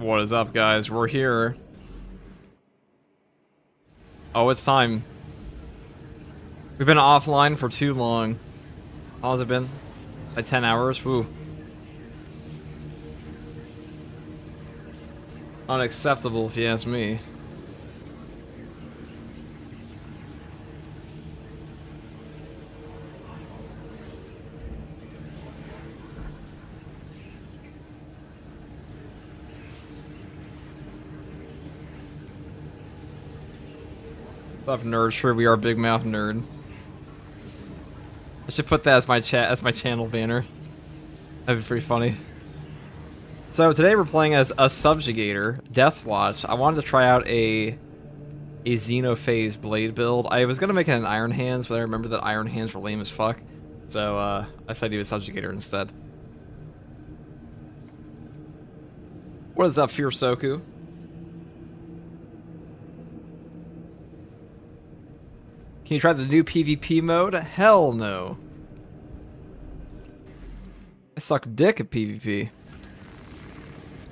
What is up, guys? We're here. Oh, it's time. We've been offline for too long. How has it been? Like 10 hours? Woo. Unacceptable, if you ask me. What's up, nerd? Sure, we are Big Mouth Nerd. I should put that as my channel banner. That'd be pretty funny. So today we're playing as a Subjugator, Death Watch. I wanted to try out a Xenophase blade build. I was gonna make it an Iron Hands, but I remember that Iron Hands were lame as fuck. So I decided to do a Subjugator instead. What is up, Fiersoku? Can you try the new PvP mode? Hell no. I suck dick at PvP.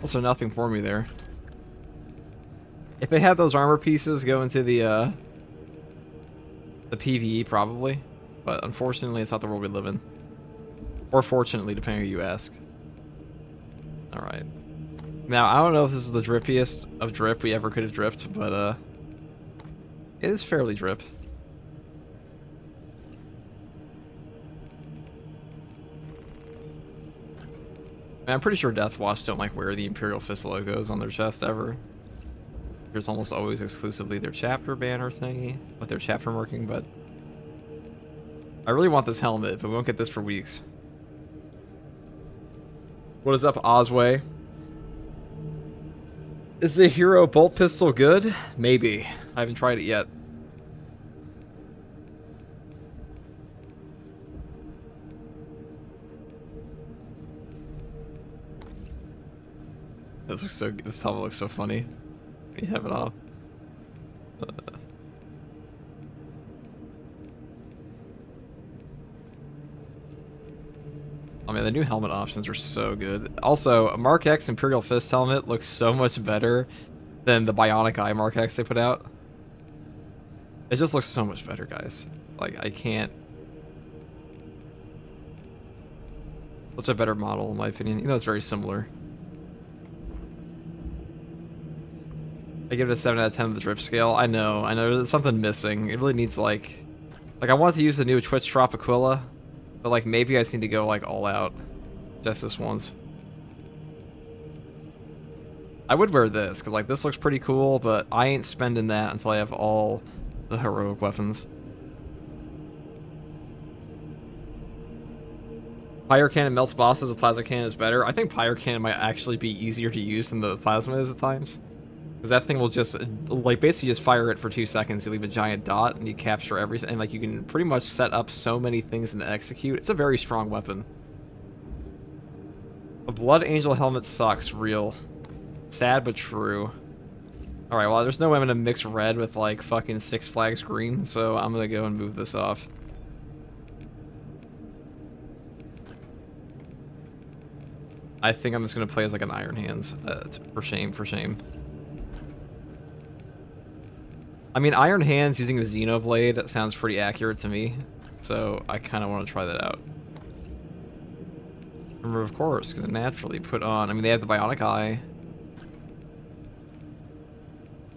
Also nothing for me there. If they had those armor pieces go into the PvE probably, but unfortunately it's not the world we live in. Or fortunately, depending on who you ask. Alright. Now, I don't know if this is the drippiest of drip we ever could have dripped, but it is fairly drip. I'm pretty sure Death Watch don't like wear the Imperial Fist logos on their chest ever. There's almost always exclusively their chapter banner thingy with their chapter marking, but I really want this helmet, but we won't get this for weeks. What is up, Osway? Is the Hero Bolt Pistol good? Maybe. I haven't tried it yet. This looks so. This helmet looks so funny. You have it off. I mean, the new helmet options are so good. Also, a Mark X Imperial Fist helmet looks so much better than the Bionic Eye Mark X they put out. It just looks so much better, guys. Like, I can't. Such a better model, in my opinion. You know, it's very similar. I give it a 7 out of 10 of the drip scale. I know, there's something missing. It really needs, like I want to use the new Twitch Drop Aquila, but, like, maybe I just need to go, like, all out. Just this once. I would wear this, because, like, this looks pretty cool, but I ain't spending that until I have all the heroic weapons. Pyre Cannon melts bosses, a Plasma Cannon is better. I think Pyre Cannon might actually be easier to use than the Plasma is at times. Because that thing will just, like, basically just fire it for 2 seconds, you leave a giant dot, and you capture everything, and, like, you can pretty much set up so many things and execute. It's a very strong weapon. A Blood Angel helmet sucks, real. Sad, but true. Alright, well, there's no way I'm gonna mix red with, like, fucking Six Flags green, so I'm gonna go and move this off. I think I'm just gonna play as, like, an Iron Hands. For shame, for shame. I mean, Iron Hands using the Xenoblade sounds pretty accurate to me, so I kind of want to try that out. And we're, of course, going to naturally put on... I mean, they have the Bionic Eye.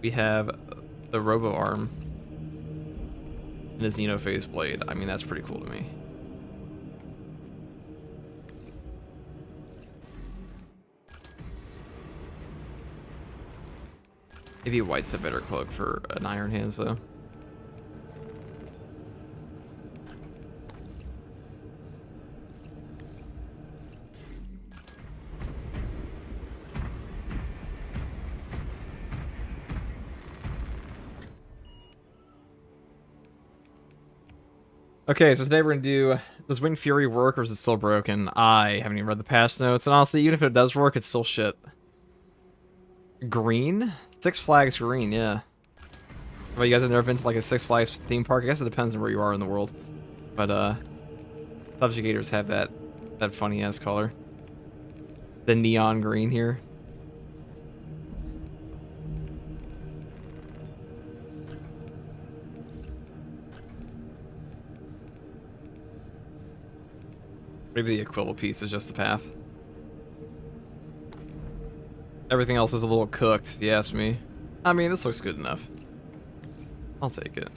We have the Robo Arm. And a Xenophase Blade. I mean, that's pretty cool to me. Maybe white's a better cloak for an Iron Hands, though. Okay, so today we're gonna do, does Winged Fury work or is it still broken? I haven't even read the patch notes, and honestly, even if it does work, it's still shit. Green? Six Flags green, yeah. Well, you guys have never been to, like, a Six Flags theme park? I guess it depends on where you are in the world. But, Subjugators have that funny-ass color. The neon green here. Maybe the equivalent piece is just the path. Everything else is a little cooked, if you ask me. I mean, this looks good enough. I'll take it.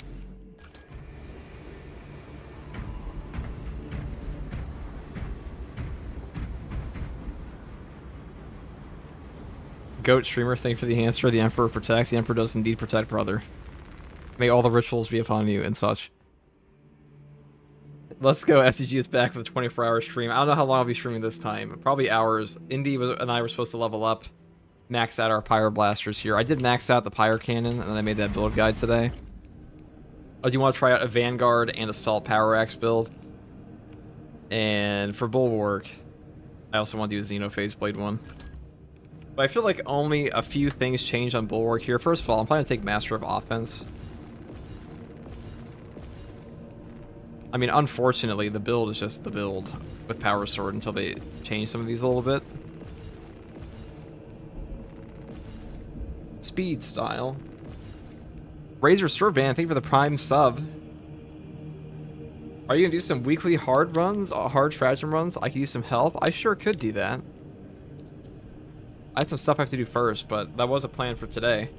Goat streamer, thank you for the answer. The Emperor protects. The Emperor does indeed protect, brother. May all the rituals be upon you and such. Let's go. FTG is back for the 24-hour stream. I don't know how long I'll be streaming this time. Probably hours. Indy and I were supposed to level up, max out our Pyro Blasters here. I did max out the Pyro Cannon, and then I made that build guide today. I do want to try out a Vanguard and Assault Power Axe build. And for Bulwark, I also want to do a Xenophase Blade one. But I feel like only a few things change on Bulwark here. First of all, I'm planning to take Master of Offense. I mean, unfortunately, the build is just the build with Power Sword until they change some of these a little bit. Speed style. Razor Sword Band, thank you for the Prime sub. Are you going to do some weekly hard runs? Hard Stratagem runs? I could use some help? I sure could do that. I had some stuff I have to do first, but that was a plan for today.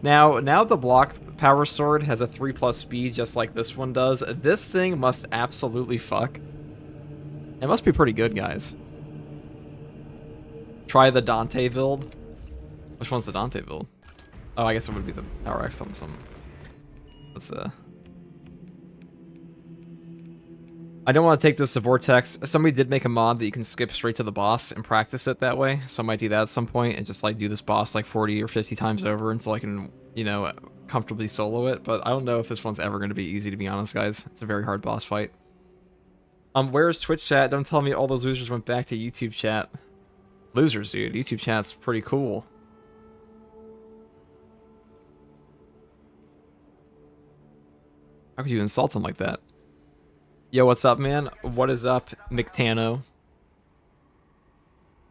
Now the block Power Sword has a 3+ speed just like this one does. This thing must absolutely fuck. It must be pretty good, guys. Try the Dante build. Which one's the Dante build? Oh, I guess it would be the Power Axe some. Let's I don't want to take this to Vortex. Somebody did make a mod that you can skip straight to the boss and practice it that way. So I might do that at some point and just like do this boss like 40 or 50 times over until I can, you know, comfortably solo it. But I don't know if this one's ever going to be easy, to be honest, guys. It's a very hard boss fight. Where's Twitch chat? Don't tell me all those losers went back to YouTube chat. Losers, dude. YouTube chat's pretty cool. How could you insult him like that? Yo, what's up, man? What is up, McTano?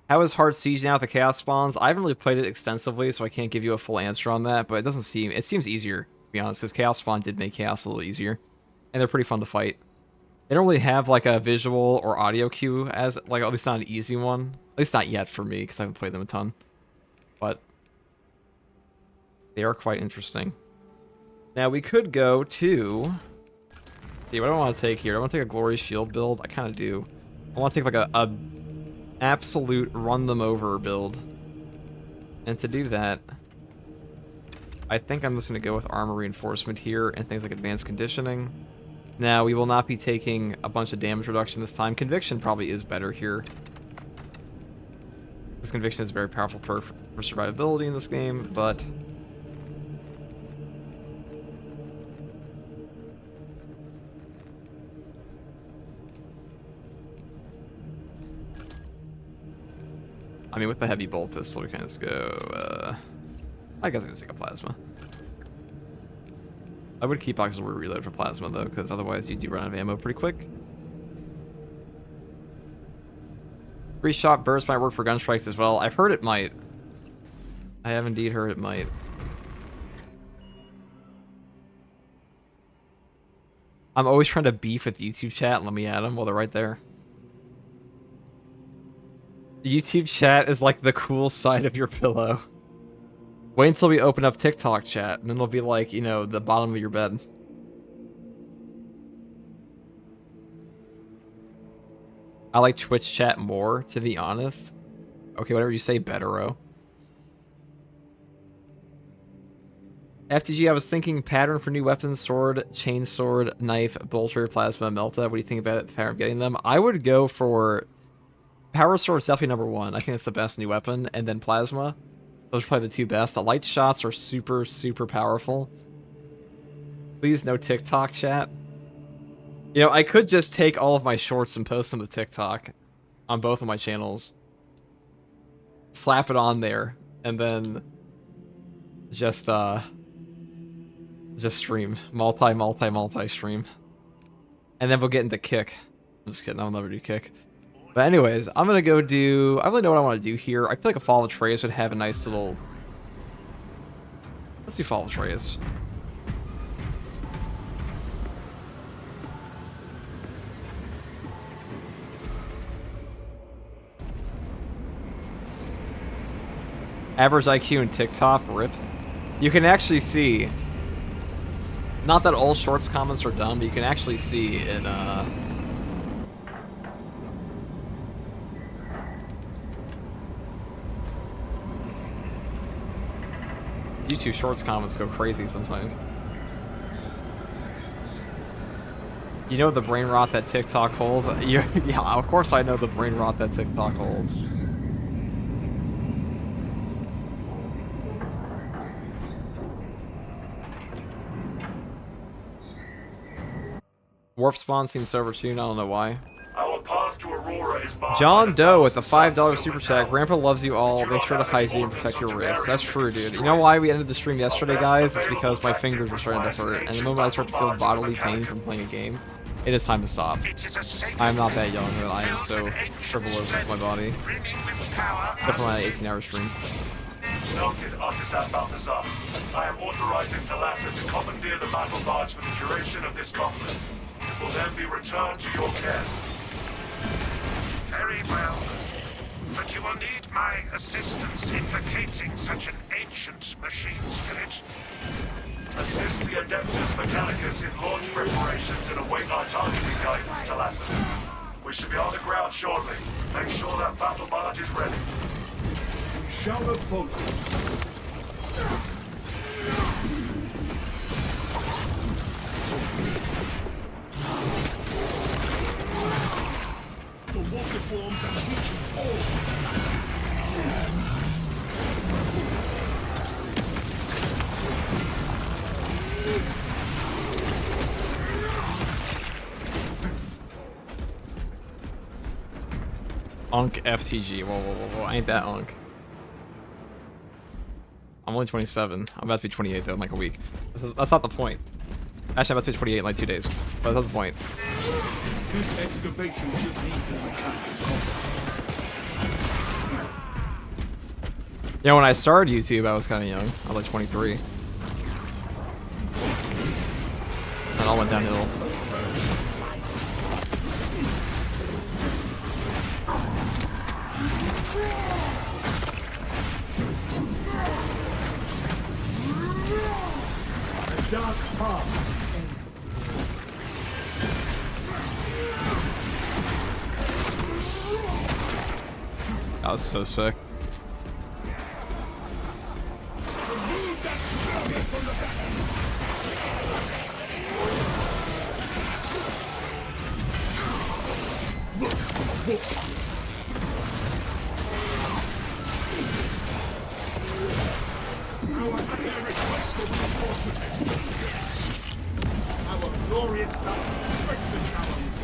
How is Heart Siege now with the Chaos Spawns? I haven't really played it extensively, so I can't give you a full answer on that, but it doesn't seem... It seems easier, to be honest, because Chaos Spawn did make Chaos a little easier. And they're pretty fun to fight. They don't really have, like, a visual or audio cue as... Like, at least not an easy one. At least not yet for me, because I haven't played them a ton. But... they are quite interesting. Now, we could go to... See, what do I want to take here? I want to take a Glory Shield build. I kind of do. I want to take like a absolute run them over build. And to do that, I think I'm just going to go with Armor Reinforcement here and things like Advanced Conditioning. Now, we will not be taking a bunch of damage reduction this time. Conviction probably is better here. This Conviction is a very powerful perk for survivability in this game, but... I mean, with the heavy bolt pistol, we kind of just go, I guess I'm going to take a plasma. I would keep auxiliary reload for plasma, though, because otherwise you do run out of ammo pretty quick. 3-shot burst might work for gun strikes as well. I've heard it might. I have indeed heard it might. I'm always trying to beef with YouTube chat. Let me add them while they're right there. YouTube chat is like the cool side of your pillow. Wait until we open up TikTok chat, and then it'll be like, you know, the bottom of your bed. I like Twitch chat more, to be honest. Okay, whatever you say, Betero. FTG, I was thinking pattern for new weapons, sword, chain sword, knife, bolter, plasma, melta. What do you think about it, the pattern of getting them? I would go for... Power Sword is definitely number one. I think it's the best new weapon. And then Plasma. Those are probably the two best. The light shots are super, super powerful. Please, no TikTok chat. You know, I could just take all of my shorts and post them to TikTok on both of my channels. Slap it on there. And then just stream. Multi stream. And then we'll get into Kick. I'm just kidding. I'll never do Kick. But anyways, I'm going to go do... I really know what I want to do here. I feel like a Fall of Atreus would have a nice little... Let's do Fall of Atreus. Average IQ and TikTok, rip. You can actually see, not that all shorts comments are dumb, but you can actually see in YouTube shorts comments go crazy sometimes. You know the brain rot that TikTok holds? Yeah, of course I know the brain rot that TikTok holds. Warp spawn seems so overtuned, I don't know why. Our path to Aurora is barred John by Doe with the sun $5 silver super chat. tower. Grandpa loves you all. Make sure to hygiene and protect your wrists. That's true, dude. You know why we ended the stream yesterday, guys? It's because my fingers were starting to hurt. And the moment I start to feel bodily pain from playing a game, it is time to stop. I'm not that young, but I am so frivolous with my body. Except for my 18-hour stream. Noted, Artisan Balthazar. I am authorizing Talassa to commandeer the battle barge for the duration of this conflict. It will then be returned to your care. Very well. But you will need my assistance in locating such an ancient machine spirit. Assist the Adeptus Mechanicus in launch preparations and await our targeting guidance, Talassa. We should be on the ground shortly. Make sure that battle barge is ready. Shout of focus. The water forms and weakens all. Unk FTG. Whoa. Ain't that unk. I'm only 27. I'm about to be 28 though in like a week. That's not the point. Actually, I'm about to be 28 in like 2 days. But that's not the point. This excavation should lead to the mechanics complex. Yeah, when I started YouTube, I was kind of young. I was like 23. And all went downhill. Dark path. That was so sick. Our glorious battle breaks the talons.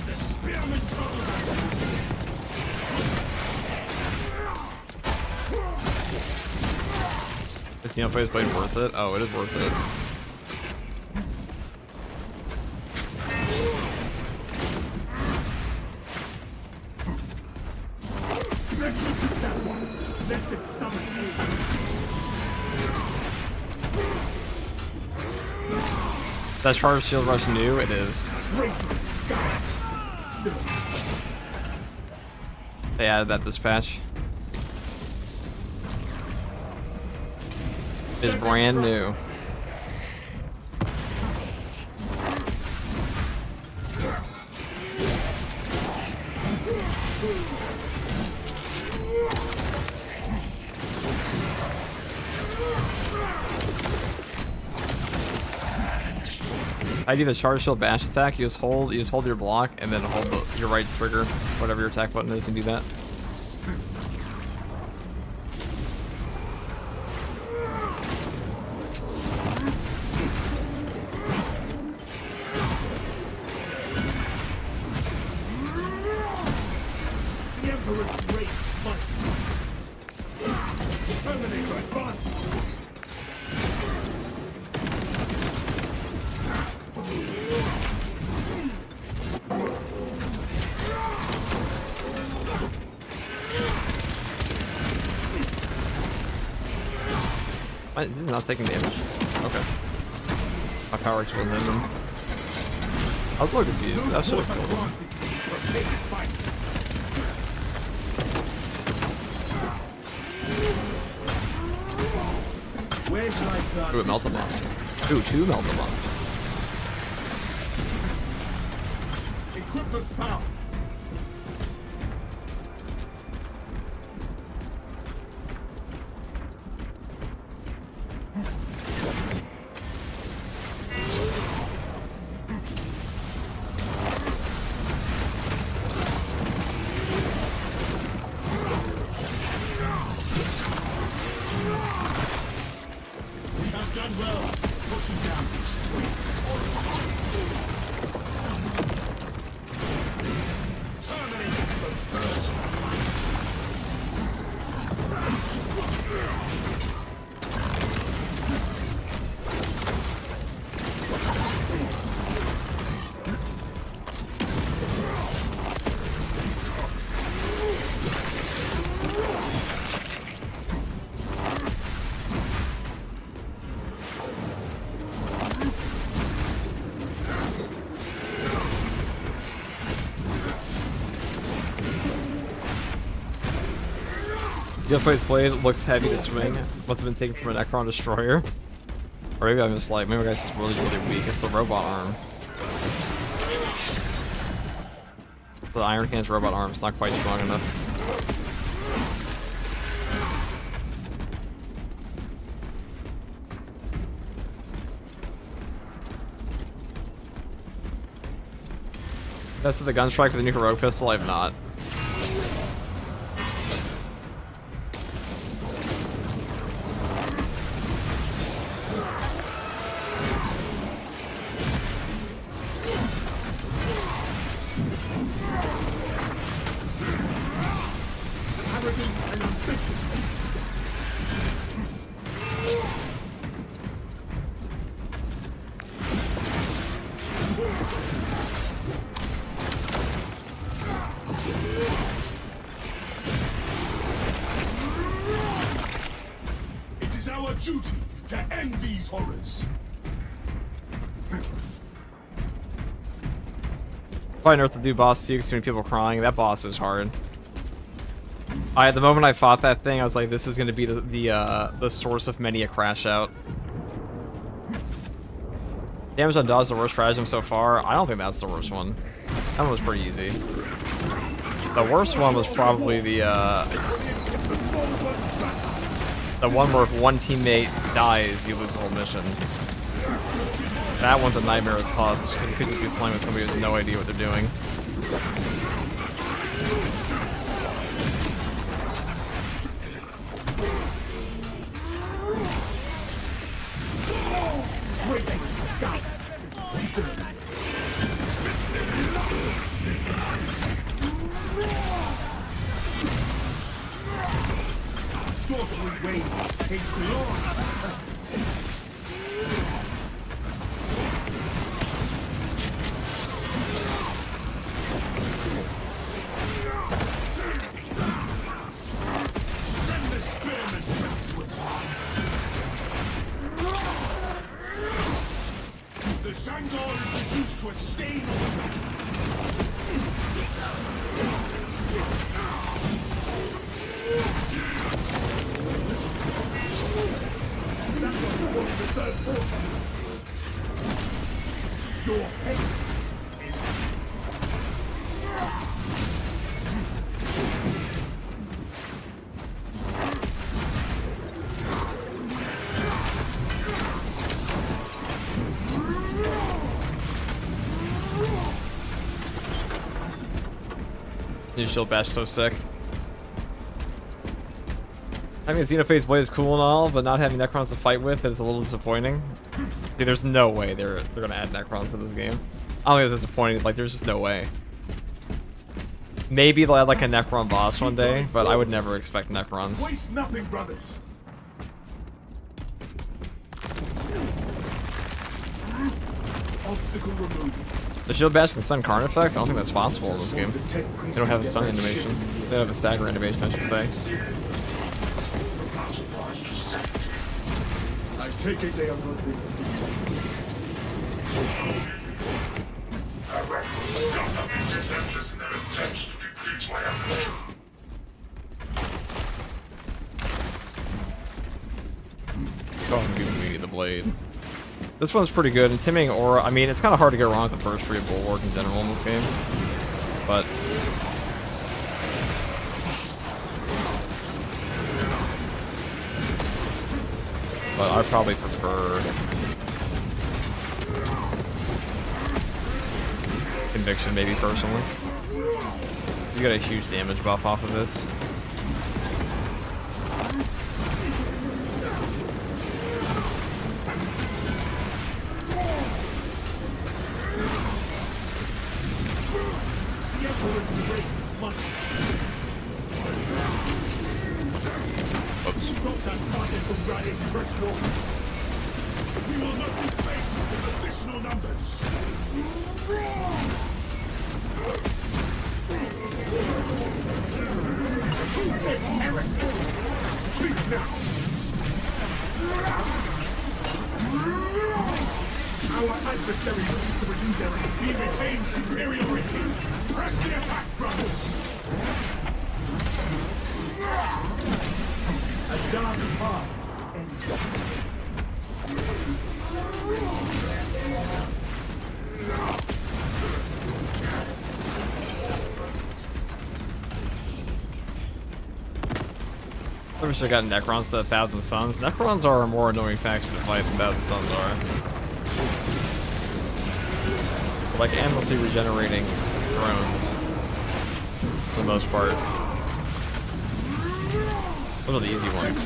The spearman troubles us. Is Xenophase Blade worth it? Oh, it is worth it. Execute that one, lest it summon Is that Charge Shield Rush new? It is. Raise the sky. Still. They added that this patch. It's brand new. I do the charge shield bash attack. You just hold your block and then hold your right trigger, whatever your attack button is, and do that. The Emperor's great might. Terminator advance. Why is he not taking damage? Okay. My power exploded him. I was a little confused. That should have killed him. Ooh, it melted them up. Ooh, 2 melted them up. Equipment found. We have done well. Putting down this twisted terminating the verge of Xenophage blade looks heavy to swing. Must have been taken from a Necron destroyer. Or maybe I'm just like, maybe my guy's just really, really weak. It's the robot arm. The Iron Hand's robot arm's not quite strong enough. Tested the gun strike with the new heroic pistol. I have not. arrogance and ambition. It is our duty to end these horrors. Probably nerf the new boss too, because too many people crying. That boss is hard. At the moment I fought that thing, I was like, this is going to be the source of many a crash out. Damage on dodge is the worst stratagem so far. I don't think that's the worst one. That one was pretty easy. The worst one was probably the one where if one teammate dies, you lose the whole mission. That one's a nightmare with pubs. You could just be playing with somebody who has no idea what they're doing. Sorcery wave takes glory. Send the spearman back to its life. The Sangor is reduced to a stain on the ground. That's what you want to reserve for. Your head is in. New shield bash so sick. Having a Xenophage blade is cool and all, but not having Necrons to fight with is a little disappointing. Dude, there's no way they're gonna add Necrons to this game. I don't think it's disappointing. Like, there's just no way. Maybe they'll add like a Necron boss one day, but I would never expect Necrons. Waste nothing, brothers. Obstacle removed. The shield bash can stun Karn effects? I don't think that's possible in this game. They don't have a stun animation. They have a stagger animation, I should say. I take it they are not being. Our records have not been relentless in their attempts to deplete my ammunition. Go on, dude. This one's pretty good. Intimidating aura. I mean, it's kind of hard to get wrong with the first tree of Bulwark in general in this game. But I probably prefer Conviction, maybe, personally. You got a huge damage buff off of this. We will not be faced with additional numbers. Speak now. Our adversary seems to resume their he retains superiority. Press the attack, brothers. A dark path ends. I wish I got Necrons to 1,000 Suns. Necrons are a more annoying faction to fight than 1,000 Suns are. But like endlessly regenerating drones, for the most part. Those are the easy ones.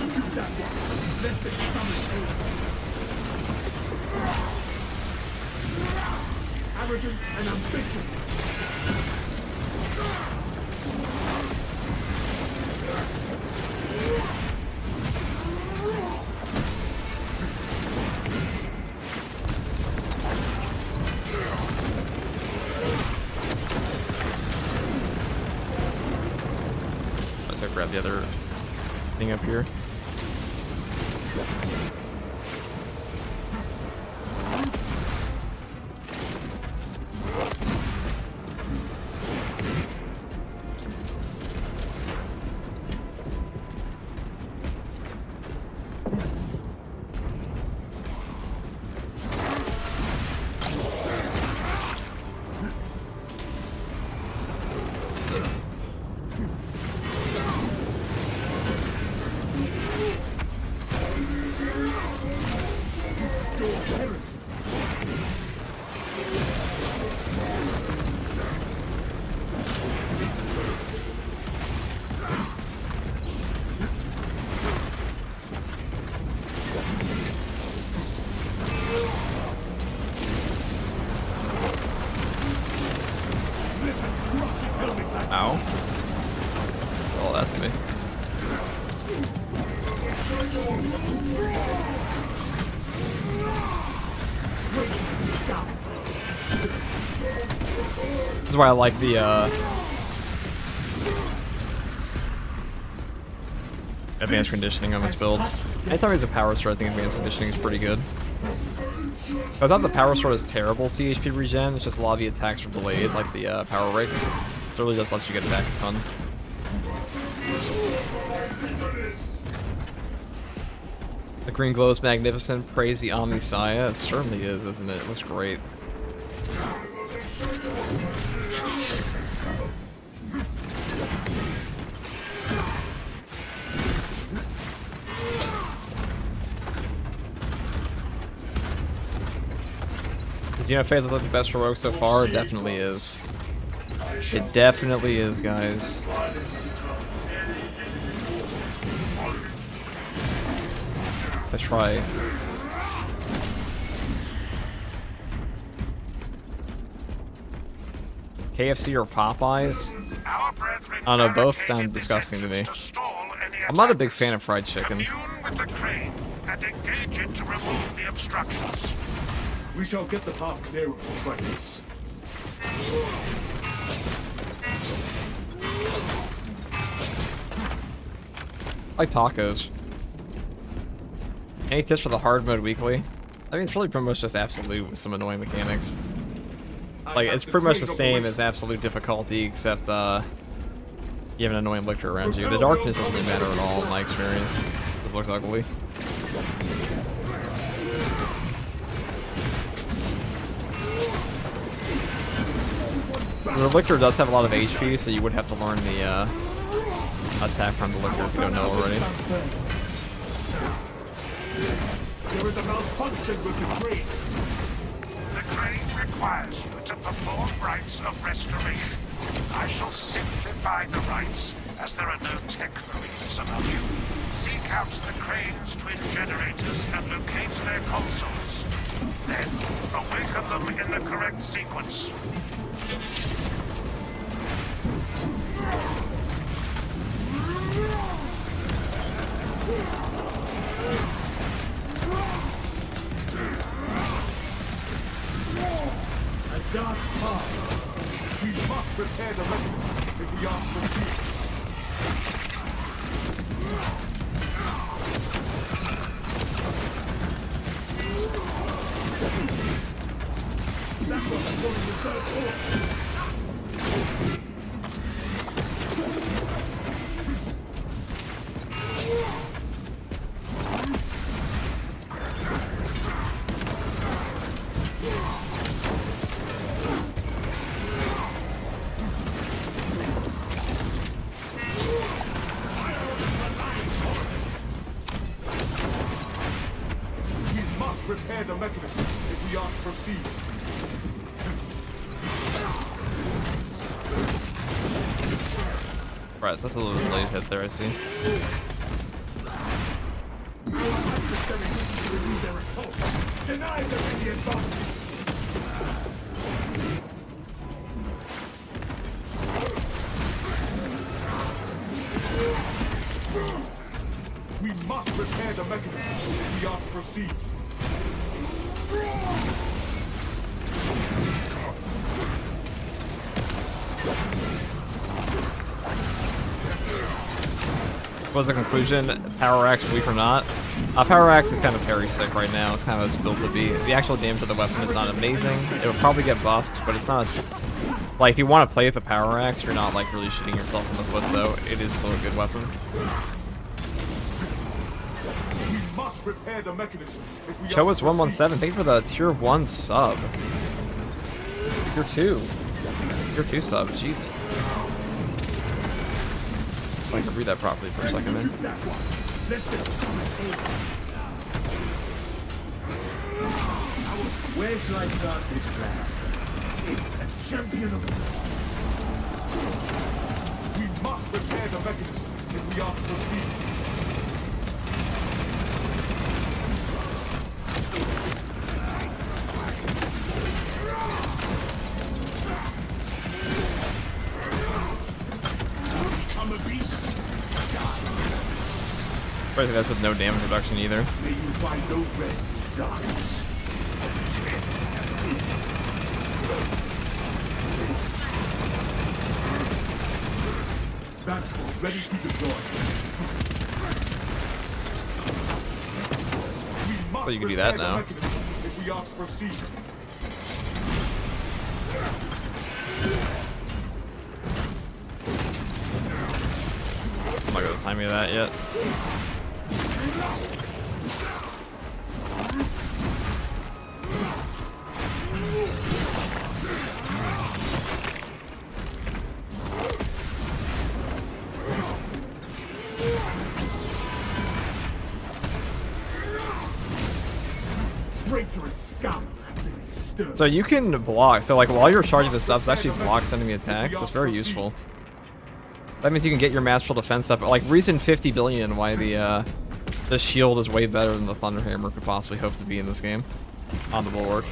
Arrogance and ambition. Let's grab the other thing up here. Ow. Oh, that's me. This is why I like the advanced conditioning on this build. Anytime there's a power sword, I think advanced conditioning is pretty good. I thought the power sword is terrible CHP regen, it's just a lot of the attacks are delayed, like the power rake. So it really just lets you get back a ton. The green glow is magnificent. Praise the Omnisaya. It certainly is, isn't it? It looks great. Xenophase looks like the best heroic so far. It definitely is. It definitely is, guys. Let's try. KFC or Popeyes? I don't know, both sound disgusting to me. I'm not a big fan of fried chicken. Commune with the crane and engage it to remove the obstructions. We shall get the path clear of the traitors. I like tacos. Any tips for the hard mode weekly? I mean, it's really pretty much just absolute with some annoying mechanics. Like, it's pretty much the same as absolute difficulty, except, you have an annoying lictor around you. The darkness doesn't really matter at all in my experience. This looks ugly. The Lictor does have a lot of HP, so you would have to learn the attack from the Lictor if you don't know already. There is a malfunction with the crane. The crane requires you to perform rites of restoration. I shall simplify the rites, as there are no tech marines among you. Seek out the crane's twin generators and locate their consoles. Then, awaken them in the correct sequence. A dark path. We must repair the mechanism if we are to proceed. That was going to the third floor. Repair the mechanism if we are to proceed. Right, so that's a little bit late hit there, I see. Deny them any advantage. We must repair the mechanism if we are to proceed. What's the conclusion? Power Axe weak or not? Power Axe is kind of very sick right now. It's kind of it's built to be. The actual damage of the weapon is not amazing. It'll probably get buffed, but it's not as, like, if you want to play with the Power Axe, you're not like really shooting yourself in the foot though. It is still a good weapon. We must repair the mechanism if we Cho are is to 117. Thank you for the tier 1 sub. Tier 2. Tier 2 sub. Jeez. If I can read that properly for a second there. proceed. That one. Let them Where shall I start this plan? A champion of We must repair the mechanism if we are to proceed. Become a beast. I think that's with no damage reduction either. May you find no rest in darkness. Battle ready to deploy. We must So you can do that repair the now. mechanism if we are to proceed. I'm not gonna time me that yet. Traitorous scum have been exterminated. So you can block. So like while you're charging the subs, it actually blocks enemy attacks. It's very useful. That means you can get your masterful defense up. Like reason 50 billion why the shield is way better than the Thunderhammer could possibly hope to be in this game on the bulwark.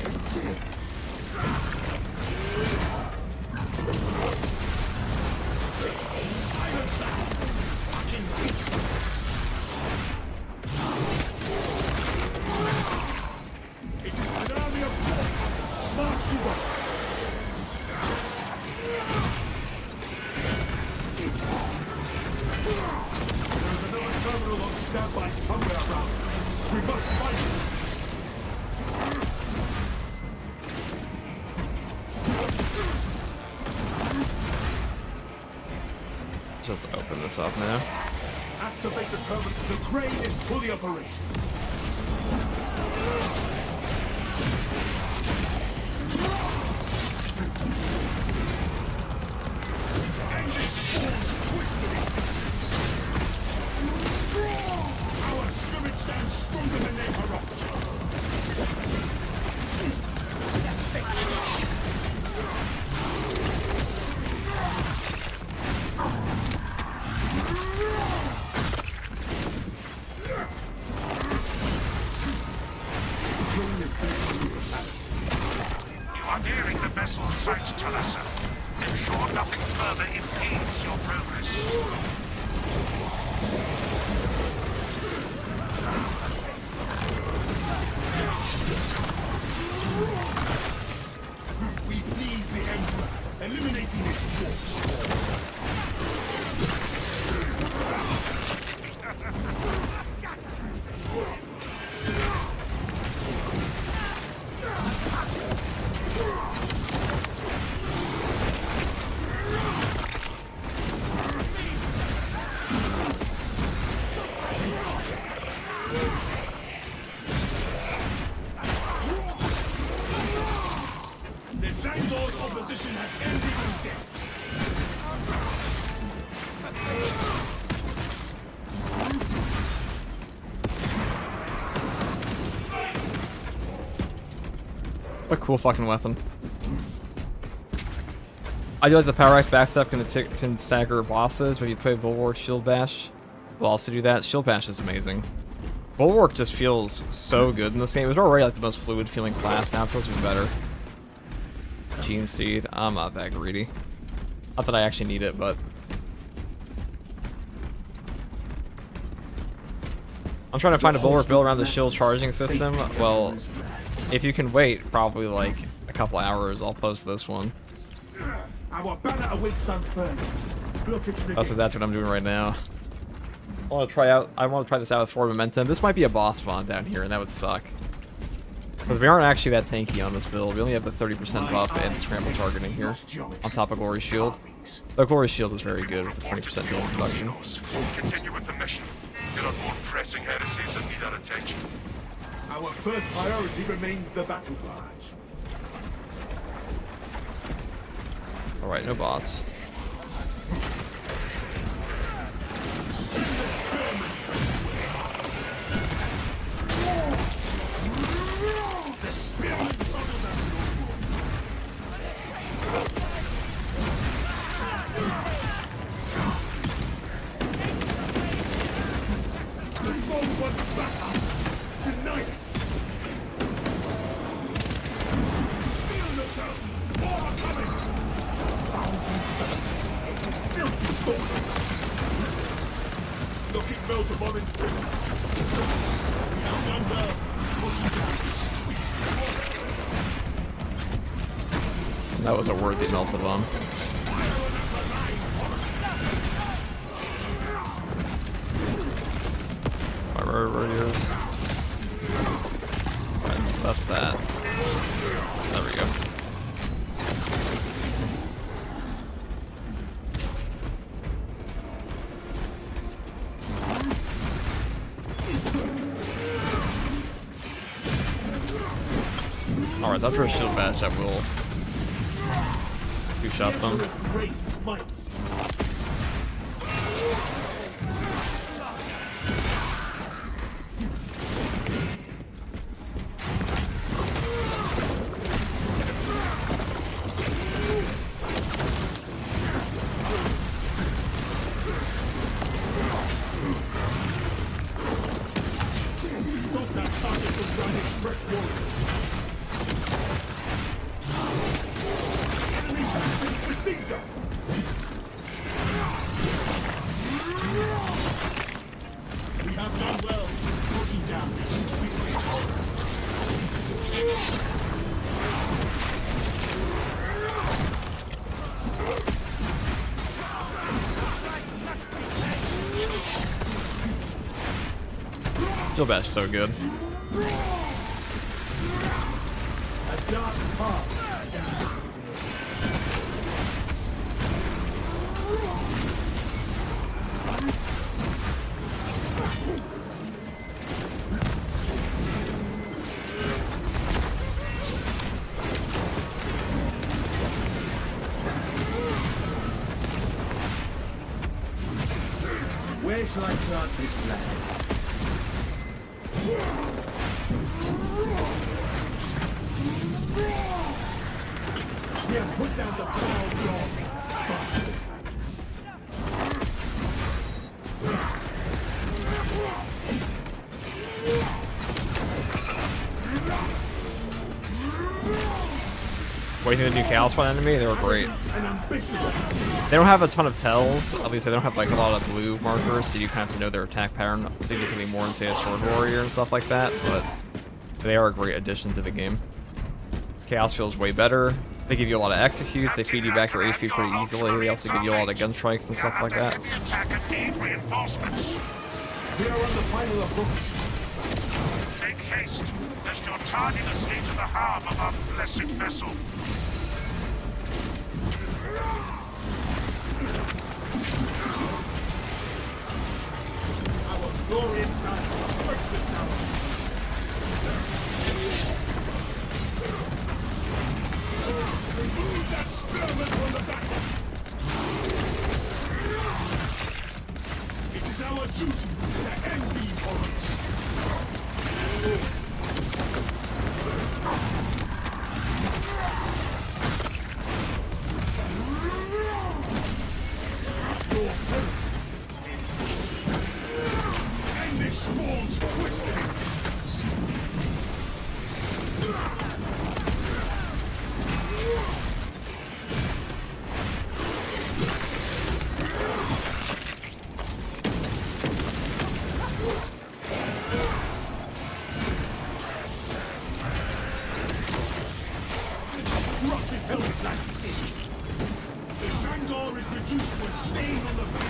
It is an army of death. March you up. There's another terminal on standby somewhere around. We must fight it. Just open this up now. Activate the terminal. The crane is fully operational. commandeering the vessel's site, Talassa. Ensure nothing further impedes your progress. We please the Emperor, eliminating this watch. The Zangor's opposition has ended in death. What a cool fucking weapon. I do like the Power Axe backstep can stagger bosses when you play Bulwark Shield Bash. We'll also do that. Shield Bash is amazing. Bulwark just feels so good in this game. It was already like the most fluid feeling class. Now it feels even better. Gene Seed. I'm not that greedy. Not that I actually need it, but I'm trying to find a Bulwark build around the shield charging system. Well, if you can wait probably like a couple hours, I'll post this one. Our banner awaits unfurled. Blockage That's negated. what I'm doing right now. I want to try this out with Forward Momentum. This might be a boss spawn down here, and that would suck. Because we aren't actually that tanky on this build. We only have the 30% buff and scramble targeting here, on top of Glory Shield. The Glory Shield is very good with the 20% healing reduction. Continue with the mission. There are more pressing heresies that need our attention. Our first priority remains the battle barge. Alright, no boss. The spirit troubles us no more. The foe wants battle. Deny it. Steel yourself. More are coming. Thousands such filthy sorcerers. Looking well to bomb in place. We have done well. Putting down this twisted. That was a worthy melted bomb. Right, that's that. There we go. Alright, so after a shield bash, I will two-shot them. Grace smites. Stop that target from running fresh warriors. Enemy besiege us. We have done well putting down this twisted. Shield bash so good. A dark path. Where shall I plant this flag? We have put down the power of your waiting the new Chaos One enemy, they were great. and ambitious of They don't have a ton of tells, at least they don't have like a lot of blue markers, so you kind of have to know their attack pattern significantly more than say a Sword Warrior and stuff like that, but they are a great addition to the game. Chaos feels way better. They give you a lot of executes, they feed you back your HP pretty easily, they also give you a lot of gun strikes and stuff like that. Heavy attack and need reinforcements. We are on the final approach. Make haste, lest your tardiness lead to the harm of our blessed vessel. Our glorious battle breaks it down. Remove that spearman from the battle. It is our duty to end these horrors. End this spawn's twisted existence. Crush his helmet like this. The Shandor is reduced to a stain on the back.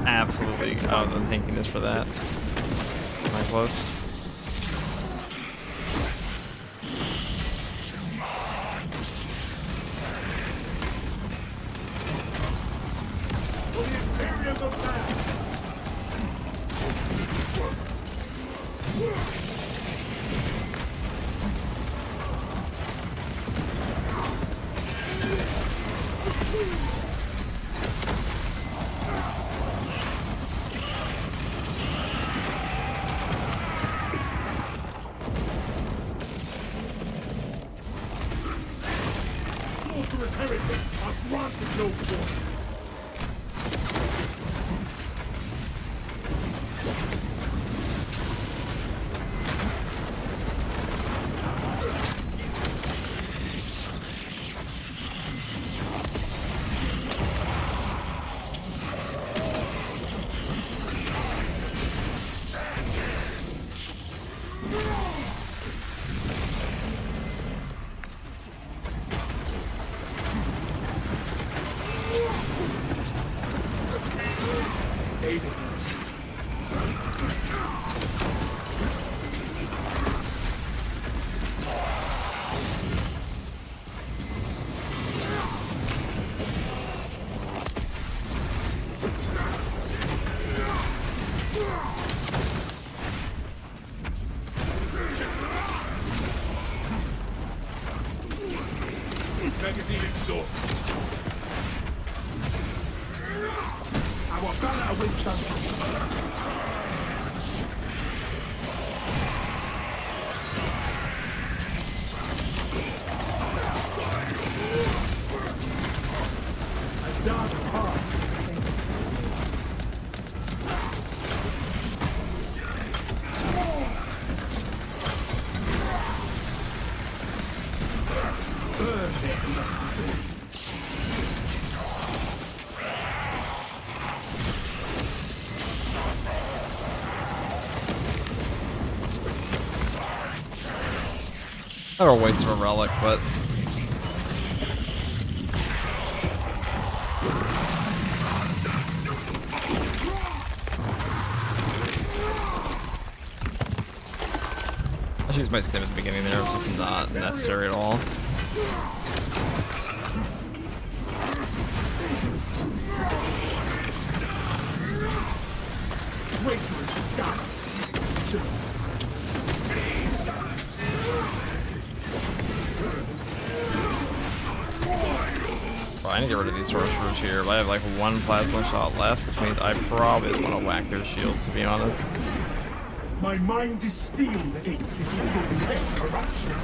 Absolutely. Oh, the tankiness for that. Am I close? For the Imperium of Man. Sorcerer's heretics are granted no quarter. Magazine exhausted. Our banner awaits us. A dark path. Not a waste of a relic, but I should use my sim at the beginning there, which is not necessary at all. Wait till it's done. I need to get rid of these sorcerers here, but I have like one plasma shot left, which means I probably just want to whack their shields, to be honest. My mind is steeled against this grotesque corruption.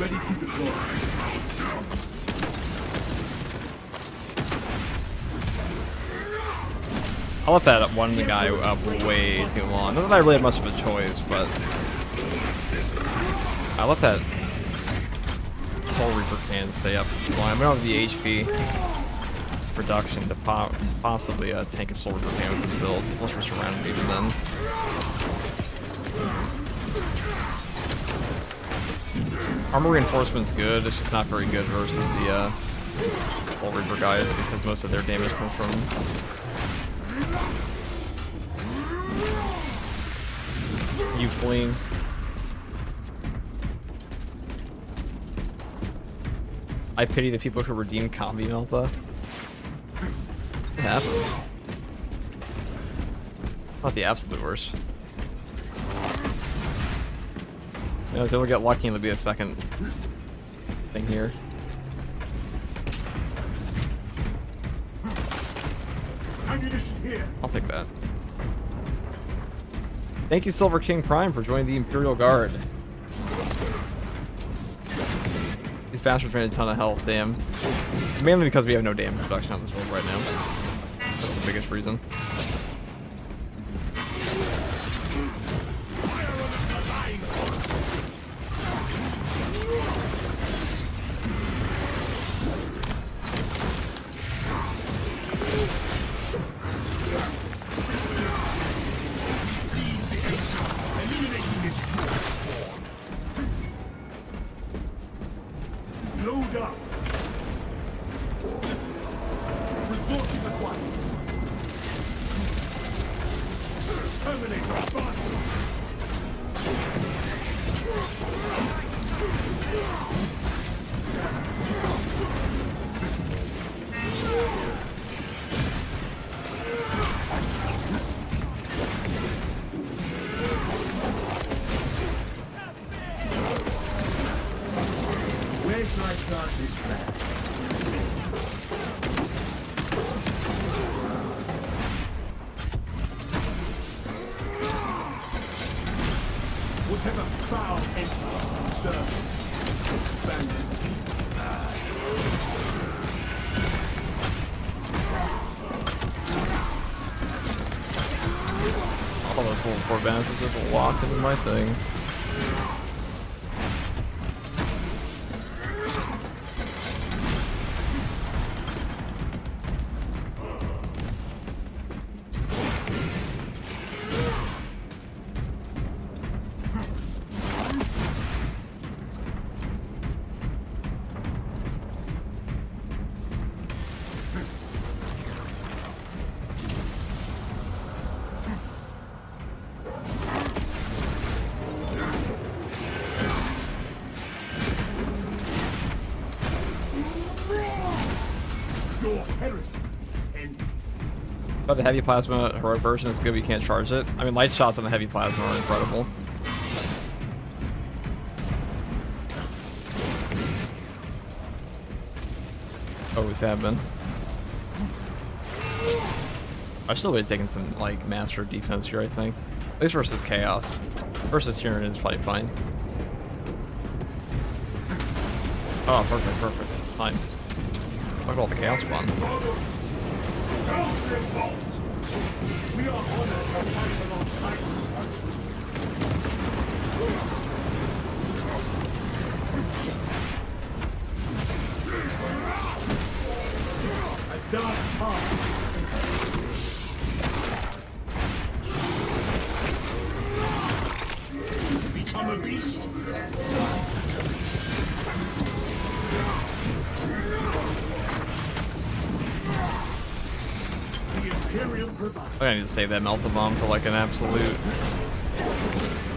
Ready to deploy. I left that one guy up way too long. Not that I really had much of a choice, but I left that Soul Reaper can stay up too long. I don't have the HP production to possibly tank a Soul Reaper can with this build, unless we're surrounded even then. Armor reinforcement's good, it's just not very good versus the Soul Reaper guys because most of their damage comes from you fleeing. I pity the people who redeem Combi Melta. What happens? Not the absolute worst. Yeah, so we'll get lucky and there'll be a second thing here. Ammunition here. I'll take that. Thank you, Silver King Prime, for joining the Imperial Guard. These bastards ran a ton of health, damn. Mainly because we have no damage reduction on this world right now. That's the biggest reason. Load up. Resources acquired. Terminator advanced. Where should I start this plan? Whatever foul entity serves, abandoned. All those little poor bastards just walk into my thing. Your heresy is ended. But the heavy plasma heroic version is good, but you can't charge it. I mean, light shots on the heavy plasma are incredible. Always have been. I still would have taken some like master defense here, I think. At least versus chaos. Versus Tyranid is probably fine. Oh, perfect, perfect. Fine. Look at all the chaos spawn. We are honored to fight alongside you. dark path. Become a beast. The Imperium provides. I need to save that melta bomb for like an absolute.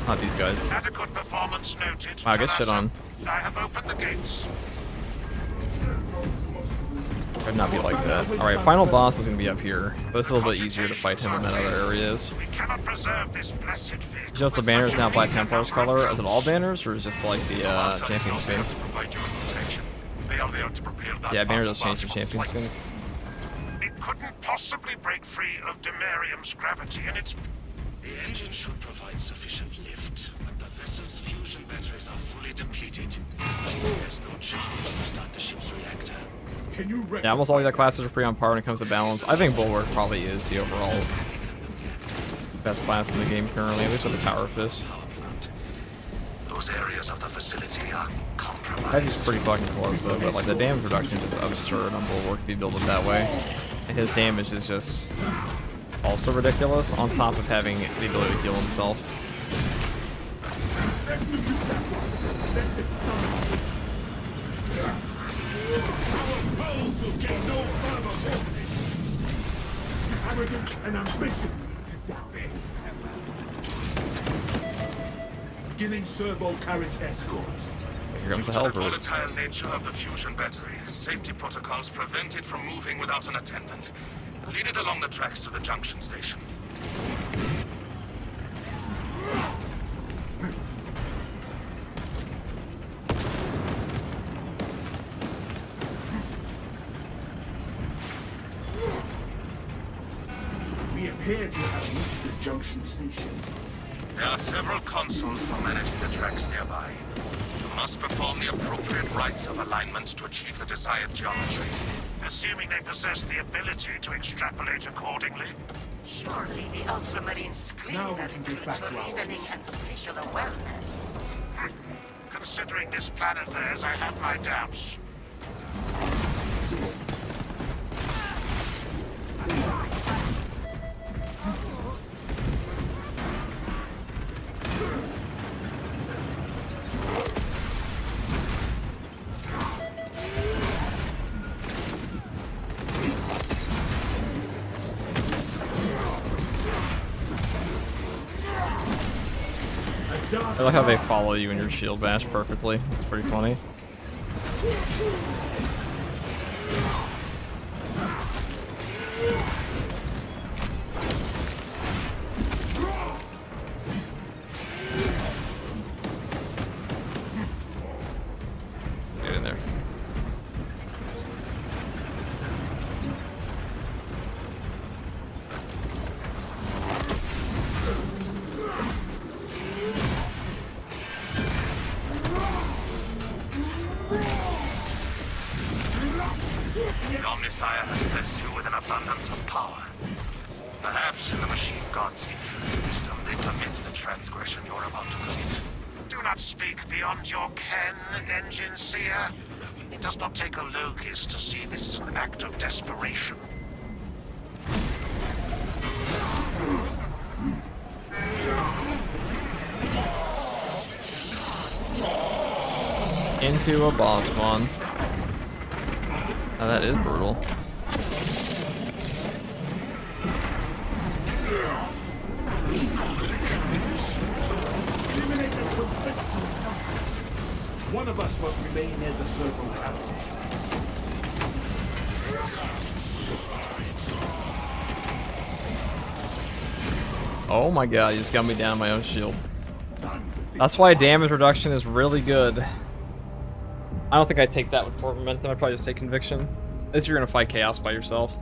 Not these guys. Adequate performance noted. Wow, get shit on. I have opened the gates. Could not be like that. Alright, final boss is gonna be up here. But it's a little bit easier to fight him in that other areas. We cannot preserve this blessed vehicle. Just the banner is now Black Templar's color. Is it all banners, or is it just like the champion skin? Yeah, banner does change to champion skins. It couldn't possibly break free of Demarium's gravity, and it's... The engine should provide sufficient lift, but the vessel's fusion batteries are fully depleted. There's no chance to start the ship's reactor. Can you Yeah, almost all the other classes are pretty on par when it comes to balance. I think Bulwark probably is the overall best class in the game currently, at least with the Tower Fist. Those areas of the facility are compromised. Heavy's pretty fucking close though, but like the damage reduction is just absurd on Bulwark to be built that way. And his damage is just also ridiculous, on top of having the ability to heal himself. Pearls will get no further forces. Arrogance and ambition to die. Beginning servo carriage escort. Here comes the The helper. volatile nature of the fusion battery, safety protocols prevent it from moving without an attendant. Lead it along the tracks to the junction station. We appear to have reached the junction station. There are several consoles for managing the tracks nearby. You must perform the appropriate rites of alignment to achieve the desired geometry. Assuming they possess the ability to extrapolate accordingly. Surely the Ultramarines Now we claim can their get back to critical our reasoning and spatial awareness. Considering this plan of theirs, I have my doubts. I like how they follow you in your shield bash perfectly. It's pretty funny. Get in there. The Omnisire has blessed you with an abundance of power. Perhaps in the machine god's infinite wisdom, they permit the transgression you're about to commit. Do not speak beyond your ken, Engine Seer. It does not take a logist to see this is an act of desperation. Into a boss spawn. Oh, that is brutal. Eliminate them from victory. One of us must remain near the servo carriage. Oh my god, he just got me down on my own shield. That's why damage reduction is really good. I don't think I'd take that with Fort Momentum, I'd probably just take Conviction. Unless you're gonna fight Chaos by yourself.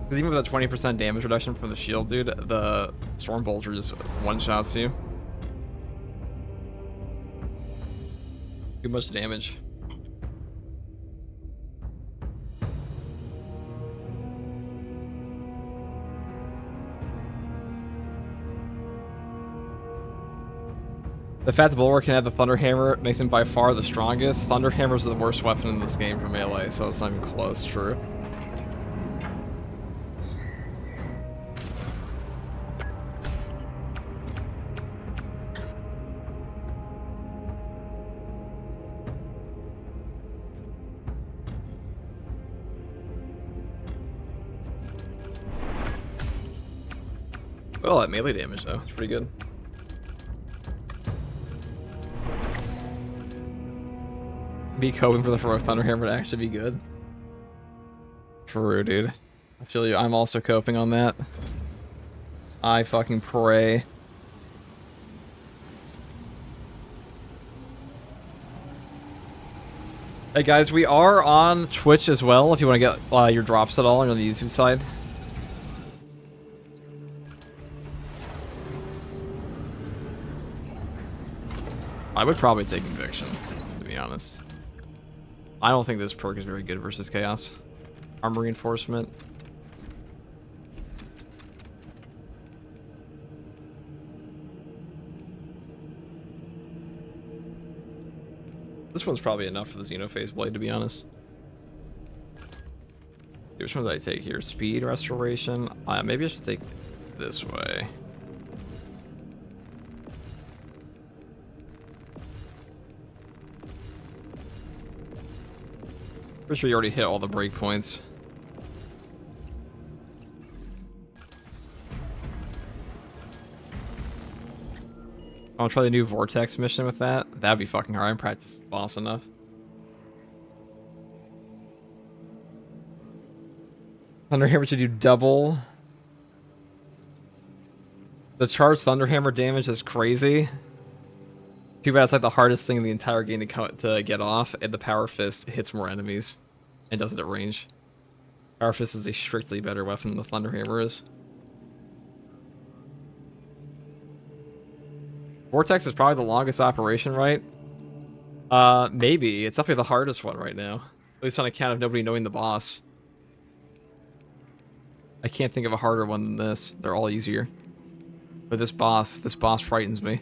Because even with that 20% damage reduction from the shield, dude, the Storm Bolter just one-shots you. Too much damage. The fact that Bulwark can have the Thunder Hammer makes him by far the strongest. Thunder Hammer's the worst weapon in this game for melee, so it's not even close, true. Oh, that melee damage though. It's pretty good. Be hoping for the Heroic Thunderhammer to actually be good. True, dude. I feel you. I'm also coping on that. I fucking pray. Hey guys, we are on Twitch as well if you want to get your drops at all on the YouTube side. I would probably take Conviction, to be honest. I don't think this perk is very good versus Chaos. Armor Reinforcement. This one's probably enough for the Xenophase Blade, to be honest. Which one did I take here? Speed Restoration? Maybe I should take this way. Pretty sure you already hit all the breakpoints. I'll try the new Vortex mission with that. That'd be fucking hard. I'm practiced boss enough. Thunderhammer should do double. The charged Thunderhammer damage is crazy. Too bad it's like the hardest thing in the entire game to get off, and the Power Fist hits more enemies and does it at range. Power Fist is a strictly better weapon than the Thunderhammer is. Vortex is probably the longest operation, right? Maybe. It's definitely the hardest one right now. At least on account of nobody knowing the boss. I can't think of a harder one than this. They're all easier. But this boss frightens me.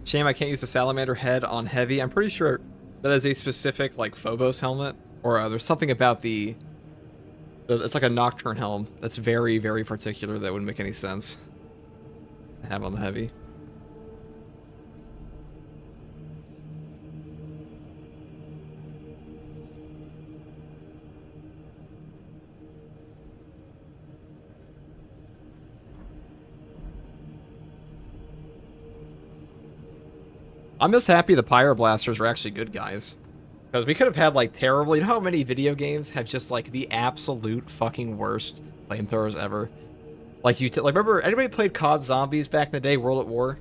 Shame I can't use the salamander head on heavy. I'm pretty sure that is a specific like Phobos helmet, or there's something about it's like a Nocturne helm that's very, very particular that wouldn't make any sense to have on the heavy. I'm just happy the Pyroblasters are actually good guys. Because we could have had, like, terrible... You know how many video games have just, like, the absolute fucking worst flamethrowers ever? Like, remember, anybody played COD Zombies back in the day, World at War?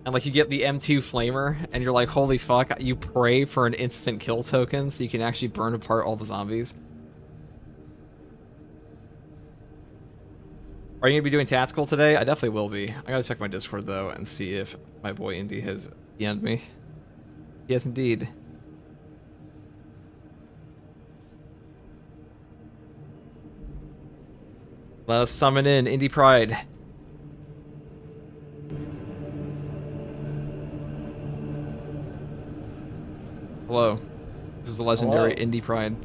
And, like, you get the M2 Flamer, and you're like, holy fuck, you pray for an instant kill token so you can actually burn apart all the zombies. Are you going to be doing tactical today? I definitely will be. I gotta check my Discord, though, and see if my boy Indy has DM'd me. He has indeed. Let us summon in Indie Pride. Hello. This is the legendary Indie Pride.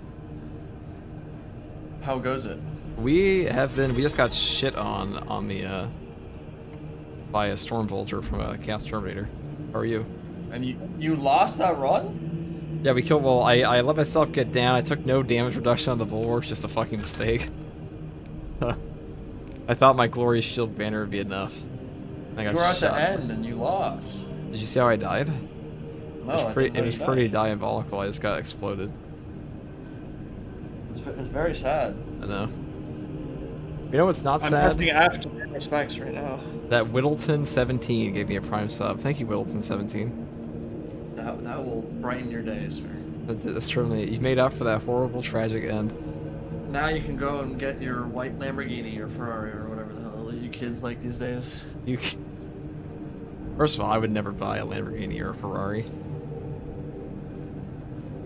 How goes it? We just got shit on the, by a Storm Vulture from a Chaos Terminator. How are you? And you lost that run? Yeah, we killed, well, I let myself get down. I took no damage reduction on the Bulwarks, just a fucking mistake. I thought my Glorious Shield banner would be enough. I got You were at shot. the end and you lost. Did you see how I died? No, It was pretty diabolical. I just got exploded. It's very sad. I know. You know what's not I'm sad? pressing F to pay respects right now. That Whittleton17 gave me a prime sub. Thank you, Whittleton17. That will brighten your days, sir. That's certainly, you made up for that horrible, tragic end. Now you can go and get your white Lamborghini or Ferrari or whatever the hell you kids like these days. First of all, I would never buy a Lamborghini or a Ferrari.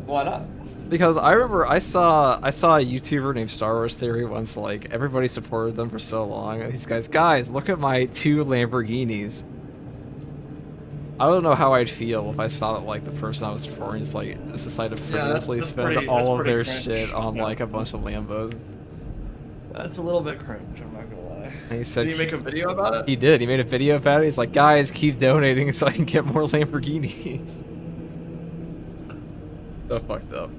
Why not? Because I remember I saw a YouTuber named Star Wars Theory once, like, everybody supported them for so long, and these guys, look at my 2 Lamborghinis. I don't know how I'd feel if I saw that, like, the person I was supporting just decided to frivolously spend all of their shit on, like, a bunch of Lambos. That's a little bit cringe, I'm not gonna lie. And he said, Did he make a video about it? He did. He made a video about it. He's like, guys, keep donating so I can get more Lamborghinis. So fucked up,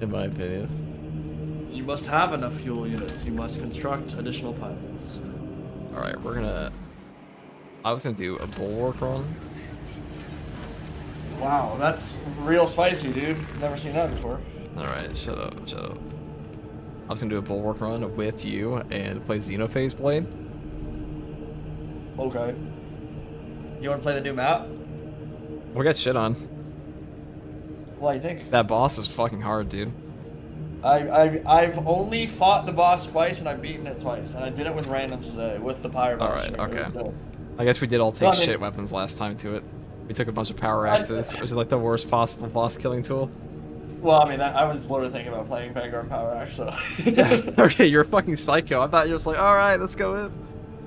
in my opinion. You must have enough fuel units. You must construct additional pilots. All right, we're gonna. I was gonna do a bulwark run. Wow, that's real spicy, dude. Never seen that before. All right, shut up, shut up. I was gonna do a bulwark run with you and play Xenophase Blade. Okay. You want to play the new map? We'll get shit on. What do you think? That boss is fucking hard, dude. I've only fought the boss twice and I've beaten it twice, and I did it with randoms today with the Pyro. All right, okay. I guess we did all take Well, I mean- shit weapons last time to it. We took a bunch of power axes, which is like the worst possible boss killing tool. Well, I mean, I was literally thinking about playing Vanguard Power Axe, so. Okay, you're a fucking psycho. I thought you were just like, all right, let's go in.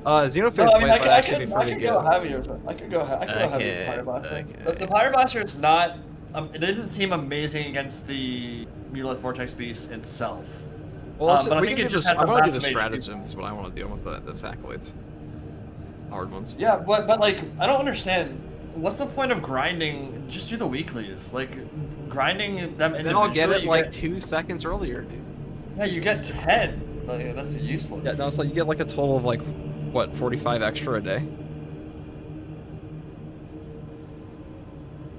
Xenophase No, I mean, Blade might actually be I pretty could good. go heavy or something. I could go heavy with Pyro Blaster. But the Pyro Blaster is not. It didn't seem amazing against the Mutilith Vortex Beast itself. Well, but I we think can it just. has I a want to do the massive HP. stratagems. What I want to do with those accolades. Hard ones. Yeah, but like, I don't understand. What's the point of grinding? Just do the weeklies. Like, grinding them individually. Then I'll get it you like 2 seconds earlier, dude. Yeah, you get 10. Like, that's useless. Yeah, no, it's like you get like a total of like, what, 45 extra a day?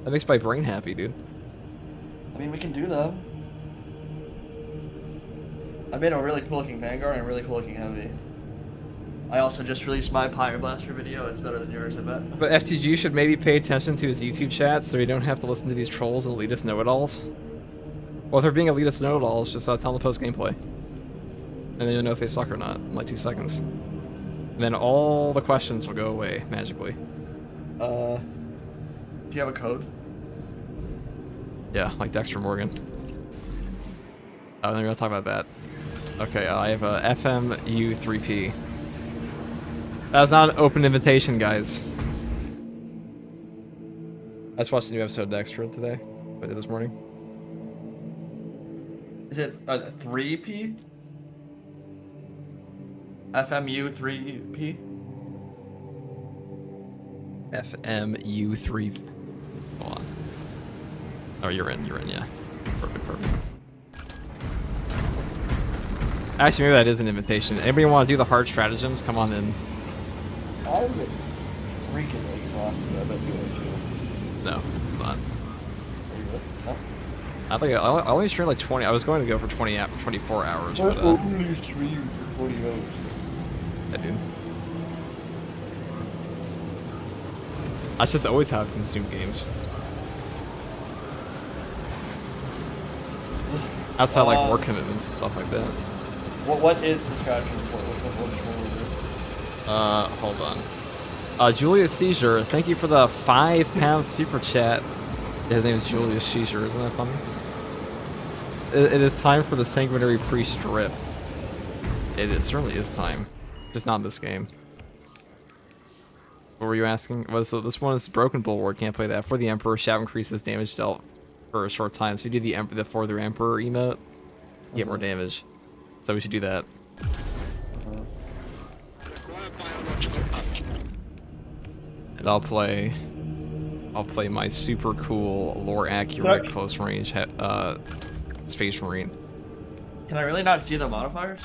That makes my brain happy, dude. I mean, we can do them. I made a really cool looking Vanguard and a really cool looking Heavy. I also just released my Pyro Blaster video. It's better than yours, I bet. But FTG should maybe pay attention to his YouTube chat so he don't have to listen to these trolls and elitist know-it-alls. Well, if they're being elitist know-it-alls, just tell them to post gameplay. And then you'll know if they suck or not in like 2 seconds. And then all the questions will go away magically. Do you have a code? Yeah, like Dexter Morgan. Oh, then we're gonna talk about that. Okay, I have a FMU3P. That was not an open invitation, guys. I just watched the new episode of Dexter today. I did this morning. Is it a 3P? FMU 3P? FMU3. Hold on. Oh, you're in, yeah. Perfect. Actually, maybe that is an invitation. Anybody want to do the hard stratagems? Come on in. I would get freaking exhausted. I bet you would too. No, I'm not. Are you good? No? I think I only streamed like 20. I was going to go for 24 hours, but only stream for 20 hours. I did. I just always have consumed games. Outside like work commitments and stuff like that. What is the strategy for which one would you? Hold on. Julius Seizure, thank you for the £5 super chat. His name is Julius Seizure, isn't that funny? It is time for the Sanguinary Priest drip. It certainly is time. Just not in this game. What were you asking? Well, so this one is Broken Bulwark, can't play that. For the Emperor, shout increases damage dealt for a short time. So you do the For the Emperor emote, you get more damage. So we should do that. And I'll play my super cool, lore accurate, close range Space Marine. Can I really not see the modifiers?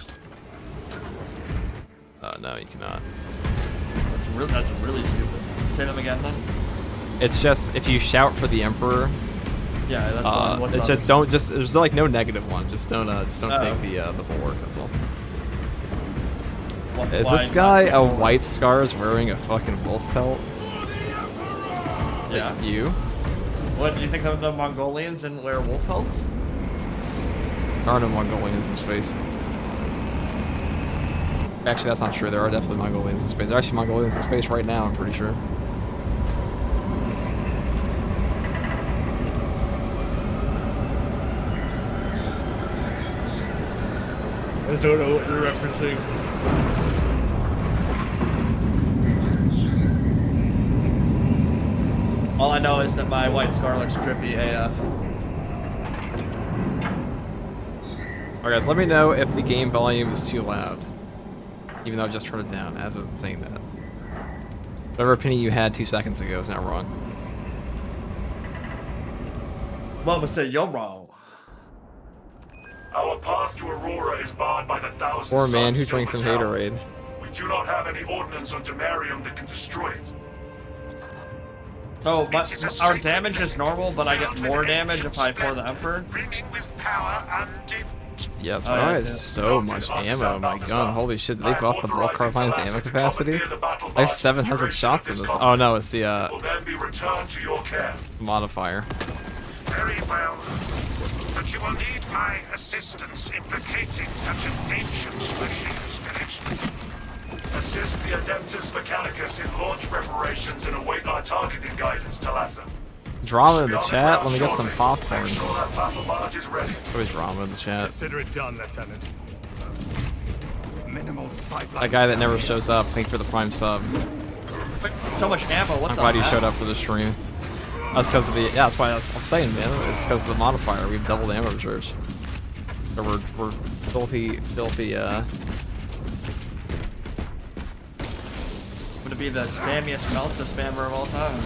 No, you cannot. That's really stupid. Say them again then. It's just if you shout for the Emperor. Yeah, that's one. What's it's the just other? there's like no negative one. Just don't take the bulwark. That's all. Is Why this guy not? a white scars wearing a fucking wolf pelt? Yeah. Like you? What do you think of the Mongolians didn't wear wolf pelts? There are no Mongolians in space. Actually, that's not true. There are definitely Mongolians in space. There are actually Mongolians in space right now, I'm pretty sure. I don't know what you're referencing. All I know is that my white scar looks trippy AF. Alright, guys, let me know if the game volume is too loud. Even though I just turned it down as of saying that. Whatever opinion you had 2 seconds ago is not wrong. Mama said you're wrong. Our path to Aurora is barred by the thousand Poor man suns who drinks some Silver Tower. Haterade. We do not have any ordnance on Demarium that can destroy it. Oh, It is a our sacred damage is normal, but I get filled with more damage ancient if I for the splendor, Emperor. brimming with power undimmed. Yeah, that's Oh, why yeah, I yeah. have so much ammo. My gun. Holy shit! Did they buff the bulk carbine's ammo capacity? I have 700 shots in this. Oh no, it's the Will then be returned to your care. modifier. Very well. But you will need my assistance in placating such an ancient machine spirit. Assist the Adeptus Mechanicus in launch preparations and await our targeting guidance, Talassa. Drama in the chat. Let me get some popcorn. Make sure that battle barge is ready. Always drama in the chat. Consider it done, Lieutenant. Minimal sight. That guy that never shows up. Thanks for the prime sub. So much ammo. What I'm the glad you heck? showed up for the stream. That's because of the. Yeah, that's why I'm saying, man. It's because of the modifier. We have doubled ammo reserves. So we're filthy. Would it be the spammiest Melta spammer of all time?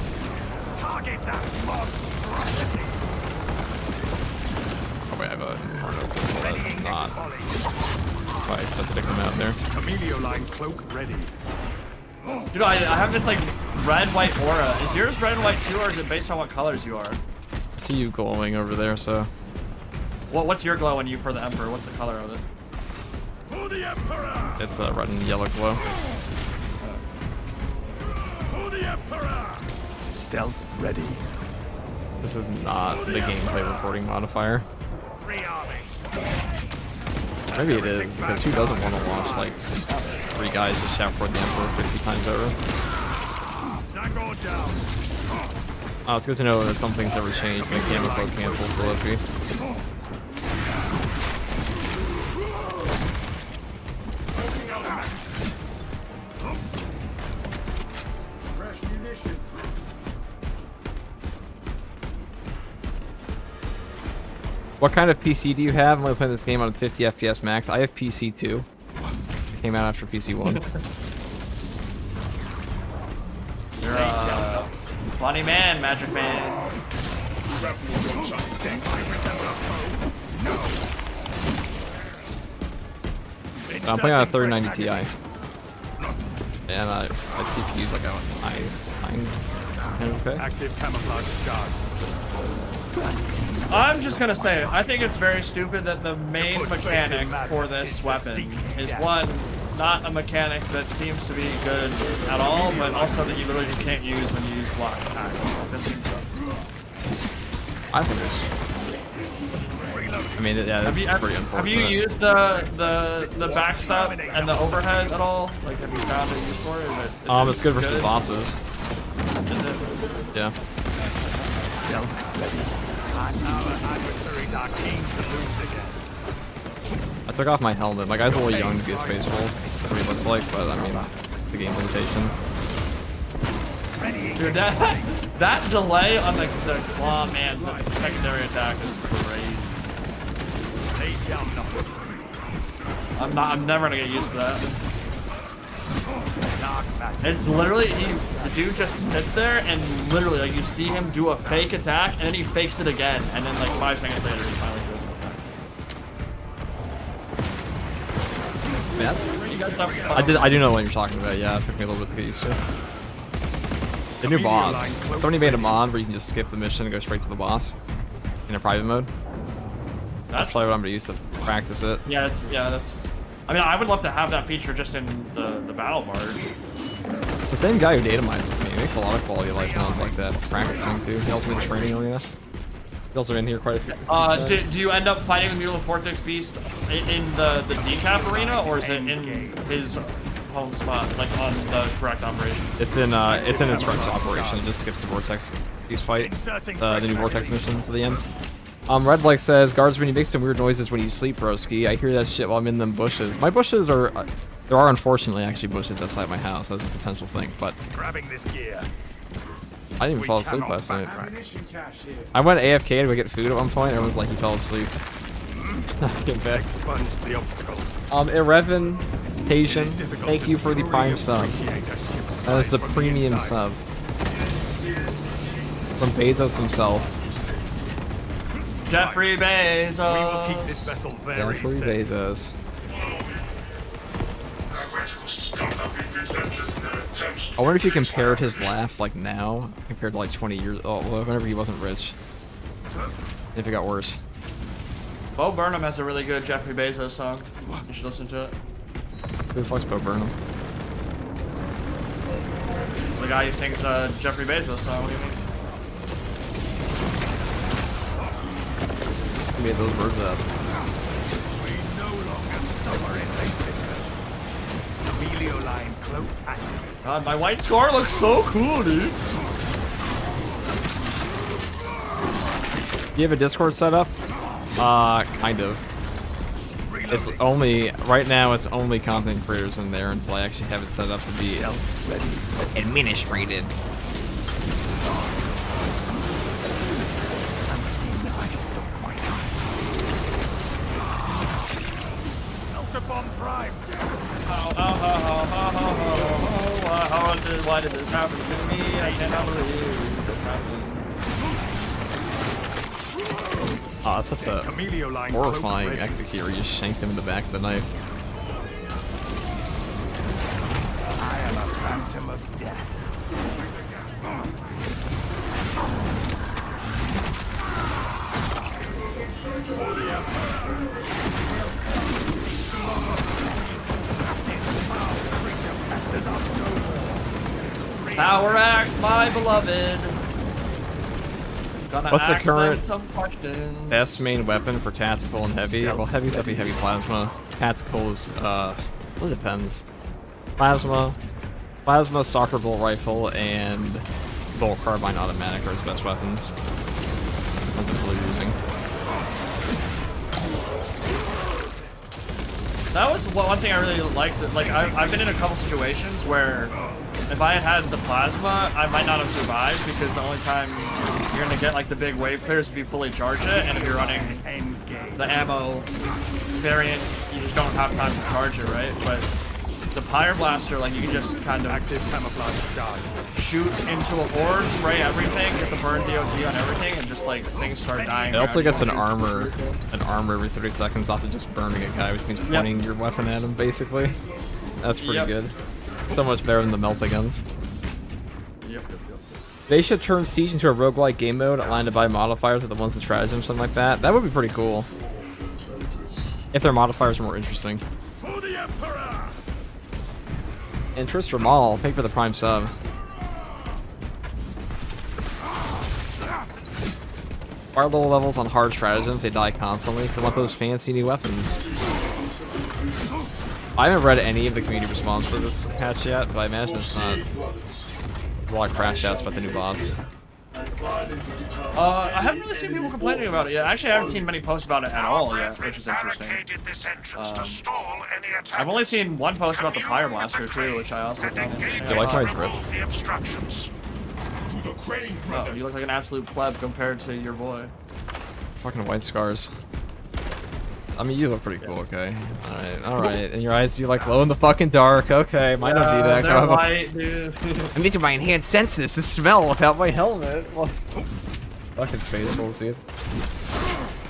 Target that monstrosity. Oh wait, I have a porno. That's Readying not. next volley. Why I supposed to pick them out there. Camelio line cloak ready. Dude, I have this like red white aura. Is yours red and white too, or is it based on what colors you are? I see you glowing over there, so. What's your glow when you for the Emperor? What's the color of it? For the Emperor! It's a red and yellow glow. For the Emperor! Stealth ready. This is not the gameplay recording modifier. Maybe it is, because who doesn't want to watch like 3 guys just shout for the Emperor 50 times over? Zango down. Oh, it's good to know that some things never change when camera flow cancels so Loki. Fresh munitions. What kind of PC do you have? I'm only playing this game on 50 FPS max. I have PC 2. It came out after PC 1. You're a funny man, Magic Man. I'm playing on a 3090 Ti. And my CPU's like a 9. Active camouflage charged. I'm just gonna say, I think it's very stupid that the main mechanic for this weapon is one, not a mechanic that seems to be good at all, but also that you literally just can't use when you use block attacks. That seems so. I think it's. I mean, yeah, that's pretty unfortunate. Have you used the backstab and the overhead at all? Like, have you found a use for it? It's good versus bosses. Is it? Yeah. Our adversaries are keen to lose again. I took off my helmet. My guy's a little young to be a space roll. That's what he looks like, but I mean, the game limitation. Dude, that delay on the claw man, the secondary attack is crazy. They shall not. I'm never gonna get used to that. Dark magic. It's literally the dude just sits there and literally like you see him do a fake attack and then he fakes it again and then like 5 seconds later he finally does an attack. That's. You guys have I do know what you're talking about. Yeah, it took me a little bit to get used to. The new boss. Somebody made a mod where you can just skip the mission and go straight to the boss in a private mode. That's probably what I'm gonna use to practice it. Yeah, that's. I mean, I would love to have that feature just in the battle barge. The same guy who data mines this game makes a lot of quality of life mods like that. Practicing too. He also been training on that. He's also been here quite a few. Do you end up fighting the Mutal Vortex Beast in the decap arena, or is it in his home spot, like on the correct operation? It's in his correct operation. It just skips the Vortex Beast fight. The new Vortex mission to the end. Red Leg says, Guardsman, you make some weird noises when you sleep, broski. I hear that shit while I'm in them bushes. My bushes are... there are unfortunately actually bushes outside my house. That's a potential thing, but... Grabbing this gear. I didn't even fall asleep last night. Ammunition cache here. I went AFK to go get food at one point, and everyone's like, he fell asleep. Get back. Expunge the obstacles. Irrevan, Asian, thank you for the prime sub. That is the premium sub. From Bezos himself. Jeffrey Bezos. We will keep this vessel very Jeffrey safe. Bezos. I wonder if you compared his laugh like now compared to like 20 years. Oh, well, whenever he wasn't rich. If it got worse. Bo Burnham has a really good Jeffrey Bezos song. You should listen to it. Who the fuck's Bo Burnham? The guy who sings Jeffrey Bezos song. What do you mean? Who made those birds up? We no longer suffer as a sisters. Line cloak activated. God, my white scar looks so cool, dude. Do you have a Discord set up? Kind of. It's only, right now it's only content creators in there until I actually have it set up to be administrated. Bomb Prime. Why did this happen to me? I cannot believe this happened. Oh, that's such a Camellia line horrifying cloak ready. executor. You just shanked him in the back of the knife. I am a phantom of death. Power axe, my beloved. Gonna What's the ask them current some questions. best main weapon for tactical and heavy? Well, heavy's definitely heavy plasma. Tactical is, it depends. Plasma, stalker bolt rifle, and bolt carbine automatic are his best weapons. Depends on what you're using. That was one thing I really liked. Like, I've been in a couple situations where if I had the plasma, I might not have survived because the only time you're gonna get like the big wave clears is if you fully charge it, and if you're running the ammo variant, you just don't have time to charge it, right? But the Pyre Blaster, like, you can just kind of Active camouflage charge. shoot into a horde, spray everything, get the burn DOT on everything, and just like things start dying. It also around gets you. an armor every 30 seconds off of just burning a guy, which means pointing your weapon at him, basically. That's pretty good. So much better than the melta guns. Yep. They should turn Siege into a roguelike game mode, aligned by modifiers with the ones in Stratagems, something like that. That would be pretty cool. If their modifiers are more interesting. For the Emperor! Interest from all. Thank you for the Prime sub. Our low levels on hard stratagems, they die constantly because I want those fancy new weapons. I haven't read any of the community response for this patch yet, but I imagine it's not. There's a lot of crash outs about the new boss. I haven't really seen people complaining about it yet. Actually, I haven't seen many posts about it at all yet, which is interesting. This entrance to stall any attackers. I've only seen one post about the Pyre Blaster too, which I also found interesting. Do you like my drip? The obstructions. To the Crane Oh, brothers. you look like an absolute pleb compared to your boy. Fucking white scars. I mean, you look pretty cool, okay? Alright. And your eyes, you like glow in the fucking dark. Okay, might not be that. They're white, dude. I'm using my enhanced senses to smell without my helmet. Fucking space holes, dude.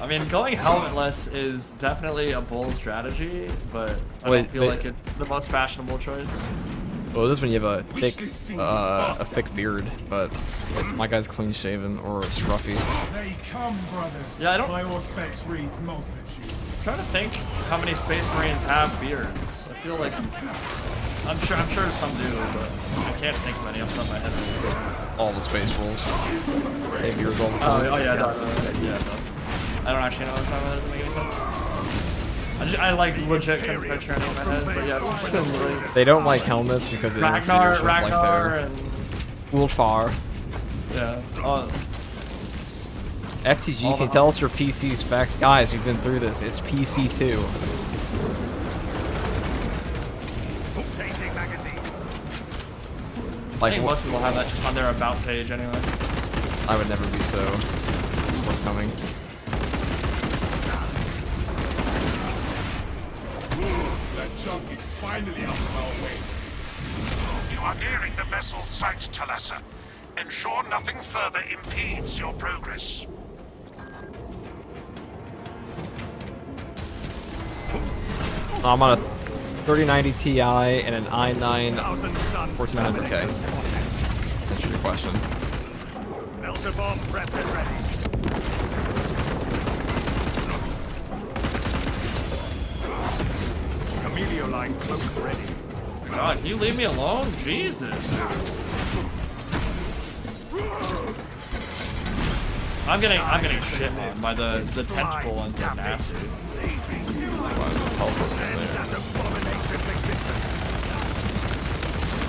I mean, going helmetless is definitely a bold strategy, but I don't feel like it's the most fashionable choice. Well, this is when you have a thick beard, but my guy's clean shaven or scruffy. They come, brothers. Yeah, I don't- My Auspex reads multitude. I'm trying to think how many Space Marines have beards. I feel like I'm sure some do, but I can't think of any off the top of my head. All the space rolls. They have beards all the time. Oh yeah, no. I don't actually know what that doesn't make any sense. I like legit couldn't picture any in my head, but yeah. They don't like helmets because it interferes with like Ragnar, their and Ulfar. yeah. FTG, can you tell us your PC specs? Guys, we've been through this. It's PC2. Changing magazine. I Like, think most people have that just on their about page anyway. I would never be so forthcoming. That junk is finally out of our way. You are nearing the vessel's site, Talassa. Ensure nothing further impedes your progress. I'm on a 3090 Ti and an i9 1400K. That's your question. Melter bomb prepped and ready. Camelio line cloaked ready. God, can you leave me alone? Jesus. I'm getting shit on by the tentacle ones are nasty.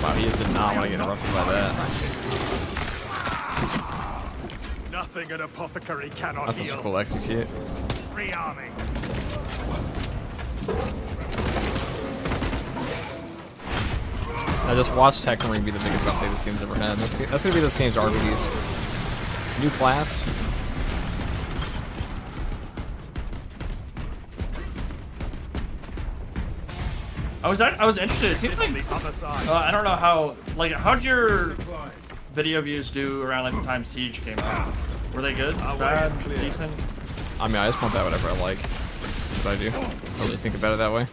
Wow, he just did not want to get interrupted by that. Nothing an apothecary cannot That's such heal. a cool execute. Rearming. I just watched Tekken Ring be the biggest update this game's ever had. That's gonna be this game's RPGs. New class. I was interested. It seems like I don't know how'd your video views do around like the time Siege came out? Were they good? Bad? Decent? I mean, I just pump out whatever I like. That's what I do. I don't really think about it that way.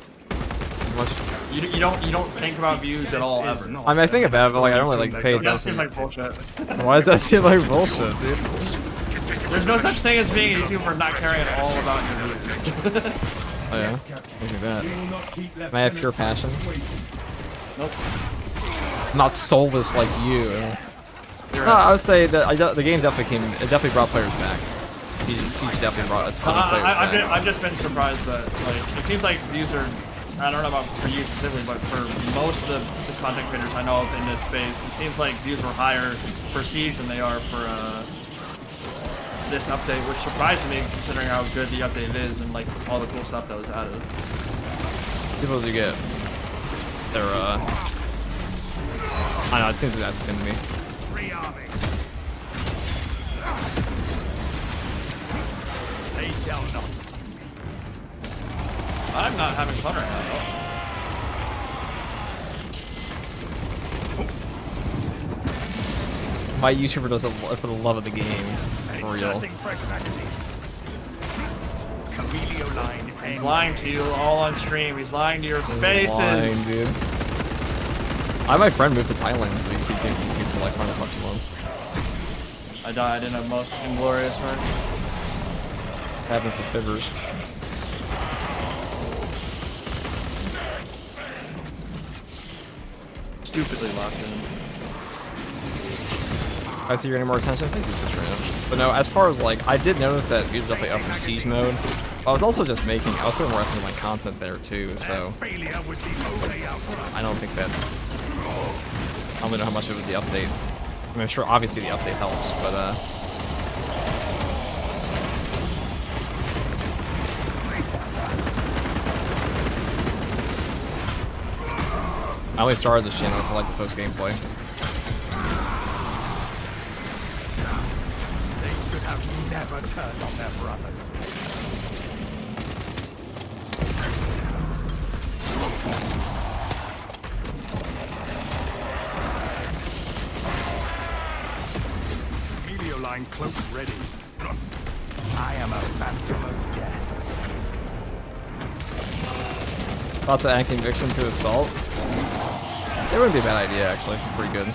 Much. You don't think about views at all ever. I mean, I think about it, but like I don't really like pay That seems attention. like bullshit. Why does that seem like bullshit, dude? There's no such thing as being a YouTuber not caring at all about your views. Oh yeah? Look at that. Am I have pure passion? Nope. I'm not soulless like you. No, I would say that the game definitely brought players back. Siege definitely brought a ton of players back. I've just been surprised that like it seems like views are. I don't know about for you specifically, but for most of the content creators I know of in this space, it seems like views were higher for Siege than they are for this update, which surprised me considering how good the update is and like all the cool stuff that was added. People do get their I don't know, it seems exactly the same to me. Rearming. They shall not. I'm not having fun right now, though. My YouTuber does it for the love of the game. For real. Inserting fresh magazine. Camelio line. He's lying to you all on stream. He's lying to your faces. Lying, dude. I had my friend moved to Thailand, so he keeps for like $100 a month. I died in a most inglorious way. Happens to fibbers. Stupidly locked in. I see you're getting more attention. Thank you, Citrina. But no, as far as like, I did notice that views definitely up for Siege mode. I was also just I was putting more effort in my content there too, so Failure was the only outcome. I don't think that's, I don't really know how much it was the update. I mean, I'm sure obviously the update helps, but I only started this channel, so I like the post gameplay. They should have never turned on their brothers. Camelio line cloaked ready. I am a phantom of death. Thoughts of adding conviction to assault? It wouldn't be a bad idea, actually. Pretty good.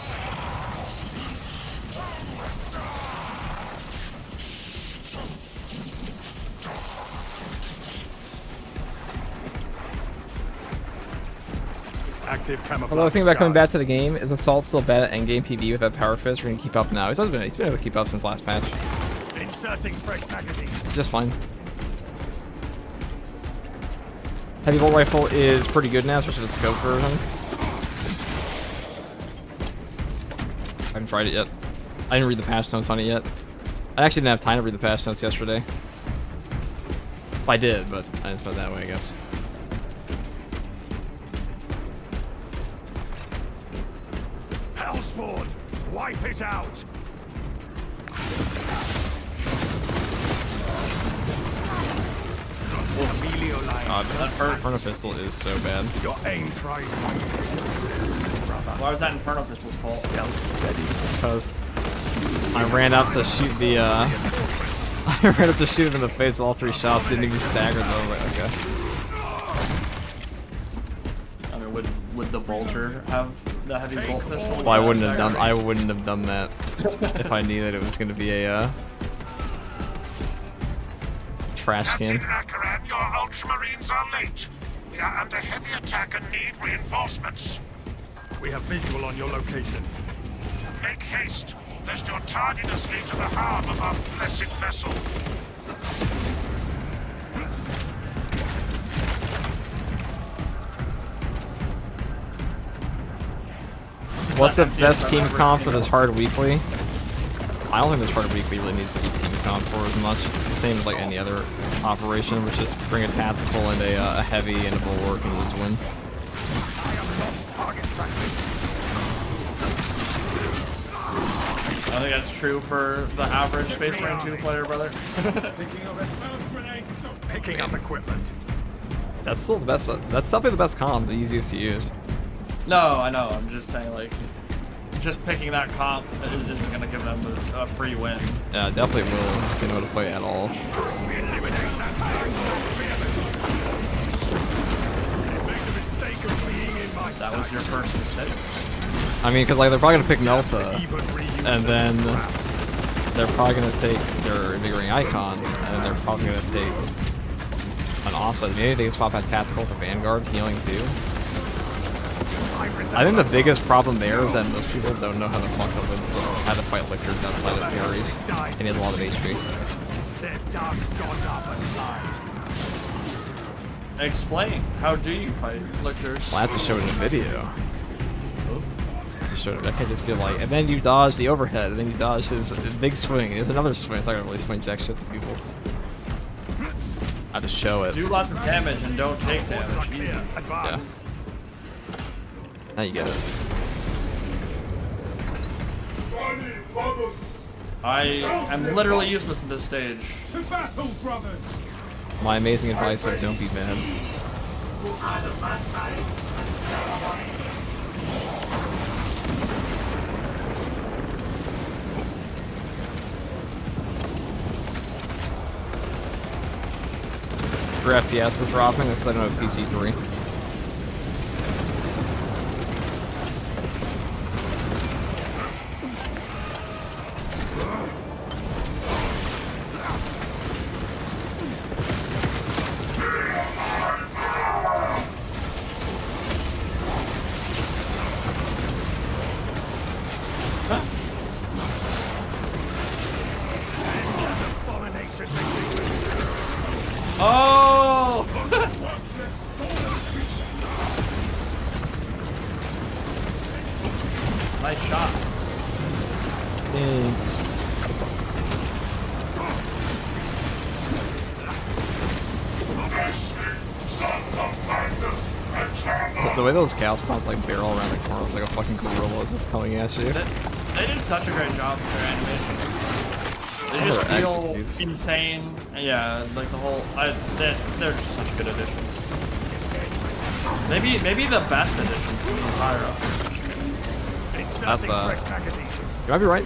Active camouflage. Although the thing about coming charge. back to the game is Assault still bad at endgame PvE with that power fist. We're gonna keep up now. He's been able to keep up since last patch. Inserting fresh magazine. Just fine. Heavy bolt rifle is pretty good now, especially the scope version. I haven't tried it yet. I didn't read the patch notes on it yet. I actually didn't have time to read the patch notes yesterday. I did, but I didn't spell it that way, I guess. Hellspawn, wipe it out. Camelio line. God, that Inferno Pistol is so bad. Your aim tries my patience, brother. Why was that Inferno Pistol's fault? Stealth ready. Because I ran up to shoot the, I ran up to shoot him in the face, all 3 shots didn't even stagger though. Like, okay. would the bolter have the heavy bolt pistol? Well, I wouldn't have done that if I knew that it was going to be a trash Captain can. Akaran, your Ultramarines are late. We are under heavy attack and need reinforcements. We have visual on your location. Make haste, lest your tardiness lead to the harm of our blessed vessel. What's the best team comp for this hard weekly? I don't think this hard weekly really needs to be team comp for as much. It's the same as like any other operation, which is bring a tactical and a heavy and a bulwark and just win. I think that's true for the average Space Marine 2 player, brother. Picking up equipment. That's still the best. That's definitely the best comp, the easiest to use. No, I know. I'm just saying, like, just picking that comp isn't going to give them a free win. Yeah, definitely will if they know how to play at all. That was your first mistake. I mean, because like they're probably gonna pick Melta, and then they're probably gonna take their invigorating icon, and then they're probably gonna take an Osprey. Maybe they can swap out tactical for Vanguard healing too. I think the biggest problem there is that most people don't know how to fight lictors outside of parries, and he has a lot of HP. Explain. How do you fight lictors? Well, I have to show it in a video. I can't just be like, and then you dodge the overhead, and then you dodge his big swing. It's another swing. It's not gonna really swing jack shit to people. I have to show it. Do lots of damage and don't take damage. Easy. Yeah. Now you get it. I am literally useless at this stage. To battle, brothers! My amazing advice is don't be mad. Your FPS is dropping instead of PC3. Oh! Nice shot. Thanks. The way those cow spawns like barrel around the corner, it's like a fucking gorilla just coming at you. They did such a great job with their animation. They Oh, just their feel executes. insane. Yeah, like the whole. They're just such a good addition. Maybe the best addition to the entire update. That's you might be right.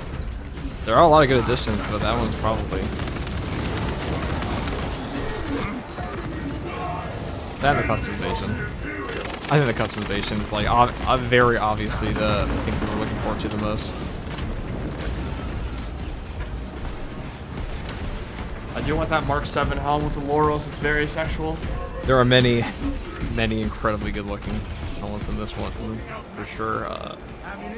There are a lot of good additions, but that one's probably that and the customization. I think the customization is like very obviously the thing we were looking forward to the most. I do want that Mark 7 helm with the laurels. It's very sexual. There are many incredibly good looking helmets in this one for sure.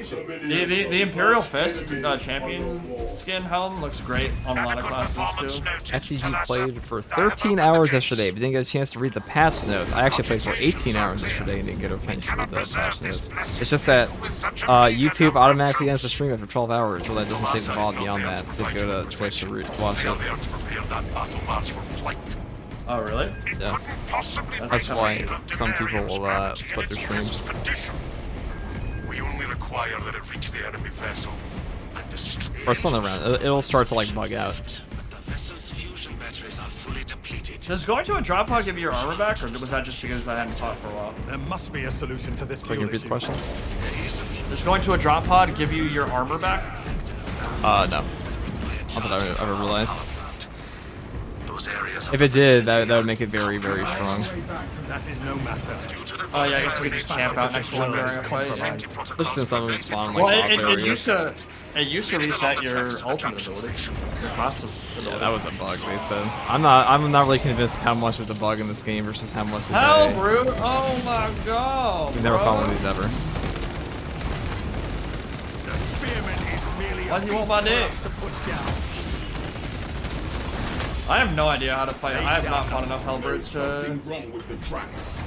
The Imperial Fist champion skin helm looks great on a lot of classes too. FTG played for 13 hours yesterday, but didn't get a chance to read the patch notes. I actually played for 18 hours yesterday and didn't get a chance to read the patch notes. It's just that YouTube automatically ends the stream after 12 hours, well that doesn't save the VOD beyond that, so go to Twitch to watch it. Oh really? Yeah. That's why some people will split their streams. We only require that it reach the enemy vessel and destroy. Or something around. It'll start to like bug out. The vessel's fusion batteries are fully depleted. Does going to a drop pod give you your armor back, or was that just because I hadn't taught for a while? There must be a solution to this Can you fuel repeat the issue. question? Does going to a drop pod give you your armor back? No. Not that I ever realized. those areas of If the it did, that vicinity would make it very, very strong. That is no matter. due to the Oh yeah, I guess we volatile could just camp out next to one during a fight. safety Just protocols since some of them prevented spawn from like Well, boss it areas. used to reset your ultimate ability. Your passive ability. Yeah, that was a bug. They said. I'm not really convinced of how much is a bug in this game versus how much is Hell, a. Brute! Oh my god! We've never bro. found one of these ever. The spearman is merely Why a do you want beast my for dick? us to put down. I have no idea how to fight. I have not fought enough Hellbrutes to. Something wrong with the tracks.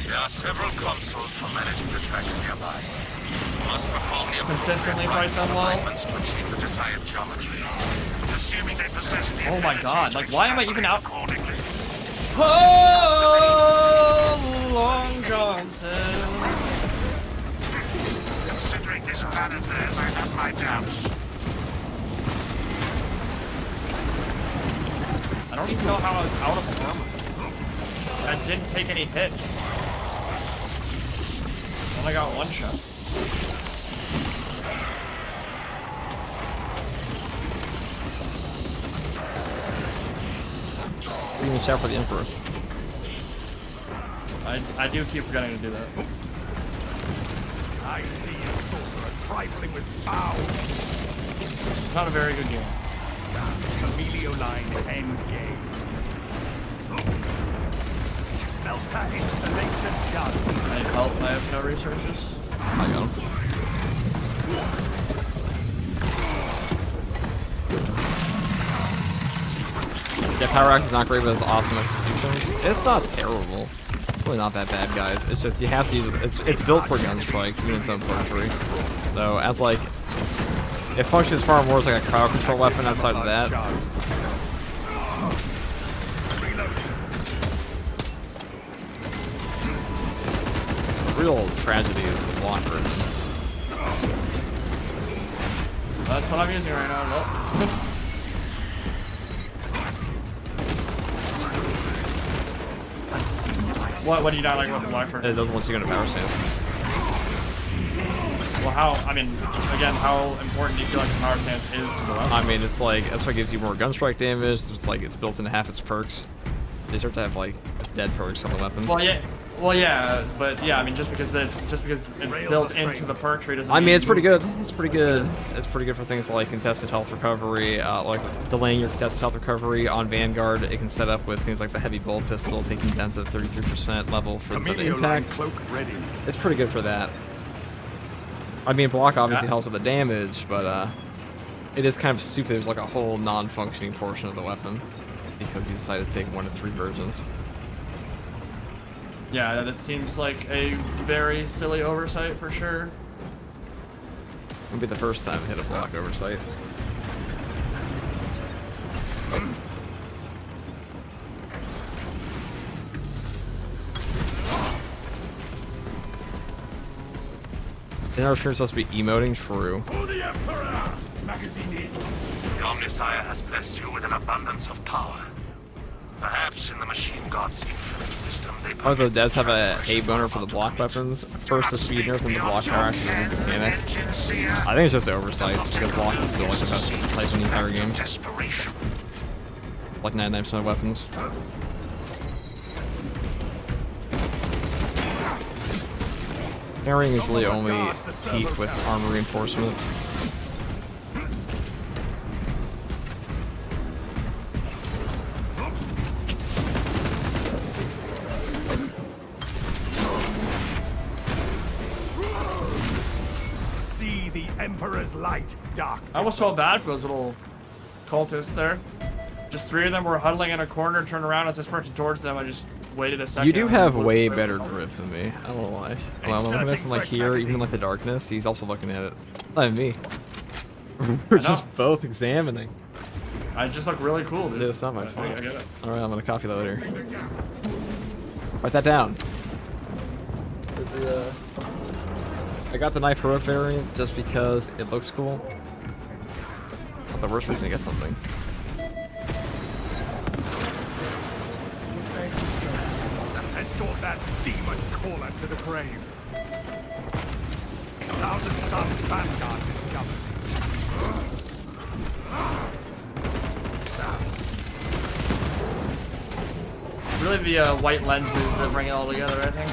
There are several consoles for managing the tracks nearby. You must perform the Consistently appropriate fight them well? alignments to achieve the desired geometry. Assuming they possess the Oh my ability god, to like, why am I even out- extrapolate accordingly. Oh, Long Johnson. Considering this plan of theirs, I have my doubts. I don't even know how I was out of armor. I didn't take any hits. Only got one shot. We can shout for the Emperor. I do keep forgetting to do that. I see you, sorcerer, trifling with power. It's not a very good game. Emilio line engaged. Melter installation done. I need help. I have no resources. I got him. Yeah, Power Axe is not great, but it's awesome executions. It's not terrible. Really not that bad, guys. It's just you have to use it. It's built for gun strikes, even in some periphery. So as like, it functions far more as like a crowd control weapon outside of that. Charged. The real tragedy is the block version. That's what I'm using right now. Well. What do you not like about the black It version? doesn't let you go into power stance. Well, how? I mean, again, how important do you feel like the power stance is to the weapon? I mean, it's like that's what gives you more gun strike damage. It's like it's built into half its perks. They start to have like dead perks on the weapon. Well, yeah, but yeah, I mean, just because it's built into the perk tree doesn't. I mean, mean it's pretty good. It's pretty good. It's pretty good for things like contested health recovery, like delaying your contested health recovery on Vanguard. It can set up with things like the heavy bolt pistol, taking down to 33% level for the Emilio line impact. cloak ready. It's pretty good for that. I mean, block obviously helps with the damage, but it is kind of stupid. There's like a whole non-functioning portion of the weapon because you decided to take one of 3 versions. Yeah, that seems like a very silly oversight for sure. It'll be the first time I hit a block oversight. Then our turn supposed to be emoting true. For the Emperor! Magazine in. The Omnissiah has blessed you with an abundance of power. Perhaps in the machine god's infinite wisdom they Oh, the permit devs have a transgression boner for the of block autonomy. weapons. First, the speed nerf and the block power actually isn't mechanic. I think it's just oversights because block is still like the best type in the entire game. Desperation. Like 99% of weapons. Parrying is really only peak with armor reinforcement. See the Emperor's light, dark. I almost felt bad for those little cultists there. Just 3 of them were huddling in a corner, turned around as I sprinted towards them. I just waited a second. You do and have looked way through. better drift than me. I don't know why. Well, I'm looking at it from like here, even like the darkness. He's also looking at it. Not me. We're just both examining. I just look really cool, dude. It's not my I fault. get it. Alright, I'm gonna copy that later. Write that down. I got the knife heroic variant just because it looks cool. Not the worst reason to get something. Escort that demon caller to the grave. Thousand Suns Vanguard discovered. really the white lenses that bring it all together, I think.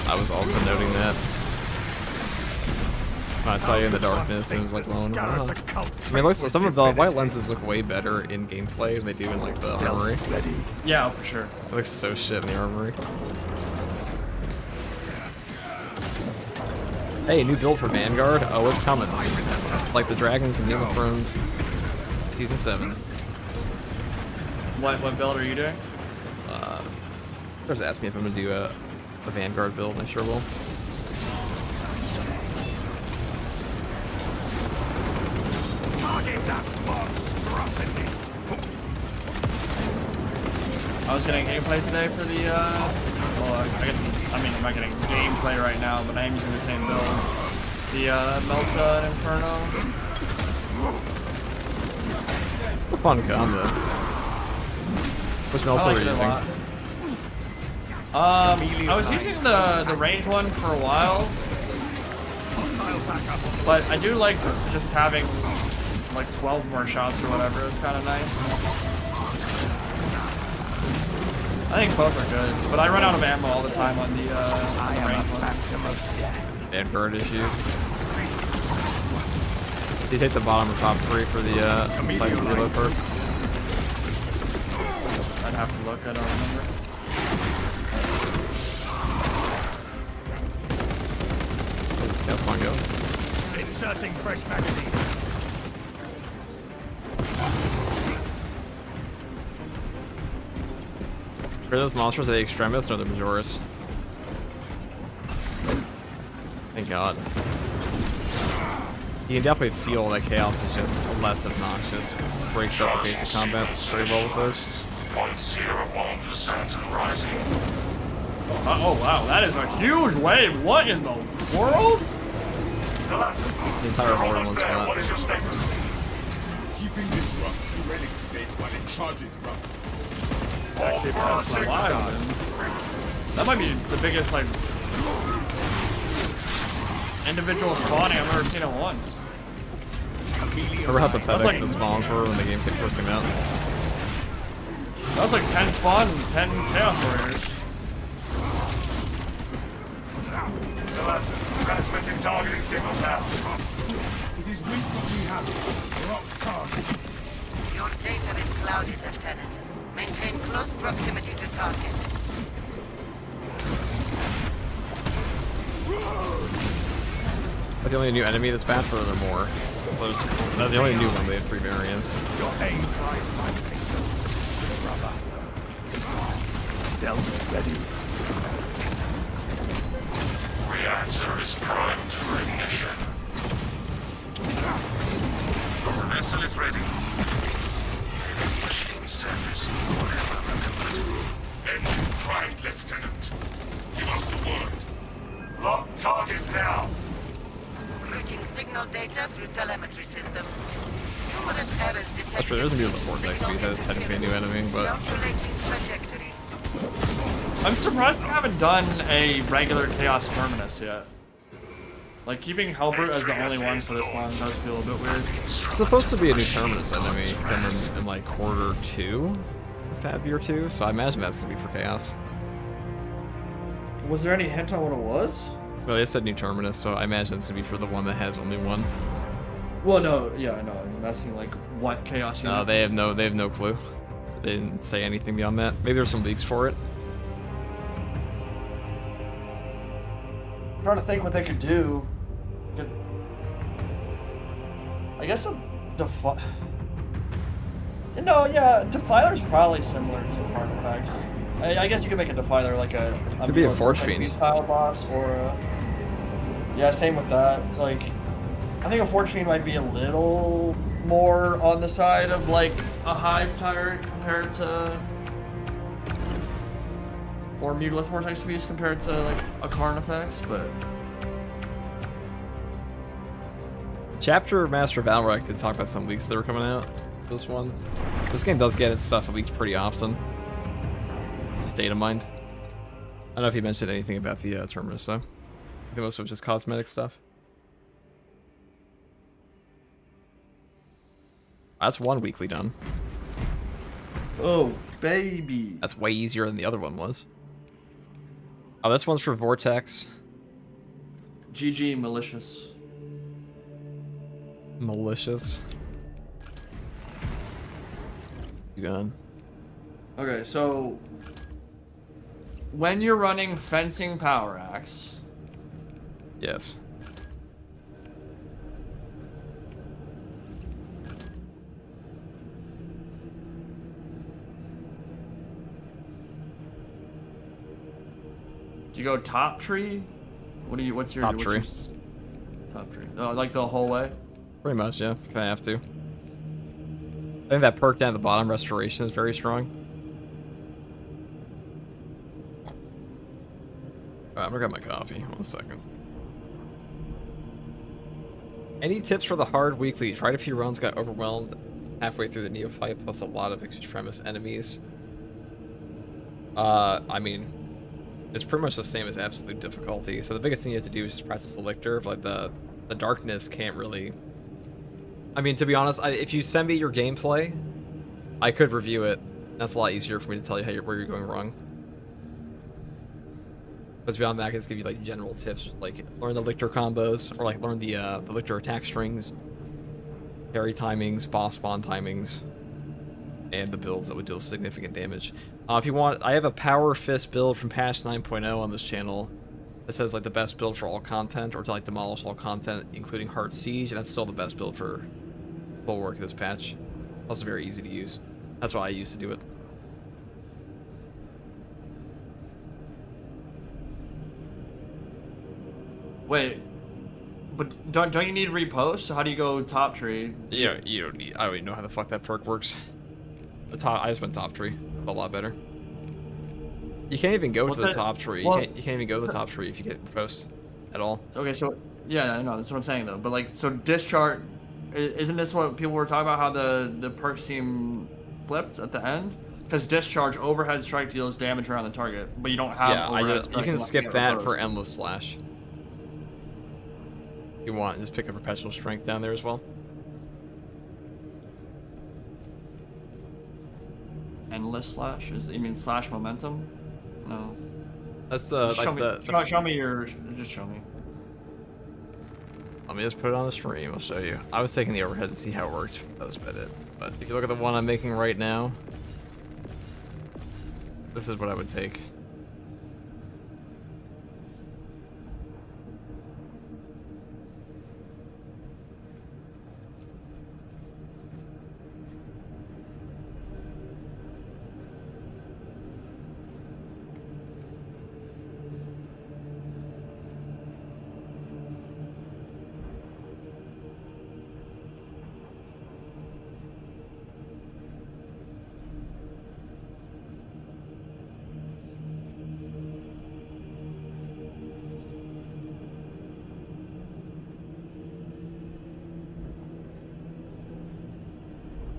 I was also noting that. When I saw you in the darkness, and it was like, well, no. I mean, looks, some of the white lenses look way better in gameplay than they do in like the armory. Yeah, for sure. It looks so shit in the armory. Hey, new build for Vanguard. Oh, it's coming. Like the dragons in Game of Thrones, season 7. What build are you doing? Just asked me if I'm gonna do a Vanguard build, and I sure will. Target that monstrosity. I was getting gameplay today for the, well, I guess, I mean, I'm not getting gameplay right now, but I am using the same build. The, Melta and Inferno. A fun combo. Which Melta I were like you it a using? lot. I was using the range one for a while, but I do like just having like 12 more shots or whatever. It's kind of nice. I think both are good, but I run out of ammo all the time on the range one. Vanguard issues. Did you take the bottom or top 3 for the size of the reload perk? I'd have to look. I don't remember. That's fun, go. Inserting fresh magazine. Are those monsters, are they extremists or the majoris? Thank God. You can definitely feel that chaos is just less obnoxious. Breaks up the basic combat pretty well with those. 0.01% rising. Oh wow, that is a huge wave. What in the world? The entire horde in one spot. What is your status? Keeping this rusty relic safe while it charges, bro. All for our safety. Wow, man. That might be the biggest like individual spawning I've ever seen at once. Remember how pathetic like- the spawns were when the game first came out? That was like 10 spawn and 10 chaos warriors. Celeste, transmitting targeting signal now. It is weak what we have. Rock target. Your data is clouded, Lieutenant. Maintain close proximity to target. Are the only new enemy this patch, or are there more? No, the only new one, they had 3 variants. Your aim's right, my patience. Brother. Stealth ready. Reactor is primed for ignition. Our vessel is ready. This machine service forever recommended. Engine primed, Lieutenant. Give us the word. Lock target now. Routing signal data through telemetry systems. Numerous errors detected. That's true, there's gonna be a little vortex because that's technically a new enemy, but Calculating trajectory. I'm surprised they haven't done a regular Chaos Terminus yet. Like, keeping Hellbrute as the only one for this long does feel a bit weird. it's supposed to be a new Terminus enemy coming in like quarter 2 of Fab Year 2, so I imagine that's gonna be for Chaos. Was there any hint on what it was? Well, they said new Terminus, so I imagine it's gonna be for the one that has only one. Well, no, yeah, I know. I'm asking, like, what Chaos No, unit? they have no clue. They didn't say anything beyond that. Maybe there's some leaks for it. I'm trying to think what they could do. I guess a No, yeah, Defiler's probably similar to Carnifex. I guess you could make a Defiler like a Could be a Mutant Forge Vortex Fiend. style boss, or a... Yeah, same with that. Like, I think a Forge Fiend might be a little more on the side of like a Hive Tyrant compared to, or Mutilith Vortex Beast compared to like a Carnifex, but Chapter Master Valorek did talk about some leaks that were coming out. This one. This game does get its stuff leaked pretty often. Just data mined. I don't know if he mentioned anything about the Terminus, though. I think most of it's just cosmetic stuff. That's one weekly done. Oh, baby. That's way easier than the other one was. Oh, this one's for Vortex. GG, malicious. Malicious. Gun. Okay, so when you're running fencing power axe, Yes. do you go top tree? What's your Top tree. Top tree. Oh, like the whole way? Pretty much, yeah. Kind of have to. I think that perk down at the bottom, Restoration, is very strong. Alright, I'm gonna grab my coffee. 1 second. Any tips for the hard weekly? Tried a few runs, got overwhelmed halfway through the neophyte, plus a lot of extremist enemies. I mean, it's pretty much the same as absolute difficulty. So the biggest thing you have to do is just practice the lictor. Like the darkness can't really. I mean, to be honest, if you send me your gameplay, I could review it. That's a lot easier for me to tell you where you're going wrong. Because beyond that, I can just give you like general tips, just like learn the lictor combos, or like learn the lictor attack strings, parry timings, boss spawn timings, and the builds that would deal significant damage. If you want, I have a Power Fist build from patch 9.0 on this channel that says like the best build for all content, or to like demolish all content, including Heart Siege, and that's still the best build for Bulwark this patch. Also very easy to use. That's why I used to do it. Wait, but don't you need repost? How do you go top tree? Yeah, you don't need. I don't even know how the fuck that perk works. The top. I just went top tree. A lot better. You can't even go to the top tree. Well, you can't even go to the top tree if you get post at all. Okay, so yeah, I know that's what I'm saying though. But like, so discharge, isn't this what people were talking about? How the perks seem flipped at the end? Because discharge overhead strike deals damage around the target, but you don't have. Yeah, you can skip that repost. for endless slash. If you want, just pick a perpetual strength down there as well. Endless slash? You mean slash momentum? No. That's Just like show me your. Just show me. Let me just put it on the stream. I'll show you. I was taking the overhead to see how it worked. That was about it. But if you look at the one I'm making right now, this is what I would take.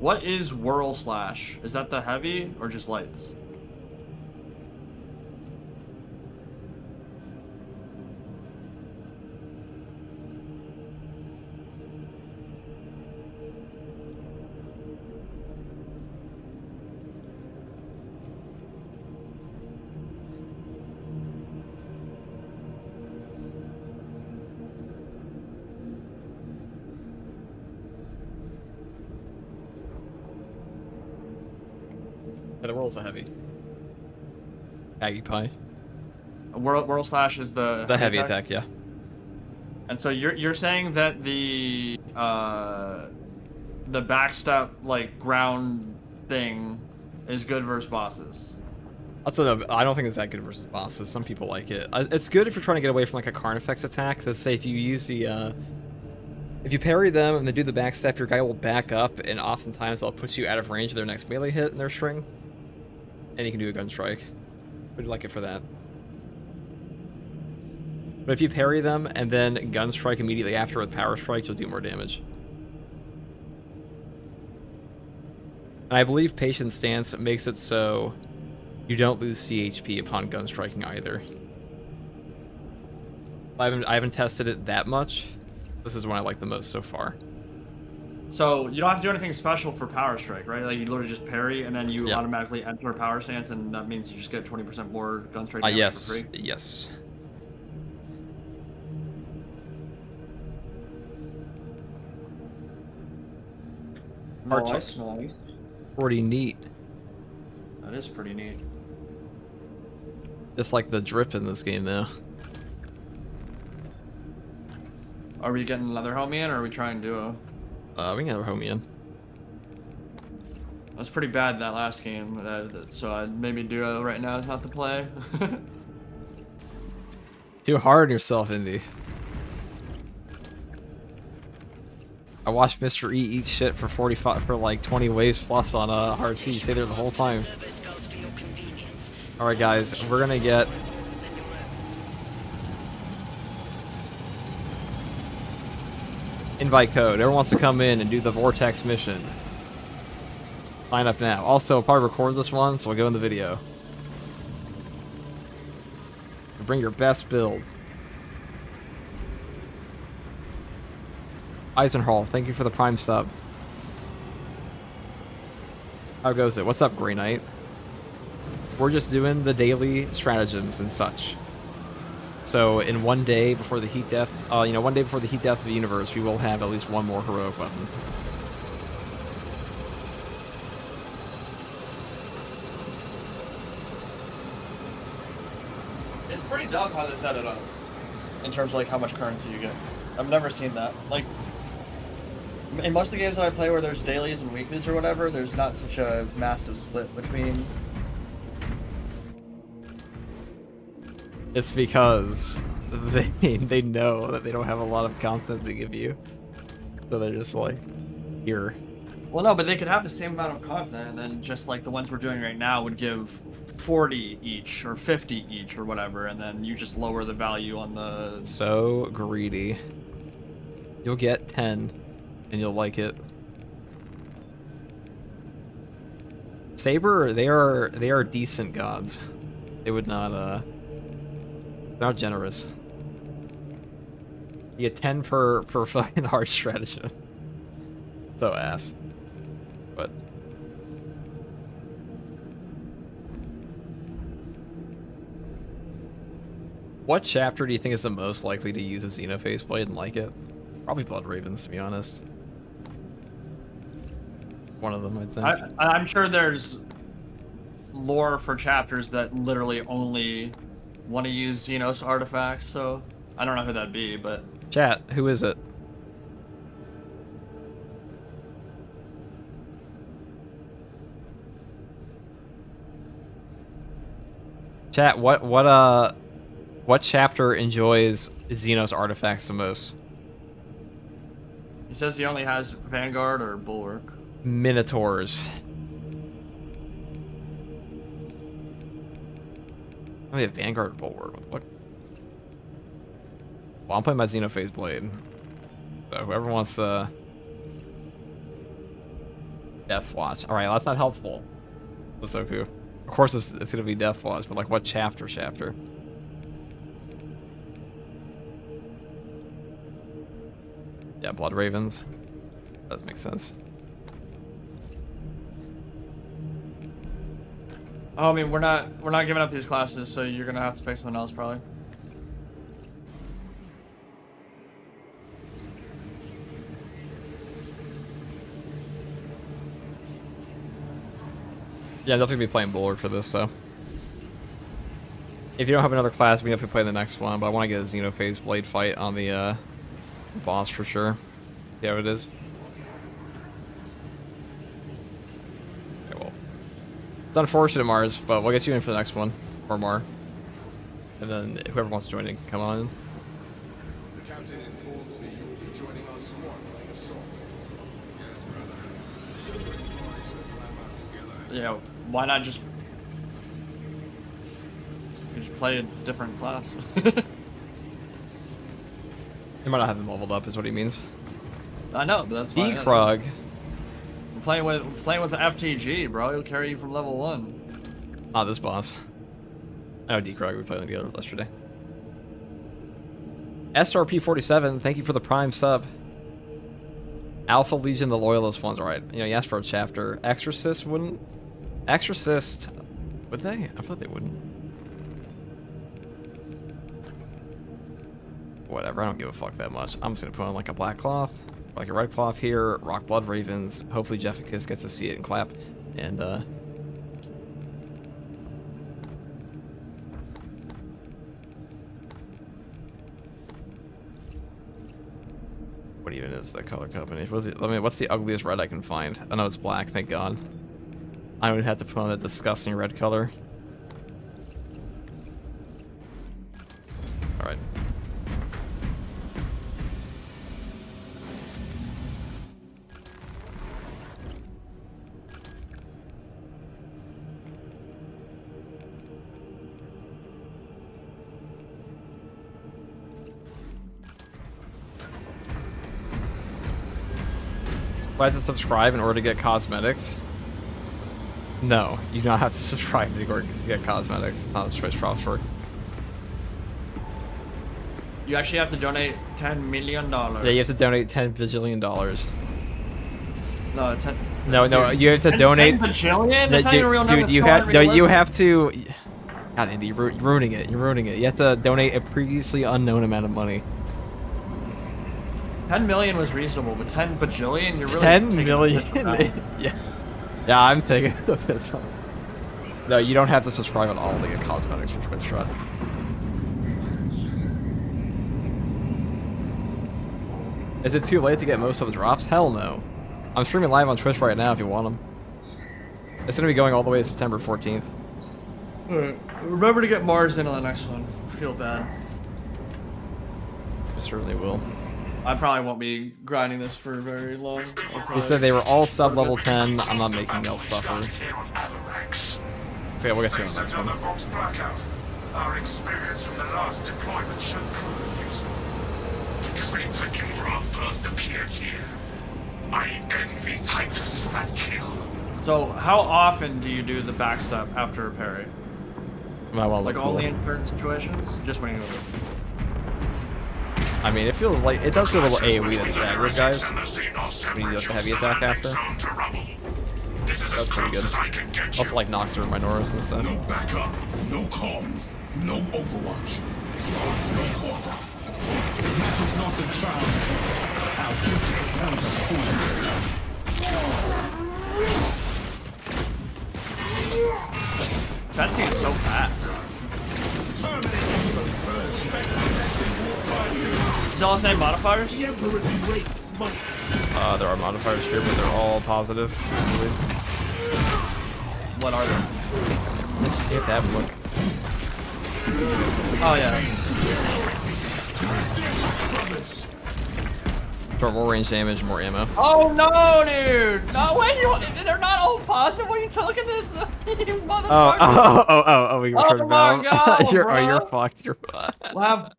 What is whirl slash? Is that the heavy or just lights? Yeah, the rolls are heavy. Aggie Pie. Whirl slash is the heavy attack, yeah. And so you're saying that the backstep like ground thing is good versus bosses. Also, I don't think it's that good versus bosses. Some people like it. It's good if you're trying to get away from like a Carnifex attack. Let's say if you use the if you parry them and they do the backstep, your guy will back up, and oftentimes they'll put you out of range of their next melee hit in their string, and you can do a gun strike. Would like it for that. But if you parry them and then gun strike immediately after with power strike, you'll do more damage. And I believe Patient Stance makes it so you don't lose CHP upon gun striking either. I haven't tested it that much. This is one I like the most so far. So you don't have to do anything special for Power Strike, right? Like you literally just parry and then you Yep. automatically enter Power Stance, and that means you just get 20% more gun strike damage Yes. for free. Yes. Nice, nice. Pretty neat. That is pretty neat. Just like the drip in this game now. Are we getting another homie in, or are we trying duo? We can have a homie in. That was pretty bad in that last game, so maybe duo right now is not the play. Too hard on yourself, Indy. I watched Mr. E eat shit for 20 waves plus on hard C. Stay there the whole time. Alright guys, we're gonna get invite code. Everyone wants to come in and do the Vortex mission. Sign up now. Also, I'll probably record this one, so we'll go in the video. Bring your best build. Eisenhall, thank you for the Prime sub. How goes it? What's up, Grey Knight? We're just doing the daily stratagems and such. So in one day before the heat death, one day before the heat death of the universe, we will have at least one more heroic weapon. It's pretty dumb how they set it up, in terms of like how much currency you get. I've never seen that. Like, in most of the games that I play where there's dailies and weeklies or whatever, there's not such a massive split between... It's because they know that they don't have a lot of content to give you. So they're just like, here. Well, no, but they could have the same amount of content, and then just like the ones we're doing right now would give 40 each, or 50 each, or whatever, and then you just lower the value on the... So greedy. You'll get 10, and you'll like it. Saber, they are decent gods. They would not, they're not generous. You get 10 for fucking hard stratagem. So ass. But what chapter do you think is the most likely to use a Xenophase blade and like it? Probably Blood Ravens, to be honest. One of them, I'd think. I'm sure there's lore for chapters that literally only want to use Xenos artifacts, so I don't know who that'd be, but... Chat, who is it? Chat, what chapter enjoys Xenos artifacts the most? He says he only has Vanguard or Bulwark. Minotaurs. Oh, yeah, Vanguard Bulwark. What? Well, I'm playing my Xenophase Blade. So whoever wants Death Watch. Alright, that's not helpful. That's so cool. Of course it's gonna be Death Watch, but like what chapter? Yeah, Blood Ravens. Does make sense. Oh, I mean, we're not giving up these classes, so you're gonna have to pick someone else probably. Yeah, I'm definitely be playing Bulwark for this, so. If you don't have another class, we have to play the next one, but I want to get a Xenophase Blade fight on the boss for sure. See how it is. Okay, well. It's unfortunate, Mars, but we'll get you in for the next one. Or more. And then whoever wants to join in can come on in. The captain informs me you will be joining our squad for the assault. Yes, brother. Yeah, why not just play a different class? You might not have them leveled up, is what he means. I know, but that's fine. D-Krug. I'm playing with the FTG, bro. He'll carry you from level 1. Ah, this boss. I know D-Krug, we played together yesterday. SRP47, thank you for the Prime sub. Alpha Legion, the Loyalist ones, alright. You know, you asked for a chapter. Exorcist wouldn't. Exorcist, would they? I thought they wouldn't. Whatever, I don't give a fuck that much. I'm just gonna put on like a black cloth, like a red cloth here, rock blood ravens. Hopefully Jefficus gets to see it and clap. And what even is that color company? What's the ugliest red I can find? I know it's black, thank God. I would have to put on a disgusting red color. Alright. Do I have to subscribe in order to get cosmetics? No, you do not have to subscribe to get cosmetics. It's not a Twitch transfer. You actually have to donate $10 million. Yeah, you have to donate $10 bajillion. No, 10. No, you have to donate. 10 bajillion? That's not even a real number. Dude, you have to. God, Andy, you're ruining it. You're ruining it. You have to donate a previously unknown amount of money. 10 million was reasonable, but 10 bajillion, you're really 10 taking million. the piss out. Yeah, I'm taking the piss off. No, you don't have to subscribe at all to get cosmetics for Twitch Strat. Is it too late to get most of the drops? Hell no. I'm streaming live on Twitch right now if you want them. It's gonna be going all the way to September 14th. Alright, remember to get Mars into the next one. Feel bad. I certainly will. I probably won't be grinding this for very long. They said they were all sub level 10. I'm not making y'all suffer. So yeah, we'll get to you on the next one. Vox blackout. Our experience from the last deployment should prove useful. The traitor Imra first appeared here. I envy Titus for that kill. So, how often do you do the backstep after a parry? Like only in certain situations? Just when you go. I mean, it feels like it does feel a little AoE that staggers guys when you do the heavy attack after. That's pretty good. Also like knocks through Minoros and stuff. No backup, no comms, no overwatch. No quarter. It matters not the child. How duty compels us forward. That seems so fast. Is it all the same modifiers? The Emperor's erase must. There are modifiers here, but they're all positive. What are they? You have to have a look. Oh yeah. For more range damage, more ammo. Oh no, dude! No way! They're not all positive. What are you talking this? You motherfucker! Oh! We Oh returned my battle. God, you're bro. fucked. You're fucked.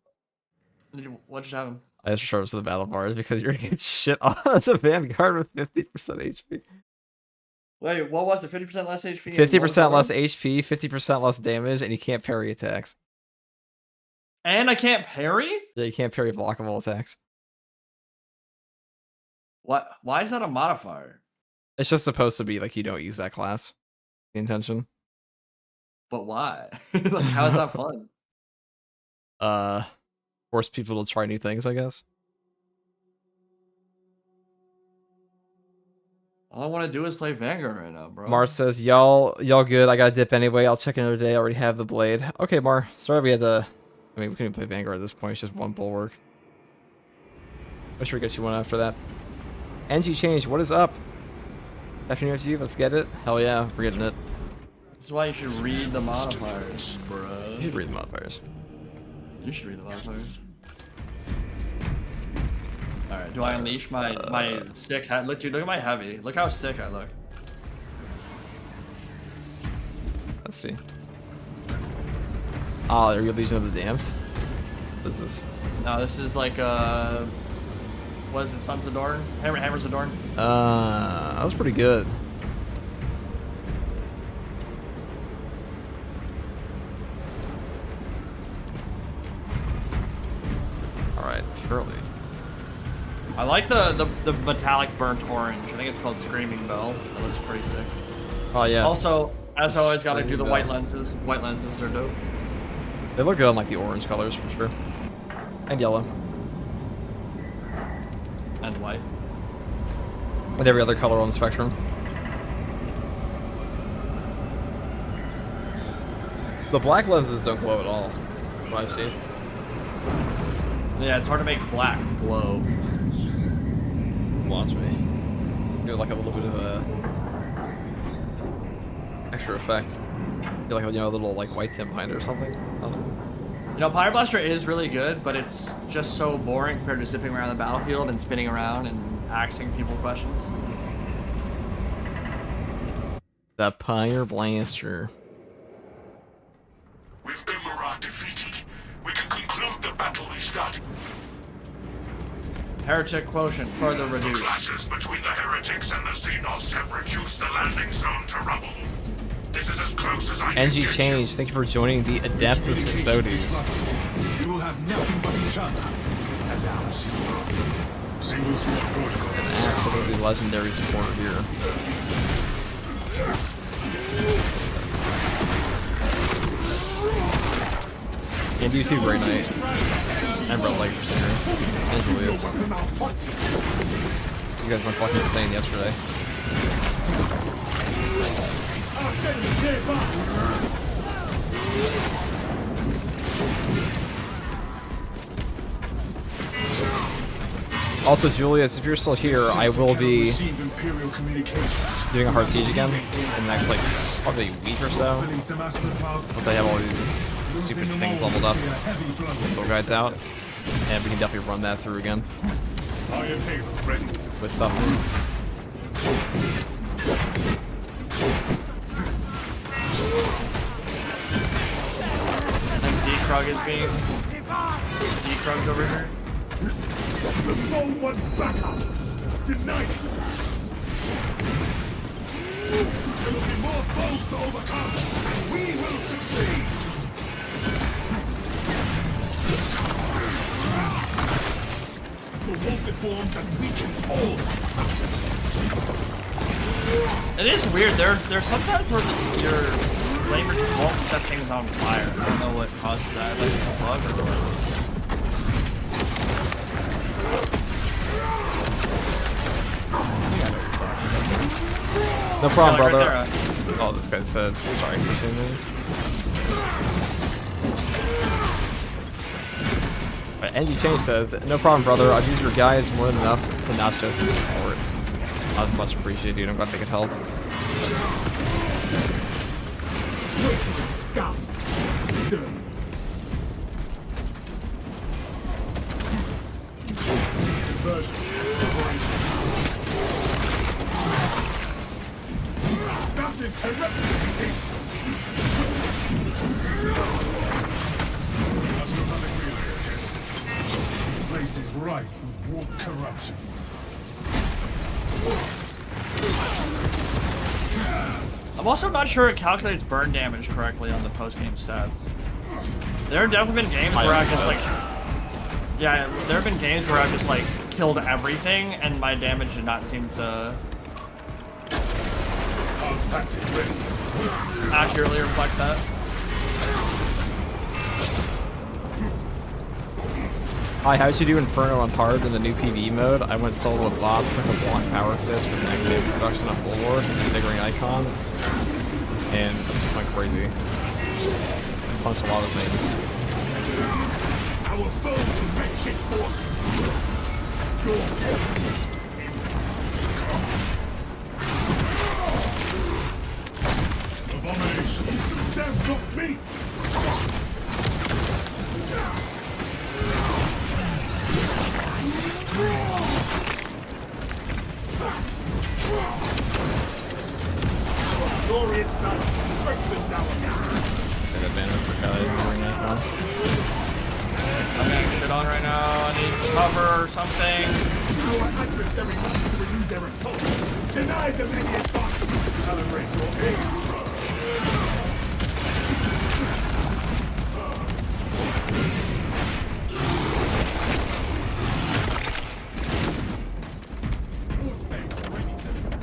What just happened? I just showed us to the battle bars because you're gonna get shit on as a Vanguard with 50% HP. Wait, what was it? 50% less HP? 50% less HP, 50% less damage, and you can't parry attacks. And I can't parry? Yeah, you can't parry blockable attacks. What? Why is that a modifier? It's just supposed to be like you don't use that class. The intention. But why? Like, how is that fun? Force people to try new things, I guess. All I want to do is play Vanguard right now, bro. Mar says, y'all good. I gotta dip anyway. I'll check another day. I already have the blade. Okay, Mar. Sorry we had to... I mean, we couldn't play Vanguard at this point. It's just one bulwark. I'm sure we get you one after that. NG change. What is up? Afternoon to you. Let's get it. Hell yeah. We're getting it. This is why you should read the modifiers, bro. You should read the modifiers. You should read the modifiers. Alright, do I unleash my sick head? Look, dude, look at my heavy. Look how sick I look. Let's see. Oh, are you Legion of the Damned? What is this? No, this is like, what is it, Sons of Dorn? Hammers of Dorn? That was pretty good. Alright, surely. I like the metallic burnt orange. I think it's called Screaming Bell. It looks pretty sick. Oh yeah. Also, as always, gotta do the Screaming white Bell. lenses. 'Cause white lenses are dope. They look good on like the orange colors for sure, and yellow, And white. and every other color on the spectrum. The black lenses don't glow at all. What I see. Yeah, it's hard to make black glow. Watch me. Do like a little bit of a extra effect. Get like a, a little like white tint behind it or something. You know, Pyro Blaster is really good, but it's just so boring compared to zipping around the battlefield and spinning around and asking people questions. The Pyre Blaster. With Umara defeated, we can conclude the battle we started. Heretic quotient further The reduced. clashes between the heretics and the Xenos have reduced the landing zone to rubble. This is as close as I can NG get Change, thank you for joining the Adeptus Custodes. You will have nothing but each other. And now, single sword protocol. Absolutely legendary supporter here. And you too, Grey Knight. And Red Light for sure. And Julius. You guys went fucking insane yesterday. Also, Julius, if you're still here, I will be Receive Imperial communications. doing a hard siege again in the next, like, probably week or so. Once I have all these stupid things leveled up, little guides out, and we can definitely run that through again Iron Halo ready. with stuff. I think D-Krug is being D-Krug's over here. No one's back up. Tonight. There will be more foes to overcome. We will succeed. The wolf deforms and weakens all factions. It is weird. There's sometimes where your flavor just won't set things on fire. I don't know what causes that. Like a bug or what. No problem, Yeah, like brother. right there, Oh, this guy said, sorry for saying that. But NG Change says, no problem, brother. I've used your guides more than enough to not show some support. That's much appreciated, dude. I'm glad they could help. Place is rife with warp corruption. I'm also not sure it calculates burn damage correctly on the post-game stats. There have definitely been games where I've just like... Yeah, there have been games where I've just like killed everything and my damage did not seem to accurately reflect that. Hi, how'd you do Inferno on hard in the new PvE mode? I went solo with bots, took a block power fist with next day production on Bulwark and Invigorating Icon, and went crazy. Punched a lot of things. Our foes and wretched forces. Abominations. That's not me. Glorious blood strengthens our And advantage for guys Invigorating Icon. I'm getting shit on right now. I need cover or something. Our adversary wants to renew their assault. Deny them any advance. Calibrate your aim.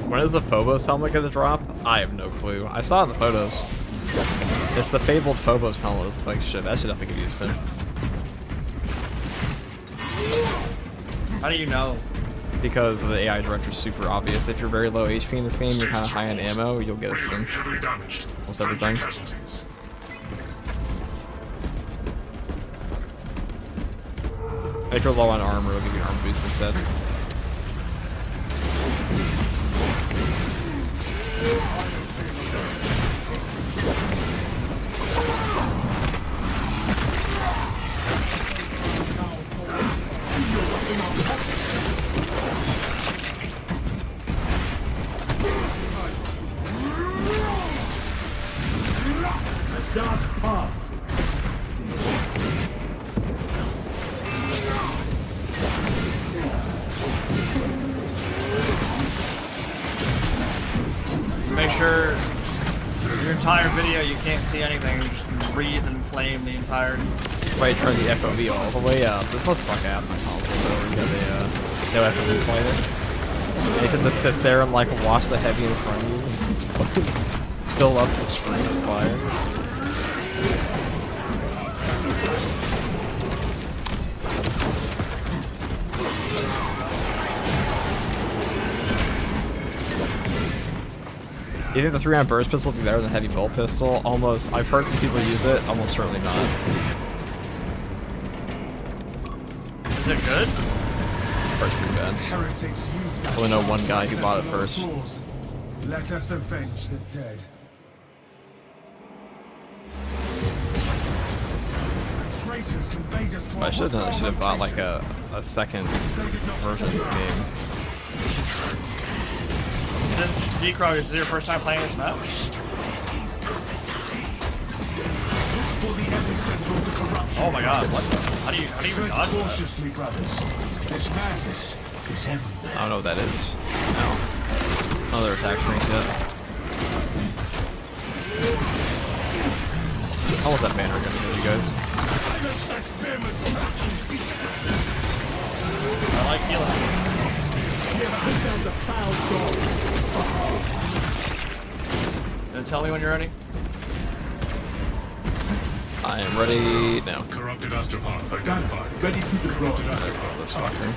When is the Phobos helmet gonna drop? I have no clue. I saw it in the photos. It's the fabled Phobos helmet. It's like shit. That should definitely get used soon. How do you know? Because the AI director's super obvious. If you're very low HP in this game, you're kind of high on ammo, you'll get a stim. Heavily damaged. Almost everything. Casualties. If you're low on armor, it'll give you an armor boost instead. Make sure your entire video you can't see anything. You just breathe and flame the entire. Why turn the FOV all the way up? This must suck ass on console though. You got a no FOV slider. You can just sit there and like watch the heavy in front of you and just fucking fill up the screen with fire. You think the 3-round burst pistol would be better than the heavy bolt pistol? Almost. I've heard some people use it. Almost certainly not. Is it good? First pretty bad. Heretics use that I only know one guy who bought it first. clause. Let us avenge the dead. The traitors conveyed us to I our should hostile have bought like location. a second version of the game. This Decro, is this your first time playing this map? For the epicenter of the corruption. Oh my god, what the? How do you even Tread dodge that? cautiously, brothers. This madness is everywhere. I don't know what that is. No. No other attack strings yet. How was that banner gonna do, you guys? I like healing. Then tell me when you're ready. I am ready now. Corrupted astropath identified. Ready to deploy. Oh, this fucker.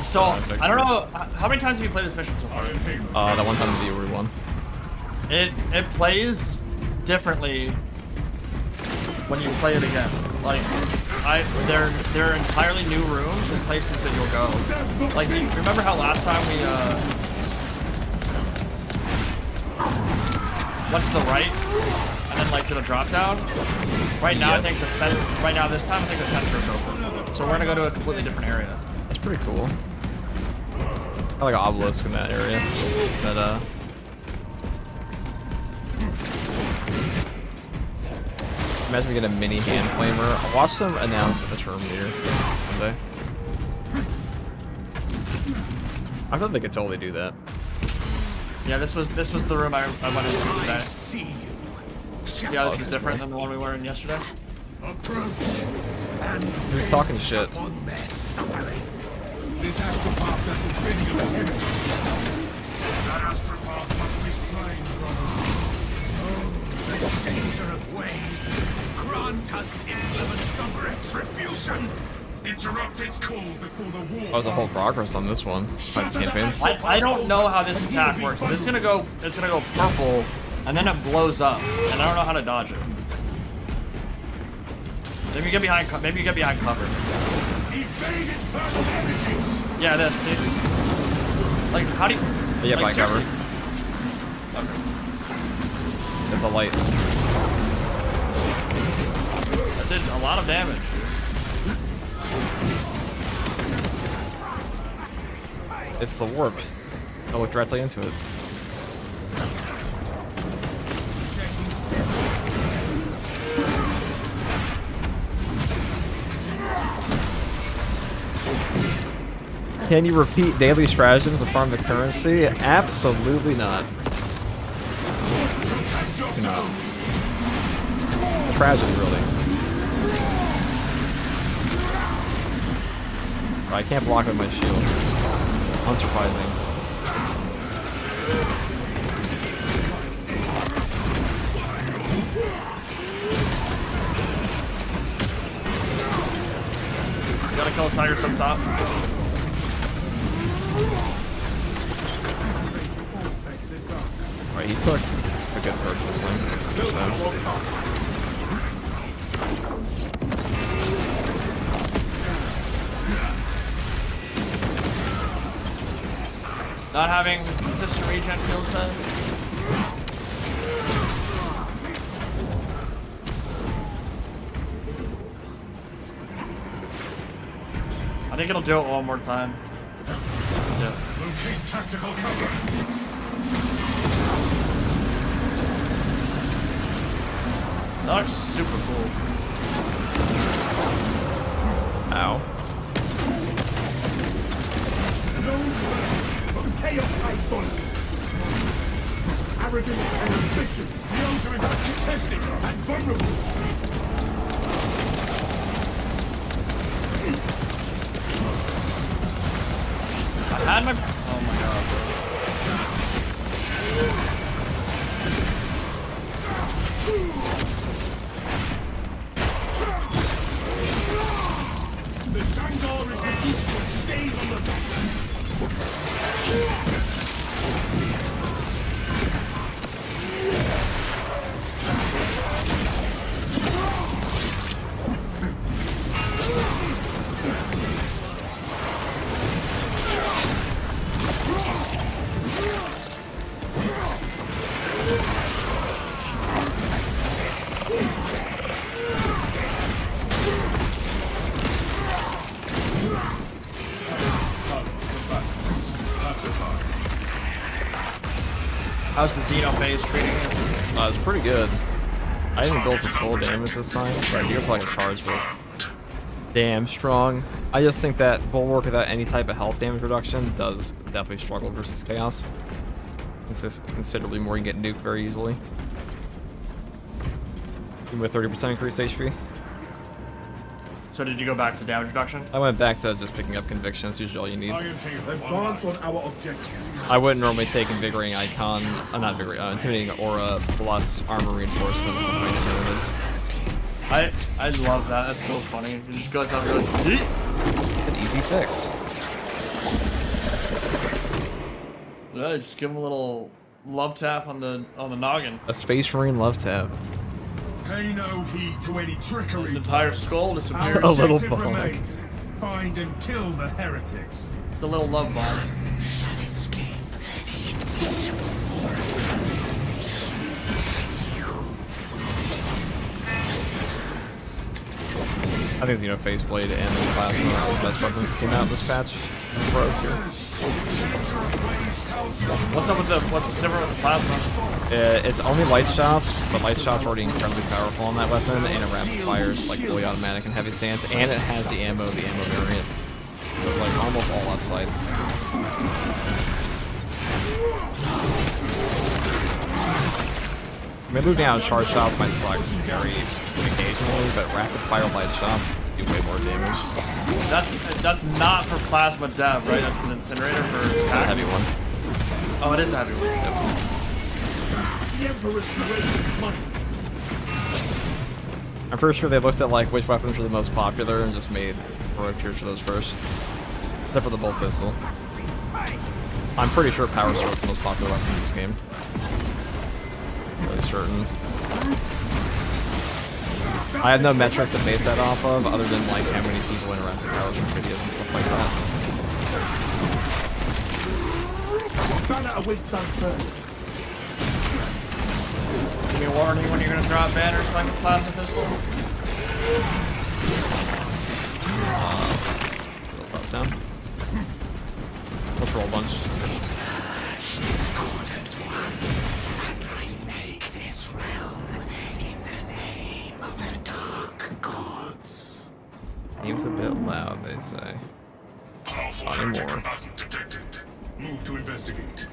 So, I don't know, how many times have you played this mission so far? That one time the Uri one. It plays differently when you play it again. Like, they're entirely new rooms and places that you'll go. Like, you remember how last time we went to the right and then like did a drop down? Right now, Yes. I think right now this time I think the center is open. So we're gonna go to a completely different area. That's pretty cool. I like an obelisk in that area. But imagine we get a mini hand flamer. I'll watch them announce a Terminator one day. I thought they could totally do that. Yeah, this was the room I went into today. See you. Yeah, this is different than the one we were in yesterday. Approach and Who's talking shit? upon their suffering. This astropath doesn't bring you immunity. That astropath must be slain, brothers. Oh, the changer of ways. Grant us implements of retribution. Interrupt its call before the war. That was a whole progress on this one. Fight campaigns. I don't know how this attack works. It's gonna go purple, and then it blows up, and I don't know how to dodge it. Maybe you get behind cover. Evade infernal energies. Yeah, this. See? Like, how do you? Yeah, like, by cover. seriously? Okay. It's a light. That did a lot of damage. It's the warp. I'll look directly into it. Can you repeat daily stratagems to farm the currency? Absolutely not. No. Tragedy, really. I can't block with my shield. Unsurprising. Gotta kill Tigers up top. Right, he took a good purchase Not having consistent regen feels bad. I think it'll do it one more time. Yeah. Locate tactical cover. That looks super cool. Ow. Chaos I arrogance and ambition. The altar is uncontested and vulnerable. I had my. Oh my god. The Shandor is reduced to a stain on the How's the Xeno phase treating you? It's pretty good. I didn't build for full damage this time, but he was like a charge with damn strong. I just think that Bulwark without any type of health damage reduction does definitely struggle versus Chaos. It's just considerably more, you can get nuked very easily. Even with 30% increased HP. So did you go back to damage reduction? I went back to just picking up Conviction, that's usually all you need. advance on our objective. I wouldn't normally take Invigorating Icon, not Invigorating, Intimidating Aura plus Armor Reinforcement, something like that. I love that. That's so funny. It just goes up really. An easy fix. Yeah, just give him a little love tap on the noggin. A Space Marine love tap. Pay no heed to any trickery. His entire skull Our disappears. A little objective ball. remains. Find and kill the heretics. It's a little love bomb. I think Xenophase Blade and the Plasma are the best weapons that came out this patch. Broke here. What's up with what's different with the plasma? It's only light shots, but light shots are already incredibly powerful on that weapon, and it rapid fires like fully automatic and heavy stance, and it has the ammo variant. So it's like almost all upside. I mean, losing out on charge shots might suck very occasionally, but rapid fire light shots do way more damage. That's not for plasma dev, right? That's an incinerator for The attack. heavy one. Oh, it is the heavy one. I'm pretty sure they looked at like which weapons were the most popular and just made heroic tiers for those first. Except for the bolt pistol. I'm pretty sure Power Sword's the most popular weapon in this game. Really certain. I have no metrics to base that off of, other than like how many people interact with Power Sword videos and stuff like that. Give me a warning when you're gonna drop banners like a plasma pistol. Drop down. Let's roll a bunch. Seems a bit loud, they say. Powerful Not heretic anymore. combatant detected. Move to investigate.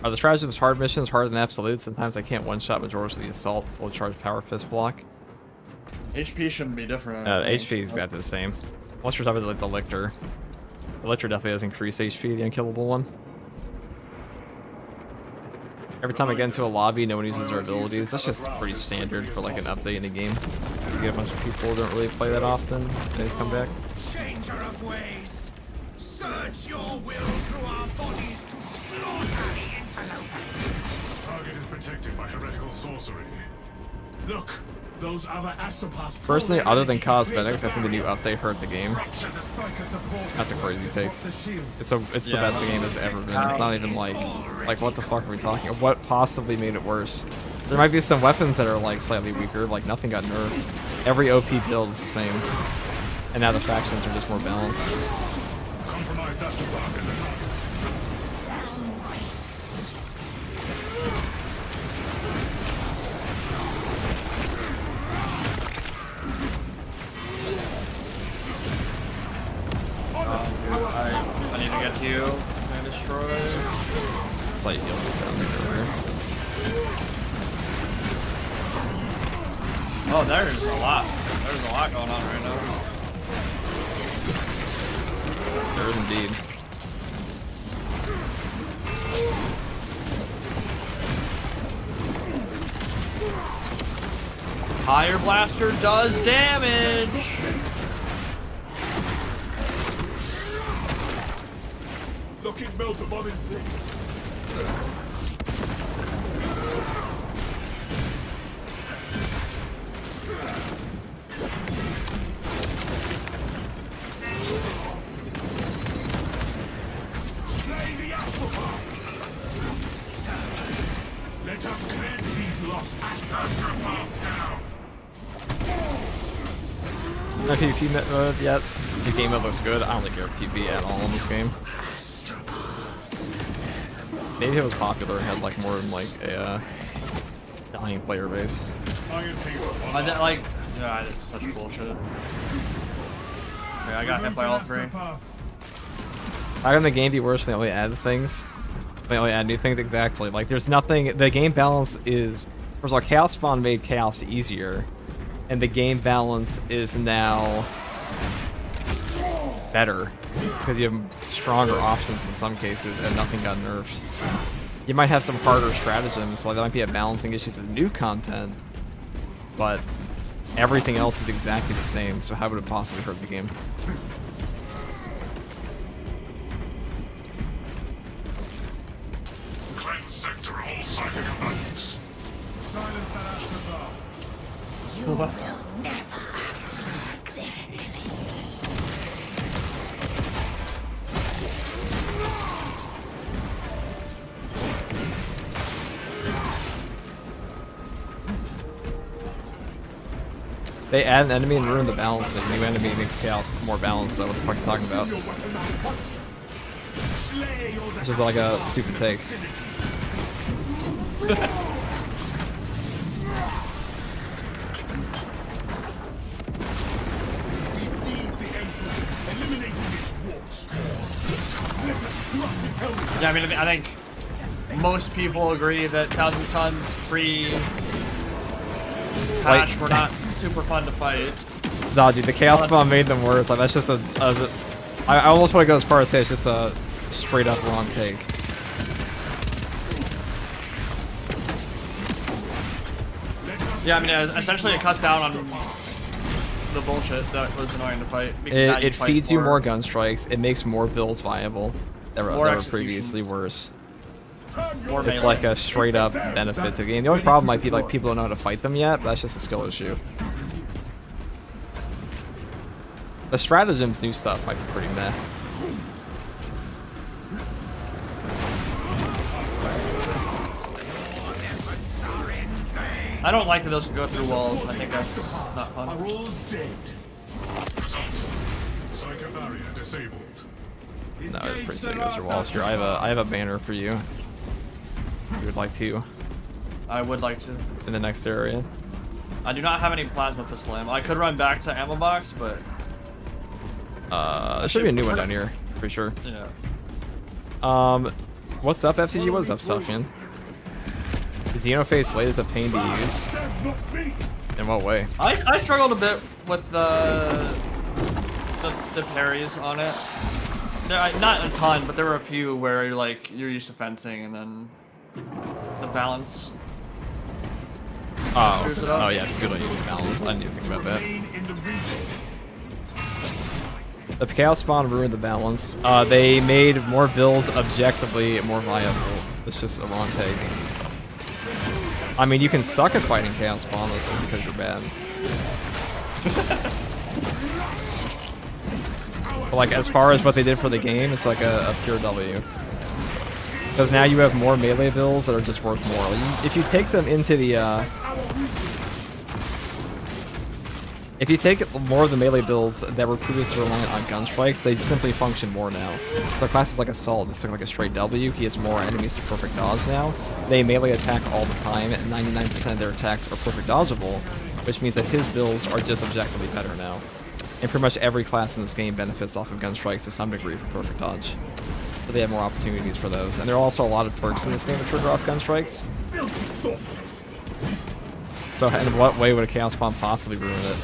Are the Stratagems hard missions harder than absolute? Sometimes I can't one-shot majority of the assault, full charge power fist block. HP shouldn't be different. HP is exactly the same. Unless you're talking about like the Lictor. The Lictor definitely has increased HP, the unkillable one. Every time I get into a lobby, no one uses their abilities. That's just pretty standard for like an update in a game. You get a bunch of people who don't really play that often, they just come back. Changer of ways. Search your will through our bodies to slaughter the interlopers. Target is protected by heretical sorcery. Look, those other astropaths. Personally, other than cosmetics, I think the new update hurt the game. That's a crazy take. It's the best the game has ever been. It's not even like what the fuck are we talking about? What possibly made it worse? There might be some weapons that are like slightly weaker, like nothing got nerfed. Every OP build is the same. And now the factions are just more balanced. Compromised astropath is a target. I need to get to you and destroy. Light heal down there. Oh, there's a lot. There's a lot going on right now. There is indeed. Fire Blaster does damage. Looking melt a bomb in place. Slay the astropath. Let us cleanse these lost Astropath down. No PvP mode yet. The game mode looks good. I don't really care PvP at all in this game. Maybe it was popular and had like more than like a dying player base. God, it's such bullshit. Okay, I got hit by all three. How can the game be worse when they only add things? They only add new things? Exactly. Like, there's nothing. The game balance is. First of all, Chaos Spawn made Chaos easier, and the game balance is now better because you have stronger options in some cases, and nothing got nerfed. You might have some harder stratagems, while there might be a balancing issues with new content, but everything else is exactly the same. So how would it possibly hurt the game? Cleanse sector all psychic abundance. Silence that astropath. You will never hurt the enemy. They add an enemy and ruin the balance. A new enemy makes Chaos more balanced, so what the fuck are you talking about? It's just like a stupid take. Yeah, I mean, I think most people agree that Thousand Suns pre-patch were not super fun to fight. Nah, dude, the Chaos Spawn made them worse. Like, that's just I almost want to go as far as say it's just a straight up wrong take. Yeah, I mean, essentially it cuts down on the bullshit that was annoying to fight. because now It fight feeds you more gun strikes. It makes more builds viable that More were execution. previously worse. more It's melee. like a straight up benefit to the game. The only problem might be like people don't know how to fight them yet, but that's just a skill issue. The Stratagems new stuff might be pretty meh. I don't like that those can go through walls. I think that's not fun. Are all dead. Result. Psycho barrier disabled. No, it's pretty sick as your walls here. I have a banner for you. If you would like to I would like to. in the next area. I do not have any plasma pistol ammo. I could run back to ammo box, but There should be a new one down here, pretty sure. yeah. What's up, FTG? What's up, Sufjan? The Xenophase blade is a pain to use. In what way? I struggled a bit with the parries on it. Not a ton, but there were a few where you're used to fencing and then the balance. Screws it up. Oh yeah, people don't use the balance. I didn't even think about that. The Chaos Spawn ruined the balance. They made more builds objectively more viable. It's just a wrong take. I mean, you can suck at fighting Chaos Spawn because you're bad. But like, as far as what they did for the game, it's like a pure W. Because now you have more melee builds that are just worth more. Like, if you take them into the, if you take more of the melee builds that were previously reliant on gun strikes, they simply function more now. So classes like Assault just took like a straight W. He has more enemies to perfect dodge now. They melee attack all the time, and 99% of their attacks are perfect dodgeable, which means that his builds are just objectively better now. And pretty much every class in this game benefits off of gun strikes to some degree for perfect dodge. So they have more opportunities for those. And there are also a lot of perks in this game that trigger off gun strikes. So in what way would a Chaos Spawn possibly ruin it?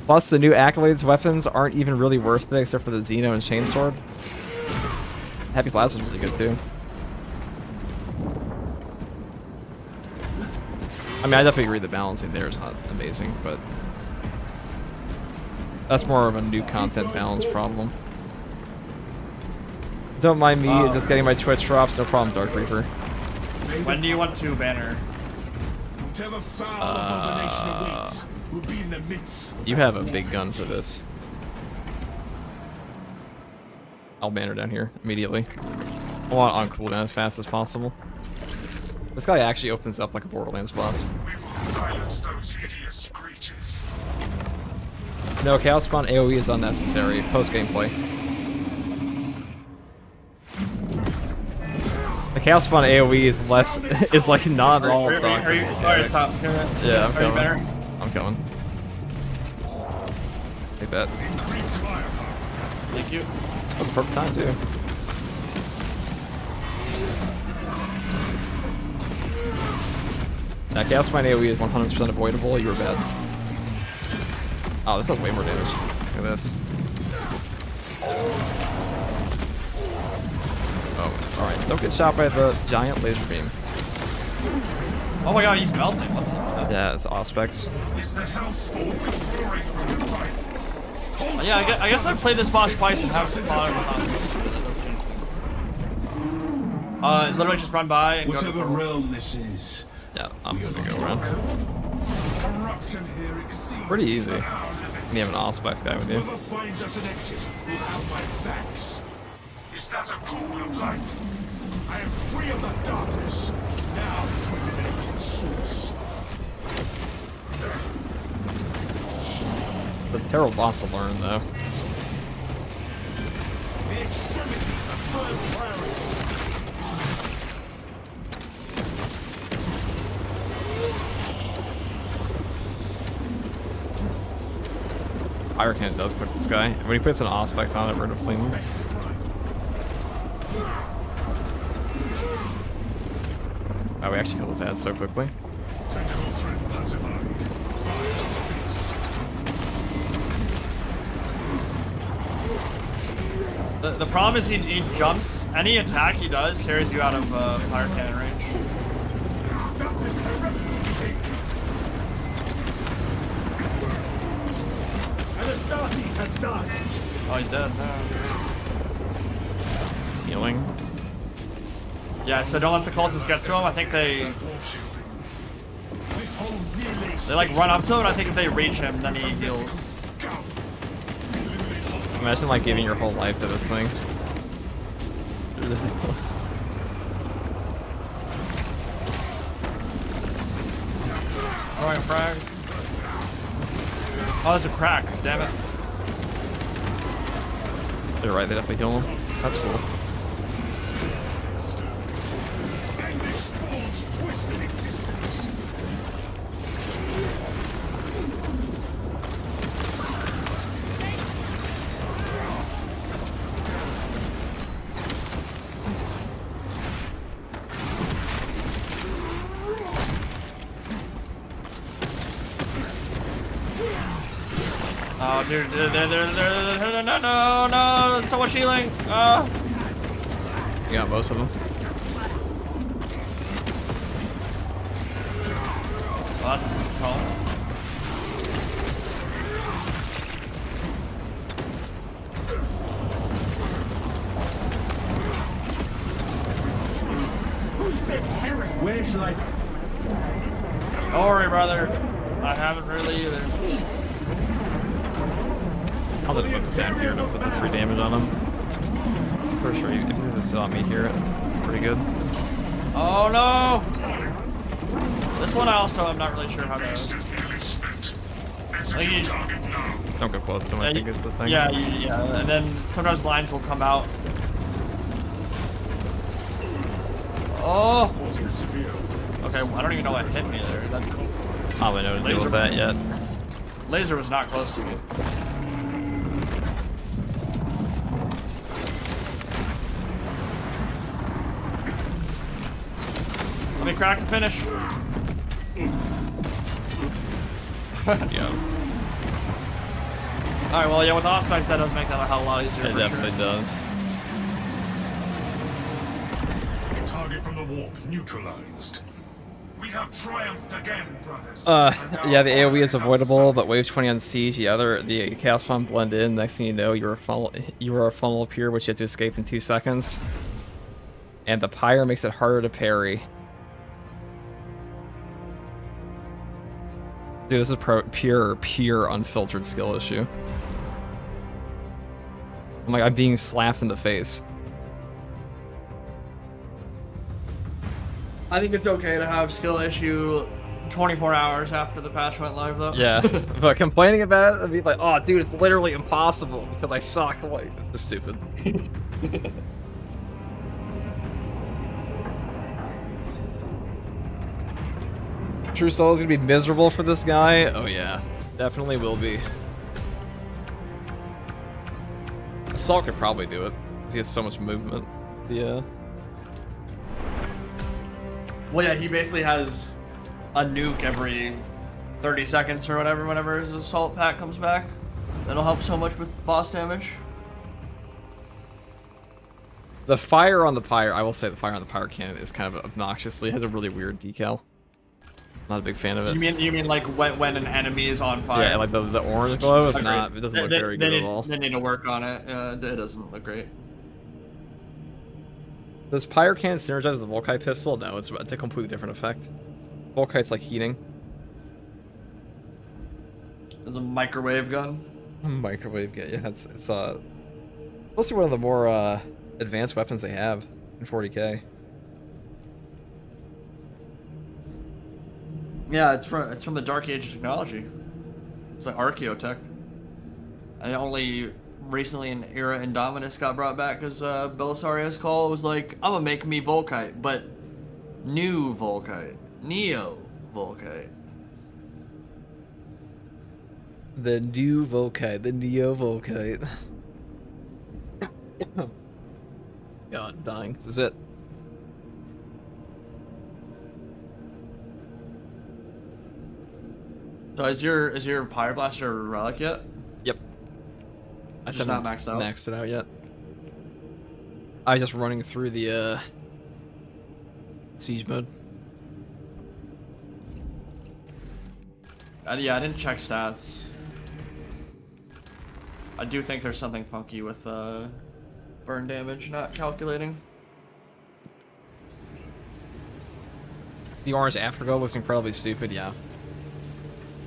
Plus, the new Accolades weapons aren't even really worth it except for the Xeno and Chainsword. Happy Plasma's really good too. I mean, I definitely agree the balancing there is not amazing, but that's more of a new content balance problem. Don't mind me just getting my Twitch drops, no problem, Dark Reaper. When do you want to banner? Whatever foul abomination awaits will be in the midst. You have a big gun for this. I'll banner down here immediately. I want it on cooldown as fast as possible. This guy actually opens up like a Borderlands boss. We will silence those hideous screeches. No, Chaos Spawn AoE is unnecessary. Post gameplay. The Chaos Spawn AoE is less is like not at all. Are you stop here? Yeah, I'm Are you coming. banner? I'm coming. Take that. Thank you. That's a perfect time too. That Chaos Spawn AoE is 100% avoidable. You were bad. Oh, this does way more damage. Look at this. Oh, alright. Don't get shot by the giant laser beam. Oh my god, he's melting. What the? Yeah, it's Auspex. Is the hellspawn withdrawing from the fight? Yeah, I guess I've played this boss twice and haven't fought him. Literally just run by and Whatever go to realm this is, Yeah, I'm just gonna go around. corruption here exceeds. Pretty easy. And you have an Auspex guy with you. Whoever finds us an exit will have my thanks. Is that a pool of light? I am free of the darkness. Now to eliminate its source. The terrible boss to learn though. The extremities are first priority. Fire Cannon does cook this guy. And when he puts an Auspex on it, we're gonna fling him. Oh, we actually killed his ad so quickly. Tentacle threat pacified. Fire the beast. The problem is he jumps. Any attack he does carries you out of fire cannon range. And the Starties have died. Oh, he's dead. No. He's healing. Yeah, so don't let the cultists get to him. I think they This whole relay like run up to him. And I think if they reach him, then he heals. scout. Imagine like giving your whole life to this thing. Alright, frag. Oh, there's a crack. Damn it. They're right, they definitely kill him. That's cool. And this spawn's twisted existence. Oh, dude, no, so much healing. You got most of them. Well, that's cool. Where shall I? Don't worry, brother. I haven't really either. I'll just put this down here to put the free damage on him. For sure, if you do this on me here, pretty good. Oh no! This one I'm not really sure how to. Like you, Don't go close to him, I think is the thing. yeah, and then sometimes lines will come out. Oh! Okay, I don't even know what hit me there. That I don't know to deal with that yet. laser was not close to me. Let me crack and finish. Yeah. Alright, well, yeah, with Auspex, that does make that a hell of a lot easier. It definitely does. Target from the warp neutralized. We have triumphed again, brothers. Yeah, the AoE is avoidable, but wave 20 on siege, the chaos bomb blend in. Next thing you know, you're a funnel appear, which you have to escape in 2 seconds. And the pyre makes it harder to parry. Dude, this is pure unfiltered skill issue. I'm being slapped in the face. I think it's okay to have skill issue 24 hours after the patch went live, though. Yeah, but complaining about it, I'd be like, oh, dude, it's literally impossible because I suck. Like, it's just stupid. True Soul is gonna be miserable for this guy. Oh yeah, definitely will be. Assault could probably do it. He has so much movement. Yeah. Well, yeah, he basically has a nuke every 30 seconds or whatever whenever his assault pack comes back. That'll help so much with boss damage. The fire on the pyre, I will say the fire on the pyre cannon is kind of obnoxiously, it has a really weird decal. Not a big fan of it. You mean like when an enemy is on fire? Yeah, like the orange glow is not, it doesn't look very good at all. They need to work on it. It doesn't look great. Does pyre cannon synergize with the Volkite pistol? No, it's a completely different effect. Volkite's like heating. There's a microwave gun. A microwave gun, yeah, it's mostly one of the more advanced weapons they have in 40k. Yeah, it's from the Dark Age of technology. It's like Archaeotech. And only recently in Era Indominus got brought back because Belisario's call was like, I'm gonna make me Volkite, but new Volkite. Neo Volkite. The new Volkite, the Neo Volkite. God, I'm dying. This is it. So is your Pyre Blaster a relic yet? Yep. I Just not maxed out? Maxed it out yet. I was just running through the siege mode. Yeah, I didn't check stats. I do think there's something funky with burn damage not calculating. The orange afterglow looks incredibly stupid, yeah.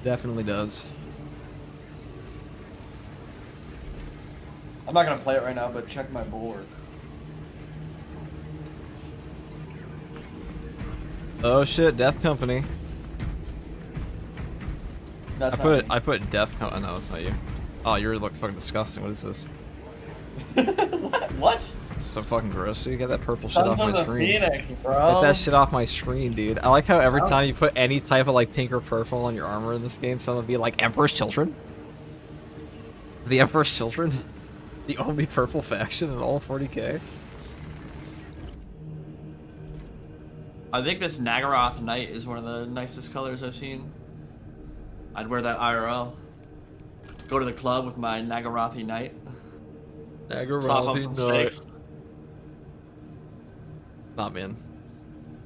Definitely does. I'm not gonna play it right now, but check my board. Oh shit, Death Company. That's I put Death Company. Oh, no, it's not you. Oh, you look fucking disgusting. What is this? What? It's so fucking gross. Dude, get that purple shit Sons off my of the screen. Phoenix, bro. Get that shit off my screen, dude. I like how every time you put any type of like pink or purple on your armor in this game, someone would be like, Emperor's Children? The Emperor's Children? The only purple faction in all 40k? I think this Nagaroth Knight is one of the nicest colors I've seen. I'd wear that IRL. Go to the club with my Nagarathi Knight. Top up Nagarathi some Knight. steaks. Nah, man.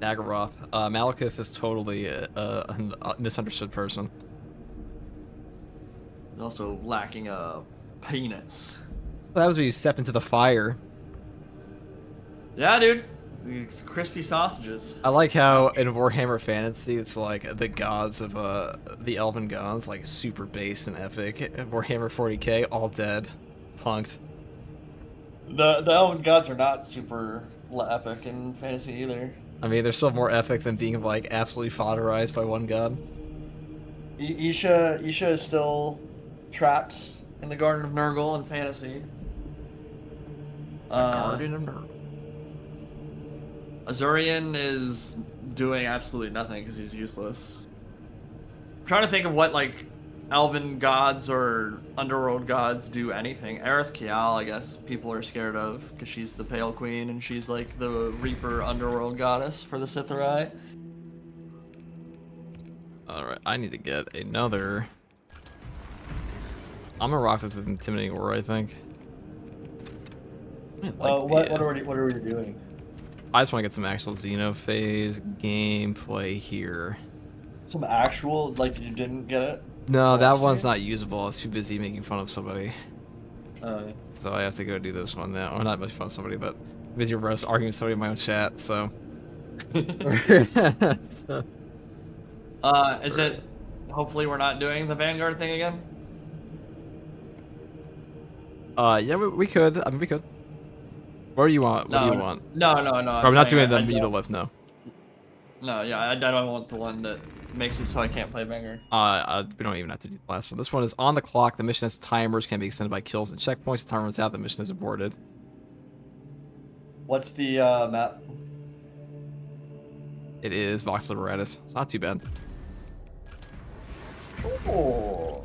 Nagaroth. Malekith is totally a misunderstood person. He's also lacking peanuts. What happens when you step into the fire? Yeah, dude. These crispy sausages. I like how in Warhammer Fantasy, it's like the gods of the elven gods, like super base and epic. Warhammer 40k, all dead, punked. The elven gods are not super epic in fantasy either. I mean, they're still more epic than being like absolutely fodderized by one god. Isha is still trapped in the Garden of Nurgle in fantasy. Guardian of Nurgle. Azurian is doing absolutely nothing because he's useless. I'm trying to think of what like elven gods or underworld gods do anything. Aerith Kial, I guess people are scared of because she's the Pale Queen and she's like the Reaper underworld goddess for the Sith'Rai. Alright, I need to get another... I'm gonna rock this with Intimidating Aura, I think. What are we doing? I just want to get some actual Xenophase gameplay here. Some actual, like you didn't get it? No, that one's not usable. I was too busy making fun of somebody. Oh, So I have to go do this one now. Or not making fun of somebody, but with your bros arguing with somebody in my own chat, so... Is it, hopefully we're not doing the Vanguard thing again? Yeah, we could. I mean, we could. What do you want? What do you want? No. I'm not doing the needle lift, no. No, yeah, I don't want the one that makes it so I can't play Vanguard. We don't even have to do the last one. This one is on the clock. The mission has timers, can be extended by kills and checkpoints. The timer runs out, the mission is aborted. What's the map? It is Vox Liberatus. It's not too bad. Oh.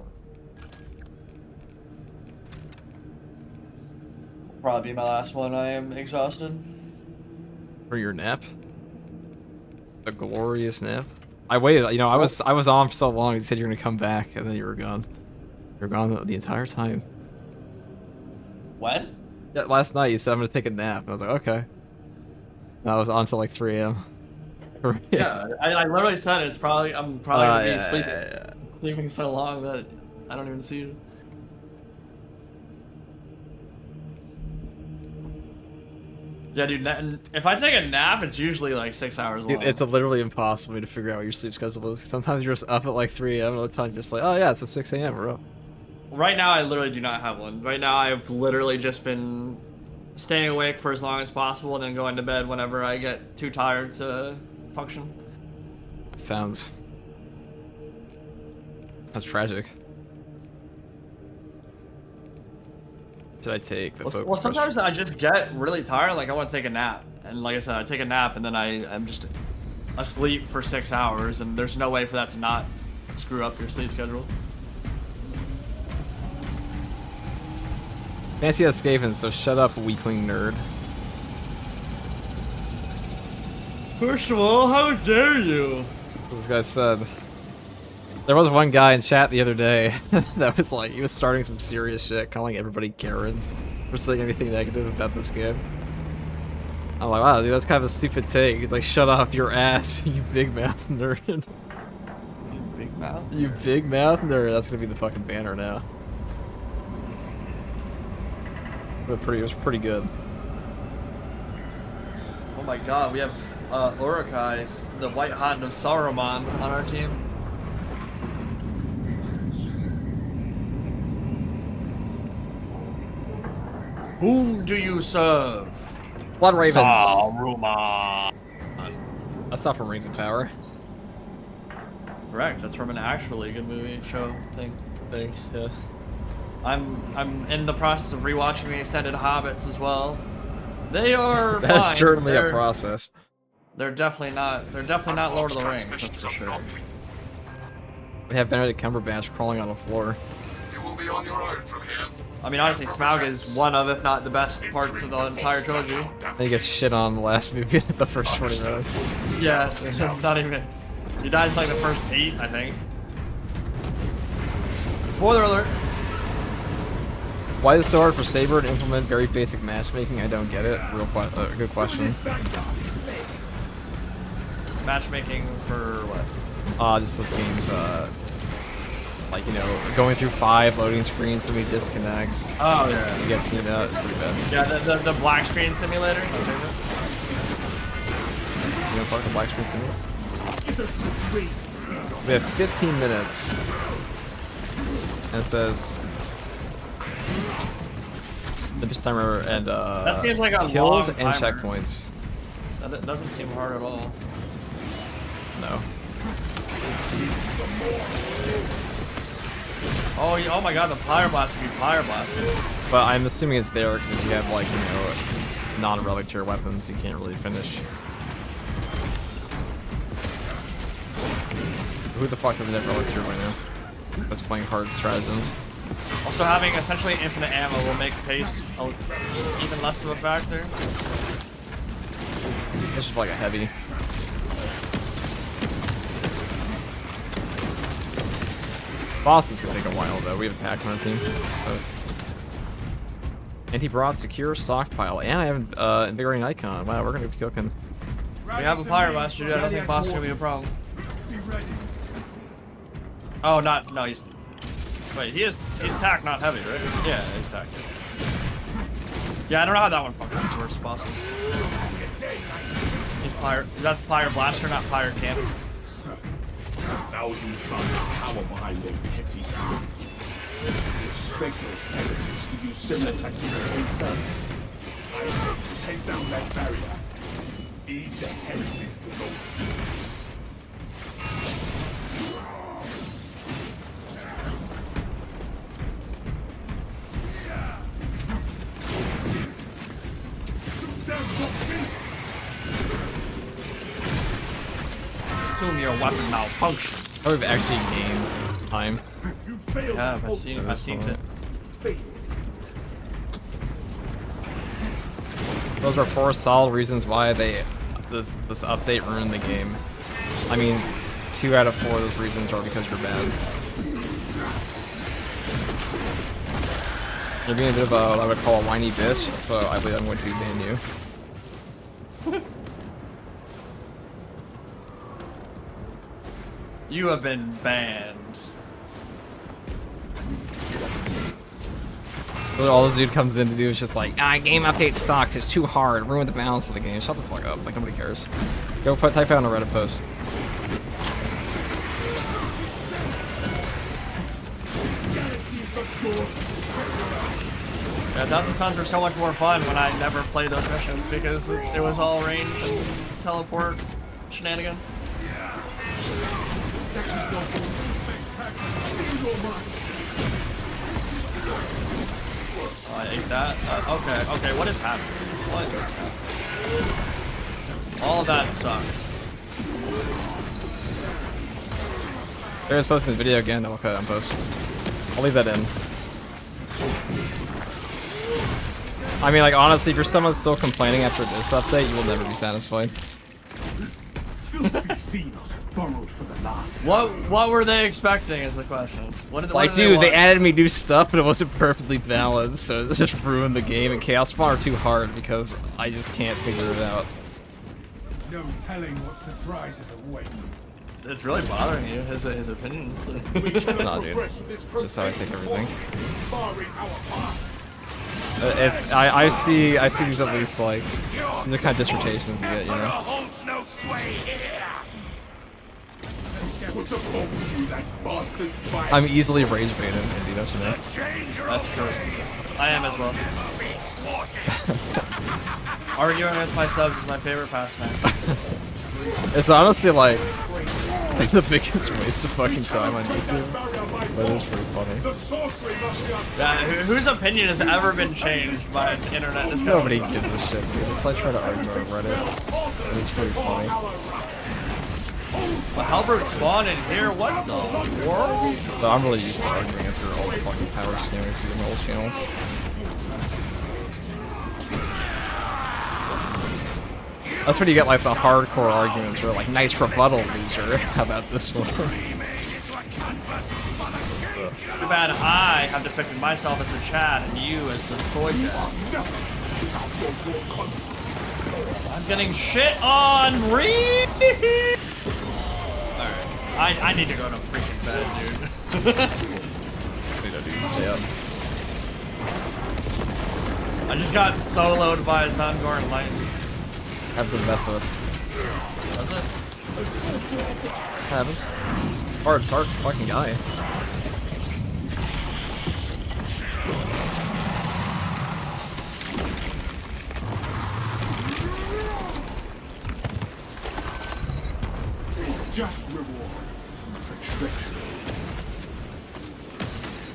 Probably be my last one. I am exhausted. For your nap? A glorious nap? I waited, you know, I was on for so long. You said you were gonna come back, and then you were gone. You were gone the entire time. When? Yeah, last night you said I'm gonna take a nap, and I was like, okay. And I was on till like 3 a.m. Yeah, I literally said I'm probably gonna be yeah, sleeping. yeah. Sleeping so long that I don't even see you. Yeah, dude, if I take a nap, it's usually like 6 hours long. Dude, it's literally impossible to figure out what your sleep schedule is. Sometimes you're just up at like 3 a.m. Other times you're just like, oh yeah, it's at 6 a.m. We're up. Right now, I literally do not have one. Right now, I've literally just been staying awake for as long as possible and then going to bed whenever I get too tired to function. That's tragic. Should I take the focus? Well, sometimes I just get really tired, like I want to take a nap. And like I said, I take a nap and then I'm just asleep for 6 hours, and there's no way for that to not screw up your sleep schedule. Fancy has Skaven, so shut up, weakling nerd. First of all, how dare you? This guy said. There was one guy in chat the other day that was like, he was starting some serious shit, calling everybody Karens for saying anything negative about this game. I'm like, wow, dude, that's kind of a stupid take. He's like, shut up, your ass, you big mouth nerd. You big mouth? You big mouth nerd. That's gonna be the fucking banner now. But it was pretty good. Oh my god, we have Urukai, the White Hand of Saruman, on our team. Whom do you serve? Blood Ravens. Saruman. That's not from Rings of Power. Correct. That's from an actually good movie show thing. Yeah. I'm in the process of rewatching the extended Hobbits as well. They are That's fine. certainly a process. They're definitely not. They're definitely not Lord of the Rings. That's for sure. We have Benedict Cumberbatch crawling on the floor. You will be on your own from here. I mean, honestly, Smaug is one of, if not the best parts of the entire trilogy. He gets shit on the last movie, the first 20 minutes. Yeah, not even. He dies like the first 8, I think. Spoiler alert. Why is it so hard for Saber to implement very basic matchmaking? I don't get it. Good question. Matchmaking for what? Just this game's, like, you know, going through 5 loading screens, somebody disconnects. Oh, yeah. You get teamed out, it's pretty bad. Yeah, the black screen simulator. My favorite. You know, fuck the black screen simulator? We have 15 minutes. And it says... Finish timer and, that seems like a kills long and timer. checkpoints. That doesn't seem hard at all. No. Oh, oh my god, the Pyre Blast would be Pyre Blast. But I'm assuming it's there because if you have, like, you know, non-relic tier weapons, you can't really finish. Who the fuck doesn't have relic tier right now? That's playing hard stratagems. Also, having essentially infinite ammo will make pace even less of a factor. This is like a heavy. Bosses can take a while though. We have attack on our team. Anti-broad, secure, stockpile, and I have an invigorating icon. Wow, we're gonna be cooking. We have a Pyre Blast, dude. I don't think boss is gonna be a problem. Oh, no, he's... Wait, he's tack, not heavy, right? Yeah, he's tack. Yeah, I don't know how that one fucking works, boss. He's Pyre... That's Pyre Blaster, not Pyre Cannon. 1,000 suns cower behind their petty sin. Expect those heretics to use similar tactics against us. I say, take down that barrier. Lead the heretics to those seats. Assume your weapon malfunctions. Oh, we've actually gained time. Yeah, I've seen it. Those are 4 solid reasons why this update ruined the game. I mean, 2 out of 4 of those reasons are because you're bad. You're being a bit of what I would call a whiny bitch, so I believe I'm going to ban you. You have been banned. So all this dude comes in to do is just like, game update sucks, it's too hard, ruin the balance of the game. Shut the fuck up, like nobody cares. Go type out on a Reddit post. Yeah, Thousand Suns were so much more fun when I never played those missions because it was all range and teleport shenanigans. Oh, I ate that. Okay, what is happening? What is happening? All of that sucked. There's posting the video again, I'll cut it on post. I'll leave that in. I mean, like, honestly, if you're someone still complaining after this update, you will never be satisfied. What were they expecting is the question. What did Dude, they want? added me new stuff, but it wasn't perfectly balanced, so it just ruined the game, and Chaos Spawn are too hard because I just can't figure it out. No telling what surprises await. It's really bothering you, his opinions. Nah, dude. It's just how I take everything. I see these at least, like, these are kind of dissertations you get, you know? I'm easily rage baited, Andy, don't you know? That's true. I am as well. Arguing with my subs is my favorite pastime. It's honestly like the biggest waste of fucking time on YouTube, but it's pretty funny. Yeah, whose opinion has ever been changed by the internet discussion? Nobody gives a shit, dude. It's like trying to argue on Reddit, and it's pretty funny. Well, Halberd spawned in here, what the world? But I'm really used to arguing after all the fucking power scaling I see on my old channel. That's when you get like the hardcore arguments where like, nice rebuttal, loser. How about this one? Too bad I have depicted myself as the Chad and you as the soy Jack. I'm getting shit on. Alright. I need to go to freaking bed, dude. Stay up. I just got soloed by Zangor and Light. Happens to the best of us. Does it? Happens. Hard, it's our fucking guy. Just reward for treachery.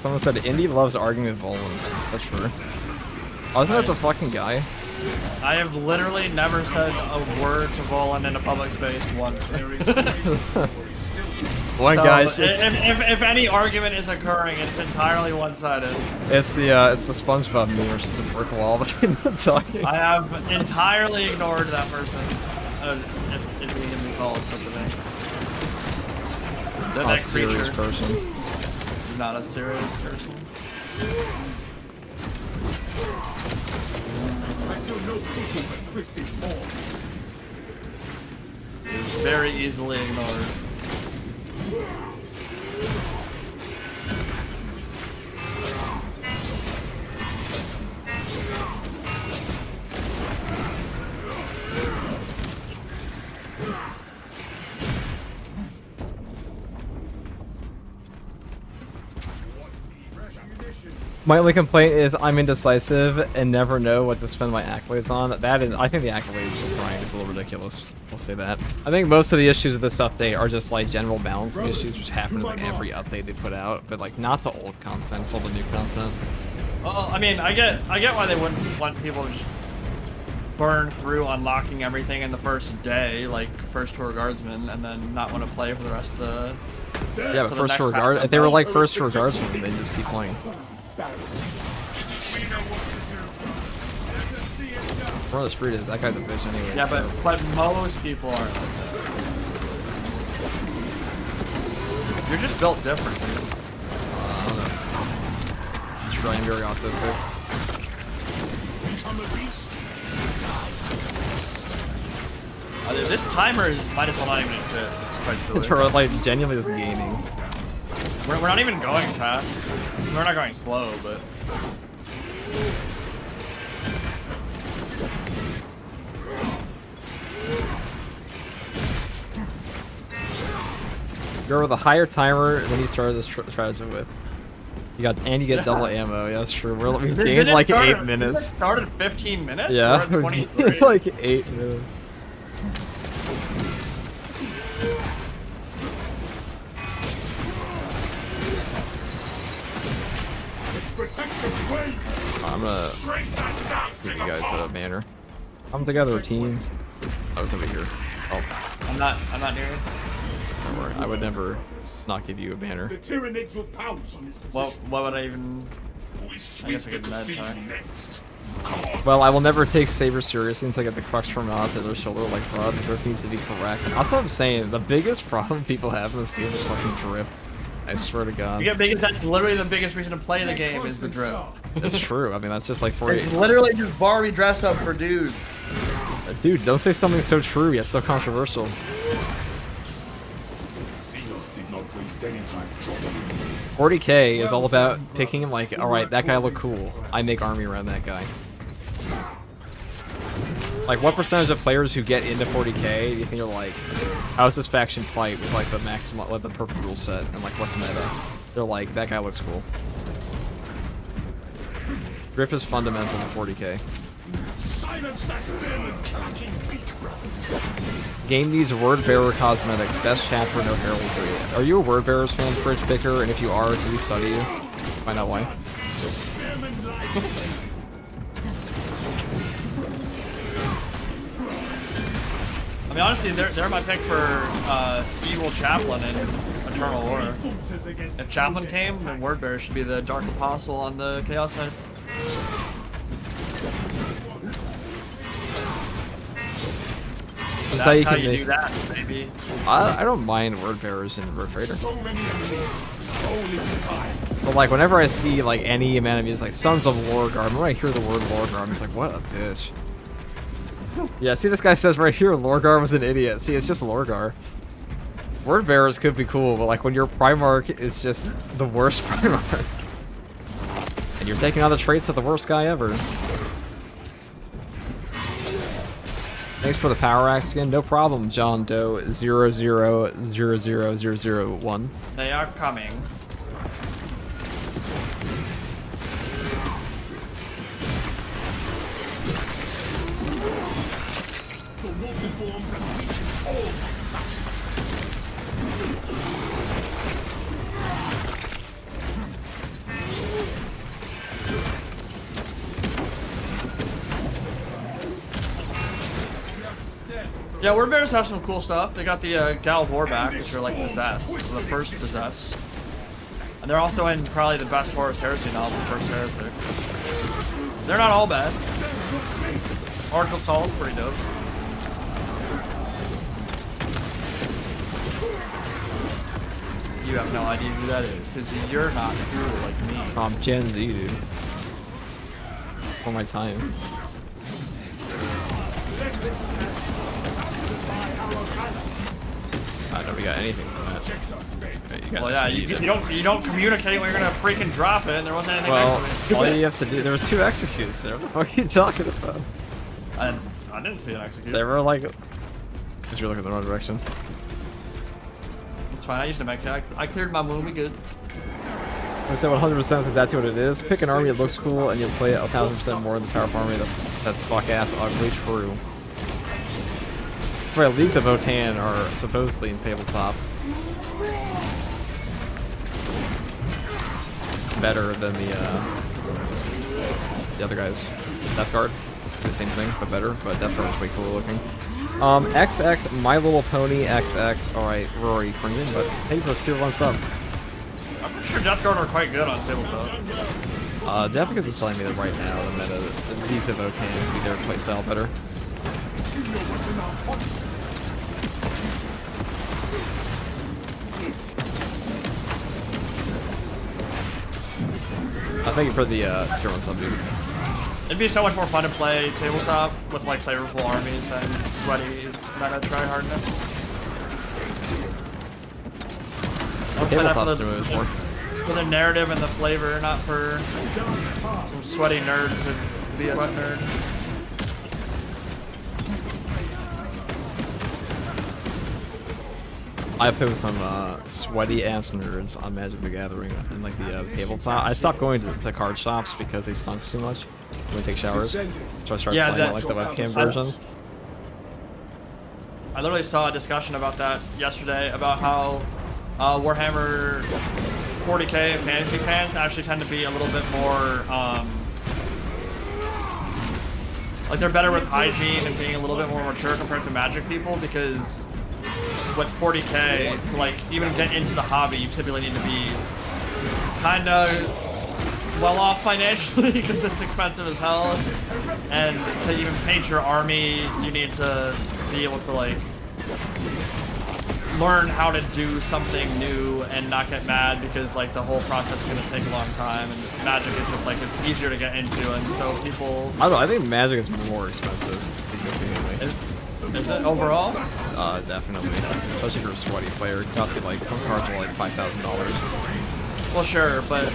Someone said Indy loves arguing with Volan. That's true. Oh, isn't that the fucking guy? I have literally never said a word to Volan in a public space once. One So, guy. if any argument is occurring, it's entirely one-sided. It's the SpongeBob meme where it's just a brick wall between them talking. I have entirely ignored that person. If we can be called such a thing. Not a That serious creature. person. Not a serious person. I feel no pity for twisted more. Very easily ignored. My only complaint is I'm indecisive and never know what to spend my accolades on. That is, I think the accolades grind is a little ridiculous. I'll say that. I think most of the issues with this update are just like general balancing issues, which happen in like every update they put out, but like not to old content, it's all the new content. Well, I mean, I get why they wouldn't want people to just burn through unlocking everything in the first day, like first tour guardsman, and then not want to play for the rest of the. Yeah, but first tour guard, if they were like first tour guardsmen, they just keep playing. One of the street is that guy's a bitch anyway. Yeah, so. but most people aren't like that. You're just built different, dude. I don't know. Trying very autistic. This timer might as well not even exist. This is quite silly. It's for like genuinely just gaming. We're not even going fast. We're not going slow, but. You're with a higher timer than you started this stratagem with. You get double ammo. Yeah, that's true. We've gained like 8 minutes. It started 15 minutes. Yeah, We're at 23. like 8 minutes. I'm gonna give you guys a banner. Come together, team. I was over here. Oh, I'm not near you. don't worry. I would never not give you a banner. The Tyranids will pounce on this position. What would I even? We I guess sweep I the could med field time. next. Come on. Well, I will never take Saber seriously until I get the crux from Oz at their shoulder like Rod. The drift needs to be correct. That's what I'm saying. The biggest problem people have in this game is fucking drift. I swear to God. Because that's literally the biggest reason to play the game is the drift. It's true. I mean, that's just like for It's literally just Barbie dress up for dudes. Dude, don't say something so true yet so controversial. Xenos did not waste any time trouble. 40k is all about picking like, alright, that guy look cool. I make army around that guy. Like, what percentage of players who get into 40k, you think you're like, how's this faction fight with like the maximum, like the perfect rule set, and like what's meta? They're like, that guy looks cool. Grip is fundamental to 40k. Silence that spearman's clacking beak, brothers. Game needs word bearer cosmetics. Best chapter, no heraldry. Are you a word bearers fan, Fridge Picker? And if you are, do we study you? Find out why. Spearman lies. I mean, honestly, they're my pick for Evil Chaplain in Eternal Order. If Chaplain came, then Wordbearer should be the Dark Apostle on the Chaos side. That's How you do that, baby. I don't mind word bearers in Road Trader. So many enemies. But like whenever I see like any enemies like Sons of Lorgar, whenever I hear the word Lorgar, I'm just like, what a bitch. Yeah, see this guy says right here, Lorgar was an idiot. See, it's just Lorgar. Word bearers could be cool, but like when your Primarch is just the worst Primarch. And you're taking on the traits of the worst guy ever. Thanks for the power axe skin. No problem, John Doe 0000001. They are coming. The wolf deforms and weakens all that touches. Yeah, Word Bears have some cool stuff. They got the Gal of War back, which are like possessed, the first possessed. And they're also in probably the best Horus Heresy novel, First Heretics. They're not all bad. Oracle Tall is pretty dope. You have no idea who that is, because you're not cool like me. Gen Z, dude. For my time. I don't we got anything from that. Right, you got Well, yeah, you don't communicate when you're gonna freaking drop it, and there wasn't anything well, next to all it. you have to do, there was 2 executes there. What are you talking about? I didn't see an execute. They were like, because you're looking in the wrong direction. It's fine. I used to make that. I cleared my movie good. I said 100% that that's what it is. Pick an army that looks cool and you'll play it 1000% more than the powerful army that's fuck ass ugly true. Right, Leagues of Votan are supposedly in tabletop. Better than the other guys. Death Guard. The same thing, but better. But Death Guard is way cooler looking. XX, My Little Pony, XX. Alright, Rory Kringen, but hey, those 2 1 sub. I'm pretty sure Death Guard are quite good on tabletop. Deficus is telling me that right now the meta, the Leagues of Votan would be their playstyle better. Thank you for the tier 1 sub, dude. It'd be so much more fun to play tabletop with like flavorful armies than sweaty meta tryhardness. Tabletop's more. For the narrative and the flavor, not for some sweaty nerd to be a sweat nerd. I posted some sweaty ass nerds on Magic the Gathering and like the tabletop. I stopped going to card shops because they stunk too much when we take showers. So I started playing on, like the webcam version. I literally saw a discussion about that yesterday about how Warhammer 40k fantasy fans actually tend to be a little bit more like they're better with hygiene and being a little bit more mature compared to Magic people, because with 40k, to like even get into the hobby, you typically need to be kind of well off financially because it's expensive as hell, and to even paint your army, you need to be able to like learn how to do something new and not get mad because like the whole process is going to take a long time, and Magic is just like it's easier to get into, and so people. I don't know. I think Magic is more expensive. Is it overall? Definitely. Especially for a sweaty player. It costs you like, some cards are like $5,000. Well, sure, but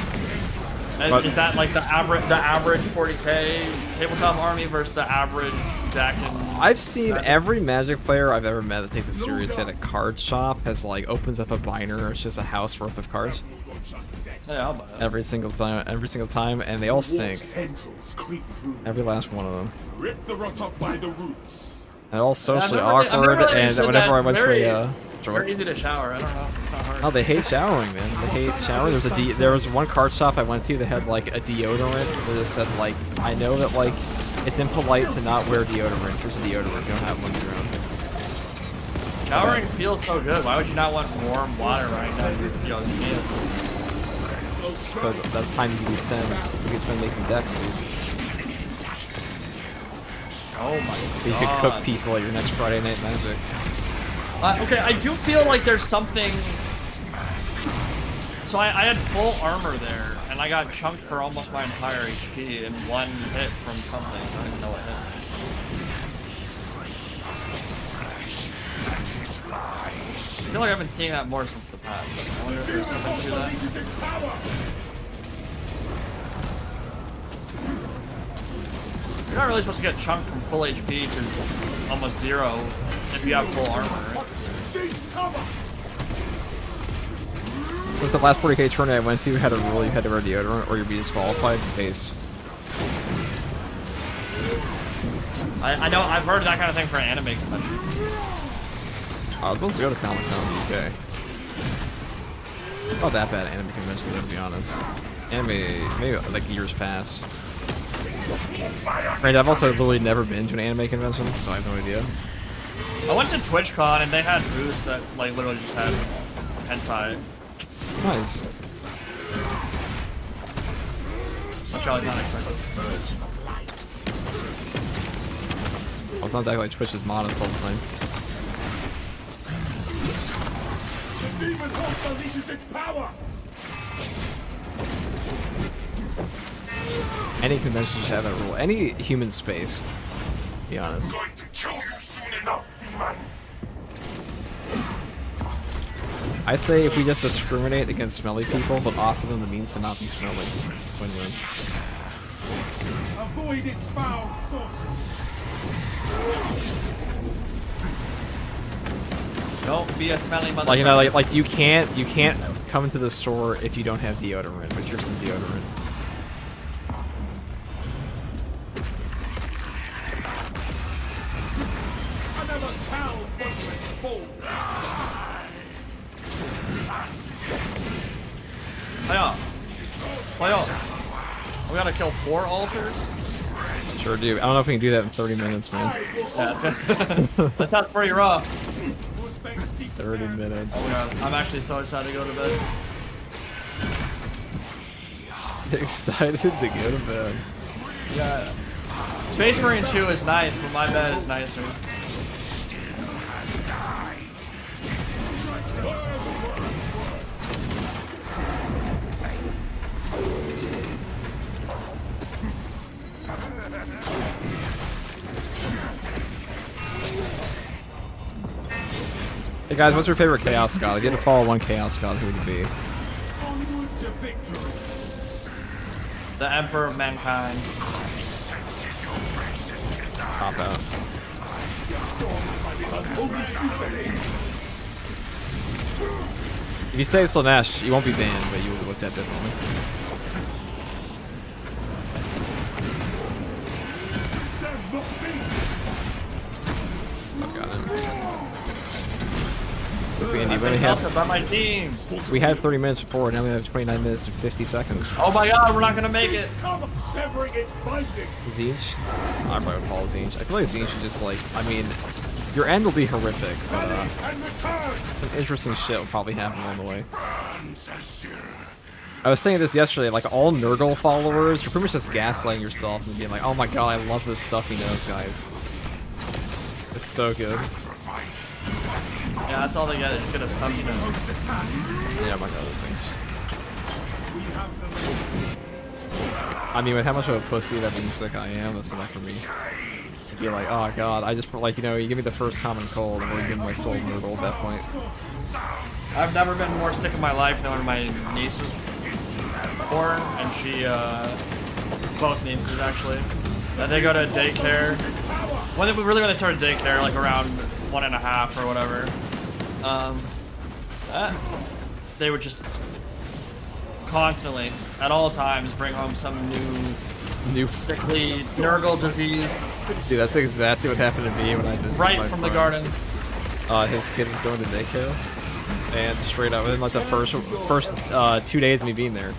is that like the average 40k tabletop army versus the average deck? I've seen every Magic player I've ever met that takes it serious at a card shop has like opens up a binder. It's just a house worth of cards. Yeah, I'll buy it. Every single time, and they all stink. Every last one of them. Rip the rot up by the roots. And all socially I've never awkward, really and said whenever that. I went to a Very easy to shower. I don't know. It's not hard. oh, they hate showering, man. They hate showering. There was one card shop I went to that had like a deodorant that just said like, I know that like it's impolite to not wear deodorant. Here's a deodorant. You don't have one of your own. Showering feels so good. Why would you not want warm water right now? It's your skin. Because that's time you can spend making decks, dude. Oh my So you could cook people at your next Friday Night Magic. Okay, I do feel like there's something So I had full armor there, and I got chunked for almost my entire HP in one hit from something. I don't even know what hit. I feel like I've been seeing that more since the patch. I wonder if there's something to that. You're not really supposed to get chunked from full HP to almost zero if you have full armor, right? What's the last 40k tournament I went to had a rule you had to wear deodorant or you'd be disqualified based. I know, I've heard that kind of thing for anime conventions. I was supposed to go to Comic Con in the UK. Not that bad anime convention though, to be honest. Anime, maybe like years past. Right, I've also literally never been to an anime convention, so I have no idea. I went to TwitchCon and they had booths that like literally just had hentai. Nice. Which I was not expecting. Well, it's not that like Twitch is modest all the time. The demon host unleashes its power! Any convention should have that rule. Any human space, to be honest. I'm going to kill you soon enough, man. I say if we just discriminate against smelly people, but offer them the means to not be smelly. Win-win. Avoid its foul sources! Don't be a smelly motherfucker. Like, you know, like you can't come into the store if you don't have deodorant, but here's some deodorant. Another cow wandering full! Play we gotta kill 4 altars? Sure do. I don't know if we can do that in 30 minutes, man. Yeah, that sounds pretty rough. 30 minutes. Oh my god, I'm actually so excited to go to bed. Excited to go to bed. Yeah. Space Marine 2 is nice, but my bed is nicer. Hey guys, what's your favorite Chaos God? If you had to follow one Chaos God, who would it be? Onward to victory! The Emperor of Mankind. Cop out. If you say Slanesh, you won't be banned, but you will be looked at differently. I've got him. Andy, we only have, About my team. we had 30 minutes before, now we have 29 minutes and 50 seconds. Oh my god, we're not gonna make it. Come, severing its binding! Zinch? I don't know what to call it Zinch. I feel like Zinch is just like, I mean, your end will be horrific, but And return! some interesting shit will probably happen along the way. I was saying this yesterday, like all Nurgle followers, you're pretty much just gaslighting yourself and being like, oh my god, I love this stuff he knows, guys. It's so good. Yeah, that's all they get is good stuff, you know. Yeah, among other things. I mean, with how much of a pussy that being sick I am, that's enough for me. To be like, oh god, I just, like, you know, you give me the first common cold, and we're giving my soul Nurgle at that point. I've never been more sick in my life than when my niece was born, and she, both nieces actually. That they go to daycare. When they started daycare, like around 1.5 or whatever. They would just constantly, at all times, bring home some new sickly Nurgle disease. Dude, that's exactly what happened to me when I visited Right my from the friend. garden. His kid was going to daycare, and straight up within like the first 2 days of me being there,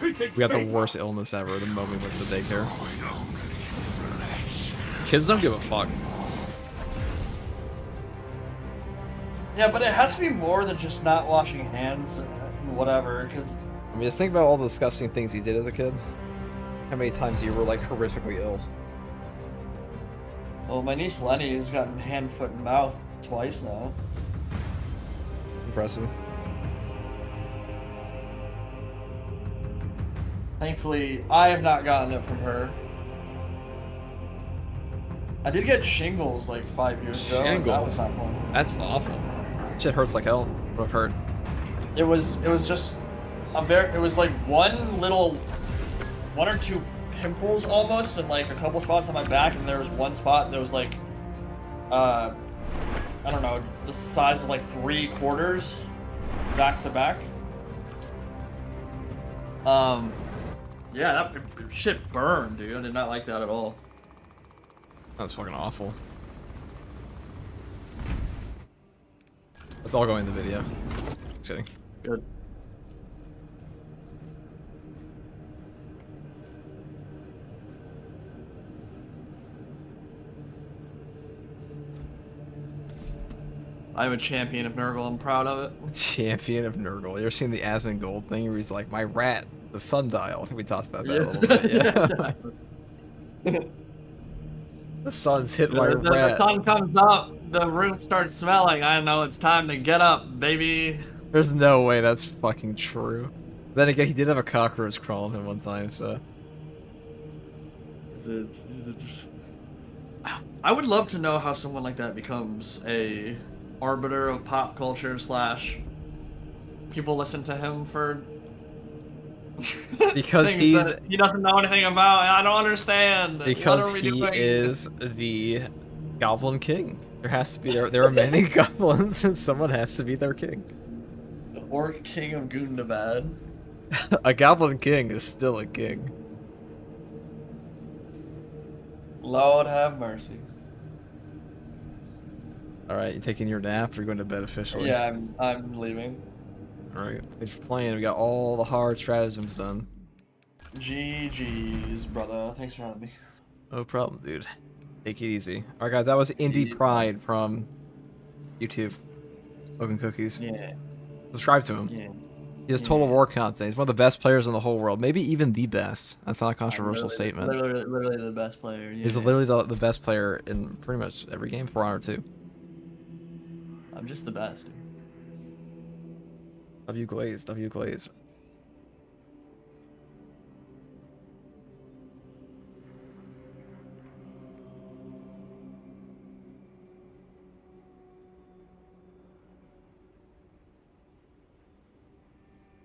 we got the worst illness ever the moment we went to the daycare. Kids don't give a fuck. Yeah, but it has to be more than just not washing hands and whatever, because... I mean, just think about all the disgusting things you did as a kid. How many times you were like horrifically ill. Well, my niece Lenny has gotten hand, foot, and mouth twice now. Impressive. Thankfully, I have not gotten it from her. I did get shingles like 5 years ago. And that was Shingles. not fun. That's awful. Shit hurts like hell. What I've heard. It was just it was like one or two pimples almost, and like a couple spots on my back, and there was one spot that was like, I don't know, the size of like 3 quarters, back to back. Yeah, that shit burned, dude. I did not like that at all. That's fucking awful. That's all going in the video. Just kidding. Good. I'm a champion of Nurgle. I'm proud of it. Champion of Nurgle. You ever seen the Asmund Gold thing where he's like, my rat, the sundial? I think we talked about that a little bit, yeah. The sun's hit my The rat. sun comes up, the room starts smelling. I know it's time to get up, baby. There's no way that's fucking true. Then again, he did have a cockroach crawl on him one time, so. I would love to know how someone like that becomes a arbiter of pop culture / people listen to him for Because things he's that he doesn't know anything about. I don't understand. because what are we he doing? is the Goblin King. There has to be there are many goblins and someone has to be their king. The Orc King of Gundabad. A Goblin King is still a king. Lord have mercy. Alright, you taking your nap or you going to bed officially? Yeah, I'm leaving. Alright, thanks for playing. We got all the hard stratagems done. GG's, brother. Thanks for having me. No problem, dude. Take it easy. Alright, guys, that was Indie Pride from YouTube. Smoking Cookies. Yeah. Subscribe to him. Yeah. He has Total War content. He's one of the best players in the whole world. Maybe even the best. That's not a controversial statement. Literally the best player. Yeah. He's literally the best player in pretty much every game, For Honor 2. I'm just the best. W Glaze, W Glaze.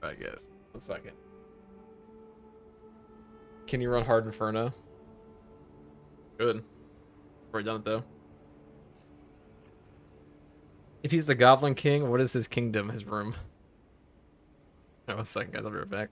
I guess. 1 second. Can you run Hard Inferno? Good. Already done it though. If he's the Goblin King, what is his kingdom, his room? Alright, 1 second, guys. I'll be right back.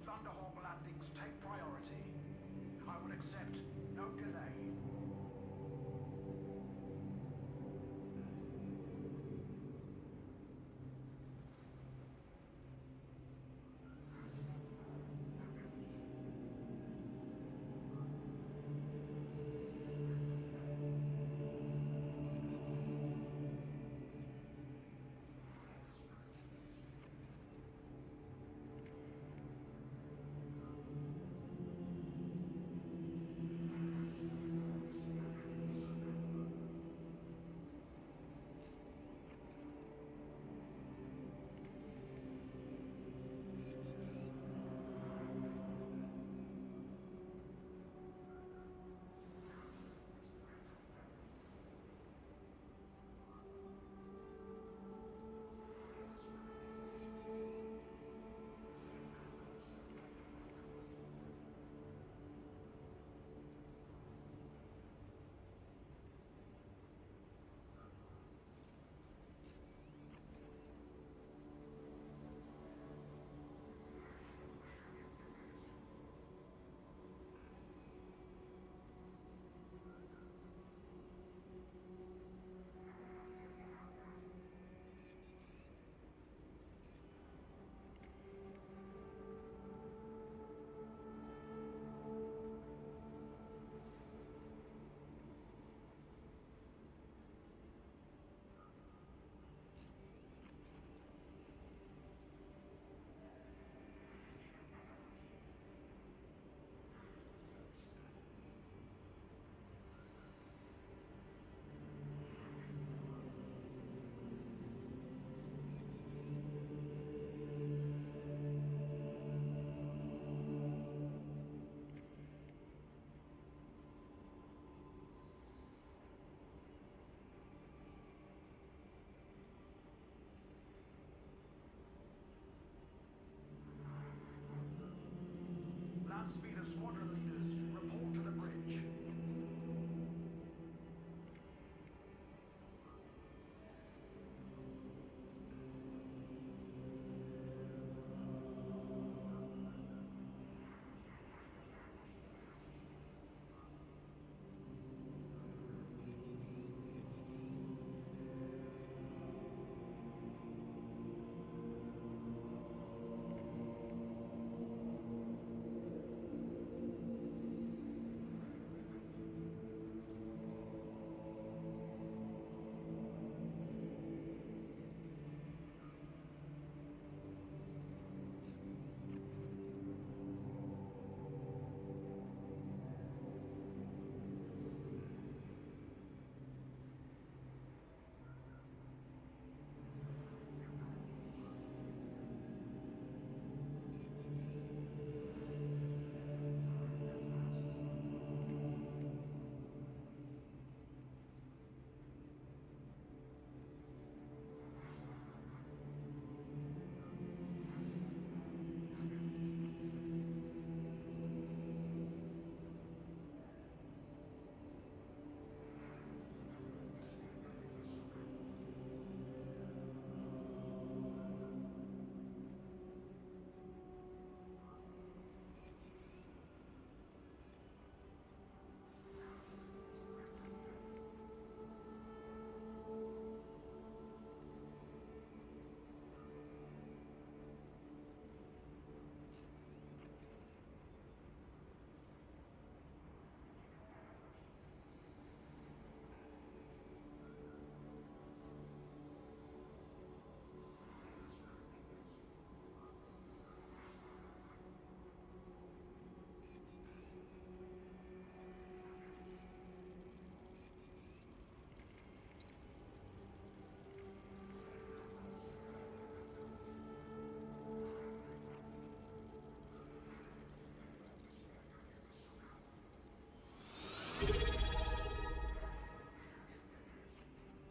Thunderhawk landings take priority. I will accept no delay. Speeder squadron leaders, report to the bridge.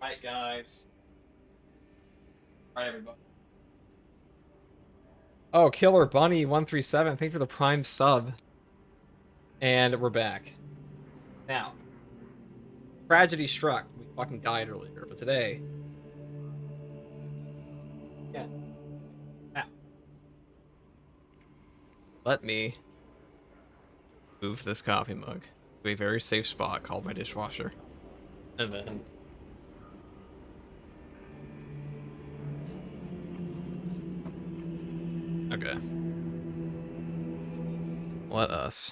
Alright, guys. Alright, everybody. Oh, Killer Bunny 137, thanks for the Prime sub. And we're back. Now, tragedy struck. We fucking died earlier, but today. Yeah. Now. Let me move this coffee mug to a very safe spot called my dishwasher. And then okay. Let us.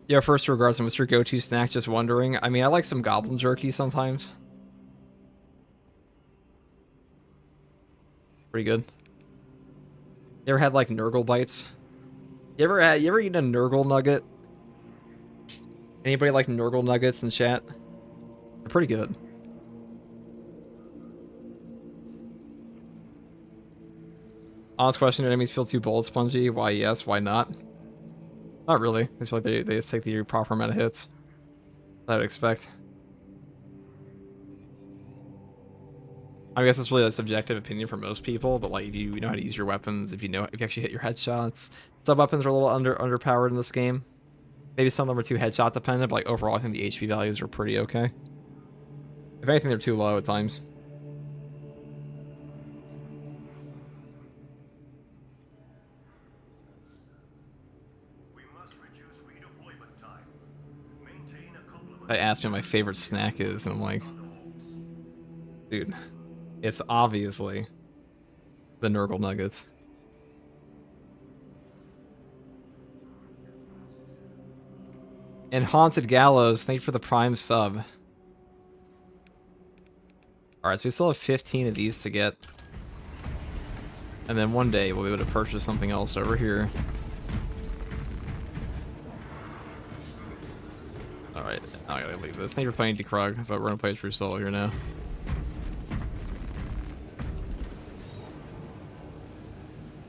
Yeah, first regards, and what's your go-to snack? Just wondering. I mean, I like some goblin jerky sometimes. Pretty good. You ever had like Nurgle bites? You ever eaten a Nurgle nugget? Anybody like Nurgle nuggets in chat? They're pretty good. Honest question, do enemies feel too bullet spongy? Why yes, why not? Not really. I feel like they just take the proper amount of hits. I'd expect. I guess it's really a subjective opinion for most people, but like if you know how to use your weapons, if you actually hit your headshots, some weapons are a little underpowered in this game. Maybe some of them are too headshot dependent, but like overall I think the HP values are pretty okay. If anything, they're too low at times. I asked me what my favorite snack is, and I'm like, dude, it's obviously the Nurgle nuggets. And Haunted Gallows, thank you for the Prime sub. Alright, so we still have 15 of these to get. And then one day we'll be able to purchase something else over here. Alright, I gotta leave this. Thank you for playing Dekrug, but we're gonna play True Soul here now.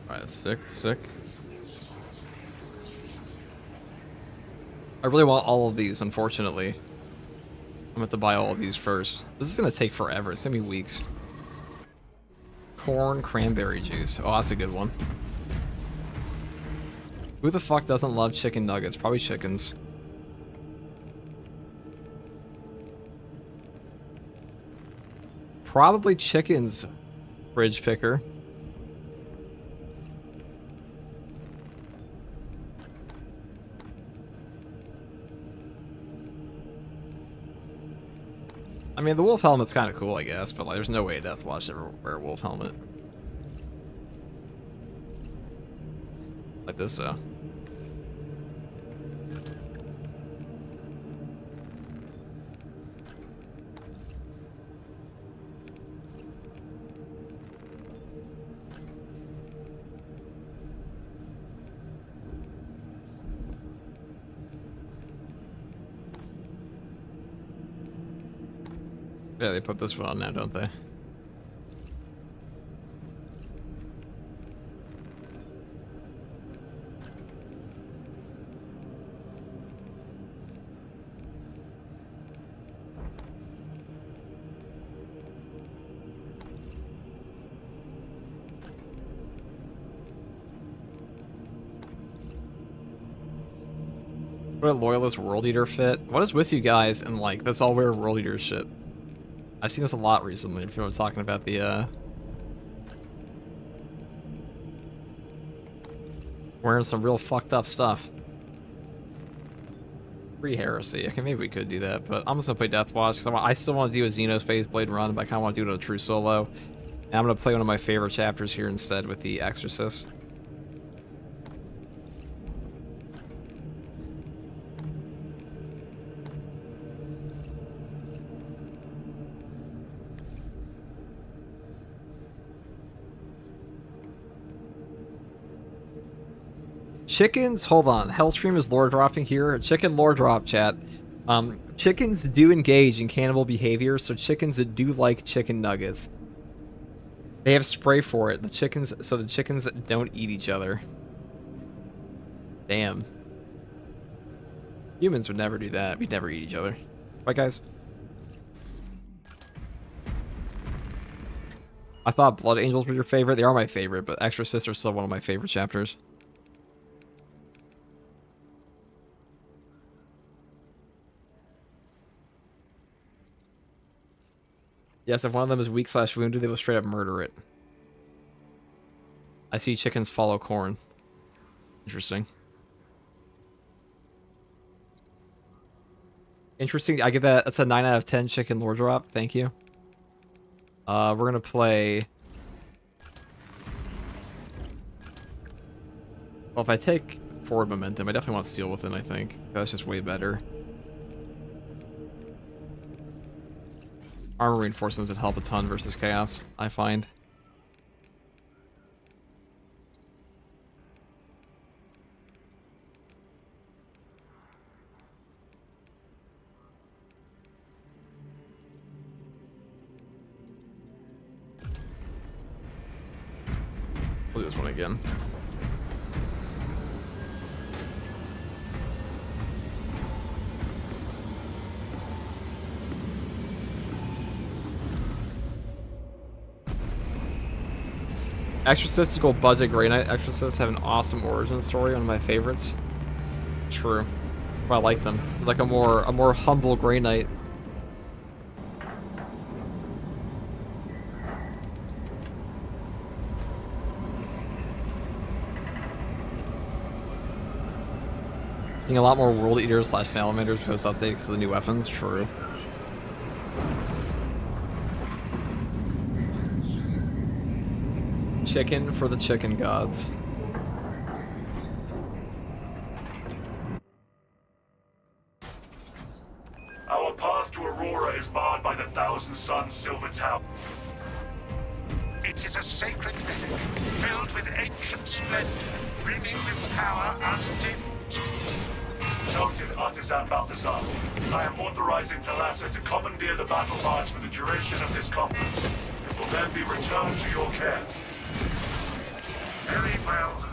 Alright, sick. I really want all of these, unfortunately. I'm gonna have to buy all of these first. This is gonna take forever. It's gonna be weeks. corn cranberry juice. Oh, that's a good one. Who the fuck doesn't love chicken nuggets? Probably chickens. Probably chickens, fridge picker. I mean, the wolf helmet's kind of cool, I guess, but like, there's no way Deathwatch ever wear a wolf helmet. Like this, so. Yeah, they put this one on now, don't they? What a loyalist world eater fit. What is with you guys and like that's all wear world eater shit? I've seen this a lot recently. If you're talking about the wearing some real fucked up stuff. Free heresy. Okay, maybe we could do that, but I'm just gonna play Deathwatch because I still want to do a Xenophase Blade run, but I kind of want to do it on a true solo. And I'm gonna play one of my favorite chapters here instead with the Exorcist. Chickens, hold on. Hellstream is lore dropping here. Chicken lore drop, chat. Chickens do engage in cannibal behavior, so chickens do like chicken nuggets. They have spray for it. The chickens don't eat each other. Damn. Humans would never do that. We'd never eat each other. Right, guys? I thought Blood Angels were your favorite. They are my favorite, but Exorcist are still one of my favorite chapters. Yes, if one of them is weak/wounded, they will straight up murder it. I see chickens follow corn. Interesting. Interesting. I give that's a 9 out of 10 chicken lore drop. Thank you. We're gonna play. Well, if I take forward momentum, I definitely want Steel Within. I think that's just way better. Armor reinforcements would help a ton versus chaos, I find. We'll do this one again. Exorcistical budget Grey Knight Exorcists have an awesome origin story, one of my favorites. True. But I like them. Like a more humble Grey Knight. Seeing a lot more World Eaters / Salamanders post update because of the new weapons. True. Chicken for the chicken gods. Our path to Aurora is barred by the Thousand Suns Silver Tower. It is a sacred relic, filled with ancient splendor, brimming with power undimmed. Noted, Artisan Balthazar. I am authorizing Talassa to commandeer the battle barge for the duration of this conflict. It will then be returned to your care. Very well.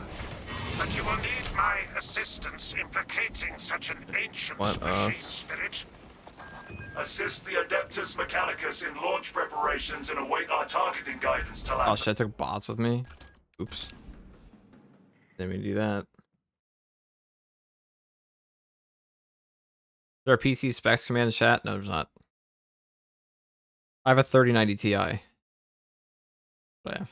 But you will need my assistance in placating such an ancient machine spirit. Assist the Adeptus Mechanicus in launch preparations and await our targeting guidance to Oh shit, I took bots with me. Oops. Didn't mean to do that. Is there a PC specs command in chat? No, there's not. I have a 3090 Ti. What I have.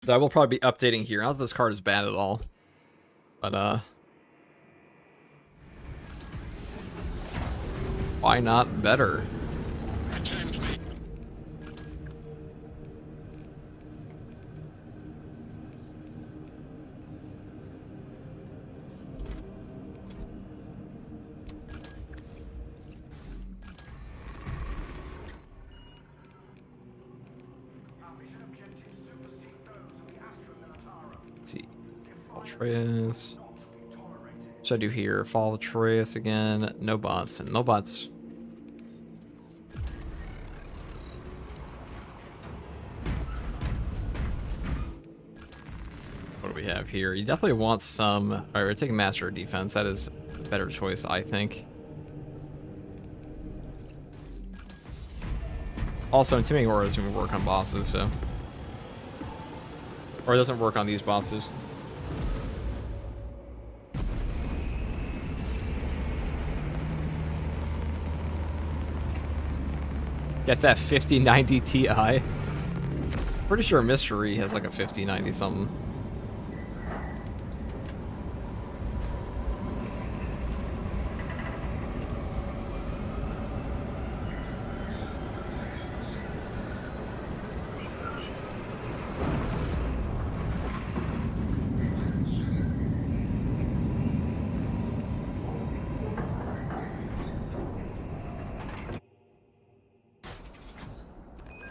I will probably be updating here. Not that this card is bad at all. But, why not better? Return to me. Let's see. Atreus. What should I do here? Follow Atreus again. No bots. No bots. What do we have here? You definitely want some... Alright, we're taking Master of Defense. That is a better choice, I think. Also, Intimidating Aura is going to work on bosses, so... Or it doesn't work on these bosses. Get that 5090 Ti. Pretty sure Mystery has like a 5090 something.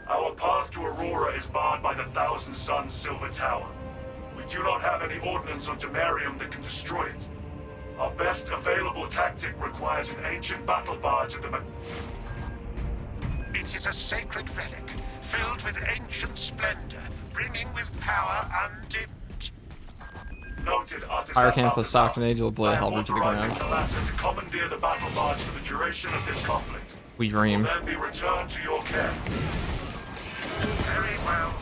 Our path to Aurora is barred by the Thousand Suns Silver Tower. We do not have any ordnance on Temerium that can destroy it. Our best available tactic requires an ancient battle barge at the... It is a sacred relic, filled with ancient splendor, brimming with power undimmed. Noted, Artisan Fire Camp with Balthazar. Stockton Age will blow I am Helder to the authorizing ground. Talassa to commandeer the battle barge for the duration of this conflict. We Will dream. then be returned to your care. Very well.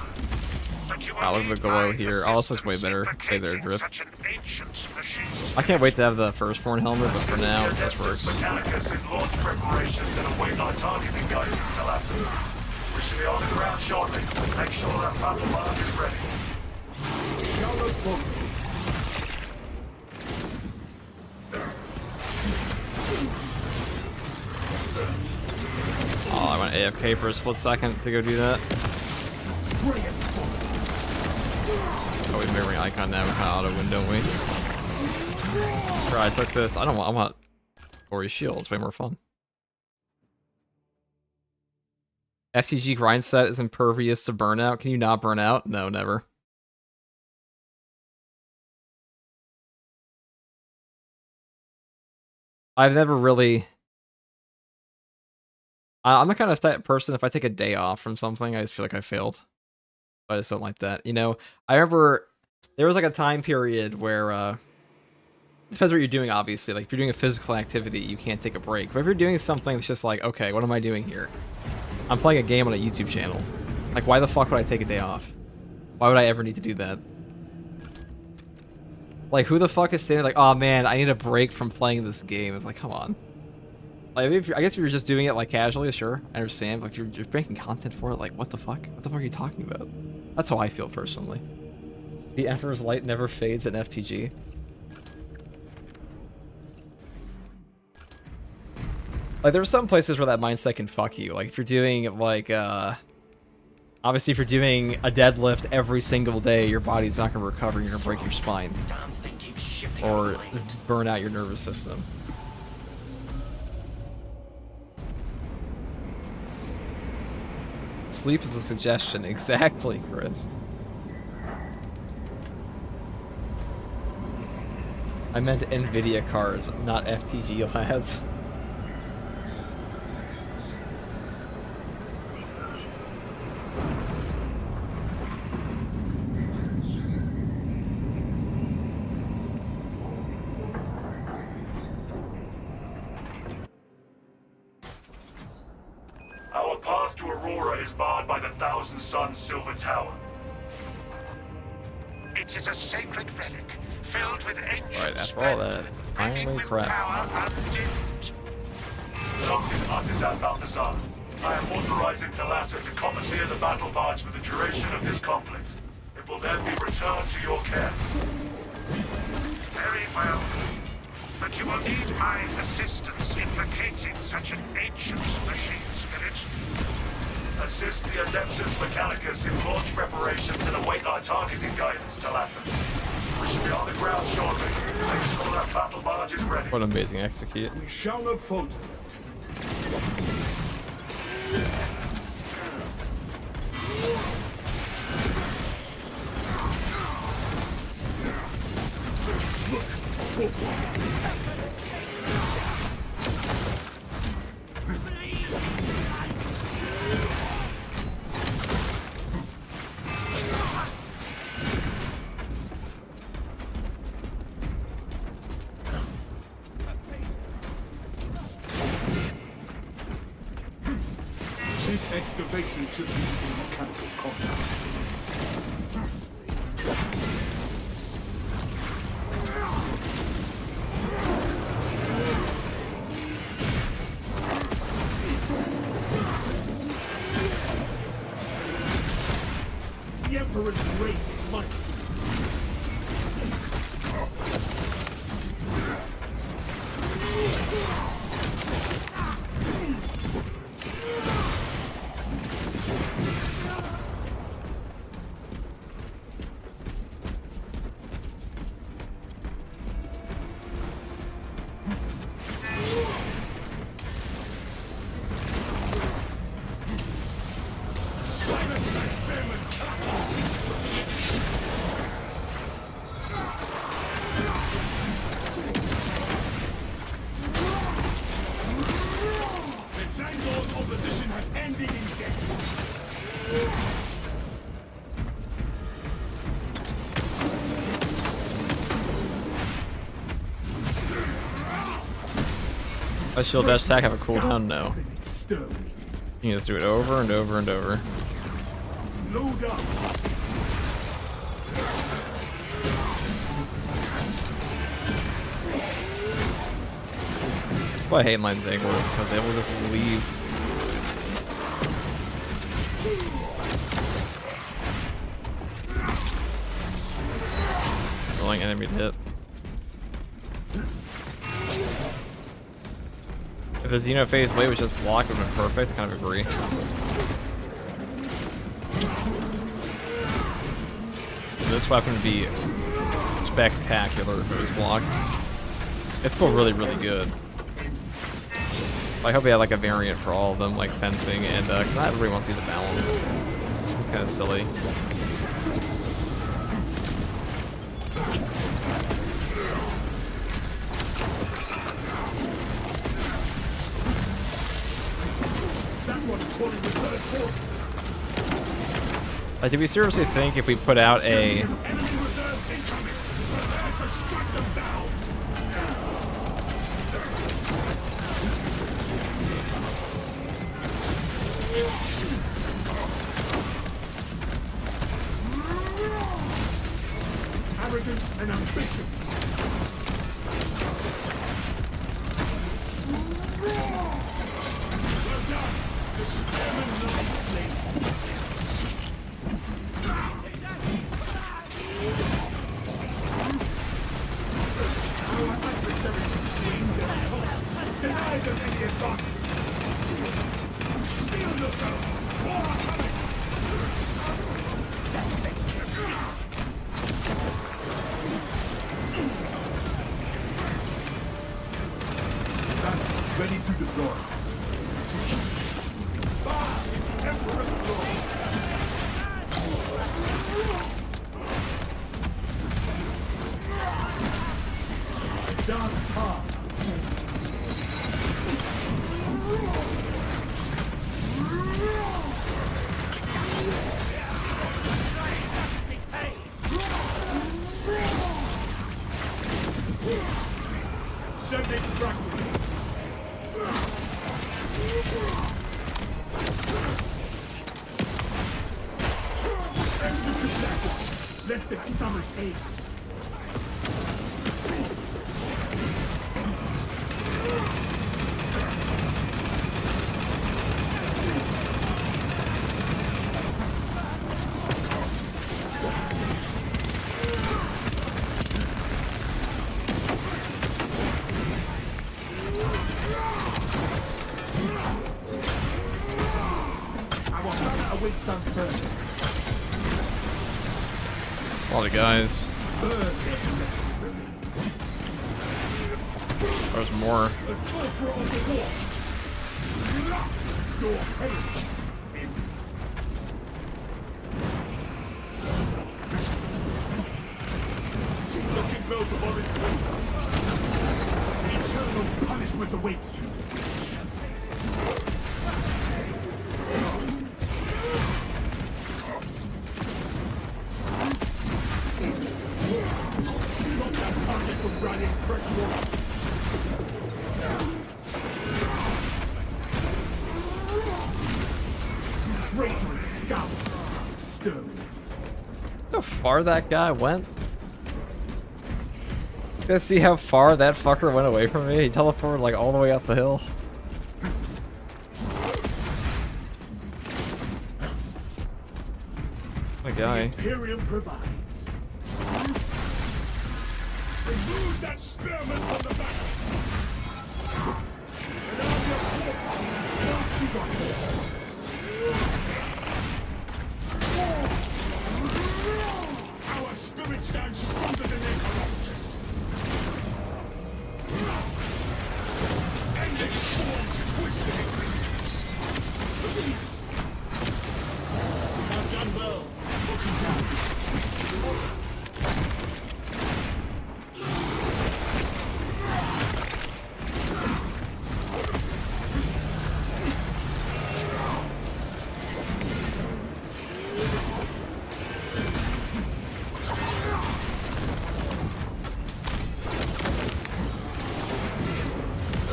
But you will Oh, look at the need glow my here. Oh, this looks way assistance better. Stay there, implicating Drip. such an ancient machine I can't wait to have the Firstborn helmet, but for Assist now, the this Adeptus works. Mechanicus in launch preparations and await our targeting guidance, Talassa. We should be on the ground shortly. Make sure that battle barge is ready. Oh, I went AFK for a split second to go do that. Oh, we mirroring icon now. We kind of auto win, don't we? Bro, I took this. I want Ori Shield. It's way more fun. FTG grind set is impervious to burnout. Can you not burn out? No, never. I've never really... I'm the kind of type person, if I take a day off from something, I just feel like I failed. I just don't like that. You know, I remember there was like a time period where, depends what you're doing, obviously. Like, if you're doing a physical activity, you can't take a break. But if you're doing something that's just like, okay, what am I doing here? I'm playing a game on a YouTube channel. Like, why the fuck would I take a day off? Why would I ever need to do that? Like, who the fuck is saying, like, oh man, I need a break from playing this game? It's like, come on. Like, I guess if you're just doing it, like, casually, sure, I understand. But if you're making content for it, like, what the fuck? What the fuck are you talking about? That's how I feel, personally. The Emperor's Light never fades in FTG. Like, there's some places where that mindset can fuck you. Like, if you're doing, like, obviously, if you're doing a deadlift every single day, your body's not going to recover. You're going to break your spine. Damn thing keeps shifting Or alignment. burn out your nervous system. Sleep is a suggestion. Exactly, Chris. I meant NVIDIA cards, not FTG lads. path to Aurora is barred by the Thousand Suns Silver Tower. It is a sacred relic, filled with ancient Right, after all that, brimming finally with cracked. power undimmed. Captain Artisan Balthazar, I am authorizing Talassa to commandeer the battle barge for the duration of this conflict. It will then be returned to your care. Very well. But you will need my assistance in locating such an ancient machine spirit. Assist the Adeptus Mechanicus in launch preparations and await our targeting guidance, Talassa. We should be on the ground shortly. Make sure that battle barge is ready. What an amazing execute. We shall not falter. This excavation should lead to the Mechanicus compound. The Emperor's race might. Zango's opposition has ended in death. Does shield dash attack have a cooldown? No. Exterminate. You can just do it over and over and over. Load up. That's why I hate Line Zangle, because they will just leave. Rolling enemy to hit. If the Xenophase blade was just blocked, it would have been perfect. I kind of agree. This weapon would be spectacular if it was blocked. It's still really, really good. I hope they had like a variant for all of them, like fencing, and not everybody wants to use a balance. It's kind of silly. Like, do we seriously think if we put out a arrogance and ambition. Well done. The spearman lies slain. Our adversaries swing their assault. Deny them any advantage. Steel yourself. War coming. Ready to deploy. Emperor's glory. Dark path. Sending fragment. the summer's ache. Our planet awaits uncertainty. A lot of guys. There's more. Your heritage is in. Looking bells of orange wings. Eternal punishment awaits you. Stop that target from running fresh water. Traitorous scum! Exterminate. How far that guy went? You guys see how far that fucker went away from me? He teleported like all the way up the hill. My guy. Imperium provides. Remove that spearman from the battle! And I'll be a Nazi got our spirit stands stronger than their corruption. And this forms twisted existence. You have done well. Looking down this twisted order.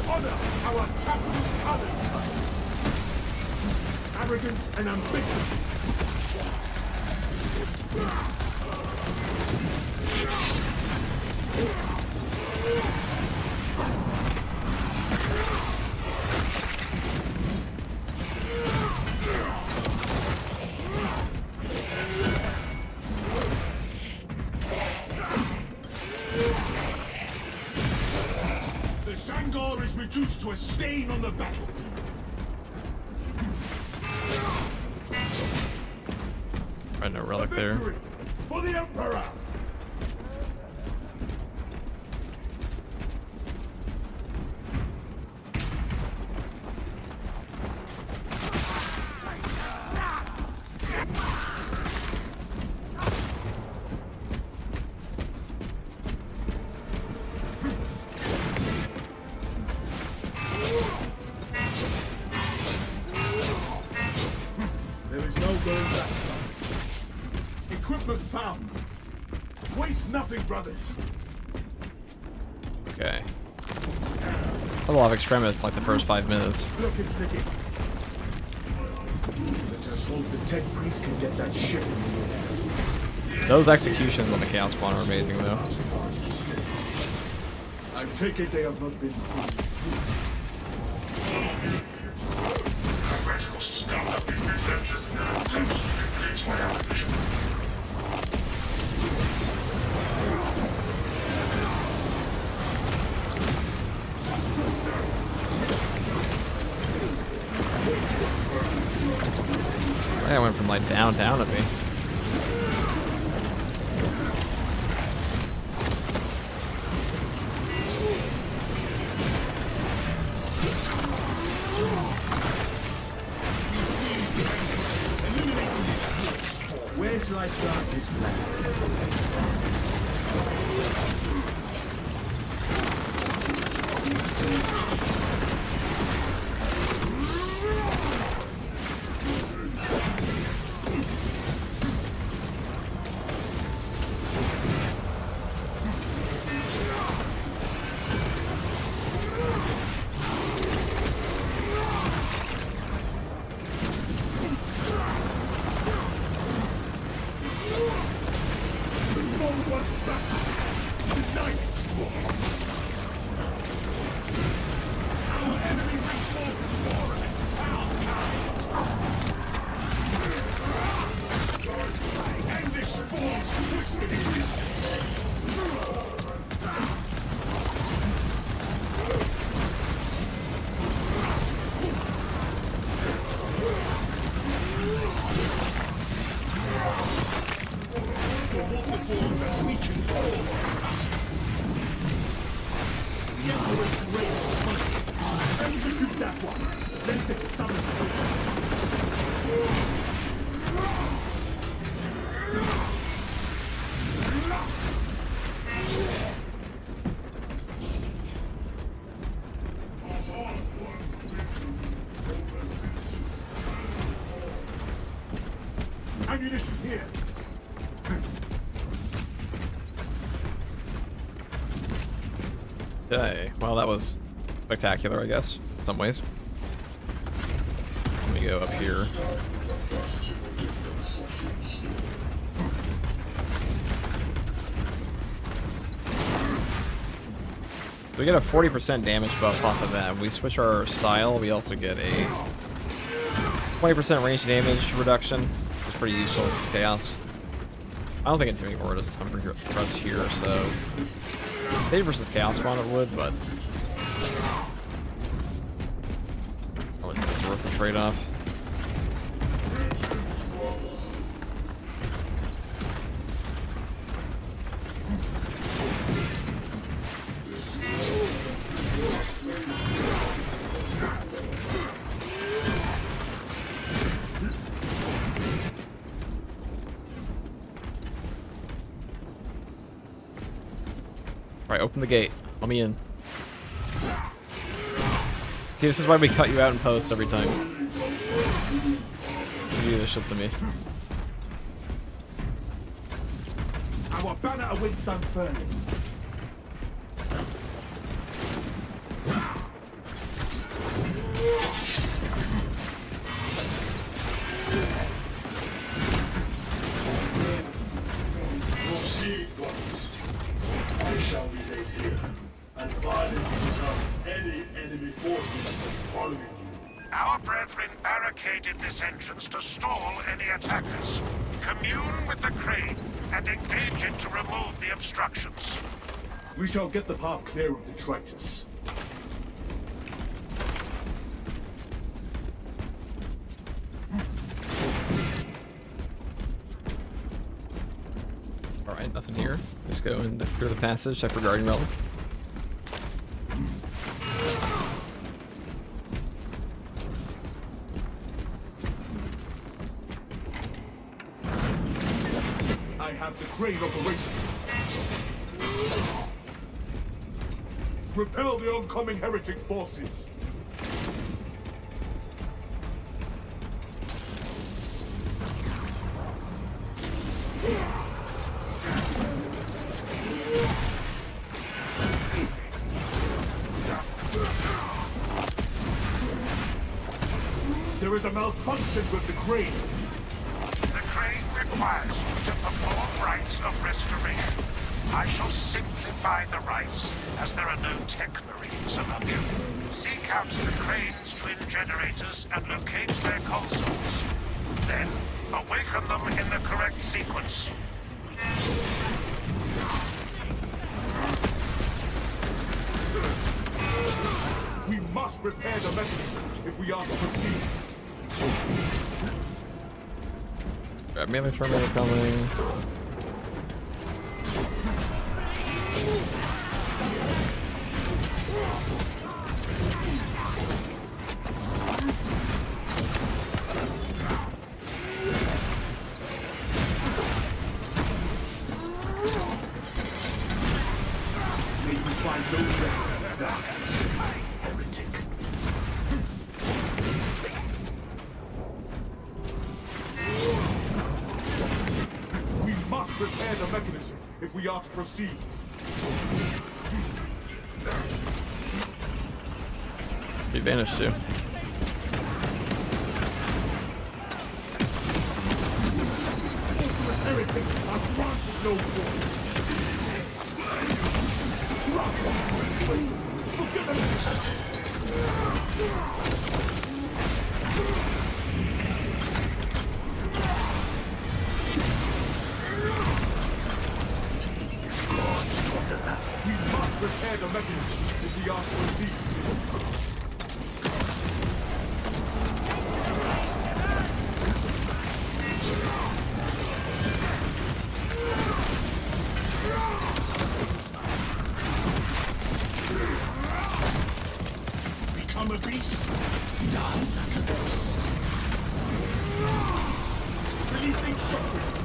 Honor our captain's colors. Arrogance and ambition. The Sangor is reduced to a stain on the battlefield. Right, no relic there. Victory for the Emperor! There is no going back. Equipment found. Waste nothing, brothers. Okay. A lot of extremists like the first 5 minutes. Look, it's Nicky. Let us hope the tech priest can get that ship in the air. Those executions on the Chaos Spawn are amazing though. I take it they have not been Heretical scum have been relentless in their attempts to deplete my ammunition. I went from like down to me. Where shall I start this plan? ammunition here. Okay, well that was spectacular, I guess, in some ways. Let me go up here. We get a 40% damage buff off of that. If we switch our style, we also get a 20% range damage reduction, which is pretty useful as chaos. I don't think Intimidating Aura does a ton for us here, so Fade versus Chaos spawn it would, but I don't think it's worth the trade-off. Alright, open the gate. Let me in. See, this is why we cut you out in post every time. You do this shit to me. Our banner awaits unfurling. Proceed, brothers. I shall remain here, and violently disarm any enemy forces following you. Our brethren barricaded this entrance to stall any attackers. Commune with the crane and engage it to remove the obstructions. We shall get the path clear of the traitors. Alright, nothing here. Just go and clear the passage, check for Guardian Relic. I have the crane operation. Repel the oncoming heretic forces. There is a malfunction with the crane. The crane requires you to perform rites of restoration. I shall simplify the rites, as there are no tech marines among you. Seek out the crane's twin generators and locate their consoles. Then, awaken them in the correct sequence. We must repair the mechanism if we are to proceed. Grab melee terminal coming. May you find no rest in the darkness, heretic. We must repair the mechanism if we are to proceed. Be banished too. Ultimate heretics are granted no voice. Forgive them. We must repair the mechanism if we are to proceed. Become a beast. Die like a beast. Releasing shockwave.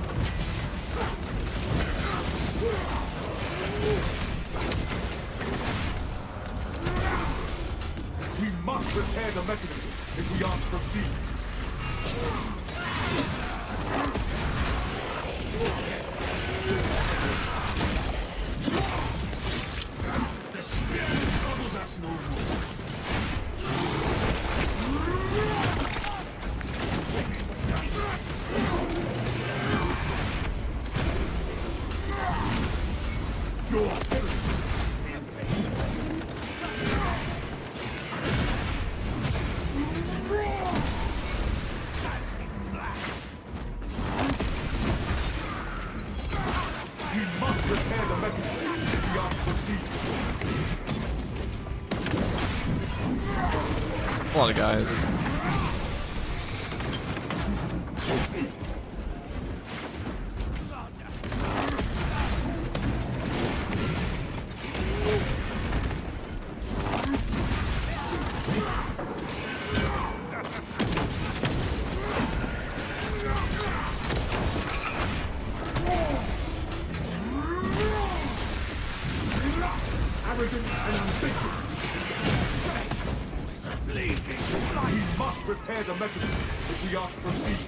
We must repair the mechanism if we are to proceed. The spirit troubles us no more. Your we must repair the mechanism if we are to proceed. A lot of guys. Arrogance and ambition. We must repair the mechanism if we are to proceed.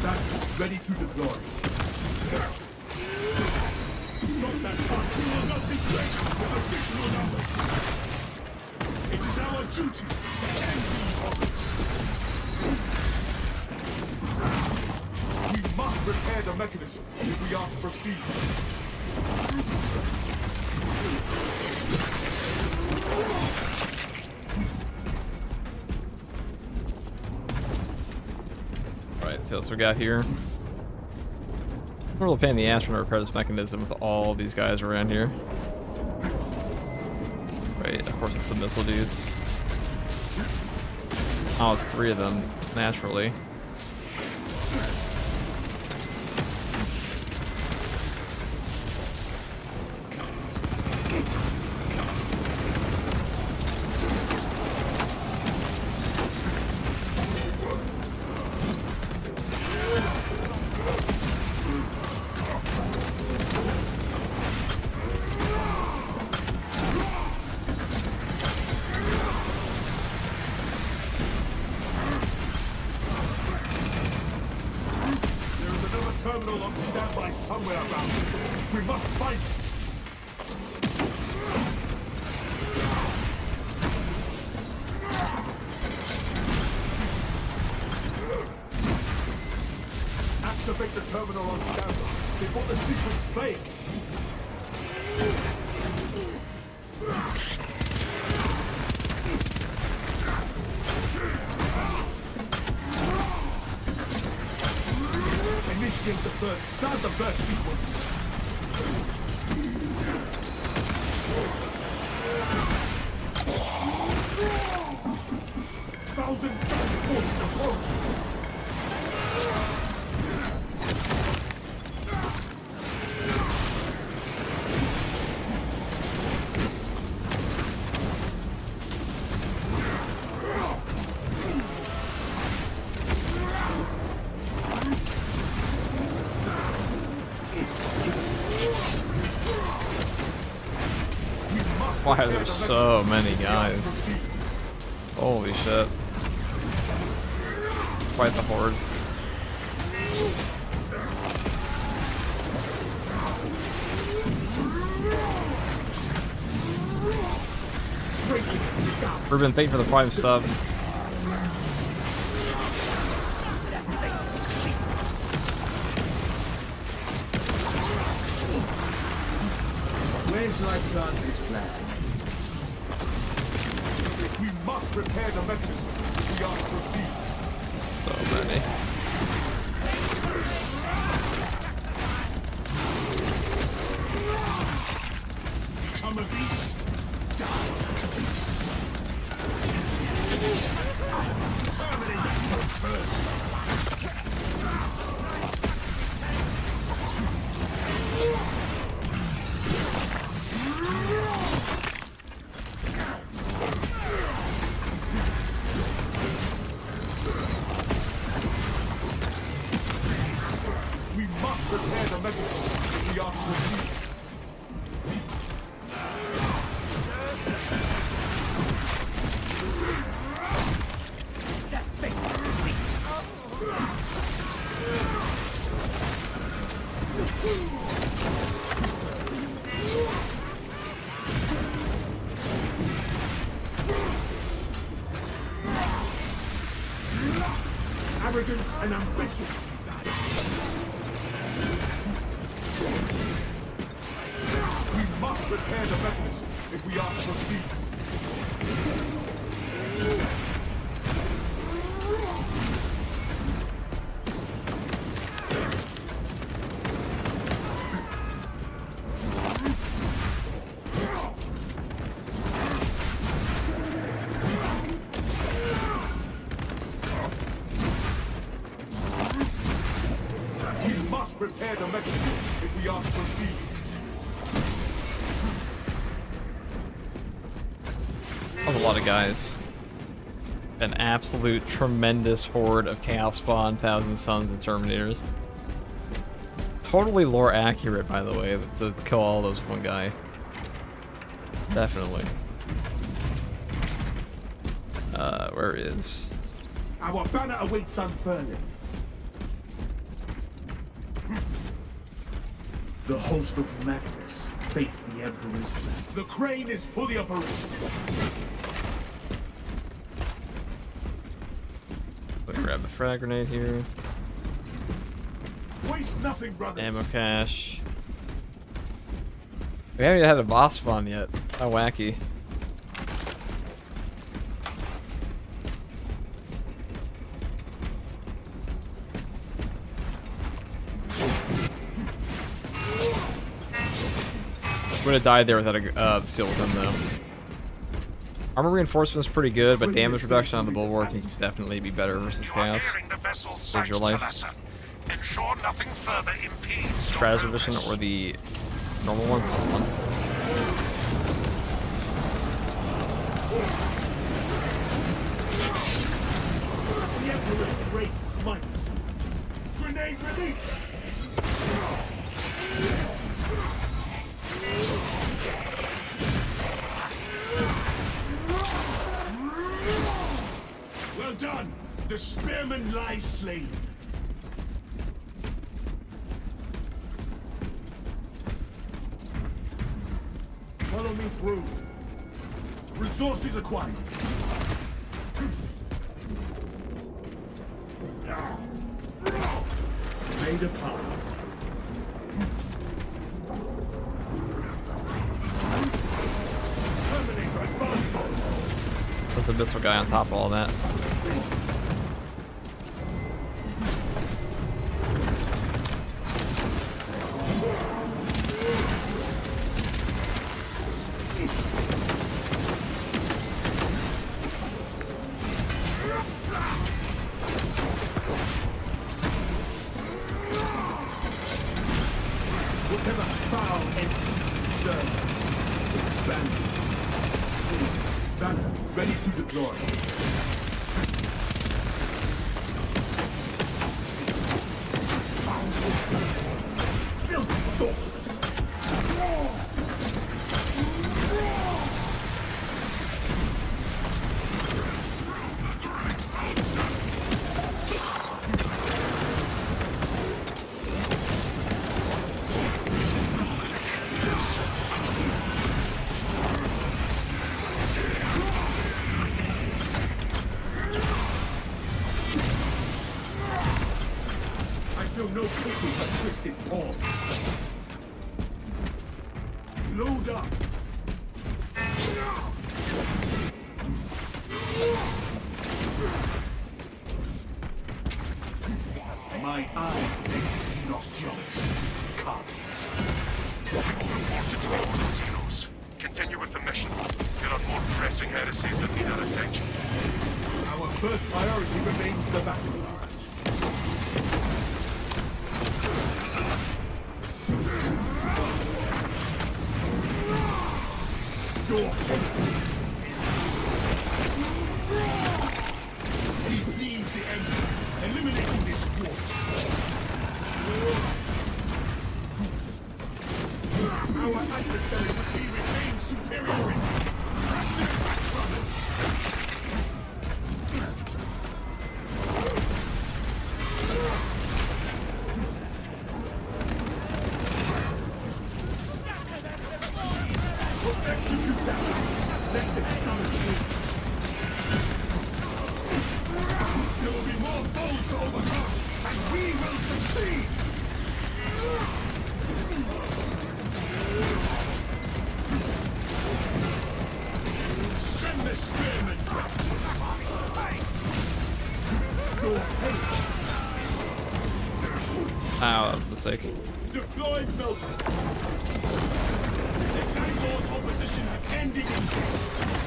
That's ready to deploy. Stop that fun. We will not be placed with additional numbers. It is our duty to end these horrors. We must repair the mechanism if we are to proceed. Alright, so what else we got here? We're a little pain in the ass trying to repair this mechanism with all these guys around here. Right, of course it's the missile dudes. Oh, it's 3 of them, naturally. Terminal on standby somewhere around. We must find it. Activate the terminal on standby before the sequence fails. Initiate the first. Start the first sequence. Thousand sun force approaches. Why are there so many guys? Holy shit. Quite the horde. Ruben, thank you for the 5 sub. Where shall I plant this flag? We must repair the mechanism if we are to proceed. So many. Come of east, die of east. Terminate that conversion. We weapons if we are to proceed. Arrogance and ambition. We must repair the vessels if we are to proceed. We must repair the mechanism if we are to proceed. That was a lot of guys. An absolute tremendous horde of Chaos Spawn, Thousand Suns, and Terminators. Totally lore accurate, by the way, to kill all those with one guy. Definitely. Where is... Our banner awaits unfurling. The host of madness face the Emperor's plan. The crane is fully operational. Let me grab the frag grenade here. Waste nothing, brothers. Ammo cache. We haven't even had a boss spawn yet. How wacky. Would have died there without a steel with him though. Armor reinforcement is pretty good, but damage reduction on the bulwark needs to definitely be better versus Chaos. Saves your life. Ensure nothing further impedes Strategy edition or the normal one? The Emperor's grace smites. Grenade release! Well done! The spearman lies slain. Follow me through. Resources acquired. Made a path. Terminator advance. There's a missile guy on top of all that. Whatever foul entity you serve, it's banned. Banner, ready to deploy. Filthy sorcerers! I feel no pity for twisted paw. Load up. My eyes take Xenos geometry, carvings. Reported to the Order of Xenos. Continue with the mission. There are more pressing heresies that need our attention. Our first priority remains the battle. He pleased the Emperor, eliminating this force. more foes to overcome, and we will succeed! Send the spearmen back to its master. Your hate. Ow, that was a mistake. Deploying filters. The Sangor's opposition has ended in death.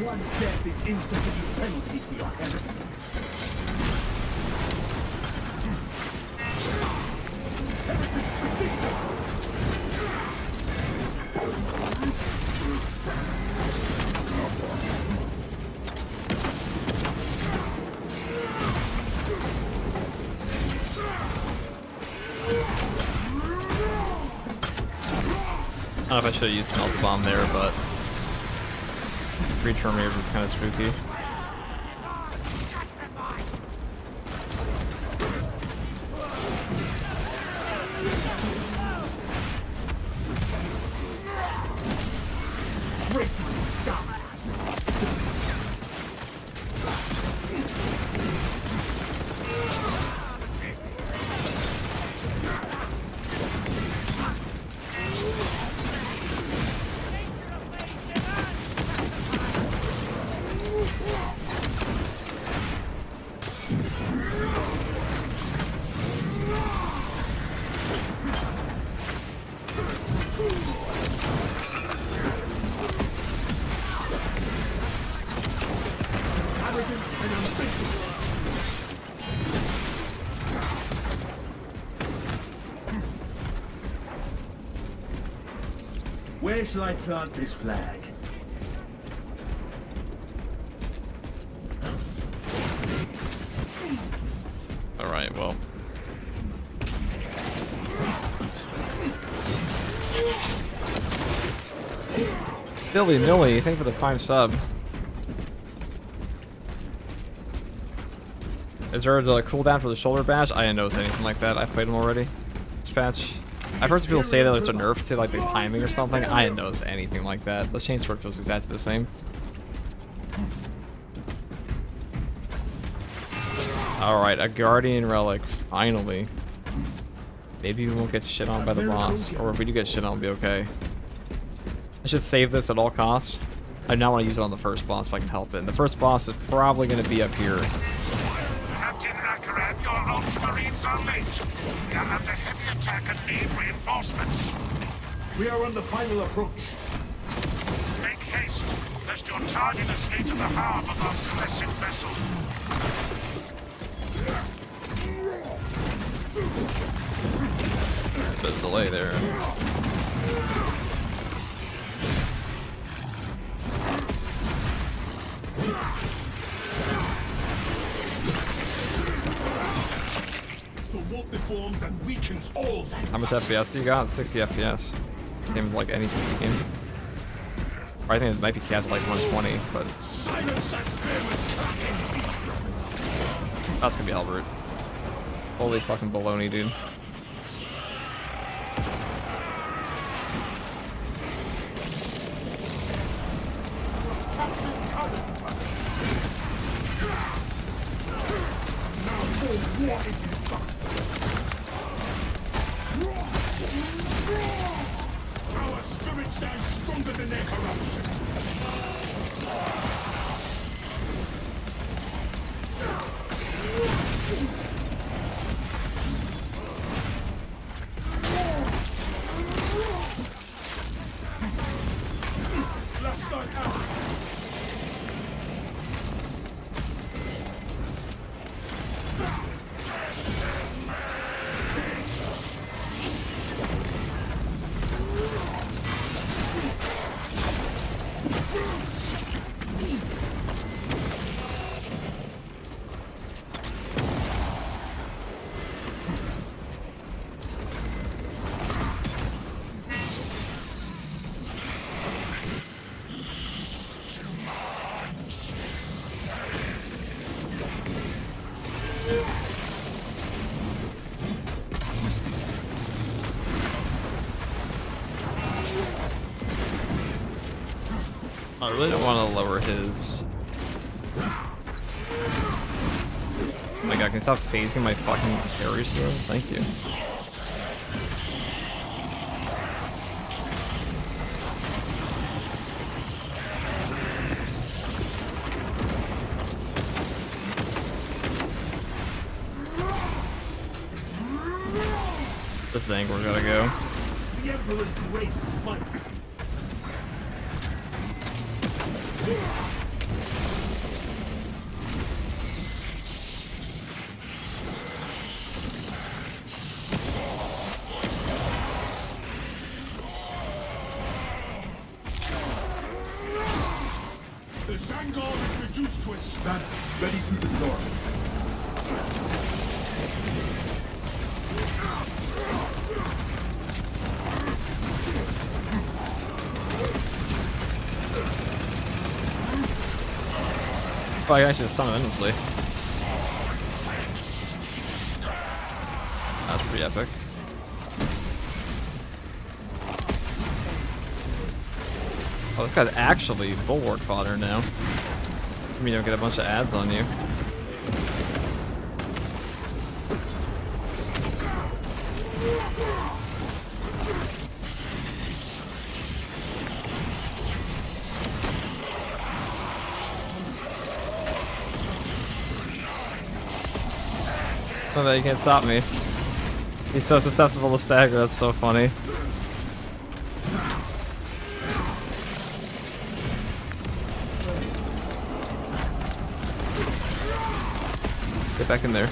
One death is insufficient penalty for your heresy. I don't know if I should have used Melt Bomb there, but Terminator is kind of spooky. Where shall I plant this flag? Alright, well. Billy Millie, thank you for the Prime sub. Is there a cooldown for the shoulder bash? I didn't notice anything like that. I played them already. This patch. I've heard some people say that there's a nerf to like the timing or something. I didn't notice anything like that. The chain sword feels exactly the same. Alright, a Guardian Relic, finally. Maybe we won't get shit on by the boss, or if we do get shit on, it'll be okay. I should save this at all costs. I do not want to use it on the first boss if I can help it. And the first boss is probably going to be up here. Captain Akaran, your Ultramarines are late. We are under heavy attack and need reinforcements. We are on the final approach. Make haste, lest your tardiness lead to the harm of our blessed vessel. There's a bit of delay there. The warp deforms and weakens all that. How much FPS do you got? 60 FPS. Game is like any PC game. Or I think it might be capped at like 120, but that's gonna be Albert. Holy fucking baloney, dude. Our spirit stands stronger than their corruption. Last night out. I really don't want to lower his like god, can you stop phasing my fucking parries through? Thank you. This is the angle we're gonna go. The Emperor's great spikes. The Sangor is reduced to a stand, ready to deploy. Oh, I actually stun him endlessly. That's pretty epic. Oh, this guy's actually bulwark fodder now. I mean, you don't get a bunch of ads on you. Oh, that you can't stop me. He's so susceptible to stagger, that's so funny. Get back in there.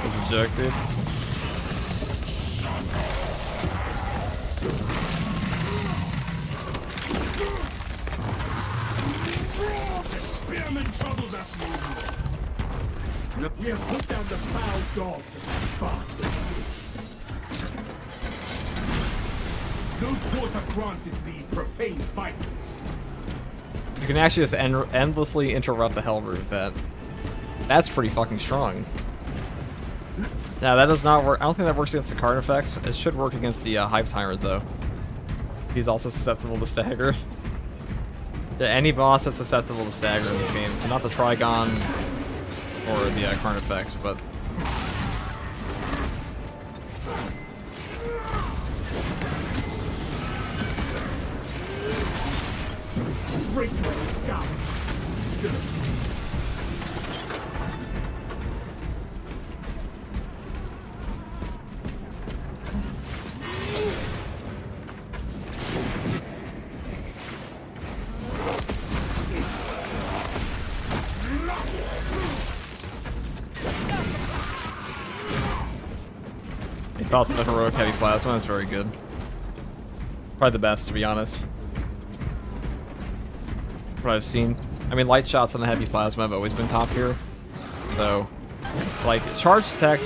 That's a joke, dude. The spearman troubles us no more. We have put down the foul dogs of these bastards. No quarter grants into these profane fighters. You can actually just endlessly interrupt the hell route. That's pretty fucking strong. Now that does not work. I don't think that works against the card effects. It should work against the Hive Tyrant though. He's also susceptible to stagger. Yeah, any boss that's susceptible to stagger in this game. So not the Trigon or the card effects, but Traitorous scout. Still. any thoughts on the heroic heavy plasma? That's very good. Probably the best, to be honest. What I've seen. I mean, light shots on the heavy plasma have always been top tier. So, like, charged attacks,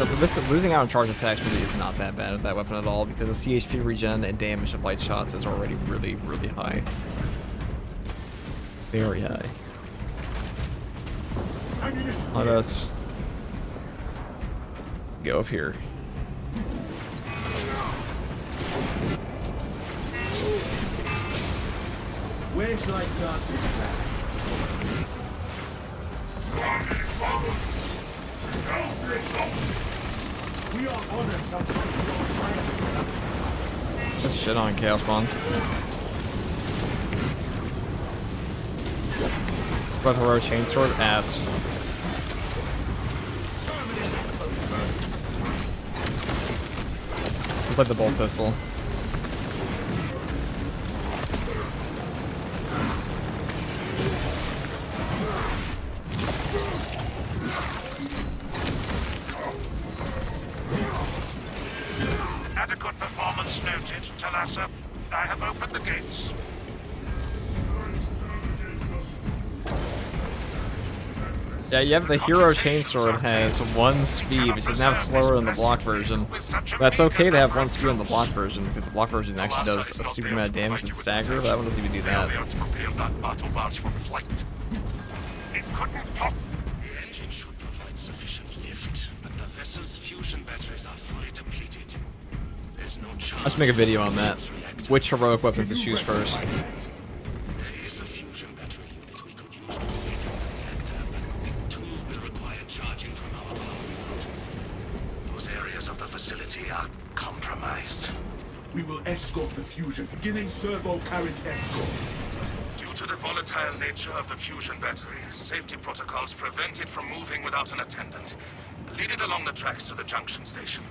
losing out on charged attacks really is not that bad with that weapon at all, because the CHP regen and damage of light shots is already really, really high. Very high. Let us go up here. Where shall I start this plan? We are honored to fight your side. Good shit on Chaos Bond. But heroic chainsword, ass. It's like the bolt pistol. Adequate performance noted, Talassa. I have opened the gates. Yeah, you have the hero chainsword has 1 speed, which is now slower than the block version. That's okay to have 1 speed in the block version, because the block version actually does a stupid amount of damage and stagger, but that one doesn't even do that. It couldn't pop. The engine should provide sufficient lift, but the vessel's fusion batteries are fully depleted. There's no chance. Let's make a video on that. Reactors detector. which heroic weapons to choose first. There is a fusion battery unit we could use to fit the reactor, but it too will require charging from our power plant. Those areas of the facility are compromised. We will escort the fusion, beginning servo carriage escort. Due to the volatile nature of the fusion battery, safety protocols prevent it from moving without an attendant. Lead it along the tracks to the junction station.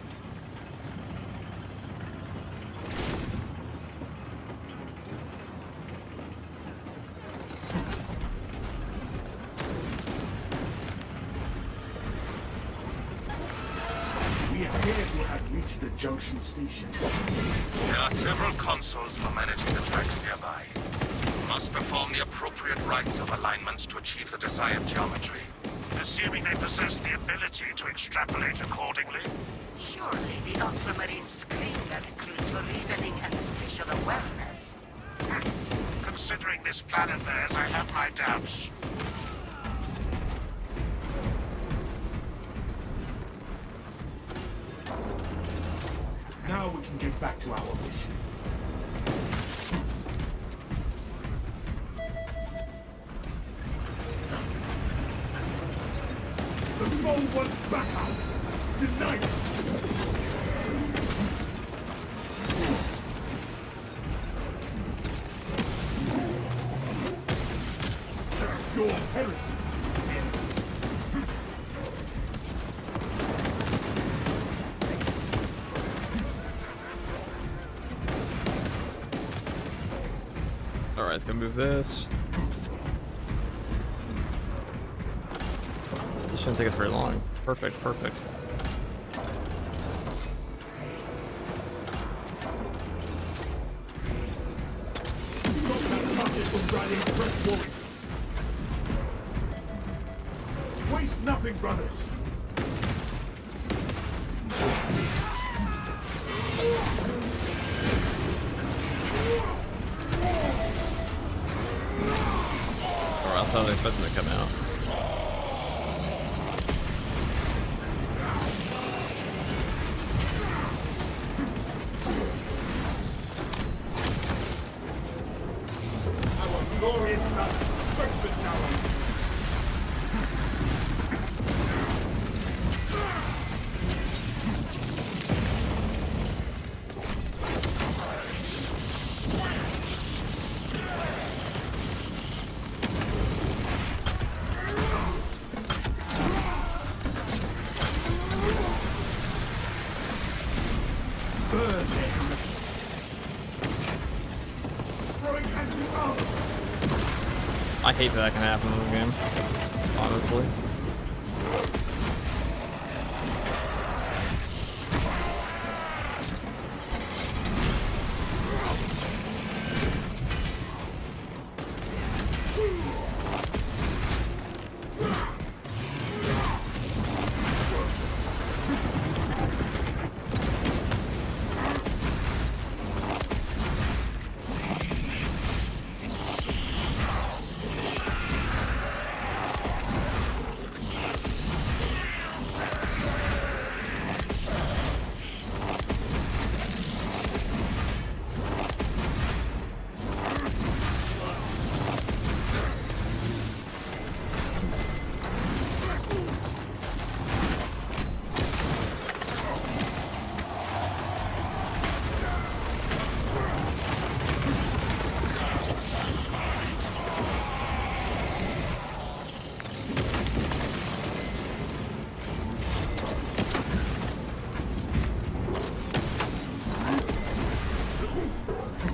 We appear to have reached the junction station. There are several consoles for managing the tracks nearby. You must perform the appropriate rites of alignment to achieve the desired geometry. Assuming they possess the ability to extrapolate accordingly. Surely the Ultramarines screen their recruits for reasoning and spatial awareness. Considering this plan of theirs, I have my doubts. Now we can get back to our mission. The foe wants backup! Tonight! Your heresy is ended. Alright, let's go move this. This shouldn't take us very long. Perfect, perfect. Stop that rocket from riding Red Warrior! Waste nothing, brothers! Or else I was expecting to come out. Our glorious battle strengthens our... Burn them! Throwing anti-armor! I hate that can happen in the game, honestly.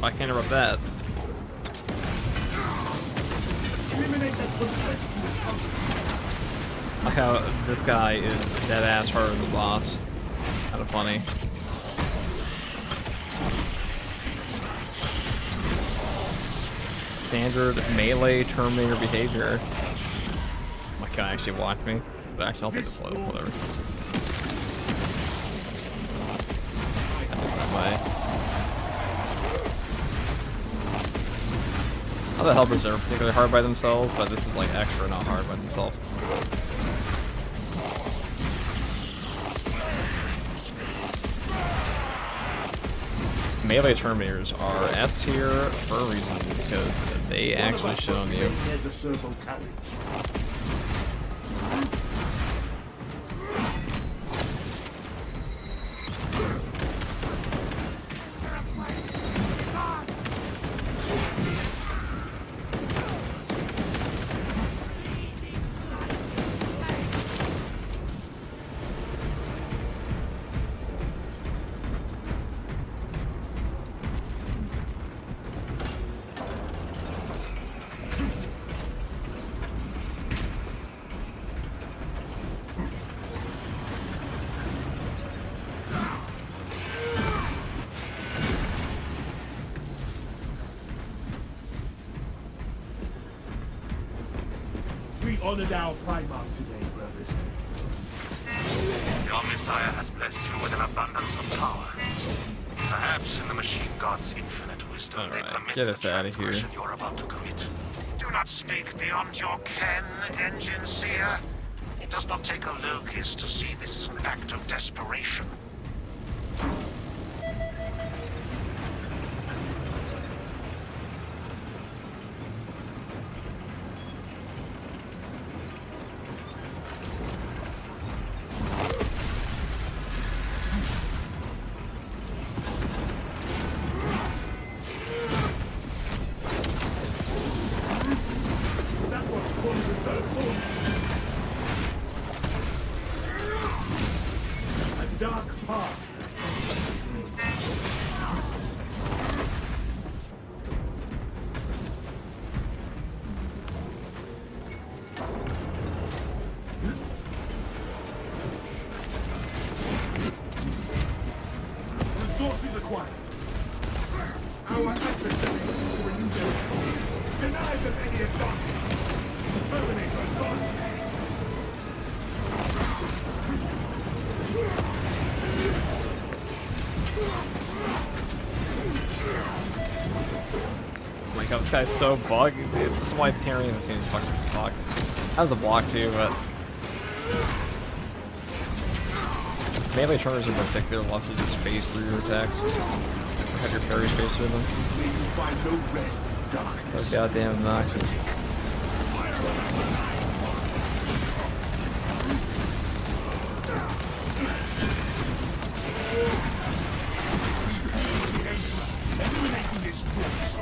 I can't interrupt that. Eliminate that conflict. Like how this guy is dead ass harder than the boss. Kind of funny. Standard melee Terminator behavior. My guy actually watched me, but actually I'll take the float. Whatever. That way. All the helpers are particularly hard by themselves, but this is like extra not hard by themselves. melee Terminators are S tier for a reason, because they actually show you. Near the servo carriage. We honored our Primarch today, brothers. Your Messiah has blessed you with an abundance of power. Perhaps in the machine god's infinite wisdom they Alright, permit get the us outta here. transgression you're about to commit. Do not speak beyond your ken, Engine Seer. It does not take a Locust to see this is an act of desperation. That one's calling the third floor. A dark path. Resources acquired. Our adversaries to renew their assault. Deny them any advantage. Terminator advancing. Oh my god, this guy's so buggy, dude. That's why parrying in this game is fucking sucks. That was a block too, but melee Terminators in particular wants to just phase through your attacks. Or have your parries phase through them. May you find no rest in darkness. So goddamn obnoxious. Eliminating this force.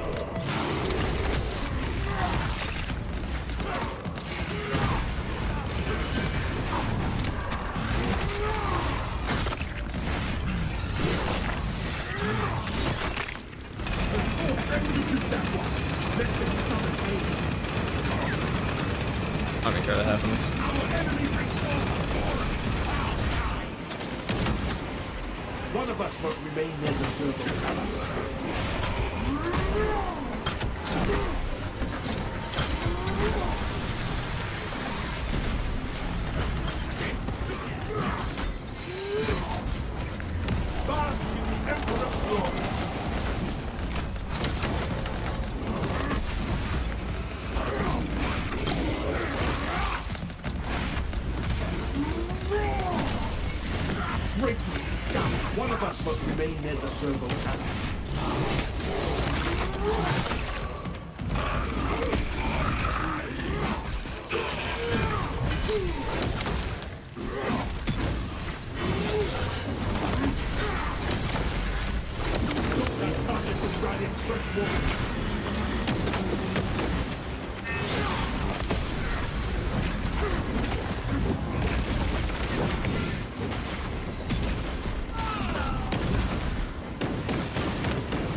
I'll make sure that happens. One of us must remain near the servo. Bask in the Emperor's glory. Traitorous scum! One of us must remain near the servo carriage. That target was riding fresh water.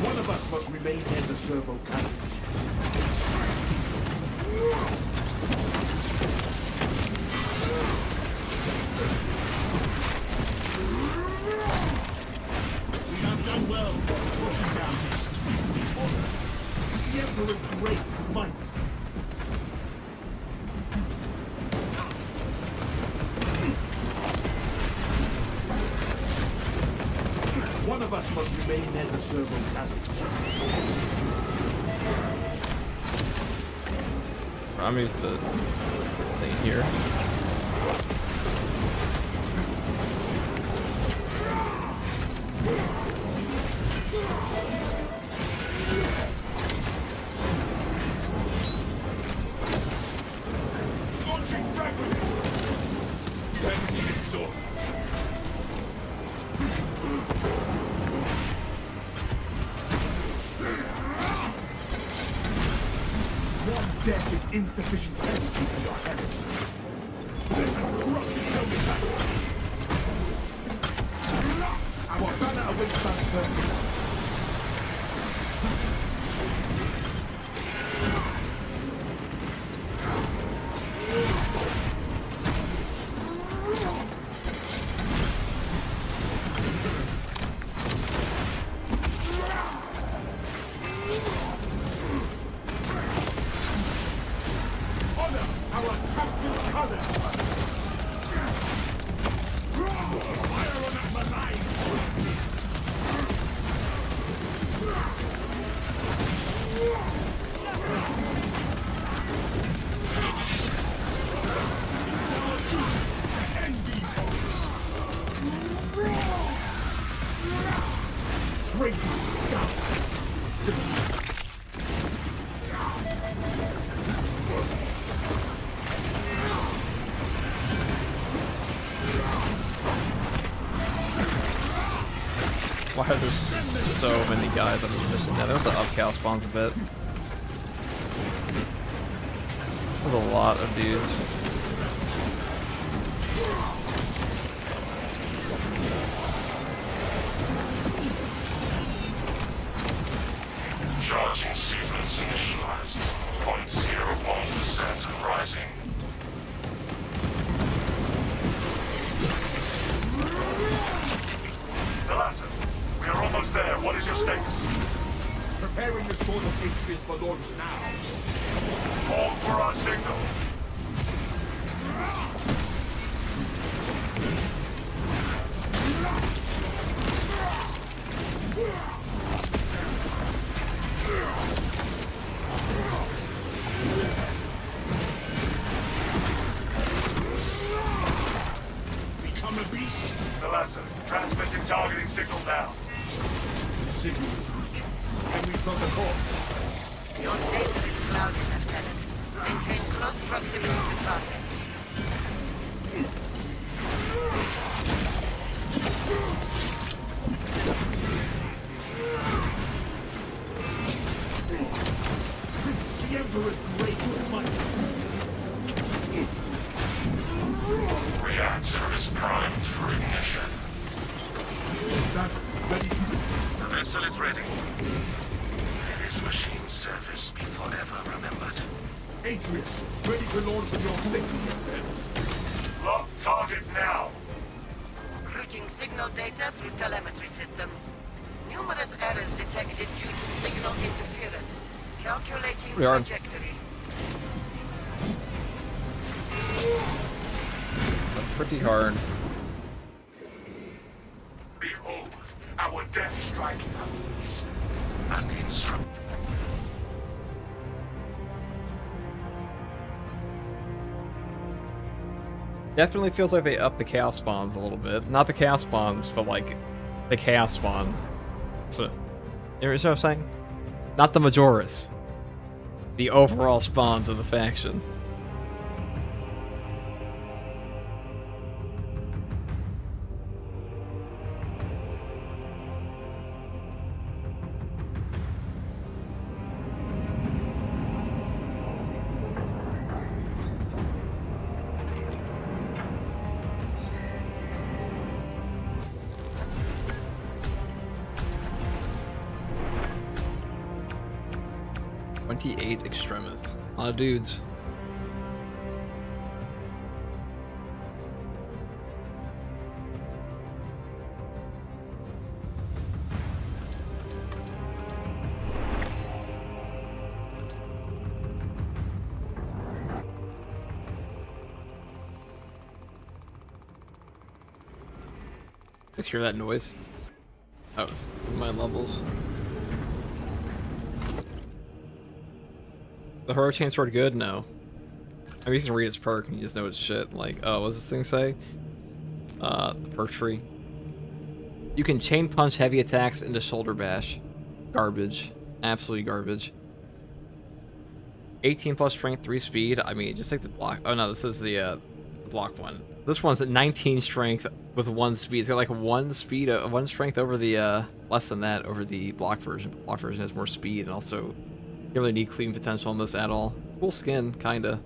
One of us must remain near the servo carriage. We have done well putting down this twisted order. The Emperor's grace smites. One of us must remain near the servo carriage. I'm used to staying here. Launching fragment! Energy exhausted. One death is insufficient energy for your hemispheres. Let us crush his helmet back. Our banner awaits transfer. Honor our captain's colors! Fire on that malign! It is our duty to end these horrors! Traitor scout! Why are there so many guys on this mission? Yeah, there's the upcal spawns a bit. There's a lot of dudes. Charging sequence initialized. 0.01% and rising. The lasso. We are almost there. What is your status? Preparing the sword of Atreus for launch now. Hold for our signal. Become a beast. The lasso. Transmitting targeting signal now. Signal is weak. Can we plug the corpse? Your data is clouded, Lieutenant. Maintain close proximity to target. The Emperor's great might. Reactor is primed for ignition. Battery ready to... The vessel is ready. May this machine's service be forever remembered. Atreus, ready to launch on your signal, Lieutenant. Lock target now. Routing signal data through telemetry systems. Numerous errors detected due to signal interference. Calculating We are. trajectory. Pretty hard. Behold, our death strike is unleashed. An instrument. Definitely feels like they upped the chaos spawns a little bit. Not the chaos spawns, but like the chaos spawn. So, you know what I'm saying? Not the Majoris. The overall spawns of the faction. "28 extremists." A lot of dudes. Just hear that noise? That was my levels. The Hero Chain Sword good? No. I mean, you can read its perk and you just know it's shit. Like, oh, what does this thing say? The perk tree. You can chain punch heavy attacks into shoulder bash. Garbage. Absolutely garbage. 18 plus strength, 3 speed. I mean, just take the block. Oh no, this is the block one. This one's at 19 strength with 1 speed. It's got like 1 speed, 1 strength over the, less than that over the block version. The block version has more speed, and also you don't really need clean potential on this at all. Cool skin, kinda.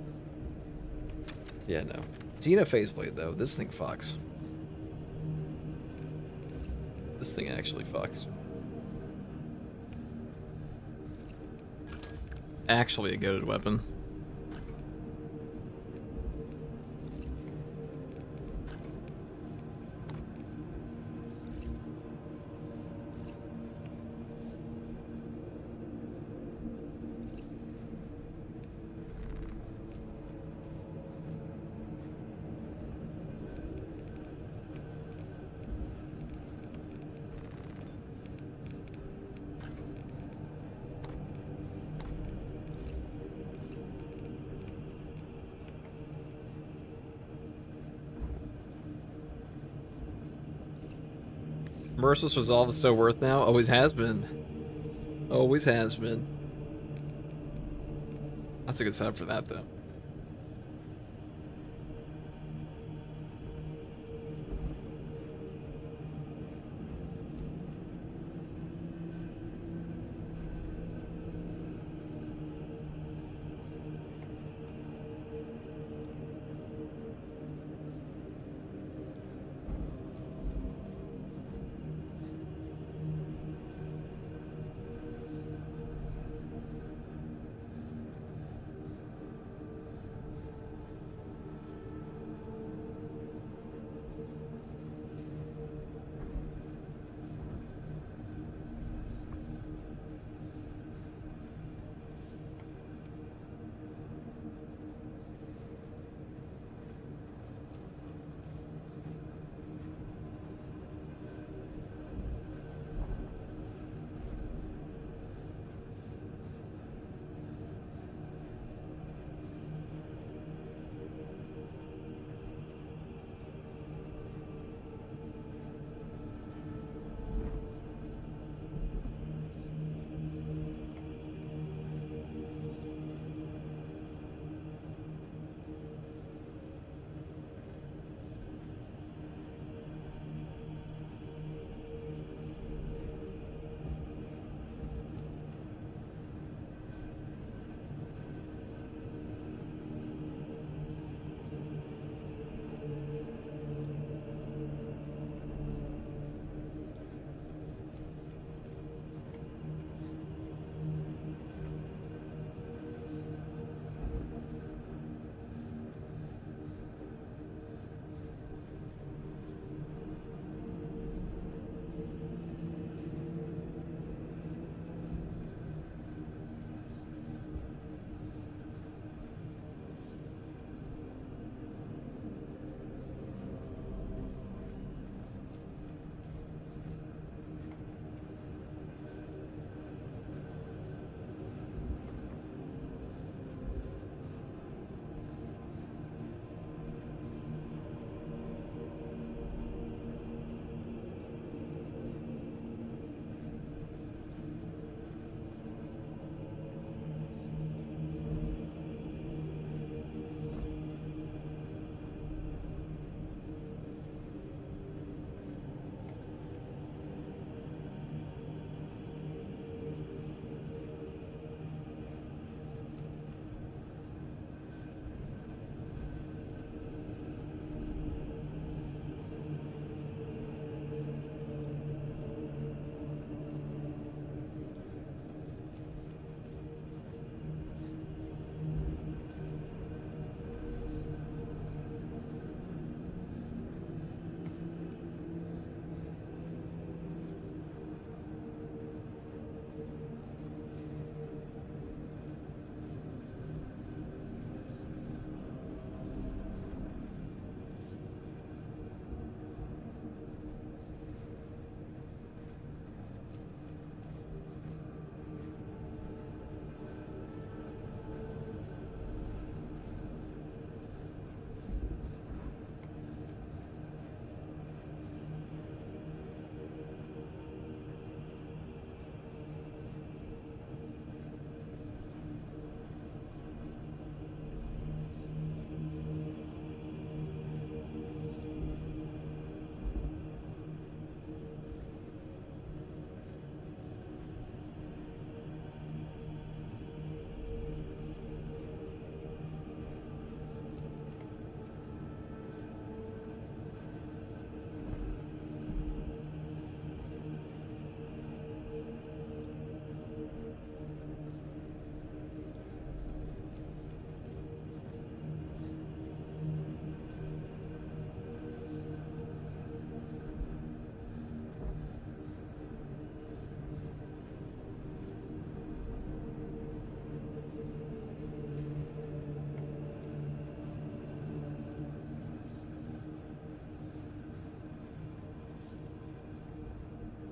Yeah, no. Xenophase Blade, though. This thing fucks. This thing actually fucks. Actually a goated weapon. Merciless Resolve is so worth now. Always has been. Always has been. That's a good setup for that, though.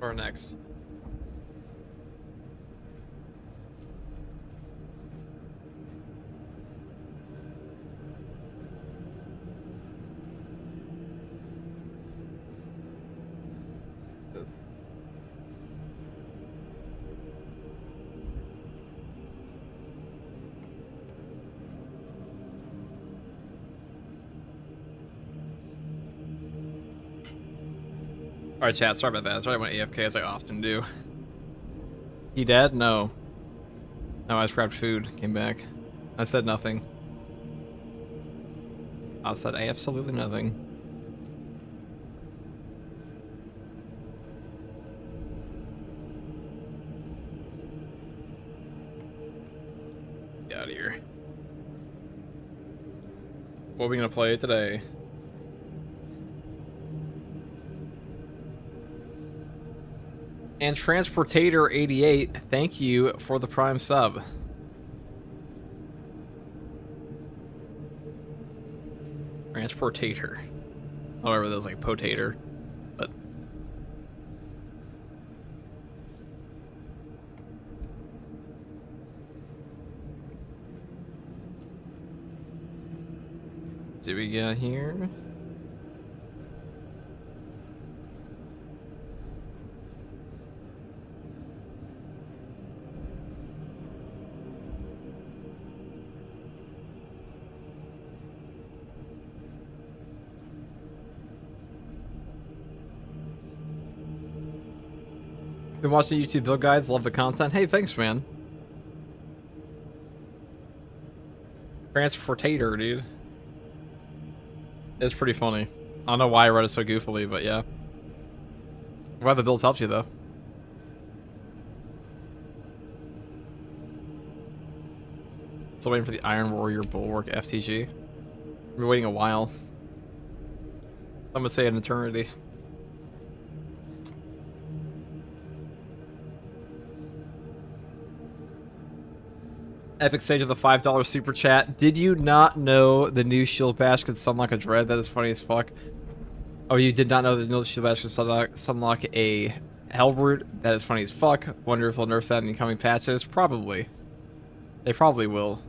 Or next. Alright, chat, sorry about that. Sorry I went AFK as I often do. He dead? No. No, I just grabbed food, came back. I said nothing. I said absolutely nothing. Get out of here. What are we gonna play today? And Transportator88, thank you for the Prime sub. Transportator. However, that was like potator. But do we got here? Been watching YouTube build guides, love the content. Hey, thanks, man. Transportator, dude. It's pretty funny. I don't know why I read it so goofily, but yeah. I'm glad the builds helped you, though. Still waiting for the Iron Warrior Bulwark FTG. I've been waiting a while. I'm gonna say an eternity. Epic Sage of the $5 super chat. Did you not know the new Shield Bash could sunlock a Dread? That is funny as fuck. Oh, you did not know the new Shield Bash could sunlock a Hellbrute? That is funny as fuck. Wonder if they'll nerf that in incoming patches? Probably. They probably will.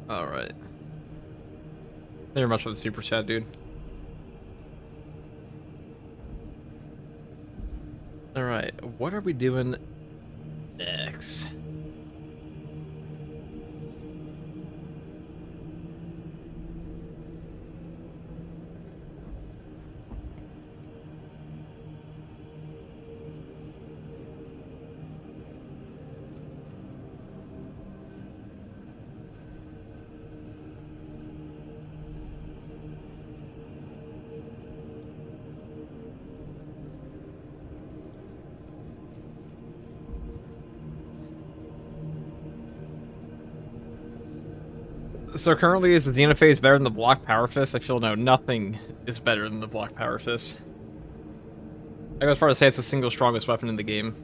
Alright. Thank you very much for the super chat, dude. Alright, what are we doing next? So currently, is the Xena phase better than the Block Power Fist? I feel no, nothing is better than the Block Power Fist. I go as far as to say it's the single strongest weapon in the game.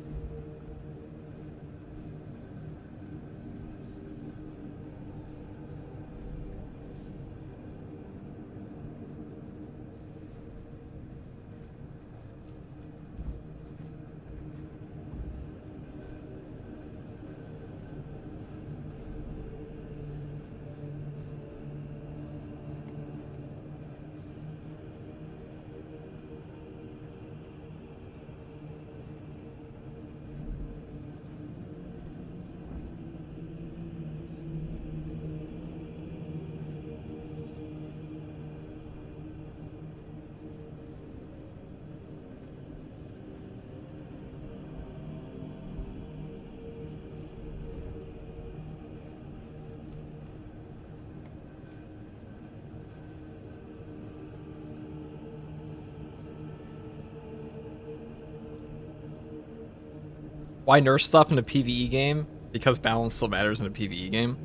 Why nerf stuff in a PvE game? Because balance still matters in a PvE game.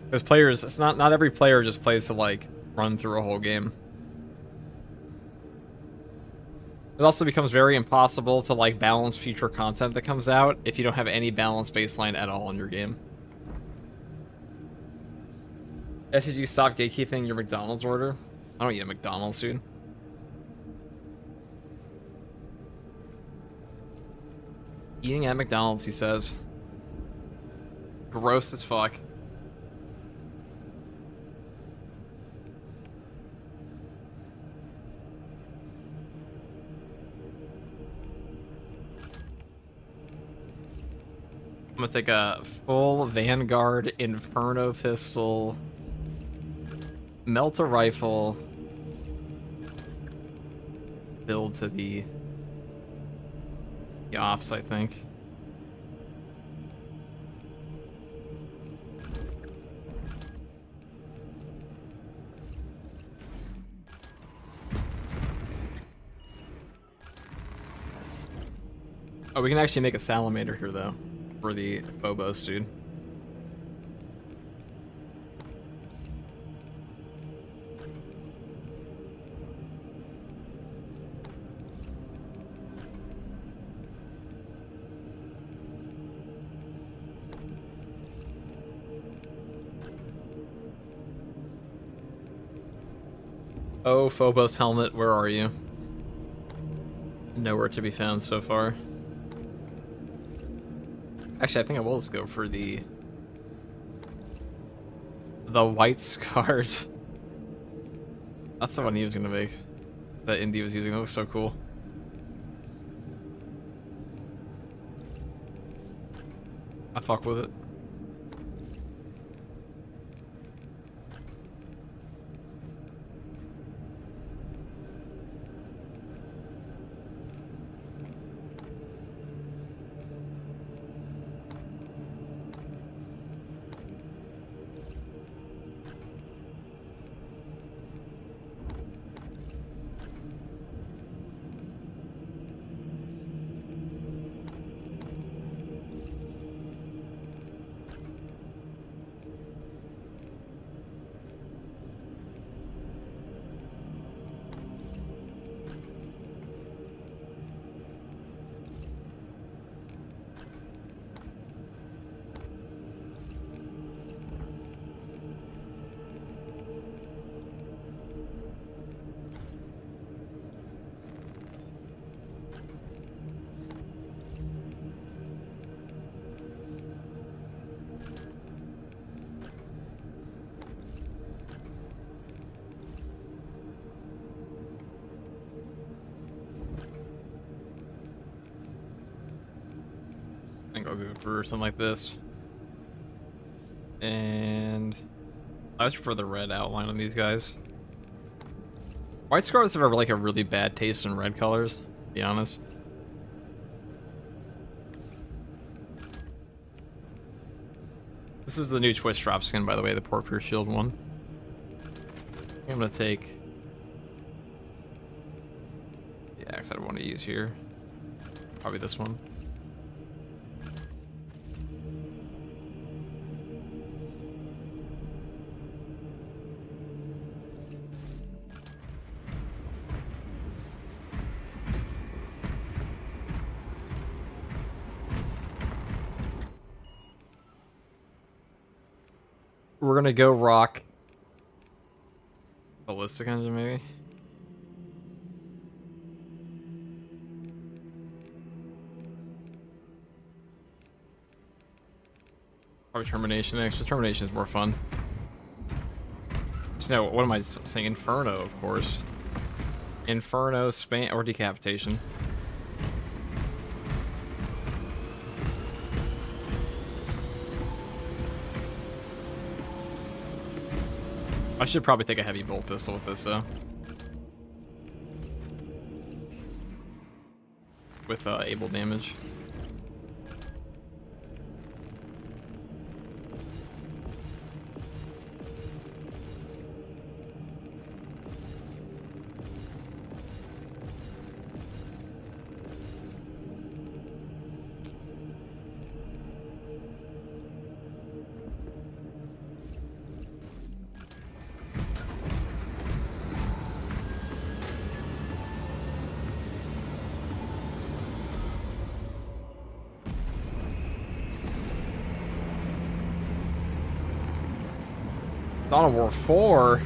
Because players, it's not every player just plays to like run through a whole game. It also becomes very impossible to like balance future content that comes out if you don't have any balanced baseline at all in your game. Should you stop gatekeeping your McDonald's order? I don't eat a McDonald's, dude. Eating at McDonald's, he says. Gross as fuck. I'm gonna take a full Vanguard Inferno pistol, melt a rifle, build to the ops, I think. Oh, we can actually make a salamander here, though, for the Phobos, dude. Oh, Phobos helmet, where are you? Nowhere to be found so far. Actually, I think I will just go for the white scars. That's the one he was gonna make. That Indy was using. It looks so cool. I fuck with it. I think I'll go for something like this. And I just prefer the red outline on these guys. White scars have like a really bad taste in red colors, to be honest. This is the new Twitch drop skin, by the way, the Porphyr Shield one. I'm gonna take the axe I want to use here. Probably this one. We're gonna go rock ballistic engine, maybe. Probably termination. Actually, termination is more fun. So now, what am I saying? Inferno, of course. Inferno, span, or decapitation. I should probably take a heavy bolt pistol with this, though. With able damage. Dawn of War 4.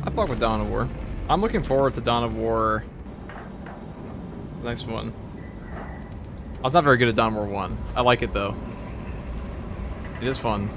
I fuck with Dawn of War. I'm looking forward to Dawn of War. The next one. I was not very good at Dawn of War 1. I like it though. It is fun.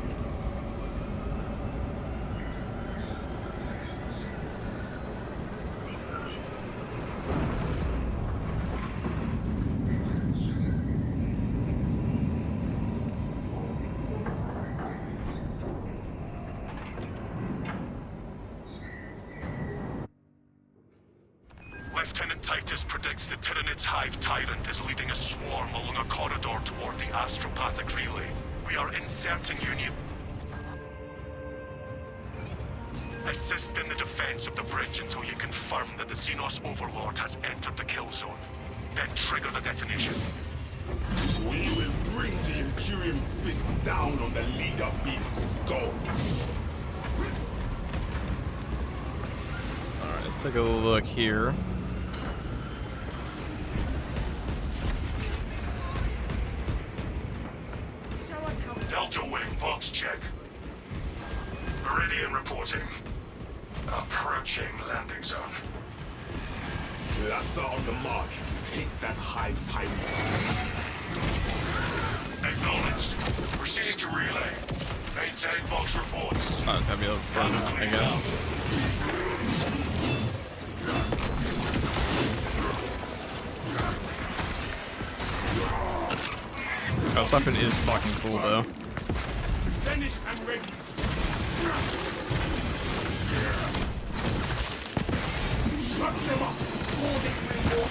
Lieutenant Titus predicts the Tyrannid's Hive Tyrant is leading a swarm along a corridor toward the astropathic relay. We are inserting Union. Assist in the defense of the bridge until you confirm that the Xenos Overlord has entered the kill zone. Then trigger the detonation. We will bring the Imperium's fist down on the leader beast's skull. Alright, let's take a look here. Delta Wing box check. Viridian reporting. Approaching landing zone. Cluster on the march to take that Hive Tyrant. Acknowledged. Proceeding to relay. Maintain box reports. Oh, it's gotta be up front, I guess. Oh, this weapon is fucking cool though. Finished and ready. Shut them up. Hold it more.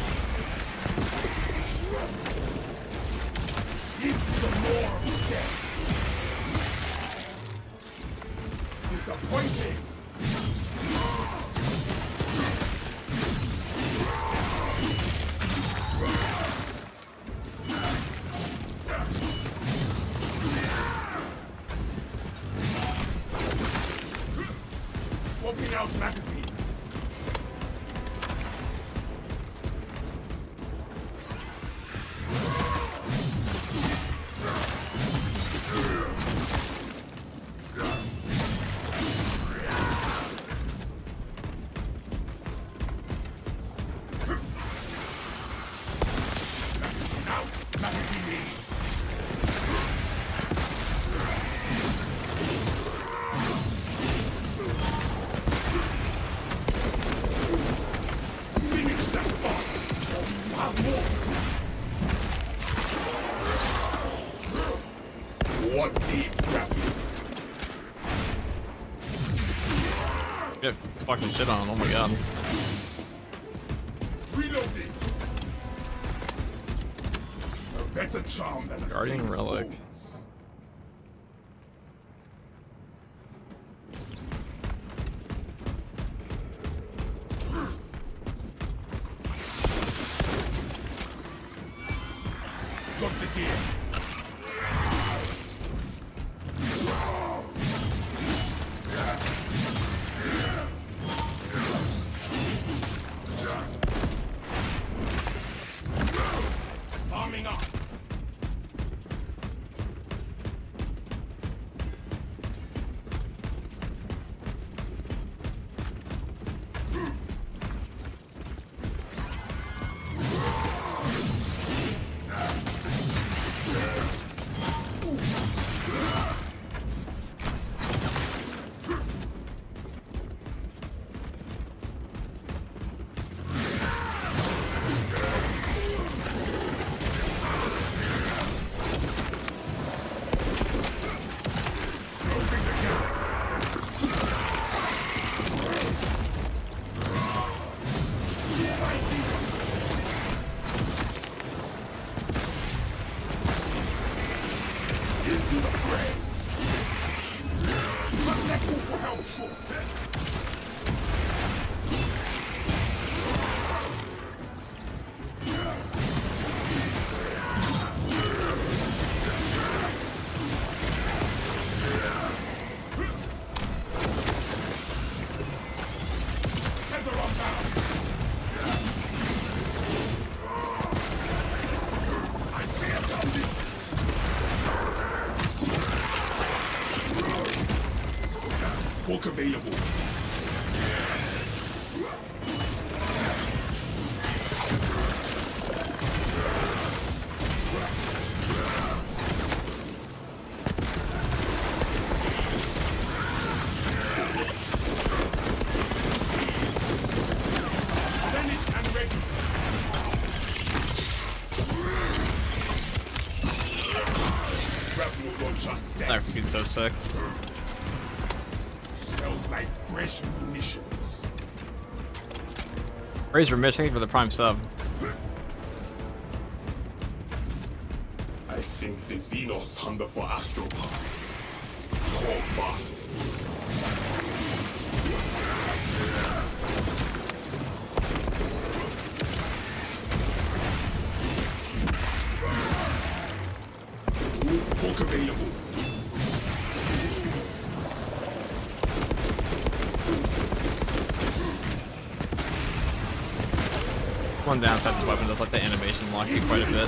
Into the more of death. Disappointing. Swapping out magazine. What needs grappling? Get fucking shit on, oh my god. Reloading. A better charm than a Guardian saint's relic. bones. Got the gear. Arming up. Into the fray. Let that go for help short. Tether on down. I fear something. Book available. Finished and ready. Grapple launcher set. That execute's so sick. Smells like fresh munitions. Razor Mitch, thank you for the prime sub. I think the Xenos hunger for astroparts. Poor bastards. Book available. One downside this weapon does like the animation lock you quite a bit.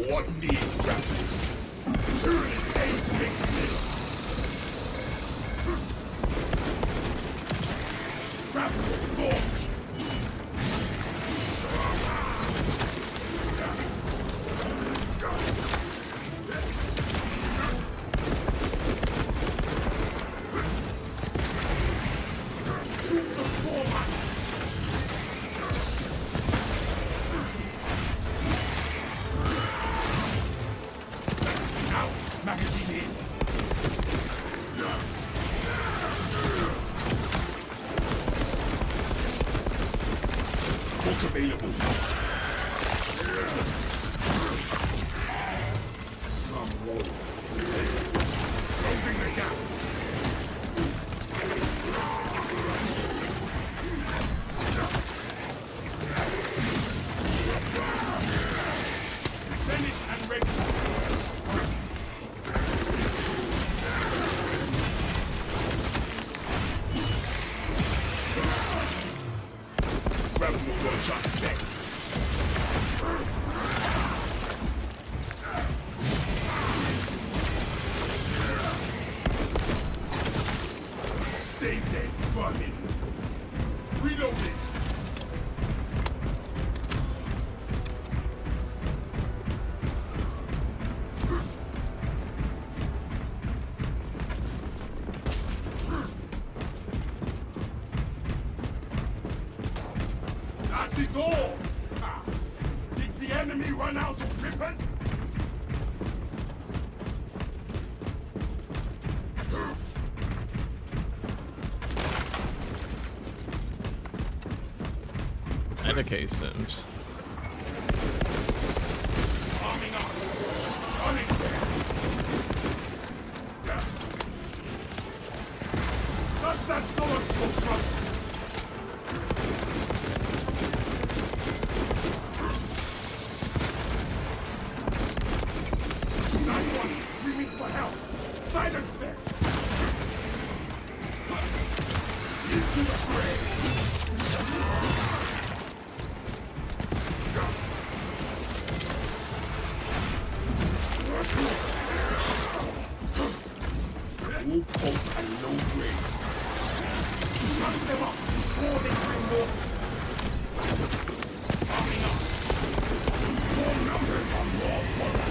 What needs grapple? Tyranny's aim to make millions. Grapple launch. Shoot the format. Out. Magazine in. Book available. Some war. Closing the gap. Finished and ready. Rebel launcher set. Stay dead, vermin. Reloading. That is all! Ah, did the enemy run out of rippers? Education. Arming up! Stunning them! Does that sword so front? Anyone screaming for help! Silence them! Into the fray! No poke and no brains. Shut them up before they bring more. Arming up. More numbers are more fodder.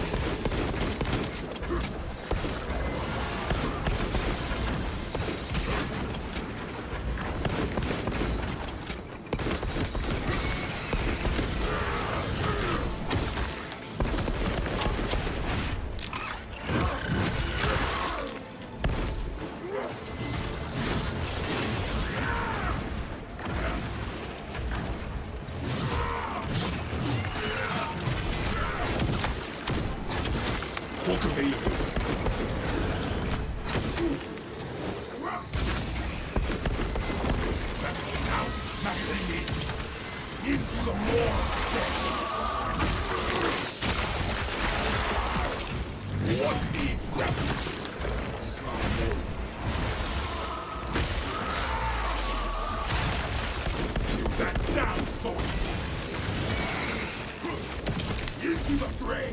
Book available. Magazine out, magazine in. Into the more. What needs grapple? Some more. Put that down, sword. Into the fray.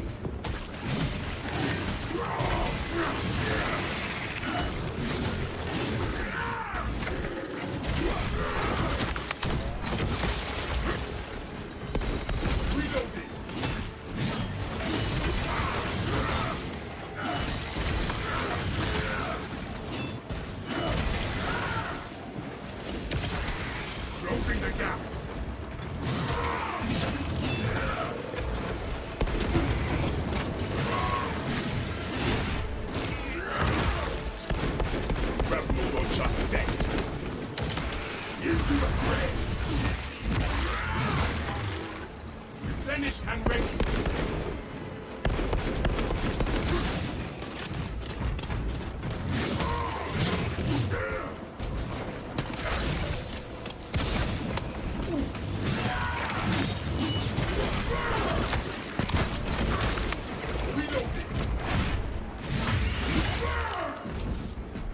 and ready.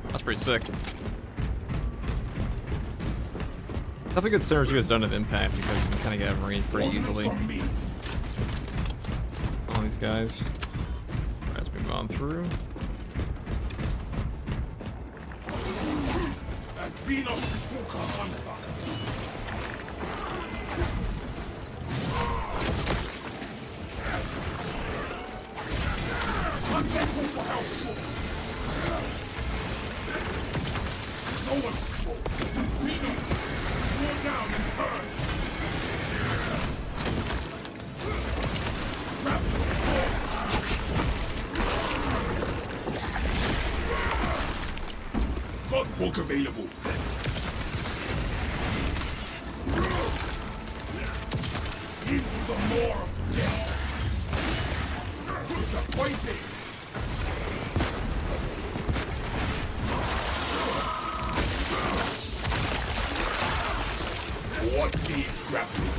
That's pretty sick. Definitely good synergy with Zone of Impact because you can kind of get them range pretty easily. All these guys. Alright, let's move on through. A Xenospooker hunts us. I'm thankful for help. No one's fault. Xeno, go down and turn. Grab the got book available. Into the more of death. Disappointing. What needs grappling?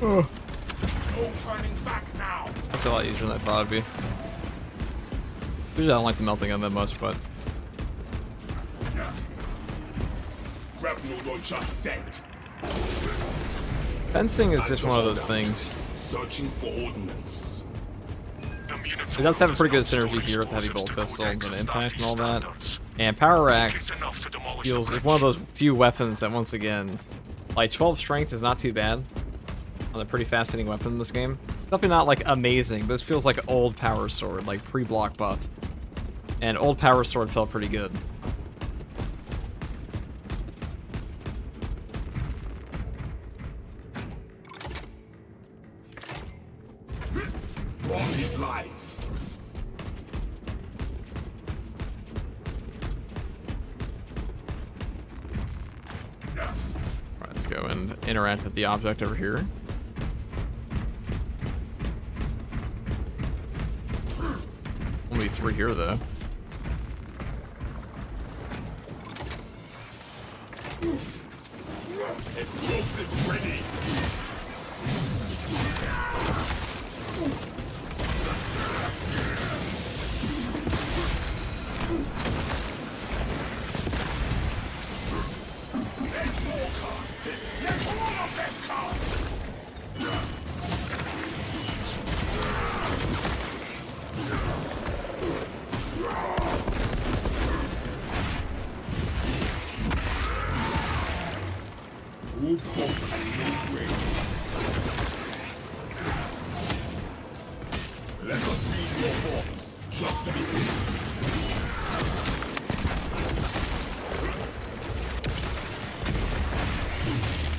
No turning back now. That's a lot easier than I thought it'd be. Usually I don't like the melting on that much, but Grapnel launcher set. fencing is just one of those things. Searching for ordnance. It does have a pretty good synergy here with heavy bolt pistols and impact and all that. And power axe feels is one of those few weapons that, once again, like 12 strength is not too bad. On a pretty fascinating weapon in this game. Definitely not like amazing, but this feels like old power sword, like pre-block buff. And old power sword felt pretty good. From his life. Alright, let's go and interact with the object over here. Only 3 here though. Explosives ready. Let us use more bombs, just to be safe.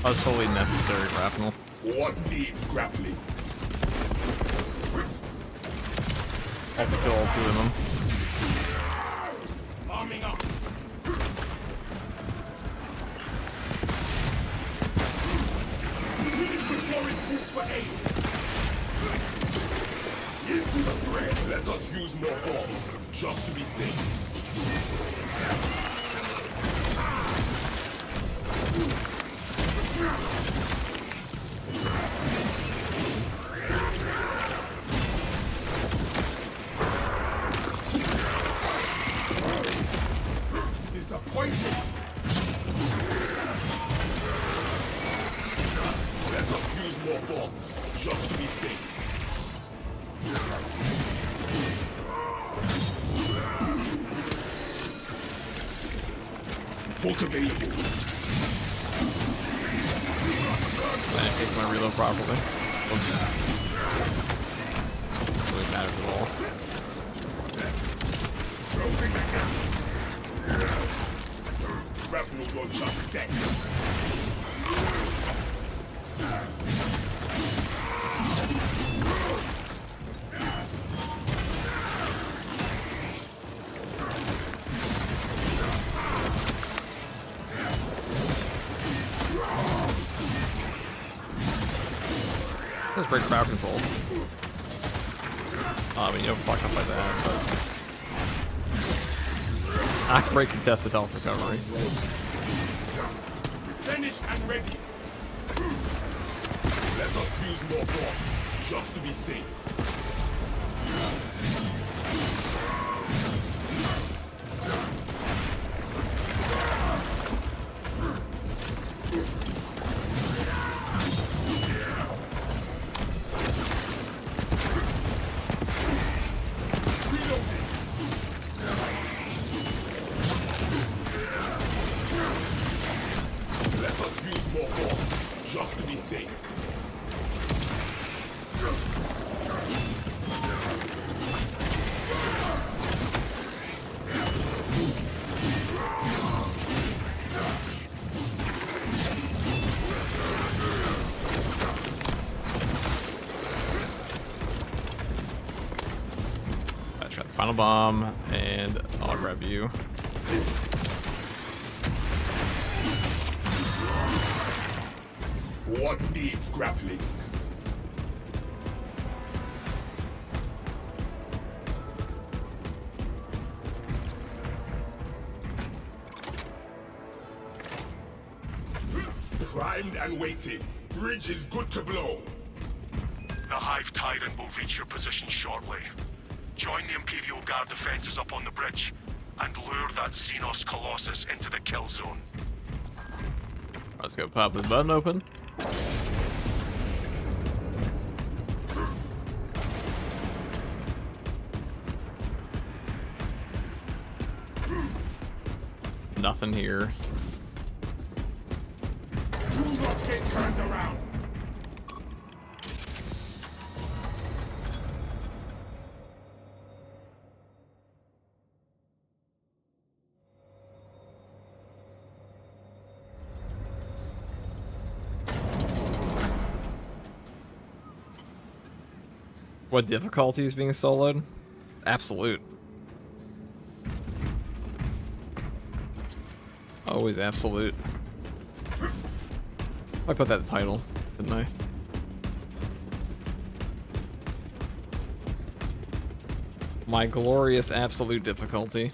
That was totally necessary, grapnel. What needs grappling? I have to kill all 2 of them. Arming up. Into the thread. Let us use more bombs, just to be safe. Poison! Let us use more bombs, just to be safe. Bolt available. That takes my reload properly. Really matters at all. Grapple launcher set. Let's break crowd control. I mean, you don't fuck up like that, but I can break contested health recovery. Finished and ready. Let us use more bombs, just to be safe. Let us use more bombs, just to be safe. I try the final bomb, and I'll grab you. What needs grappling? Primed and waiting. Bridge is good to blow. The Hive Tyrant will reach your position shortly. Join the Imperial Guard defenses up on the bridge and lure that Xenos Colossus into the kill zone. Let's go pop this button open. Nothing here. Do not get turned around. What difficulty is being soloed? Absolute. Always absolute. I put that in the title, didn't I? My glorious absolute difficulty.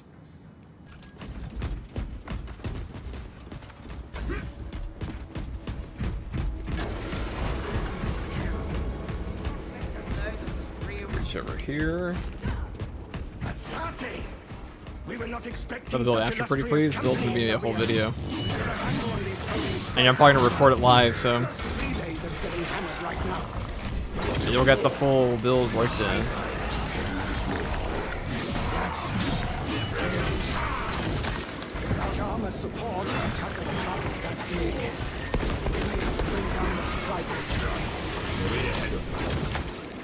Reach over here. Astartes! We were not expecting Gonna build such after pretty illustrious please. Build's gonna be a whole company. video. We're a handle on these holy And I'm probably gonna record it live, so It's the relay that's getting hammered right now. you'll get the full build right there. Without armor support, attack of the targets that big. We may have to bring down the supply bridge.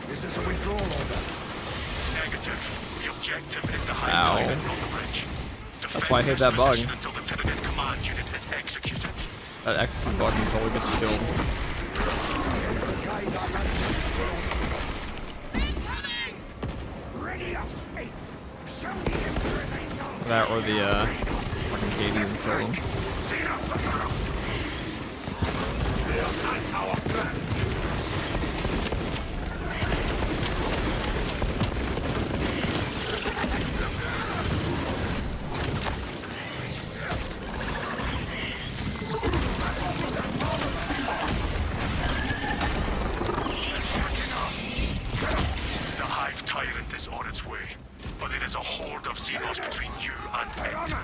This is a withdrawal order. Negative. The objective is the Hive Ow. Tyrant on the bridge. That's why I hit that bug. Defend until the Tyranid command unit is executed. That execute button totally gets you killed. Guide our ready up, faith. Show the Emperor's angels. That or the fucking Canadian film. The Hive Tyrant is on its way, but there is a horde of Xenos between you and it.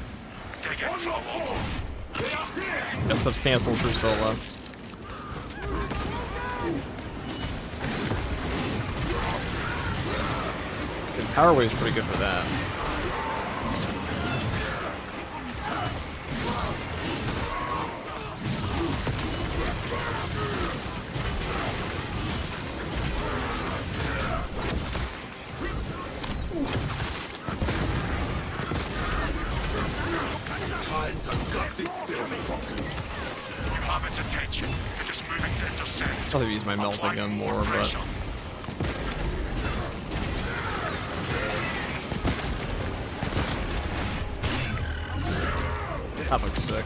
Dig in A substantial true solo. Power Wave's pretty good for that. Time to gut this building properly. You have its attention. It is moving to intercept. I'll probably use my melting gun more, but Pressure. that looks sick.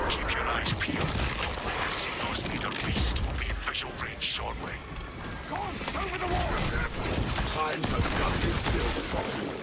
Keep your eyes peeled. The Xenos leader beast will be in visual range shortly. Over the wall! Time to gut this building properly.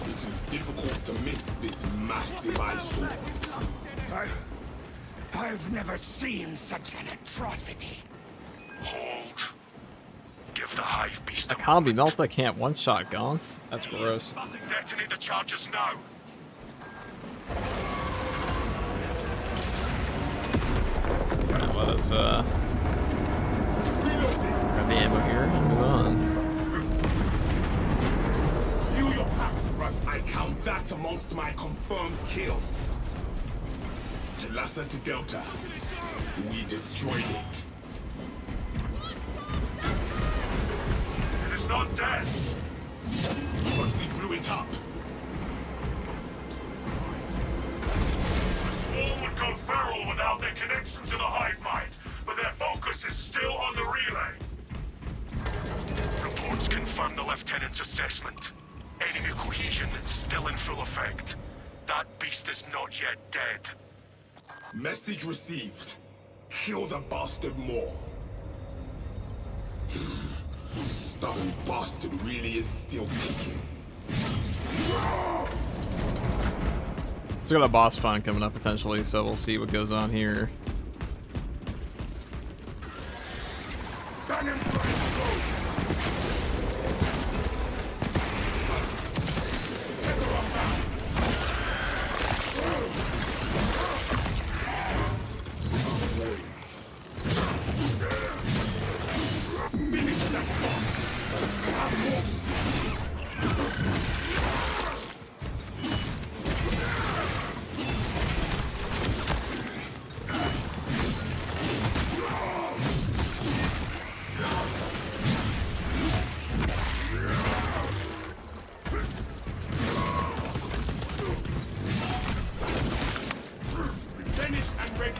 It is difficult to miss this massive eyesore. I've never seen such an atrocity. Hold. Give the hive beast A a combi moment. Melta can't one-shot Gaunts? That's gross. Detonate the charges now. Alright, let us grab the ammo here and move on. View your packs, run. I count that amongst my confirmed kills. Telasa to Delta. We destroyed it. It is not dead. But we blew it up. The swarm would go feral without their connection to the hive mind, but their focus is still on the relay. Reports confirm the lieutenant's assessment. Enemy cohesion is still in full effect. That beast is not yet dead. Message received. Kill the bastard more. Stubborn bastard really is still kicking. Still got a boss spawn coming up potentially, so we'll see what goes on here. Finished and ready.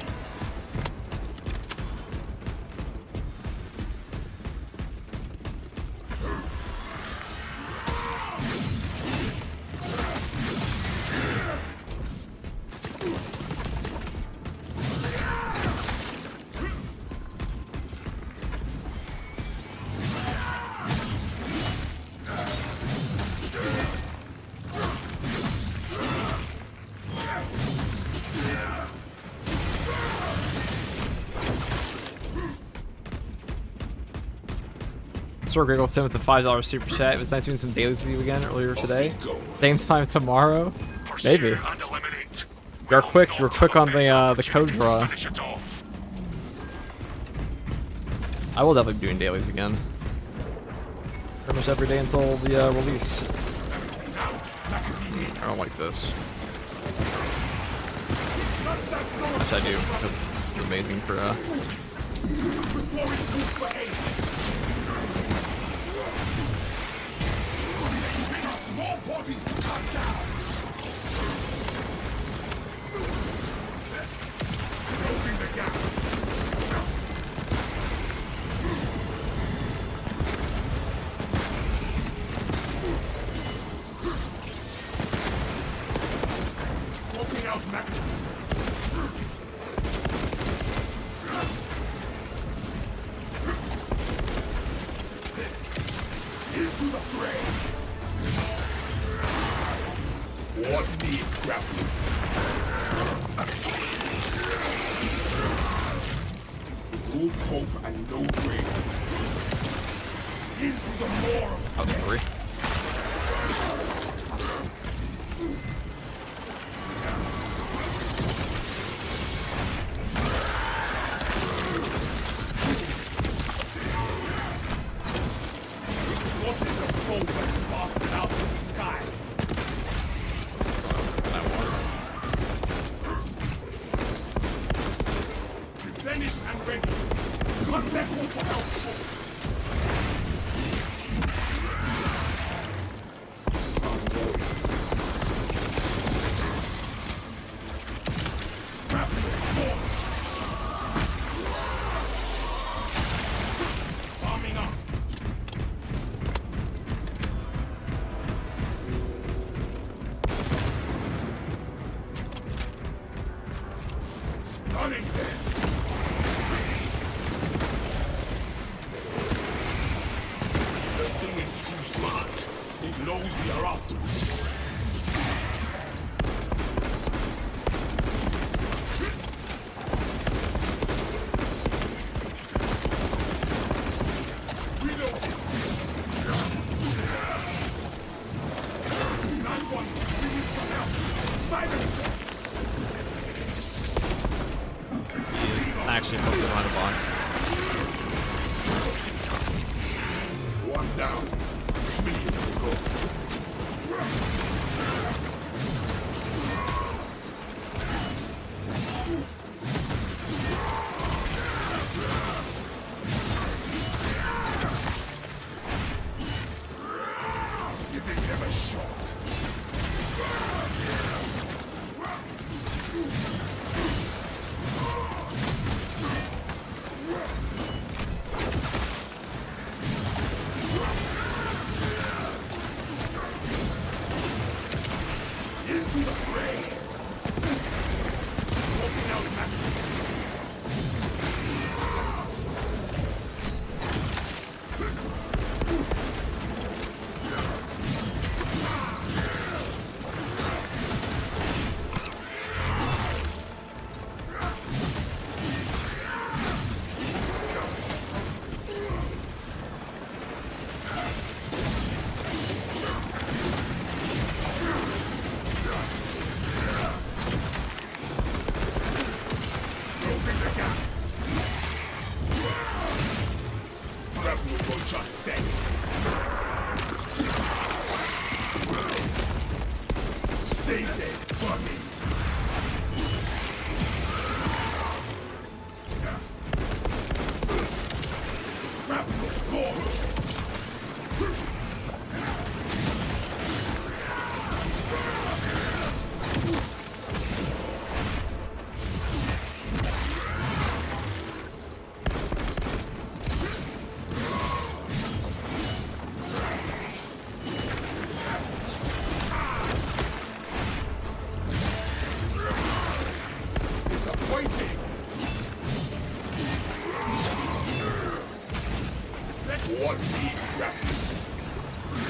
Sir Griggleton with the $5 super chat. It was nice doing some dailies with you again earlier today. Same time tomorrow? Maybe. And eliminate. You're quick. You're quick on the code draw. Finish it off. I will definitely be doing dailies again. Pretty much every day until the release. I don't like this. Yes, I do. It's amazing for What needs grappling? No hope and no grace. Into the more of I'm sorry. what is the progress blasted out of the sky? Replenished and ready. Cut them all for help short. Son boy. Grappling more. Farming up. Stunning them. The thing is too smart. It knows we are after it. Reload. 9-1, we need some help. Silence. Actually, put them on a box. One down. Millions to go. Giving them a shot. Into the fray. Smoking out magazine. Closing the gap. Grappling will just set. Stay there, buddy. Grappling launch. Disappointing. What needs grappling?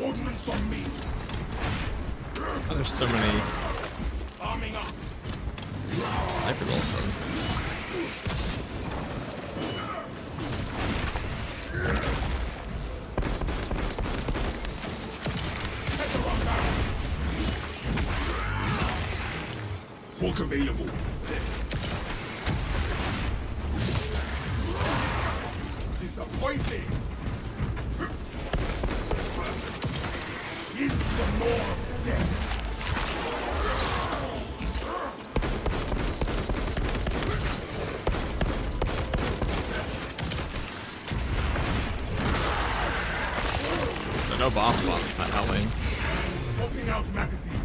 Ordnance on me. Oh, there's so many Arming up. snipers also. Set the rock down. Walk available. Disappointing. Into the more death. So no boss bombs, not helping. Swapping out magazine.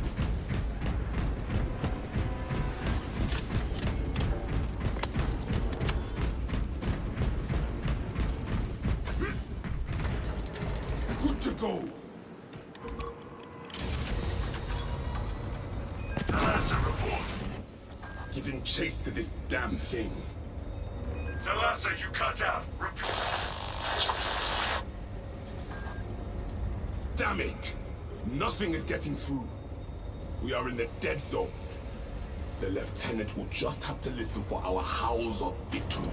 Good to go. That's a report. Giving chase to this damn thing. Talassa, you cut out. Repeat. Damn it! Nothing is getting through. We are in the dead zone. The lieutenant will just have to listen for our howls of victory.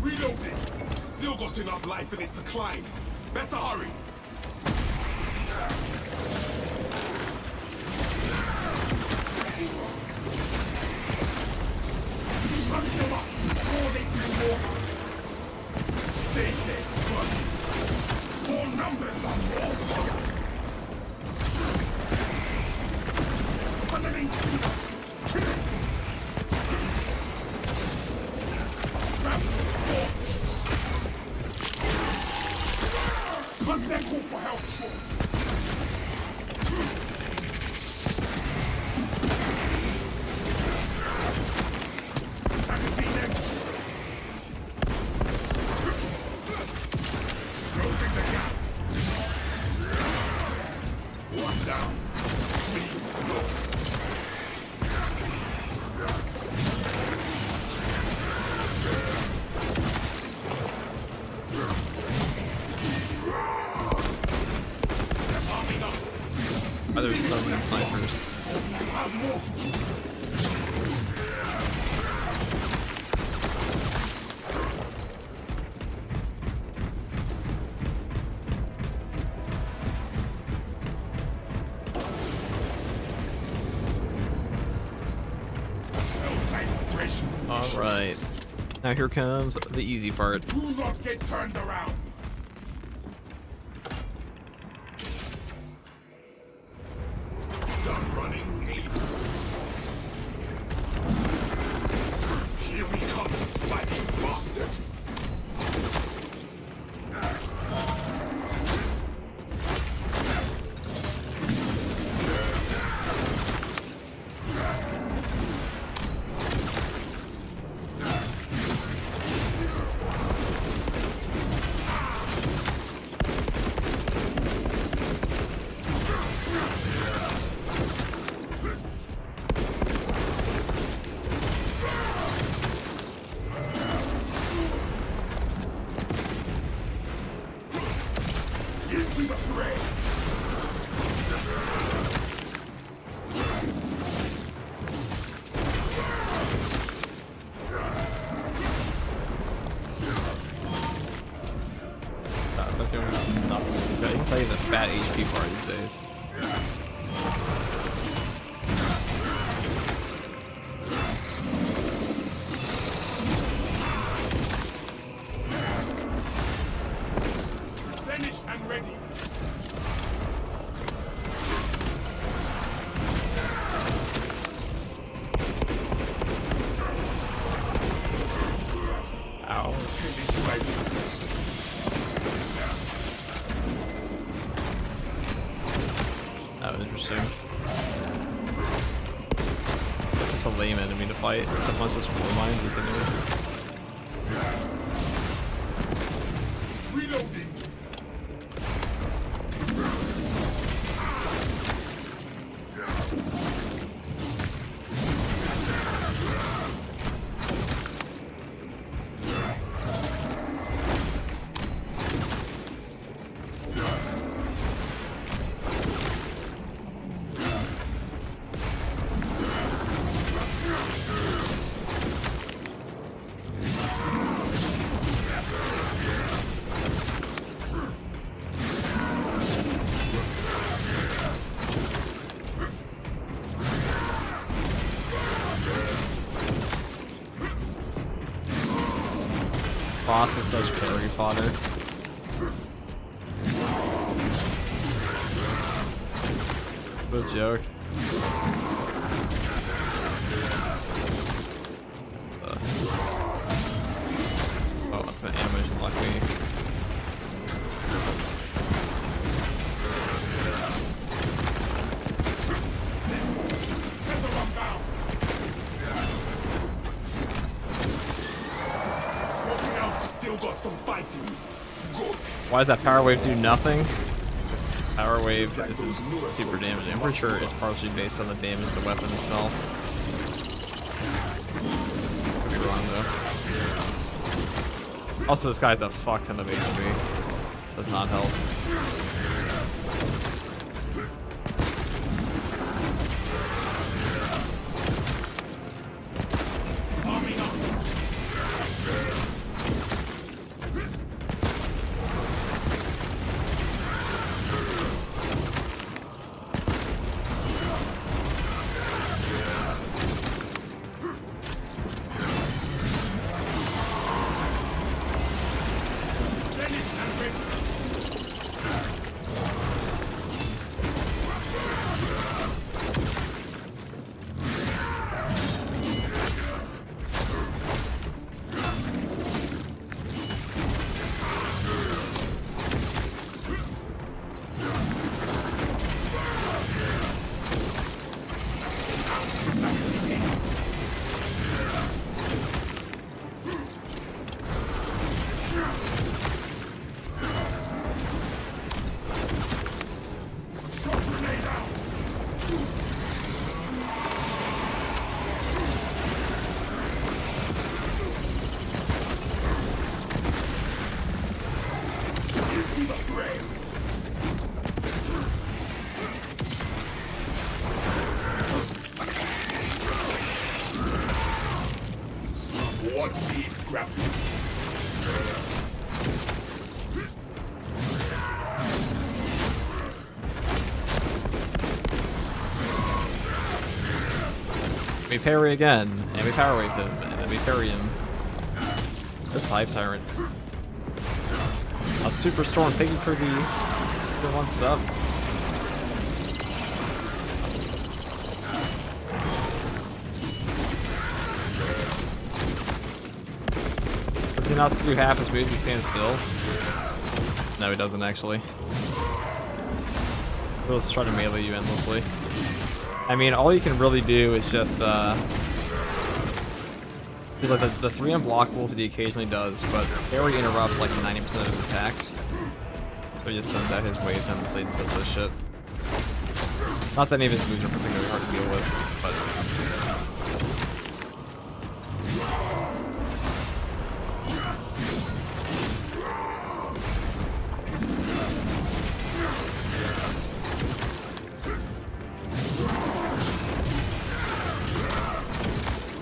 Reloading! Still got enough life in it to climb. Better hurry! Shut them up before they do more. Stay there, buddy. More numbers are more fun. Funneling through us. Kill it. Grab the torch. Cut their call for help short. Magazine empty. Closing the gap. One down. Three to go. Arming up. Oh, there's so many snipers. Have more to do. Smells like fresh meat. Alright. Now here comes the easy part. Do not get turned around. Done running, Abe. Here we come, spiky bastard. Into the fray. That's the only not. I can tell you the bad HP part these days. Finished and ready. Ow. Into my weakness. That was interesting. It's a lame enemy to fight. It's a bunch of small mines with the Reloading. boss is such parry fodder. What a joke. Oh, that's an animation like me. Still got some fighting. Good. Why does that power wave do nothing? Power wave isn't super damaging. I'm pretty sure it's partially based on the damage of the weapon itself. Could be wrong though. Also, this guy's a fuck ton of HP. Does not help. What needs grappling? We parry again, and we power wave him, and then we parry him. This Hive Tyrant. A Superstorm, thank you for the 1 sub. Does he not do half as weird if you stand still? No, he doesn't actually. He'll just try to melee you endlessly. I mean, all you can really do is just, like the 3 unblockables that he occasionally does, but parry interrupts like 90% of his attacks. So he just sends out his waves endlessly and says this shit. Not that any of his moves are particularly hard to deal with, but...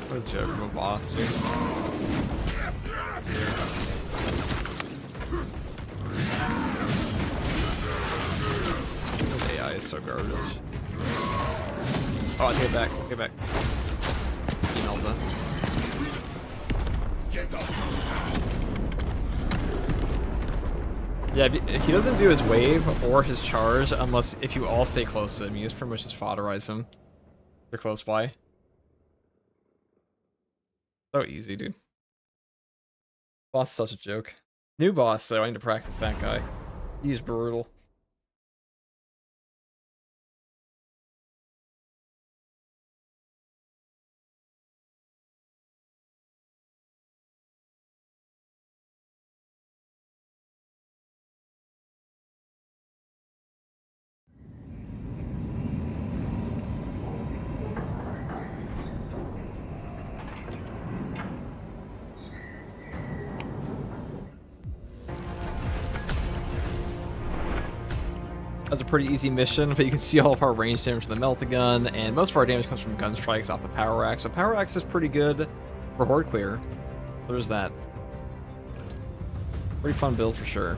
What a joke from a boss, dude. This AI is so garbage. Oh, take it back, take it back. Imelda. Yeah, he doesn't do his wave or his charge unless if you all stay close to him. You just pretty much just fodderize him. You're close by. So easy, dude. Boss is such a joke. New boss, so I need to practice that guy. He's brutal. That's a pretty easy mission, but you can see all of our range damage from the Melt-A-Gun, and most of our damage comes from gun strikes off the Power Axe. So Power Axe is pretty good for Horde clear. There's that. Pretty fun build for sure.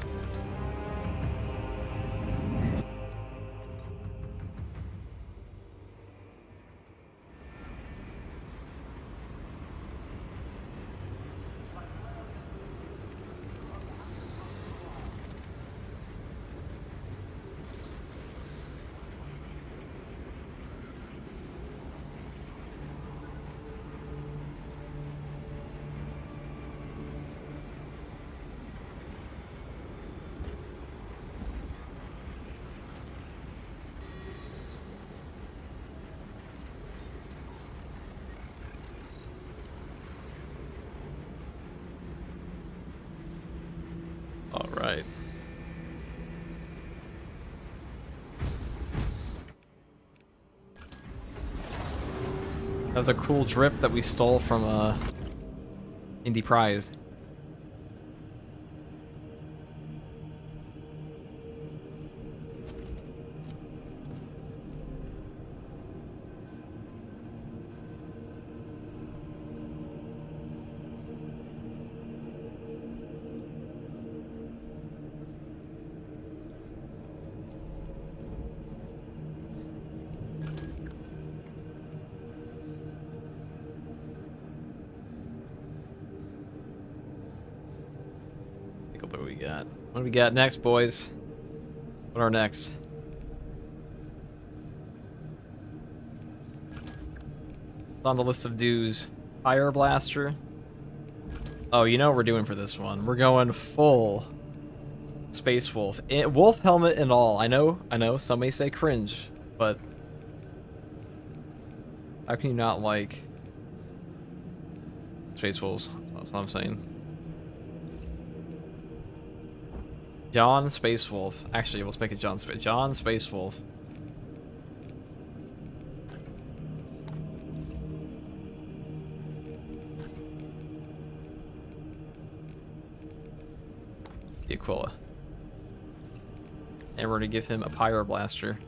Right. That was a cool drip that we stole from Indie Prize. Take a look what we got. What do we got next, boys? What are next? On the list of dues, Fire Blaster. Oh, you know what we're doing for this one. We're going full Space Wolf. Wolf helmet and all. I know, some may say cringe, but how can you not like Space Wolves? That's what I'm saying. John Space Wolf. Actually, let's make it John Space Wolf. Aquila. And we're gonna give him a Pyro Blaster.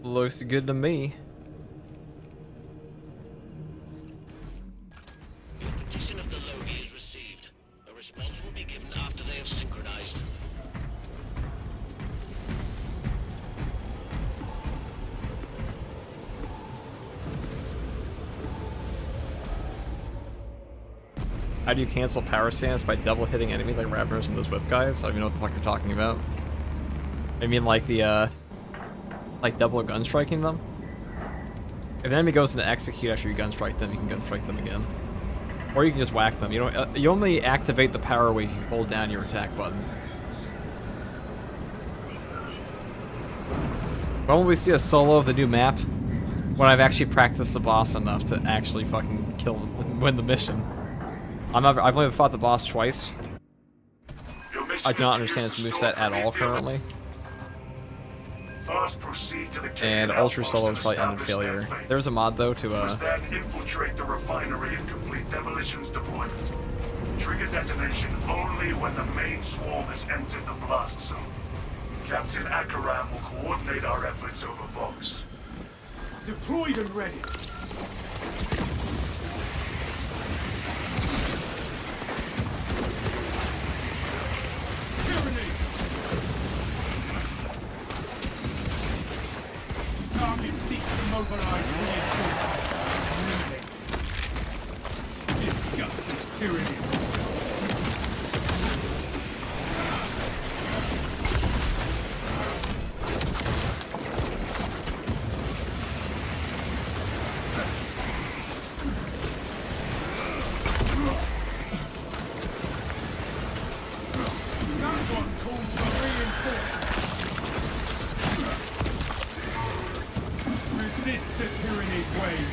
Looks good to me. Your petition of the Logi is received. A response will be given after they have synchronized. How do you cancel power stance? By double hitting enemies like Raveners and those whip guys? I don't even know what the fuck you're talking about. I mean like the like double gun striking them? If an enemy goes into execute after you gun strike them, you can gun strike them again. Or you can just whack them. You don't you only activate the power wave if you hold down your attack button. When will we see a solo of the new map? When I've actually practiced the boss enough to actually fucking win the mission. I've only fought the boss twice. I do not understand its moveset at all currently. First, proceed to the And Ultra Solo is probably ended failure. There's a mod though to then infiltrate the refinery and complete demolitions deployment. Trigger detonation only when the main swarm has entered the blast zone. Captain Akaram will coordinate our efforts over Vox. Deployed and ready. Tyranny! Target seeks to mobilize reinforcements. Eliminated. Disgusting tyrannies. Someone calls for reinforcements. Resist the tyranny wave.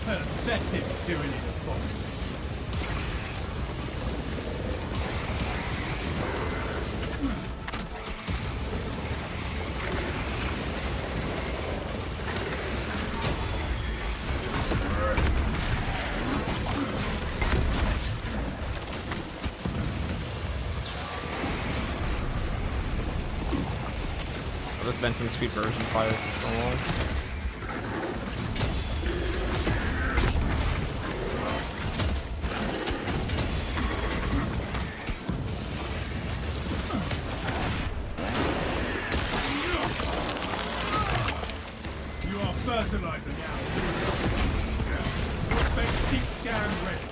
Pathetic tyranny spot. this venting suite version fire for so long. Fertilizer now. Prospect deep scan ready.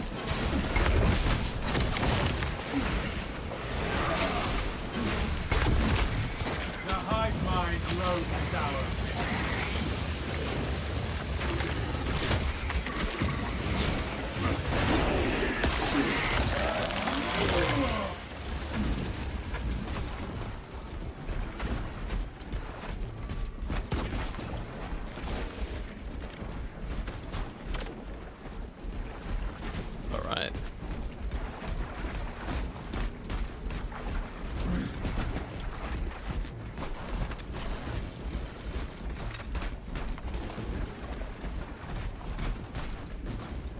The hive mind road is ours.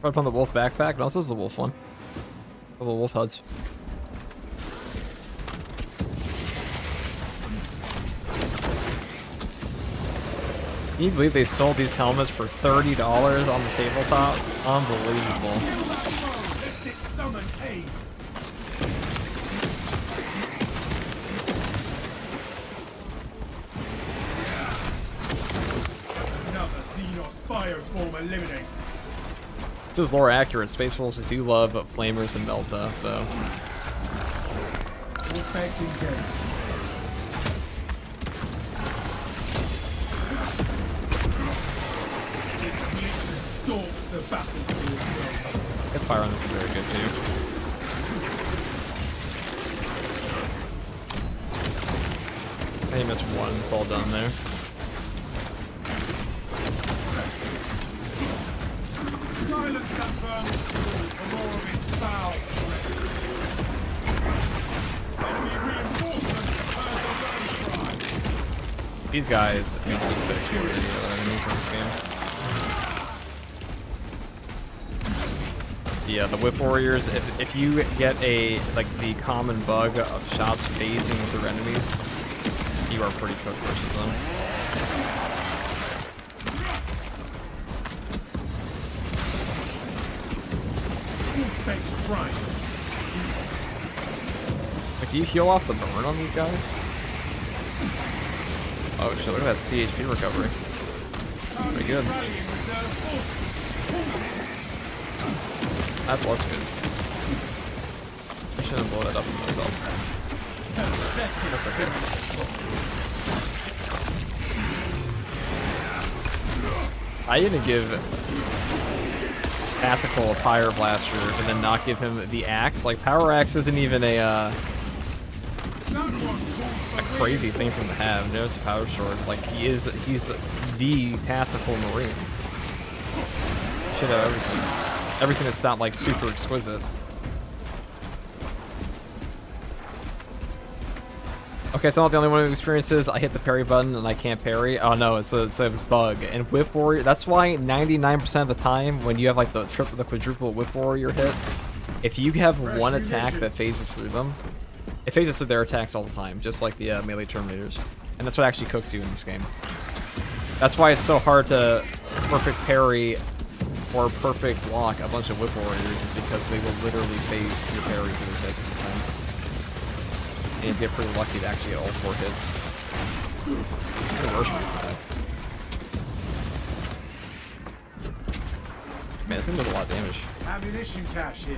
Put on the wolf backpack. No, this is the wolf one. The little wolf HUDs. Can you believe they sold these helmets for $30 on the tabletop? Unbelievable. Another Xenos fire form eliminated. This is lore accurate. Space Wolves do love flamers and Melta, so. All specs engaged. Stalks the battlefield. Hip fire on this is very good too. I missed one, it's all done there. Silence that vermin for more of its foul threat. Enemy reinforcements heard the rally cry. These guys need to be fixed for enemies in this game. Yeah, the Whip Warriors, if you get like the common bug of shots phasing through enemies, you are pretty cooked versus them. Like, do you heal off the burn on these guys? Oh shit, look at that CHP recovery. Pretty good. That was good. I shouldn't blow that up on myself. That's okay. I even give Tactical a Fire Blaster and then not give him the axe. Like, Power Axe isn't even a crazy thing for him to have. There's a Power Sword. Like, he's the Tactical Marine. Should have everything. Everything that's not, like, super exquisite. Okay, so I'm not the only one who experiences. I hit the parry button and I can't parry. Oh no, it's a bug. And Whip Warrior, that's why 99% of the time when you have like the quadruple Whip Warrior hit, if you have one attack that phases through them, it phases through their attacks all the time, just like the melee Terminators. And that's what actually cooks you in this game. That's why it's so hard to perfect parry or perfect block a bunch of Whip Warriors, is because they will literally phase your parry through their hits sometimes. And you get pretty lucky to actually get all 4 hits. The worst recently. Man, this thing does a lot of damage. Ammunition cache here.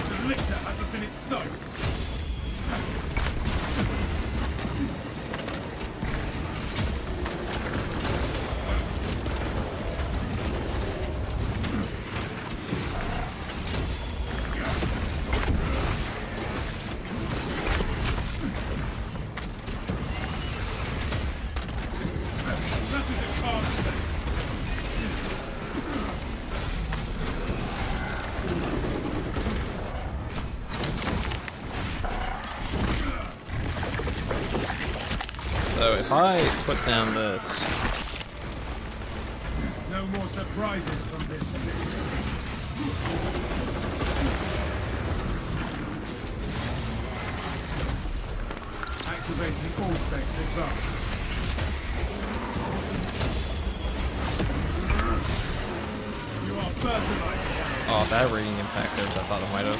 The Lictor has us in its sights. So if I put down this, No more surprises from this. Activating all specs advanced. You are fertilizing. oh, that radiant impact there, I thought it might have.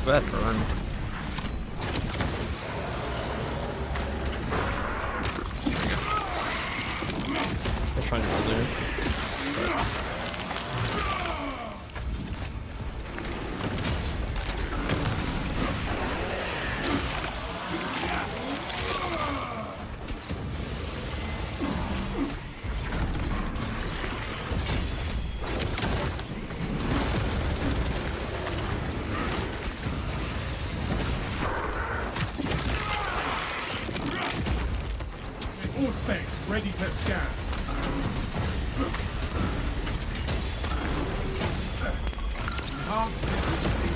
That burn. I was trying to roll there. All specs ready to scan. can't visit me.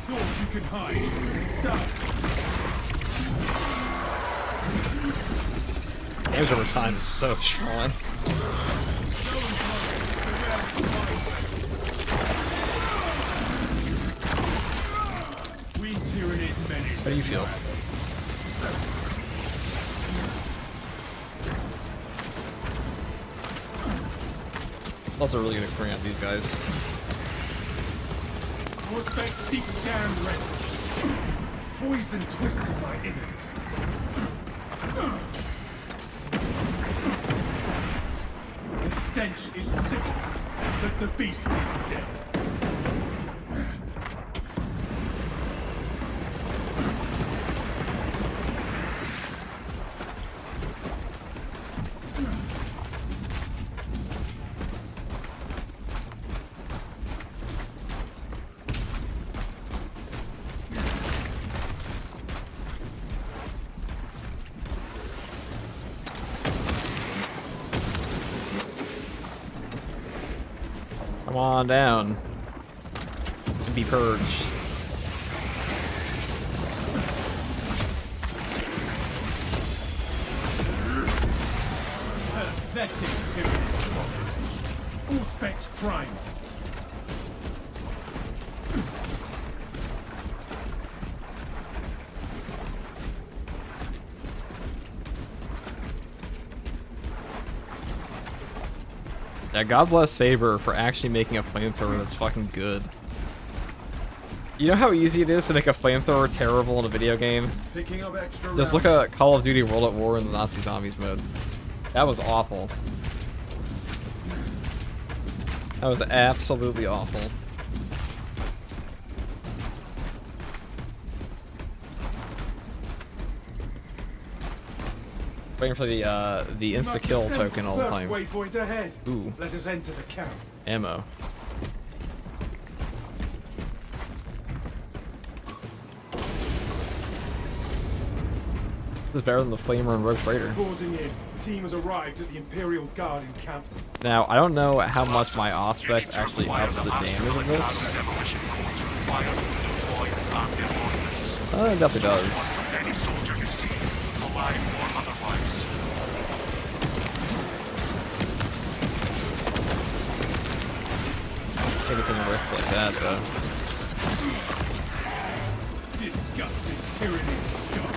Thought you could hide. Start. Damage over time is so strong. We tyrannid many. How do you feel? Also really gonna clean out these guys. Prospect deep scan ready. Poison twists in my innards. The stench is sick, but the beast is dead. Come on down. And be purged. Pathetic tyranny. All specs primed. Yeah, God bless Saber for actually making a flamethrower that's fucking good. You know how easy it is to make a flamethrower terrible in a video game? Picking up extra Just look at Call of Duty World at War in the Nazi Zombies mode. That was awful. That was absolutely awful. Waiting for the insta kill token all the time. Waypoint ahead. Ooh, Let us enter the camp. ammo. This is better than the Flamer and Rogue Raider. Reporting in. Team has arrived at the Imperial Guard encampment. Now, I don't know how much my Auspex actually ups the damage of this. It definitely does. Any soldier you see, alive or otherwise. Anything risks like that, though. Disgusting tyranny scum.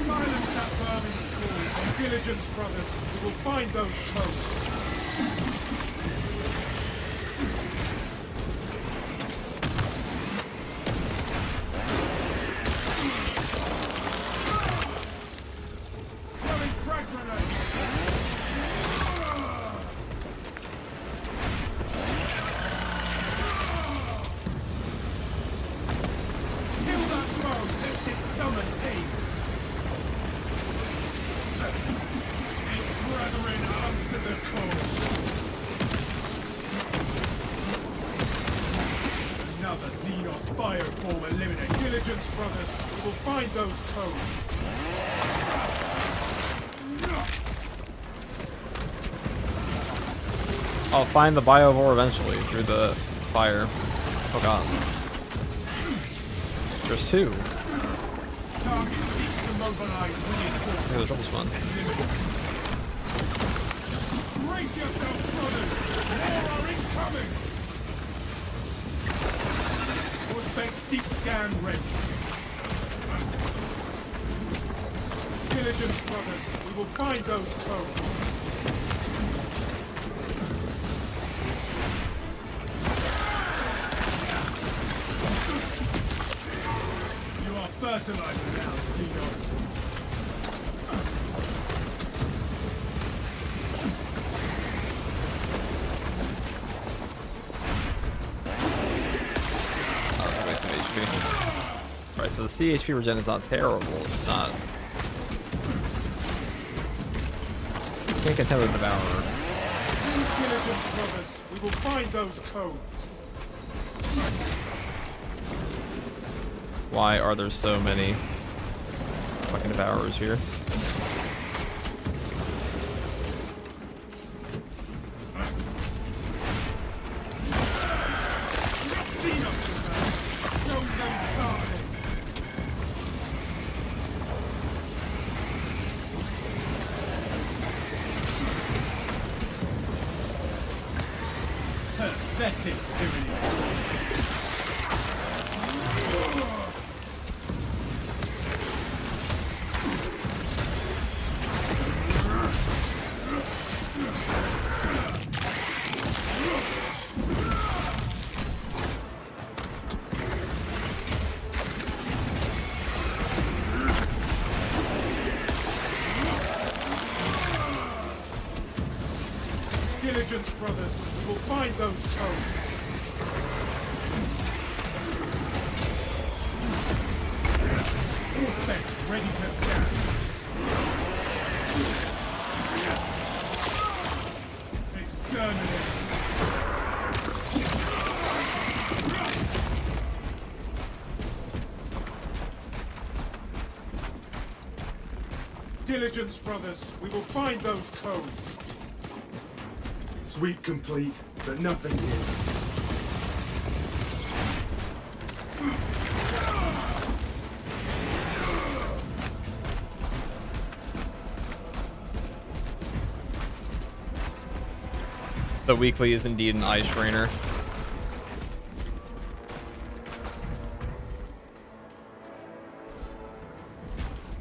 Silence that vermin's calls and diligence, brothers. We will find those codes. Throwing frag grenade. Kill that foe lest it summon aid. Its brethren answer the call. Another Xenos bioform eliminate. Diligence, brothers. We will find those codes. I'll find the Biovore eventually through the fire. Oh god. There's two. Target seeks to mobilize reinforcements. Yeah, the double's fun. Brace yourself, brothers! More are incoming! Prospect deep scan ready. Diligence, brothers. We will find those codes. You are fertilizer now, Xenos. So the CHP regen is not terrible. It's not. Can't contend with the Devourer. Diligence, brothers. We will find those codes. Why are there so many fucking Devourers here? Pathetic tyranny. Diligence, brothers. We will find those codes. All specs ready to stand. Exterminate. Diligence, brothers. We will find those codes. Sweep complete, but nothing here. The weekly is indeed an ice trainer.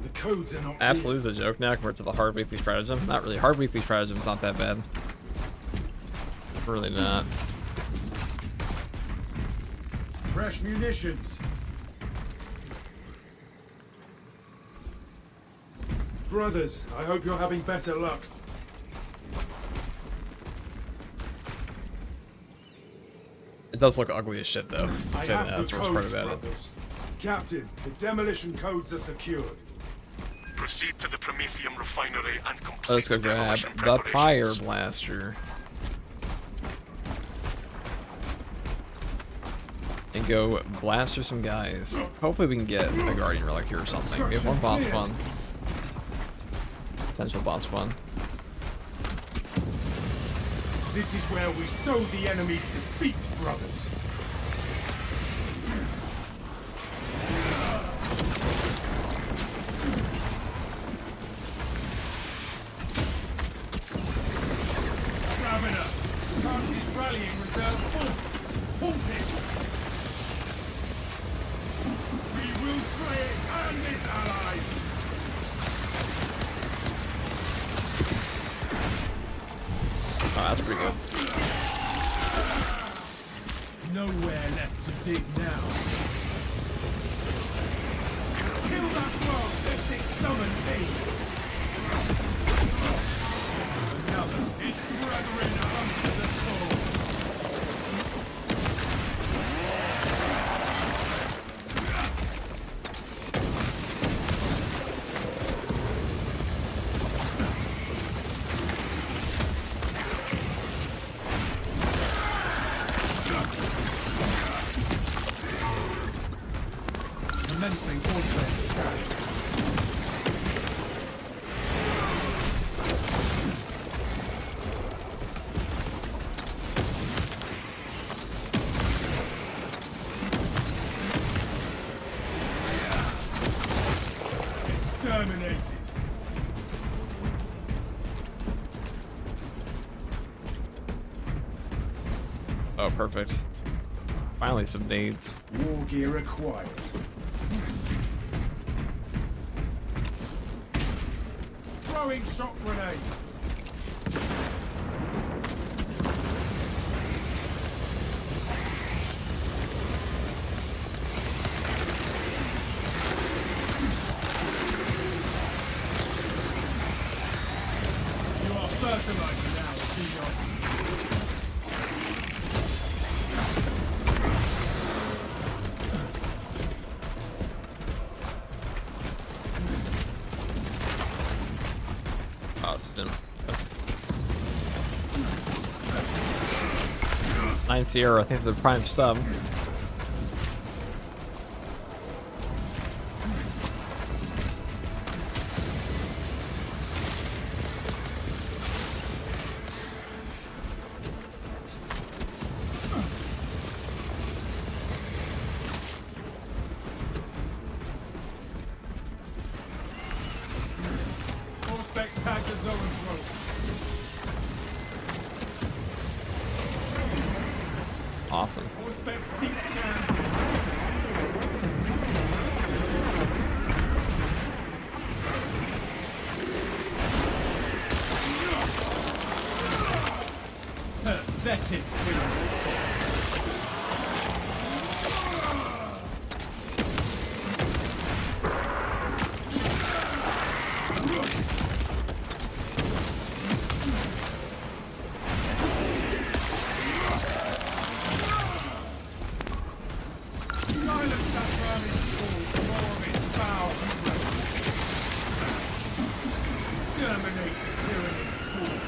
The codes are not Absolute is a joke now compared to the hard weekly stratagem. Not really. Hard weekly stratagem is not that bad. Really not. fresh munitions. Brothers, I hope you're having better luck. It does look ugly as shit, though. I So have that's the the worst part codes, about it. brothers. Captain, the demolition codes are secured. Proceed to the Prometheum refinery and complete Let's go grab demolition the fire preparations. blaster. And go blast through some guys. Hopefully we can get a Guardian Relic here or something. We have one boss fun. Essential boss fun. This is where we sow the enemy's defeat, brothers. Ravener, Khan is rallying reserve forces. Halt it! We will slay it and its allies! Oh, that's pretty good. Nowhere left to dig now. Kill that foe lest it summon aid. Now that its brethren answer the call. Commencing force. Exterminated. Oh, perfect. Finally some nades. War gear acquired. Throwing shock grenade. You are fertilizer now, Xenos. 9 Sierra, I think the prime sub. All specs tagged as overthrow. Awesome. All specs deep scan. Pathetic, Tyranid. Silence that vermin's call, more of its foul breath. Exterminate the Tyranid spawn.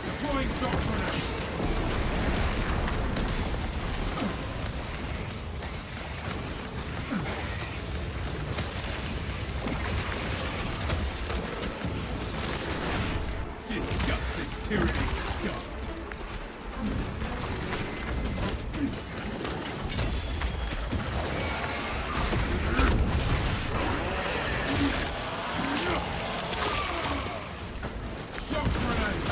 Deploying shock grenade. Disgusting Tyranid scum. Shock grenade.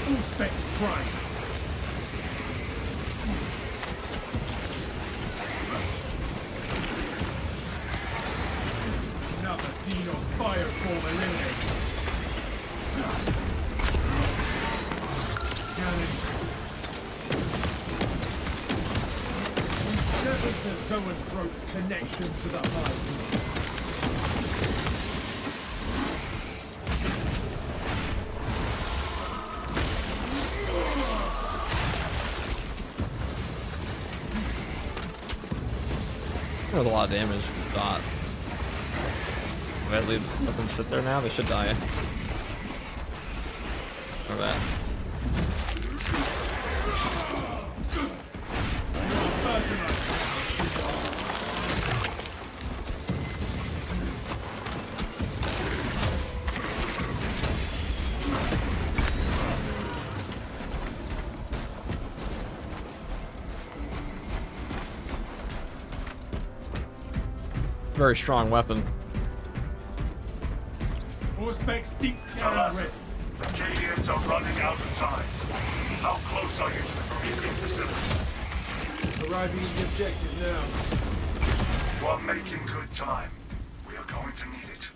All specs prime. Another Xenos fireform eliminated. Scanning. We severed the Zoanthrope's connection to the hive. That was a lot of damage with dot. Do I let them sit there now? They should die. Or that. Very strong weapon. All specs deep scan Alas, ready. the Cadians are running out of time. How close are you to the briefing facility? Arriving at the objective now. You are making good time. We are going to need it.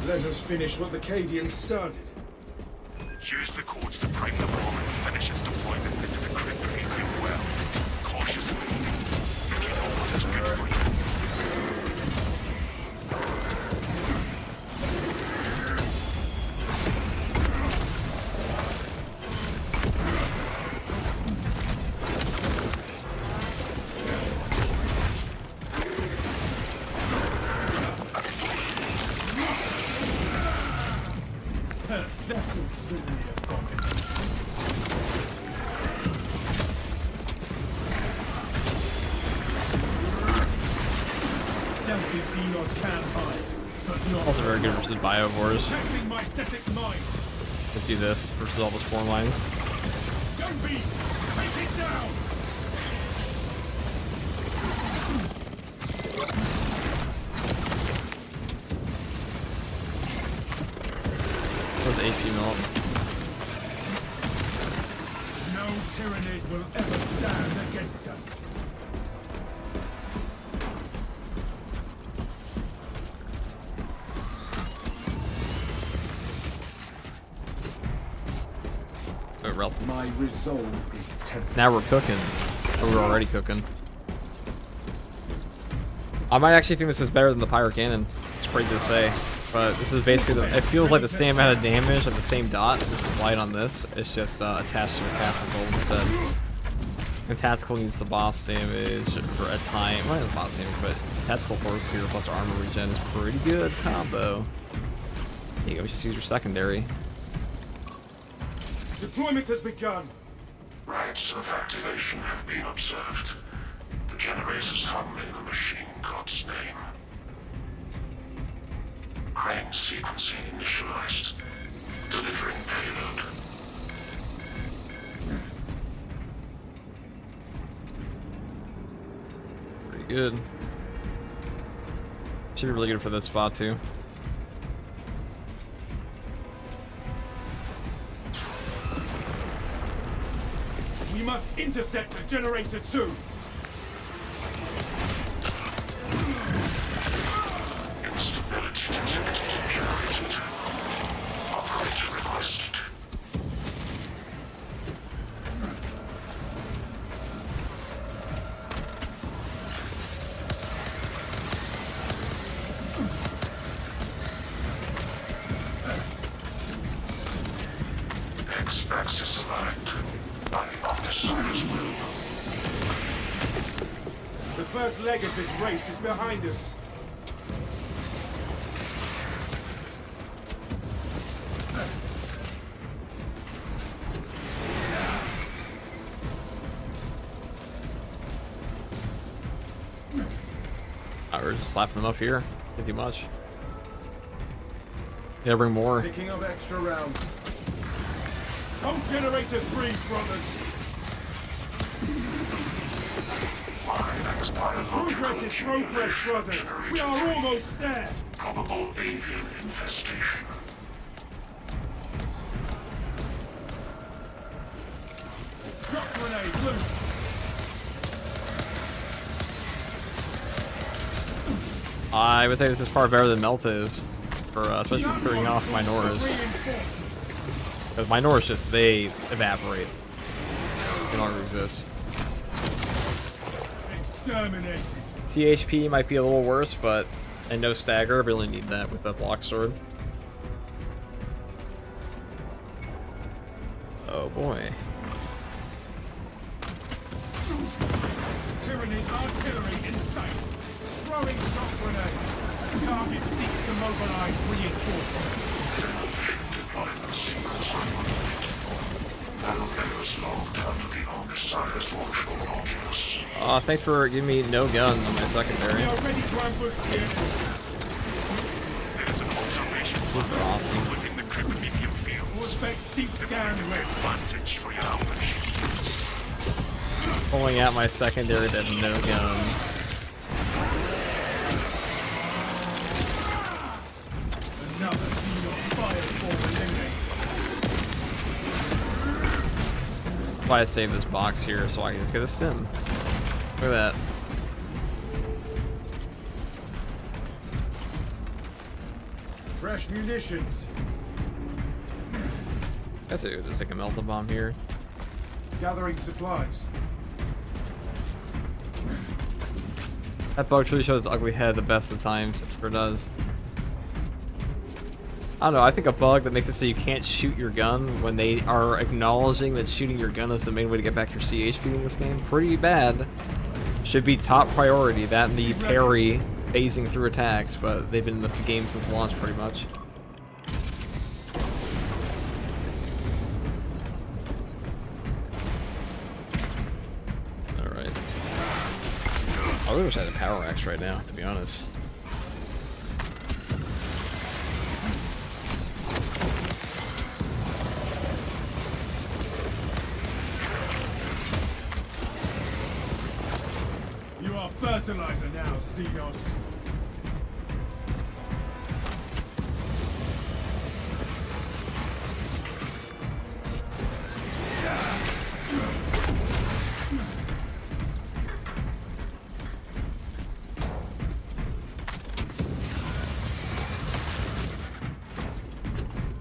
Let us finish what the Cadians started. Use the cords to break the bomb and finish its deployment into the crypt real well. Cautiously. You know what is good for you. Stealthy Xenos can hide, but not. Also very good versus biovores. Protecting my static mind. Let's do this versus all the spawn lines. Go beast! Take it down! Those HP melt. No Tyranid will ever stand against us. My resolve is tempered. Now we're cooking. Or we're already cooking. I might actually think this is better than the Pyro Cannon. It's crazy to say. But this is basically, it feels like the same amount of damage at the same dot. This is light on this. It's just attached to a tactical instead. And tactical needs the boss damage for a time. Well, not the boss damage, but tactical force clear plus armor regen is pretty good combo. There you go, just use your secondary. Deployment has begun. Rites of activation have been observed. The generators hum in the machine god's name. Crane sequencing initialized. Delivering payload. Pretty good. Should be really good for this spot too. We must intercept generator 2. Instability detected in generator 2. Operator requested. X-axis aligned. By the Omnissiah's will. The first leg of this race is behind us. We're just slapping them up here. Can't do much. Gotta bring more. Picking up extra rounds. Hold generator 3, brothers. Progress is progress, brothers. We are almost there. Probable avian infestation. Shock grenade loose. I would say this is far better than Melta is, for especially for clearing off Minoras. Because Minoras just, they evaporate. They don't resist. Exterminated. CHP might be a little worse, but and no stagger. Really need that with that block sword. Oh boy. Tyranny artillery in sight. Throwing shock grenade. Target seeks to mobilize reinforcements. Deployment sequence unrelated. Navigators logged under the Omnissiah's watchful oculus. Thanks for giving me no gun on my We secondary. are ready to ambush the enemy. There's an observation Super awesome. within the cryptomedium fields. Vortex deep scan ready. Advantage for your ambush. Pulling out my secondary that has no gun. Another scene of fireball eliminated. That's why I saved this box here so I can just get a stim. Look at that. Fresh munitions. That's it. Just like a melta bomb here. Gathering supplies. That bug truly shows its ugly head the best of times. It sure does. I don't know, I think a bug that makes it so you can't shoot your gun when they are acknowledging that shooting your gun is the main way to get back your CHP in this game. Pretty bad. Should be top priority, that and the parry phasing through attacks, but they've been in the game since launch pretty much. Alright. I really wish I had a power axe right now, to be honest. You are fertilizer now, Xenos.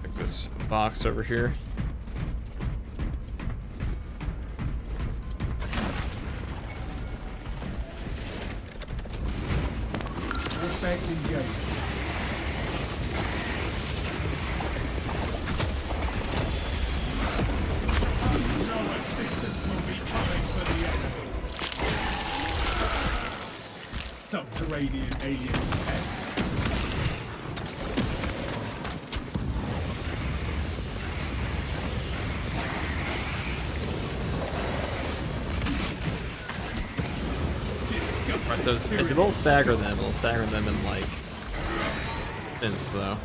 Pick this box over here. specs engaged. No assistance will be coming for the enemy. Subterranean alien pest. Right, so it's, if it'll stagger them, it'll stagger them in like minutes though.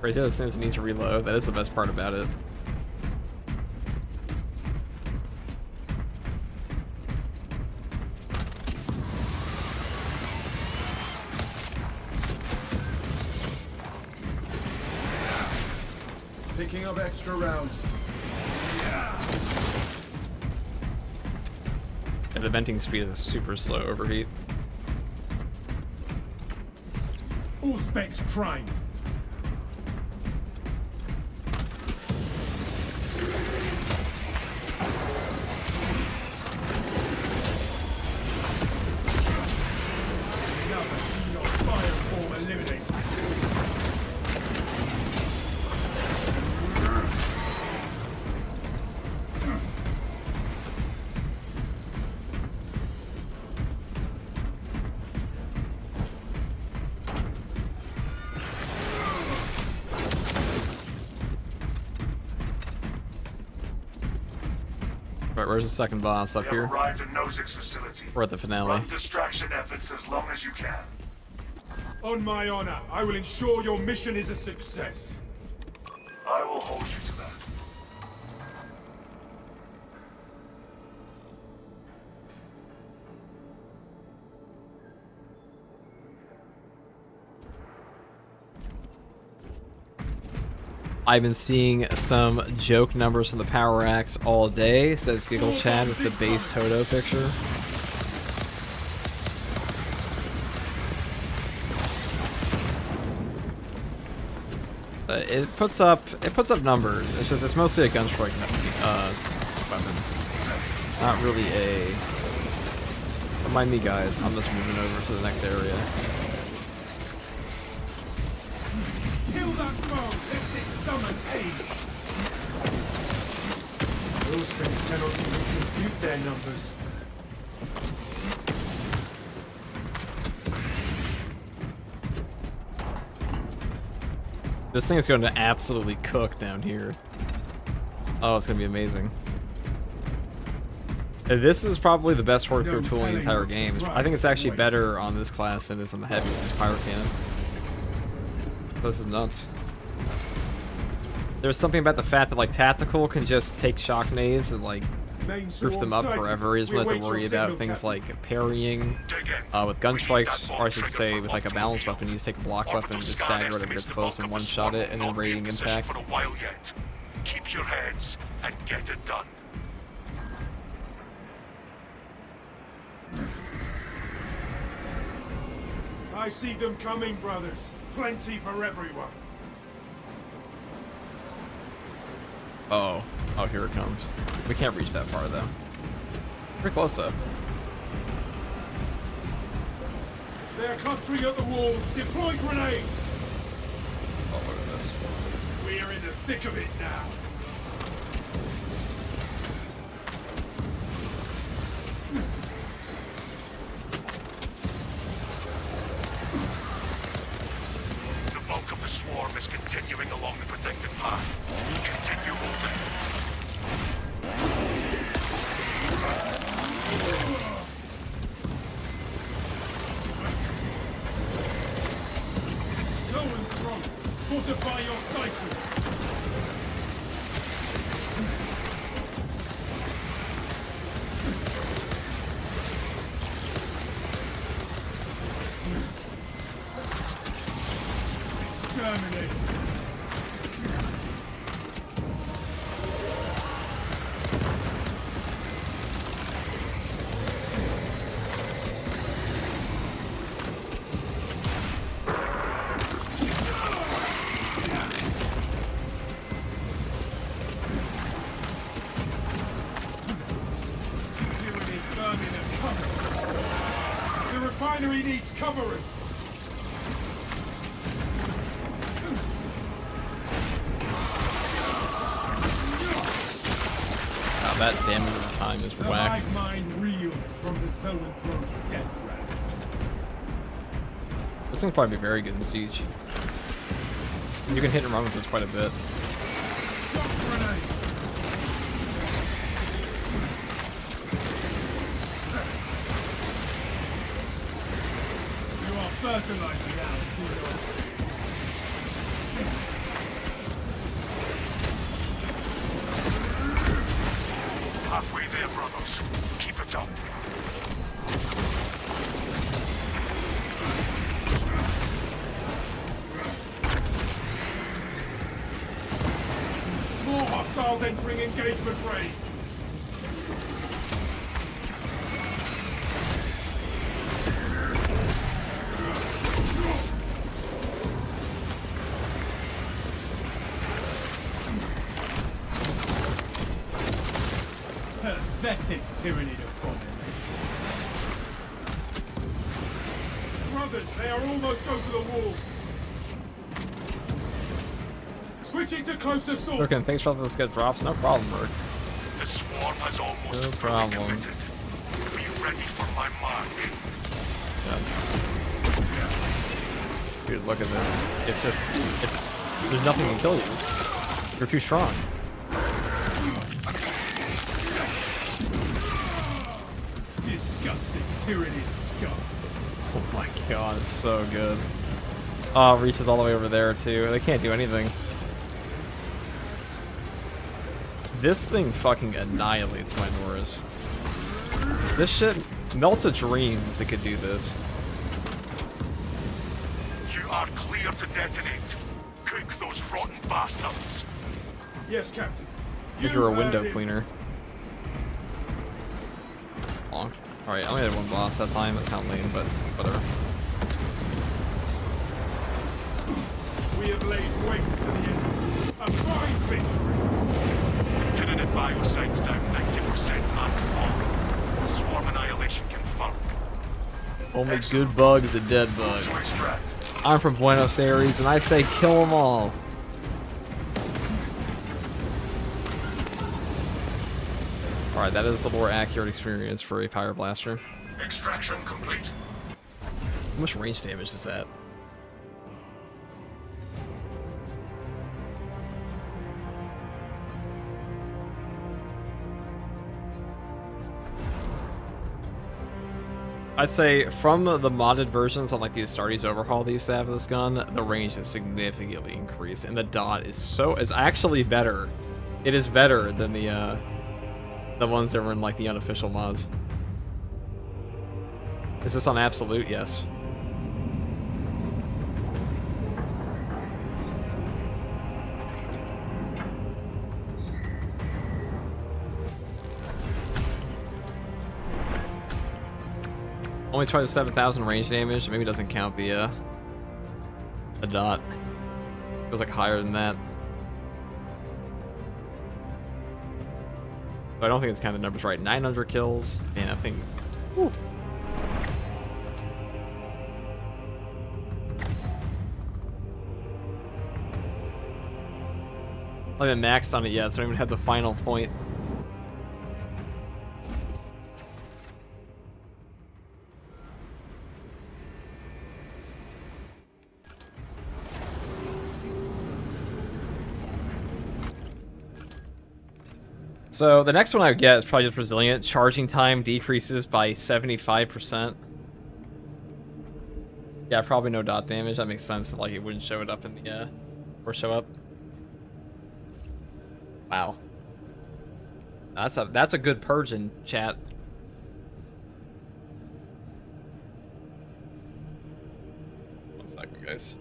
Right, those things need to reload. That is the best part about it. Picking up extra rounds. And the venting speed is super slow overheat. All specs primed. Another Xenos fireform eliminated. Right, where's the second boss? Up We here? have arrived at Nozick's facility. We're at the finale. Run distraction efforts as long as you can. On my honor, I will ensure your mission is a success. I will hold you to that. I've been seeing some joke numbers from the Power Axe all day, says Giggle Chad with the base Toto picture. It puts up numbers. It's just it's mostly a gunstrike weapon. Not really a. Don't mind me, guys. I'm just moving over to the next area. Kill that foe, lest it summon aid. Those things cannot even compute their numbers. This thing is going to absolutely cook down here. Oh, it's going to be amazing. This is probably the best horde crew tool in the entire game. I think it's actually better on this class than it is on the heavy pyro cannon. This is nuts. There's something about the fact that like tactical can just take shock nades and like proof them up forever. You just don't have to worry about things like parrying with gun strikes, or I should say with like a balanced weapon. You just take a block weapon, just stagger whatever gets close and one-shot it, and then radiating impact. For a while yet. Keep your heads and get it done. I see them coming, brothers. Plenty for everyone. Oh, here it comes. We can't reach that far though. Pretty close though. They are clustering at the walls. Deploy grenades. Oh, look at this. We're in the thick of it now. The bulk of the swarm is continuing along the protected path. Continue moving. Fortify your cycle. refinery needs covering. Wow, that damage over time is The whack. hive mind reels from the Zoanthrope's death rat. This thing will probably be very good in Siege. You can hit and run with this quite a bit. Shock grenade. You are fertilizing now, Seagulls. Halfway there, brothers. Keep it up. More hostiles entering engagement range. Pathetic tyranny abomination. Brothers, they are almost over the wall. Switching to close assault. Okay, thanks for letting this get drops. No problem, Merc. The swarm has almost No fully problem. committed. Be ready for my mark. Dude, look at this. It's just, there's nothing to kill you. You're too strong. Disgusting tyrannid scum. Oh my god, it's so good. Oh, it reaches all the way over there too. They can't do anything. This thing fucking annihilates my Norris. This shit melts a dreams that could do this. You are clear to detonate. Cook those rotten bastards. Yes, Captain. You're a heard window him. cleaner. Long. Alright, I only had one boss that time. That's kind of lame, but whatever. We have laid waste to the enemy. A fine victory. Tyranid biocides down 90% and falling. Swarm annihilation confirmed. Only good bug is a dead bug. To extract. I'm from Buenos Aires, and I say kill them all. Alright, that is the more accurate experience for a Pyro Blaster. Extraction complete. How much range damage is that? I'd say from the modded versions on like the Astartes overhaul they used to have of this gun, the range is significantly increased, and the dot is actually better. It is better than the ones that were in like the unofficial mods. Is this on absolute? Yes. Only 27,000 range damage. Maybe it doesn't count the dot. It was like higher than that. But I don't think it's counting the numbers right. 900 kills, and I think. Whew. I haven't maxed on it yet, so I don't even have the final point. So the next one I get is probably just resilient. Charging time decreases by 75%. Yeah, probably no dot damage. That makes sense. Like it wouldn't show it up in the or show up. Wow. That's a good purge in chat. One second, guys.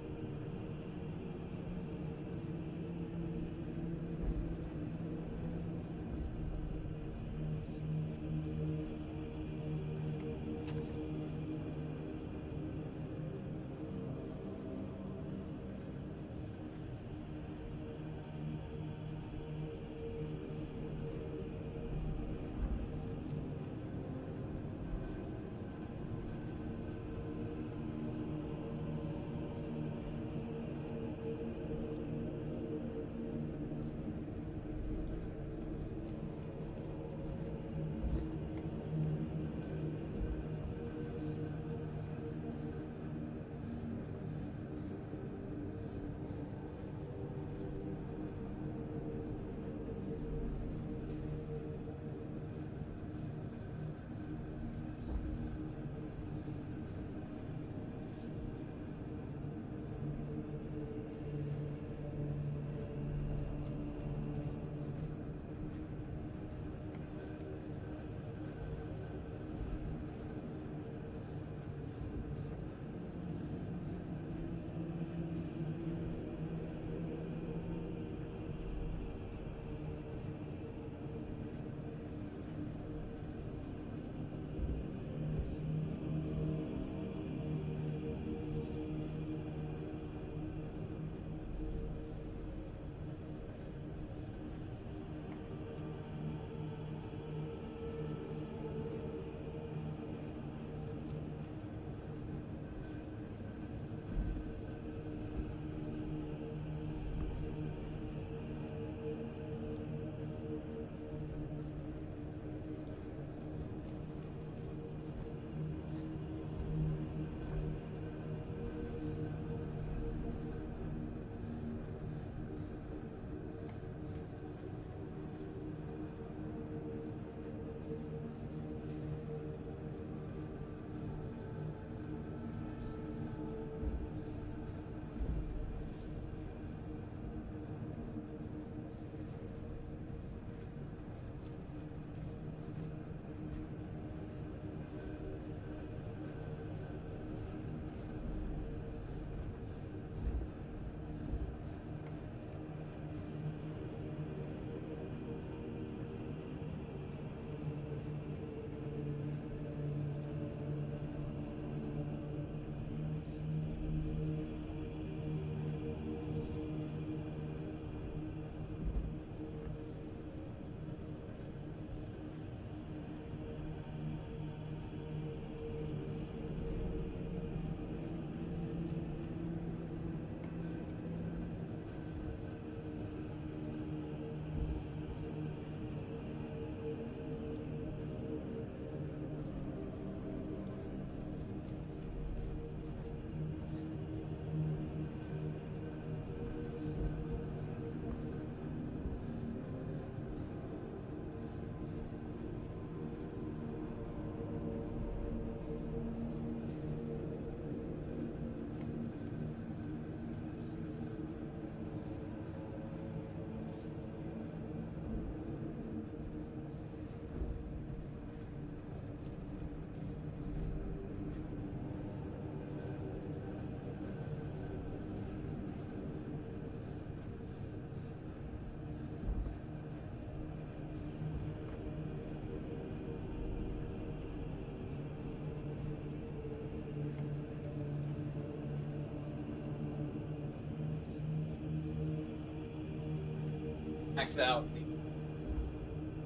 Max out.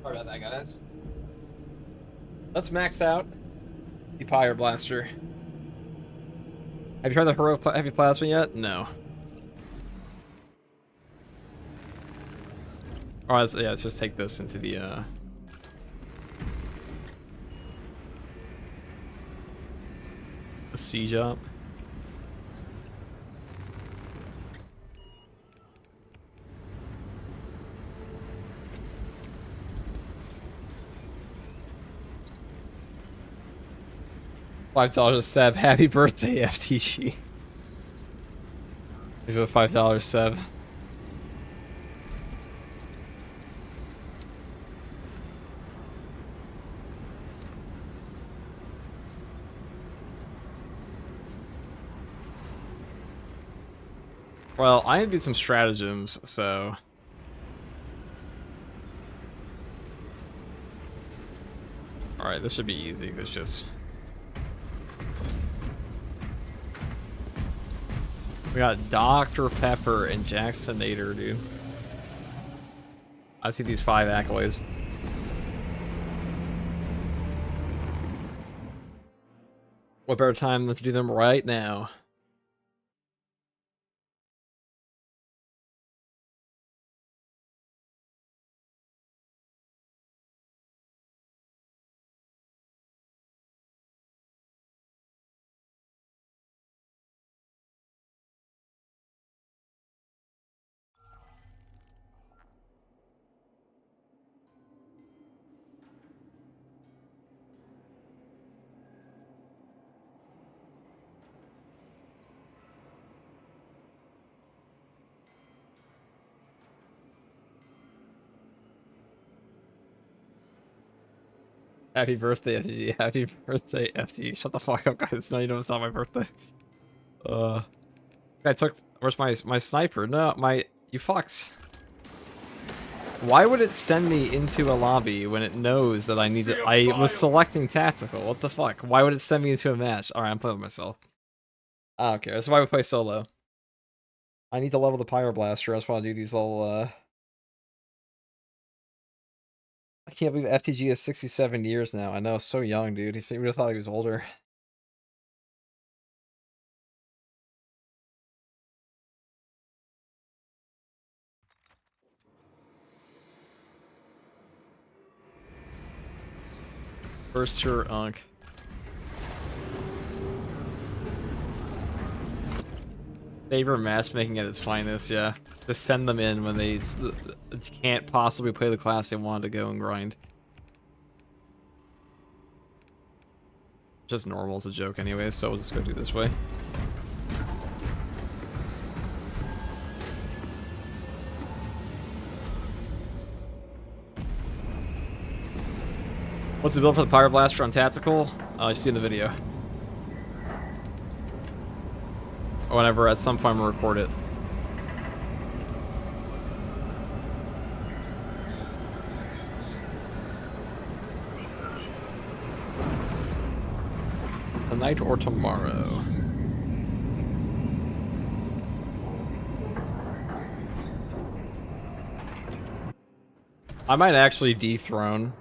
Sorry about that, guys. Let's max out the Pyre Blaster. Have you heard the Heroic Heavy Plasma yet? No. Alright, yeah, let's just take this into the siege up. $5 sub. Happy birthday, FTG. Give you a $5 sub. Well, I need to do some stratagems, so... Alright, this should be easy. It's just... We got Dr. Pepper and Jacksonator, dude. I see these 5 accolades. What better time than to do them right now? Happy birthday, FTG. Happy birthday, FTG. Shut the fuck up, guys. Now you know it's not my birthday. I took... Where's my sniper? No, you fucks. Why would it send me into a lobby when it knows that I need to... I was selecting tactical. What the fuck? Why would it send me into a match? Alright, I'm playing with myself. I don't care. That's why we play solo. I need to level the Pyro Blaster. I just want to do these little, I can't believe FTG is 67 years now. I know, so young, dude. If you would have thought he was older. First your Unk. Favor matchmaking at its finest, yeah. Just send them in when they can't possibly play the class they wanted to go and grind. Just normal is a joke anyway, so we'll just go do this way. What's the build for the Pyro Blaster on Tactical? You see in the video. Or whenever at some point we'll record it. Tonight or tomorrow. I might actually dethrone.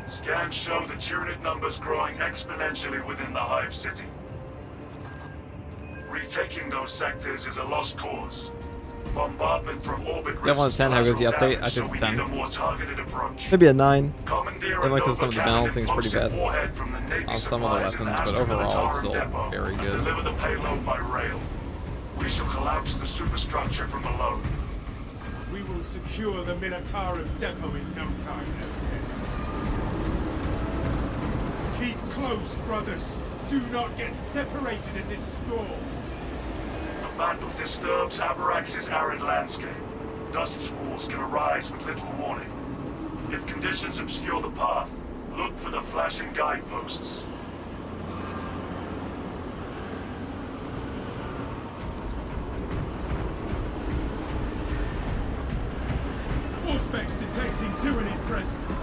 Scans show the Tyranid numbers growing exponentially within the Hive City. Retaking those sectors is a lost cause. Bombardment from orbit You have one to 10, how goes the update? I think it's 10. Maybe a 9. Only because some of the balancing is pretty bad on some of the weapons, but overall it's still very good. Deliver the payload by rail. We shall collapse the superstructure from below. We will secure the Minotaur depot in no time, Lieutenant. Keep close, brothers. Do not get separated in this storm. The battle disturbs Avarax's arid landscape. Dust squalls can arise with little warning. If conditions obscure the path, look for the flashing guideposts. Auspex detecting Tyranid presence.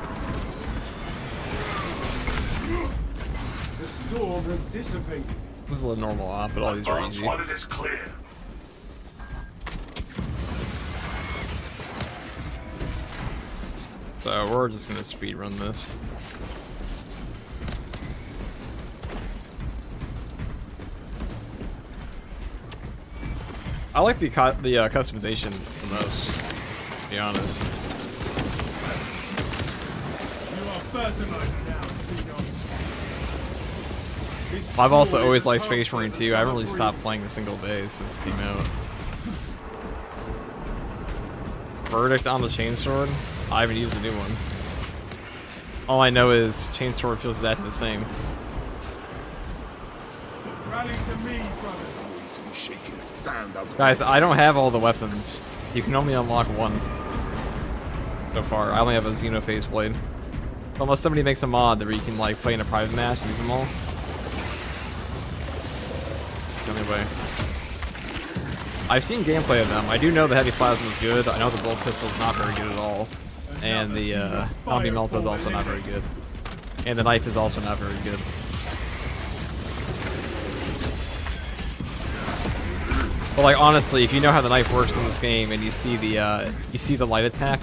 The storm has dissipated. This is a normal op, but all these are easy. One it is clear. So we're just gonna speed run this. I like the customization the most, to be honest. You are fertilizer now, Seagulls. I've also always liked Space Marine 2. I haven't really stopped playing a single day since it came out. Verdict on the Chainsword? I haven't used a new one. All I know is Chainsword feels exactly the same. Rally to me, brother. Guys, I don't have all the weapons. You can only unlock one. So far, I only have a Xenophase blade. So unless somebody makes a mod where you can like play in a private match and use them all. Anyway. I've seen gameplay of them. I do know the heavy plasma is good. I know the bolt pistol is not very good at all. And the zombie melt is also not very good. And the knife is also not very good. But like honestly, if you know how the knife works in this game and you see the light attack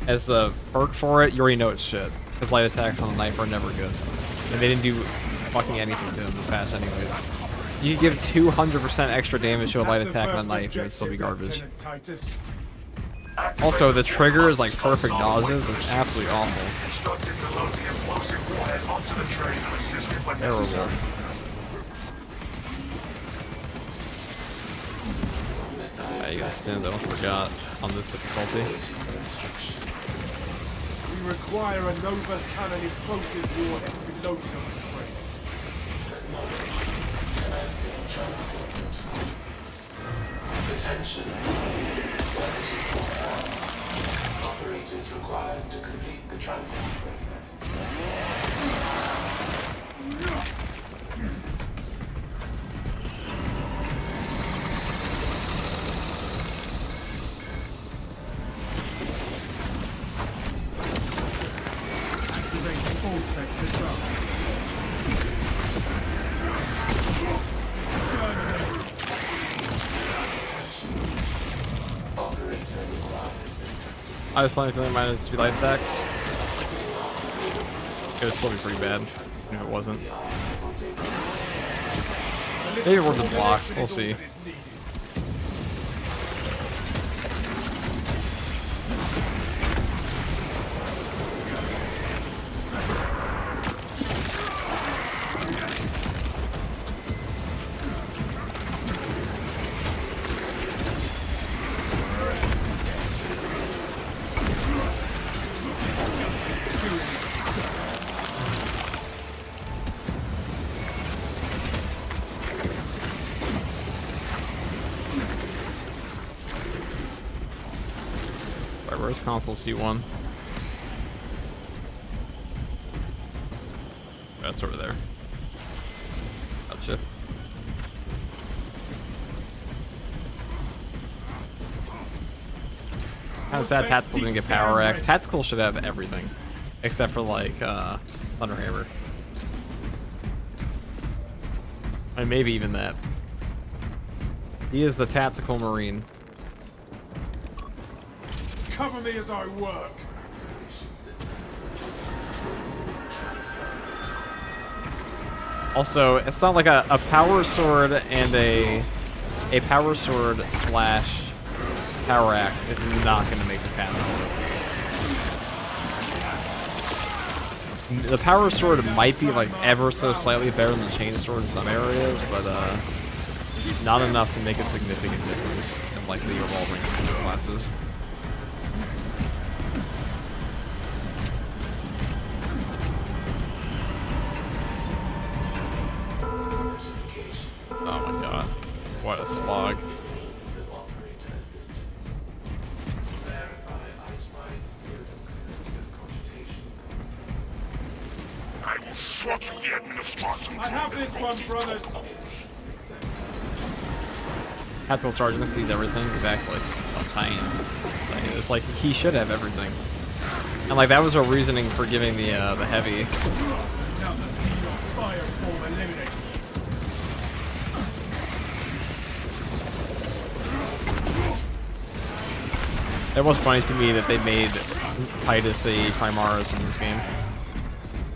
as the perk for it, you already know it's shit. Because light attacks on the knife are never good. And they didn't do fucking anything to him this patch anyways. You can give 200% extra damage to a light attack on a knife and it'd still be garbage. Also, the trigger is like perfect dodges. It's absolutely awful. Terrible. Yeah, you gotta stand though, forgot on this difficulty. We require a Nova Cannon explosive warhead to be loaded on this way. Attention. Operators required to complete the transport process. Activating full specs as well. I was planning for minus 2 light attacks. It would still be pretty bad if it wasn't. Maybe we're the block. We'll see. Where's console C1? That's over there. Gotcha. Kind of sad Tactical didn't get Power Axe. Tactical should have everything. Except for like Thunderhammer. And maybe even that. He is the Tactical Marine. Cover me as I work. Also, it's not like a power sword and a power sword slash power axe is not going to make the cannon. The power sword might be like ever so slightly better than the chain sword in some areas, but not enough to make a significant difference in like the overall range of the classes. Oh my god, what a slog. I will throttle the administration. I have this one, brothers. Tactical Sergeant sees everything. Exactly. I'm saying. It's like he should have everything. And like that was our reasoning for giving the heavy. Now that Xenos fire form eliminated. It was funny to me that they made Titus a Primaris in this game.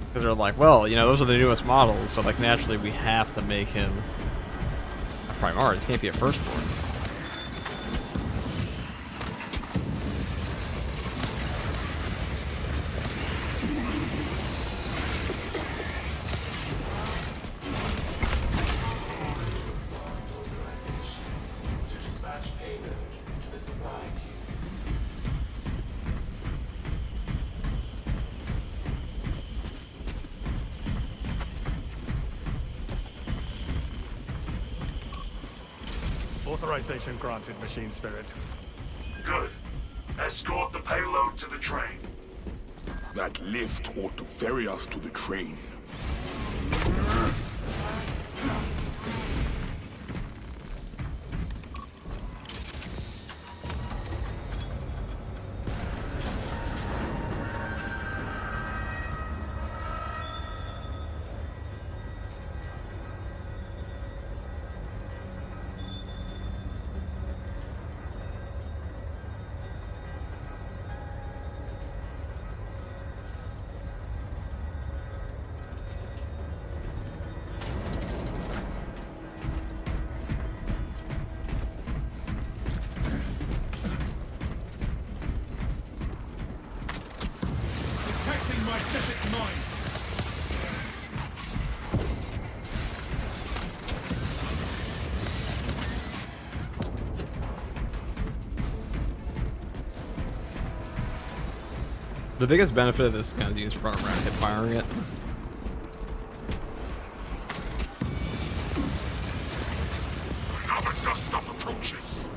Because they're like, well, you know, those are the newest models, so like naturally we have to make him a Primaris. He can't be a firstborn. Authorization granted, Machine Spirit. Good. Escort the payload to the train. That lift ought to ferry us to the train. Detecting my desert mind. The biggest benefit of this kind of is running around hip firing it. Another dust-up approaches.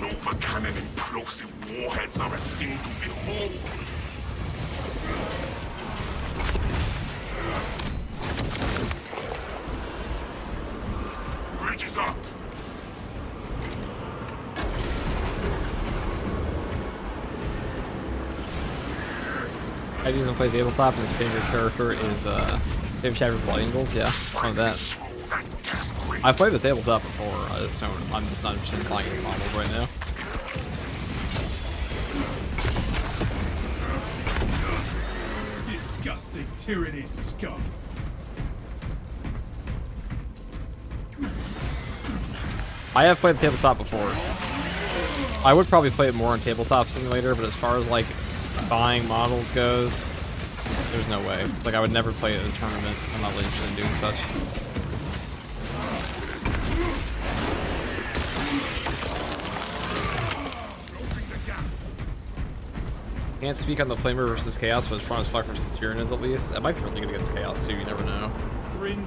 Nova cannon implosive warheads are a thing to behold. Bridge is up. I usually play tabletop, and his favorite character is favorite chapter Blood Angels. Yeah, on that. I played the tabletop before. I'm just not interested in playing any models right now. Disgusting tyrannid scum. I have played the tabletop before. I would probably play it more on Tabletop Simulator, but as far as like buying models goes, there's no way. It's like I would never play it in a tournament. I'm not really interested in doing such. Can't speak on the Flamer versus Chaos, but it's front as fuck versus Tyranids at least. It might be really good against Chaos too, you never know.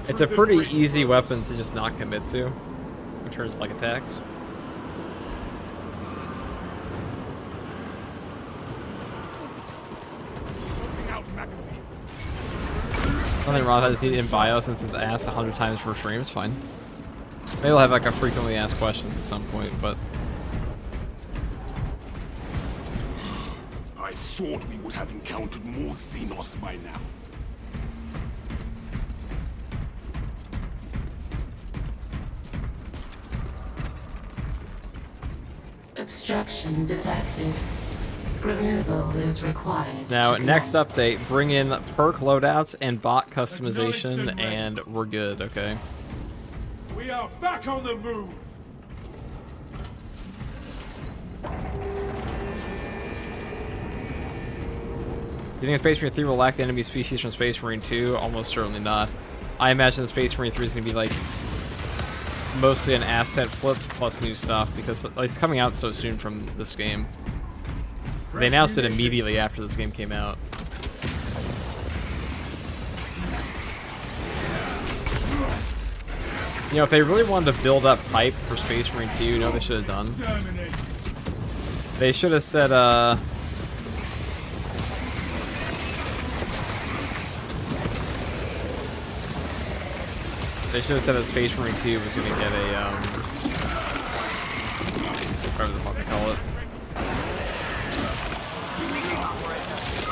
It's a pretty easy weapon to just not commit to in terms of like attacks. Nothing wrong with that. It's in bio since it's asked 100 times per stream. It's fine. Maybe we'll have like a frequently asked questions at some point, but I thought we would have encountered more Xenos by now. Obstruction detected. Removal is required. now next update, bring in perk loadouts and bot customization, and we're good. Okay. We are back on the move. Do you think Space Marine 3 will lack the enemy species from Space Marine 2? Almost certainly not. I imagine the Space Marine 3 is going to be like mostly an asset flip plus new stuff because it's coming out so soon from this game. They announced it immediately after this game came out. You know, if they really wanted to build up hype for Space Marine 2, you know what they should have done? They should have said, they should have said that Space Marine 2 was going to get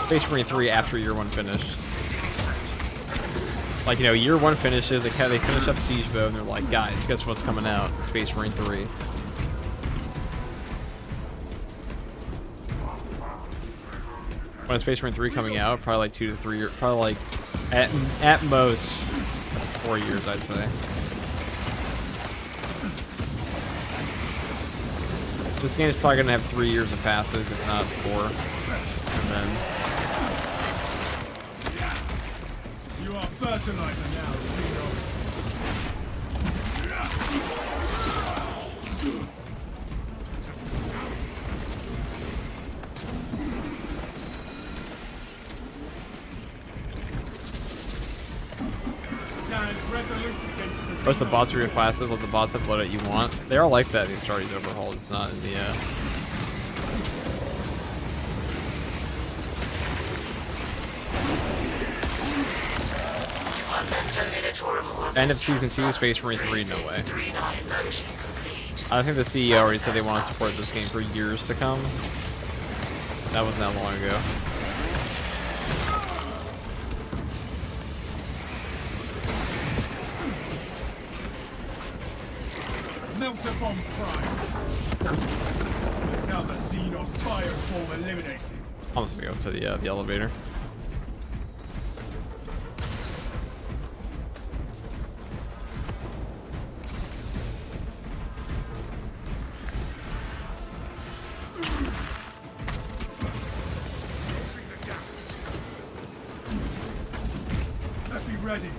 Space Marine 3 after year 1 finished. Like, you know, year 1 finishes, they finish up Siege Bow, and they're like, guys, guess what's coming out? Space Marine 3. When is Space Marine 3 coming out? Probably like 2 to 3 years. Probably like, at most, 4 years, I'd say. This game is probably going to have 3 years of passes, if not 4. And then... You are fertilizer now, Xenos. Stand resolute against the Most of the bots are your Xenos. classes, let the bots have loadout you want. They are like that in these Starties overhauled. It's not in the end of season 2, Space Marine 3, no way. I think the CEO already said they want to support this game for years to come. That wasn't that long ago. Melt upon prime. Another Xenos bioform eliminated. I'm just gonna go to the elevator. Be ready.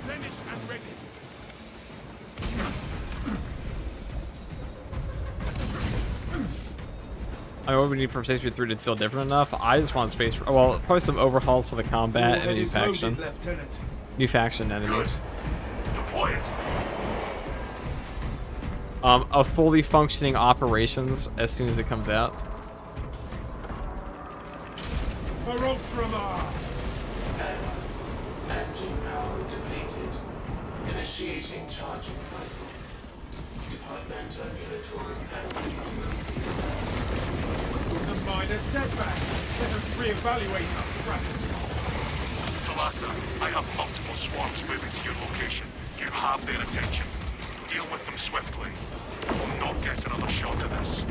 Finish and ready. I mean, what we need from Space Marine 3 to feel different enough? I just want Space... Well, probably some overhauls for the combat and a new faction. Lieutenant. New faction enemies. Deploy it. A fully functioning operations as soon as it comes out. For Ultramar. Engine power depleted. Initiating charging cycle. Departmental military penalty. A minor setback. Let us reevaluate our strategy. Talassa, I have multiple swarms moving to your location. You have their attention. Deal with them swiftly. We will not get another shot at this.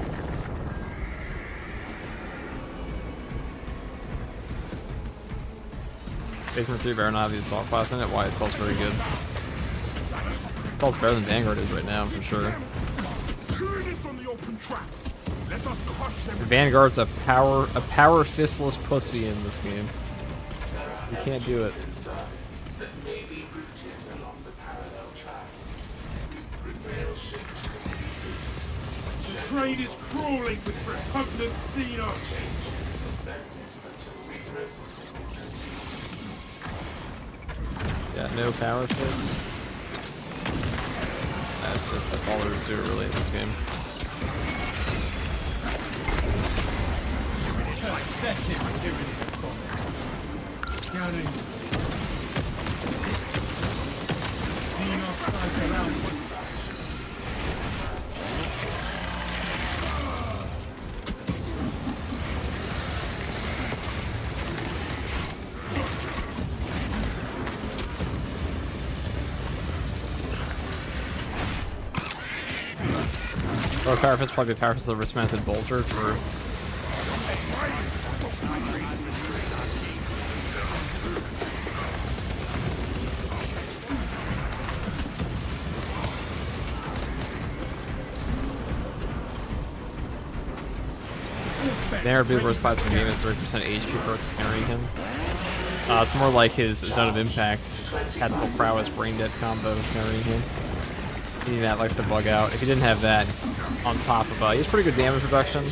Space Marine 3 better not have the assault class in it. Why? Assault's very good. Assault's better than Vanguard is right now, for sure. Turn it from the open tracks. Let us crush them. Vanguard's a power fistless pussy in this game. You can't do it. That may be routed along the parallel tracks. Rail shift completed. The train is crawling with repugnant Xenos. Changes suspended until reprocessing is complete. Got no power fist. That's all there is to it really in this game. Pathetic tyranny. Scanning. Xenos sight around. Or power fist probably power fist of the wristmounted bolter for. There, Boober's class in the game is 30% HP perks carrying him. It's more like his zone of impact, tactical prowess, brain dead combo carrying him. He that likes to bug out. If he didn't have that on top of, he has pretty good damage reduction.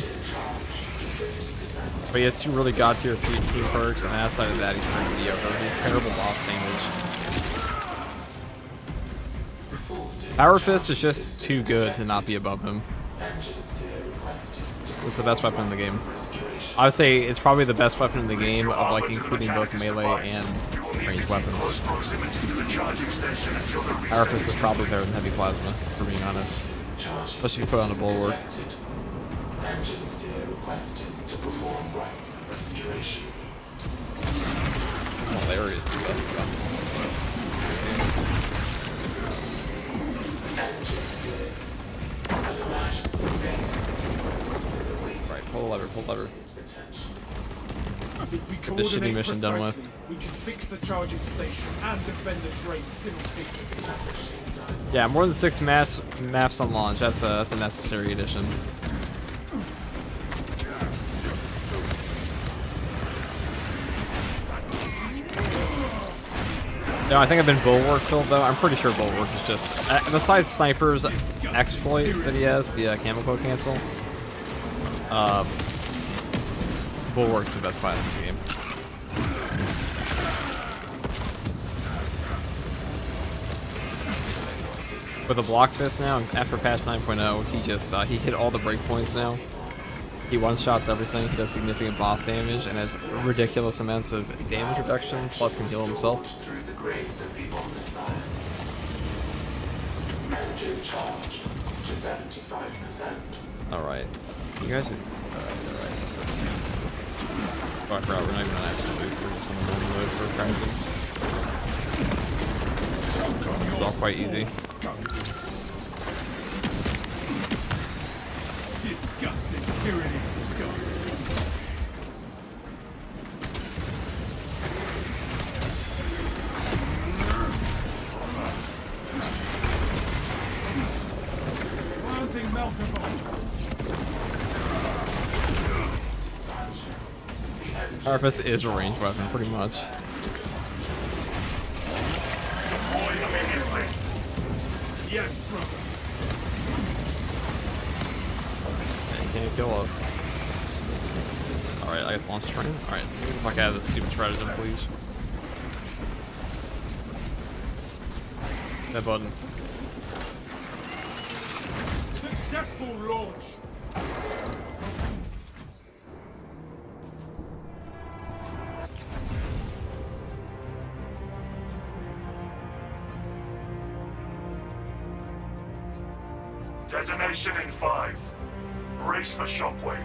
But he has 2 really god tier team perks, and outside of that, he's pretty mediocre. He's terrible boss damage. Power Fist is just too good to not be above him. It's the best weapon in the game. I would say it's probably the best weapon in the game of like including both melee and ranged weapons. Arapus is probably better than heavy plasma, for being honest. Especially if you put on a bulwark. Vengeance requested to perform rites of restoration. Malaria is the best gun. Right, pull the lever, pull the lever. If we Get this shitty coordinate mission done with. precisely, we can fix the charging station and defend the train simultaneously. Yeah, more than 6 maps on launch. That's a necessary addition. No, I think I've been Bulwark killed though. I'm pretty sure Bulwark is just besides Sniper's exploit that he has, the camo code cancel. Bulwark's the best class in the game. With a block fist now, after patch 9.0, he just he hit all the breakpoints now. He one-shots everything, he does significant boss damage, and has ridiculous amounts of damage reduction, plus can heal himself. Through the grace of the Omnissiah. Engine charged to 75%. Alright. You guys are... Alright, so... Oh, I forgot, we're not even on absolute loop, we're just on the normal mode for practicing. It's all quite easy. Disgusting tyranny scum. Mounting multiple. Arapus is a ranged weapon, pretty much. Yes, brother. You can't kill us. Alright, I guess launch train. Alright, get the fuck out of this stupid stratagem, please. That button. Successful launch. Detonation in 5. Brace for shockwave.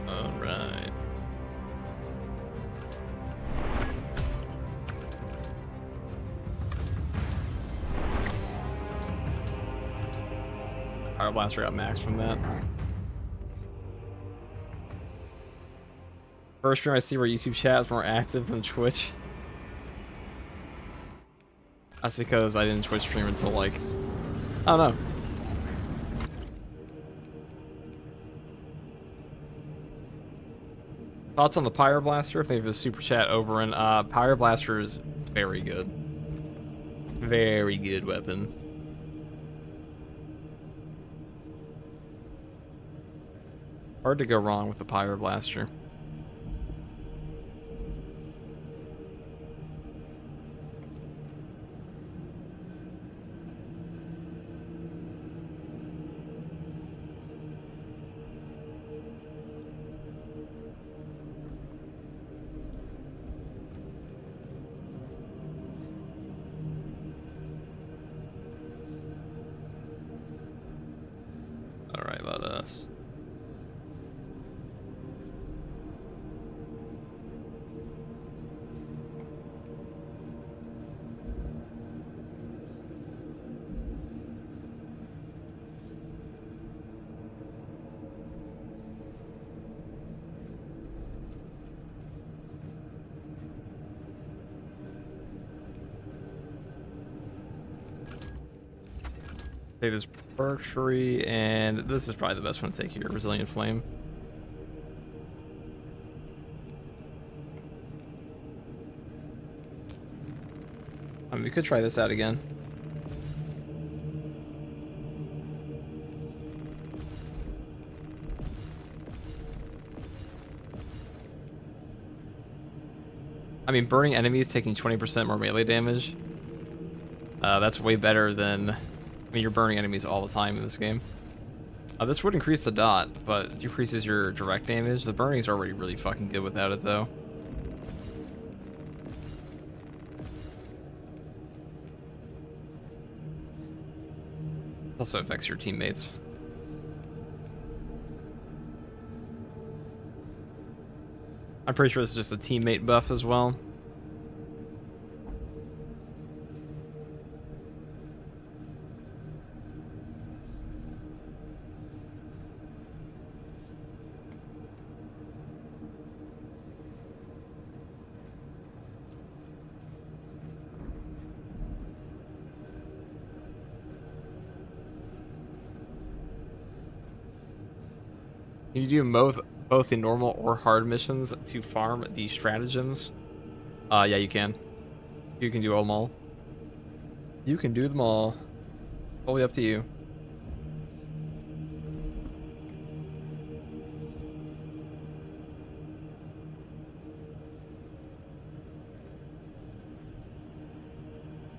Alright. Power Blaster got max from that. First stream I see where YouTube chat is more active than Twitch. That's because I didn't Twitch stream until like, I don't know. Thoughts on the Pyro Blaster? If they have a super chat over, and Pyro Blaster is very good. Very good weapon. Hard to go wrong with the Pyro Blaster. Alright, let us. Take this perk tree, and this is probably the best one to take here, Resilient Flame. I mean, we could try this out again. I mean, burning enemies taking 20% more melee damage. That's way better than... I mean, you're burning enemies all the time in this game. This would increase the dot, but decreases your direct damage. The burning's already really fucking good without it, though. Also affects your teammates. I'm pretty sure this is just a teammate buff as well. Can you do both the normal or hard missions to farm the stratagems? Yeah, you can. You can do them all. You can do them all. Totally up to you.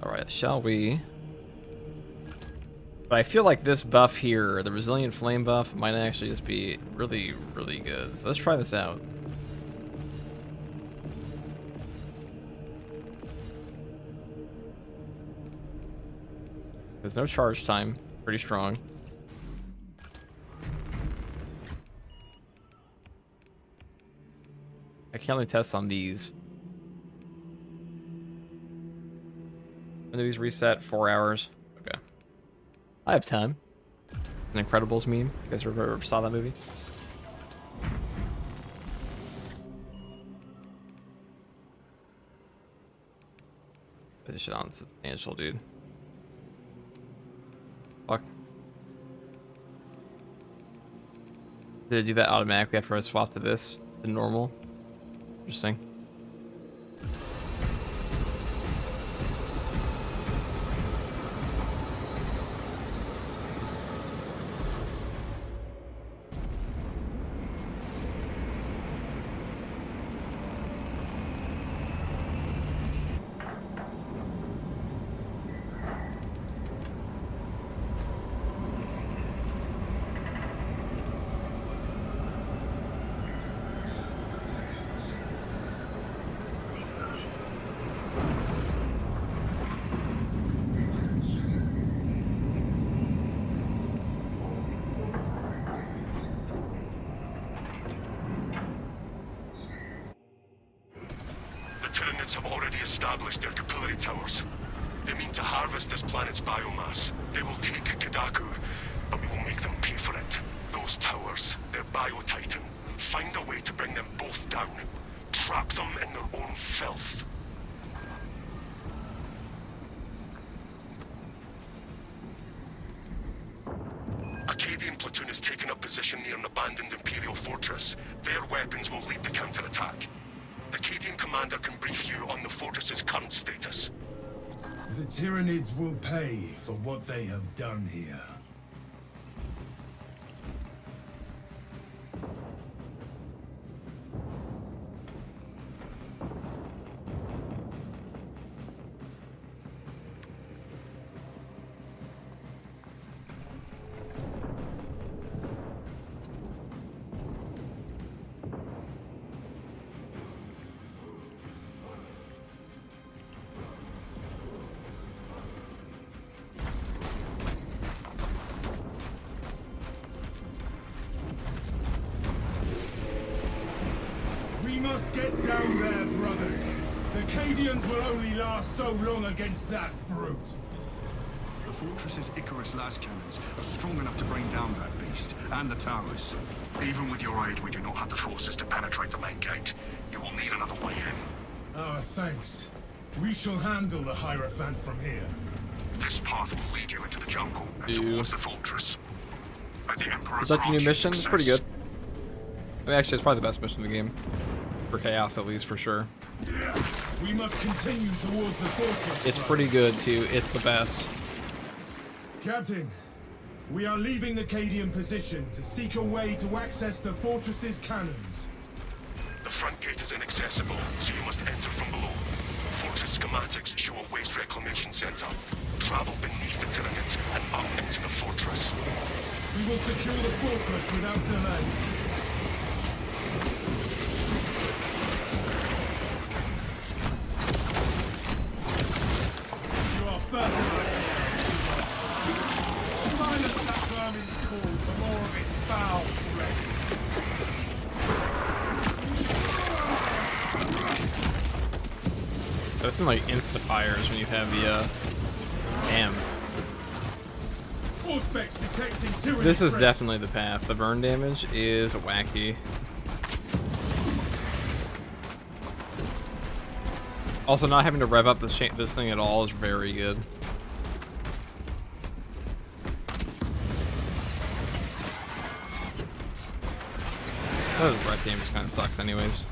Alright, shall we? But I feel like this buff here, the Resilient Flame buff, might actually just be really, really good. So let's try this out. There's no charge time. Pretty strong. I can only test on these. When do these reset? 4 hours. Okay. I have time. An Incredibles meme. You guys ever saw that movie? Put this shit on substantial, dude. Fuck. Did it do that automatically after I swapped to this? To normal? Interesting. Have already established their capillary towers. They mean to harvest this planet's biomass. They will take Kadaku, but we will make them pay for it. Those towers, they're bio-titan. Find a way to bring them both down. Trap them in their own filth. Acadian platoon has taken up position near an abandoned Imperial fortress. Their weapons will lead the counterattack. The Acadian commander can brief you on the fortress's current status. The Tyranids will pay for what they have done here. We must get down there, brothers. The Cadians will only last so long against that brute. The fortress's Icarus las cannons are strong enough to bring down that beast, and the towers. Even with your aid, we do not have the forces to penetrate the main gate. You will need another way in. Our thanks. We shall handle the Hierophant from here. This path will lead you into the jungle and Ew. towards the fortress. May the Emperor Is that the grant new you mission? It's pretty success. good. I mean, actually, it's probably the best mission in the game. For Chaos, at least, for sure. We must continue towards the fortress. It's pretty good, too. It's the best. Captain, we are leaving the Cadian position to seek a way to access the fortress's cannons. The front gate is inaccessible, so you must enter from below. Fortress schematics show a waste reclamation center. Travel beneath the tenement and up into the fortress. We will secure the fortress without delay. You are fertilizer. Silence that vermin's call for more of its foul breath. This is like insta-fires when you have the, damn. Auspex detecting tyranny. This is threat. definitely the path. The burn damage is wacky. Also, not having to rev up this thing at all is very good. Oh, the breath damage kind of sucks anyways.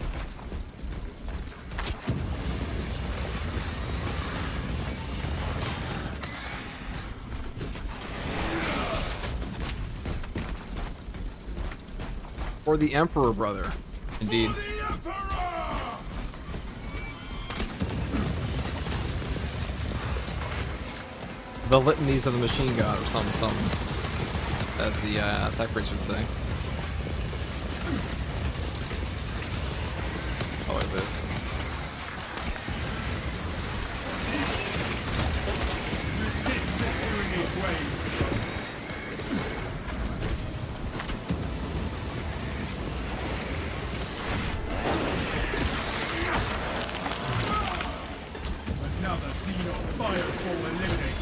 For the Emperor, brother. Indeed. The litanies of the machine god or something, as the attack priest would say. Oh, like this. Resist the tyranny's wave. Another Xenos fireball eliminated.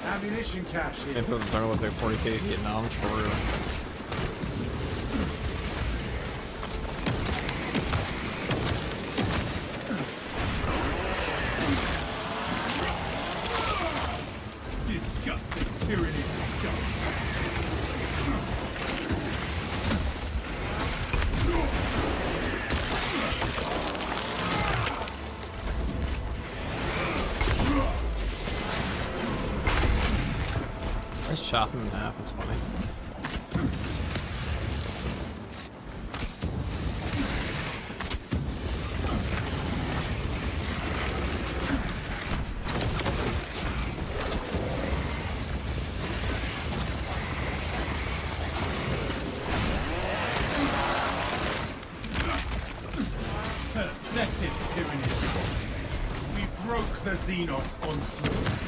Ammunition cache here. Can't put the tunnel was like 40k Vietnam for real. Disgusting tyranny scum. Let's chop him in half, it's funny. Pathetic tyranny. We broke the Xenos onslaught.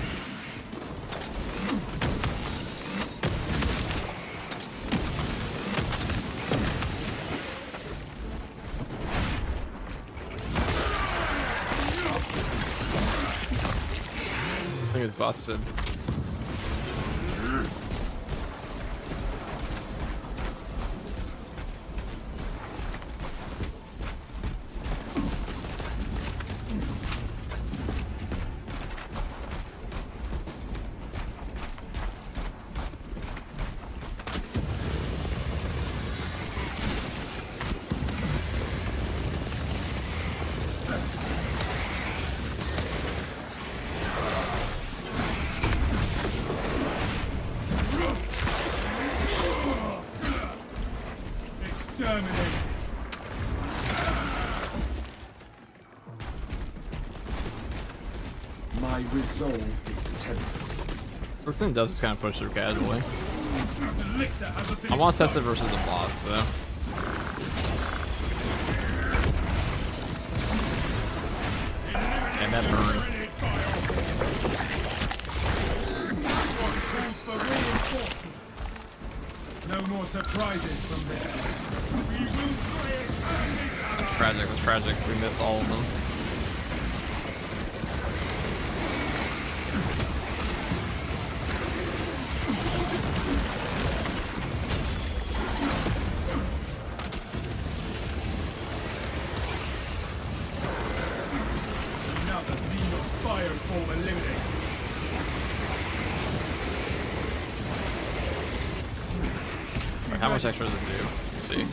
I think it's busted. Exterminated. My resolve is tempered. This thing does just kind of push through casually. Lictor has us in I want to its test it sights. versus a boss, though. And that burn. Ready fire. This one calls for reinforcements. No more surprises from this one. We will slay it and its allies. Tragic, it was tragic. We missed all of them. Another Xenos fireform eliminated. Wait, how much extra does it do? Let's see.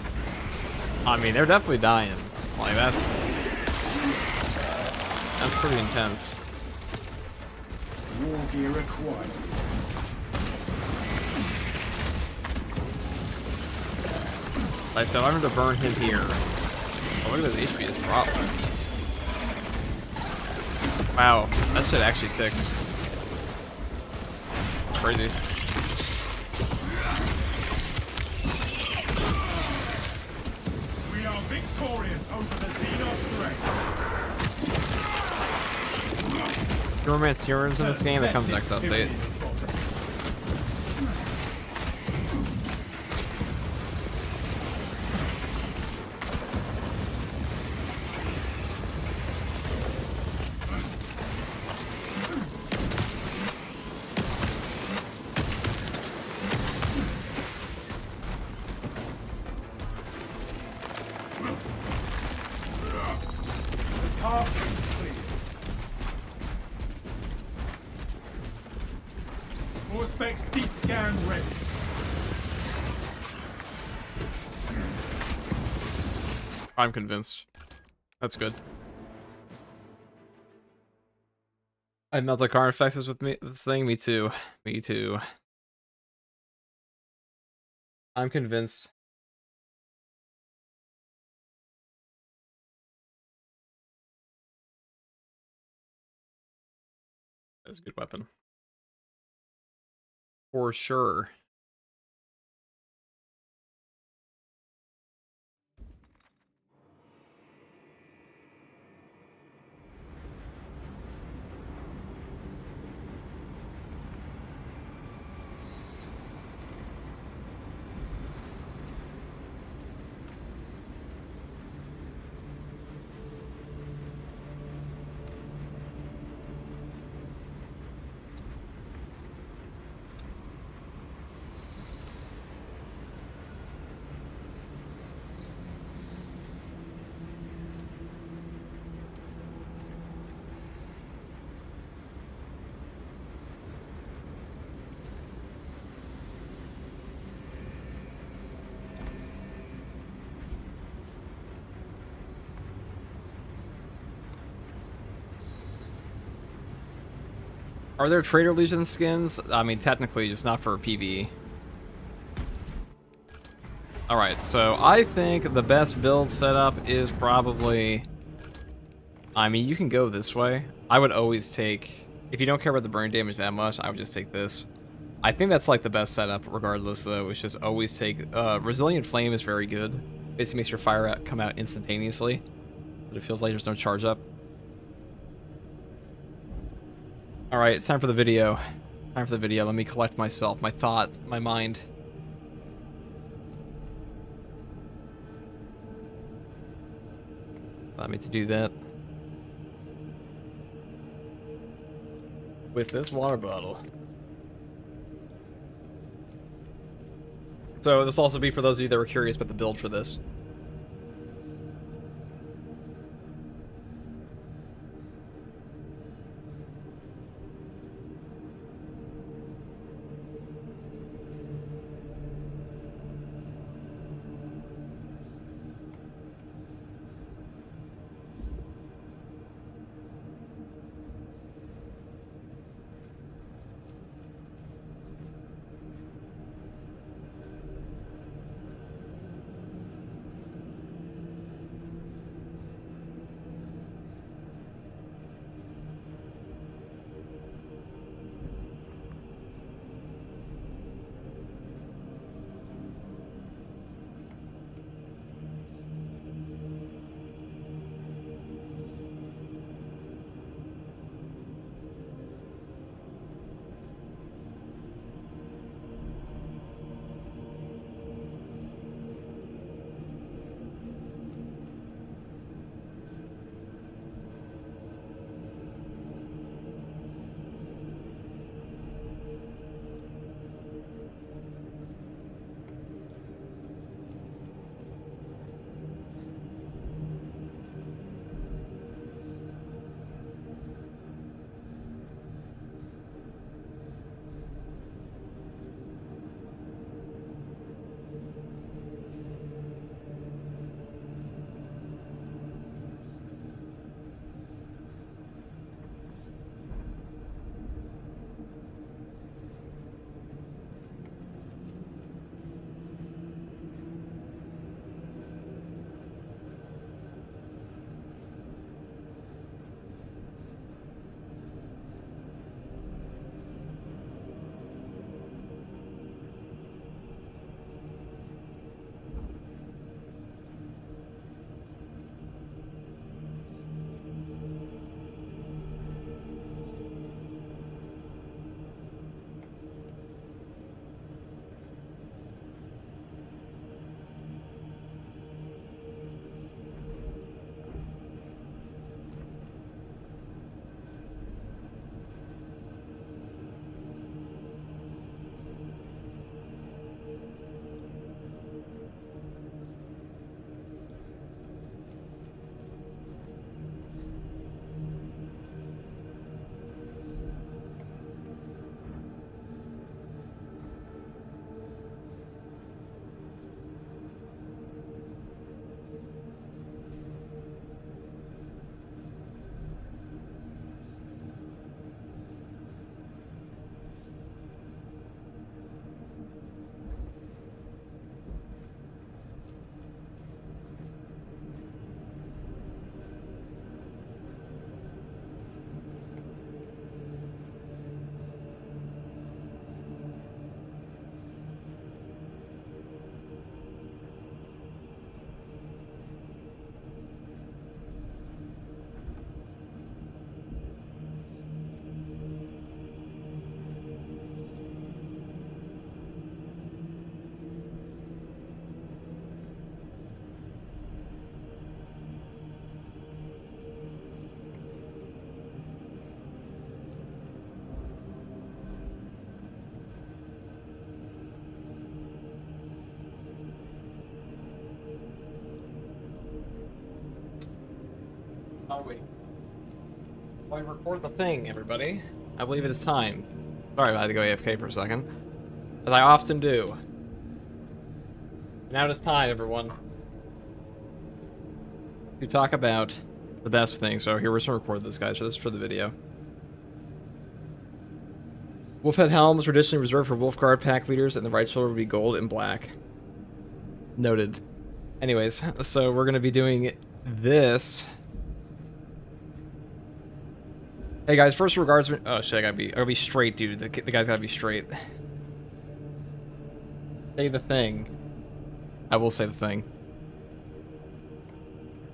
I mean, they're definitely dying. Like, that's pretty intense. War gear acquired. Like, so I'm going to burn him here. Oh, look at this HP is dropping. Wow, that shit actually ticks. It's crazy. We are victorious over the Xenos threat. Romance Heroes in this game, that comes next update. Path is clear. More specs deep scan ready. I'm convinced. That's good. I melt the car effects with me this thing. Me too. Me too. I'm convinced. That's a good weapon. For sure. Are there Trader Legion skins? I mean, technically, just not for PvE. Alright, so I think the best build setup is probably... I mean, you can go this way. I would always take... If you don't care about the burn damage that much, I would just take this. I think that's like the best setup regardless, though. It's just always take... Resilient Flame is very good. Basically makes your fire come out instantaneously. But it feels like there's no charge up. Alright, it's time for the video. Time for the video. Let me collect myself, my thoughts, my mind. Allow me to do that. With this water bottle. So this will also be for those of you that were curious about the build for this. Oh wait. Why record the thing, everybody? I believe it is time. Sorry, I had to go AFK for a second. As I often do. Now it is time, everyone, to talk about the best thing. So here, we're just gonna record this, guys. So this is for the video. Wolfhead helms traditionally reserved for Wolfguard pack leaders, and the right shoulder will be gold and black. Noted. Anyways, so we're gonna be doing this. Hey guys, first regards. Oh shit, I gotta be straight, dude. The guy's gotta be straight. Say the thing. I will say the thing.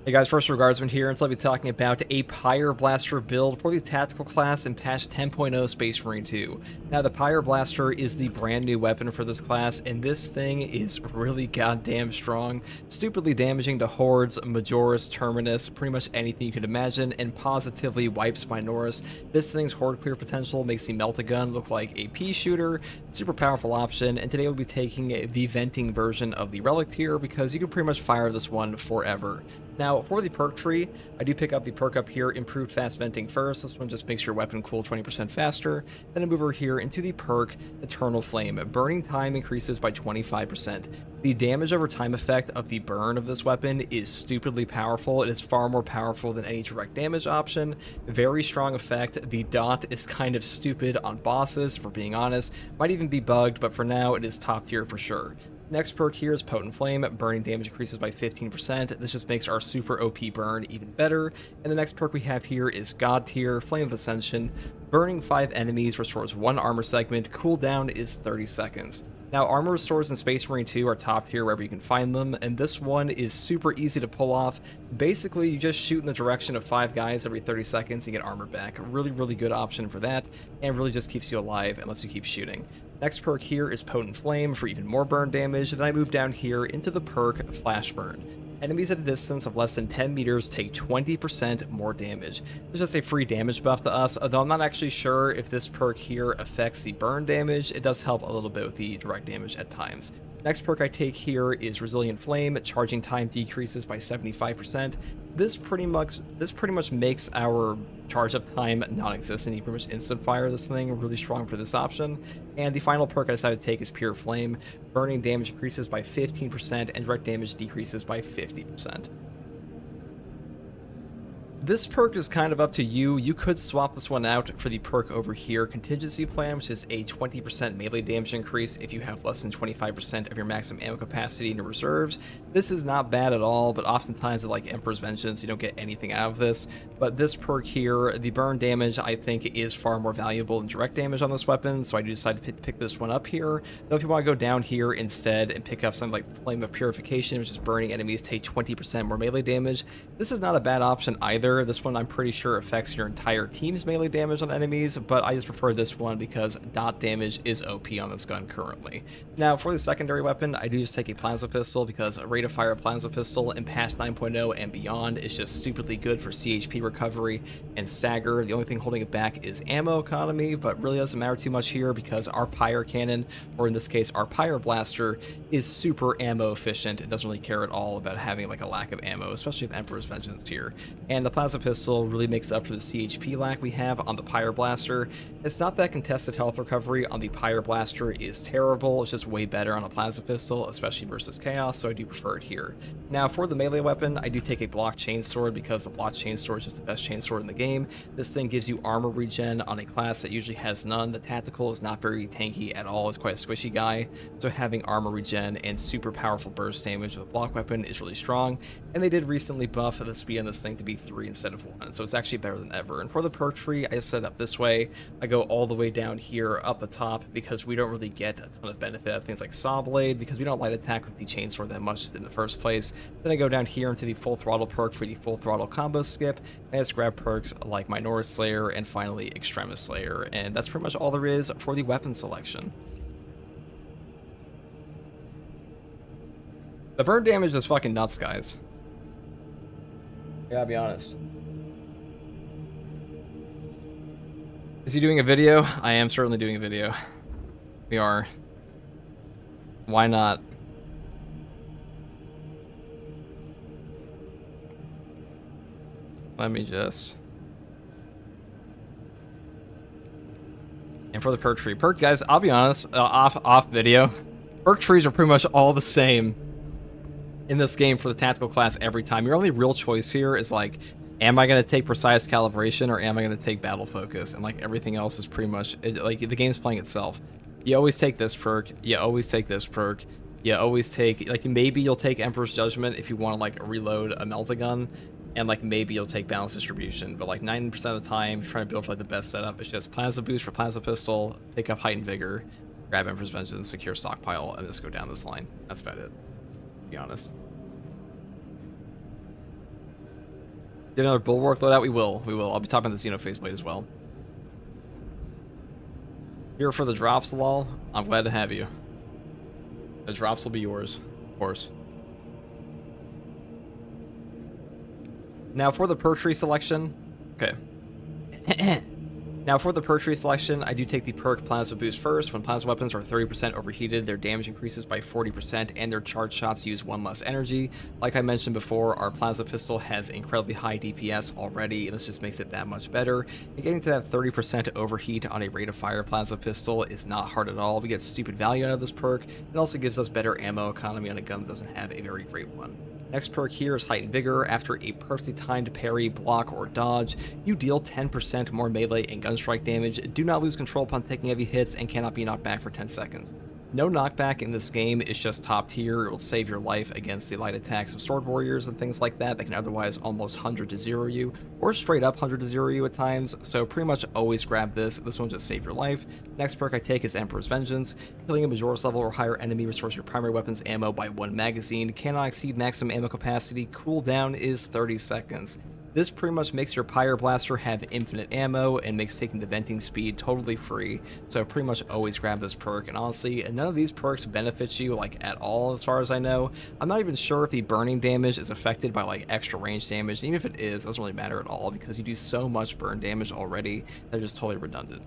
Hey guys, first regardsman here, and so I'll be talking about a Pyre Blaster build for the tactical class in patch 10.0 Space Marine 2. Now, the Pyre Blaster is the brand new weapon for this class, and this thing is really goddamn strong, stupidly damaging to Hordes, Majoris, Terminus, pretty much anything you could imagine, and positively wipes Minoris. This thing's Horde clear potential makes the Melt-A-Gun look like a pea shooter, super powerful option, and today we'll be taking the venting version of the Relic tier because you can pretty much fire this one forever. Now, for the perk tree, I do pick up the perk up here, Improved Fast Venting first. This one just makes your weapon cool 20% faster. Then I move over here into the perk Eternal Flame. Burning time increases by 25%. The damage over time effect of the burn of this weapon is stupidly powerful. It is far more powerful than any direct damage option. Very strong effect. The dot is kind of stupid on bosses, if we're being honest. Might even be bugged, but for now, it is top tier for sure. Next perk here is Potent Flame. Burning damage increases by 15%. This just makes our super OP burn even better. And the next perk we have here is God tier, Flame of Ascension. Burning 5 enemies restores 1 armor segment. Cooldown is 30 seconds. Now, armor restores in Space Marine 2 are top tier wherever you can find them, and this one is super easy to pull off. Basically, you just shoot in the direction of 5 guys every 30 seconds and get armor back. A really, really good option for that, and really just keeps you alive and lets you keep shooting. Next perk here is Potent Flame for even more burn damage, and then I move down here into the perk Flash Burn. Enemies at a distance of less than 10 meters take 20% more damage. It's just a free damage buff to us, although I'm not actually sure if this perk here affects the burn damage. It does help a little bit with the direct damage at times. Next perk I take here is Resilient Flame. Charging time decreases by 75%. This pretty much makes our charge up time non-existent. You pretty much instant fire this thing. Really strong for this option. And the final perk I decided to take is Pure Flame. Burning damage increases by 15% and direct damage decreases by 50%. This perk is kind of up to you. You could swap this one out for the perk over here, Contingency Plan, which is a 20% melee damage increase if you have less than 25% of your maximum ammo capacity in your reserves. This is not bad at all, but oftentimes like Emperor's Vengeance, you don't get anything out of this. But this perk here, the burn damage, I think is far more valuable than direct damage on this weapon, so I do decide to pick this one up here. Though if you want to go down here instead and pick up something like Flame of Purification, which is burning enemies take 20% more melee damage, this is not a bad option either. This one I'm pretty sure affects your entire team's melee damage on enemies, but I just prefer this one because dot damage is OP on this gun currently. Now for the secondary weapon, I do just take a Plasma Pistol because a rate of fire Plasma Pistol in patch 9.0 and beyond is just stupidly good for CHP recovery and stagger. The only thing holding it back is ammo economy, but really doesn't matter too much here because our Pyre Cannon, or in this case our Pyre Blaster, is super ammo efficient. It doesn't really care at all about having like a lack of ammo, especially with Emperor's Vengeance here. And the Plasma Pistol really makes up for the CHP lack we have on the Pyre Blaster. It's not that contested health recovery on the Pyre Blaster is terrible, it's just way better on a Plasma Pistol, especially versus Chaos, so I do prefer it here. Now for the melee weapon, I do take a Block Chainsword because the Block Chainsword is just the best chainsword in the game. This thing gives you armor regen on a class that usually has none. The tactical is not very tanky at all, it's quite a squishy guy, so having armor regen and super powerful burst damage with a block weapon is really strong, and they did recently buff the speed on this thing to be 3 instead of 1, so it's actually better than ever. And for the perk tree, I set it up this way. I go all the way down here up the top because we don't really get a ton of benefit out of things like Saw Blade because we don't light attack with the chainsword that much in the first place. Then I go down here into the Full Throttle perk for the Full Throttle combo skip, and I just grab perks like Minoris Slayer and finally Extremis Slayer, and that's pretty much all there is for the weapon selection. The burn damage is fucking nuts, guys. I gotta be honest. Is he doing a video? I am certainly doing a video. We are. Why not? Let me just... And for the perk tree. Perk, guys, I'll be honest, off video, perk trees are pretty much all the same in this game for the tactical class every time. Your only real choice here is like, am I going to take precise calibration or am I going to take battle focus? And like everything else is pretty much, like the game's playing itself. You always take this perk, you always take this perk, you always take, like maybe you'll take Emperor's Judgment if you want to like reload a melt-a-gun. And like maybe you'll take balance distribution, but like 90% of the time, you're trying to build for like the best setup. It's just plasma boost for plasma pistol, pick up heightened vigor, grab Emperor's Vengeance, secure stockpile, and just go down this line. That's about it, to be honest. Get another bulwark loadout? We will. I'll be talking about the Xenophase Blade as well. Here for the drops, lol. I'm glad to have you. The drops will be yours, of course. Now for the perk tree selection, okay. Now for the perk tree selection, I do take the perk Plasma Boost first. When plasma weapons are 30% overheated, their damage increases by 40% and their charged shots use 1 less energy. Like I mentioned before, our plasma pistol has incredibly high DPS already, and this just makes it that much better. And getting to that 30% overheat on a rate of fire plasma pistol is not hard at all. We get stupid value out of this perk. It also gives us better ammo economy on a gun that doesn't have a very great one. Next perk here is Heightened Vigor. After a perfectly timed parry, block, or dodge, you deal 10% more melee and gunstrike damage, do not lose control upon taking heavy hits, and cannot be knocked back for 10 seconds. No knockback in this game is just top tier. It will save your life against the light attacks of sword warriors and things like that that can otherwise almost 100 to 0 you, or straight up 100 to 0 you at times, so pretty much always grab this. This one just save your life. Next perk I take is Emperor's Vengeance. Killing a Majora's level or higher enemy restores your primary weapon's ammo by 1 magazine, cannot exceed maximum ammo capacity, cooldown is 30 seconds. This pretty much makes your Pyre Blaster have infinite ammo and makes taking the venting speed totally free, so pretty much always grab this perk. And honestly, none of these perks benefits you like at all as far as I know. I'm not even sure if the burning damage is affected by like extra range damage, and even if it is, it doesn't really matter at all because you do so much burn damage already, they're just totally redundant.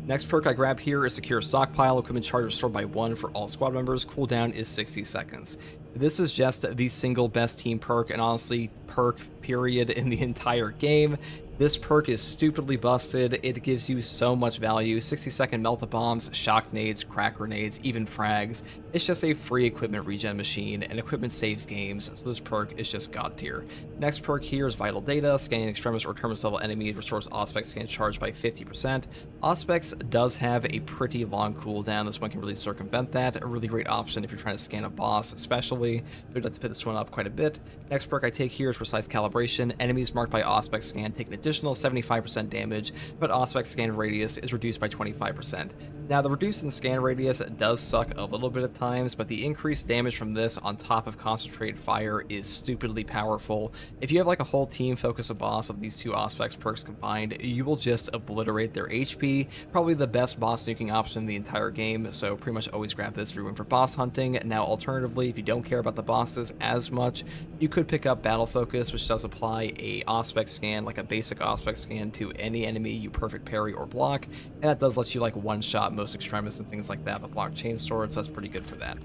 Next perk I grab here is Secure Stockpile. Equipment charge restored by 1 for all squad members. Cooldown is 60 seconds. This is just the single best team perk, and honestly, perk period in the entire game. This perk is stupidly busted. It gives you so much value. 60-second melt-a-bombs, shock nades, crack grenades, even frags. It's just a free equipment regen machine, and equipment saves games, so this perk is just god tier. Next perk here is Vital Data. Scanning extremis or terminus level enemies restores Auspex scan charge by 50%. Auspex does have a pretty long cooldown. This one can really circumvent that. A really great option if you're trying to scan a boss, especially. We'd like to pick this one up quite a bit. Next perk I take here is Precise Calibration. Enemies marked by Auspex scan take an additional 75% damage, but Auspex scan radius is reduced by 25%. Now, the reduce in scan radius does suck a little bit at times, but the increased damage from this on top of concentrated fire is stupidly powerful. If you have like a whole team focus a boss of these two Auspex perks combined, you will just obliterate their HP. Probably the best boss nuking option in the entire game, so pretty much always grab this if you're going for boss hunting. Now, alternatively, if you don't care about the bosses as much, you could pick up Battle Focus, which does apply a Auspex scan, like a basic Auspex scan to any enemy you perfect parry or block, and that does let you like one-shot most extremists and things like that with block chain sword, so that's pretty good for that.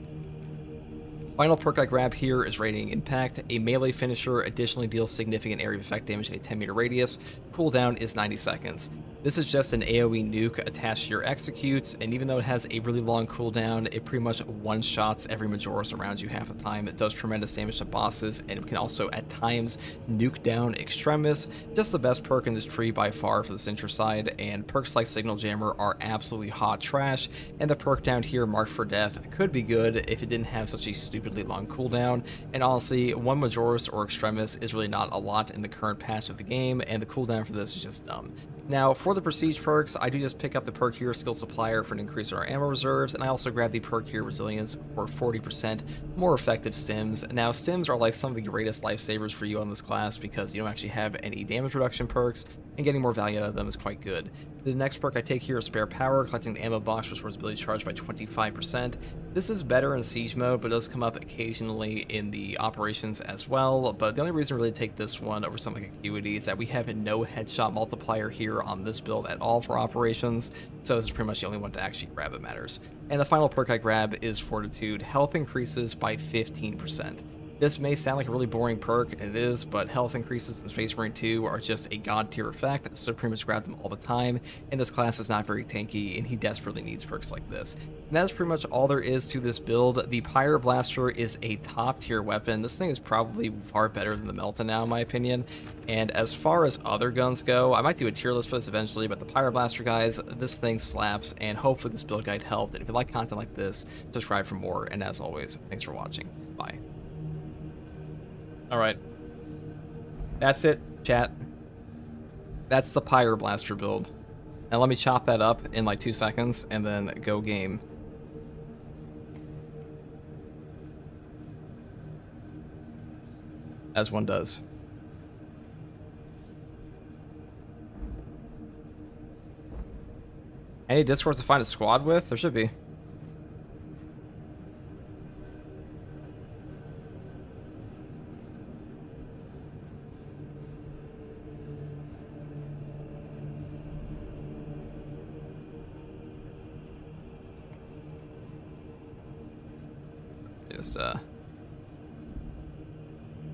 Final perk I grab here is Radiating Impact. A melee finisher additionally deals significant area of effect damage in a 10-meter radius. Cooldown is 90 seconds. This is just an AoE nuke attached to your executes, and even though it has a really long cooldown, it pretty much one-shots every Majora's around you half the time. It does tremendous damage to bosses, and it can also, at times, nuke down extremis. Just the best perk in this tree by far for the Cincher side, and perks like Signal Jammer are absolutely hot trash, and the perk down here, Marked for Death, could be good if it didn't have such a stupidly long cooldown, and honestly, one Majora's or extremis is really not a lot in the current patch of the game, and the cooldown for this is just dumb. Now, for the Prestige perks, I do just pick up the perk here Skill Supplier for an increase in our ammo reserves, and I also grab the perk here Resilience for 40% more effective stims. Now, stims are like some of the greatest lifesavers for you on this class because you don't actually have any damage reduction perks, and getting more value out of them is quite good. The next perk I take here is Spare Power. Collecting the ammo box restores ability charge by 25%. This is better in Siege mode, but does come up occasionally in the operations as well. But the only reason to really take this one over something like Acuity is that we have no headshot multiplier here on this build at all for operations, so this is pretty much the only one to actually grab that matters. And the final perk I grab is Fortitude. Health increases by 15%. This may sound like a really boring perk, and it is, but health increases in Space Marine 2 are just a god tier effect, so pretty much grab them all the time, and this class is not very tanky, and he desperately needs perks like this. And that's pretty much all there is to this build. The Pyre Blaster is a top tier weapon. This thing is probably far better than the Melta now, in my opinion. And as far as other guns go, I might do a tier list for this eventually, but the Pyre Blaster, guys, this thing slaps, and hopefully this build guide helped. And if you like content like this, subscribe for more, and as always, thanks for watching. Bye. Alright. That's it, chat. That's the Pyre Blaster build. Now let me chop that up in like 2 seconds, and then go game. As one does. Any discords to find a squad with? There should be. Just,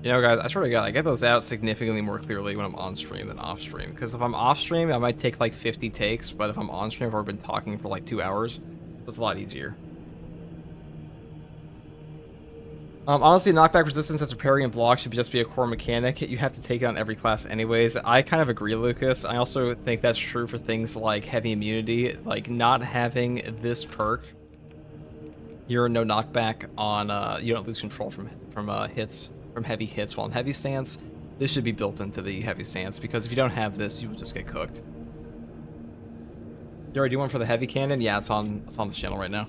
you know, guys, I swear to God, I get those out significantly more clearly when I'm on stream than off stream. Because if I'm off stream, I might take like 50 takes, but if I'm on stream, I've already been talking for like 2 hours. So it's a lot easier. Honestly, knockback resistance after parry and block should just be a core mechanic. You have to take it on every class anyways. I kind of agree, Lucas. I also think that's true for things like heavy immunity. Like, not having this perk, you're no knockback on, you don't lose control from hits. From heavy hits while in heavy stance. This should be built into the heavy stance, because if you don't have this, you will just get cooked. You already do one for the heavy cannon? Yeah, it's on this channel right now.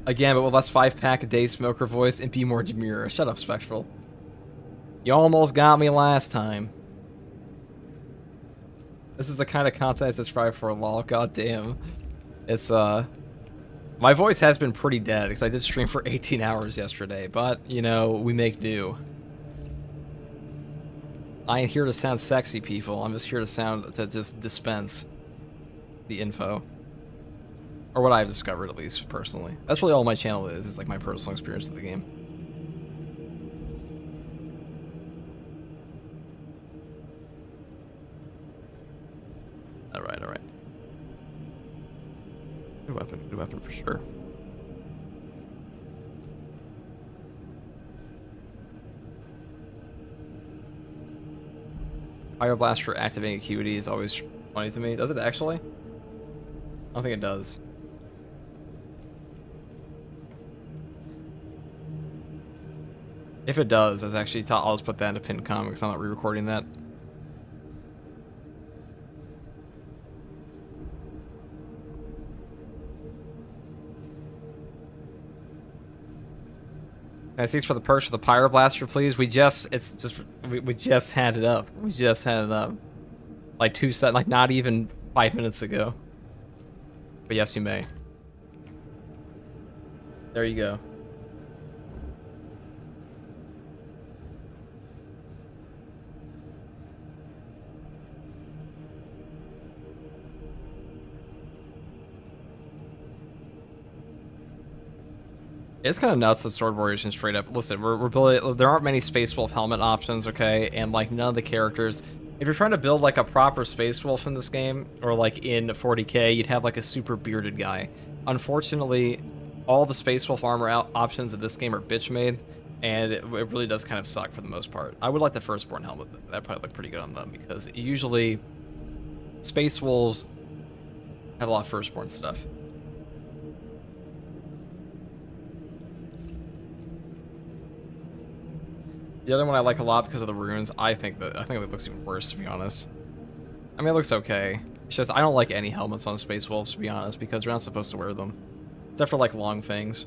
Again, but with less 5-pack a day smoker voice and be more demure. Shut up, Spectral. You almost got me last time. This is the kind of content I subscribe for, lol. God damn. It's, my voice has been pretty dead, because I did stream for 18 hours yesterday, but, you know, we make do. I ain't here to sound sexy, people. I'm just here to just dispense the info. Or what I've discovered, at least, personally. That's really all my channel is like my personal experience of the game. Alright, alright. Good weapon for sure. Fire Blast for activating acuity is always funny to me. Does it actually? I don't think it does. If it does, that's actually I'll just put that in a pinned comment because I'm not re-recording that. Can I see for the perks for the Pyro Blaster, please? We just had it up. We just had it up. Like not even 5 minutes ago. But yes, you may. There you go. It's kind of nuts that Sword Warriors can straight up. Listen, we're building. There aren't many Space Wolf helmet options, okay? And like none of the characters. If you're trying to build like a proper Space Wolf in this game, or like in 40k, you'd have like a super bearded guy. Unfortunately, all the Space Wolf armor options in this game are bitch made, and it really does kind of suck for the most part. I would like the Firstborn helmet. That probably look pretty good on them because usually Space Wolves have a lot of Firstborn stuff. The other one I like a lot because of the runes. I think it looks even worse, to be honest. I mean, it looks okay. It's just I don't like any helmets on Space Wolves, to be honest, because you're not supposed to wear them, except for like long fangs.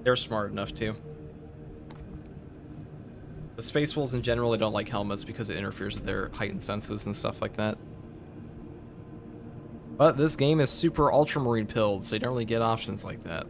They're smart enough too. The Space Wolves in general, they don't like helmets because it interferes with their heightened senses and stuff like that. But this game is super ultramarine pilled, so you don't really get options like that.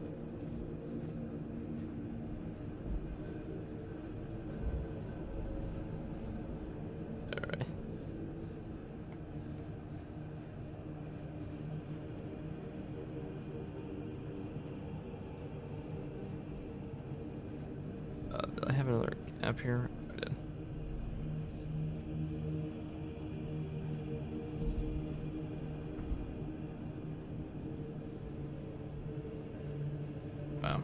here? I did. Wow.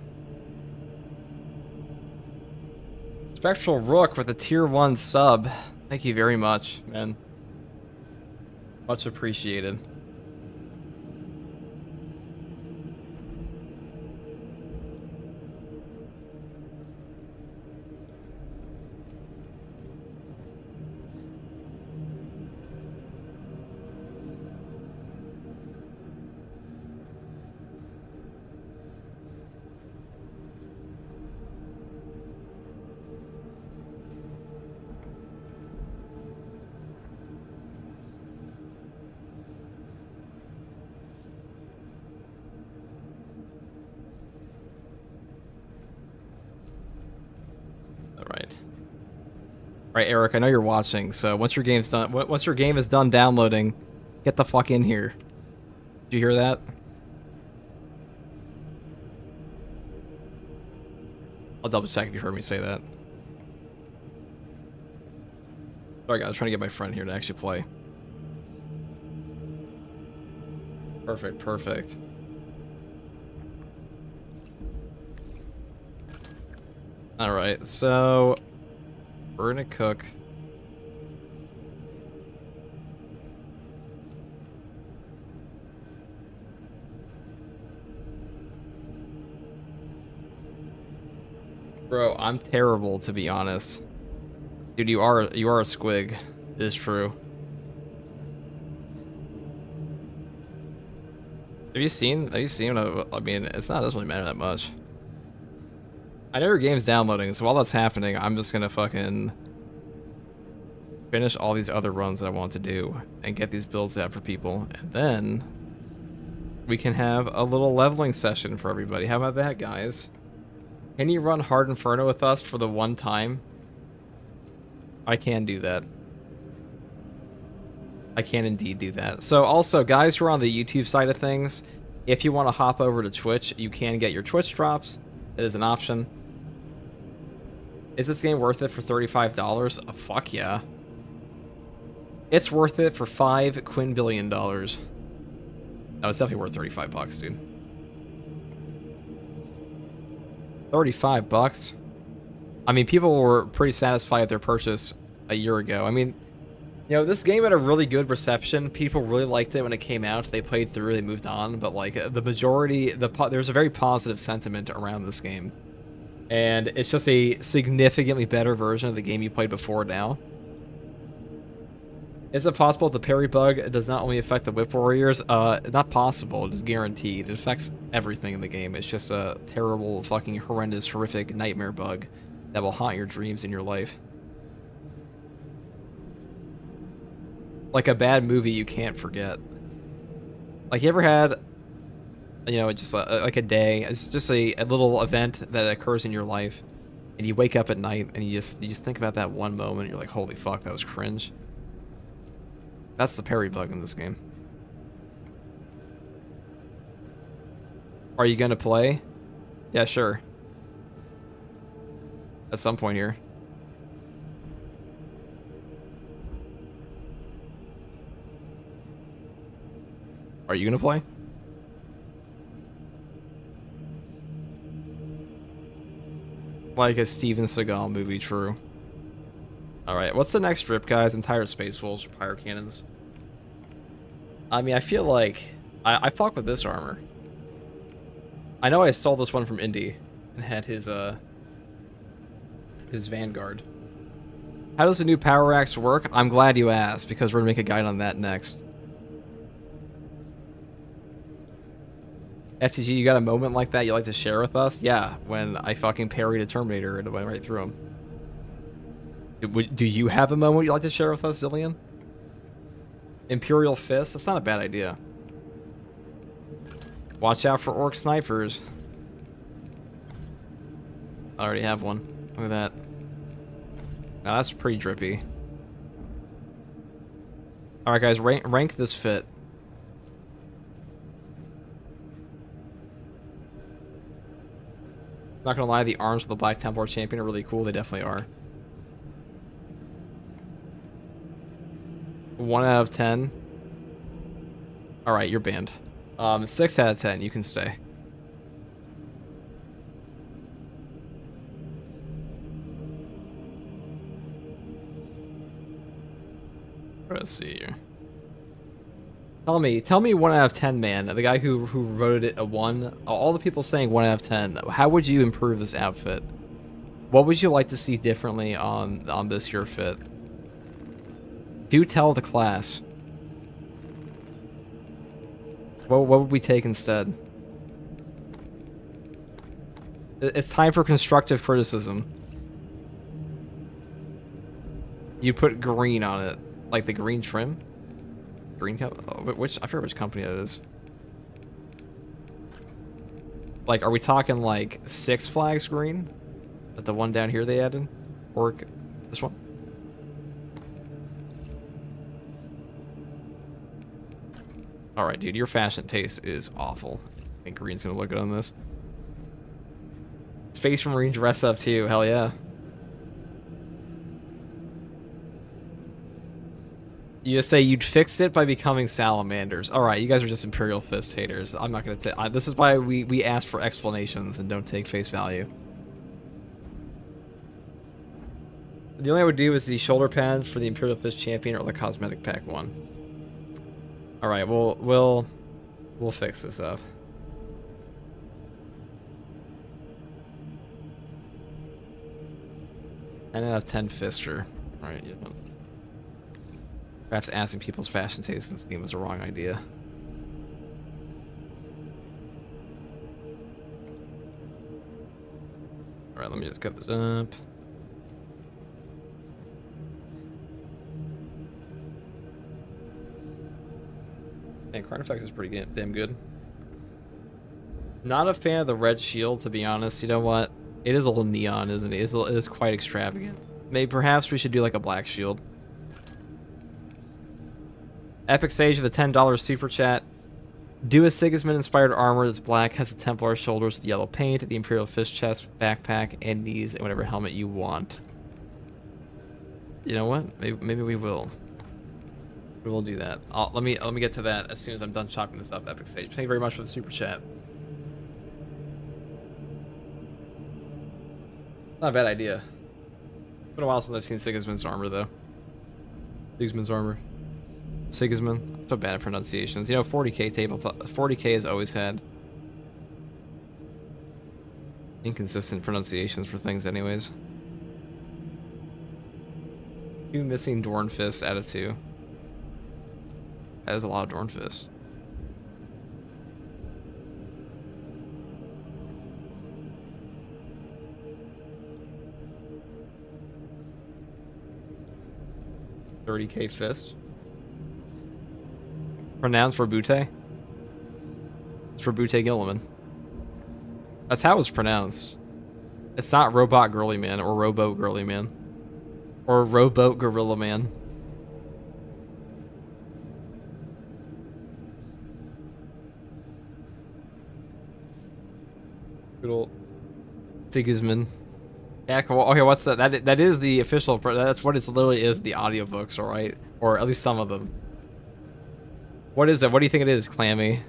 Spectral Rook with a tier 1 sub. Thank you very much, man. Much appreciated. Alright, Eric, I know you're watching, so once your game's done, once your game is done downloading, get the fuck in here. Did you hear that? I'll double check if you heard me say that. Sorry guys, I was trying to get my friend here to actually play. Perfect, perfect. Alright, so we're gonna cook. Bro, I'm terrible, to be honest. Dude, you are a squig. It is true. Have you seen I mean, it doesn't really matter that much. I know your game's downloading, so while that's happening, I'm just gonna fucking finish all these other runs that I want to do and get these builds out for people, and then we can have a little leveling session for everybody. How about that, guys? Can you run Hard Inferno with us for the one time? I can do that. I can indeed do that. So also, guys who are on the YouTube side of things, if you want to hop over to Twitch, you can get your Twitch drops. It is an option. Is this game worth it for $35? Oh, fuck yeah. It's worth it for $5 quinbillion. No, it's definitely worth 35 bucks, dude. 35 bucks? I mean, people were pretty satisfied with their purchase a year ago. I mean, you know, this game had a really good reception. People really liked it when it came out. They played through, they moved on. But, like, the majority, there's a very positive sentiment around this game. And it's just a significantly better version of the game you played before now. Is it possible the parry bug does not only affect the Whip Warriors? Not possible. It is guaranteed. It affects everything in the game. It's just a terrible, fucking horrendous, horrific nightmare bug that will haunt your dreams in your life. Like a bad movie you can't forget. Like, you ever had, you know, just like a day, it's just a little event that occurs in your life, and you wake up at night and you just think about that one moment, and you're like, holy fuck, that was cringe. That's the parry bug in this game. Are you gonna play? Yeah, sure. At some point here. Are you gonna play? Like a Steven Seagal movie, true. Alright, what's the next strip, guys? I'm tired of Space Wolves or Pyro Cannons. I mean, I feel like I fuck with this armor. I know I stole this one from Indy and had his Vanguard. How does the new Power Axe work? I'm glad you asked, because we're gonna make a guide on that next. FTG, you got a moment like that you like to share with us? Yeah, when I fucking parried a Terminator and went right through him. Do you have a moment you'd like to share with us, Zillion? Imperial Fist? That's not a bad idea. Watch out for orc snipers. I already have one. Look at that. Now that's pretty drippy. Alright guys, rank this fit. Not gonna lie, the arms of the Black Templar champion are really cool. They definitely are. 1 out of 10. All right, you're banned. 6 out of 10. You can stay. Let's see here. Tell me 1 out of 10, man. The guy who voted it a 1. All the people saying 1 out of 10. How would you improve this outfit? What would you like to see differently on this your fit? Do tell the class. What would we take instead? It's time for constructive criticism. You put green on it, like the green trim. Green which I forget which company that is. Like, are we talking like Six Flags green? But the one down here they added, or this one? All right, dude, your fashion taste is awful. I think green's gonna look good on this. Space Marine dress up too. Hell yeah. You just say you'd fix it by becoming salamanders. All right, you guys are just Imperial Fist haters. I'm not gonna take. This is why we ask for explanations and don't take face value. The only I would do is the shoulder pads for the Imperial Fist champion or the cosmetic pack one. All right, we'll fix this up. And out of 10 Fister. All right, yeah. Perhaps asking people's fashion taste in this game was the wrong idea. All right, let me just cut this up. Man, Carnifex is pretty damn good. Not a fan of the red shield, to be honest. You know what? It is a little neon, isn't it? It is quite extravagant. Maybe perhaps we should do like a black shield. Epic Sage with a $10 super chat. Do a Sigismund-inspired armor that's black, has the Templar shoulders with yellow paint, the Imperial Fist chest, backpack, and knees, and whatever helmet you want. You know what? Maybe we will. We will do that. Let me get to that as soon as I'm done chopping this up, Epic Sage. Thank you very much for the super chat. Not a bad idea. It's been a while since I've seen Sigismund's armor, though. Sigismund's armor. Sigismund. I'm so bad at pronunciations. You know, 40k tabletop. 40k has always had inconsistent pronunciations for things, anyways. 2 missing Dorn Fists out of 2. That is a lot of Dorn Fists. $30k fist. Pronounced Robute? It's Robute Gilliman. That's how it's pronounced. It's not Robot Girly Man or Robo Girly Man. Or Rowboat Gorilla Man. Good old Sigismund. Yeah, okay, what's that? That is the official. That's what it literally is. The audiobooks, all right, or at least some of them. What is it? What do you think it is, Clammy?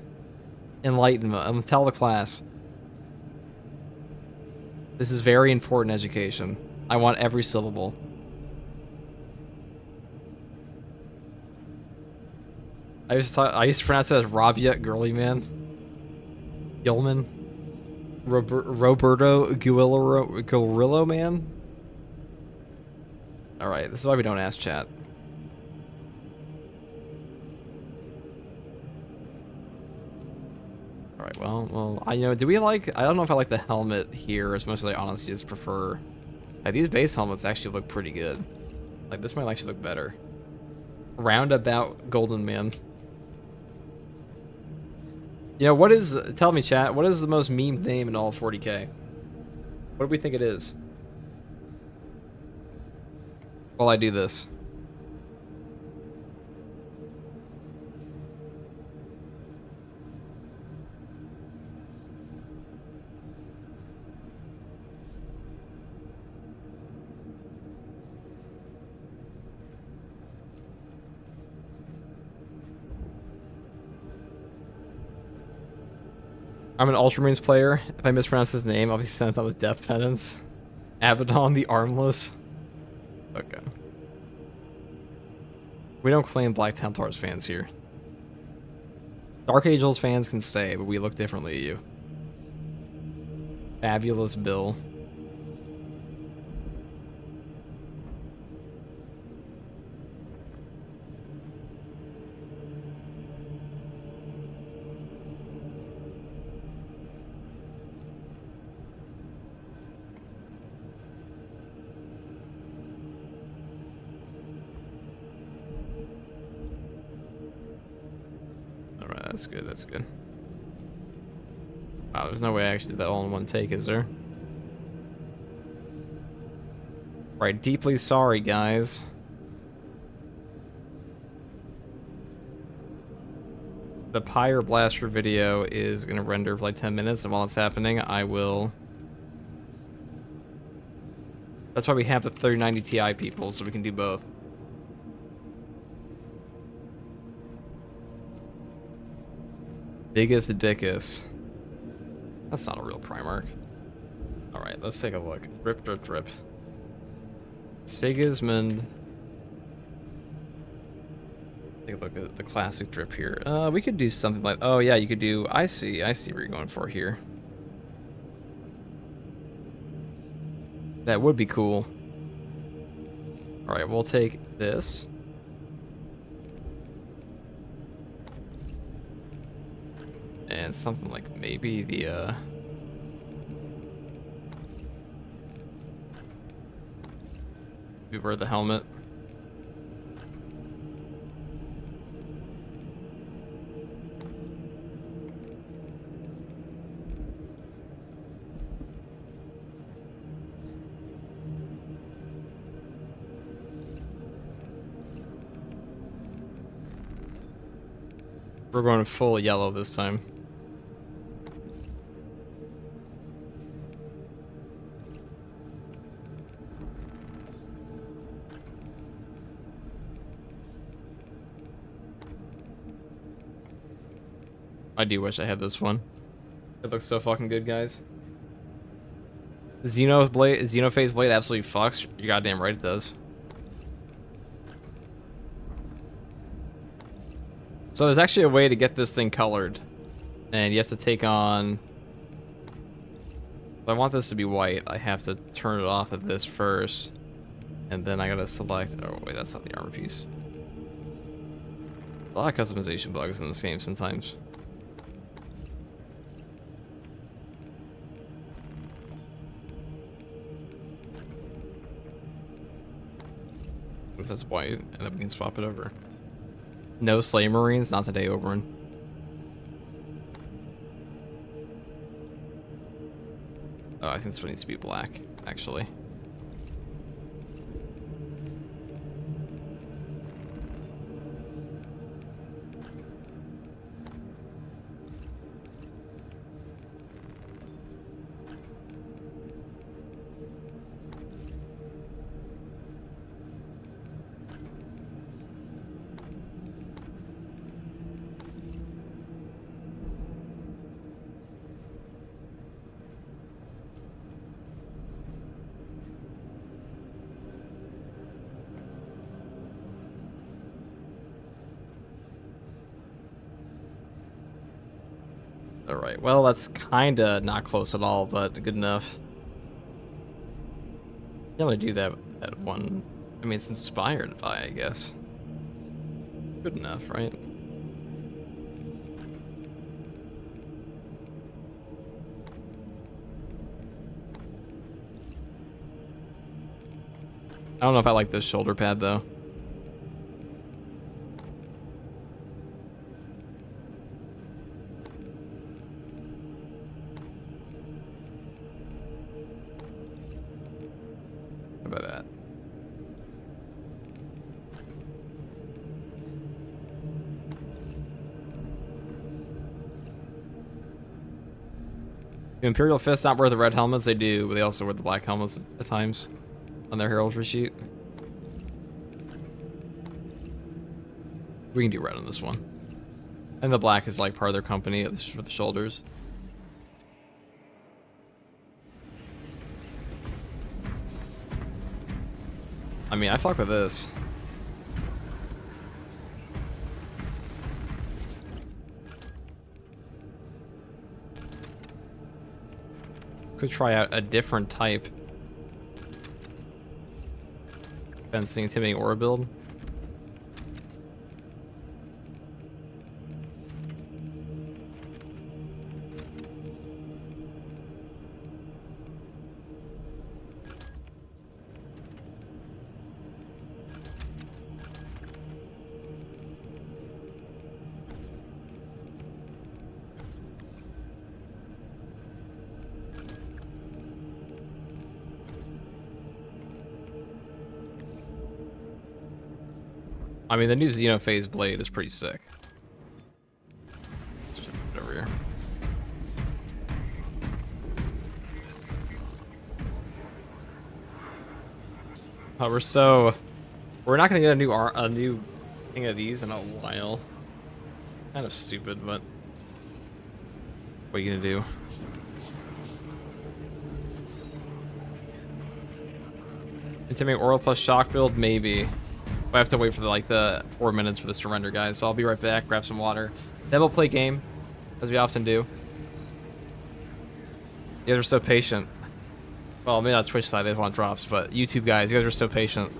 Enlightenment. Tell the class. This is very important education. I want every syllable. I used to pronounce it as Raviat Girly Man. Gilman. Roberto Guillermo Man. All right, this is why we don't ask chat. All right, well, do we like? I don't know if I like the helmet here as much as I honestly just prefer. Like, these base helmets actually look pretty good. Like, this might actually look better. Roundabout Golden Man. You know, tell me, chat, what is the most memed name in all of 40k? What do we think it is? While I do this. I'm an Ultramarines player. If I mispronounce his name, I'll be sent on with death penance. Abaddon the Armless. Okay. We don't claim Black Templars fans here. Dark Angels fans can stay, but we look differently at you. Fabulous Bill. Alright, that's good, that's good. Wow, there's no way I actually did that all in one take, is there? Right, deeply sorry, guys. The Pyre Blaster video is going to render for like 10 minutes, and while it's happening, I will... That's why we have the 3090 Ti people, so we can do both. Biggest Dickus. That's not a real Primarch. Alright, let's take a look. Drip, drip, drip. Sigismund. Take a look at the classic drip here. We could do something like... Oh, yeah, you could do... I see what you're going for here. That would be cool. Alright, we'll take this. And something like maybe the, we wear the helmet. We're going full yellow this time. I do wish I had this one. It looks so fucking good, guys. Xenophase Blade absolutely fucks. You're goddamn right it does. So there's actually a way to get this thing colored. And you have to take on... If I want this to be white, I have to turn it off at this first. And then I gotta select... Oh, wait, that's not the armor piece. A lot of customization bugs in this game sometimes. If that's white, and then we can swap it over. No Slay Marines, not today, Oberon. Oh, I think this one needs to be black, actually. Alright, well, that's kinda not close at all, but good enough. You can only do that at one. I mean, it's inspired by, I guess. Good enough, right? I don't know if I like this shoulder pad, though. How about that? Do Imperial Fists not wear the red helmets? They do, but they also wear the black helmets at times on their heraldry sheet. We can do red on this one. And the black is like part of their company, at least for the shoulders. I mean, I fuck with this. Could try out a different type. Fencing, intimidating aura build. I mean, the new Xenophase blade is pretty sick. Just put it over here. Oh, we're not gonna get a new thing of these in a while. Kind of stupid, but what are you gonna do? Intimidate Aura plus shock build, maybe. I have to wait for the 4 minutes for this to render, guys. So I'll be right back. Grab some water. Then we'll play game, as we often do. You guys are so patient. Well, maybe not Twitch side, they want drops, but YouTube guys, you guys are so patient.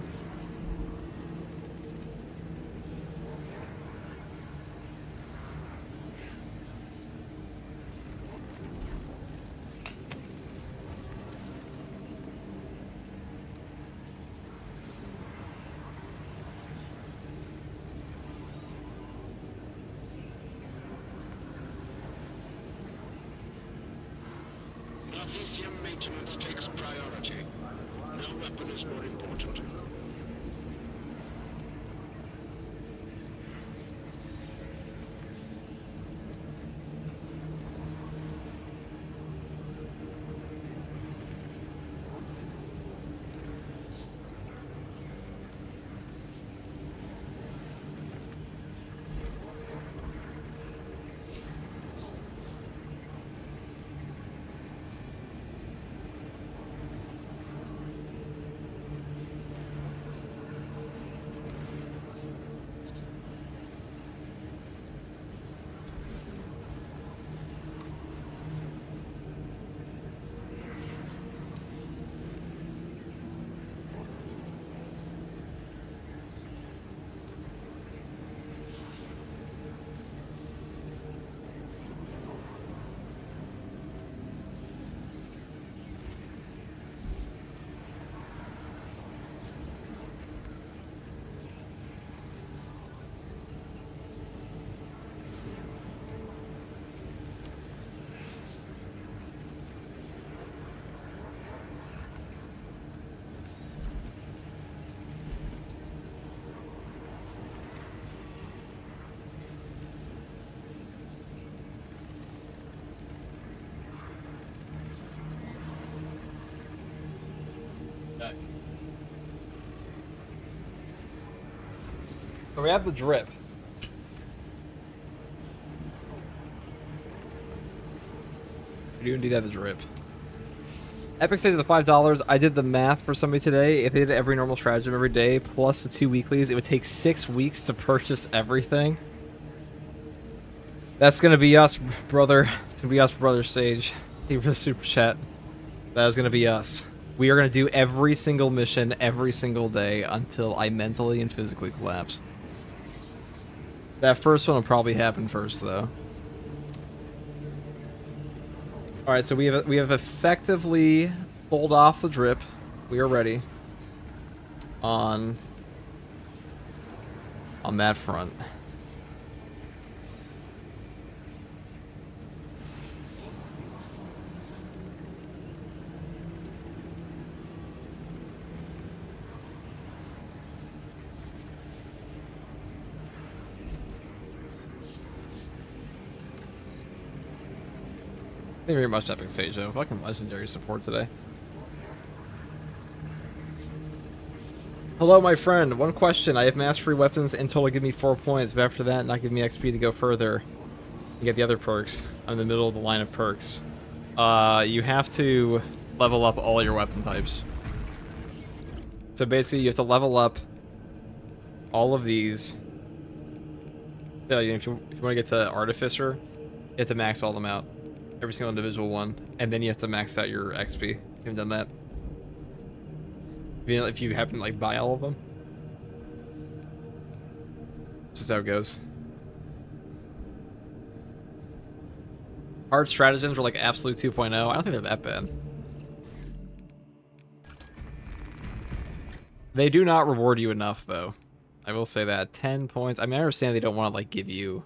Arthesium maintenance takes priority. No weapon is more important. So we have the drip. We do indeed have the drip. Epic stage of the $5. I did the math for somebody today. If they did every normal stratagem every day plus the 2 weeklies, it would take 6 weeks to purchase everything. That's gonna be us, brother. It's gonna be us, brother Sage. Thank you for the super chat. That is gonna be us. We are gonna do every single mission every single day until I mentally and physically collapse. That first one will probably happen first, though. All right, so we have effectively pulled off the drip. We are ready on that front. Thank you very much, Epic Sage, though. Fucking legendary support today. Hello, my friend. One question. I have mastery weapons and total give me 4 points, but after that, not give me XP to go further and get the other perks. I'm in the middle of the line of perks. You have to level up all your weapon types. So basically, you have to level up all of these. If you want to get to Artificer, you have to max all them out. Every single individual one. And then you have to max out your XP. You haven't done that. If you happen to, like, buy all of them. That's just how it goes. Hard stratagems are like Absolute 2.0. I don't think they're that bad. They do not reward you enough, though. I will say that. 10 points. I mean, I understand they don't want to, like, give you,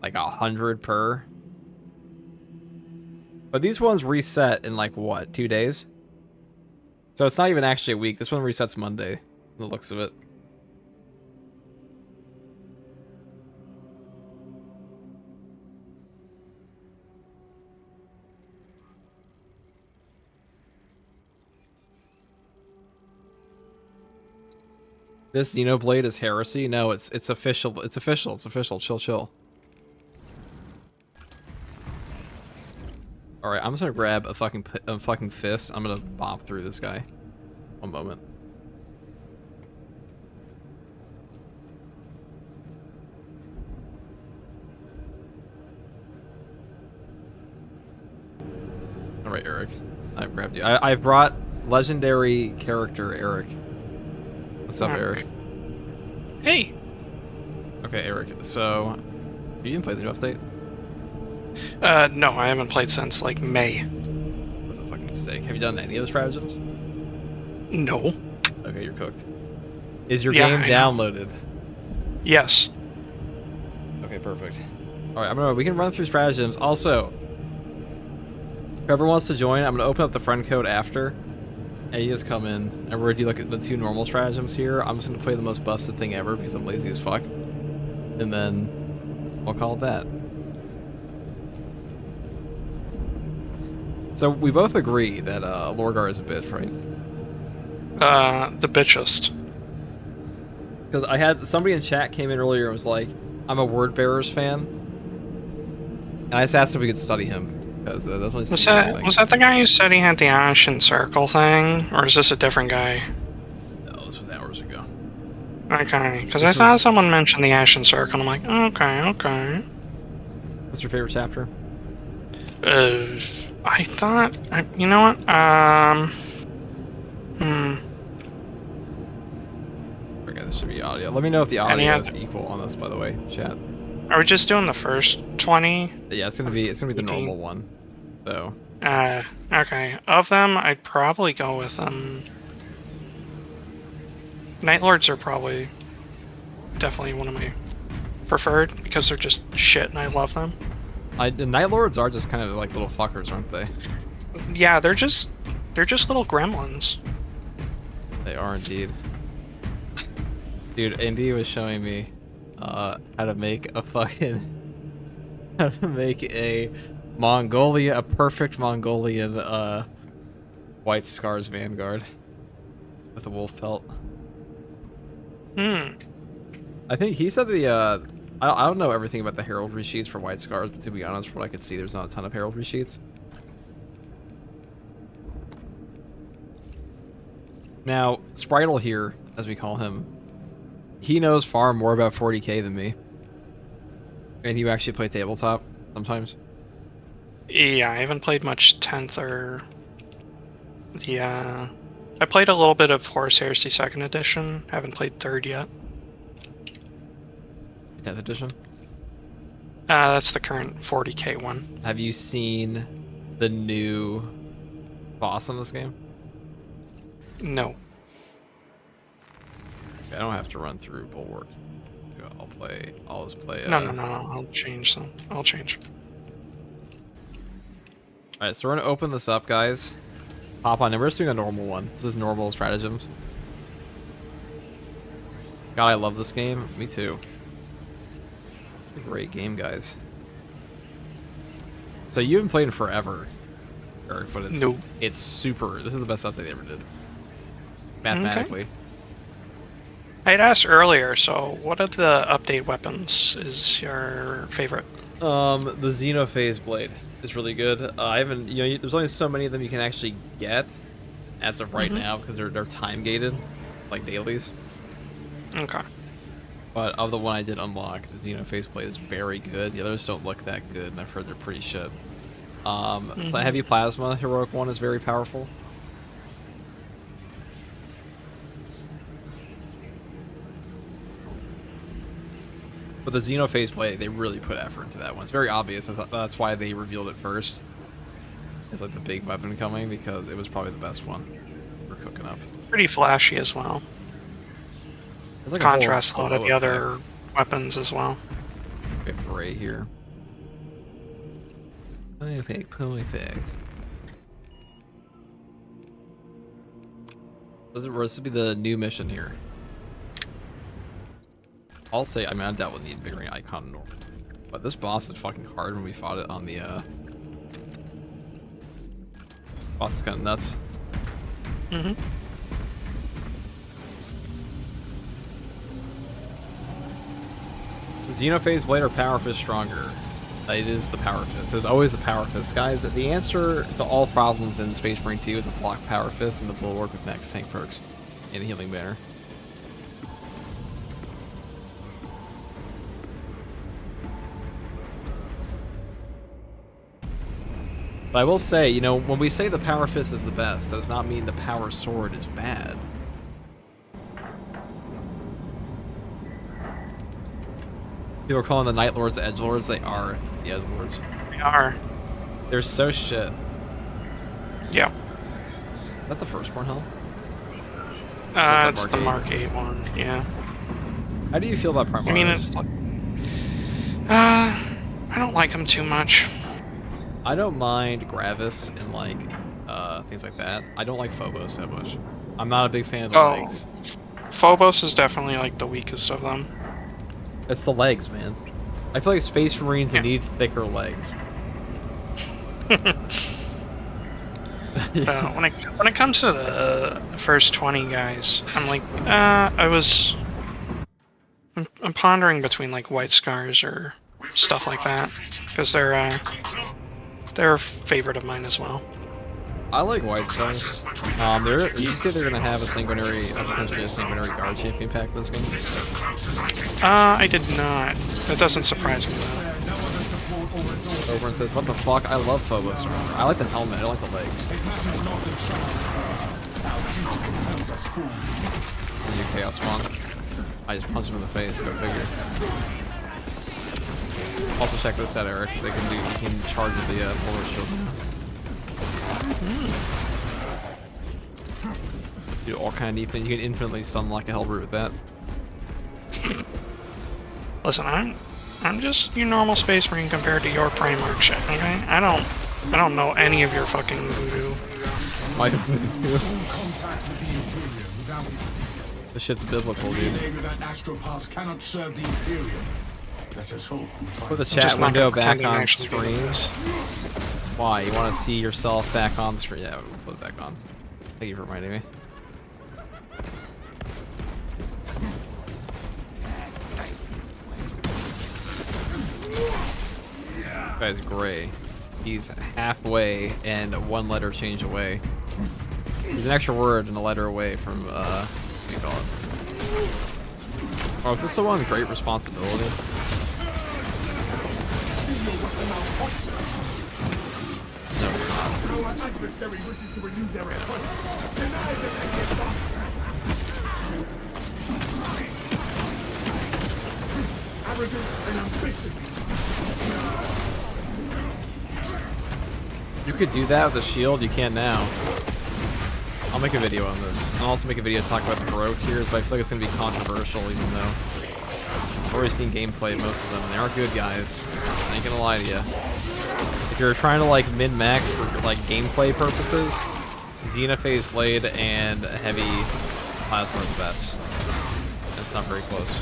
like, 100 per. But these ones reset in, like, what, 2 days? So it's not even actually a week. This one resets Monday, from the looks of it. This Xenoblade is heresy? No, it's official. It's official. It's official. Chill, chill. All right, I'm just gonna grab a fucking fist. I'm gonna bop through this guy. One moment. All right, Eric. I've grabbed you. I've brought legendary character Eric. What's up, Eric? Hey. Okay, Eric. So, you didn't play the new update? No, I haven't played since, like, May. That's a fucking mistake. Have you done any of the stratagems? No. Okay, you're cooked. Is your game downloaded? Yes. Okay, perfect. All right, we can run through stratagems. Also, whoever wants to join, I'm gonna open up the friend code after. And you just come in, and we're gonna do like the 2 normal stratagems here. I'm just gonna play the most busted thing ever because I'm lazy as fuck. And then we'll call it that. So we both agree that Lorgar is a bitch, right? The bitchest. Because I had somebody in chat came in earlier and was like, I'm a Word Bearers fan. And I just asked if we could study him. Because was that the guy who said he had the Ashen Circle thing? Or is this a different guy? No, this was hours ago. Okay, because I saw someone mention the Ashen Circle, and I'm like, okay. What's your favorite chapter? I thought... you know what? Okay, this should be audio. Let me know if the audio is equal on this, by the way, chat. Are we just doing the first 20? Yeah, it's gonna be the normal one, though. Okay. Of them, I'd probably go with Night Lords are probably definitely one of my preferred because they're just shit and I love them. The Night Lords are just kind of like little fuckers, aren't they? Yeah, they're just little gremlins. They are indeed. Dude, Indy was showing me how to make a perfect Mongolian White Scars Vanguard with a wolf pelt. I think he said I don't know everything about the heraldry sheets for White Scars, but to be honest, from what I could see, there's not a ton of heraldry sheets. Now, Spritle here, as we call him, he knows far more about 40k than me. And you actually play tabletop sometimes? Yeah, I haven't played much 10th or the I played a little bit of Horus Heresy 2nd edition. Haven't played 3rd yet. 10th edition? That's the current 40k one. Have you seen the new boss in this game? No. I don't have to run through Bulwark. I'll just play. No. I'll change some. I'll change. Alright, so we're gonna open this up, guys. Hop on in. We're just doing a normal one. This is normal stratagems. God, I love this game. Me too. It's a great game, guys. So you haven't played in forever, Eric, but it's super. This is the best update they ever did. Mathematically. Okay. I had asked earlier, so what of the update weapons is your favorite? The Xenophase blade is really good. I haven't, there's only so many of them you can actually get as of right now because they're time gated. like dailies. Okay. But of the one I did unlock, the Xeno faceplate is very good. The others don't look that good, and I've heard they're pretty shit. The Heavy Plasma Heroic one is very powerful. But the Xeno faceplate, they really put effort into that one. It's very obvious. That's why they revealed it first. It's like the big weapon coming, because it was probably the best one we're cooking up. Pretty flashy as well. It's like Contrasts a lot of glow the other effect. weapons as well. We have Bray here. Perfect. This would be the new mission here. I'll say, I mean, I doubt we'll need Invigorating Icon normal. But this boss is fucking hard when we fought it on the, boss is kind of nuts. Mm-hmm. The Xenophase Blade or Power Fist stronger? It is the Power Fist. It's always the Power Fist. Guys, the answer to all problems in Space Marine 2 is a block Power Fist and the Bulwark with max tank perks and a Healing Banner. But I will say, you know, when we say the Power Fist is the best, that does not mean the Power Sword is bad. People are calling the Night Lords Edgelords. They are the Edgelords. They are. They're so shit. Yeah. Is that the Firstborn Hell? It's the Mark 8 one, yeah. How do you feel about Primaris? I mean, it's like... I don't like them too much. I don't mind Gravis and, like, things like that. I don't like Phobos that much. I'm not a big fan of the legs. Phobos is definitely, like, the weakest of them. It's the legs, man. I feel like Space Marines need thicker legs. When it comes to the first 20 guys, I'm like, I'm pondering between like White Scars or stuff like that, because they're a favorite of mine as well. I like White Stars. You say they're gonna have a sanguinary, potentially a sanguinary guard champion pack for this game? I did not. That doesn't surprise me though. Oberon says, "What the fuck? I love Phobos armor. I like the helmet. I don't like the legs." New Chaos Spawn. I just punched him in the face. Go figure. Also check this out, Eric. You can charge the polar shield now. Do all kind of neat things. You can infinitely stun like a Hellbrute with that. Listen, I'm just your normal Space Marine compared to your Primarch shit, okay? I don't know any of your fucking voodoo. My This shit's biblical, dude. Put the chat window back on screen. Why? You want to see yourself back on the screen? Yeah, we'll put it back on. Thank you for reminding me. This guy's gray. He's halfway and one letter change away. He's an extra word and a letter away from, what do you call it? Oh, is this the one with great responsibility? No, it's not. You could do that with a shield, you can now. I'll make a video on this. I'll also make a video to talk about the Baroque tiers, but I feel like it's going to be controversial even though I've already seen gameplay of most of them, and they aren't good, guys. I ain't gonna lie to you. If you're trying to like min-max for like gameplay purposes, Xenophase Blade and Heavy Plasma are the best. It's not very close.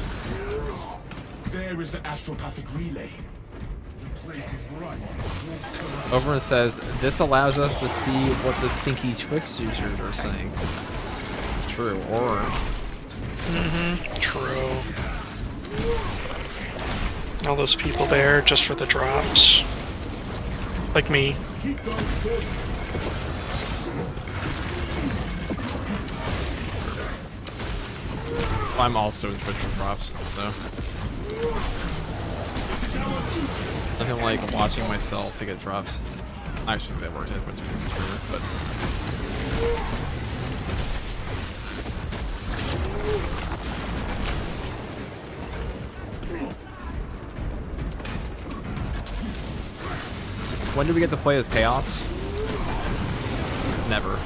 There is the astropathic relay. The place is right. Overman says, this allows us to see what the stinky Twix users are saying. True, or... True. All those people there just for the drops. Like me. I'm also in Twitch for drops, so nothing like watching myself to get drops. Actually, that works as a streamer, but when do we get to play as Chaos? Never.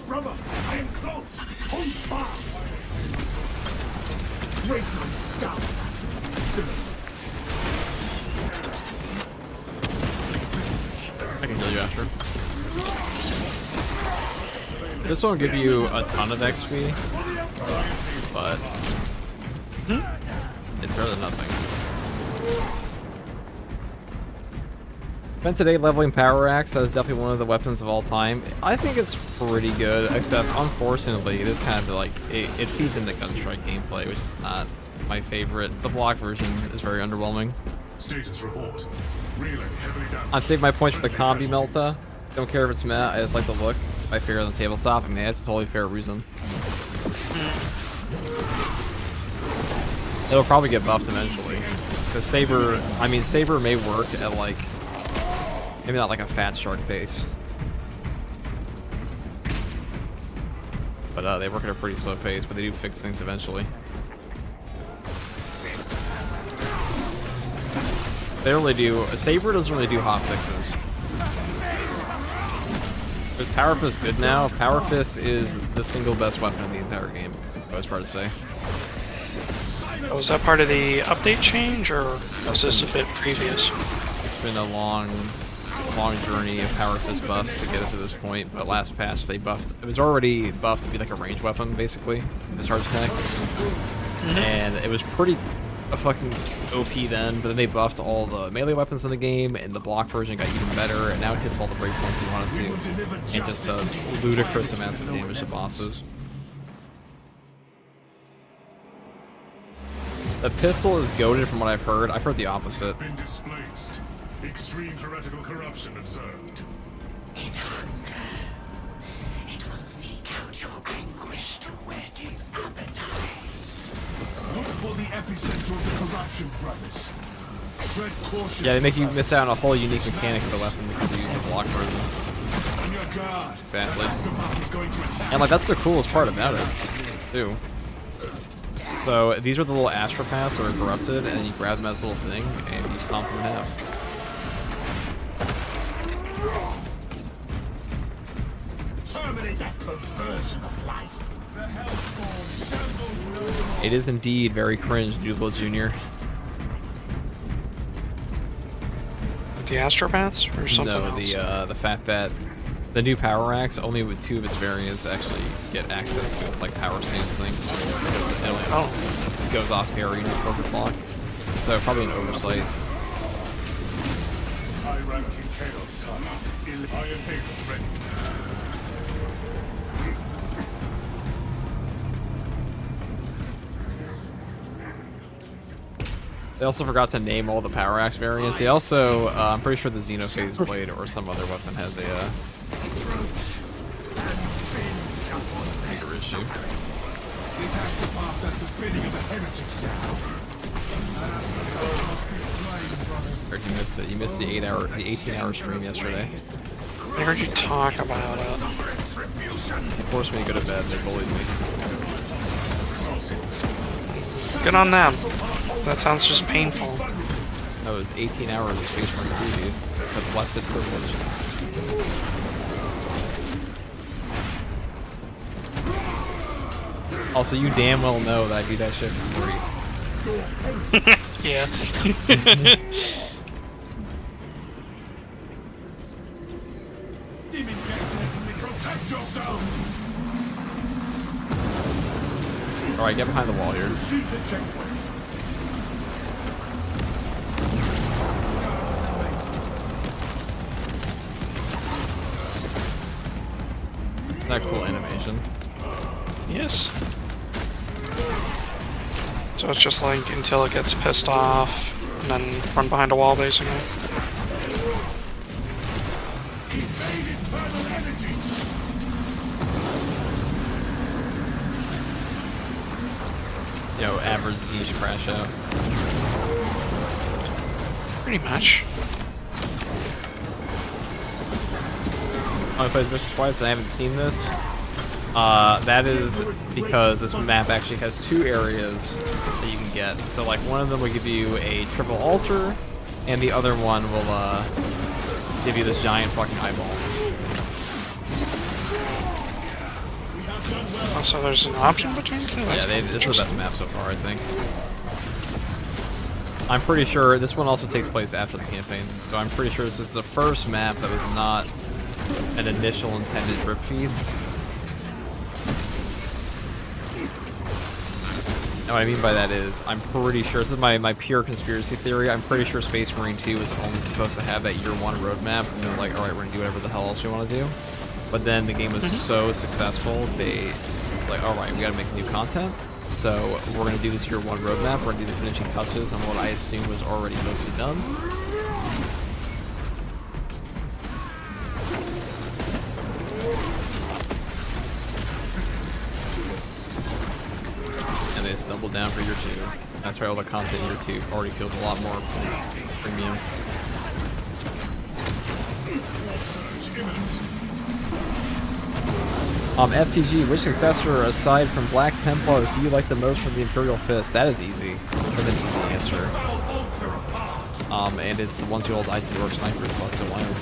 Brother, I am close. Hold fast. Traitor, stop. I can kill you after. This won't give you a ton of XP, but it's better than nothing. Spent today leveling Power Axe. That is definitely one of the weapons of all time. I think it's pretty good, except unfortunately it is kind of like, it feeds into Gunstrike gameplay, which is not my favorite. The block version is very underwhelming. Status report. Relay heavily damaged. I've saved my points for the Combi Melta. Don't care if it's meh, I just like the look. I figure on the tabletop, I mean, it's a totally fair reason. It'll probably get buffed eventually. Because Saber, I mean, Saber may work at like, maybe not like a fat shark pace. But they work at a pretty slow pace, but they do fix things eventually. They really do. Saber doesn't really do hot fixes. Is Power Fist good now? Power Fist is the single best weapon in the entire game. I was hard to say. Was that part of the update change, or was this a bit previous? It's been a long journey of Power Fist buffs to get it to this point, but last patch they buffed. It was already buffed to be like a ranged weapon, basically, the charge attacks. And it was pretty fucking OP then, but then they buffed all the melee weapons in the game, and the block version got even better, and now it hits all the breakpoints you want it to, and just does ludicrous amounts of damage to bosses. The pistol is goated from what I've heard. I've heard the opposite. Been displaced. Extreme heretical corruption observed. It hungers. It will seek out your anguish to whet its appetite. Look for the epicenter of the corruption, brothers. Tread cautiously. Yeah, they make you miss out on a whole unique mechanic of the weapon because you use the block version. On your guard. Exactly. Astropop is going to attack. And like that's the coolest part about it, too. So these are the little astropaths that are corrupted, and you grab them as a little thing, and you stomp them in half. Terminate that perversion of life. The Hellspawn shambles no more. It is indeed very cringe, Doodle Jr. The Astropaths, or something No, else? the fact that the new Power Axe, only with 2 of its variants actually get access to its like power stance thing. It only goes off parry in a perfect block. So probably an oversight. High-ranking chaos target. Iron Halo ready. They also forgot to name all the Power Axe variants. They also, I'm pretty sure the Xenophase Blade or some other weapon has a bigger issue. This Astropop does the bidding of the heretics now. Or you missed it. You missed the 18-hour stream yesterday. I heard you talk about it. They forced me to go to bed. They bullied me. Good on them. That sounds just painful. That was 18 hours of Space Marine 2, dude. The blessed privilege. Also, you damn well know that I do that shit for free. Yeah. Steam injection. Protect yourself. Alright, get behind the wall here. That cool animation. Yes. So it's just like until it gets pissed off, and then run behind a wall, basically. Yo, average Siege crash out. Pretty much. I played this twice and I haven't seen this. That is because this map actually has 2 areas that you can get. So like one of them will give you a triple altar, and the other one will give you this giant fucking eyeball. So there's an option between two? Yeah, this is the best map so far, I think. I'm pretty sure this one also takes place after the campaign, so I'm pretty sure this is the first map that was not an initial intended drip feed. And what I mean by that is, I'm pretty sure, this is my pure conspiracy theory, I'm pretty sure Space Marine 2 is only supposed to have that year 1 roadmap, and they're like, alright, we're gonna do whatever the hell else we want to do. But then the game was so successful, they like, alright, we gotta make new content, so we're gonna do this year 1 roadmap, we're gonna do the finishing touches on what I assume was already mostly done. And they just doubled down for year 2. That's why all the content in year 2 already feels a lot more premium. FTG, which successor aside from Black Templars do you like the most from the Imperial Fist? That is easy. That's an easy answer. And it's the ones who hold IT Orc Snipers, Celestial Lions.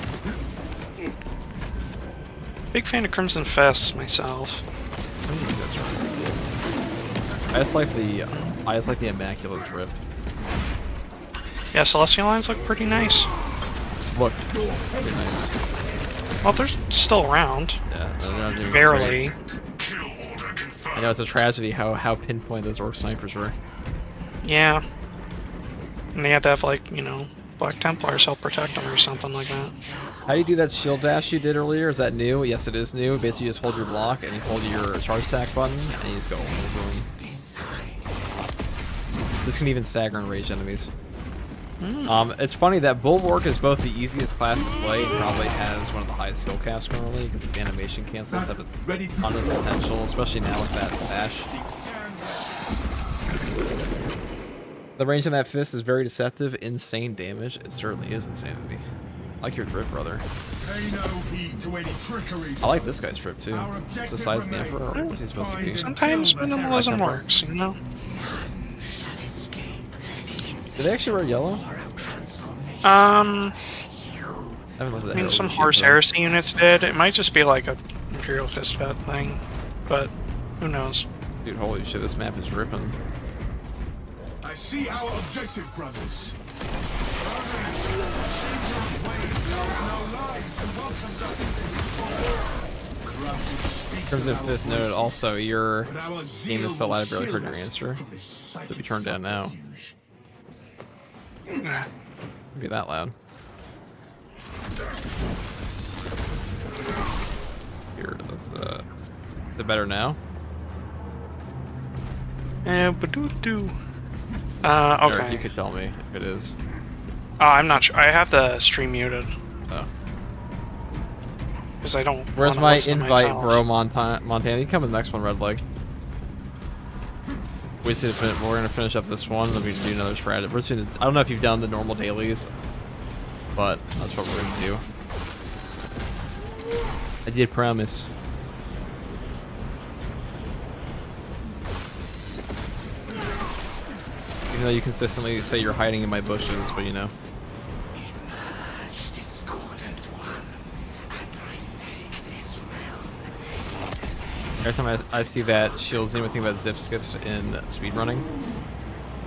Big fan of Crimson Fist myself. I think that's right. I just like the Immaculate Drip. Yeah, Celestial Lines look pretty nice. Look, pretty nice. Well, they're still around. Yeah, they're not doing barely. great. I know it's a tragedy how pinpoint those Orc Snipers were. Yeah. And they had to have, like, you know, Black Templars help protect them or something like that. How do you do that shield dash you did earlier? Is that new? Yes, it is new. Basically, you just hold your block and you hold your charge attack button and you just go boom. This can even stagger and rage enemies. It's funny that Bulwark is both the easiest class to play and probably has one of the highest skill caps currently because the animation cancels have a ton of potential, especially now with that dash. The range on that fist is very deceptive, insane damage. It certainly is insanity. I like your drip, brother. I like this guy's drip too. It's the size of the Emperor, or what's he supposed to be? Sometimes minimalism works, you know? Do they actually wear yellow? I mean, some Horse Heresy units did. It might just be like a Imperial Fist Fed thing, but who knows? Dude, holy shit, this map is ripping. I see our objective, brothers. Crimson Fist noted also, your game is so loud I barely heard your answer. Should be turned down now. Be that loud. Here, let's is it better now? Okay. Eric, you could tell me if it is. I'm not sure. I have the stream muted. Oh. Because I don't. Where's my invite, bro, Montana? You come in the next one, Red Leg. We're gonna finish up this one, then we can do another strat. I don't know if you've done the normal dailies, but that's what we're gonna do. I did promise. Even though you consistently say you're hiding in my bushes, but you know. Every time I see that shields, anyone think about zip skips in speedrunning?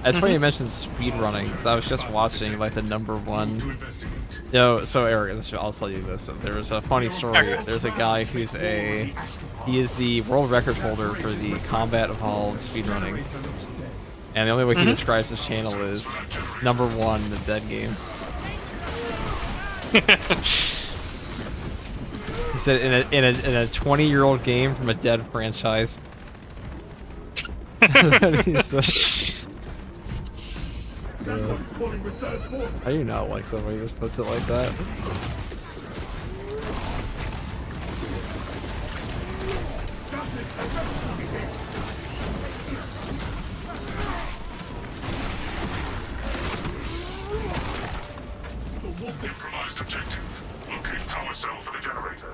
It's funny you mentioned speedrunning, because I was just watching like the #1. To investigate. No, so Eric, I'll tell you this. There was a funny story. There's a guy he is the world record holder for the Combat Evolved speedrunning. And the only way he describes his channel is #1, the dead game. He said in a 20-year-old game from a dead franchise. How do you not like somebody who just puts it like that? Improvised objective. Locate power cell for the generator.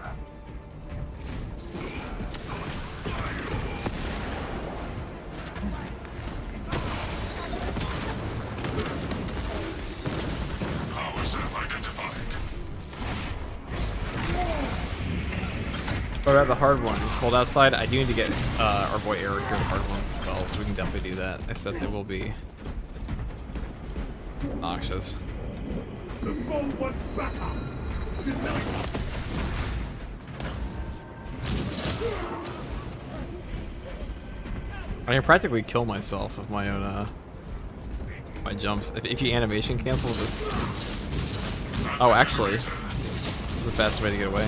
Power cell identified. What about the hard ones? It's cold outside. I do need to get our boy Eric here the hard ones as well, so we can definitely do that. Except it will be noxious. The foe wants backup. Tonight. I can practically kill myself with my own my jumps. If you animation cancel this. Oh, actually, this is the fastest way to get away.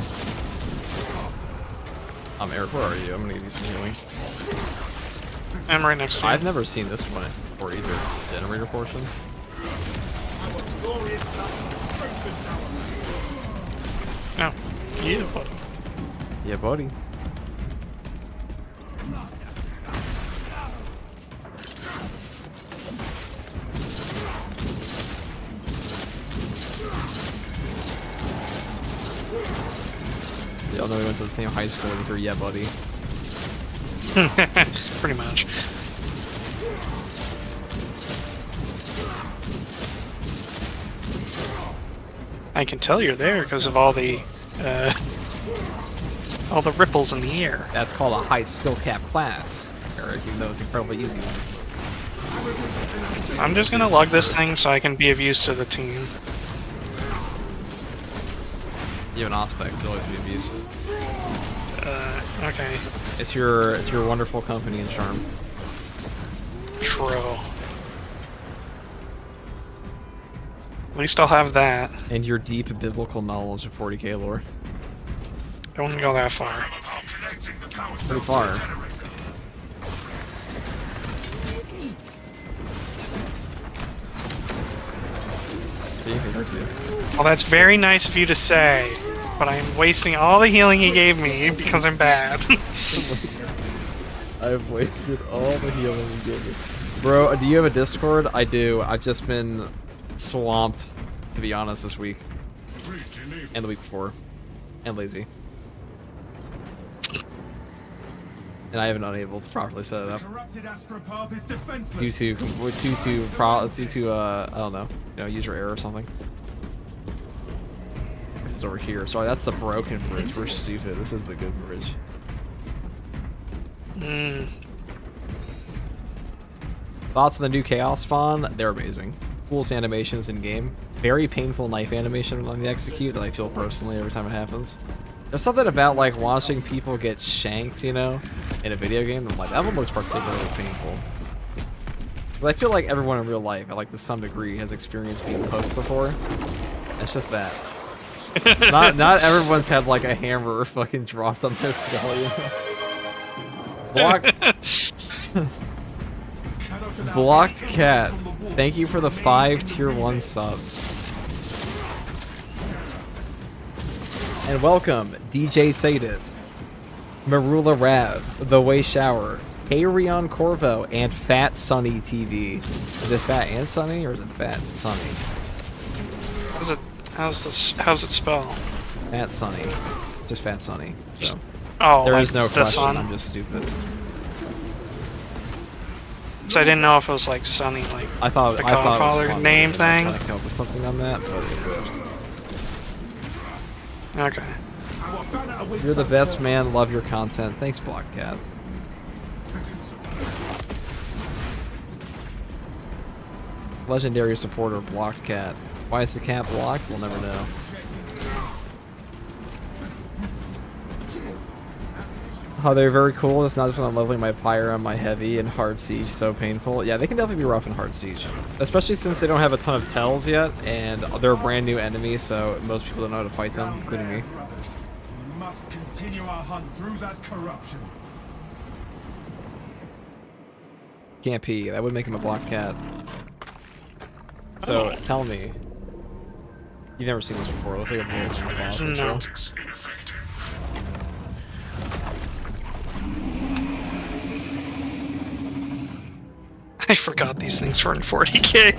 Eric, where are you? I'm gonna give you some healing. I'm right next to you. I've never seen this one before either. Generator portion. Oh, yeah, buddy. Yeah, buddy. Y'all know we went to the same high school with her, yeah, buddy. Pretty much. I can tell you're there because of all the ripples in the air. That's called a high skill cap class, Eric, even though it's incredibly easy one. I'm just gonna lug this thing so I can be of use to the team. You have an aspect, so it'll be of use. Okay. It's your wonderful company and charm. True. At least I'll have that. And your deep biblical knowledge of 40k lore. I wouldn't go that far. Pretty far. See, he hurt you. Well, that's very nice of you to say, but I'm wasting all the healing he gave me because I'm bad. I've wasted all the healing you gave me. Bro, do you have a Discord? I do. I've just been swamped, to be honest, this week. And the week before. And lazy. And I haven't been able to properly set it up. Due to I don't know, user error or something. This is over here. Sorry, that's the broken bridge. We're stupid. This is the good bridge. Thoughts on the new Chaos spawn? They're amazing. Coolest animations in game. Very painful knife animation on the execute that I feel personally every time it happens. There's something about like watching people get shanked, in a video game. I'm like, that one looks particularly painful. But I feel like everyone in real life, to some degree, has experienced being poked before. It's just that. not everyone's had like a hammer fucking dropped on their skull. Blocked Cat. Thank you for the 5 tier 1 subs. And welcome, DJ Sadit, Marula Rav, The Way Shower, Arion Corvo, and Fat Sunny TV. Is it Fat and Sunny, or is it Fat Sunny? How's it spell? Fat Sunny. Just Fat Sunny. So. Oh, there like is no the question, sun? I'm just stupid. So I didn't know if it was like Sunny, like I thought the it was Godfather funny. name I thing. tried to come up with something on that, but it goofed. Okay. You're the best, man. Love your content. Thanks, Blockcat. Legendary supporter blocked cat. Why is the cat blocked? We'll never know. Oh, they're very cool. It's not just when I'm leveling my Pyra, my Heavy, and Hard Siege. So painful. Yeah, they can definitely be rough in Hard Siege. Especially since they don't have a ton of tells yet, and they're a brand new enemy, so most people don't know how to fight them, including me. We must continue our hunt through that corruption. Can't pee. That would make him a blocked cat. So, tell me. You've never seen this before. Let's like a bullet from the boss. No. Tactics ineffective. I forgot these things turn 40k.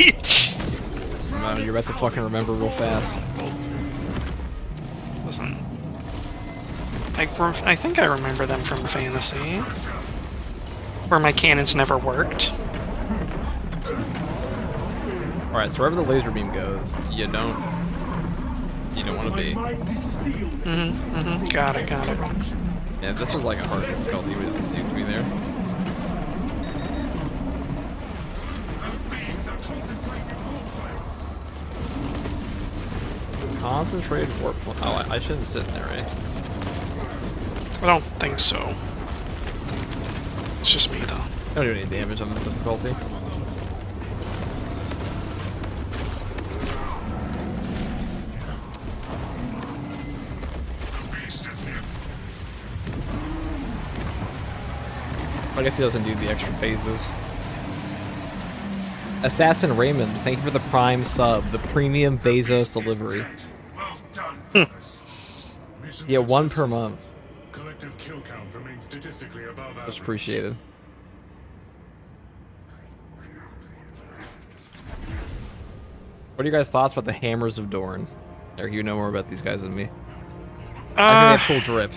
No, you're about to fucking remember real fast. Listen. I think I remember them from Fantasy. Where my cannons never worked. Alright, so wherever the laser beam goes, you don't want to be. Got it. Yeah, if this was like a hard difficulty, you would just nuked me there. Concentrated warp. Oh, I shouldn't sit in there, right? I don't think so. It's just me though. I don't do any damage on this difficulty. I guess he doesn't do the extra phases. Assassin Raymond, thank you for the Prime sub, the premium Bezos delivery. Well done, brothers. Mission Yeah, one per successful. month. Collective kill count remains statistically above Much average. appreciated. What are your guys' thoughts about the Hammers of Dorn? Eric, you know more about these guys than me. I think they have cool drip.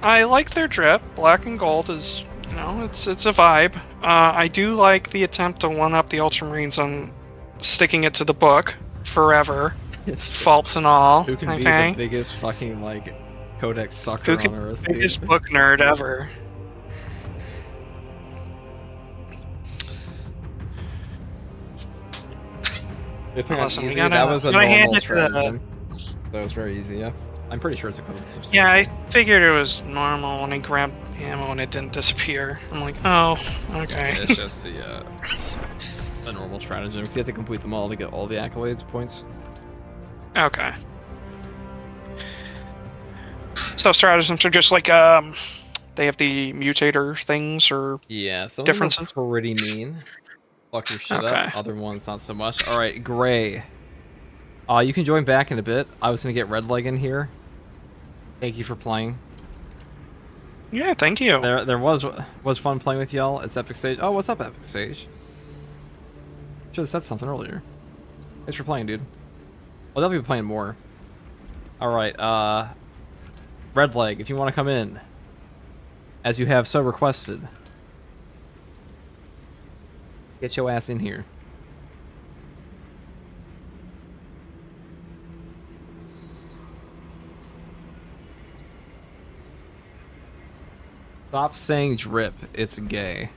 I like their drip. Black and gold is, you know, it's a vibe. I do like the attempt to one-up the Ultramarines on sticking it to the book forever, faults and all. Who can okay? be the biggest fucking, like, codex sucker Who can on Earth? be the biggest book nerd ever? Listen, we easy. gotta- That was a gotta hand normal it to the- stratagem. That was very easy, yeah. I'm pretty sure it's equivalent to substantial. Yeah, I figured it was normal when I grabbed ammo and it didn't disappear. I'm like, oh, okay. It's just a normal stratagem, because you have to complete them all to get all the accolades points. Okay. So stratagems are just like, they have the mutator things, or Yeah, some differences? of them are pretty mean. Fuck your shit Okay. up. Other ones, not so much. Alright, Gray. You can join back in a bit. I was going to get Red Leg in here. Thank you for playing. Yeah, thank you. There was fun playing with y'all. It's Epic Stage. Oh, what's up, Epic Stage? Should have said something earlier. Thanks for playing, dude. I'll definitely be playing more. Alright, Red Leg, if you want to come in, as you have so requested, get your ass in here. Stop saying drip. It's gay.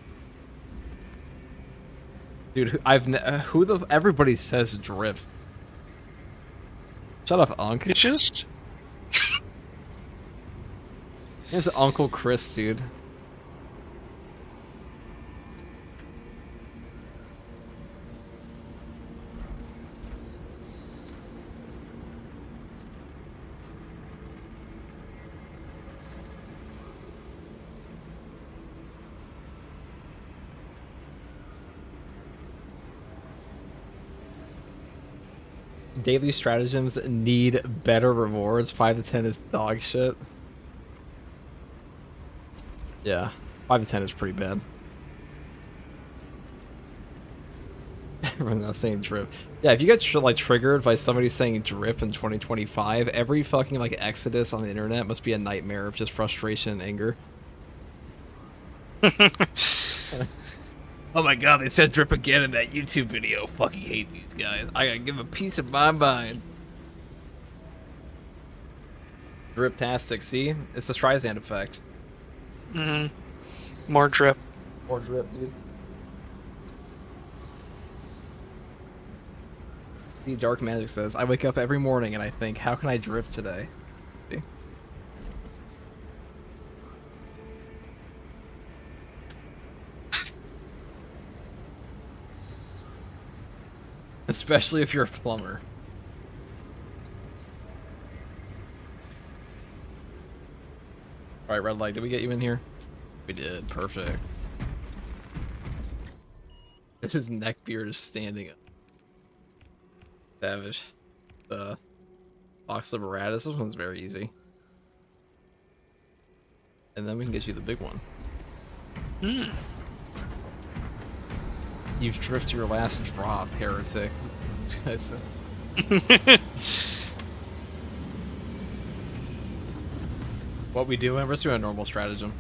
Dude, everybody says drip. Shut up, Unc. It's just... Here's Uncle Chris, dude. Daily stratagems need better rewards. 5 to 10 is dog shit. Yeah, 5 to 10 is pretty bad. Everyone's not saying drip. Yeah, if you get like triggered by somebody saying drip in 2025, every fucking like exodus on the internet must be a nightmare of just frustration and anger. Oh my god, they said drip again in that YouTube video. Fucking hate these guys. I gotta give a piece of my mind. Drip-tastic, see? It's the Streisand effect. More drip. More drip, dude. The Dark Magic says, I wake up every morning and I think, how can I drift today? See? Especially if you're a plumber. Alright, red light, did we get you in here? We did, perfect. His neckbeard is standing up. Savage. The Box Liberatus, this one's very easy. And then we can get you the big one. You've drifted your last drop, heretic. What we do, we're just doing a normal stratagem.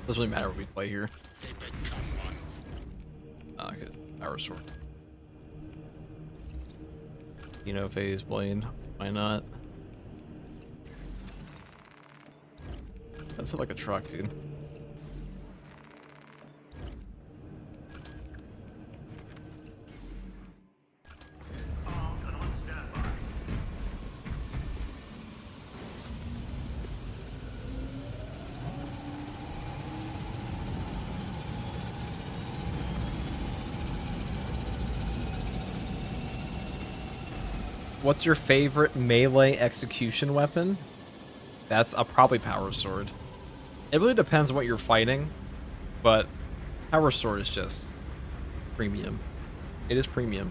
Doesn't really matter what we play here. Okay, power sword. Phase blade. Why not? That's like a truck, dude. What's your favorite melee execution weapon? That's probably power sword. It really depends on what you're fighting, but power sword is just premium. It is premium.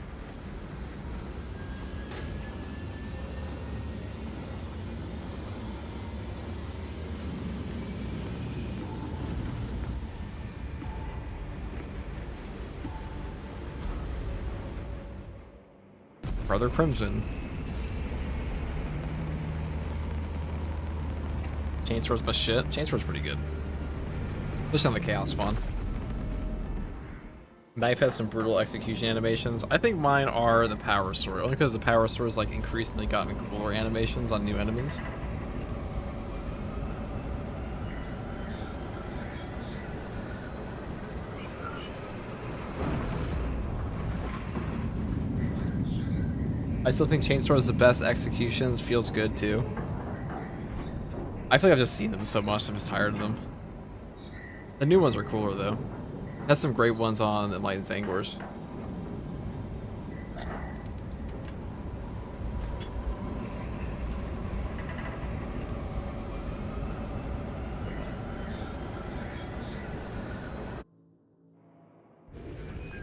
Brother Crimson. Chainsword's my shit. Chainsword's pretty good. Especially on the Chaos spawn. Knife has some brutal execution animations. I think mine are the Power Sword, only because the Power Sword's like increasingly gotten cooler animations on new enemies. I still think Chainsword is the best executions. Feels good too. I feel like I've just seen them so much, I'm just tired of them. The new ones are cooler though. Has some great ones on Enlightened Zangors.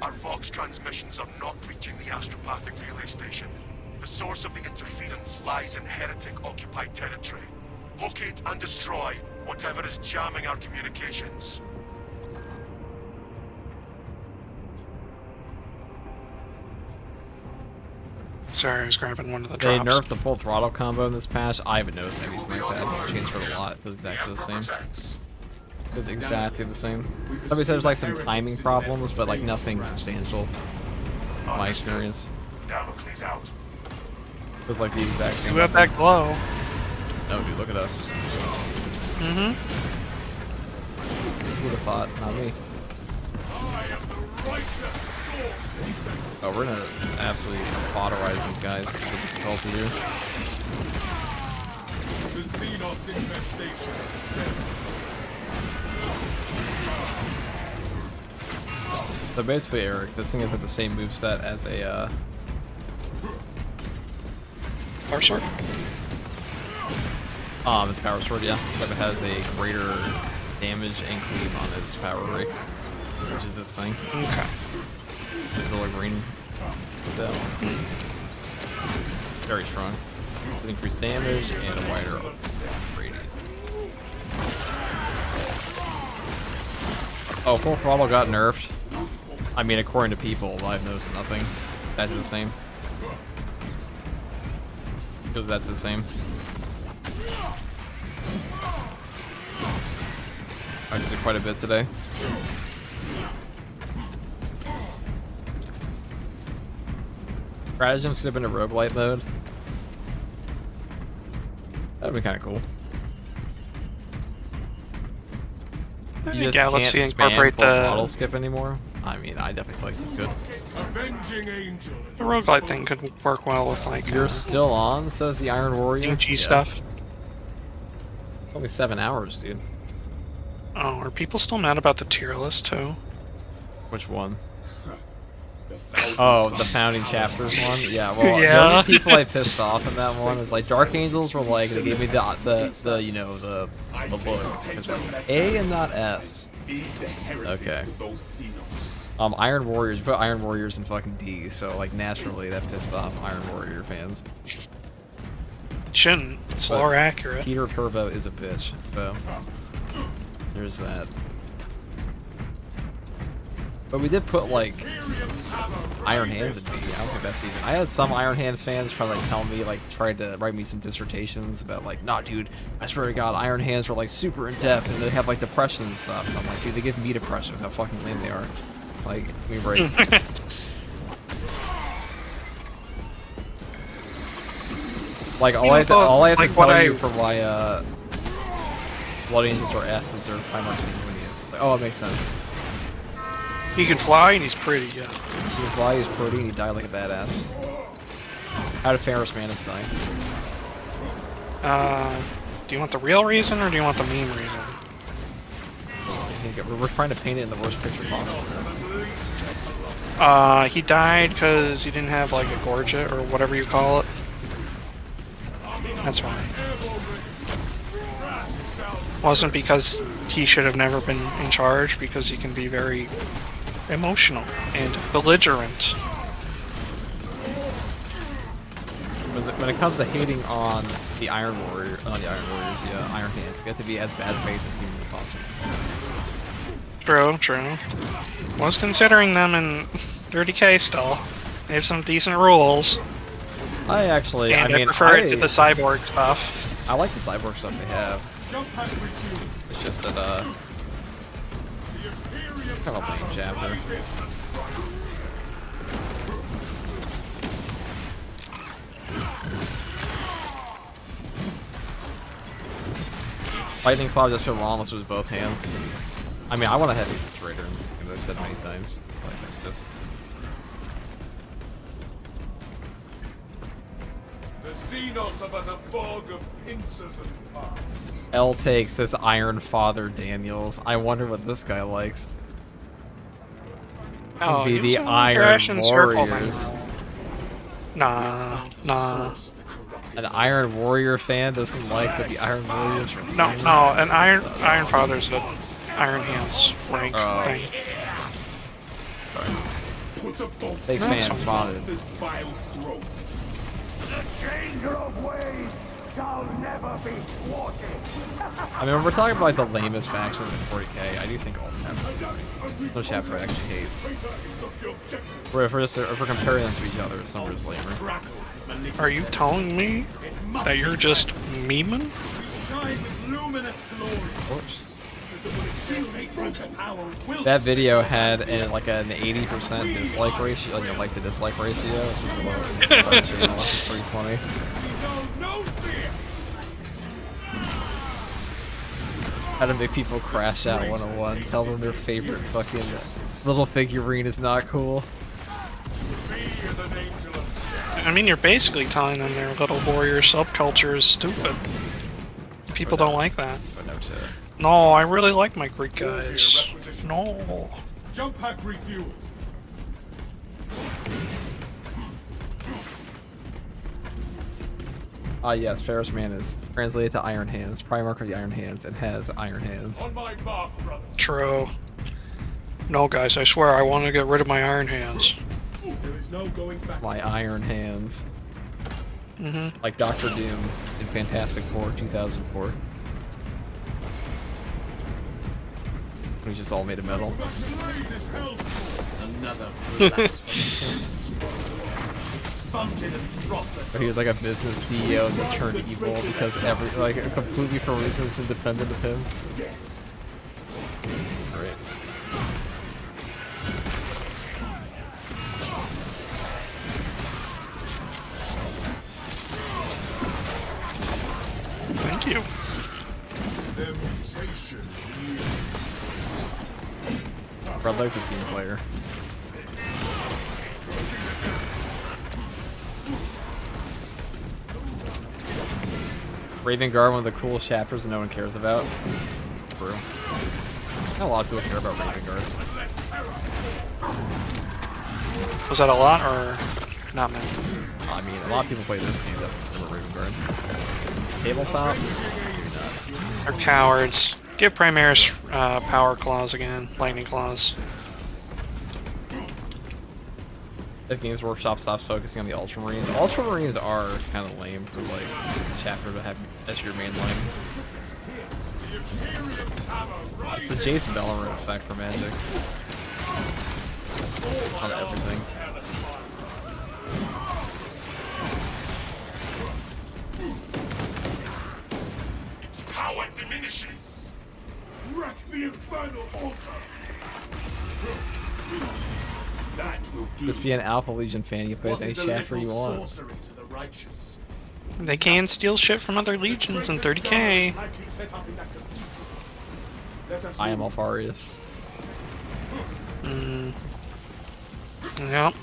Our Vox transmissions are not reaching the astropathic relay station. The source of the interference lies in heretic-occupied territory. Locate and destroy whatever is jamming our communications. Sorry, I was grabbing one of the They drops. nerfed the full throttle combo in this patch. I haven't noticed anything like that. Chainsword a lot. It feels exactly the same. It's exactly the same. Somebody said there's like some timing problems, but like nothing substantial. In my experience. Damocles out. It was like the exact same. You have that glow. Oh, dude, look at us. Mm-hmm. Who would have thought? Not me. Oh, we're gonna absolutely foderize these guys. It's difficult to do. The Xenos infestation is steady. So basically, Eric, this thing has like the same moveset as a Power sword. It's power sword, yeah. Except it has a greater damage and cleave on its power rate, which is this thing. Okay. The little green. So, very strong. With increased damage and a wider radius. Oh, full throttle got nerfed. I mean, according to people, I've noticed nothing. That's the same. Because that's the same. I did quite a bit today. Stratagems could have been a roguelite mode. That'd be kind of cool. Yeah, let's see, can't incorporate spam full the throttle skip anymore. I mean, I definitely feel like you could. Avenging angel. The roguelite thing could work well with like You're still on, says the Iron Warrior. PG stuff. Only 7 hours, dude. Oh, are people still mad about the tier list too? Which one? Oh, the founding chapters one. Yeah, well, Yeah. the only people I pissed off in that one was like Dark Angels were like they gave me the you know the book. A and not S. Okay. Iron Warriors. Put Iron Warriors in fucking D, so like naturally that pissed off Iron Warrior fans. Shouldn't. It's lore accurate. Peter Turbo is a bitch, so there's that. But we did put like Iron Hands in D. I don't think that's even. I had some Iron Hands fans try to like tell me like tried to write me some dissertations about like, nah, dude, I swear to God, Iron Hands are like super in depth and they have like depression and stuff. And I'm like, dude, they give me depression. How fucking lame they are. Like, we break. Like all I have to tell you for why Blood Angels are S is their primary ingredients. Like, oh, it makes sense. He can fly and he's pretty, yeah. He can fly, he's pretty, and he died like a badass. How did Ferris Manus die? Do you want the real reason or do you want the meme reason? We're trying to paint it in the worst picture possible. He died because he didn't have like a gorget or whatever you call it. That's why. Wasn't because he should have never been in charge, because he can be very emotional and belligerent. When it comes to hating on the Iron Warrior, not the Iron Warriors, yeah, Iron Hands, you have to be as bad faith as humanly possible. True, true. Was considering them in 30k still. They have some decent rules. I actually, and I mean, I prefer it to the cyborg stuff. I like the cyborg stuff they have. It's just that, kind of a lame chapter. Lightning Cloud just feel wrong unless it was both hands. I mean, I want a heavy traitor, as I've said many times. Like, that's just... The Xenos are but a bog of pincers and parts. L takes this Iron Father Daniels. I wonder what this guy likes. Oh, Be the he was Iron Warriors. Nah, nah. An Iron Warrior fan doesn't like what the Iron Warriors are. No, no, an Iron Father's a Iron Hands rank thing. Thanks, man. Spotted. The changer of ways shall never be thwarted. I mean, when we're talking about like the lamest factions in 40k, I do think all of them have no chapter I actually hate. If we're comparing them to each other, some are just lamer. Are you telling me that you're just memeing? Of course. That video had like an 80% dislike ratio, like the dislike ratio, which is the lowest in the channel, which is pretty funny. How to make people crash out 101, tell them their favorite fucking little figurine is not cool. I mean, you're basically telling them their little warrior subculture is stupid. People don't like that. I never said it. No, I really like my Greek guys. No. Jump pack refueled. Yes, Ferris Man is translated to Iron Hands, Primarch of the Iron Hands, and has Iron Hands. On my mark, brother. True. No, guys, I swear I want to get rid of my Iron Hands. There is no going back. My Iron Hands. Mm-hmm. Like Doctor Doom in Fantastic Four 2004. We just all made of metal. Another But he was like a business CEO and just turned evil because completely for reasons independent of him. Alright. Thank you. Redleg's a team player. Raven Guard, one of the coolest chapters that no one cares about. True. Not a lot of people care about Raven Guard. Was that a lot or not many? I mean, a lot of people play this game that remember Raven Guard. Tabletop? They're cowards. Give Primaris power claws again, lightning claws. If Games Workshop stops focusing on the Ultramarines. Ultramarines are kind of lame for like chapter to have as your main line. It's the Jace Bellerin effect for Magic. On everything. Its power diminishes. Wreck the infernal altar! That will do. Just be an Alpha Legion fan. You play with any What is a chapter you little want. sorcery to the righteous? They can steal shit from other legions in 30k. Likely set up in that cathedral. Let us I am move. Alfarius. Yep.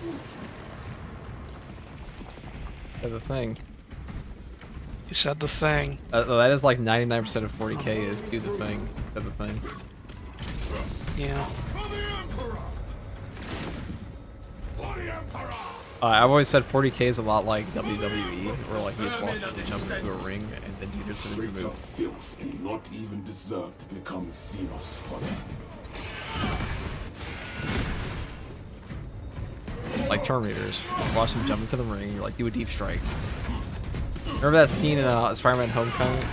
That's the thing. You said the thing. That is like 99% of 40k is do the thing. That's the thing. Yeah. For the Emperor! For the Emperor! I've always said 40k is a lot like WWE, where like you just walk in and jump into a ring and then you just Traitor move. filth do not even deserve to become Xenos fodder. Like Terminators. You watch them jump into the ring, you're like, do a deep strike. Remember that scene in Spider-Man Homecoming?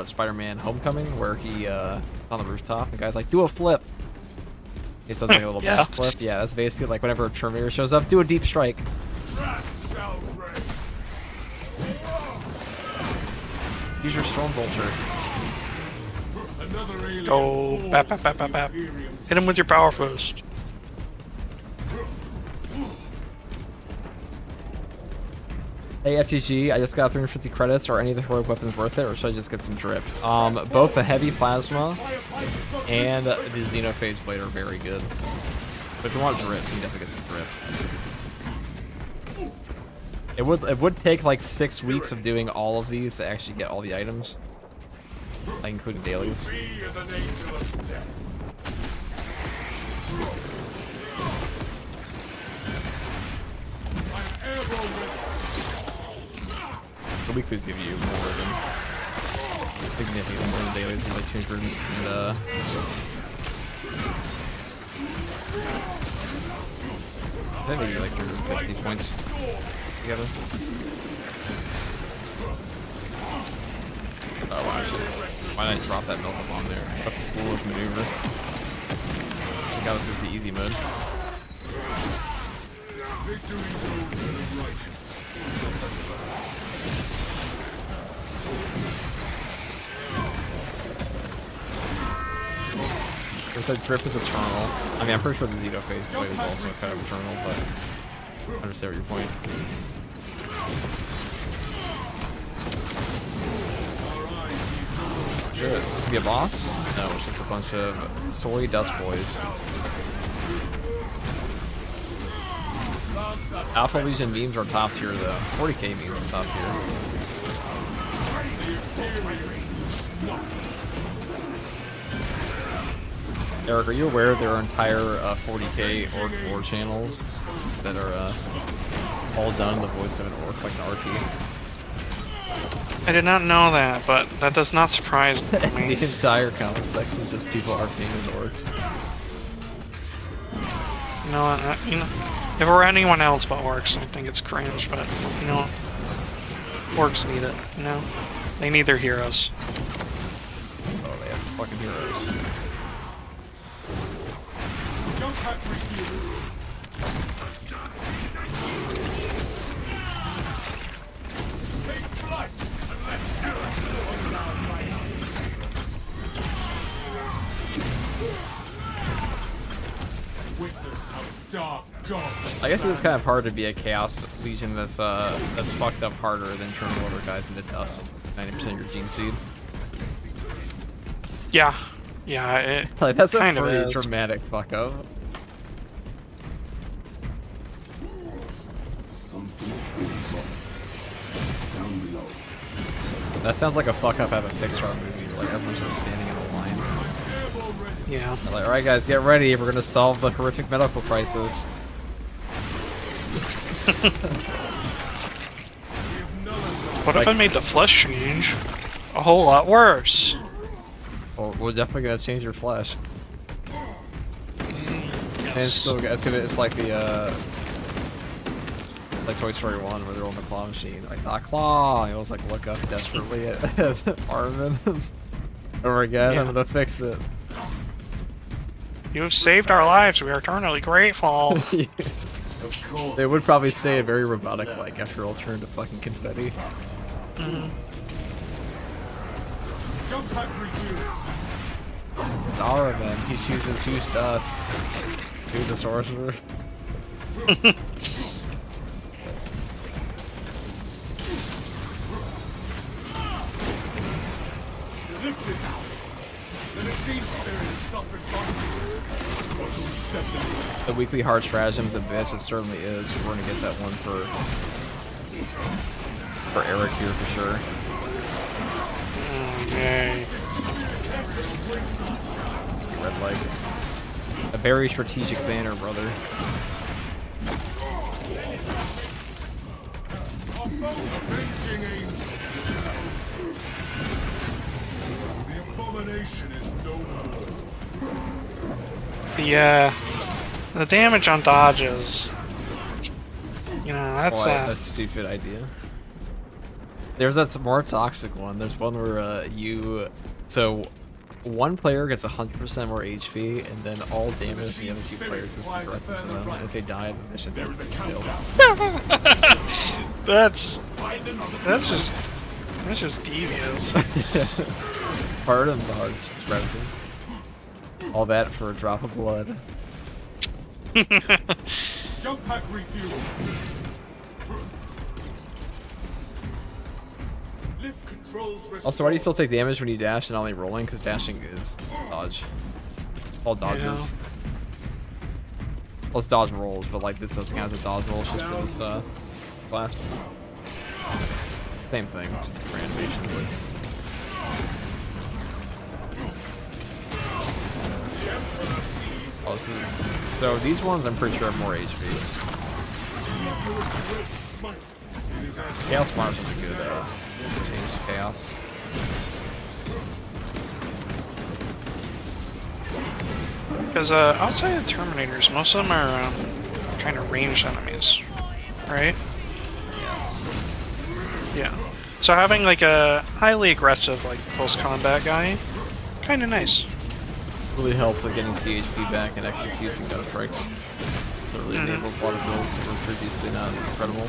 Spider-Man Homecoming, where he on the rooftop, the guy's like, do a flip. He does like a little Yeah. back flip. Yeah, that's basically like whenever a Terminator shows up, do a deep strike. Wrath shall reign. Use your Storm Vulture. Another alien Go born bap to bap bap bap the bap. Imperium's Hit him with your power fist. Hey FTG, I just got 350 credits. Are any of the heroic weapons worth it, or should I just get some drip? Both the heavy plasma and the Xenophage blade are very good. But if you want drip, you can definitely get some drip. It would take like 6 weeks of doing all of these to actually get all the items, like including dailies. He is an angel of death. I'm ever ready. The weeklies give you more than significantly more than dailies, like 200 and I think they give you like 250 points together. Oh wow, shit. Why did I drop that milk bomb there? What a foolish maneuver. I got this as the easy mode. Victory goes to the righteous. They said drip is eternal. I mean, I'm pretty sure the Xenophage blade is also kind of eternal, but I understand what your point. Sure, it's gonna be a boss? No, it's just a bunch of soy dust boys. Alpha Legion memes are top tier though. 40k memes are top tier. Eric, are you aware there are entire 40k Orc lore channels that are all done in the voice of an Orc, like an RP? I did not know that, but that does not surprise me. The entire comment section is just people RPing as Orcs. You know, if it were anyone else but orcs, I think it's cringe, but, you know, orcs need it, you know? They need their heroes. Oh, they have some fucking heroes. Jump pack review. Take flight and let justice come down my witness how dark God. I guess it's kind of hard to be a Chaos Legion that's fucked up harder than turning order guys into dust. 90% of your gene seed. Yeah. Yeah, it Like, that's a kind of pretty is. dramatic fuck up. That sounds like a fuck up at a Pixar movie where like everyone's just standing in a line. Yeah. They're like, alright guys, get ready, we're gonna solve the horrific medical crisis. What if I made the flesh change a whole lot worse? Well, we're definitely gonna change your flesh. And it's still, it's like the, like Toy Story 1 where they're on the claw machine. Like, not claw! And it was like, look up desperately at Armin. Over again, Yeah. I'm gonna fix it. You have saved our lives. We are eternally grateful. They would probably say it very robotic, like after all turned to fucking confetti. Jump pack review. It's Araman. He chooses who's us. Who's the sorcerer. Lift this out. The machine spirit stop responding. What do we set them? The weekly hard stratagems a bitch, it certainly is. We're gonna get that one for Eric here for sure. Yay. Red light. A very strategic banner, brother. Avenging angel. The abomination is no more. The damage on dodges. You know, that's a stupid idea. There's that more toxic one. There's one where so one player gets 100% more HP, and then all damage the other two players is directed to them. If they die in the mission, they're killed. that's just devious. Part of the hard strategy. All that for a drop of blood. Jump pack refuel. Lift controls. Also, why do you still take damage when you dash and only rolling? Because dashing is dodge. All dodges. Yeah. Well, it's dodge rolls, but like this doesn't count as a dodge roll. It's just for this class. Same thing, just for animation. But... Oh, so these ones I'm pretty sure have more HP. Chaos Mars is a good change to Chaos. Because outside of Terminators, most of them are kind of ranged enemies, right? Yes. Yeah. So having like a highly aggressive, like close combat guy, kind of nice. Really helps with getting CHP back and executing gun strikes. So it really enables a lot of builds that were previously not incredible.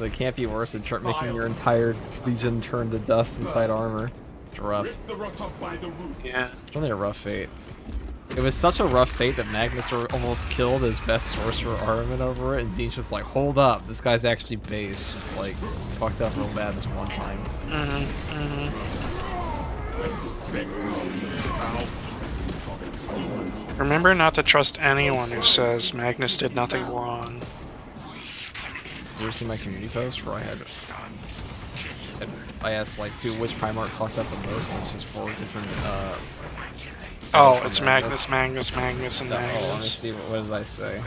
It can't be worse than making your entire legion turn to dust inside armor. It's rough. Yeah. It's only a rough fate. It was such a rough fate that Magnus almost killed his best sorcerer Armin over it, and Zene's just like, hold up, this guy's actually base. Just like, fucked up real bad this one time. Remember not to trust anyone who says Magnus did nothing wrong. You ever seen my community post where I asked like which Primarch fucked up the most, and it's just 4 different oh, it's Magnus, and Oh, let me Magnus. see, what did I say?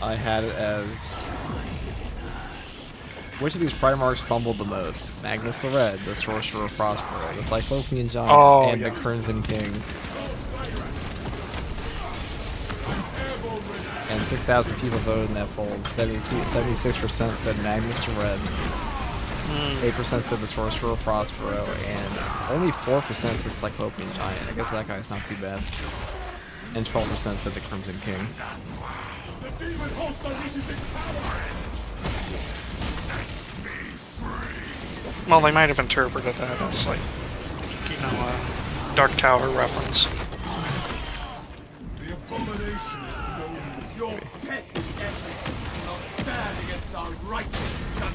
I had it as which of these Primarchs fumbled the most? Magnus the Red, the Sorcerer of Prospero, the Cyclopean Giant, and the Crimson King. And 6,000 people voted in that poll. 76% said Magnus the Red. 8% said the Sorcerer of Prospero, and only 4% said Cyclopean Giant. I guess that guy's not too bad. And 12% said the Crimson King. Well, they might have interpreted that as like, you know, a Dark Tower reference. The abomination is known. Your petty efforts will not stand against our righteous judgment.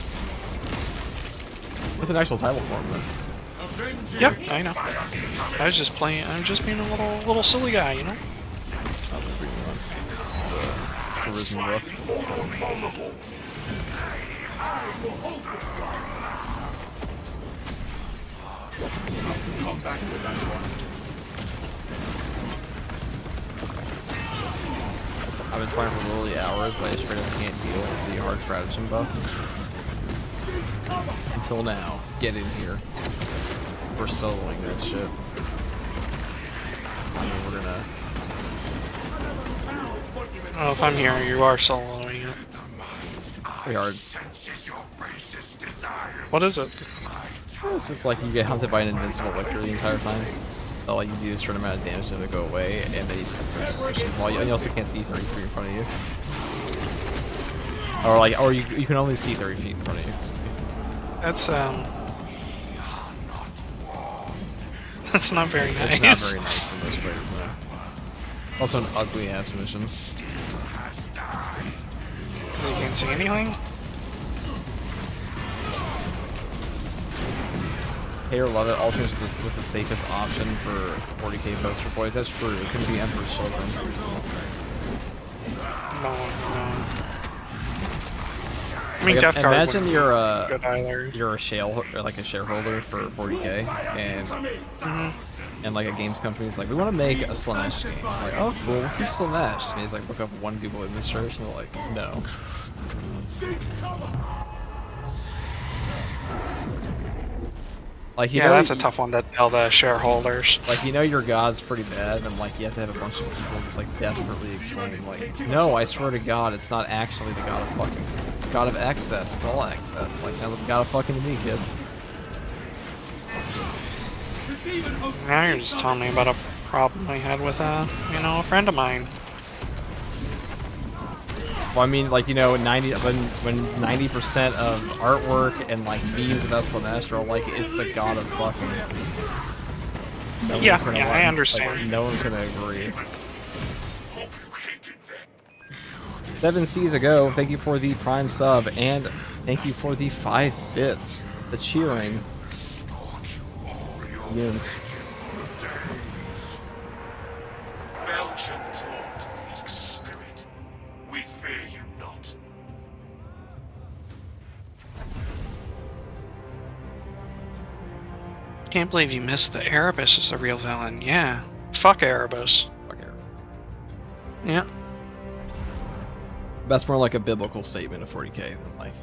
That's an actual title for him, then. Yep, I know. I was just playing. I'm just being a little silly guy, you know. That's a pretty fun. Charisma buff. Come back with that one. I've been playing for literally hours, but I straight up can't deal with the hard stratagem buff. Until now. Get in here. We're soloing that shit. I mean, we're gonna... Oh, if I'm here, you are soloing it. Pretty hard. What is it? It's just like you get hunted by an invincible lictor the entire time. All you do is a certain amount of damage to it go away, and then you just and you also can't see 30 feet in front of you. Or like, or you can only see 30 feet in front of you. That's that's not very nice. It's not very nice for most players, no. Also an ugly ass mission. Because you can't see anything? Hate or love it, Alternates was the safest option for 40k poster boys. That's true. It couldn't be Emperor's Children. No. I mean, Death Guard. Imagine you're a shareholder for 40k, and like a games company's like, we want to make a Slanesh game. I'm like, oh cool, who's Slanesh? And he's like, look up one Google image search, and they're like, no. Like, you know, that's a tough one to tell the shareholders. Like, you know your god's pretty bad, and like you have to have a bunch of people just like desperately explain, like, no, I swear to God, it's not actually the god of fucking god of access. It's all access. Like, sounds like the god of fucking to me, kid. Now you're just telling me about a problem I had with a friend of mine. Well, I mean, like, you know, when 90% of artwork and like memes about Slanesh are like, it's the god of fucking. I understand. Like, no one's gonna agree. 7 C's ago, thank you for the Prime sub, and thank you for the 5 bits. The cheering. Begins. Belgians hold weak spirit. We fear you not. Can't believe you missed the Erebus as the real villain. Yeah. Fuck Erebus. Fuck Erebus. Yeah. That's more like a biblical statement of 40k than like.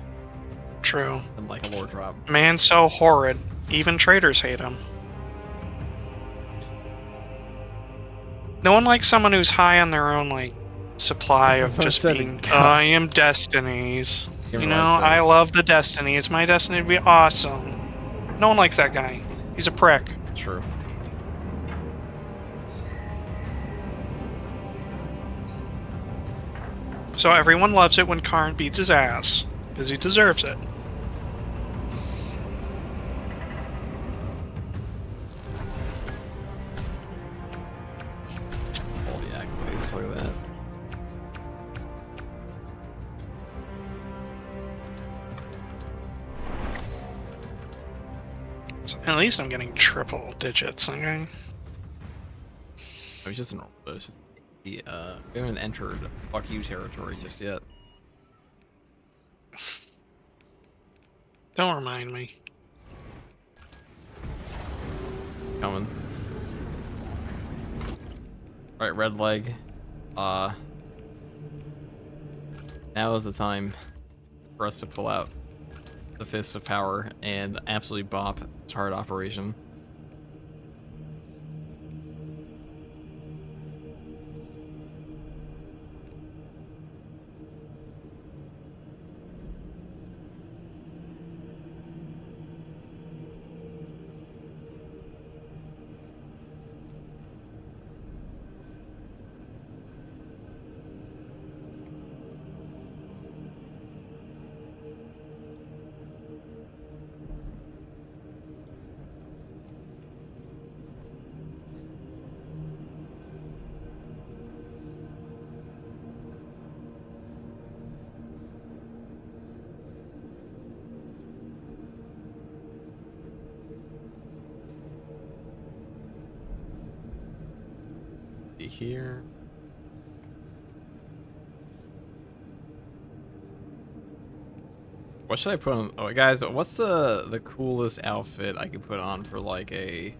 True. Than like a lore drop. Man so horrid, even traitors hate him. No one likes someone who's high on their own, like, supply of just being, I am Destinies. You know, I love the Destiny. It's my destiny to be awesome. No one likes that guy. He's a prick. True. So everyone loves it when Karn beats his ass, because he deserves it. All the accolades, look at that. So at least I'm getting triple digits, okay? It was just we haven't entered fuck you territory just yet. Don't remind me. Coming. Alright, red leg. Now is the time for us to pull out the Fist of Power and absolutely bop Tard Operation. here. What should I put on? Oh, guys, what's the coolest outfit I could put on for like a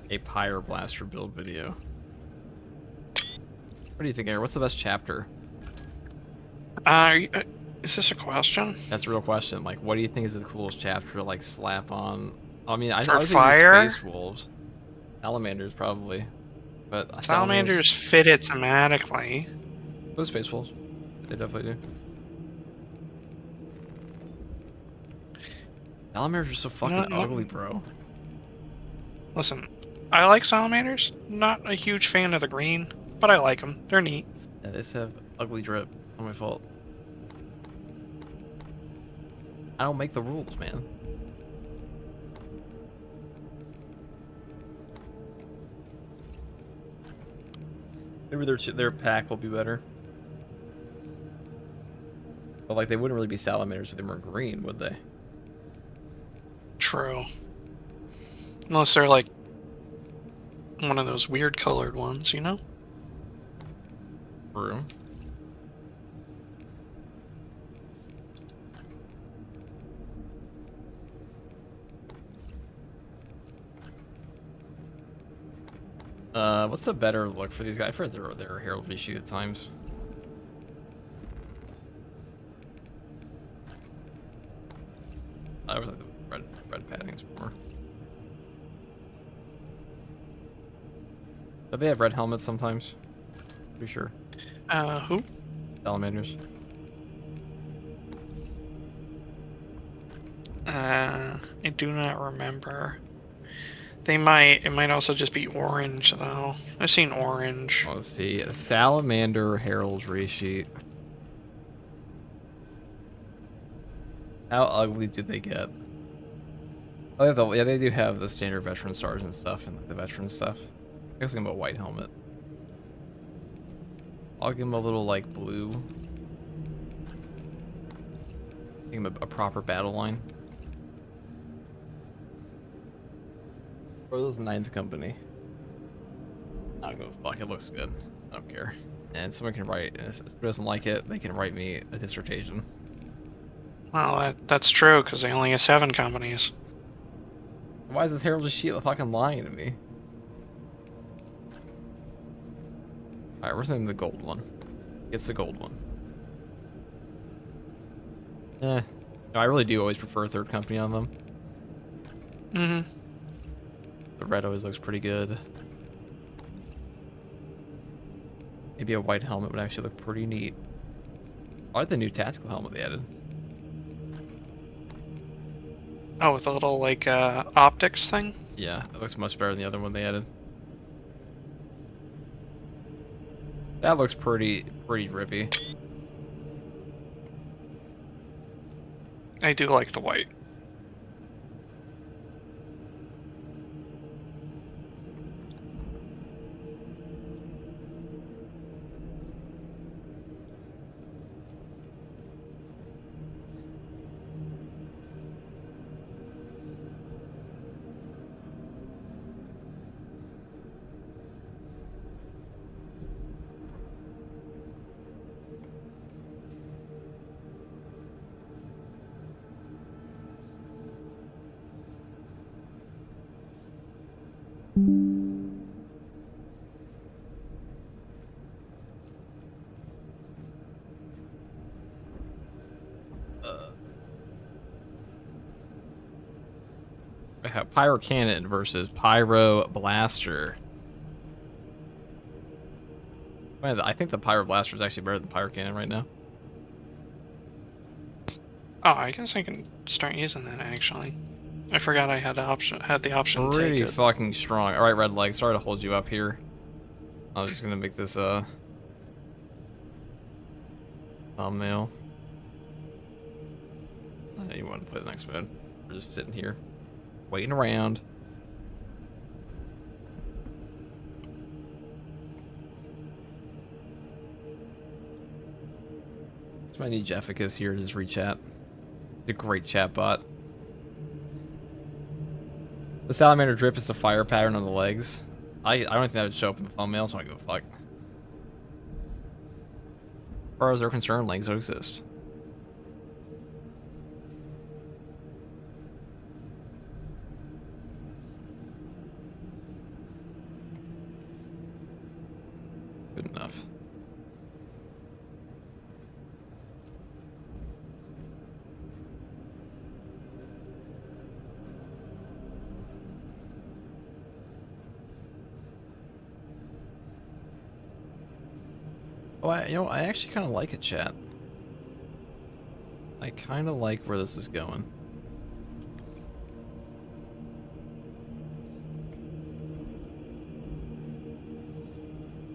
Pyroblaster build video? What do you think, Eric? What's the best chapter? Is this a question? That's a real question. Like, what do you think is the coolest chapter to like slap on? I mean, I For was fire? Space Wolves, Salamanders probably, but Salamanders fit it thematically. Those Space Wolves, they definitely do. Salamanders are so fucking ugly, bro. Listen, I like salamanders. Not a huge fan of the green, but I like them. They're neat. Yeah, they just have ugly drip. Not my fault. I don't make the rules, man. Maybe their pack will be better. But like, they wouldn't really be salamanders if they weren't green, would they? True. Unless they're like one of those weird colored ones, you know? True. What's a better look for these guys? I've heard they're heraldry sheet at times. I was like the red paddings more. Do they have red helmets sometimes? Pretty sure. Who? Salamanders. I do not remember. They might. It might also just be orange, though. I've seen orange. Let's see. A salamander heraldry sheet. How ugly do they get? Oh, yeah, they do have the standard veteran stars and stuff, and like the veteran stuff. I guess I'll give him a white helmet. I'll give him a little like blue. Give him a proper battle line. Or those Ninth Company. I'll go fuck, it looks good. I don't care. And someone can write, and if someone doesn't like it, they can write me a dissertation. Well, that's true, because they only have 7 companies. Why is this heraldry sheet fucking lying to me? Alright, where's the gold one? It's the gold one. No, I really do always prefer third company on them. Mm-hmm. The red always looks pretty good. Maybe a white helmet would actually look pretty neat. I like the new tactical helmet they added. Oh, with a little, like, optics thing? Yeah, it looks much better than the other one they added. That looks pretty drippy. I do like the white. I have Pyro Cannon versus Pyro Blaster. Man, I think the Pyro Blaster is actually better than Pyro Cannon right now. Oh, I guess I can start using that, actually. I forgot I had the option to Pretty take it. fucking strong. Alright, Red Leg, sorry to hold you up here. I was just gonna make this thumbnail. You want to play the next mode? We're just sitting here, waiting around. That's why I need Jeffica's here to just rechat. He's a great chat bot. The salamander drip is a fire pattern on the legs. I don't think that would show up in the thumbnail, so I go fuck. As far as they're concerned, links don't exist. Good enough. Oh, I actually kind of like it, chat. I kind of like where this is going.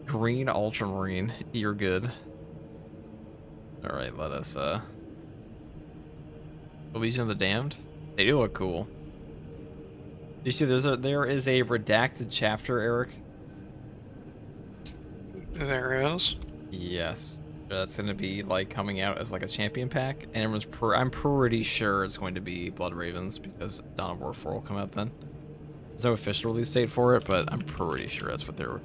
Green Ultramarine, you're good. Alright, let us, Legion of the Damned? They do look cool. You see, there is a redacted chapter, Eric. There is. Yes, that's gonna be like coming out as like a champion pack, and I'm pretty sure it's going to be Blood Ravens because Dawn of War 4 will come out then. There's no official release date for it, but I'm pretty sure that's what they're.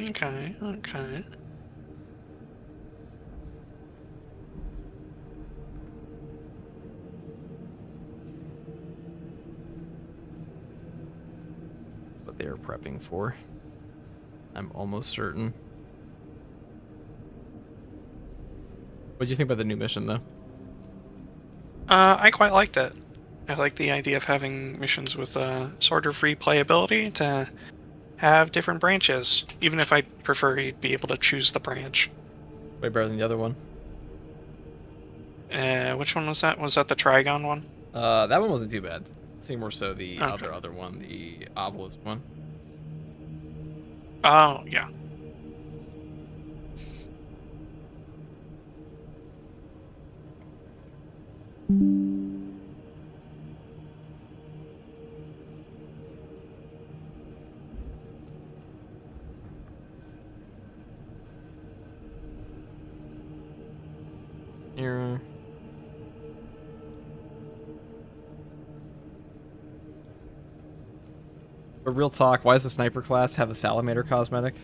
Okay, okay. What they're prepping for. I'm almost certain. What do you think about the new mission, though? I quite liked it. I like the idea of having missions with sort of replayability to have different branches, even if I prefer you'd be able to choose the branch. Way better than the other one. Which one was that? Was that the Trigon one? That one wasn't too bad. I think more so the Okay. other one, the Obelisk one. Oh, yeah. Here. But real talk, why does the sniper class have the salamander cosmetic?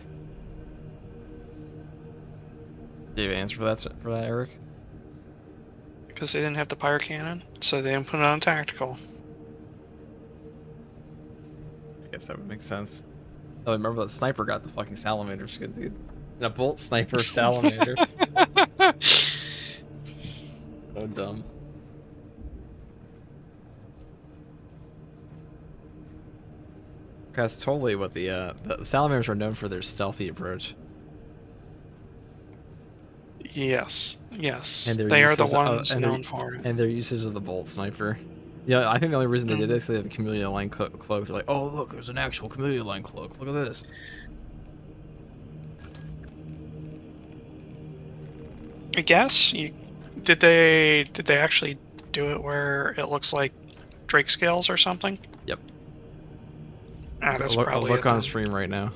Do you have an answer for that, Eric? Because they didn't have the pyro cannon, so they didn't put it on tactical. I guess that would make sense. Oh, remember that sniper got the fucking salamander skin, dude. And a bolt sniper salamander. So dumb. That's totally what the salamanders are known for, their stealthy approach. Yes, yes. And their They are the usage of- ones and known for it. And their usage of the bolt sniper. Yeah, I think the only reason they did it is they have a chameleon line cloak. They're like, oh look, there's an actual chameleon line cloak. Look at this. I guess did they actually do it where it looks like Drake scales or something? Yep. Ah, that's look probably look it on then. stream right now.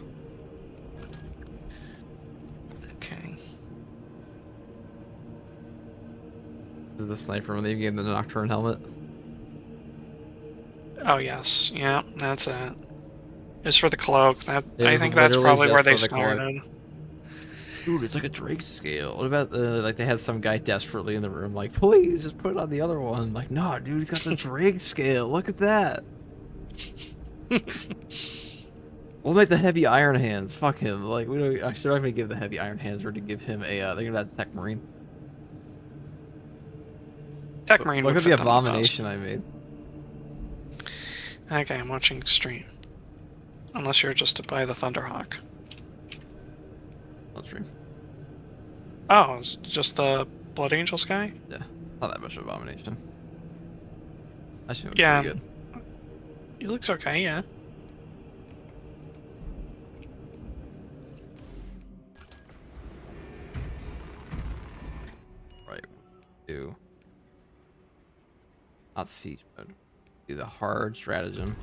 Okay. This is the sniper when they gave the Nocturne helmet. Oh yes, yeah, that's it. It's for the cloak. That It I was think that's literally probably just where they for the cloak. started. Dude, it's like a Drake scale. What about like they had some guy desperately in the room like, please just put it on the other one. Like, no, dude, he's got the Drake scale. Look at that. We'll make the heavy iron hands. Fuck him. Like, we don't. Actually, they're not gonna give the heavy iron hands. We're gonna give him a. They're gonna have Tech Marine. Tech Marine. Look would at the fit them the best. abomination I made. Okay, I'm watching stream. Unless you're just to buy the Thunderhawk. On stream. Oh, it's just the Blood Angels guy? Yeah, not that much of abomination. I think it's Yeah. pretty good. He looks okay, yeah. Right. Do not siege mode. Do the hard stratagem.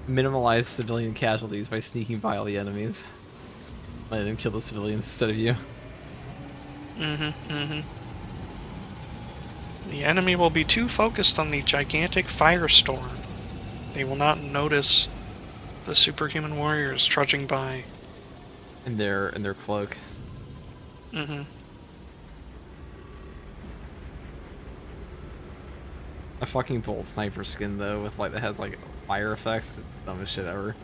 Minimalize civilian casualties by sneaking by all the enemies. Let them kill the civilians instead of you. The enemy will be too focused on the gigantic firestorm. They will not notice the superhuman warriors trudging by. In their cloak. Mm-hmm. A fucking bolt sniper skin though, with like that has like fire effects. It's the dumbest shit ever.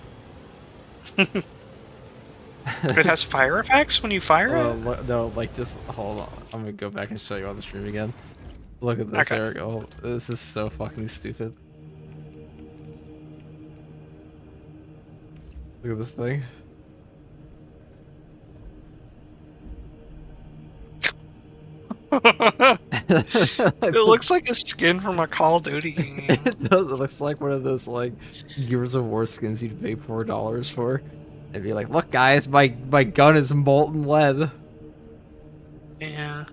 It has fire effects when you fire it? No, like just hold on. I'm gonna go back and show you on the stream again. Look at this, Okay. Eric. Oh, this is so fucking stupid. Look at this thing. It looks like a skin from a Call of Duty game. It does. It looks like one of those like Gears of War skins you'd pay $4 for. And be like, look guys, my gun is molten lead. Yeah.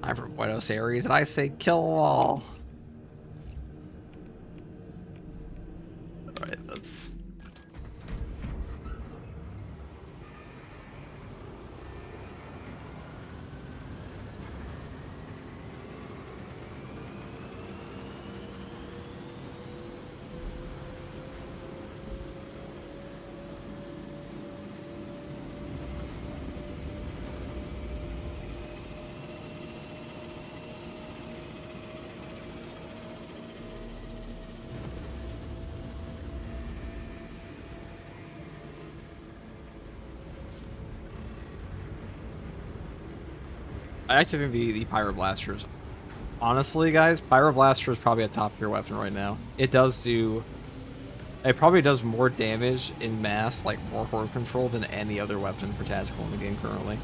I'm from Buenos Aires and I say kill all. Alright, that's... I actually think the Pyroblasters. Honestly, guys, Pyroblaster is probably a top tier weapon right now. It probably does more damage in mass, like more horde control, than any other weapon for tactical in the game currently.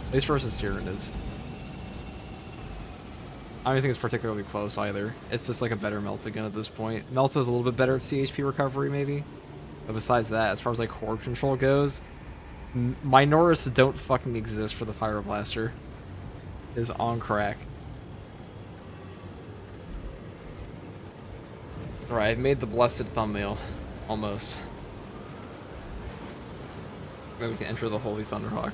At least versus Tyranids. I don't think it's particularly close either. It's just like a better Melta gun at this point. Melta's a little bit better at CHP recovery, maybe. But besides that, as far as like horde control goes, Minorists don't fucking exist for the Pyroblaster. It is on crack. Alright, I've made the blessed thumbnail. Almost. Then we can enter the Holy Thunderhawk.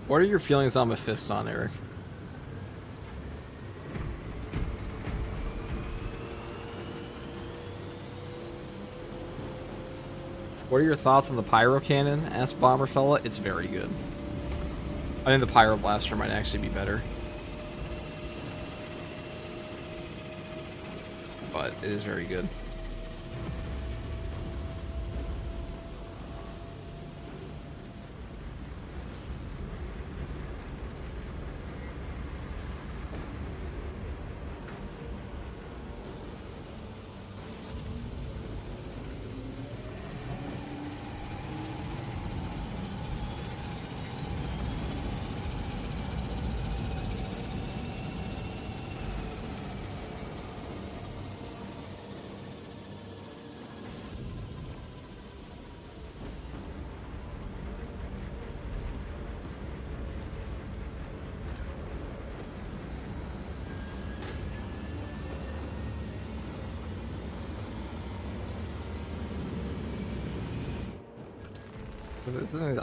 What are your feelings on Mephiston, Eric? What are your thoughts on the Pyro Cannon? Asked Bomber Fella. It's very good. I think the Pyroblaster might actually be better. But it is very good.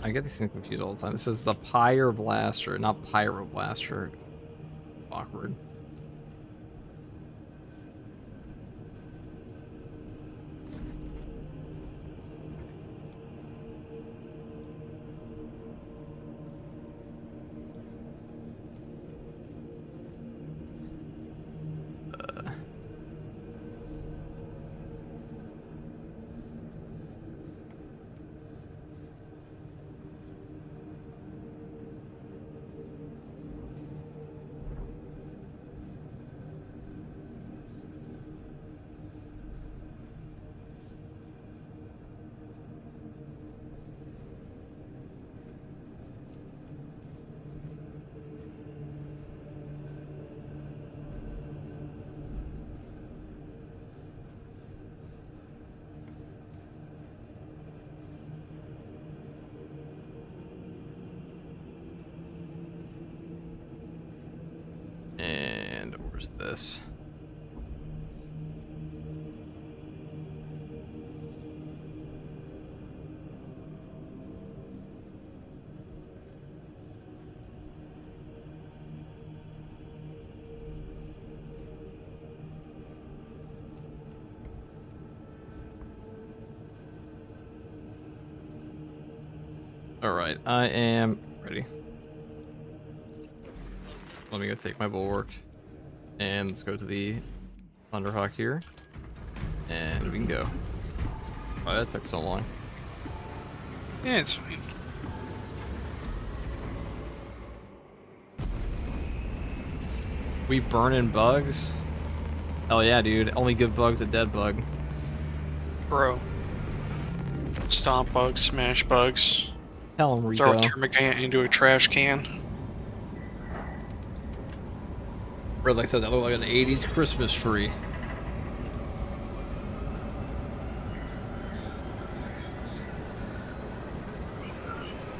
I get these things confused all the time. This is the Pyroblaster, not Pyroblaster. Awkward. Where's this? Alright, I am ready. Let me go take my bulwark. And let's go to the Thunderhawk here. And we can go. Oh, that took so long. Yeah, it's fine. We burning bugs? Hell yeah, dude. Only good bug's a dead bug. Bro. Stomp bugs, smash bugs. Tell him, Rico. Throw a termagant into a trash can. Redlight says I look like an 80s Christmas tree.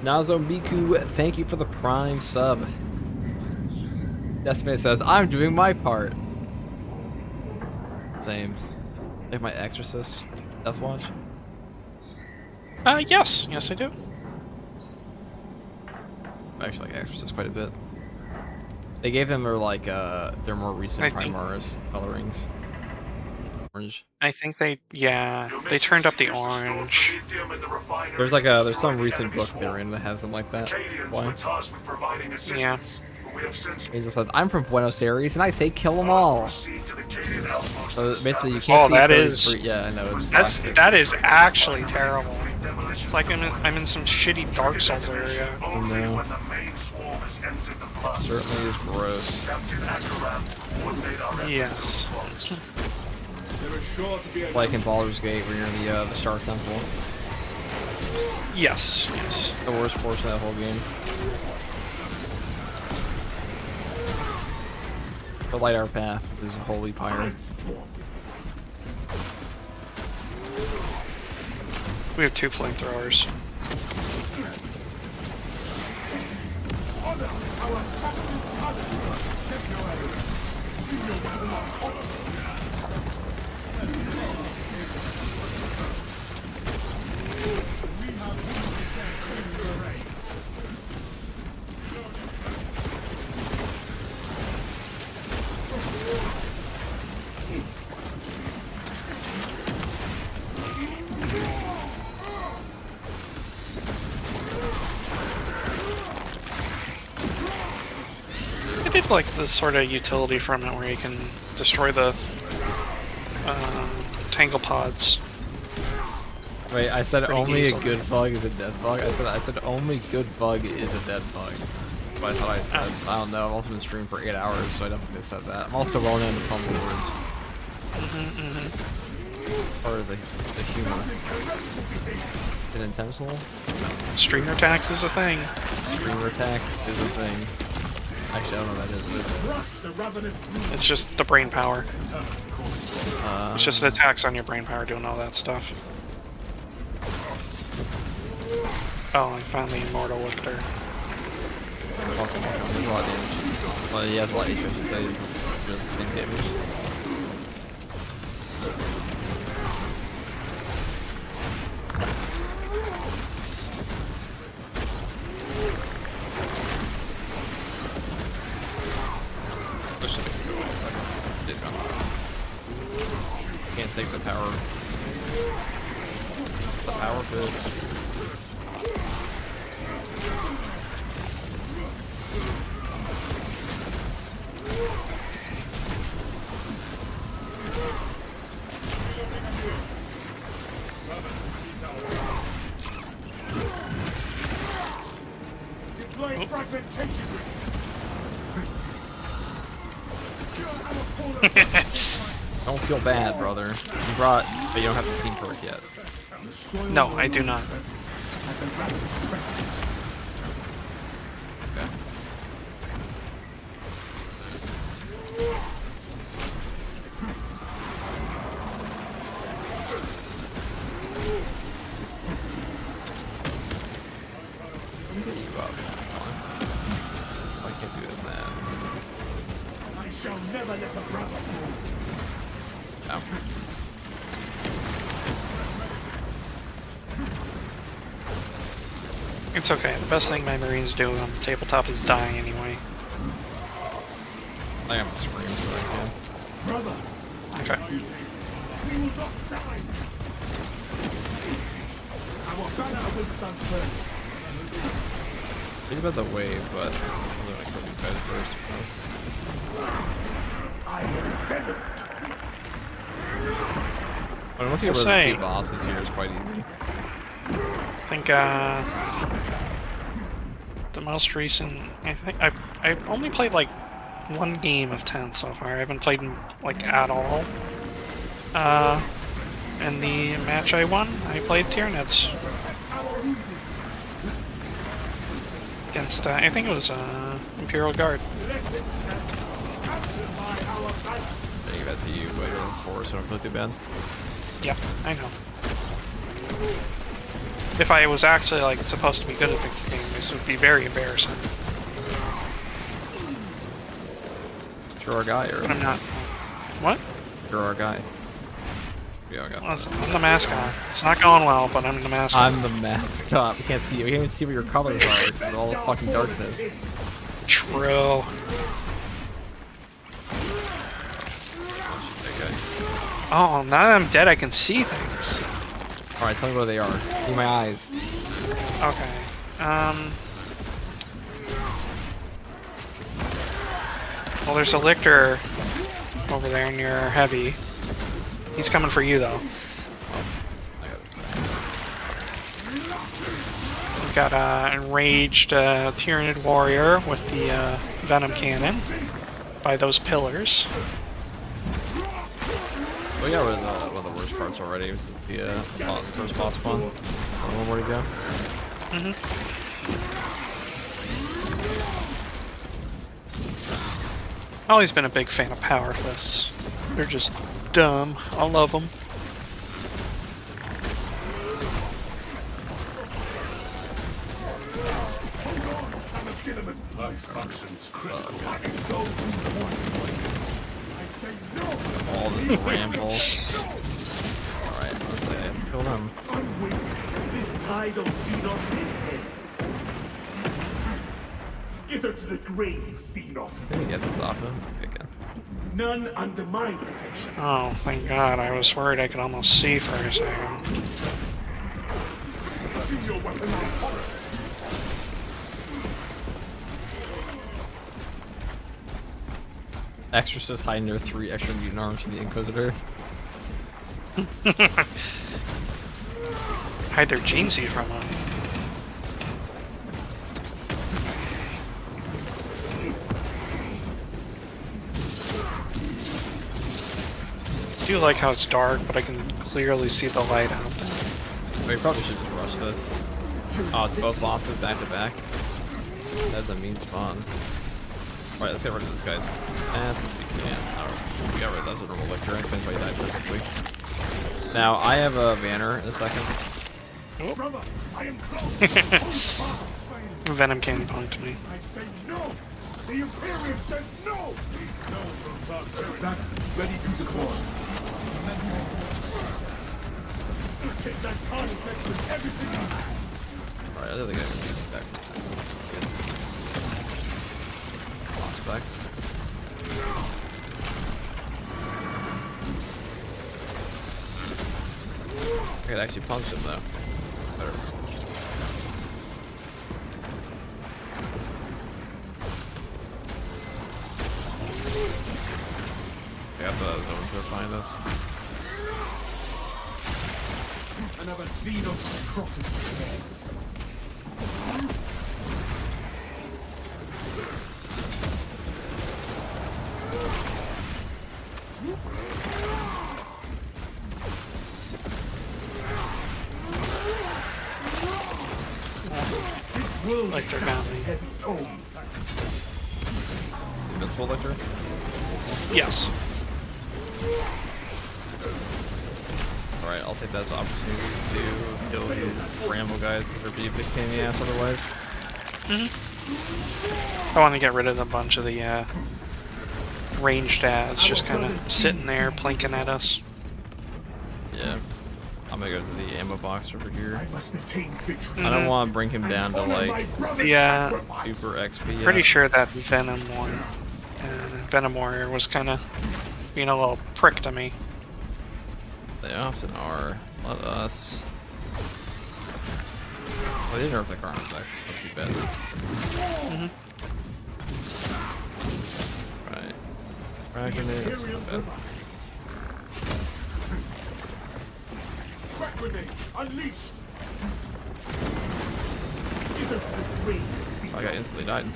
Nazo Miku, thank you for the Prime sub. Decimate says, I'm doing my part. Same. Like my Exorcist Death Watch. Yes. Yes, I do. I actually like Exorcist quite a bit. They gave them their more recent Primaris colorings. Orange. I think they turned up the orange. There's some recent book they're in that has them like that. Why? Yeah. Angel says, I'm from Buenos Aires and I say kill them all. So basically you can't see that 30 is yeah, I know. that is actually terrible. It's like I'm in some shitty Dark Souls area. Oh no. It certainly is gross. Yes. Like in Baldur's Gate where you're in the Star Temple. Yes, yes. The worst portion of that whole game. To light our path is a holy pyre. We have 2 flamethrowers. I did like this sort of utility from it where you can destroy the tangle pods. Wait, I said Pretty only easily. a good bug is a dead bug? I said only good bug is a dead bug. But I thought I said, I don't know, I've also been streaming for 8 hours, so I don't think they said that. I'm also well known to pump words. Part of the humor. Is it intentional? Streamer tax is a thing. Streamer attack is a thing. Actually, I don't know what that is. It's just the brain power. It's just an attacks on your brain power doing all that stuff. Oh, I found the Immortal Lictor. There's a lot of damage. Well, he has a lot of HP, so he does the same damage. Can't take the power. The power fist. Don't feel bad, brother. You brought, but you don't have the team perk yet. No, I do not. Okay. Get you up. I can't do that. shall never let a brother fall. Yeah. It's okay. The best thing my Marines do on the tabletop is die anyway. I am scream so I can. Brother, Okay. we will not die. Our banner will sunburn. Think about the wave, but I'm gonna kill these guys first. I am venomed. I mean, once you get rid of the 2 bosses here, it's quite easy. I think the most recent, I've only played like 1 game of 10 so far. I haven't played like at all. In the match I won, I played Tyranids against I think it was Imperial Guard. Then you got to you, but you're in 4, so don't feel too bad. Yeah, I know. If I was actually like supposed to be good at this game, this would be very embarrassing. You're our guy, or But I'm not. What? you're our guy. Yeah, I got Well, I'm the mascot. It's not going well, but I'm the mascot. I'm the mascot. We can't see you. We can't even see what your colors are with all the fucking darkness. True. Okay. Oh, now that I'm dead, I can see things. Alright, tell me where they are. See my eyes. Okay. Well, there's a lictor over there near Heavy. He's coming for you, though. We've got an enraged Tyranid warrior with the venom cannon by those pillars. We got rid of one of the worst parts already. This is the first boss spawn. I don't know where to go. I've always been a big fan of power fists. They're just dumb. I love them. Life functions critical. It's those who want it. I say no. All the ramble. Alright, let's say kill them. Unwavering. This tide of Xenos is ended. Skitter to the grave, Xenos. Can we get this off him? Again. None under my protection. Oh, thank God. I was worried I could almost see for a second. See your weapon on forest. Exorcist hiding their 3 extra mutant arms from the Inquisitor. Hide their gene seed from them. I do like how it's dark, but I can clearly see the light out there. We probably should just rush this. Oh, it's both bosses back to back. That's a mean spawn. Alright, let's get rid of this guy. Since we can. We got rid of that little lictor. Explains why he died so quickly. Now, I have a banner in a second. Brother, I am close. Venom cannon punked me. I say no. The Imperium says no. Back, ready to score. Take that card effect with everything you have. Alright, I don't think I can get back. Lost specs. I could actually punch him though. Better. I got the zone to find this. Another Xenos atrocity. Lictor got me. Invincible lictor? Yes. Alright, I'll take that as an opportunity to kill these Rambo guys because they're being a big pain in the ass otherwise. I want to get rid of a bunch of the ranged as, just kind of sitting there plinking at us. Yeah. I'm gonna go to the ammo box over here. I must attain victory. I don't want to bring him down to like Yeah. super XP. Pretty yet. sure that Venom one, Venom Warrior was kind of being a little prick to me. They often are. Let us. Oh, they didn't nerf the car effects. Not too bad. Right. Frag grenade. That's not bad. Crack grenade unleashed. Give us the green. I got instantly died.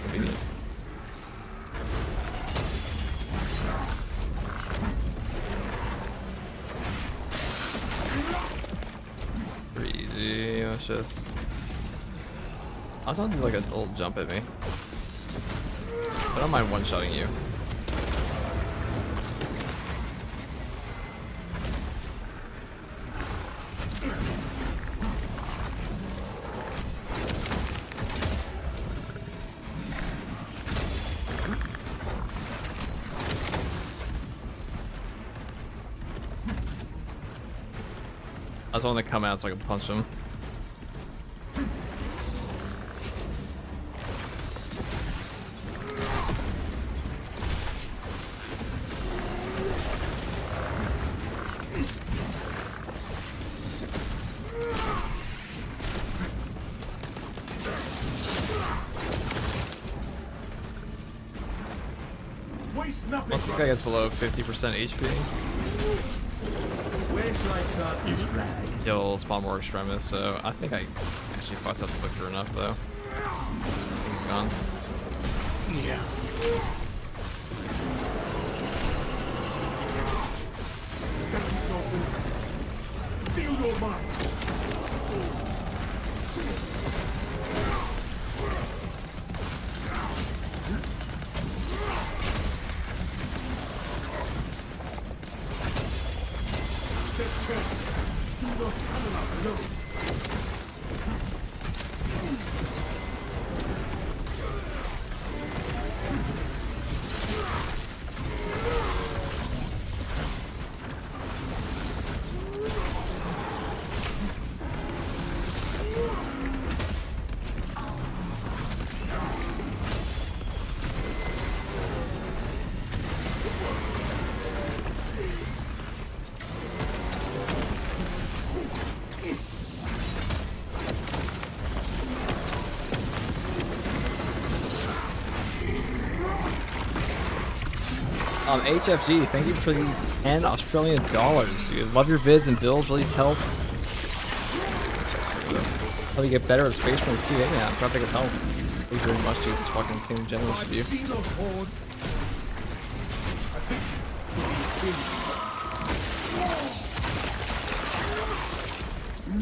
Convenient. Pretty easy. Let's just. I was gonna do like a little jump at me. I don't mind one-shotting you. I just want to come out so I can punch him. Waste nothing. Once this guy gets below 50% HP, Where shall I start this flag? he'll spawn more extremists, so I think I actually fucked up the Victor enough though. He's gone. Yeah. Steal your mind. HFG, thank you for the 10 Australian dollars, dude. Love your vids and builds, really help you get better at Space Marine 2. Yeah, I'm glad they could help. Thank you very much, dude. It's fucking seem generous of you.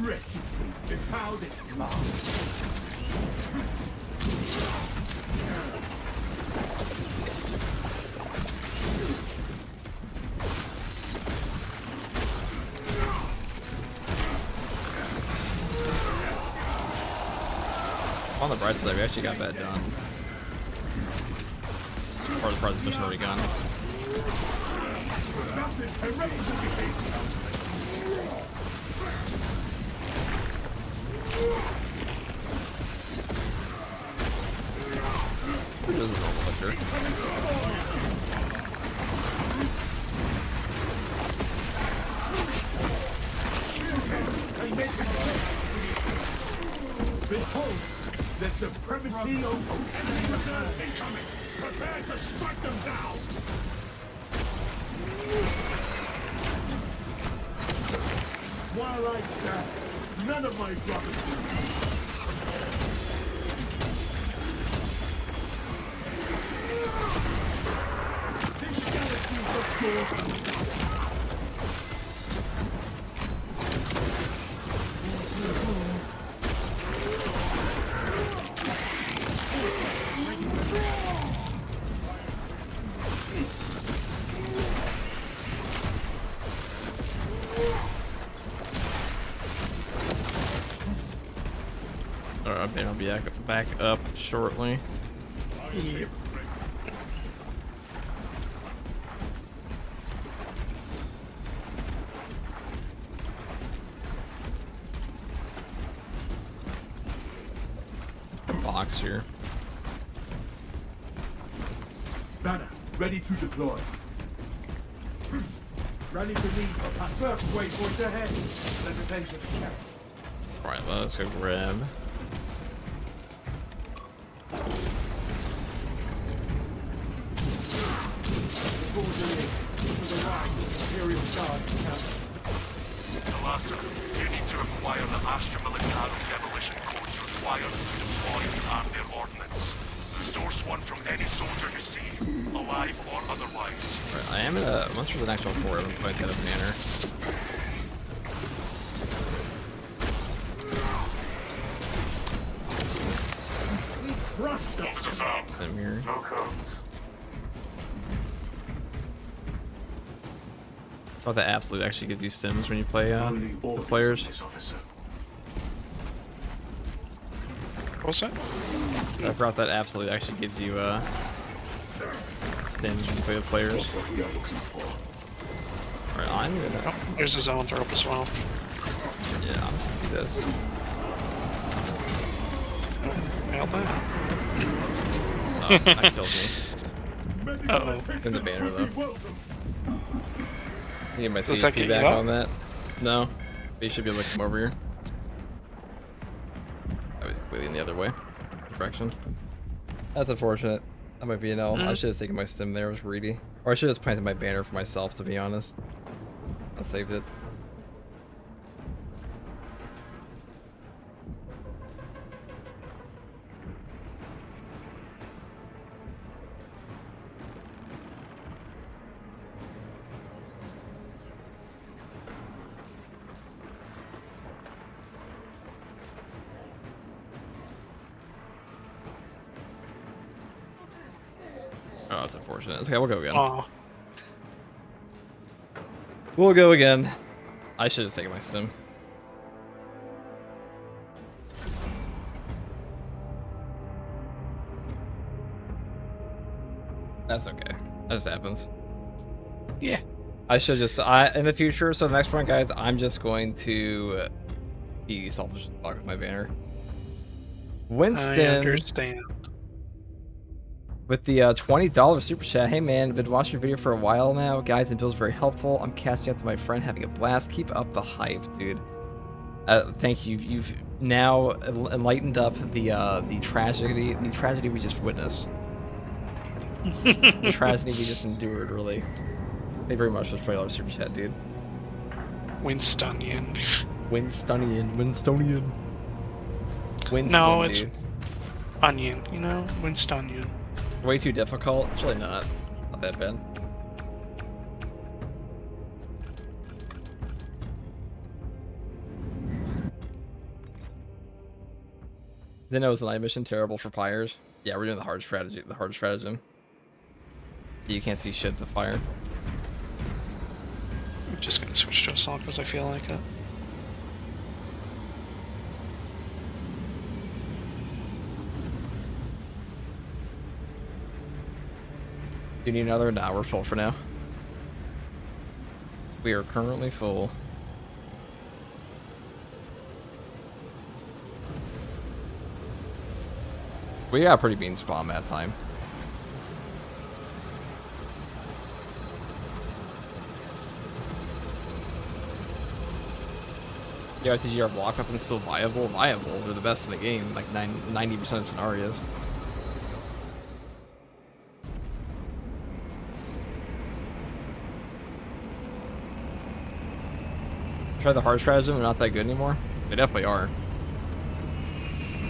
Wretched thing, defiled its mark. On the bright side, we actually got that done. Part of the mission already gone. Who does a normal Victor? Behold, the supremacy of Reserves incoming! Prepare to strike them down! While I stand, none of my brothers this galaxy's of gold. Alright, I'll be back up shortly. Yep. box here. Banner, ready to deploy. Rally to lead. At first waypoint ahead. Let us enter the camp. Alright, let's go grab. The border in. To the right, Imperial Guard camp. Talassa, you need to acquire the Astra Militarum demolition codes required to deploy and arm their ordnance. Source one from any soldier you see, alive or otherwise. Alright, I am gonna, once for the next one forward, I'm gonna fight that up banner. Officer found. Same here. No codes. I thought that absolute actually gives you stims when you play with players. Officer. What was that? I forgot that absolute actually gives you stims when you play with players. What we are looking for. Alright, I'm gonna, Oh, there's a zone throw up as well. yeah, I'm gonna do this. Nailed that. Oh, that killed me. Uh-oh. In the banner though. You get my Does that CP get you back up? on that? No. But you should be able to come over here. I was completely in the other way. Direction. That's unfortunate. That might be an L. I should have taken my stim there, I was greedy. Or I should have just planted my banner for myself, to be honest. I saved it. Oh, that's unfortunate. It's okay, we'll go again. Oh, We'll go again. I should have taken my stim. That's okay. That just happens. yeah. I should just in the future. So the next one, guys, I'm just going to be selfish and block with my banner. I Winston understand. with the $20 super chat. Hey man, been watching your video for a while now. Guides and builds very helpful. I'm catching up to my friend, having a blast. Keep up the hype, dude. Thank you. You've now enlightened up the tragedy we just witnessed. The tragedy we just endured, really. Thank you very much for the $20 super chat, dude. Winstonian. Winstonian. Winston, No, it's dude. onion, you know? Winstonian. Way too difficult. It's really not that bad. Didn't know it was a night mission. Terrible for pyres. Yeah, we're doing the hard strategy. The hard stratagem. You can't see shits of fire. I'm just gonna switch to assault because I feel like it. Do you need another? Nah, we're full for now. We are currently full. We got a pretty mean spawn that time. Yeah, TGR block weapons still viable? Viable. They're the best in the game, like 90% of scenarios. Try the hard stratagem, they're not that good anymore? They definitely are.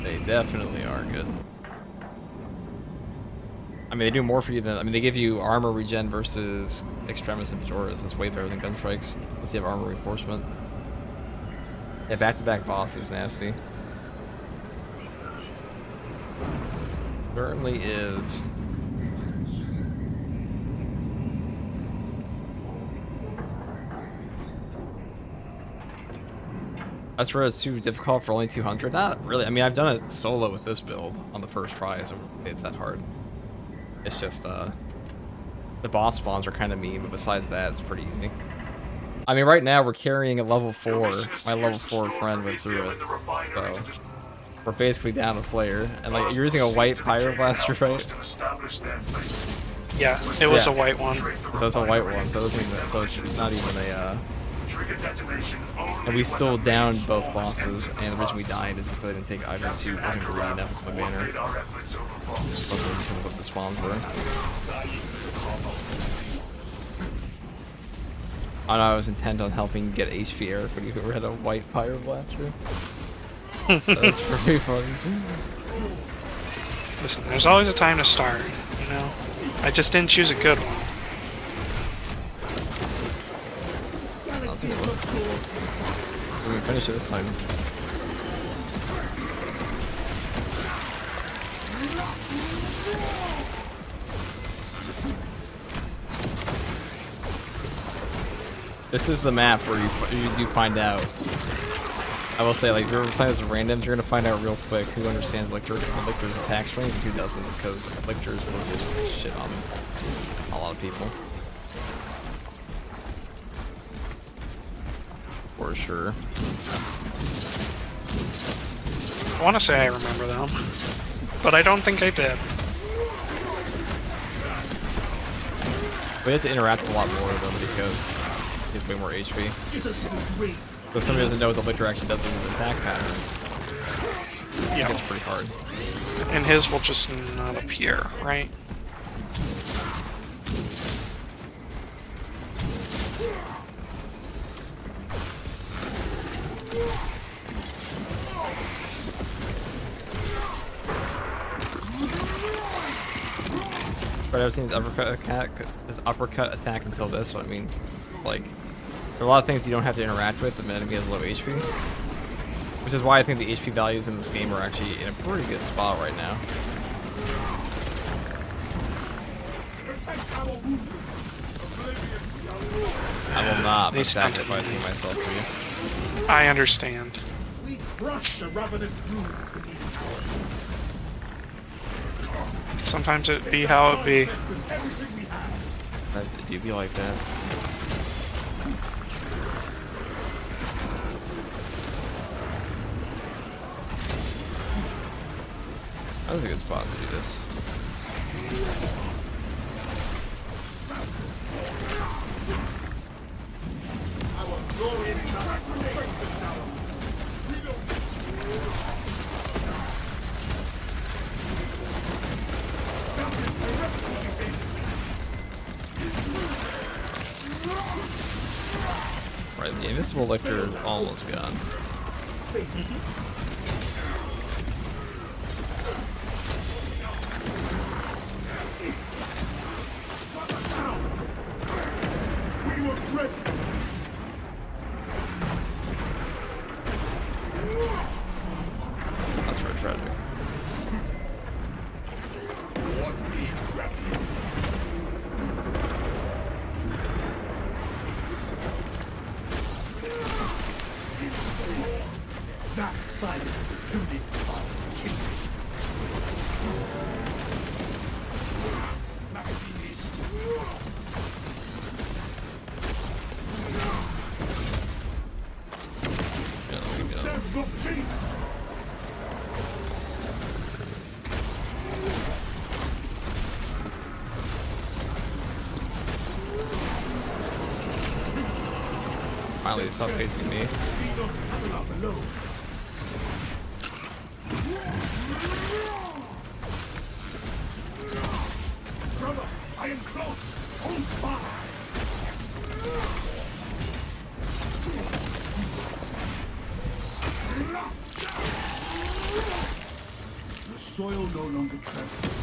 They definitely are good. I mean, they do more for you than... I mean, they give you armor regen versus Extremis and Majoris. That's way better than gun strikes. Unless you have armor reinforcement. Yeah, back-to-back boss is nasty. Certainly is. That's where it's too difficult for only 200? Not really. I mean, I've done it solo with this build on the first try, so it's that hard. It's just, the boss spawns are kind of mean, but besides that, it's pretty easy. I mean, right now we're carrying a level 4. My level 4 friend went through it, so we're basically down a player, and like you're using a white Pyroblaster, right? To establish their fate. Yeah, it was Yeah. a white one. So it's a white one, so it doesn't even, so it's not even a. Trigger detonation only And we when still the downed base both form has bosses, entered and the reason we process. died is because I didn't take either suit, wasn't greedy enough with my banner. Coordinate our efforts over boss. Plus, we can put the spawns there. I know I was intent on helping get HP Eric when you had a white Pyroblaster. That's pretty funny. Listen, there's always a time to start, you know? I just didn't choose a good one. I'll take a look. We can finish it this time. This is the map where you do find out. I will say, like, if you're playing as randoms, you're gonna find out real quick who understands Lictor's attack range and who doesn't, because Lictors will just shit on a lot of people. For sure. I want to say I remember them, but I don't think I did. We have to interact a lot more with them because he has way more HP. So somebody doesn't know what the Lictor actually does in the attack pattern. Yeah. It gets pretty hard. And his will just not appear, right? But I've seen his uppercut attack until this, so I mean, like, there are a lot of things you don't have to interact with the enemy has low HP. Which is why I think the HP values in this game are actually in a pretty good spot right now. I will not be They stunted sacrificing myself for you. I understand. We crush the ravenous brood beneath Sometimes it be how it be. everything we have. Do you be like that? That was a good spot to do this. Our glorious breaks tower. Right, the Invincible Lictor is almost gone. We were bred for this. That's very tragic. What needs refuge? That silence the two needs to follow. Magazine Yeah, give me another one. there's the beat. Finally, stop facing me. Xenos coming up below. Brother, I am close. Hold fast. The soil no longer trembles.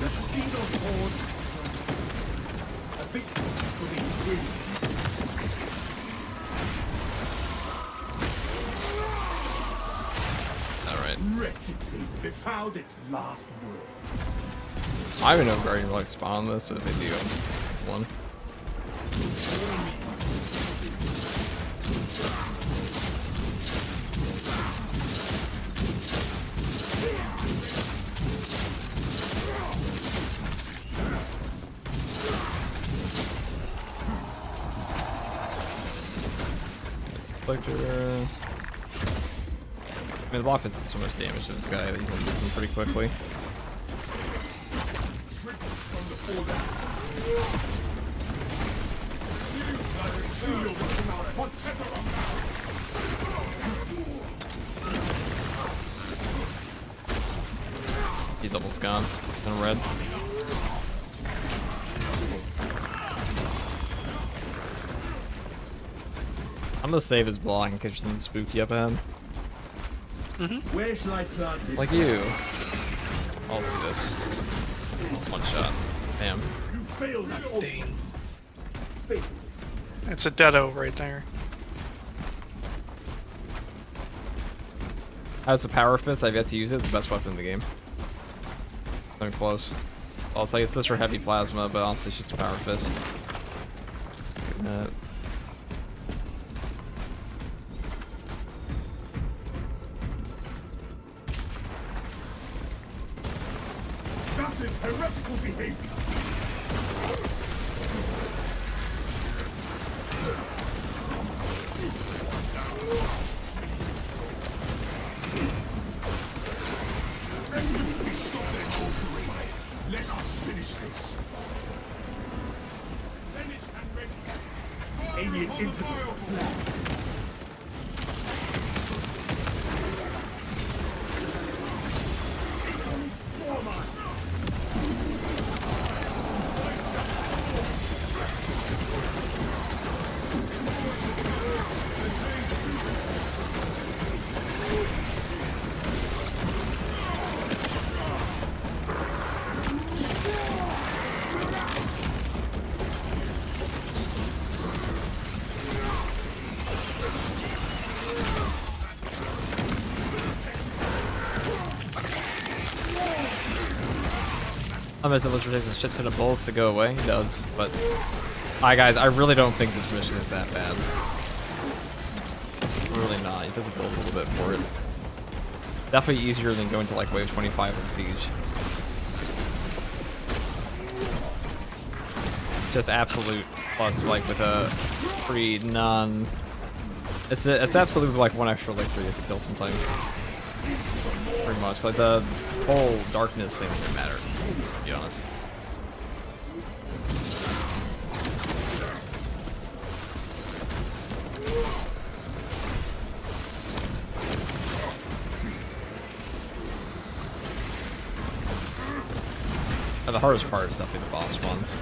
The Xenos horde. A victory for the free. Alright. Wretched thing befouled its last word. I don't even know if Guardian will like spawn on this, or if they do one. Inflictor. I mean, the block does so much damage to this guy that he can move him pretty quickly. He's almost gone. In red. I'm gonna save his block in case there's something spooky up ahead. Where shall I plant this? Like you. I'll see this. One shot. Damn. You failed that ultimate. Dang. Failed. It's a deado right there. As a power fist, I've yet to use it. It's the best weapon in the game. Not close. Well, it's like it's just for heavy plasma, but honestly, it's just a power fist. That is heretical behavior. Let us finish this. Finish and ready. Aiming into the flag. Unless it takes a shit ton of bullets to go away, he does. But, hi guys, I really don't think this mission is that bad. Really not. You have to build a little bit for it. Definitely easier than going to like wave 25 in Siege. Just absolute plus like with a free non. It's absolute like one extra lictor you have to kill sometimes. Pretty much like the whole darkness thing doesn't matter. To be honest. And the hardest part is definitely the boss ones.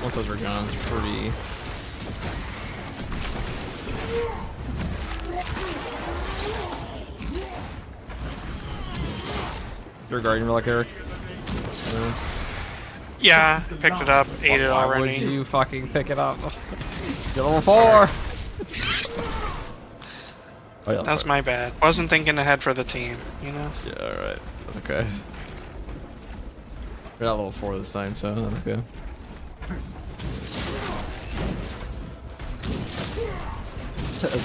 Once those are gone, it's pretty. You're a guardian relic, Eric? Yeah, picked it up, ate it Why already. would you fucking pick it up? You're level 4! Oh, yeah, That's my bad. Wasn't thinking ahead for the team, you know? Yeah, alright. That's okay. We're not level 4 this time, so that's okay.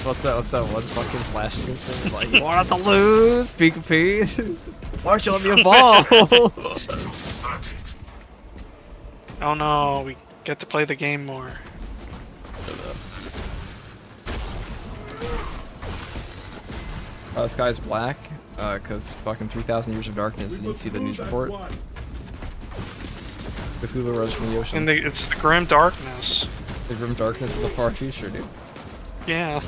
What's that one fucking flash thing? Like, you want to lose, Pikachu? Why aren't you letting me evolve? Oh no, we get to play the game more. This guy's black, cause fucking 3,000 years of darkness, and you see the news report. Cthulhu rose from the ocean. And it's the grim darkness. The grim darkness of the far future, dude. Yeah.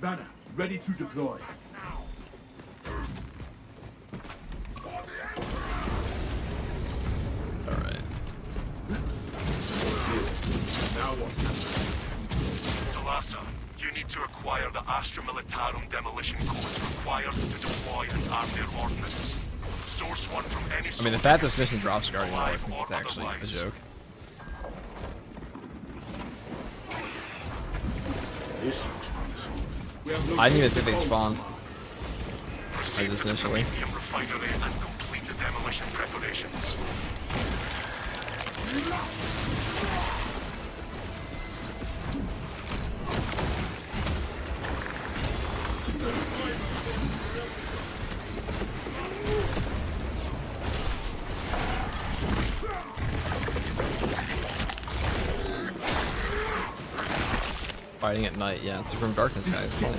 Banner, ready to deploy. Alright. Now what? Talassa, you need to acquire the Astra Militarum demolition codes required to deploy and arm their ordnance. Source one from any I mean, the fact this mission drops Guardian Relic, I think it's actually a joke. This looks promising. I didn't even think they spawned. Proceed Just to the initially. Prometheum refinery and complete the demolition preparations. Fighting at night, yeah, it's from Darkness guy. It's funny.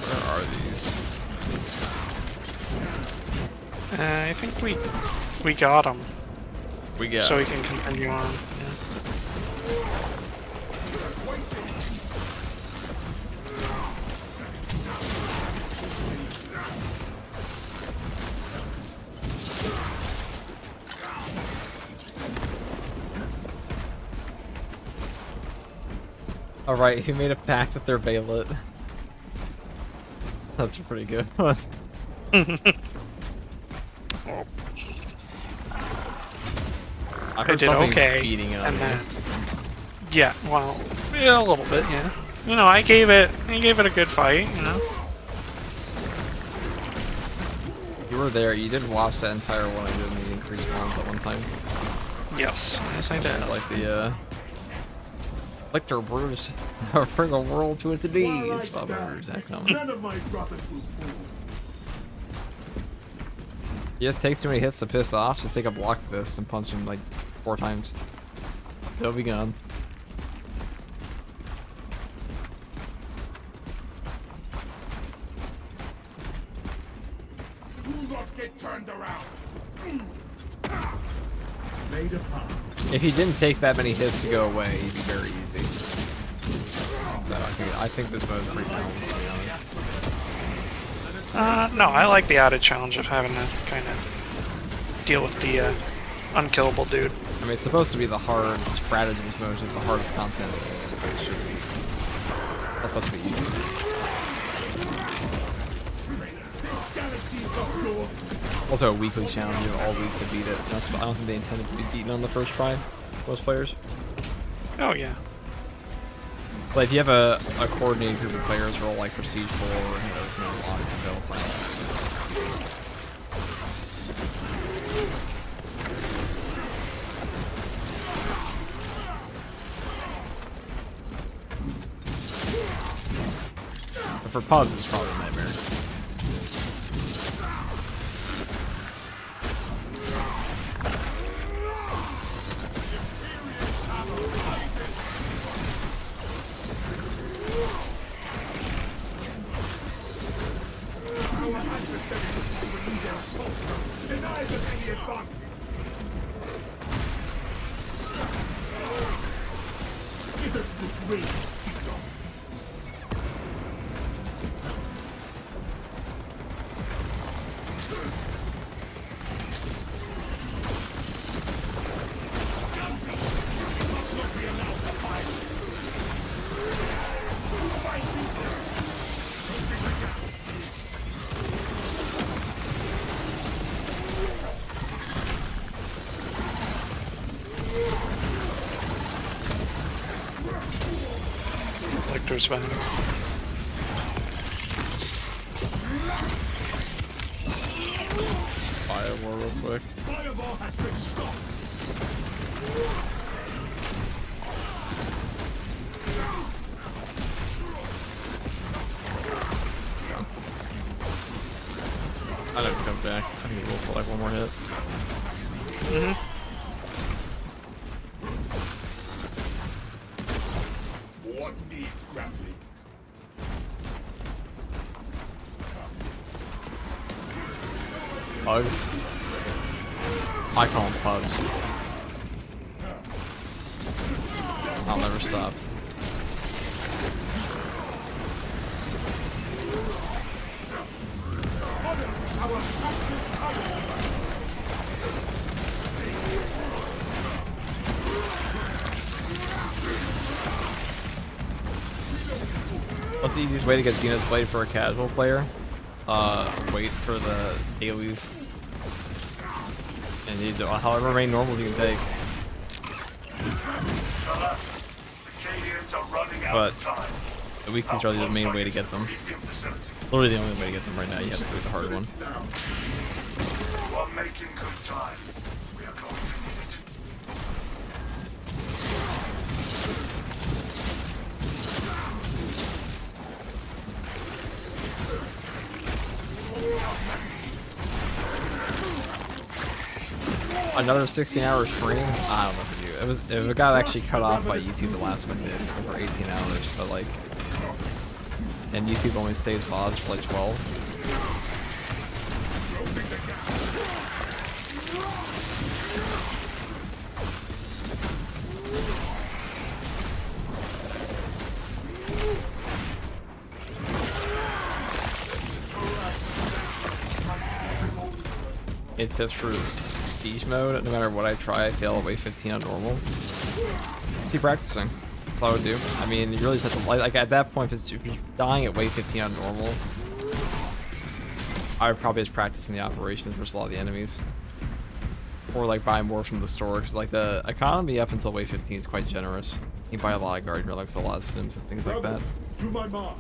Where are these? I think we got him. We got. So we can continue on. Yeah. Alright, he made a pact with their valet. That's a pretty good one. I heard did something okay, beating on and me. then yeah, well, yeah, a little bit, yeah. You know, I gave it a good fight, you know. You were there. You did watch that entire one. I did the increased ones at one time. Yes, I did. Like the Lictor brews bring the world to its knees. None of my brothers will fall. He just takes too many hits to piss off. Just take a block fist and punch him like 4 times. He'll be gone. Do not get turned around. Made a path. If he didn't take that many hits to go away, he'd be very easy. So I think this mode's pretty balanced, to be honest. No, I like the added challenge of having to kind of deal with the unkillable dude. I mean, it's supposed to be the hard stratagems mode, which is the hardest content. So it should be. That's supposed to be easy. Also, a weekly challenge. You have all week to beat it. That's, I don't think they intended to be beaten on the first try. Most players. Oh yeah. But if you have a coordinated group of players roll like Prestige 4 or a lot of battle time. But for pugs, it's probably a nightmare. Lictor's back. Fireball real quick. Fireball has been stopped. I didn't come back. I think we'll for like one more hit. What needs grappling? Pugs. I call them pugs. I'll never stop. What's the easiest way to get Xeno's Blade for a casual player? wait for the dailies. And you do, however many normals you can take. But the weeklies are the main way to get them. Literally the only way to get them right now. You have to do the hard one. You are making good time. We are going to need it. Another 16-hour stream? I don't know if it do. It got actually cut off by YouTube the last one did for 18 hours, but like, and YouTube only stays VODs for like 12. It tips for siege mode. No matter what I try, I fail at wave 15 on normal. Keep practicing. That's all I would do. I mean, you really just have to, like at that point, if you're dying at wave 15 on normal, I would probably just practice in the operations versus a lot of the enemies. Or like buy more from the store, because like the economy up until wave 15 is quite generous. You can buy a lot of guard relics, a lot of sims and things like that. To my mark.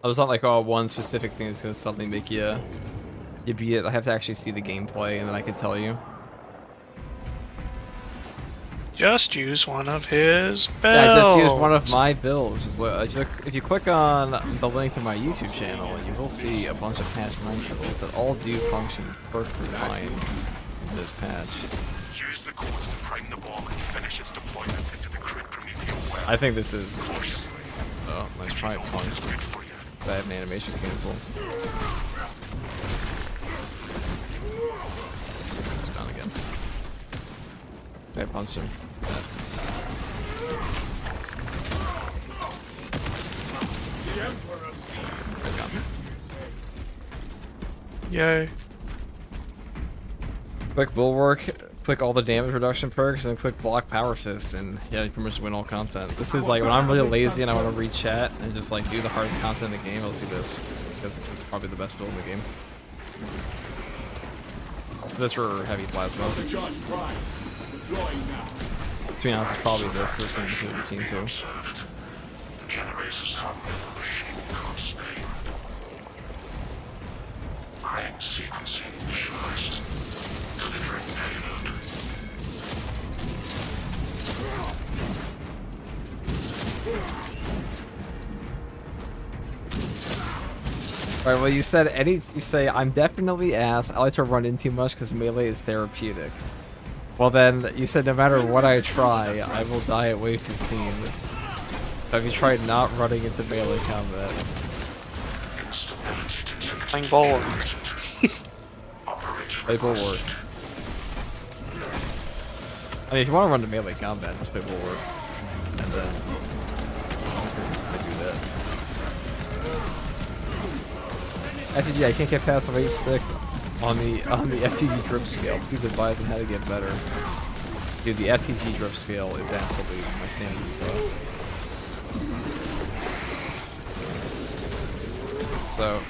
It's not like, oh, one specific thing is going to suddenly make you beat it. I have to actually see the gameplay, and then I can tell you. Just use one of his builds. Yeah, just use one of my builds. If you click on the link to my YouTube channel, you will see a bunch of patch 9 builds that all do function perfectly fine in this patch. Use the codes to prime the bomb and finish its deployment into the crude Promethean well. I think this is... Cautiously. Oh, let's try it What is good for you? I have an animation cancel. It's gone again. I punched him. The Emperor sees. Yay. Click Bulwark, click all the damage reduction perks, and then click Block Power Fist, and yeah, you pretty much win all content. This is like when I'm really lazy and I want to read chat and just like do the hardest content in the game, I'll do this. Because this is probably the best build in the game. So this for heavy plasma. The Judge Prime. Deploying now. To be honest, it's probably this one for the routine too. Observed. The generators hung in a machine called Spain. Crane sequencing initialized. Delivering payload. Alright, well you say I'm definitely ass. I like to run in too much because melee is therapeutic. Well then, you said no matter what I try, I will die at wave 15. Have you tried not running into melee combat? Playing Bulwark. Play Bulwark. I mean, if you want to run to melee combat, just play Bulwark. And then... I do that. FTG, I can't get past wave 6 on the FTG drip scale. Please advise on how to get better. Dude, the FTG drip scale is absolutely my sanity throw. So,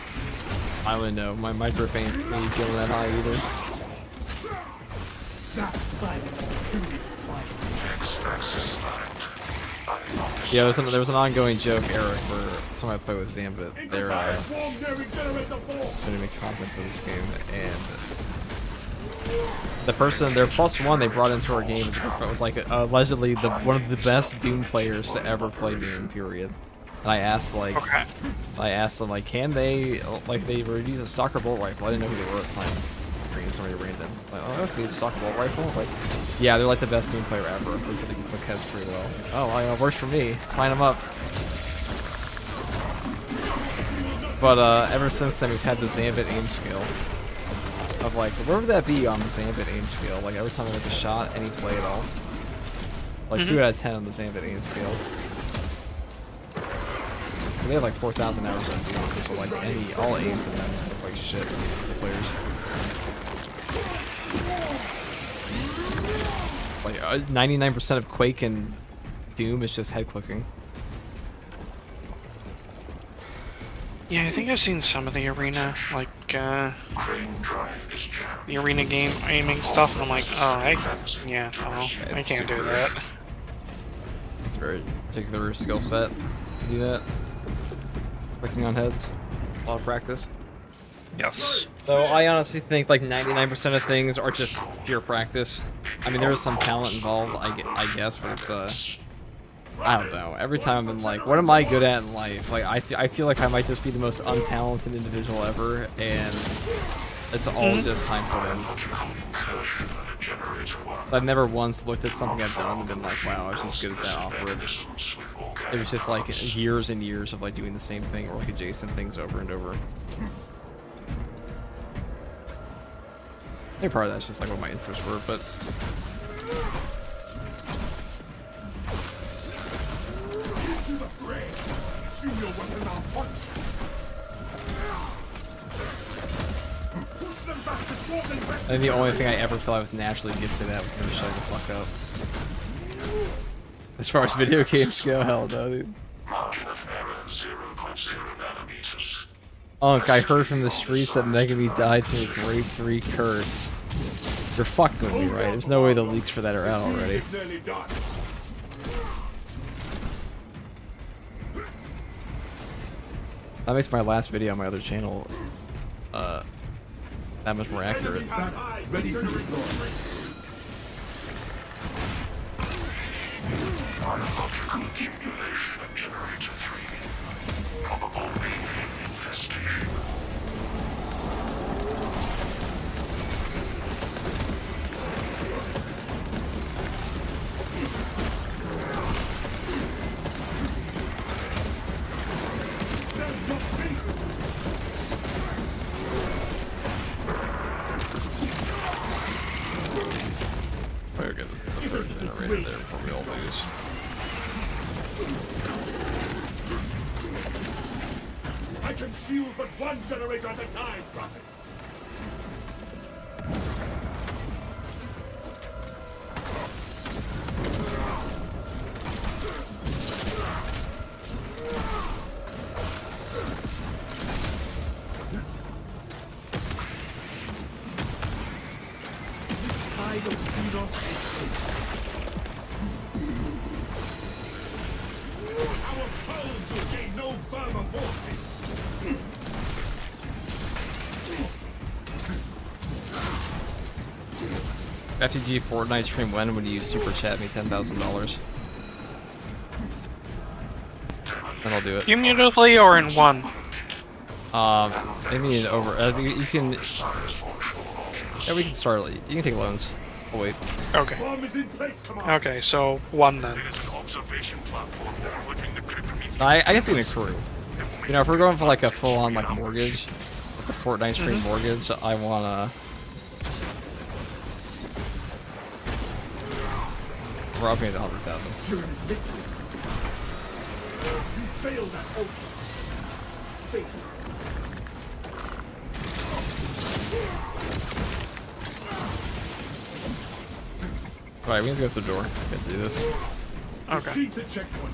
I wouldn't know. My drip ain't really feeling that high either. Yeah, there was an ongoing joke, Eric, where someone I play with Zambit, they're gonna make content for this game, and the person, their +1 they brought into our game was like allegedly one of the best Doom players to ever play Doom, period. And I asked them like, can they use a stalker bolt rifle? I didn't know who they were at the time. Somebody random. Like, oh, okay, use a stalker bolt rifle? Like, yeah, they're like the best Doom player ever. They can click heads pretty well. Oh, well, it works for me. Sign them up. But ever since then, we've had the Zambit aim skill. Of like, where would that be on the Zambit aim scale? Like every time I make a shot, any play at all. Like 2 out of 10 on the Zambit aim scale. They have like 4,000 hours on Doom, so like all aims in them just look like shit. The players. Like 99% of Quake and Doom is just head clicking. Yeah, I think I've seen some of the arena, like, the arena game aiming stuff, and I'm like, oh, I can't do that. It's a very particular skill set to do that. Clicking on heads. A lot of practice. Yes. So I honestly think like 99% of things are just pure practice. I mean, there is some talent involved, I guess, but it's I don't know. Every time I'm like, what am I good at in life? Like, I feel like I might just be the most untalented individual ever, and it's all just time put in. I've never once looked at something I've done and been like, wow, I was just good at that off rip. It was just like years and years of like doing the same thing or like adjacent things over and over. Maybe part of that's just like what my interests were, but and the only thing I ever felt I was naturally gifted at was never shutting the fuck up. As far as video games go, hell no, dude. Margin of error 0.0 nanometers. Unk, I heard from the streets that Megami died to a grade 3 curse. You're fucking with me, right? There's no way the leaks for that are out already. That makes my last video on my other channel that much more accurate. Ready to deploy. Biological accumulation at generator 3. Probable avian infestation. Better get this third generator there before we all lose. I can shield but one generator at a time, Prophet. Tide of Xenos escape. Our foes will gain no further forces. FTG Fortnite stream when would you super chat me $10,000? Then I'll do it. Cumulatively or in one? Maybe in over. You can. Yeah, we can start. You can take loans. Oh wait. Okay. Bomb is in place, Commander. Okay, so one then. There's an observation platform overlooking the crypt. I guess even a crew. You know, if we're going for like a full-on like mortgage, like the Fortnite stream mortgage, I wanna. We're upping it to 100,000. You failed at ultra. Failed. Alright, we need to go through the door. Can't do this. Okay. Proceed to checkpoint.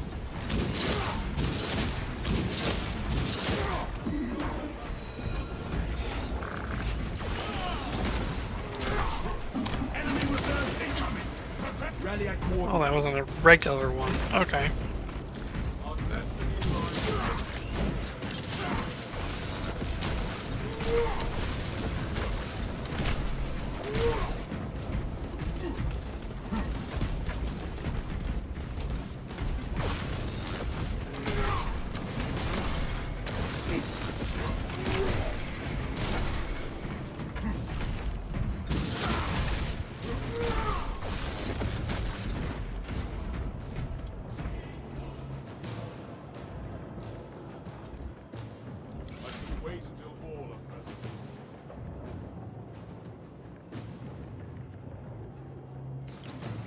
Enemy reserves incoming. Rally at war. Oh, that wasn't a regular one. Okay. Wait until all are present.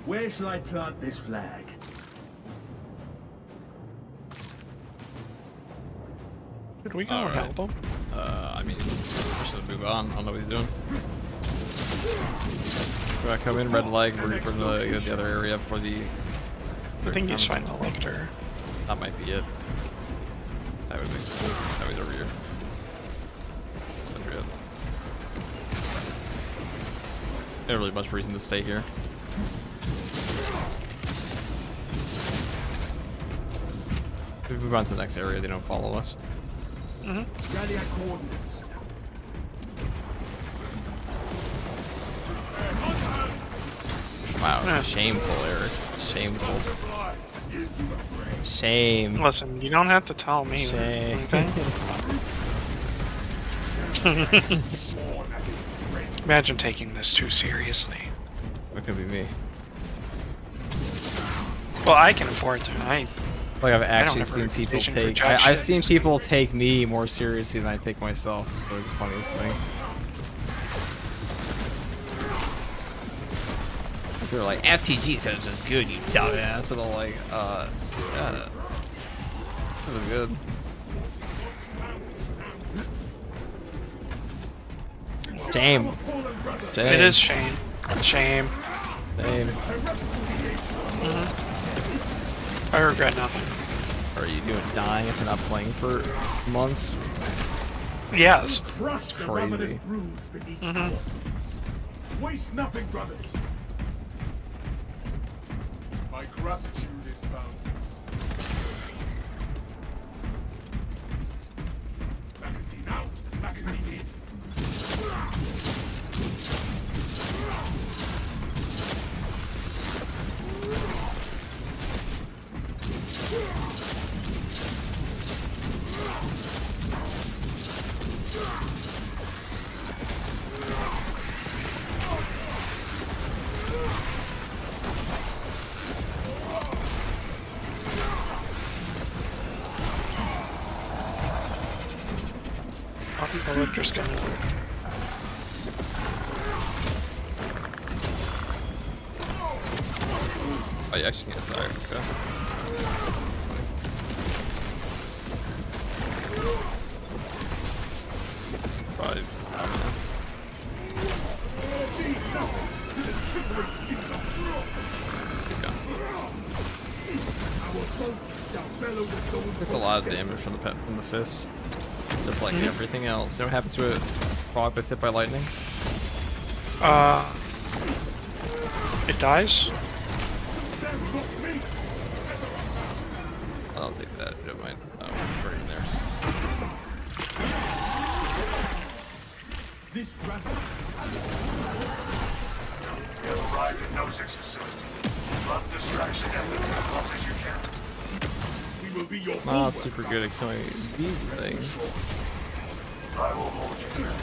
Where shall I plant this flag? Did we go Alright. help him? I mean, we should move on. I don't know what he's doing. We're gonna come in red leg. We're gonna go to the other area for the. I think he's fighting the lictor. That might be it. That would make sense. That was over here. That's good. Not really much reason to stay here. If we move on to the next area, they don't follow us. Rally at coordinates. Wow, shameful, Eric. Shameful. Shame. Listen, you don't have to tell me. Shame. Okay? Imagine taking this too seriously. It could be me. Well, I can afford to. Like I've actually have a seen people reputation for take. jack I've shit. seen people take me more seriously than I take myself. It's always the funniest thing. They're like, FTG says it's good, you dumbass. And I'm like, yeah. That was good. Shame. Shame. It is shame. Shame. Shame. I regret nothing. Are you doing dying if you're not playing for months? Yes. Crush the Crazy. ravenous brood beneath our feet. Waste nothing, brothers. My gratitude is boundless. Magazine out, magazine in. I think the lictor's gonna. Oh, you actually get tired. Okay. Five. That's a lot of damage from the fist. Just like everything else. You know what happens to it? Frog that's hit by lightning? It dies? I don't think that. Never mind. Oh, right in there. This raven. You'll arrive at Nozick's facility. Run distraction efforts as long as you can. We will be your Not super good at killing these things. I will hold you there.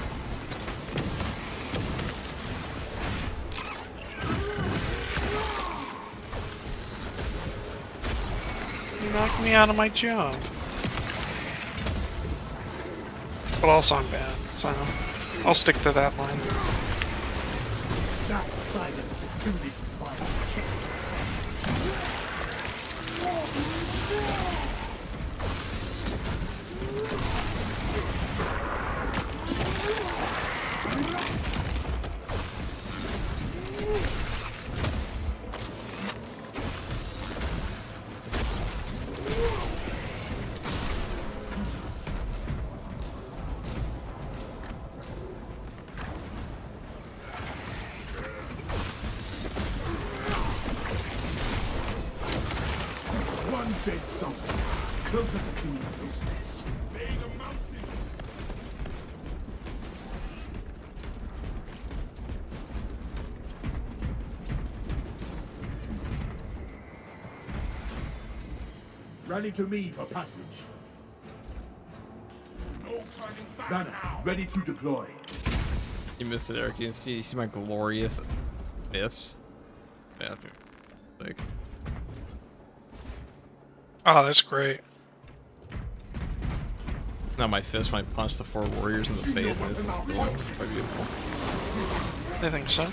You knocked me out of my job. But also I'm bad, so I'll stick to that line. That silence truly defies check. One dead zombie, closer to clean business. Being a mountain. Rally to me for passage. No turning back. Banner, ready to deploy. You missed it, Eric. You see my glorious fist? Yeah, like. Oh, that's great. Not my fist when I punched the 4 warriors in the face, and it's quite beautiful. I think so.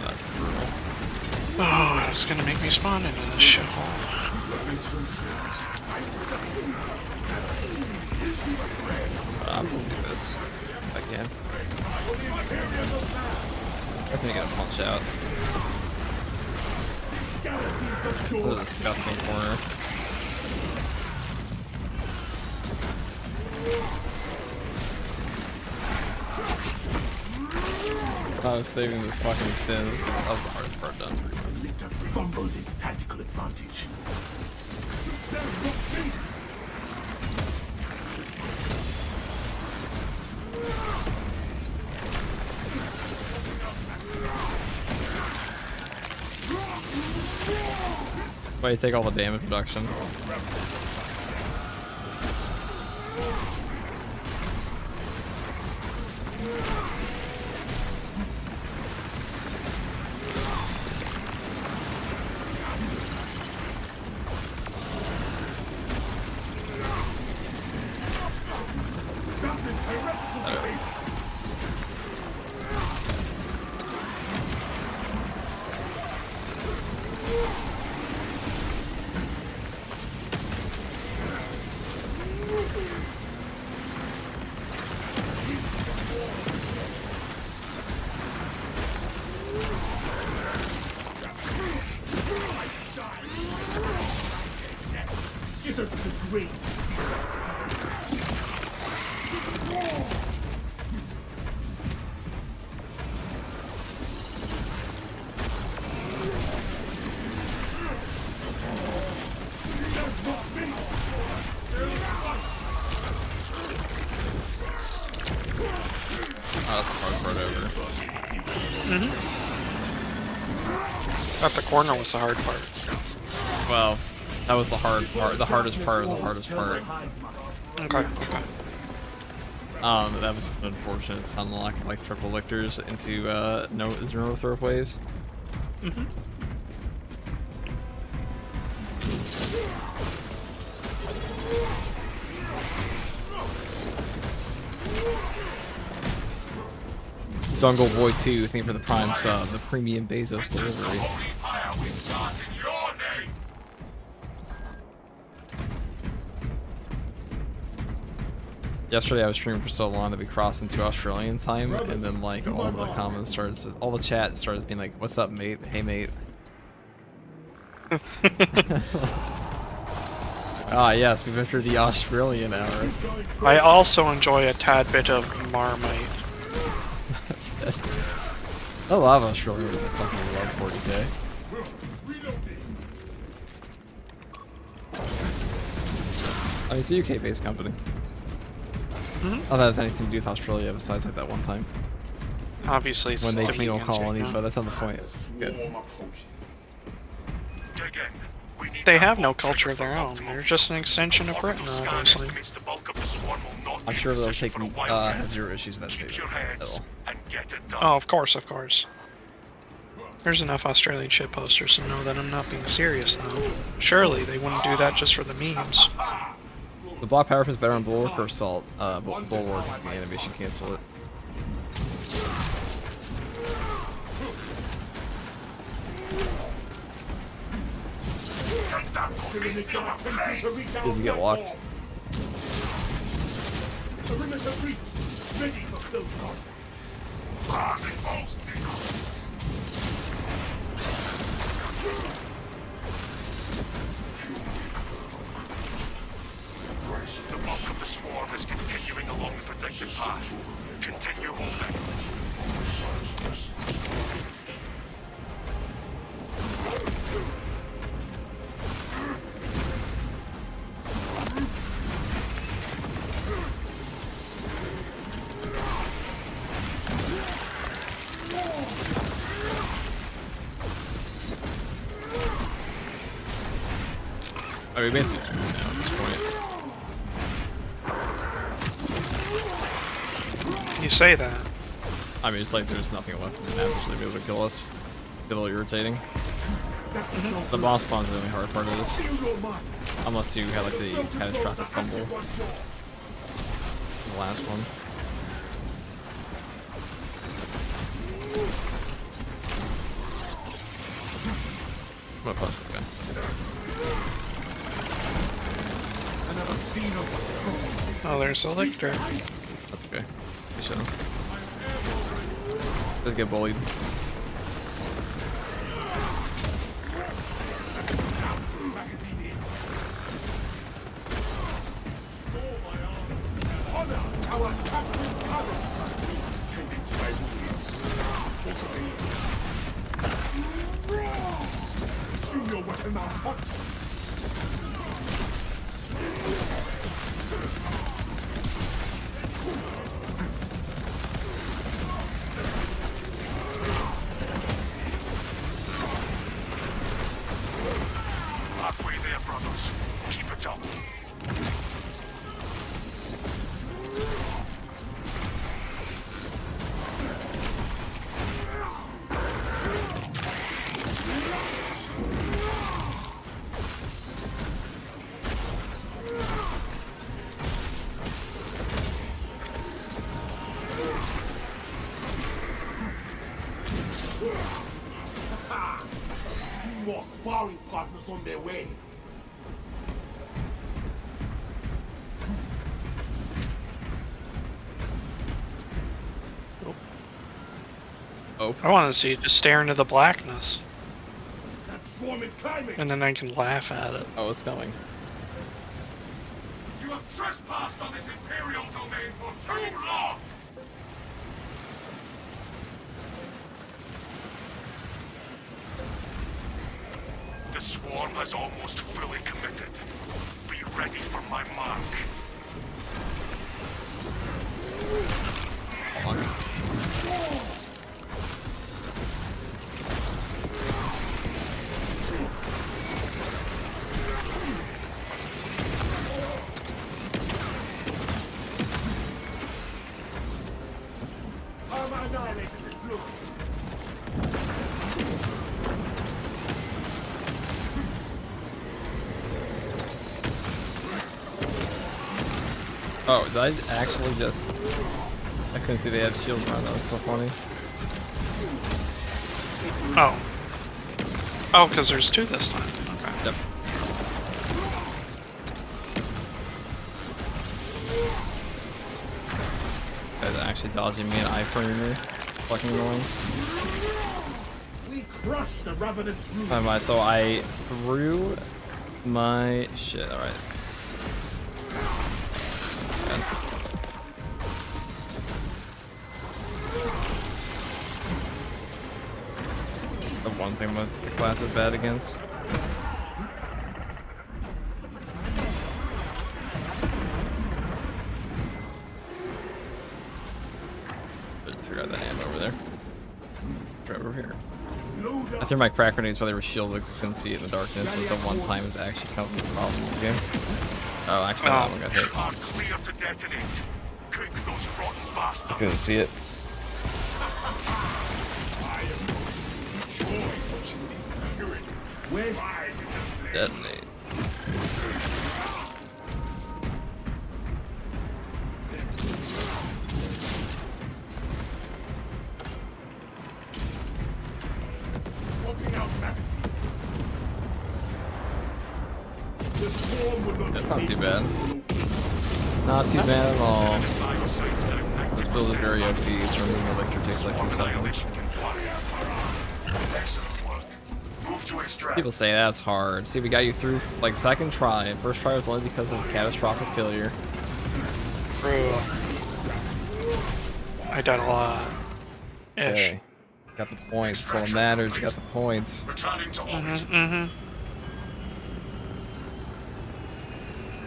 That's brutal. Oh, it's gonna make me spawn into this shithole. I'm gonna do this. Again. That's me get a punch out. This is a disgusting corner. I was saving this fucking sin. That was the hardest part done. Fumbled its tactical advantage. Why you take all the damage reduction? It is the great. Oh, that's the hard part over. Thought the corner was the hard part. Well, that was the hard part, the hardest part of the hardest part. Okay, okay. That was just unfortunate. It's unlocked like triple lictors into no throw waves. Mm-hmm. Jungle Boy 2, thank you for the Prime sub, the premium Bezos delivery. Yesterday I was streaming for so long that we crossed into Australian time, and then like all the comments started, all the chat started being like, "What's up, mate? Hey, mate." Ah, yes, we've entered the Australian hour. I also enjoy a tad bit of Marmite. A lot of Australians that fucking love 40k. I mean, it's a UK-based company. Mm-hmm. Oh, that has anything to do with Australia besides like that one time Obviously, it's when they penal Dominions right colonies, now. but that's not the point. Good. They have no culture of their own. They're just an extension of Britain, obviously. I'm sure they'll take have zero issues with that statement at all. Oh, of course, of course. There's enough Australian shitposters to know that I'm not being serious, though. Surely they wouldn't do that just for the memes. The block power is better on Bulwark or Assault? Bulwark, the animation cancel it. Did you get locked? Perimeter breach. Ready for close contact. The bulk of the swarm is continuing along the predicted path. Continue holding. I mean, basically, at this point. You say that. I mean, it's like there's nothing left in the map to be able to kill us. It's a little irritating. The boss spawn's the only hard part of this. Unless you had like the catastrophic fumble. The last one. I'm gonna punch this guy. Oh, there's a lictor. That's okay. shouldn't. Just get bullied. Our captain courage. Tending to my wounds. Assume your weapon malfunction. Halfway there, brothers. Keep it up. More sparring partners on their way. Oh. I want to see it just stare into the blackness, That swarm is climbing. and then I can laugh at it. Oh, it's coming. You have trespassed on this Imperial domain for too long! The swarm has almost fully committed. Be ready for my mark. Hold on. I'm annihilated this blue. Oh, did I actually just... I couldn't see they had shields around. That was so funny. Oh. Oh, because there's two this time. Okay. Yep. Guys actually dodging me and iframing me. Fucking annoying. We crushed the ravenous brood. Never mind, so I threw my shit. Alright. The one thing with the class is bad against. Figure out that ammo over there. Right over here. I threw my crack grenades while they were shielded because I couldn't see it in the darkness. But the one time it actually comes with a problem in the game. Oh, actually, that one got hit. Are clear to detonate. Cook those rotten bastards. I couldn't see it. Where's Detonate. swapping out magazine? The swarm would not That's not be too bad. Not too bad at all. Fire sites down 90%. This build is very OP, so removing electric takes like 2 seconds. Annihilation can fire. Excellent work. Move to extract. People say that's hard. See, we got you through like second try. First try was only because of catastrophic failure. True. I died a lot. Ish. Okay. Got the points. That's all that matters. You got the points. Returning to orbit. Mm-hmm.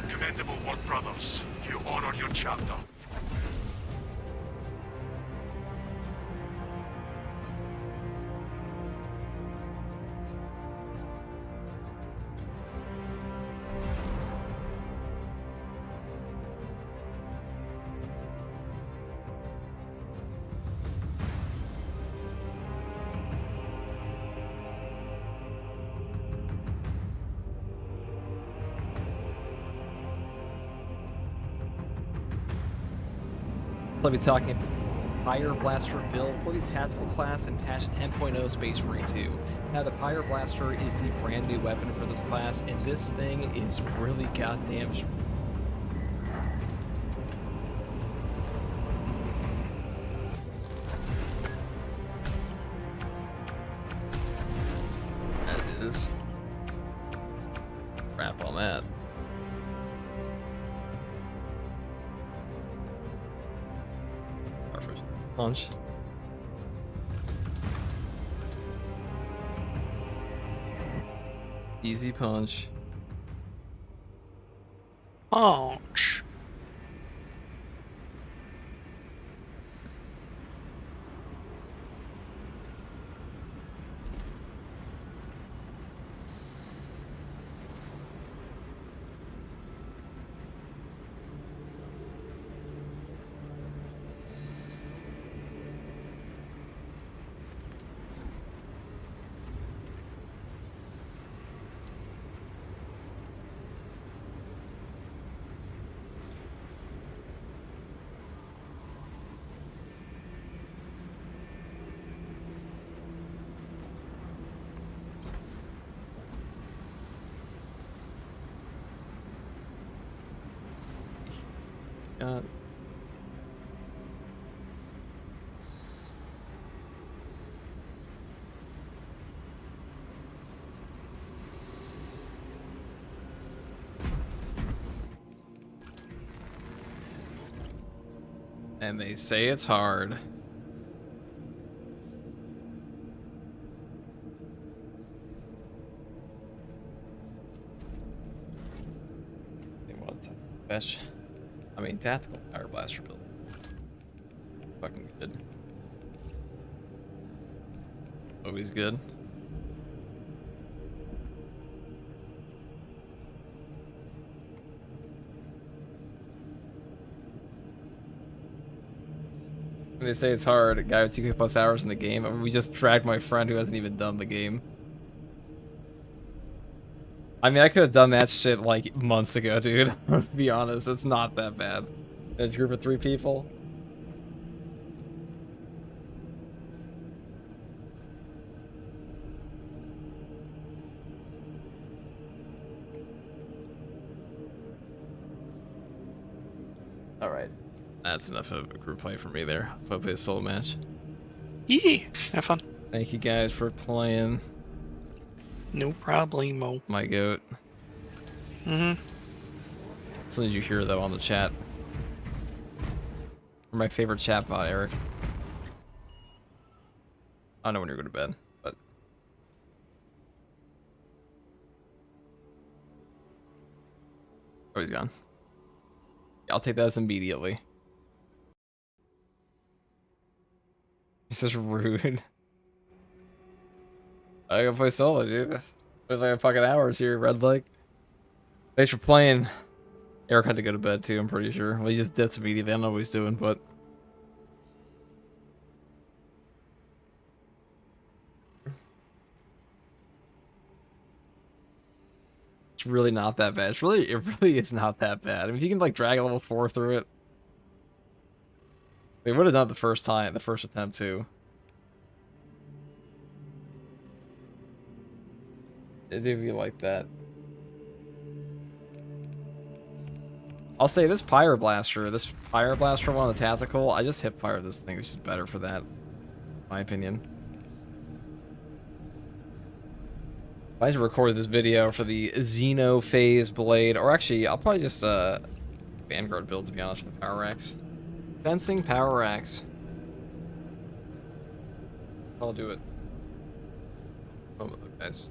Commendable work, brothers. You honored your chapter. I'll be talking Pyre Blaster build for the tactical class in patch 10.0 Space Marine 2. Now the Pyre Blaster is the brand new weapon for this class, and this thing is really goddamn is. Crap on that. Perfect. Punch. Easy punch. Ouch. Got. And they say it's hard. They want to fetch. I mean, tactical power blaster build. Fucking good. Always good. When they say it's hard, a guy with 2K plus hours in the game. I mean, we just dragged my friend who hasn't even done the game. I mean, I could have done that shit like months ago, dude. To be honest, it's not that bad. It's a group of 3 people. Alright. That's enough of a group play for me there. I'll play a solo match. Yee! Have fun. Thank you guys for playing. No problemo. My goat. Mm-hmm. As soon as you hear though on the chat. You're my favorite chat bot, Eric. I don't know when you're going to bed, but oh, he's gone. I'll take that as immediately. This is rude. I gotta play solo, dude. Play like fucking hours here, Red Lake. Thanks for playing. Eric had to go to bed too, I'm pretty sure. Well, he just dipped immediately. I don't know what he's doing, but it's really not that bad. It really is not that bad. I mean, if you can like drag a level 4 through it, they would have done it the first time, the first attempt too. It did be like that. I'll say this Pyro Blaster one on the tactical, I just hip fire this thing. It's just better for that, in my opinion. I just recorded this video for the Xeno Phase Blade, or actually, I'll probably just Vanguard build to be honest with the Power Axe. Fencing Power Axe. I'll do it. Oh, guys.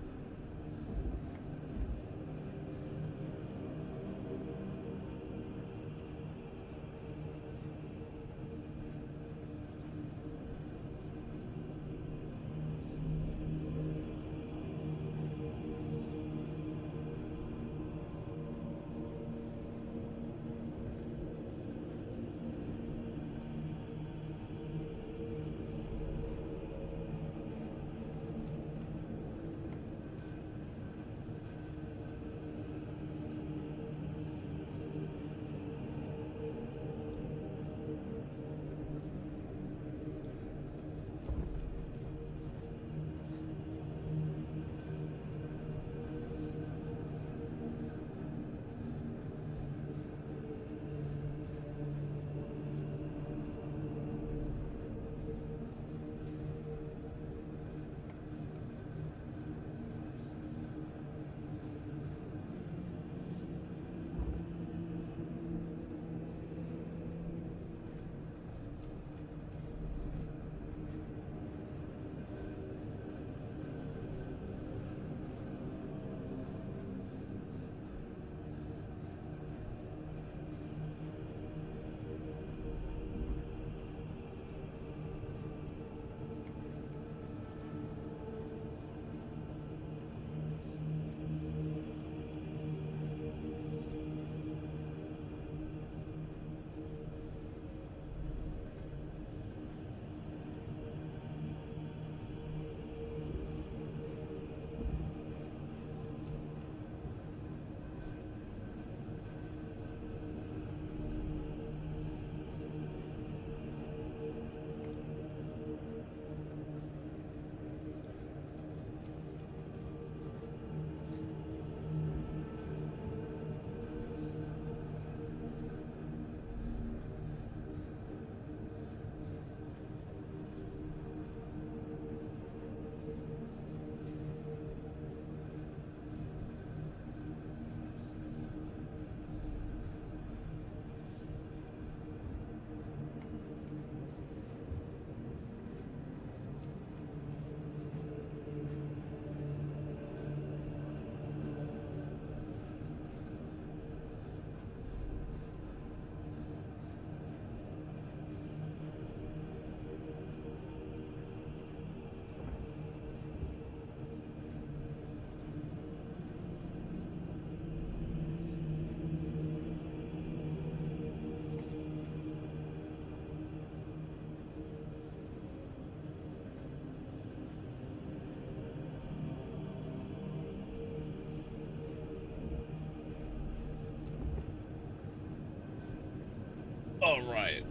Alright.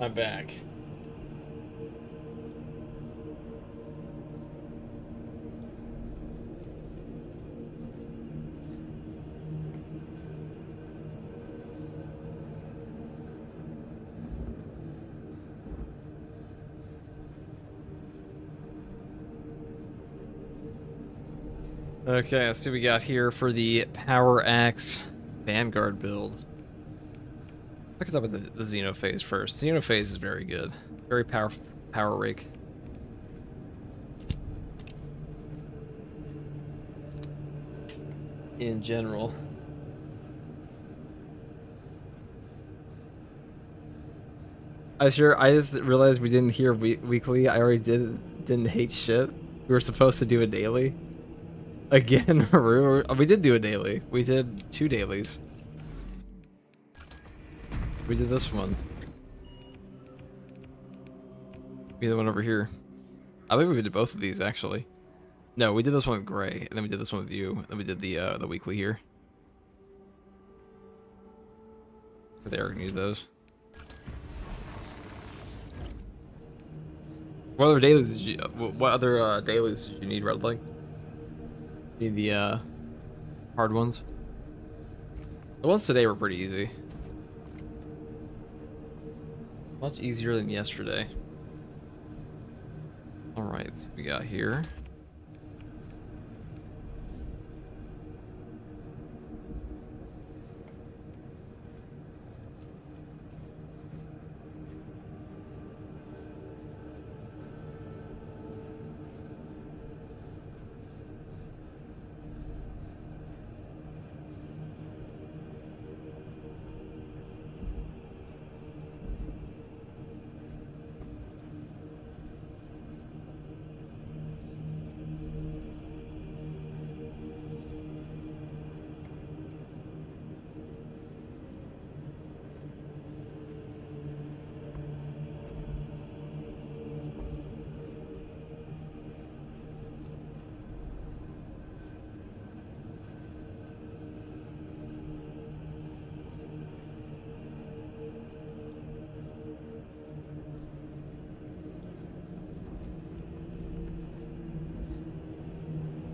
I'm back. Okay, let's see what we got here for the Power Axe Vanguard build. Look us up at the Xenophase first. Xenophase is very good. Very powerful power rake. In general. I just realized we didn't hear weekly. I already didn't hate shit. We were supposed to do a daily. Again, we did do a daily. We did 2 dailies. We did this one. We did the one over here. I believe we did both of these actually. No, we did this one with Gray, and then we did this one with you, and then we did the weekly here. Because Eric needed those. What other dailies did you? What other dailies did you need, Redling? Need the hard ones. The ones today were pretty easy. Much easier than yesterday. All right, so we got here.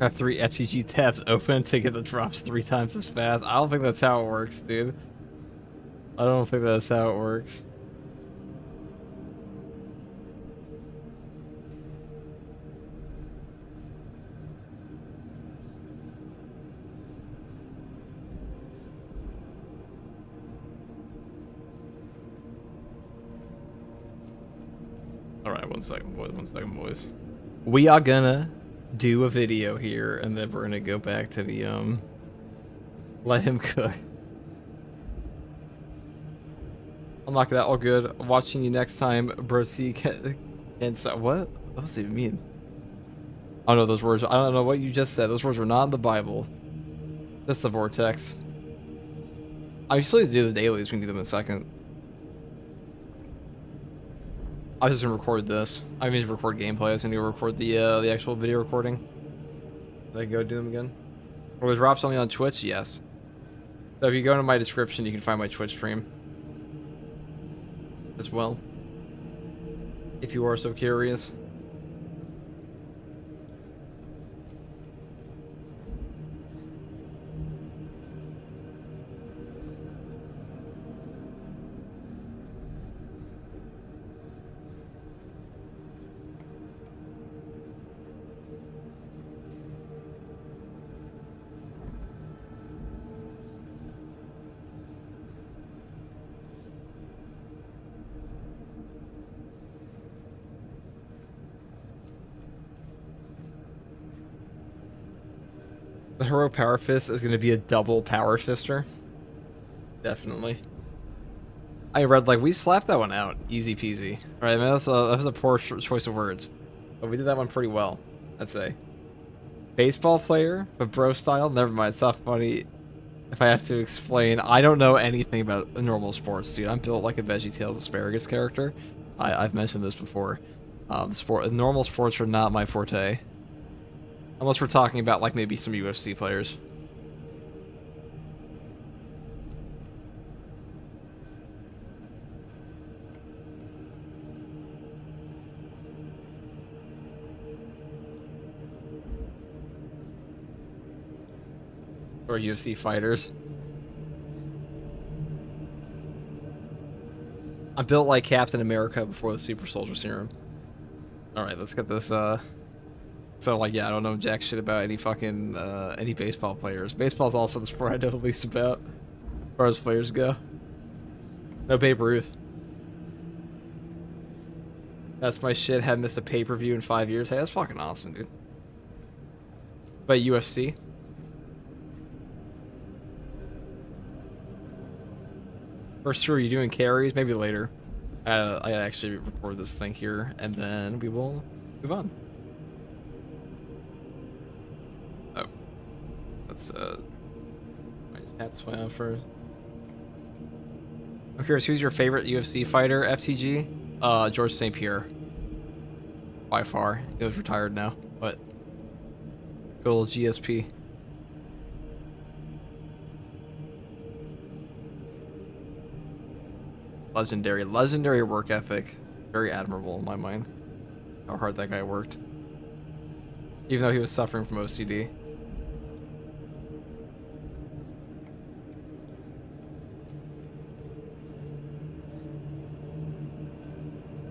Have 3 FTG tabs open to get the drops 3 times as fast. I don't think that's how it works, dude. I don't think that's how it works. Alright, 1 second, boys. 1 second, boys. We are gonna do a video here, and then we're gonna go back to the let him cook. I'll knock that all good. Watching you next time, bro. See, and so what? What does it even mean? I don't know those words. I don't know what you just said. Those words were not in the Bible. Just the vortex. I still need to do the dailies. We can do them in a second. I was just gonna record this. I mean, to record gameplay. I was gonna record the actual video recording. Then I go do them again. Or the drops only on Twitch? Yes. So if you go into my description, you can find my Twitch stream as well, if you are so curious. The Hero Power Fist is going to be a double Power Fister. Definitely. I read, like, we slapped that one out. Easy peasy. Alright, man, that was a poor choice of words. But we did that one pretty well, I'd say. Baseball player, but bro style? Never mind, it's not funny if I have to explain. I don't know anything about normal sports, dude. I'm built like a VeggieTales asparagus character. I've mentioned this before. Normal sports are not my forte. Unless we're talking about, like, maybe some UFC players. Or UFC fighters. I'm built like Captain America before the Super Soldier Serum. Alright, let's get this, So, like, yeah, I don't know jack shit about any fucking, any baseball players. Baseball's also the sport I know the least about, as far as players go. No Babe Ruth. That's my shit. Haven't missed a pay-per-view in 5 years. Hey, that's fucking awesome, dude. But UFC? First two, are you doing carries? Maybe later. I gotta actually record this thing here, and then we will move on. Oh. Let's, my hat swam first. I'm curious, who's your favorite UFC fighter, FTG? George St. Pierre. By far. He was retired now, but good old GSP. Legendary work ethic. Very admirable in my mind. How hard that guy worked. Even though he was suffering from OCD.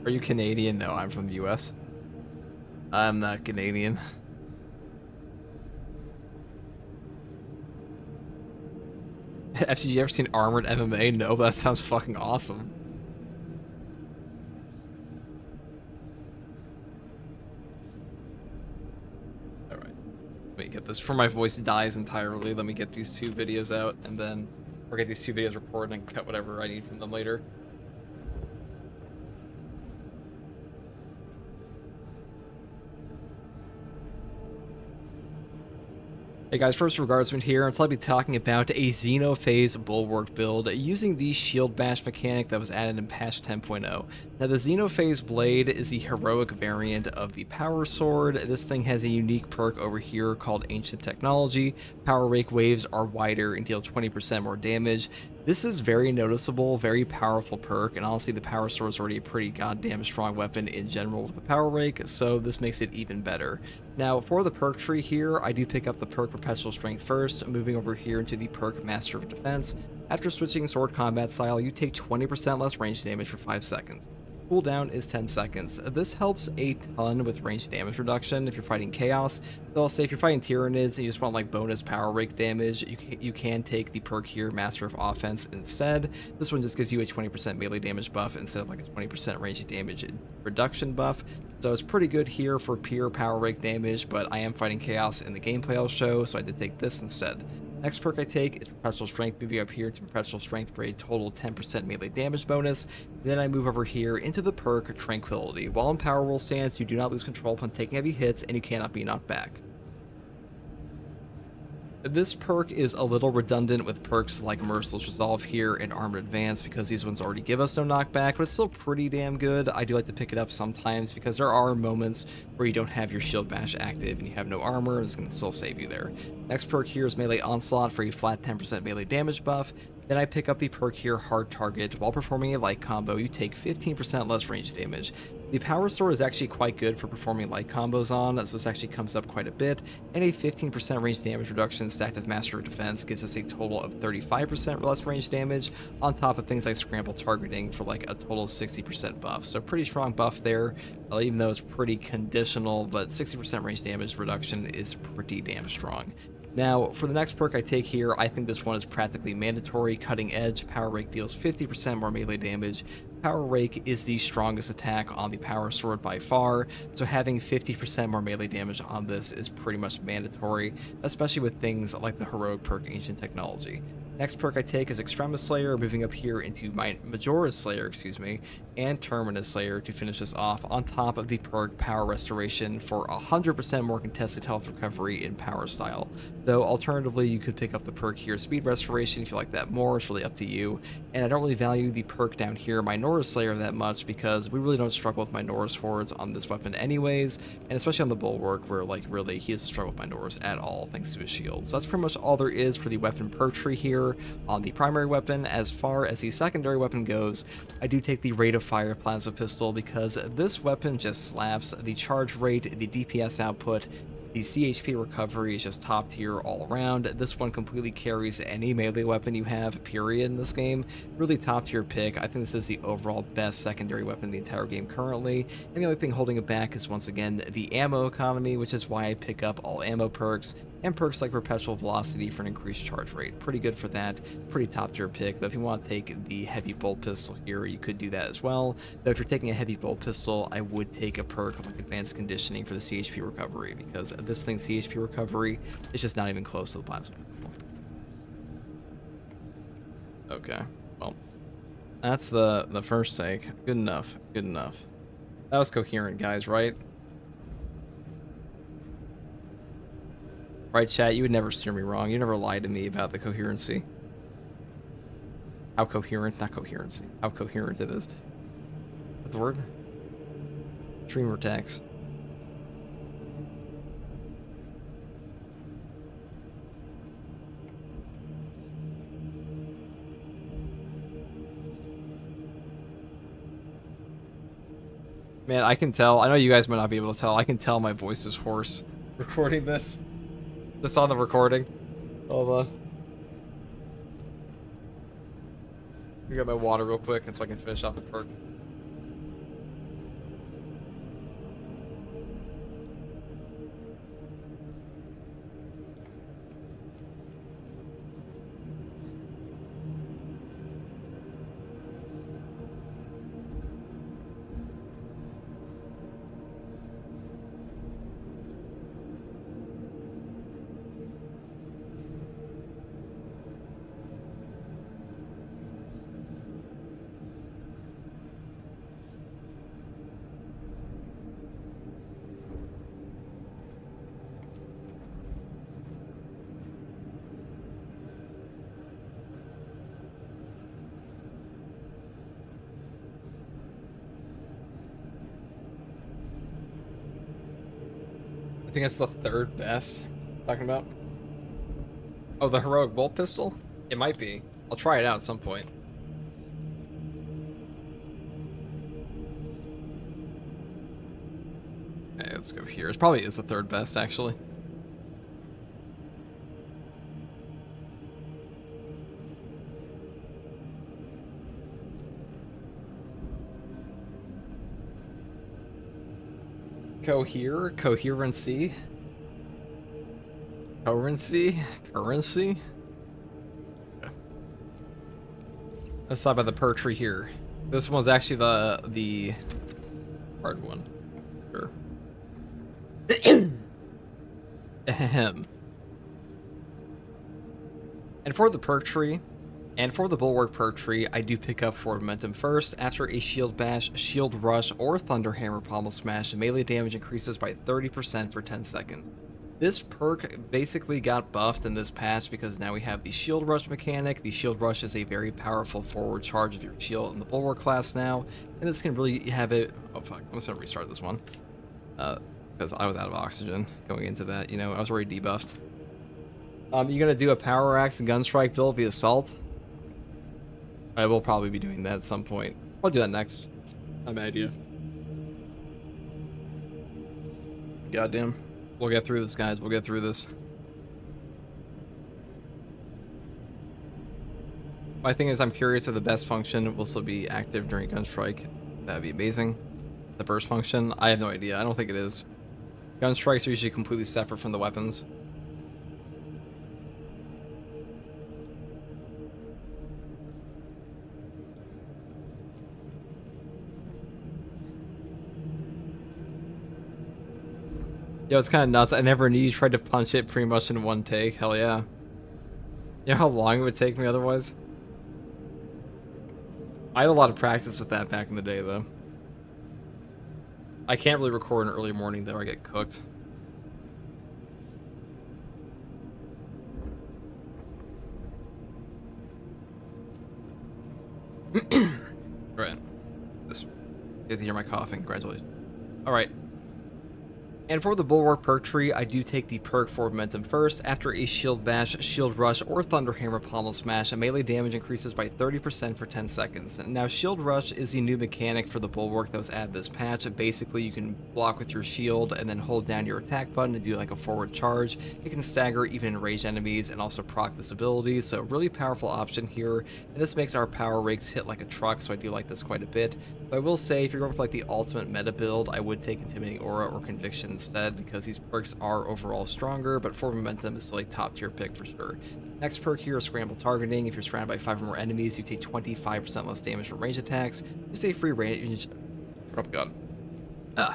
Are you Canadian? No, I'm from the US. I'm not Canadian. FTG, you ever seen Armored MMA? No, but that sounds fucking awesome. Alright. Let me get this. Before my voice dies entirely, let me get these two videos out, and then... Or get these two videos recorded and cut whatever I need from them later. Hey guys, first regardsman here, and I'll be talking about a Xenophase Bulwark build using the Shield Bash mechanic that was added in patch 10.0. Now the Xenophase Blade is the heroic variant of the Power Sword. This thing has a unique perk over here called Ancient Technology. Power Rake waves are wider and deal 20% more damage. This is very noticeable, very powerful perk, and honestly the Power Sword is already a pretty goddamn strong weapon in general with the Power Rake, so this makes it even better. Now for the perk tree here, I do pick up the perk Perpetual Strength first, moving over here into the perk Master of Defense. After switching sword combat style, you take 20% less range damage for 5 seconds. Cooldown is 10 seconds. This helps a ton with range damage reduction if you're fighting Chaos. So I'll say if you're fighting Tyranids and you just want like bonus power rake damage, you can take the perk here, Master of Offense, instead. This one just gives you a 20% melee damage buff instead of like a 20% range damage reduction buff. So it's pretty good here for pure power rake damage, but I am fighting Chaos in the gameplay I'll show, so I did take this instead. Next perk I take is Perpetual Strength, moving up here to Perpetual Strength for a total 10% melee damage bonus. Then I move over here into the perk Tranquility. While in Power Roll stance, you do not lose control upon taking heavy hits, and you cannot be knocked back. This perk is a little redundant with perks like Merciless Resolve here and Armored Advance because these ones already give us no knockback, but it's still pretty damn good. I do like to pick it up sometimes because there are moments where you don't have your Shield Bash active and you have no armor, and it's going to still save you there. Next perk here is Melee Onslaught for a flat 10% melee damage buff. Then I pick up the perk here, Hard Target. While performing a light combo, you take 15% less range damage. The Power Sword is actually quite good for performing light combos on, so this actually comes up quite a bit, and a 15% range damage reduction stacked with Master of Defense gives us a total of 35% less range damage, on top of things like Scramble Targeting for like a total 60% buff. So pretty strong buff there, even though it's pretty conditional, but 60% range damage reduction is pretty damn strong. Now, for the next perk I take here, I think this one is practically mandatory. Cutting Edge. Power Rake deals 50% more melee damage. Power Rake is the strongest attack on the Power Sword by far, so having 50% more melee damage on this is pretty much mandatory, especially with things like the heroic perk Ancient Technology. Next perk I take is Extremis Slayer, moving up here into my Majora's Slayer, and Terminus Slayer to finish this off, on top of the perk Power Restoration for 100% more contested health recovery in Power Style. Though alternatively, you could pick up the perk here, Speed Restoration, if you like that more. It's really up to you. And I don't really value the perk down here, Minora's Slayer, that much because we really don't struggle with Minora's hordes on this weapon anyways, and especially on the Bulwark where like really he doesn't struggle with Minora's at all thanks to his shield. So that's pretty much all there is for the weapon perk tree here on the primary weapon. As far as the secondary weapon goes, I do take the Rate of Fire Plasma Pistol because this weapon just slaps. The charge rate, the DPS output, The CHP recovery is just top tier all around. This one completely carries any melee weapon you have, period, in this game. Really top tier pick. I think this is the overall best secondary weapon in the entire game currently. And the only thing holding it back is, once again, the ammo economy, which is why I pick up all ammo perks and perks like Perpetual Velocity for an increased charge rate. Pretty good for that. Pretty top tier pick. Though if you want to take the heavy bolt pistol here, you could do that as well. Though if you're taking a heavy bolt pistol, I would take a perk like advanced conditioning for the CHP recovery, because this thing's CHP recovery is just not even close to the plasma pistol. Okay, well, that's the first take. Good enough. Good enough. That was coherent, guys, right? Right, chat? You would never steer me wrong. You never lie to me about the coherency. How coherent? Not coherency. How coherent it is. What's the word? Streamer tax. Man, I can tell. I know you guys might not be able to tell. I can tell my voice is hoarse recording this. This on the recording. Hold on. I got my water real quick, and so I can finish off the perk. I think it's the third best. Talking about? Oh, the heroic bolt pistol? It might be. I'll try it out at some point. Okay, let's go here. It probably is the third best, actually. Coherency. Currency. Okay. Let's talk about the perk tree here. This one's actually the hard one. Sure. Ahem. And for the perk tree, and for the Bulwark perk tree, I do pick up Forward Momentum first. After a Shield Bash, Shield Rush, or Thunderhammer Pommel Smash, melee damage increases by 30% for 10 seconds. This perk basically got buffed in this patch because now we have the Shield Rush mechanic. The Shield Rush is a very powerful forward charge of your shield in the Bulwark class now, and this can really have it... Oh fuck, I'm just gonna restart this one. Because I was out of oxygen going into that, you know, I was already debuffed. You're gonna do a Power Axe and Gunstrike build via Assault? I will probably be doing that at some point. I'll do that next. Not a bad idea. Goddamn. We'll get through this, guys. We'll get through this. My thing is, I'm curious if the best function will still be active during Gunstrike. That'd be amazing. The burst function? I have no idea. I don't think it is. Gunstrikes are usually completely separate from the weapons. Yo, it's kind of nuts. I never knew you tried to punch it pretty much in one take. Hell yeah. You know how long it would take me otherwise? I had a lot of practice with that back in the day, though. I can't really record in early morning, though. I get cooked. Right. This. You guys can hear my coughing. Congratulations. Alright. And for the Bulwark perk tree, I do take the perk for momentum first. After a Shield Bash, Shield Rush, or Thunderhammer Pommel Smash, a melee damage increases by 30% for 10 seconds. Now, Shield Rush is the new mechanic for the Bulwark that was added this patch. Basically, you can block with your shield and then hold down your attack button to do like a forward charge. It can stagger even in ranged enemies and also proc this ability, so really powerful option here. And this makes our power rakes hit like a truck, so I do like this quite a bit. But I will say, if you're going for like the ultimate meta build, I would take Intimidating Aura or Conviction instead, because these perks are overall stronger, but for momentum is still a top tier pick for sure. Next perk here is Scramble Targeting. If you're surrounded by 5 or more enemies, you take 25% less damage from range attacks. Just a free range. Oh god. Yeah,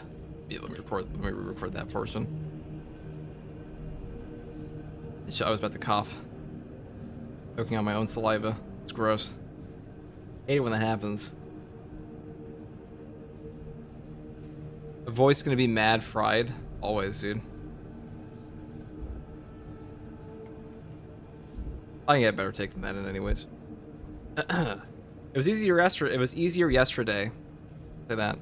let me record that portion. I was about to cough. Choking on my own saliva. It's gross. Hate it when that happens. The voice gonna be mad fried. Always, dude. I can get a better take than that in anyways. It was easier yesterday. It was easier yesterday. Say that.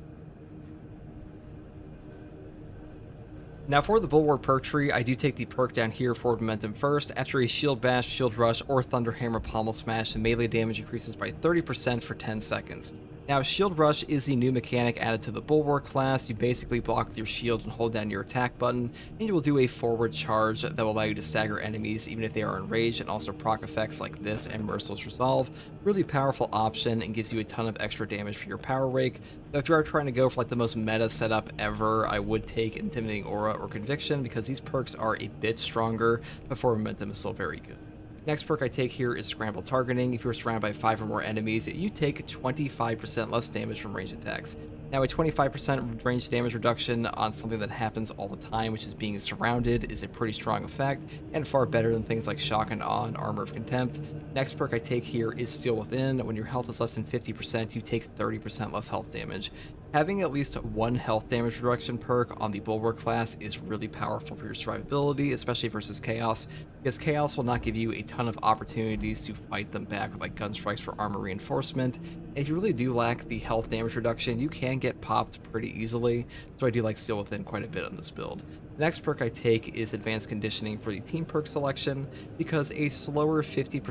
Now for the Bulwark perk tree, I do take the perk down here for momentum first. After a Shield Bash, Shield Rush, or Thunderhammer Pommel Smash, the melee damage increases by 30% for 10 seconds. Now, Shield Rush is the new mechanic added to the Bulwark class. You basically block with your shield and hold down your attack button, and you will do a forward charge that will allow you to stagger enemies even if they are enraged, and also proc effects like this and Merciless Resolve. Really powerful option and gives you a ton of extra damage for your power rake. So if you are trying to go for like the most meta setup ever, I would take Intimidating Aura or Conviction, because these perks are a bit stronger, but for momentum is still very good. Next perk I take here is Scramble Targeting. If you're surrounded by 5 or more enemies, you take 25% less damage from range attacks. Now, a 25% range damage reduction on something that happens all the time, which is being surrounded, is a pretty strong effect, and far better than things like Shock and Awe and Armor of Contempt. Next perk I take here is Steel Within. When your health is less than 50%, you take 30% less health damage. Having at least one health damage reduction perk on the Bulwark class is really powerful for your survivability, especially versus Chaos, because Chaos will not give you a ton of opportunities to fight them back with like gun strikes for armor reinforcement. And if you really do lack the health damage reduction, you can get popped pretty easily, so I do like Steel Within quite a bit on this build. The next perk I take is Advanced Conditioning for the team perk selection, because a slower 50%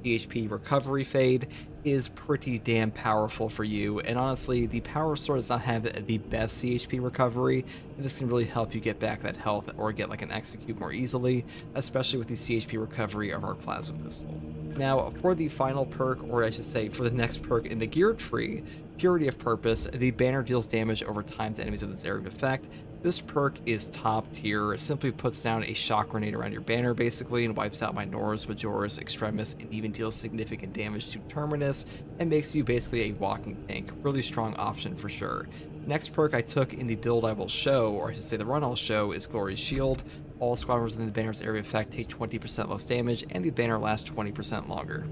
CHP recovery fade is pretty damn powerful for you, and honestly, the Power Sword does not have the best CHP recovery, and this can really help you get back that health or get like an execute more easily, especially with the CHP recovery of our Plasma Pistol. Now, for the final perk, or I should say for the next perk in the gear tree, Purity of Purpose, the banner deals damage over time to enemies with its area of effect. This perk is top tier. It simply puts down a shock grenade around your banner basically and wipes out Minoris, Majoris, Extremis, and even deals significant damage to Terminus and makes you basically a walking tank. Really strong option for sure. Next perk I took in the build I will show, or I should say the run I'll show, is Glory's Shield. All squadrons within the banner's area of effect take 20% less damage, and the banner lasts 20% longer.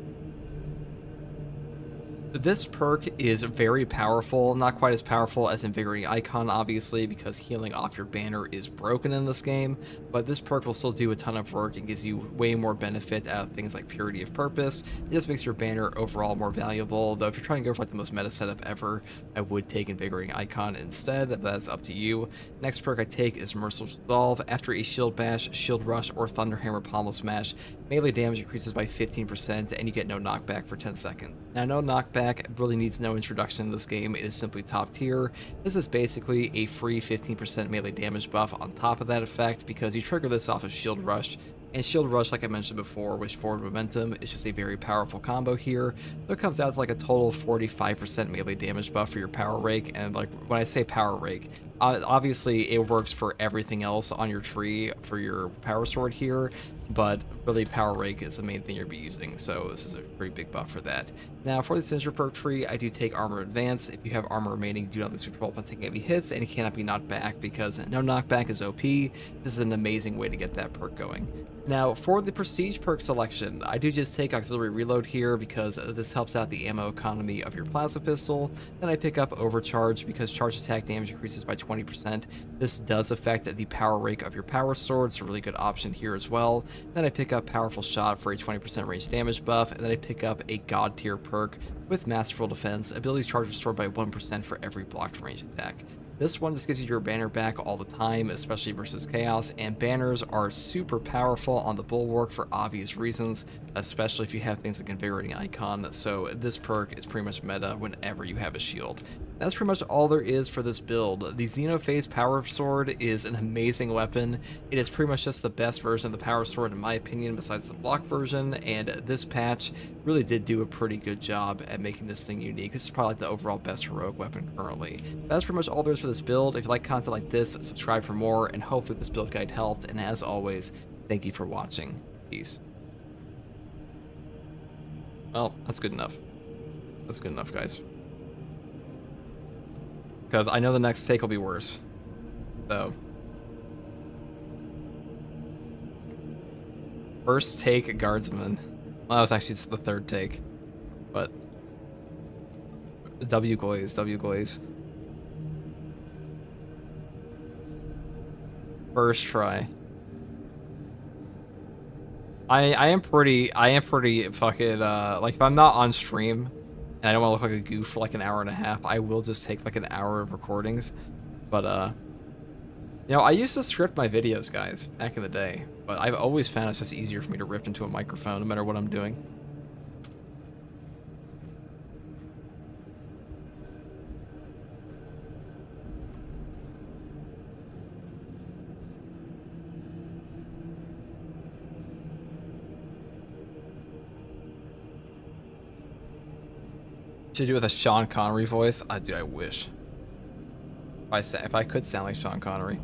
This perk is very powerful, not quite as powerful as Invigorating Icon, obviously, because healing off your banner is broken in this game, but this perk will still do a ton of work and gives you way more benefit out of things like Purity of Purpose. It just makes your banner overall more valuable, though if you're trying to go for like the most meta setup ever, I would take Invigorating Icon instead. That's up to you. Next perk I take is Merciless Resolve. After a Shield Bash, Shield Rush, or Thunderhammer Pommel Smash, melee damage increases by 15%, and you get no knockback for 10 seconds. Now, no knockback really needs no introduction in this game. It is simply top tier. This is basically a free 15% melee damage buff on top of that effect, because you trigger this off of Shield Rush. And Shield Rush, like I mentioned before, with forward momentum, is just a very powerful combo here. So it comes out to like a total 45% melee damage buff for your power rake. And like when I say power rake, obviously it works for everything else on your tree for your power sword here, but really power rake is the main thing you'll be using, so this is a pretty big buff for that. Now for the Sinister perk tree, I do take Armor Advance. If you have armor remaining, you do not lose control upon taking heavy hits, and you cannot be knocked back, because no knockback is OP. This is an amazing way to get that perk going. Now for the Prestige perk selection, I do just take Auxiliary Reload here because this helps out the ammo economy of your Plasma Pistol. Then I pick up Overcharge because charge attack damage increases by 20%. This does affect the power rake of your Power Sword, so a really good option here as well. Then I pick up Powerful Shot for a 20% range damage buff, and then I pick up a God tier perk with Masterful Defense. Abilities charge restored by 1% for every blocked range attack. This one just gives you your banner back all the time, especially versus Chaos, and banners are super powerful on the Bulwark for obvious reasons, especially if you have things like Invigorating Icon, so this perk is pretty much meta whenever you have a shield. That's pretty much all there is for this build. The Xenophase Power Sword is an amazing weapon. It is pretty much just the best version of the Power Sword in my opinion besides the block version, and this patch really did do a pretty good job at making this thing unique. This is probably like the overall best heroic weapon currently. That's pretty much all there is for this build. If you like content like this, subscribe for more, and hopefully this build guide helped, and as always, thank you for watching. Peace. Well, that's good enough. That's good enough, guys. Because I know the next take will be worse. So. First take, Guardsman. Well, that was actually the third take. But. W glaze, W glaze. First try. I am pretty fucking, like, if I'm not on stream, and I don't want to look like a goof for like an hour and a half, I will just take like an hour of recordings. But, you know, I used to script my videos, guys, back in the day. But I've always found it's just easier for me to rip into a microphone, no matter what I'm doing. Should do it with a Sean Connery voice. Dude, I wish. If I could sound like Sean Connery.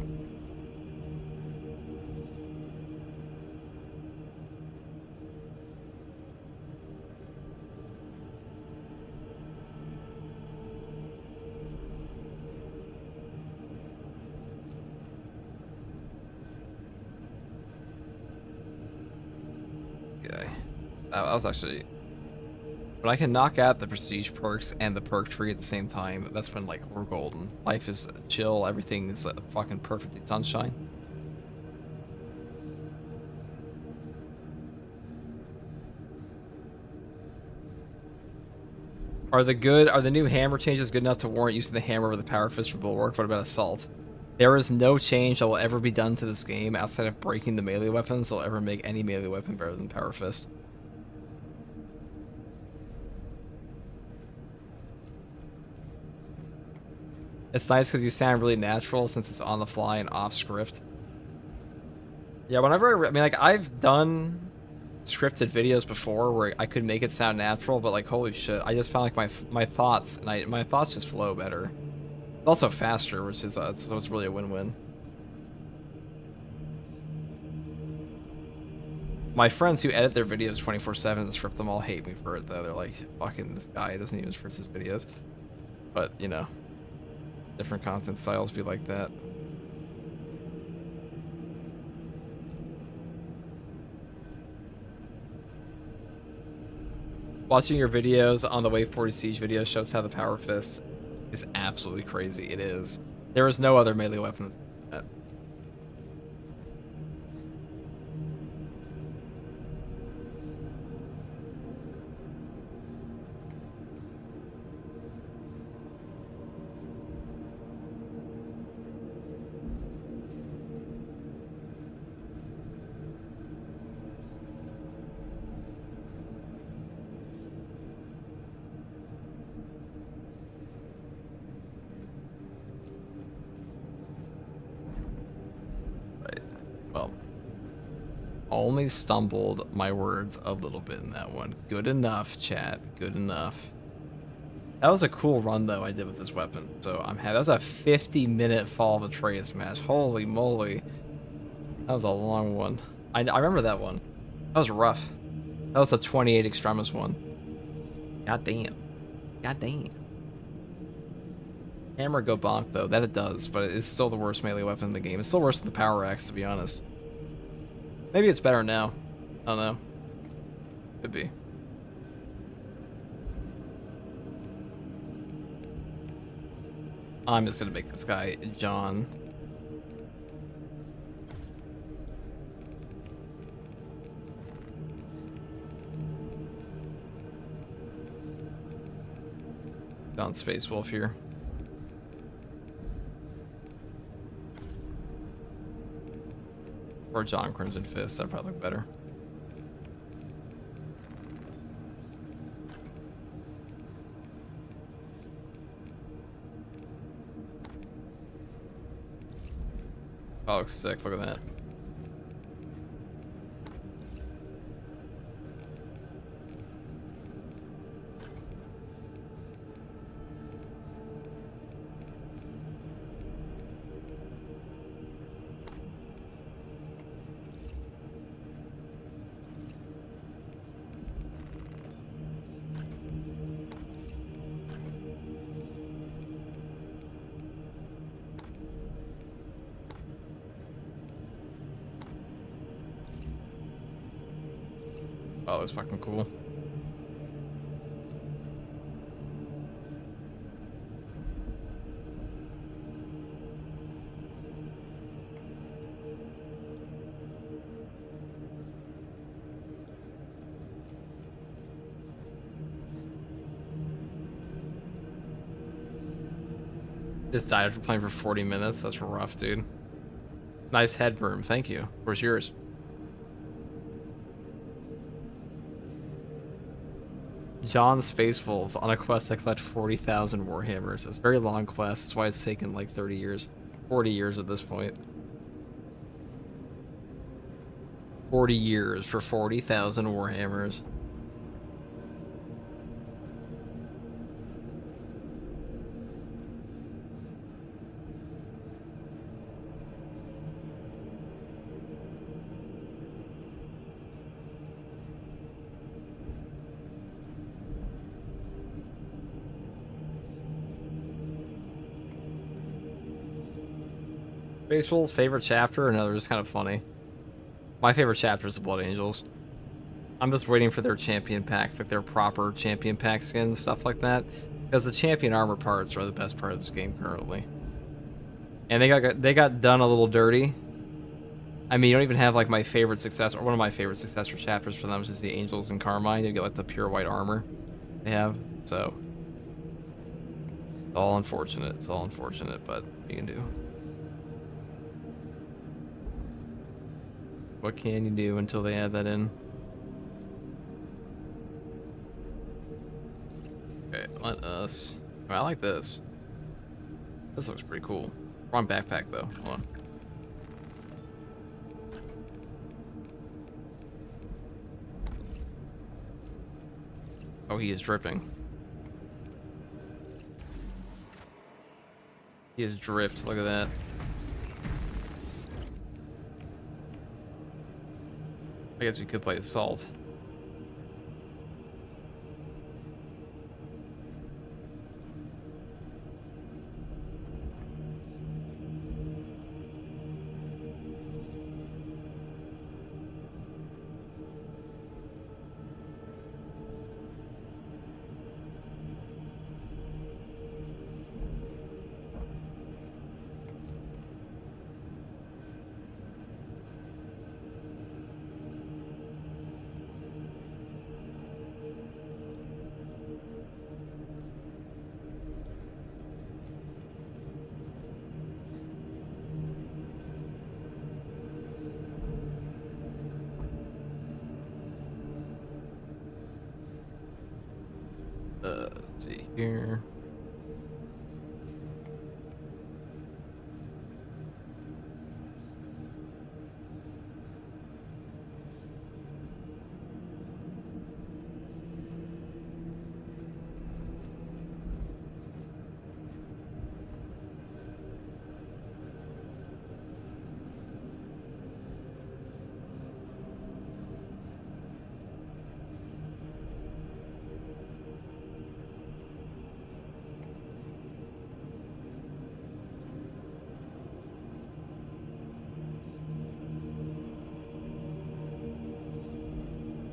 Okay. That was actually. But I can knock out the prestige perks and the perk tree at the same time. That's when, like, we're golden. Life is chill. Everything is fucking perfectly sunshine. Are the new hammer changes good enough to warrant using the hammer over the power fist for Bulwark? What about Assault? There is no change that will ever be done to this game outside of breaking the melee weapons that will ever make any melee weapon better than Power Fist. It's nice because you sound really natural since it's on the fly and off script. Yeah, whenever I mean, like, I've done scripted videos before where I could make it sound natural, but like, holy shit, I just found like my thoughts and my thoughts just flow better. Also faster, which is so it's really a win-win. My friends who edit their videos 24/7 and script them all hate me for it though. They're like, fucking this guy doesn't even script his videos. But you know. Different content styles be like that. Watching your videos on the Wave 40 Siege video shows how the Power Fist is absolutely crazy. It is. There is no other melee weapon that's like that. Well, only stumbled my words a little bit in that one. Good enough, chat. Good enough. That was a cool run, though, I did with this weapon. So I'm happy. That was a 50-minute Fall of Atreus match. Holy moly. That was a long one. I remember that one. That was rough. That was a 28 Extremis one. God damn. God damn. Hammer go bonk, though. That it does, but it's still the worst melee weapon in the game. It's still worse than the Power Axe, to be honest. Maybe it's better now. I don't know. Could be. I'm just gonna make this guy John. John Space Wolf here. Or John Crimson Fist. That'd probably look better. Oh, looks sick. Look at that. Oh, that's fucking cool. Just died after playing for 40 minutes. That's rough, dude. Nice head broom. Thank you. Where's yours? John Space Wolves on a quest to collect 40,000 Warhammers. It's a very long quest. That's why it's taken like 30 years. 40 years at this point. 40 years for 40,000 Warhammers. Space Wolves' favorite chapter? Another just kind of funny. My favorite chapter is the Blood Angels. I'm just waiting for their champion packs, like their proper champion pack skins, stuff like that. Because the champion armor parts are the best part of this game currently. And they got done a little dirty. I mean, you don't even have like my favorite success, or one of my favorite successor chapters for them, which is the Angels in Carmine. You get like the pure white armor they have. So it's all unfortunate. It's all unfortunate, but you can do. What can you do until they add that in? Okay, let us... Oh, I like this. This looks pretty cool. Wrong backpack, though. Hold on. Oh, he is dripping. He is dripped. Look at that. I guess we could play Assault. Let's see here.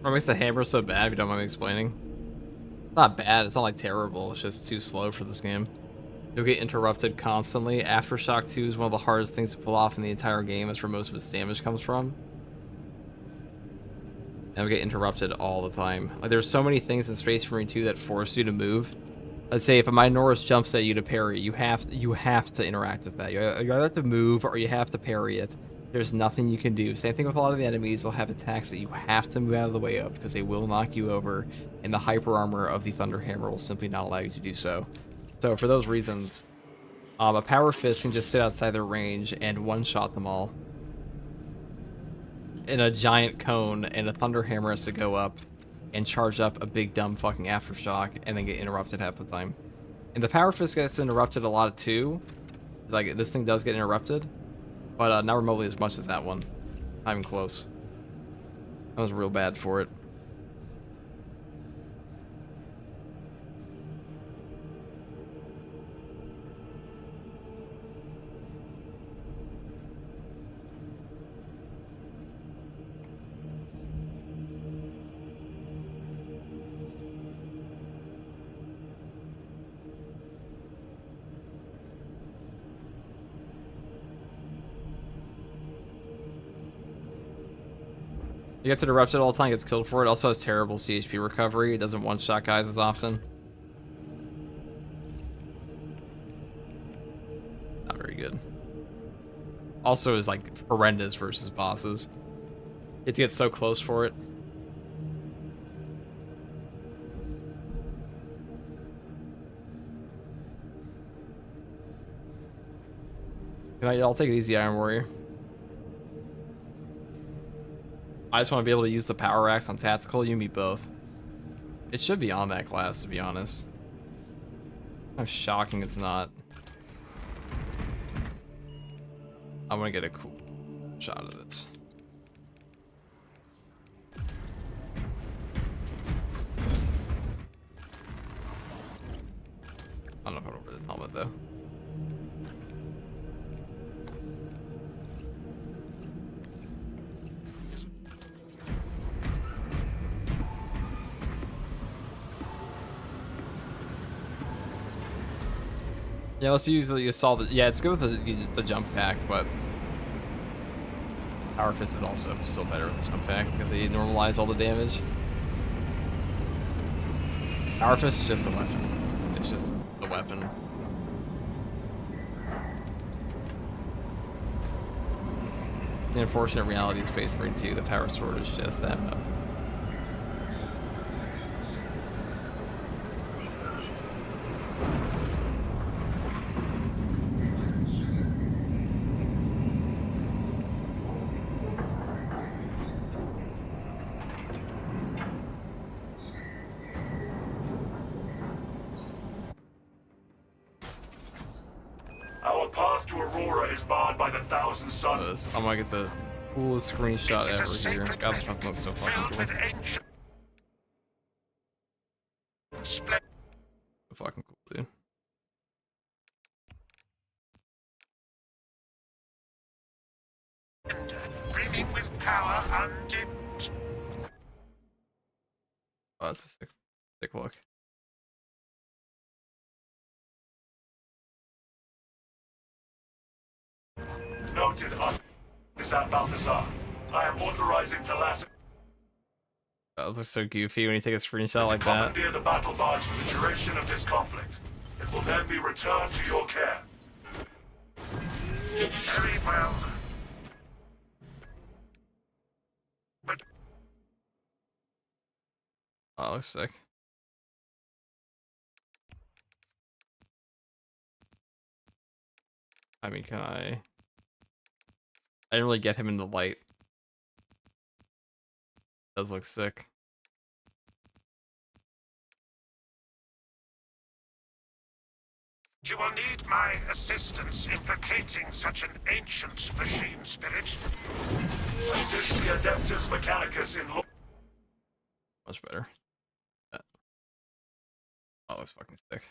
What makes the hammer so bad, if you don't mind me explaining? It's not bad, it's not like terrible, it's just too slow for this game. You'll get interrupted constantly. Aftershock 2 is one of the hardest things to pull off in the entire game. That's where most of its damage comes from. And we get interrupted all the time. Like, there's so many things in Space Marine 2 that force you to move. Let's say if a Minotaurus jumps at you to parry, you have to interact with that. You either have to move or you have to parry it. there's nothing you can do. Same thing with a lot of the enemies. They'll have attacks that you have to move out of the way of because they will knock you over, and the hyper armor of the Thunder Hammer will simply not allow you to do so. So for those reasons, a Power Fist can just sit outside their range and one-shot them all in a giant cone, and a Thunder Hammer has to go up and charge up a big dumb fucking Aftershock and then get interrupted half the time. And the Power Fist gets interrupted a lot too. Like, this thing does get interrupted, but not remotely as much as that one. Not even close. That was real bad for it. He gets interrupted all the time, gets killed for it. Also has terrible CHP recovery. It doesn't one-shot guys as often. Not very good. Also is like horrendous versus bosses. You have to get so close for it. I'll take it easy, Iron Warrior. I just want to be able to use the power axe on tactical. You and me both. It should be on that class, to be honest. How shocking it's not. I want to get a cool shot of this. I don't know if I'm over this helmet though. Yeah, let's use the assault. Yeah, it's good with the jump pack, but Power Fist is also still better with the jump pack because they normalize all the damage. Power Fist is just the weapon. It's just the weapon. The unfortunate reality is Space Marine 2. The Power Sword is just that. Our path to Aurora is barred by the Thousand Suns. I'm gonna get the coolest screenshot It is a ever here. sacred God, this relic fucking looks so filled fucking with cool. ancient splendor. So fucking cool, dude. Brimming with power undimmed. Oh, that's a sick look. Noted. Is that Balthazar? I am authorizing Talas That looks so goofy when you take a screenshot to like that. commandeer the battle barge for the duration of this conflict. It will then be returned to your care. Very well. But Oh, that looks sick. I mean, can I didn't really get him in the light. Does look sick. you will need my assistance in placating such an ancient machine spirit. Assist the Adeptus Mechanicus in Much better. Yeah. Oh, that looks fucking sick.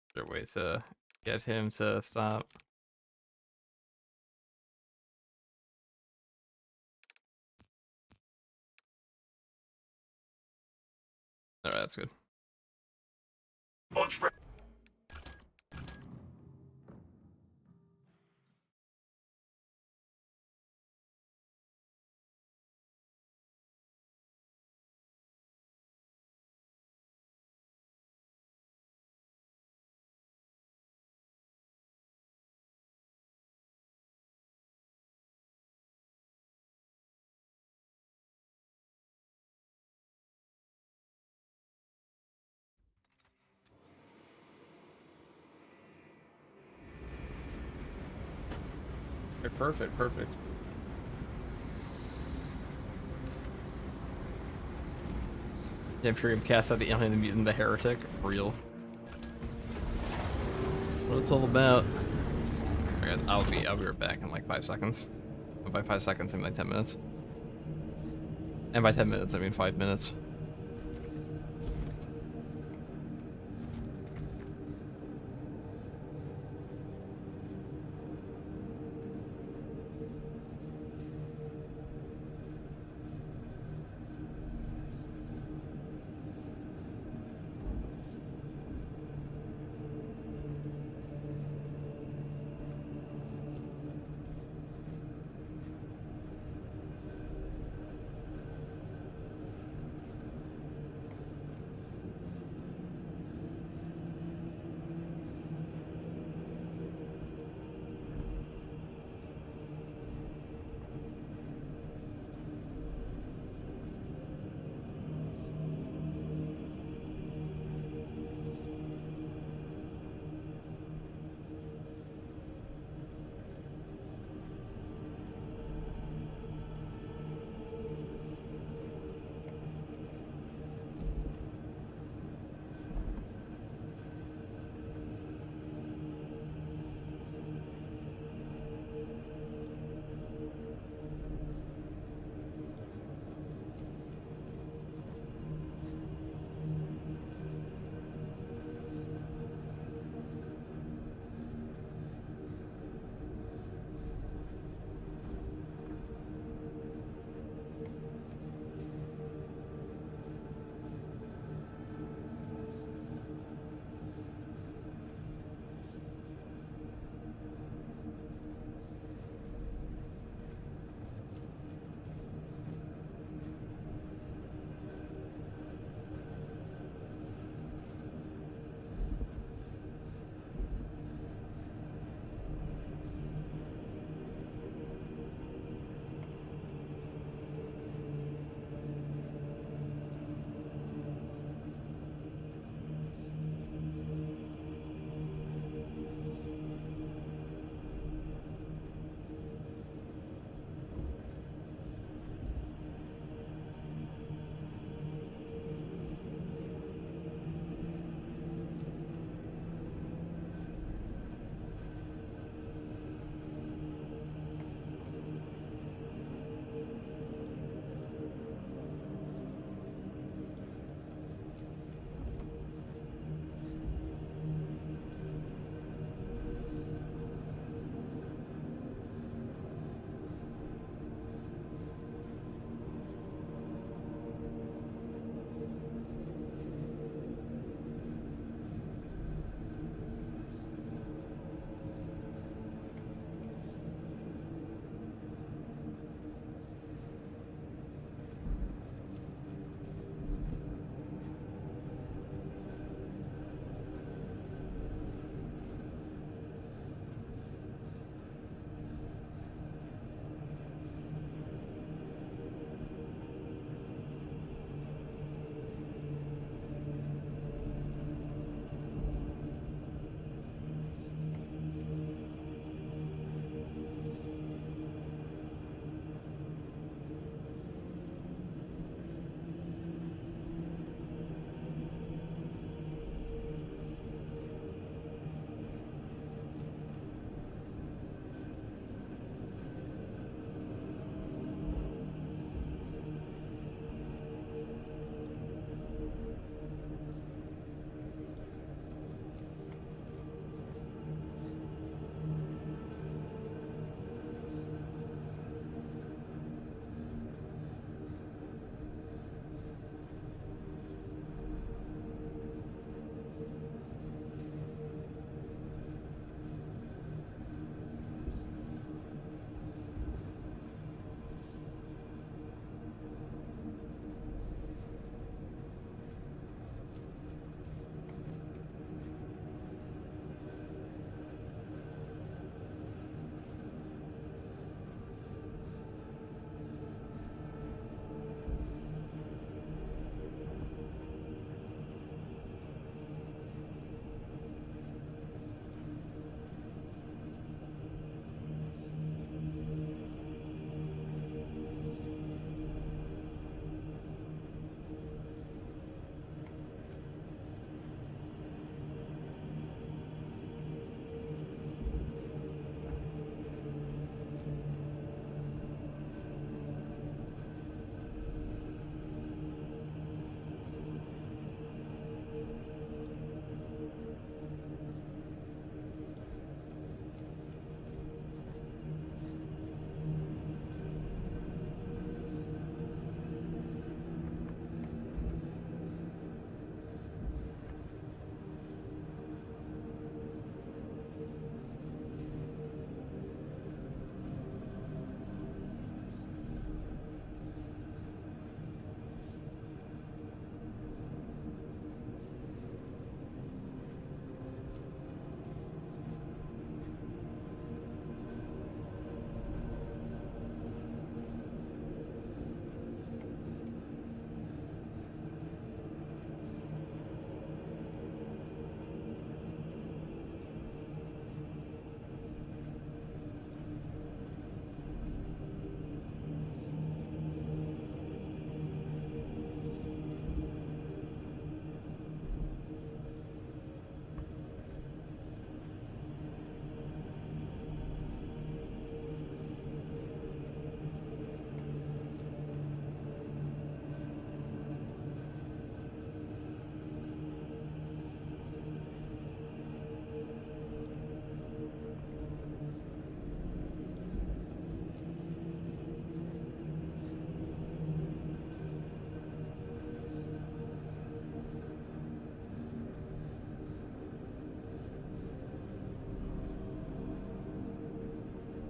Is there a way to get him to stop? Alright, that's good. Launch ready. Okay, perfect, perfect. The Imperium cast out the alien, the mutant, the heretic. Real. What it's all about. Okay, I'll be right back in like 5 seconds. And by 5 seconds, I mean like 10 minutes. And by 10 minutes, I mean 5 minutes.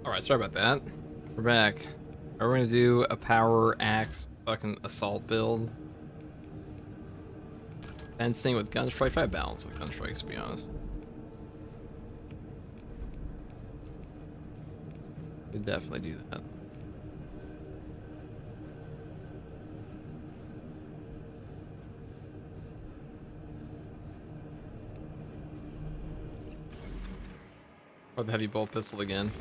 Alright, sorry about that. We're back. Are we gonna do a power axe fucking assault build? Fencing with gun strike? Probably balance with gun strikes, to be honest. Could definitely do that. Or the heavy bolt pistol again.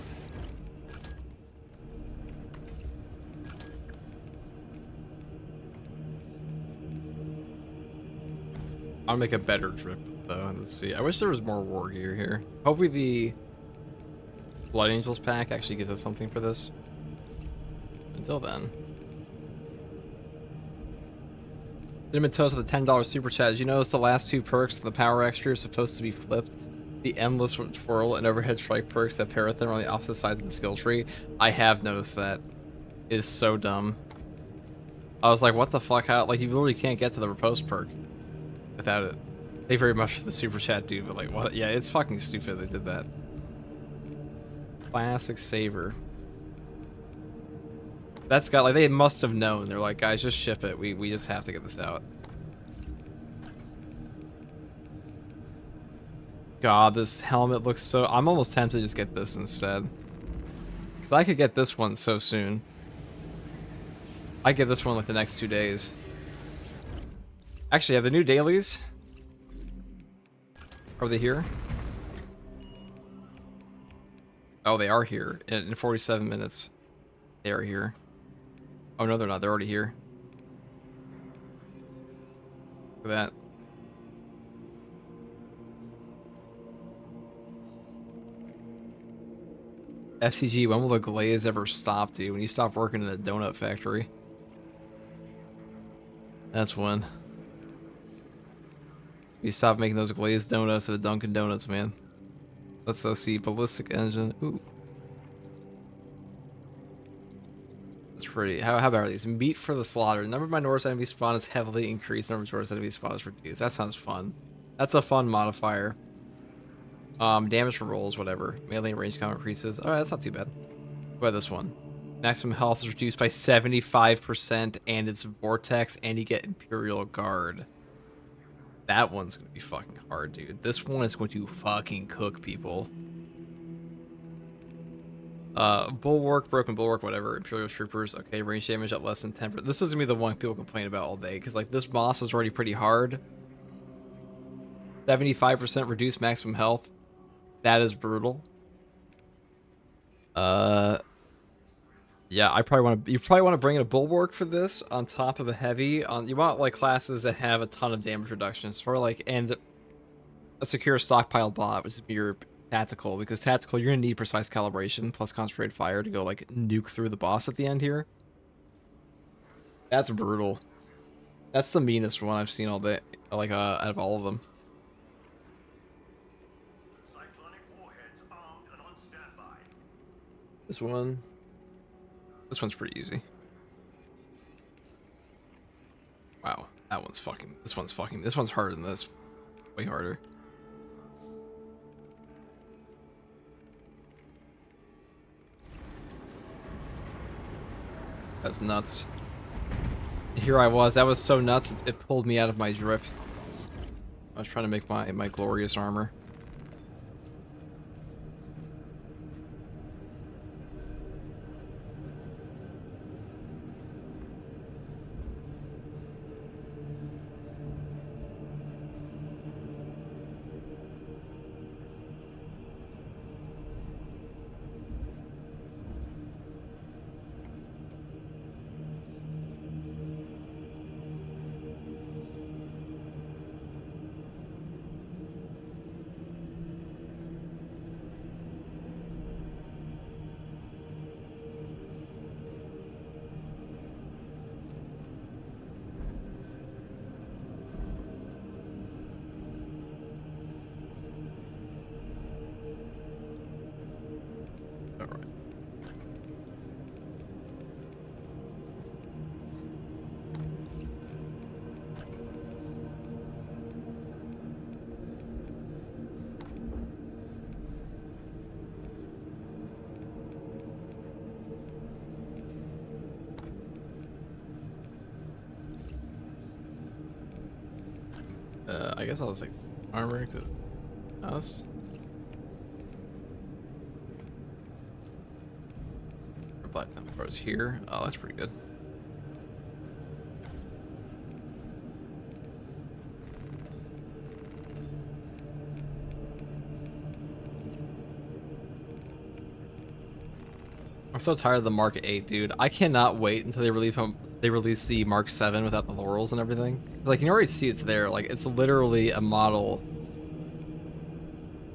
I'll make a better trip though. Let's see. I wish there was more war gear here. Hopefully the Blood Angels pack actually gives us something for this. Until then. Cinnamon Toast with a $10 super chat. Did you notice the last two perks of the power extra are supposed to be flipped? The Endless Twirl and Overhead Strike perks have Parathon on the opposite sides of the skill tree. I have noticed that. It is so dumb. I was like, what the fuck? How? Like, you literally can't get to the Repose perk without it. Thank you very much for the super chat, dude. But like, what? Yeah, it's fucking stupid they did that. Classic Saber. That's got like they must have known. They're like, guys, just ship it. We just have to get this out. God, this helmet looks so. I'm almost tempted to just get this instead. Cause I could get this one so soon. I get this one like the next 2 days. Actually, have the new dailies? Are they here? Oh, they are here in 47 minutes. They are here. Oh no, they're not. They're already here. Look at that. FCG, when will the glaze ever stop, dude? When you stop working in a donut factory. That's when. You stop making those glazed donuts at a Dunkin' Donuts, man. Let's see. Ballistic engine. Ooh. That's pretty. How about these? Meat for the slaughter. The number of minorities enemy spawn is heavily increased. The number of minorities enemy spawn is reduced. That sounds fun. That's a fun modifier. Damage for rolls, whatever. Melee range count increases. Alright, that's not too bad. What about this one? Maximum health is reduced by 75% and it's vortex and you get Imperial Guard. That one's gonna be fucking hard, dude. This one is going to fucking cook people. Bulwark, broken bulwark, whatever. Imperial troopers. Okay, range damage at less than 10%. This is gonna be the one people complain about all day because like this boss is already pretty hard. 75% reduced maximum health. That is brutal. Yeah, you probably want to bring in a bulwark for this on top of a heavy. You want like classes that have a ton of damage reduction, sort of like, and a secure stockpile bot, which is your tactical, because tactical you're gonna need precise calibration plus concentrated fire to go like nuke through the boss at the end here. That's brutal. That's the meanest one I've seen all day, like out of all of them. This one. This one's pretty easy. Wow, that one's fucking. This one's harder than this. Way harder. That's nuts. Here I was. That was so nuts. It pulled me out of my drip. I was trying to make my glorious armor. I guess I'll just like armor to us. Black Templars here. Oh, that's pretty good. I'm so tired of the Mark 8, dude. I cannot wait until they release the Mark 7 without the laurels and everything. Like, you can already see it's there. Like, it's literally a model,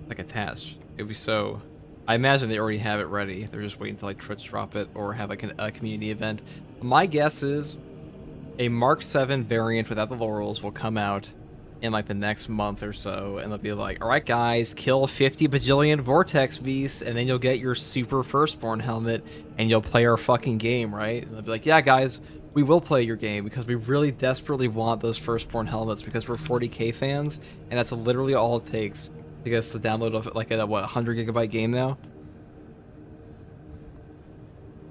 like, attached. It'd be so... I imagine they already have it ready. They're just waiting to, like, Twitch drop it or have, like, a community event. My guess is a Mark 7 variant without the laurels will come out in, like, the next month or so, and they'll be like, alright guys, kill 50 bajillion Vortex Beasts, and then you'll get your super Firstborn helmet, and you'll play our fucking game, right? And they'll be like, yeah guys, we will play your game, because we really desperately want those Firstborn helmets, because we're 40k fans, and that's literally all it takes to get us to download, like, a, what, 100 gigabyte game now?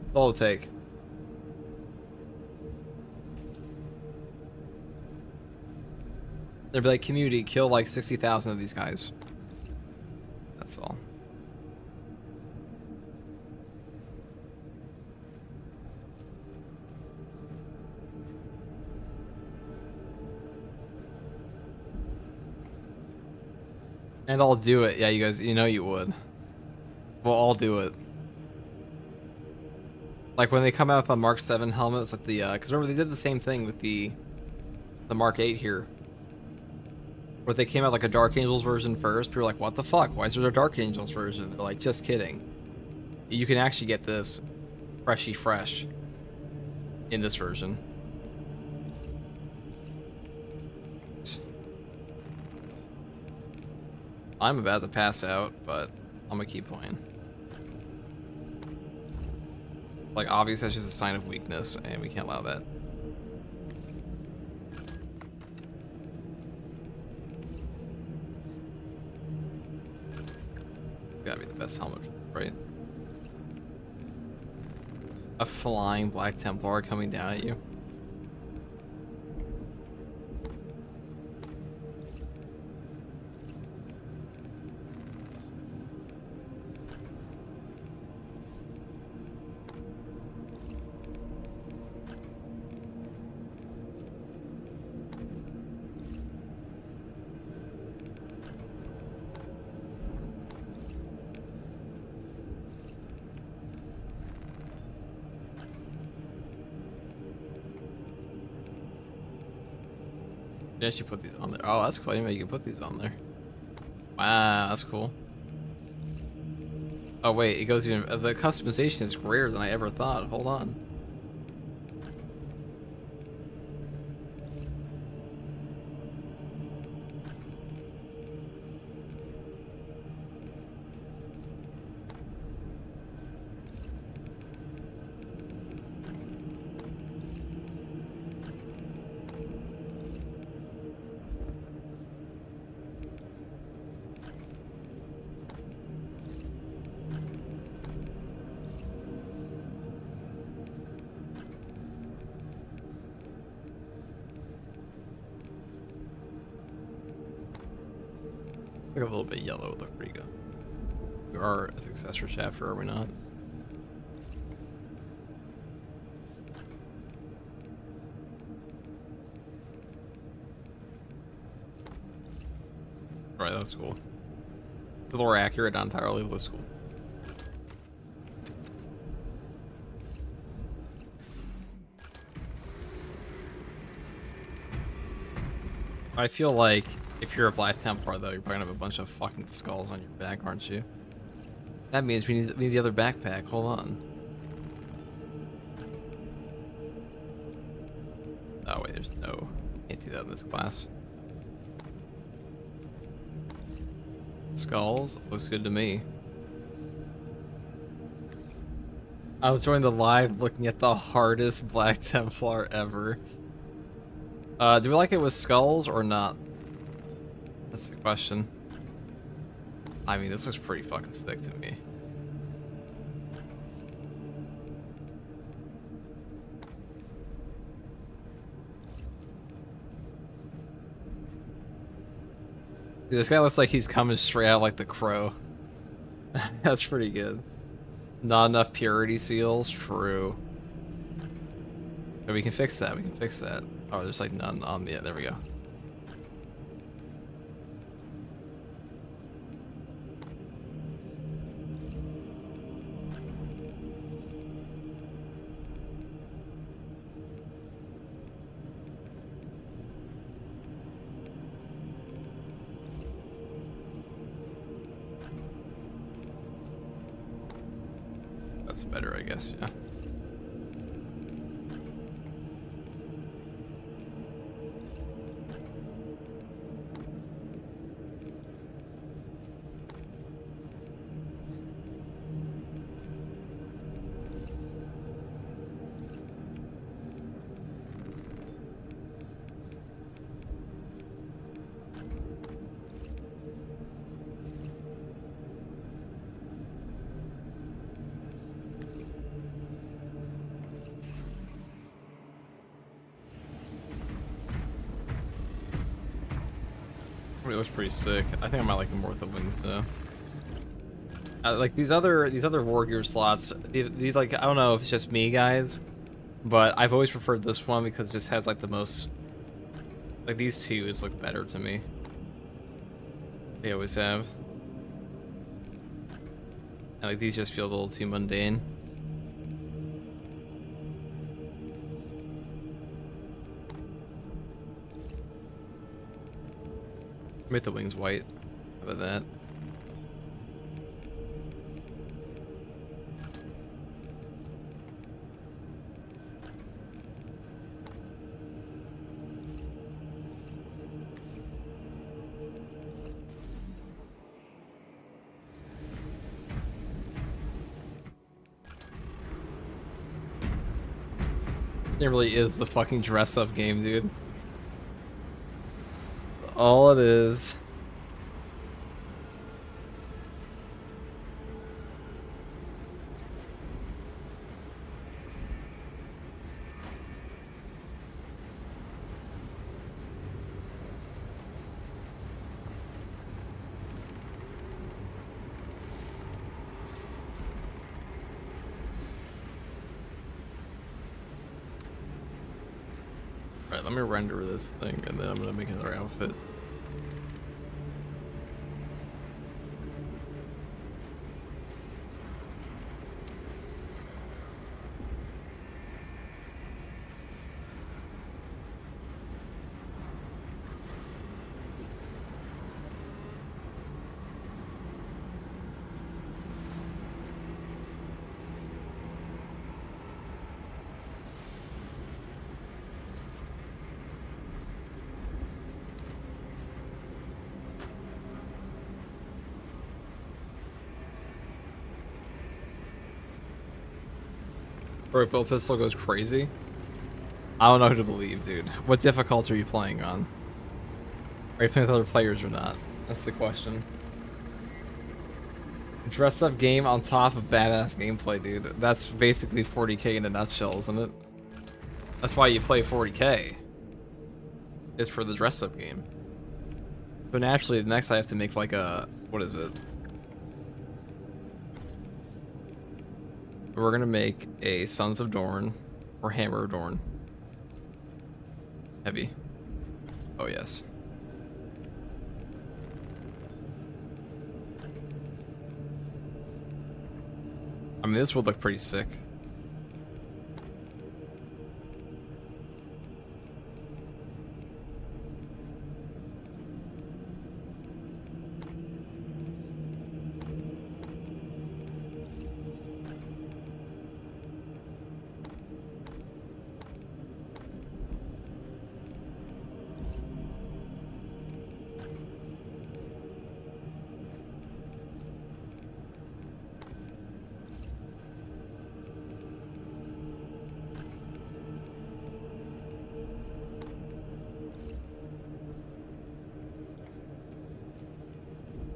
That's all it'll take. They'd be like, community, kill like 60,000 of these guys. That's all. And I'll do it. Yeah, you guys, you know you would. We'll all do it. Like when they come out with the Mark 7 helmets, like the, because remember they did the same thing with the Mark 8 here. Where they came out like a Dark Angels version first, people were like, what the fuck? Why is there a Dark Angels version? They're like, just kidding. You can actually get this freshy fresh in this version. I'm about to pass out, but I'm gonna keep playing. Like, obviously that's just a sign of weakness, and we can't allow that. Gotta be the best helmet, right? A flying Black Templar coming down at you. You actually put these on there. Oh, that's cool. I didn't know you can put these on there. Wow, that's cool. Oh wait, it goes even. The customization is greater than I ever thought. Hold on. Like a little bit yellow would look pretty good. We are a successor chapter, are we not? Alright, that looks cool. A little more accurate, not entirely, looks cool. I feel like if you're a Black Templar, though, you're probably gonna have a bunch of fucking skulls on your back, aren't you? That means we need the other backpack. Hold on. Oh wait, there's no. Can't do that in this class. Skulls looks good to me. I'll join the live looking at the hardest Black Templar ever. Do we like it with skulls or not? That's the question. I mean, this looks pretty fucking sick to me. Dude, this guy looks like he's coming straight out like the Crow. That's pretty good. Not enough purity seals? True. But we can fix that, we can fix that. Oh, there's like none on the... Yeah, there we go. That's better, I guess, yeah. It looks pretty sick. I think I might like them more with the wings though. Like these other war gear slots, these like, I don't know if it's just me guys, but I've always preferred this one because it just has like the most, like these two just look better to me. They always have. And like these just feel a little too mundane. Make the wings white. How about that? It really is the fucking dress-up game, dude. All it is. Right, let me render this thing and then I'm gonna make another outfit. Bro, Bill Pistol goes crazy. I don't know who to believe, dude. What difficulty are you playing on? Are you playing with other players or not? That's the question. Dress up game on top of badass gameplay, dude. That's basically 40k in a nutshell, isn't it? That's why you play 40k. It's for the dress up game. So naturally, next I have to make like a... What is it? We're gonna make a Sons of Dorn or Hammer of Dorn. Heavy. Oh yes. I mean, this would look pretty sick.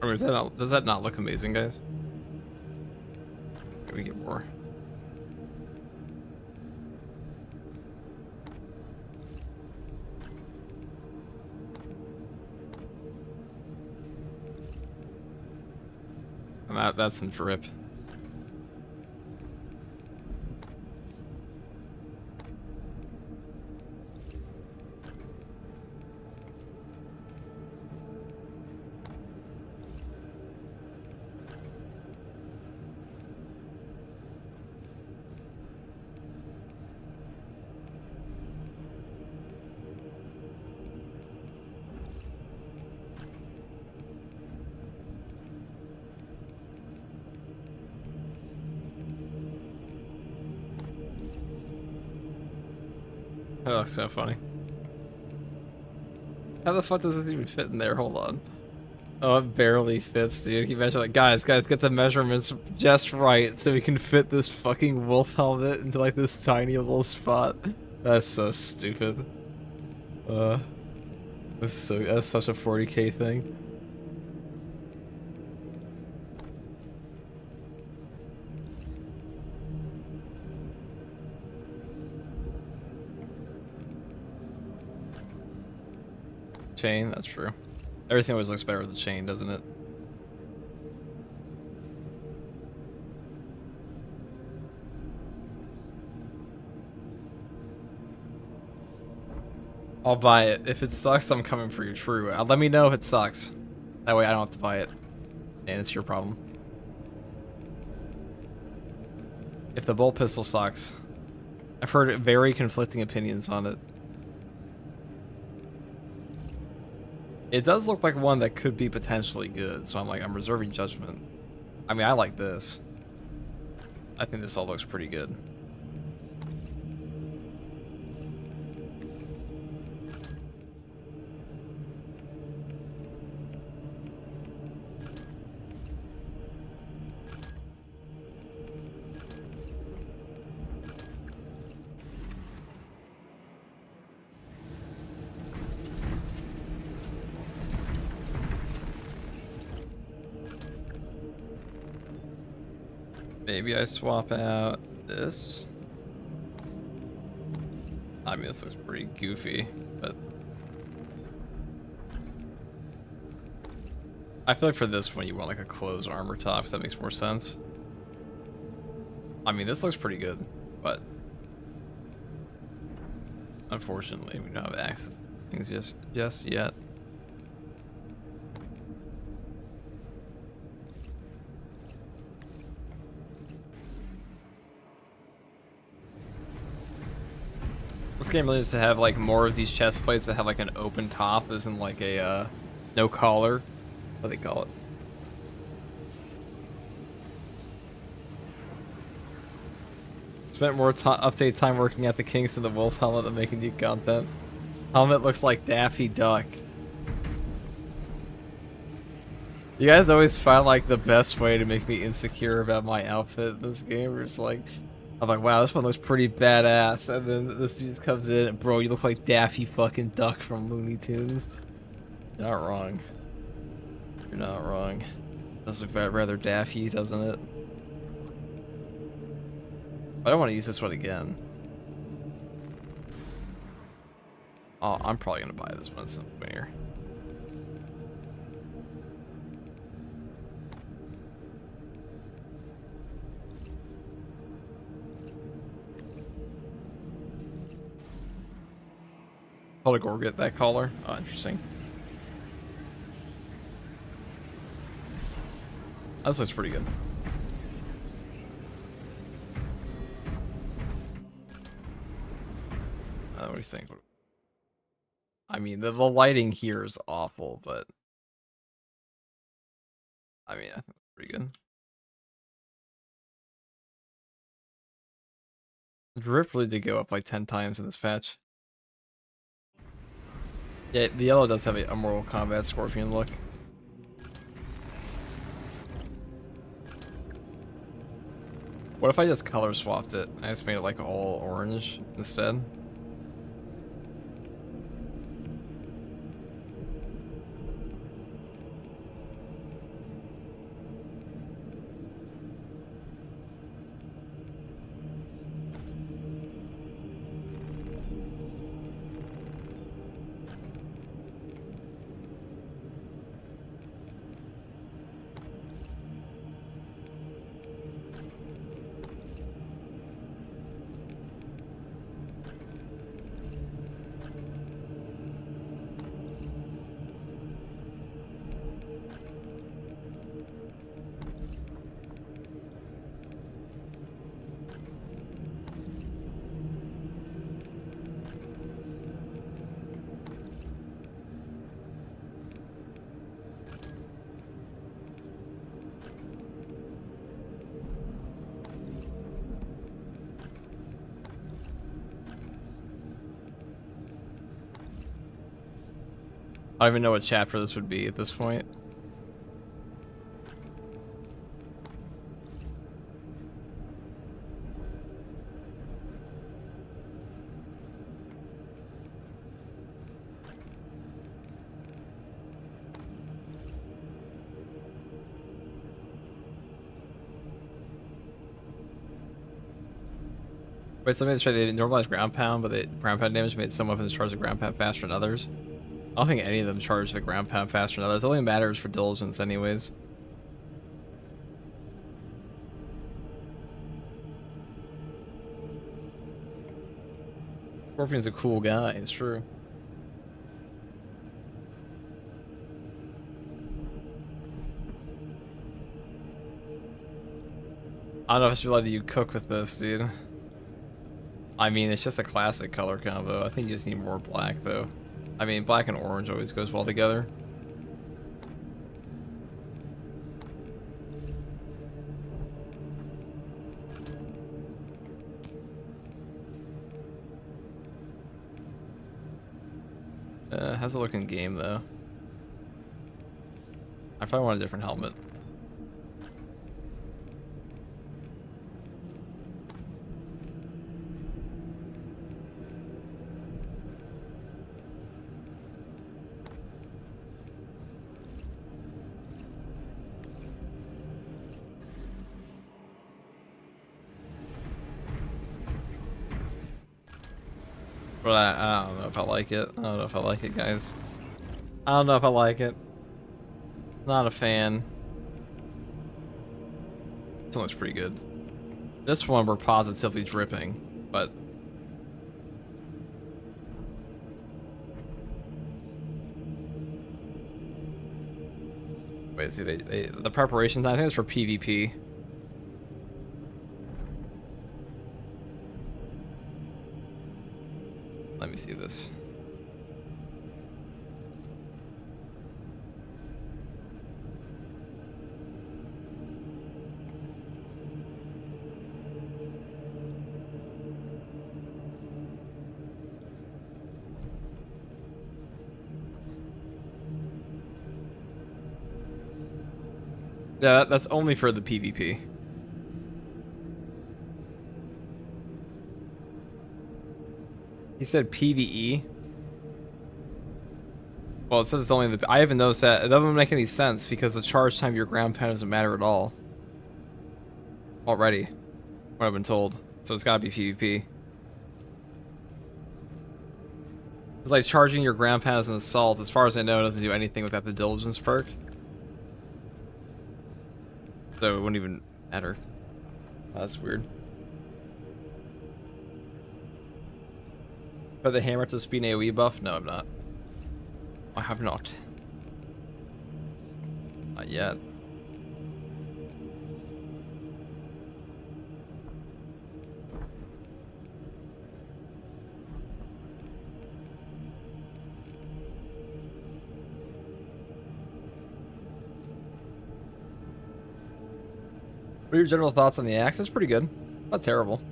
Or is that not, does that not look amazing, guys? Can we get more? That's some drip. That looks so funny. How the fuck does this even fit in there? Hold on. Oh, it barely fits, dude. Can you imagine, like, guys, get the measurements just right so we can fit this fucking wolf helmet into, like, this tiny little spot. That's so stupid. That's such a 40K thing. Chain, that's true. Everything always looks better with the chain, doesn't it? I'll buy it. If it sucks, I'm coming for you. True. Let me know if it sucks. That way I don't have to buy it. And it's your problem. If the bolt pistol sucks. I've heard very conflicting opinions on it. It does look like one that could be potentially good, so I'm reserving judgment. I mean, I like this. I think this all looks pretty good. Maybe I swap out this. I mean, this looks pretty goofy, but I feel like for this one you want like a closed armor top, if that makes more sense. I mean, this looks pretty good, but unfortunately we don't have access to things just yet. This game really needs to have like more of these chest plates that have like an open top, isn't like a no collar. What do they call it? Spent more update time working at the Kinks than the Wolf helmet than making new content. Helmet looks like Daffy Duck. You guys always find like the best way to make me insecure about my outfit in this game. Where it's like, I'm like, wow, this one looks pretty badass, and then this dude just comes in, bro, you look like Daffy fucking Duck from Looney Tunes. You're not wrong. You're not wrong. Does look rather Daffy, doesn't it? I don't want to use this one again. Oh, I'm probably gonna buy this one at some point here. Probably go get that collar. Oh, interesting. This looks pretty good. What do you think? I mean, the lighting here is awful, but I mean, I think it's pretty good. Drip really did go up like 10 times in this patch. Yeah, the yellow does have a Mortal Kombat Scorpion look. What if I just color swapped it? I just made it like all orange instead. I don't even know what chapter this would be at this point. Wait, somebody said they normalized ground pound, but the ground pound damage made some weapons charge the ground pound faster than others. I don't think any of them charge the ground pound faster than others. It only matters for diligence anyways. Scorpion's a cool guy, it's true. I don't know if I should let you cook with this, dude. I mean, it's just a classic color combo. I think you just need more black, though. I mean, black and orange always goes well together. How's it look in game, though? I probably want a different helmet. But I don't know if I like it. I don't know if I like it, guys. I don't know if I like it. Not a fan. This one looks pretty good. This one we're positively dripping, but... Wait, see, the preparations, I think it's for PvP. Let me see this. Yeah, that's only for the PvP. He said PvE. Well, it says it's only the... I haven't noticed that. It doesn't make any sense because the charge time of your ground pound doesn't matter at all. Already. What I've been told. So it's gotta be PvP. It's like charging your ground pound as an assault. As far as I know, it doesn't do anything without the diligence perk. So it wouldn't even matter. Oh, that's weird. But the hammer to speed AoE buff? No, I'm not. I have not. Not yet. What are your general thoughts on the axe? It's pretty good. Not terrible.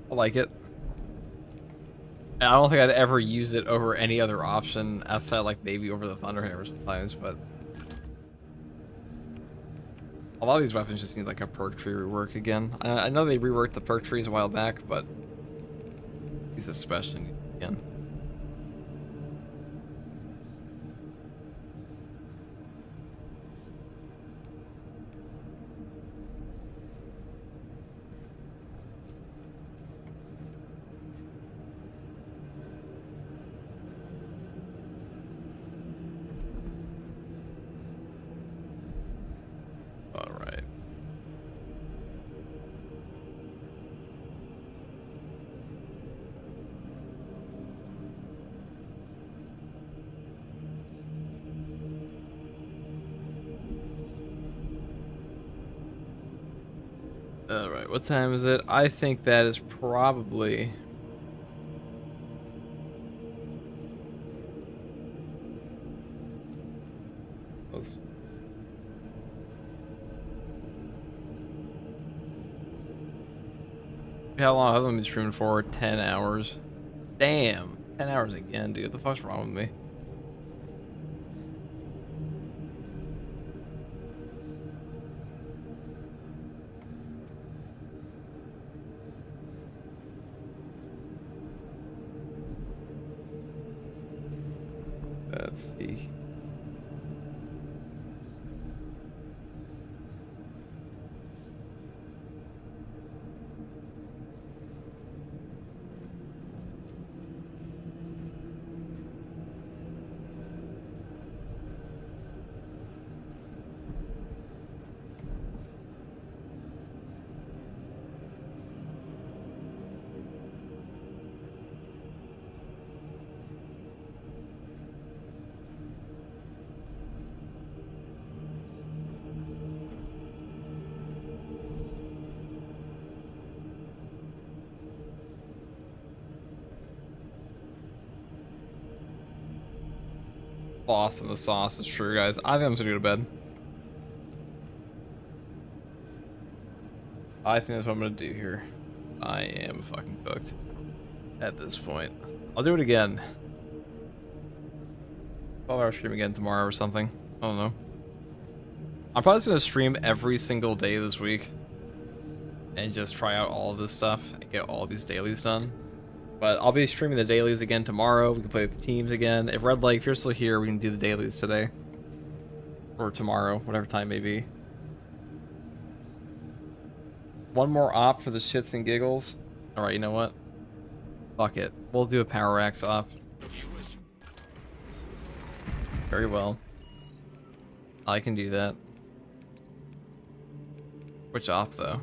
I like it. I don't think I'd ever use it over any other option outside, like, maybe over the Thunderhammer sometimes, but... A lot of these weapons just need, like, a perk tree rework again. I know they reworked the perk trees a while back, but... These especially need again. Alright, what time is it? I think that is probably... Let's... How long have I been streaming for? 10 hours. Damn. 10 hours again, dude. What the fuck's wrong with me? Let's see. Lost in the sauce, it's true, guys. I think I'm just gonna go to bed. I think that's what I'm gonna do here. I am fucking cooked at this point. I'll do it again. 12-hour stream again tomorrow or something. I don't know. I'm probably just gonna stream every single day this week and just try out all of this stuff and get all these dailies done. But I'll be streaming the dailies again tomorrow. We can play with the teams again. If Red Light, if you're still here, we can do the dailies today. Or tomorrow, whatever time may be. One more op for the shits and giggles. Alright, you know what? Fuck it. We'll do a Power Axe op. Very well. I can do that. Which op, though?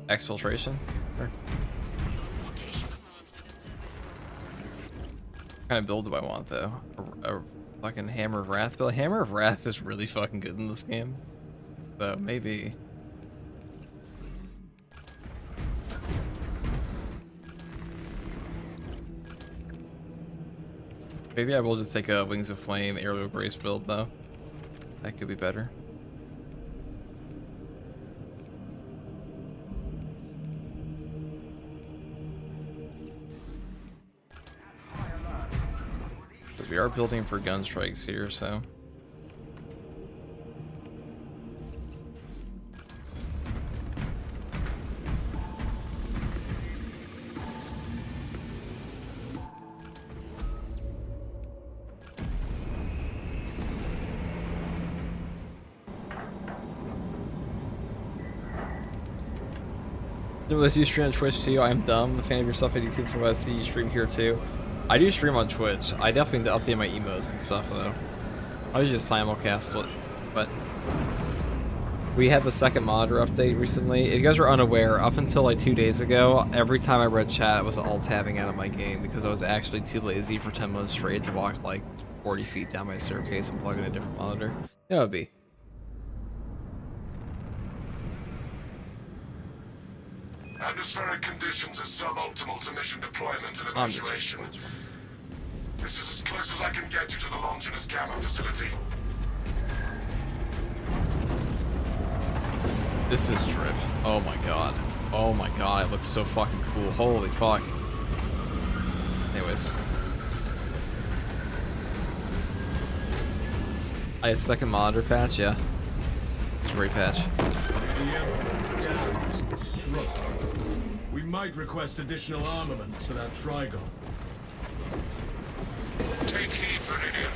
Exfiltration? Or... What kind of build do I want, though? A fucking Hammer of Wrath build? Hammer of Wrath is really fucking good in this game. So, maybe... Maybe I will just take a Wings of Flame Aerial Grace build, though. That could be better. But we are building for gun strikes here, so... Unless you stream on Twitch too, I'm dumb. The fan of yourself, 86, so I see you stream here too. I do stream on Twitch. I definitely need to update my emotes and stuff though. I usually just simulcast it, but we had the second monitor update recently. If you guys are unaware, up until like 2 days ago, every time I read chat, it was alt-tabbing out of my game because I was actually too lazy for 10 minutes straight to walk like 40 feet down my staircase and plug in a different monitor. That would be. Atmospheric conditions are suboptimal to mission deployment and evacuation. This is as close as I can get you to the Longinus Gamma facility. This is drip. Oh my god. Oh my god, it looks so fucking cool. Holy fuck. Anyways. I had a second monitor patch, yeah. It's a great patch. We might request additional armaments for that Trigon. Take heed, Viridian.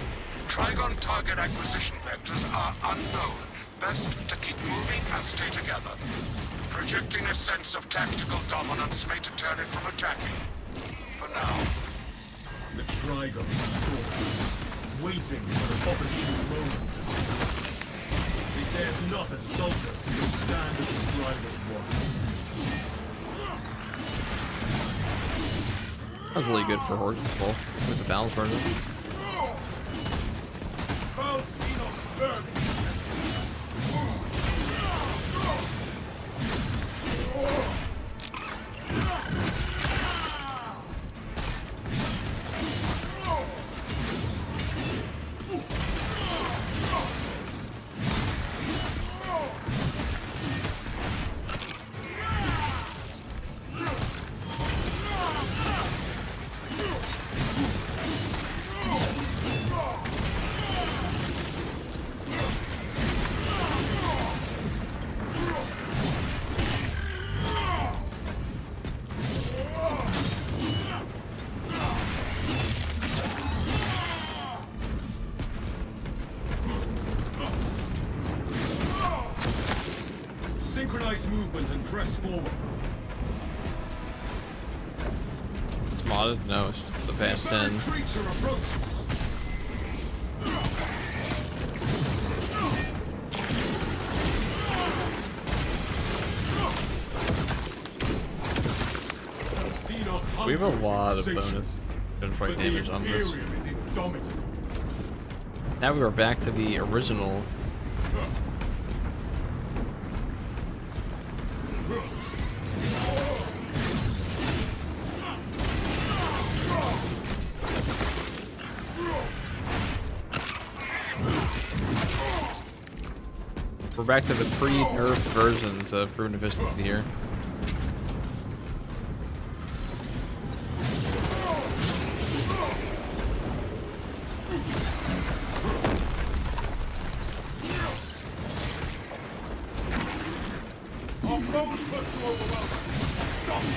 Trigon target acquisition vectors are unknown. Best to keep moving and stay together. Projecting a sense of tactical dominance may deter it from attacking. For now. The Trigon stalks us, waiting for an opportune moment to strike. It dares not assault us if we stand at the Strider's watch. That was really good for horse control with the balance version. Press forward. It's modded? No, it's just the patch 10. Creature approaches. We have a lot of bonus gunfight damage on this. Now we are back to the original. We're back to the pre-nerf versions of proven efficiency here. Our foes push to overwhelm us. Stop it!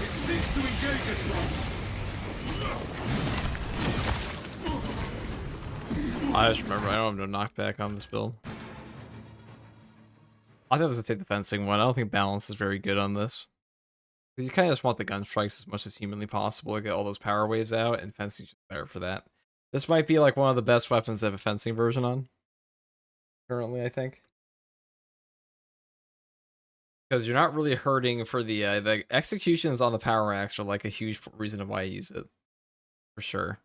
It seeks to engage us once. I just remember I don't have no knockback on this build. I thought I was gonna take the fencing one. I don't think balance is very good on this. You kind of just want the gun strikes as much as humanly possible to get all those power waves out, and fencing's just better for that. This might be like one of the best weapons to have a fencing version on. Currently, I think. Because you're not really hurting for the executions on the power axe are like a huge reason of why I use it. For sure.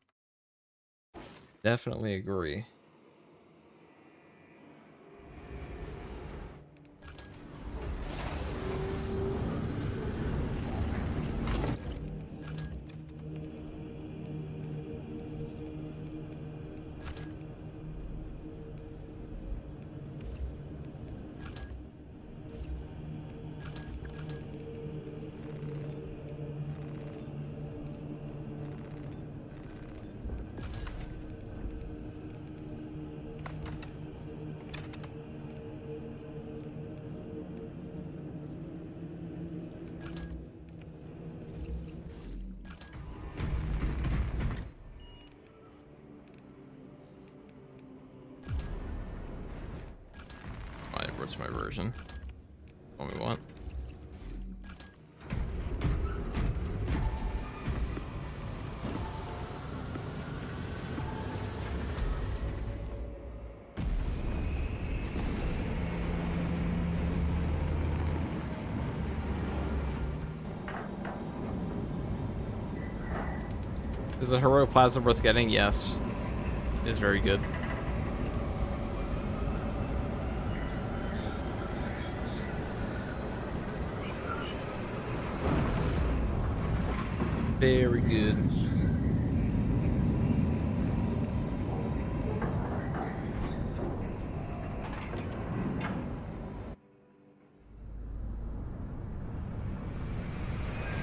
Definitely agree. What's my version? What we want. Is a heroic plasma worth getting? Yes. It is very good. Very good.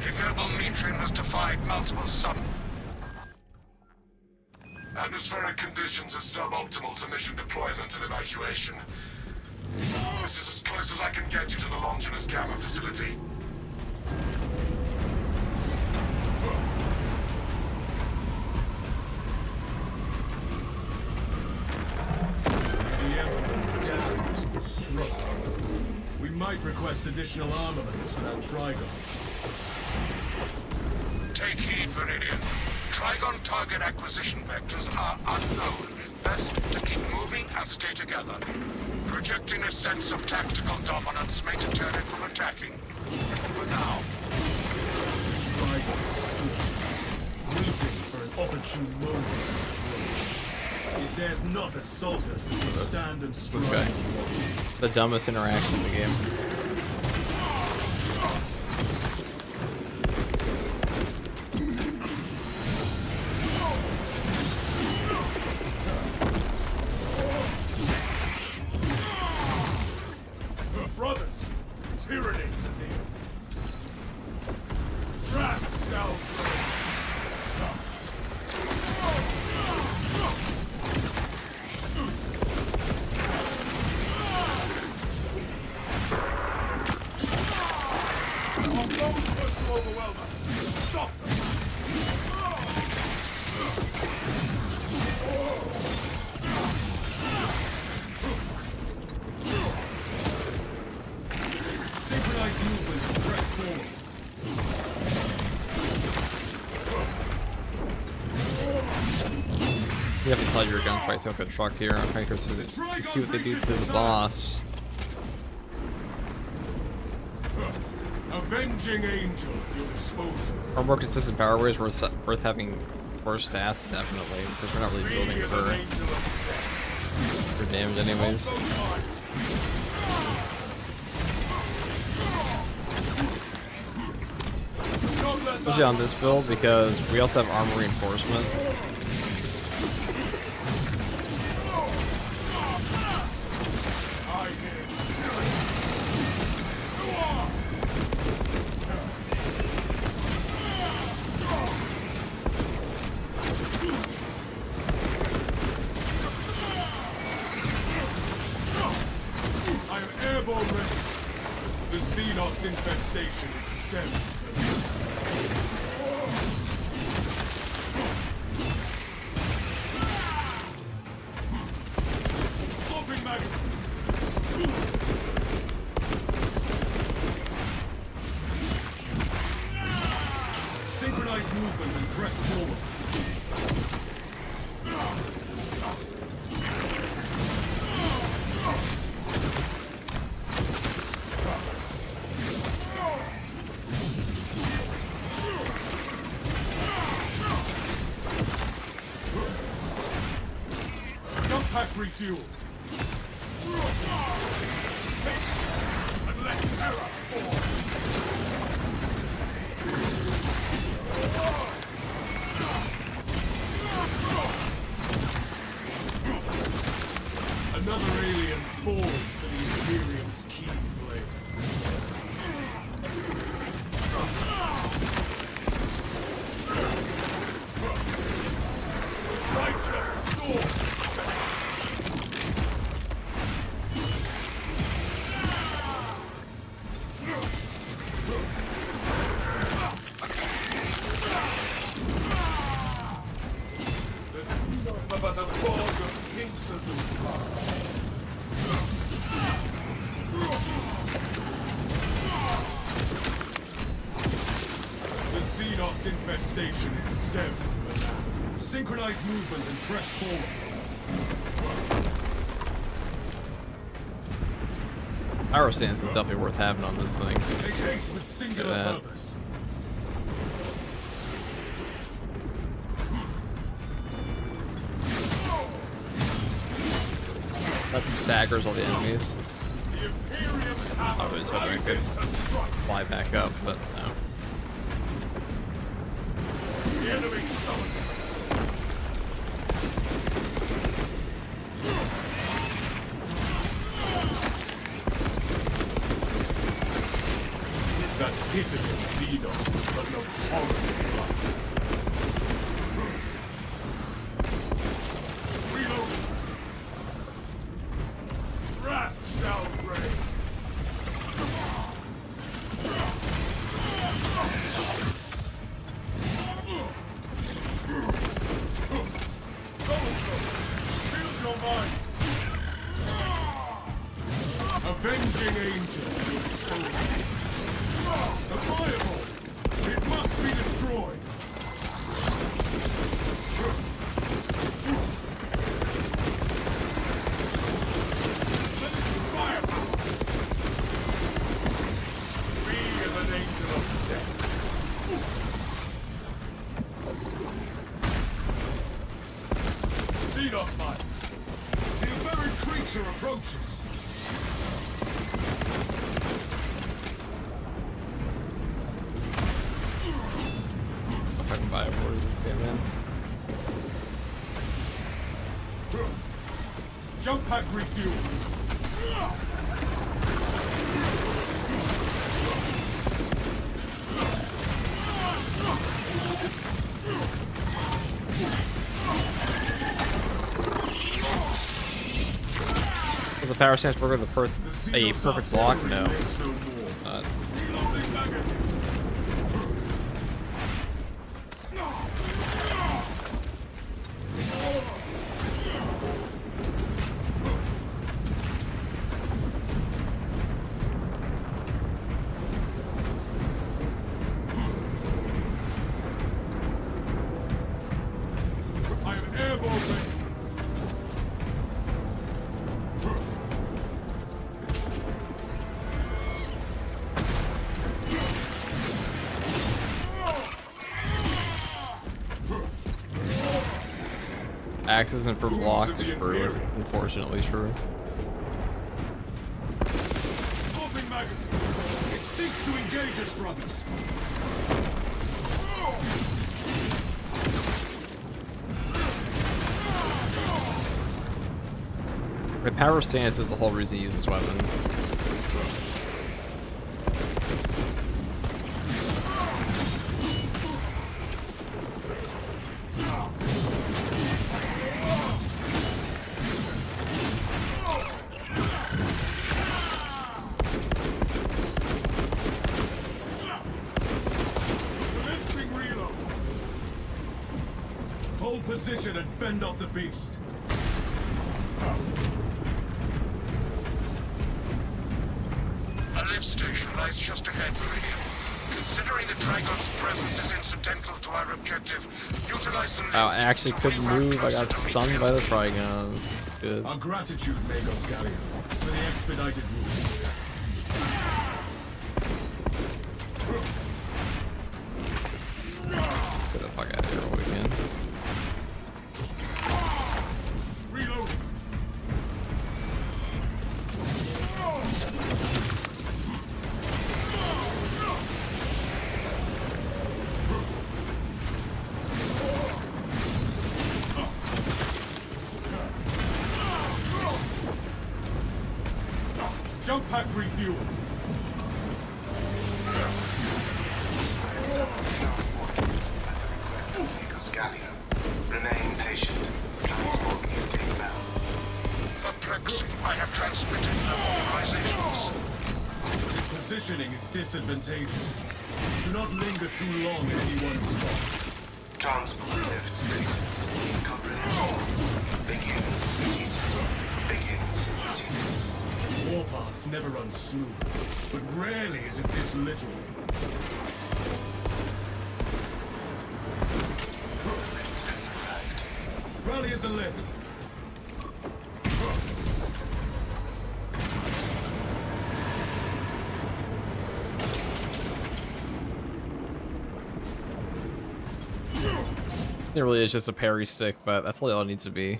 Ignoble Mitrin has defied multiple Atmospheric conditions are suboptimal to mission deployment and evacuation. This is as close as I can get you to the Longinus Gamma facility. The Emperor damned this monstrosity. We might request additional armaments for that Trigon. Take heed, Viridian. Trigon target acquisition vectors are unknown. Best to keep moving and stay together. Projecting a sense of tactical dominance may deter it from attacking. For now. Trigon stooges, waiting for an opportune moment to strike. It dares not assault us if we stand and strike. This guy. The dumbest interaction in the game. Brothers, tyranny is near. Draft down Our foes Stop them! Synchronize movement and press forward. You have to tell your gunfights up at truck here. I'm trying to see what they do to the boss. Avenging Angel at your disposal. Our more consistent power waves worth having worse stats, definitely, because we're not really building for damage anyways. Especially on this build, because we also have armor reinforcement. I am airborne ready. The Xenos infestation is stemmed. Swapping magazine. Synchronize movements and press forward. Jump pack refueled. And let terror fall. Another alien forged to the Imperium's keen blade. Righteous storm! But a fog of insolent The Xenos infestation is stemmed for now. Synchronize movements and press forward. Power stance is definitely worth having on this thing. A case with singular purpose. That staggers all the enemies. The Imperium's hammer I was hoping I could rises to strike. fly back up, but no. The enemy summons. That pitiful Xenos was but an abhorrent blight. Reloading. Wrath shall reign. Shield your minds. Avenging Angel at your disposal. The fireball! It must be destroyed! Let us do firepower! We are an angel of death. Xenos mine! The very creature approaches! If I can buy a board of this game, man. Jump pack refuel! Was the power stance burger a perfect block? No. There's no more. Reloading magazine. Axe isn't for block, Wounds of the true. Imperial. Unfortunately true. Open magazine. It seeks to engage us, brothers. The power stance is the whole reason you use this weapon. Commencing reload. Hold position and fend off the beast. A lift station lies just ahead, Meridian. Considering the Dragon's presence is incidental to our objective, utilize the lift Oh, I actually to couldn't reroute move. I closer got to stunned by the Trigon. Good. Our gratitude, Magos Gallia, for the expedited route. Get the fuck out of here while we can. Reload. Jump pack refueled. Remain patient. Transport will take bound. Perplexing. I have transmitted no authorizations. This positioning is disadvantageous. Do not linger too long in any one spot. Transport lift status. Comprehension. Begins, ceases. Begins, ceases. Warpaths never run smooth, but rarely is it this literal. Rally at the lift. It really is just a parry stick, but that's all it needs to be.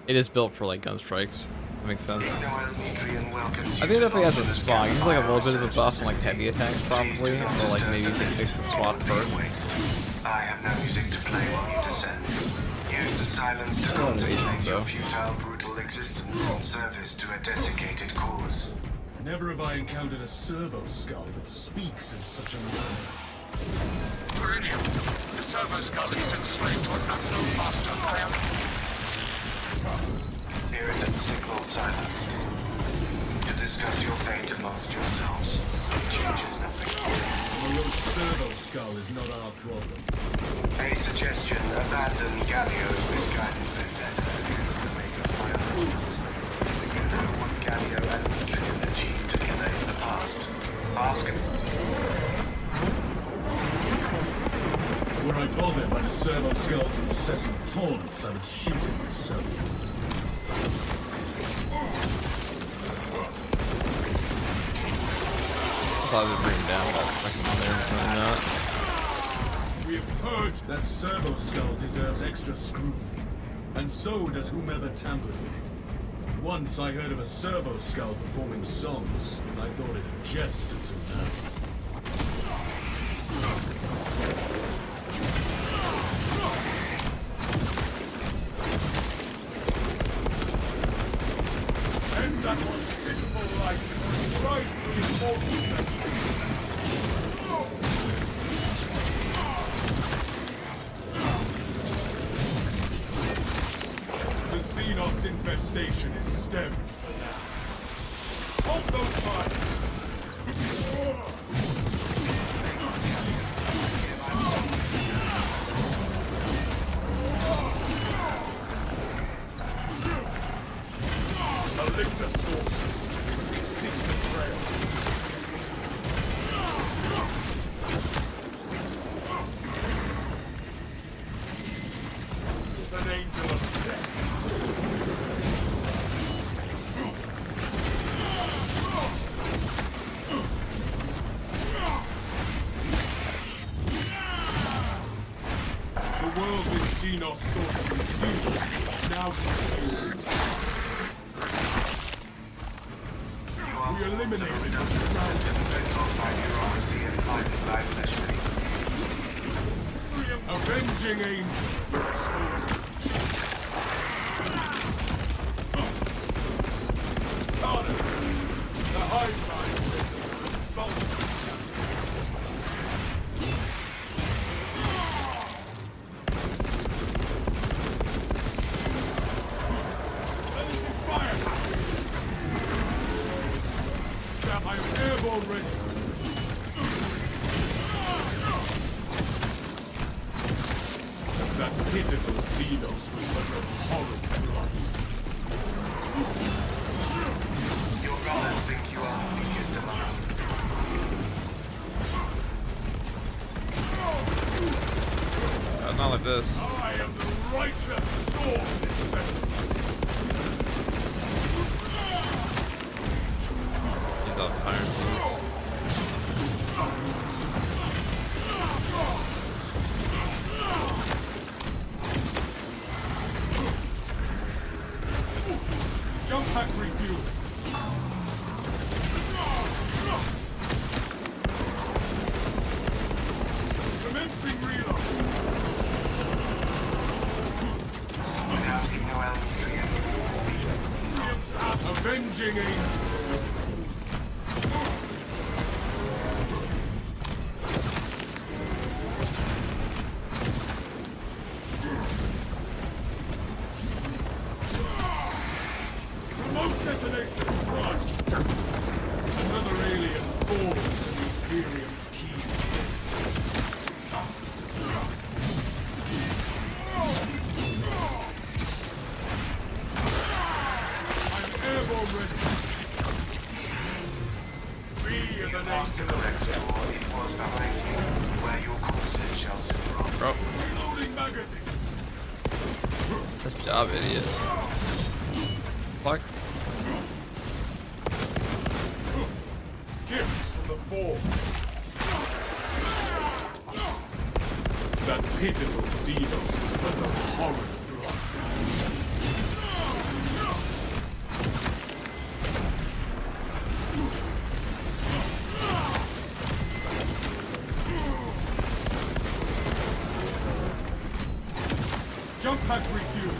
It is built for like gun strikes. That makes sense. I think that he has a spot. He's like a little bit of a buff on like heavy attacks probably, or like maybe he can fix the swap first. I have no music to play while you descend. Use the silence to don't know, contemplate your so. futile, brutal existence in service to a desiccated cause. Never have I encountered a servo skull that speaks in such a manner. Meridian, the servo skull is enslaved to an unknown master. I am... Irritant signal silenced. To discuss your fate amongst yourselves. Changes nothing. Morose servo skull is not our problem. A suggestion, abandon Gallio's misguided vendetta against the make of priorities. You know what Gallio and Trian achieved together in the past. Ask him. Were I bothered by the servo skull's incessant taunts, I would shoot it myself. I thought I'd bring him down, but fucking on there, apparently not. We have heard that servo skull deserves extra scrutiny, and so does whomever tampered with it. Once I heard of a servo skull performing songs. I thought it a jest until now. End that one's pitiful life and rise to the forces that The Xenos infestation is stemmed for now. hold those minds. Elixir sources. It seeks the trail. An angel of death. The world with Xenos sought to consume. now consume it. We eliminated the Avenging Angel, your disposal. Carter, the Hive Mind. I am airborne ready. That pitiful Xenos was but a horrid plot. Your brothers think you are the weakest among us. Not like this. I am the righteous storm itself. He's off Iron Fist. Jump pack refuel. Commencing reload. Without ignoring Avenging Angel. Remote detonation. Run. Another alien falls to the Imperium's key. I'm airborne ready. We as a past the correct door, it was behind you, where your corpses shall soon rot. Bro, reloading magazine. good job, idiot. Fuck. Gifts from the Forge. That pitiful Xenos was but a horrid plot. Jump pack refuel.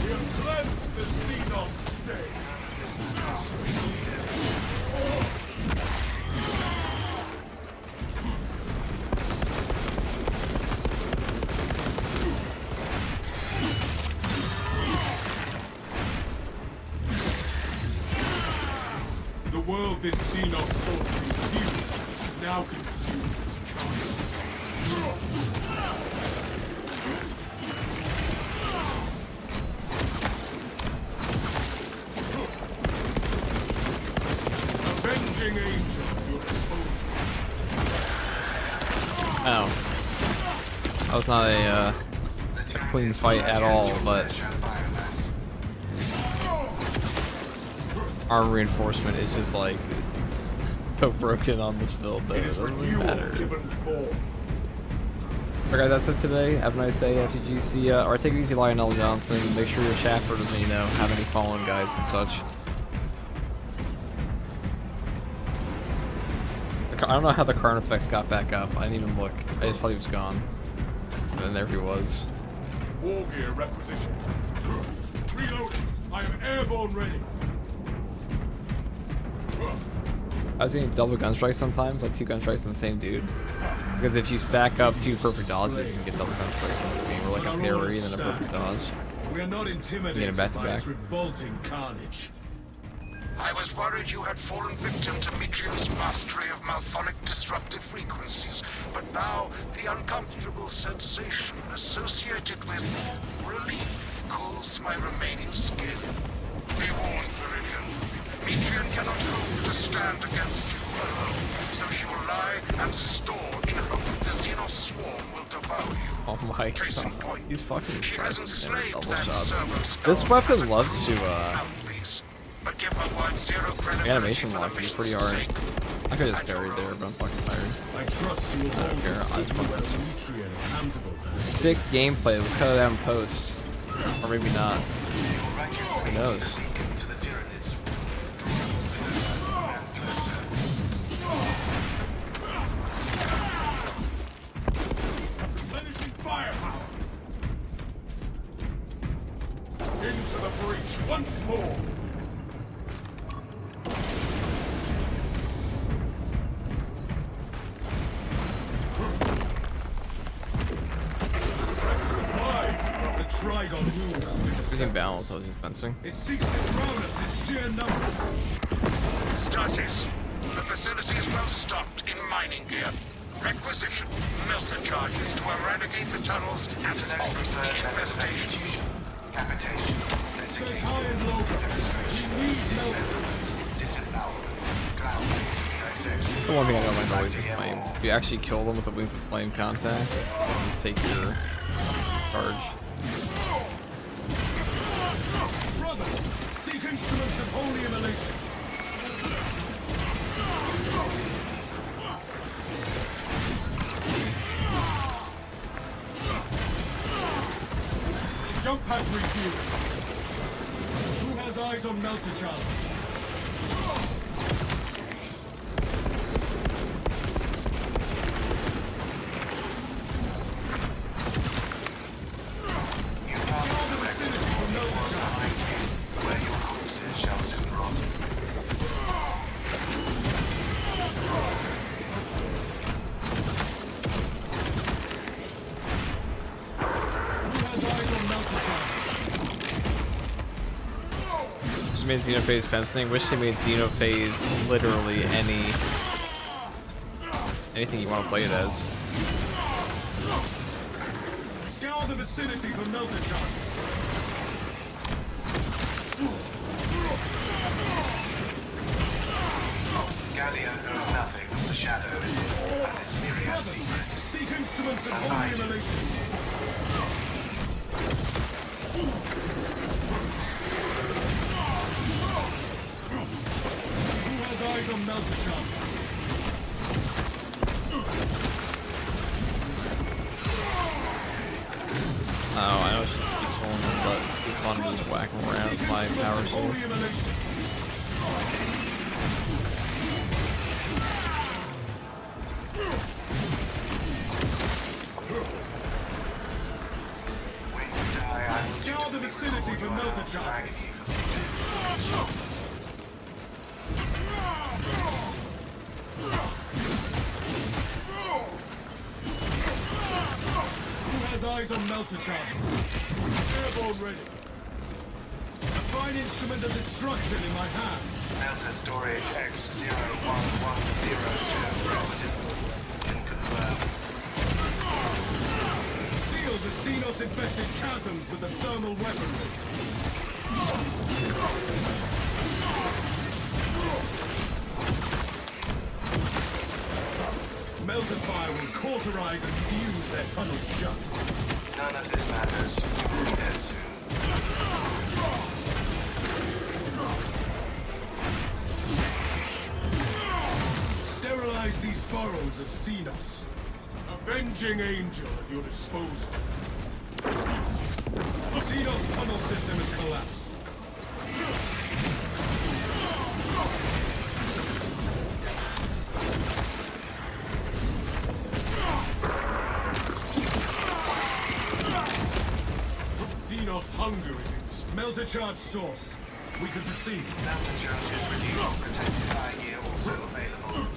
We have cleansed the Xenos state. The world this Xenos sought to consume now consumes its kind. Avenging Angel at your disposal. Oh. That was not a clean fight at all, but armor reinforcement is just like so broken on this build that it doesn't really matter. Given form. Alright guys, that's it today. Have a nice day, FTGC. Or take it easy, Lionel Johnson. Make sure your chat for doesn't, have any fallen guys and such. I don't know how the Karn effects got back up. I didn't even look. I just thought he was gone. And then there he was. War gear requisition. Reloading. I am airborne ready. I was getting double gun strikes sometimes, like 2 gun strikes on the same dude. Because if you stack up 2 perfect dodges, you can get double gun strikes on this game, or like a parry and then a perfect dodge. We are not intimidated back to by back. its revolting carnage. I was worried you had fallen victim to Metrium's mastery of malphonic disruptive frequencies, but now the uncomfortable sensation associated with relief cools my remaining skin. Be warned, Viridian. Metrium cannot hope to stand against you alone, so she will lie and store in hope the Xenos swarm will devour you. Oh my Case in god. point, He's fucking she has enslaved double that shot. servo skull This as weapon a loves to mouthpiece. but give my word zero The credibility animation for the lock is mission's pretty hard. sake. I could just carry there, but I'm fucking tired. I trust you will I don't care. always I'll just hold fuck this. Demetrian accountable for her Sick gameplay. Let's cut it out in post. Or maybe not. Who knows? To the Tyranids. Replenishing firepower. Into the breach once more. The Trigon moves to Losing intercept balance, us. I was just fencing. It seeks to drown us in sheer numbers. Stratis, the facility is well stocked in mining gear. Requisition melter charges to eradicate the tunnels and halt the infestation. Habitation. Search high and low ground. We need melters. Disembowelment. Drowning. Dissection. The one thing I know about Wings of Flame. If you actually kill them with the Wings of Flame contact, you can just take your charge. Brother, seek instruments of holy immolation. Jump pad refueling. Who has eyes on melter charges? You are the vicinity for melter charges. Where your corpses shall soon rot. Who has eyes on melter charges? Just made Xenophase fencing. Wish they made Xenophase literally anything you want to play it as. Scour the vicinity for melter charges. Gallia knows nothing of the shadow and its myriad Brother, secrets. seek instruments of holy immolation. Who has eyes on melter charges? Oh, I know I should keep killing them, but it's too fun to just whack them around with my power sword. Holy immolation. When you die, I will Scour the vicinity for melter charges. agony for future. Who has eyes on melter charges? Airborne ready. A fine instrument of destruction in my hands. Melter storage X01102 positive. Can confirm. Seal the Xenos-infested chasms with the thermal weaponry. Melter fire will cauterize and fuse their tunnels shut. None of this matters. You will be dead soon. Sterilize these burrows of Xenos. Avenging angel at your disposal. Xenos tunnel system has collapsed. Xenos hunger is in melter charge source. We can proceed. Melter charges reduced. Protected eye gear also available.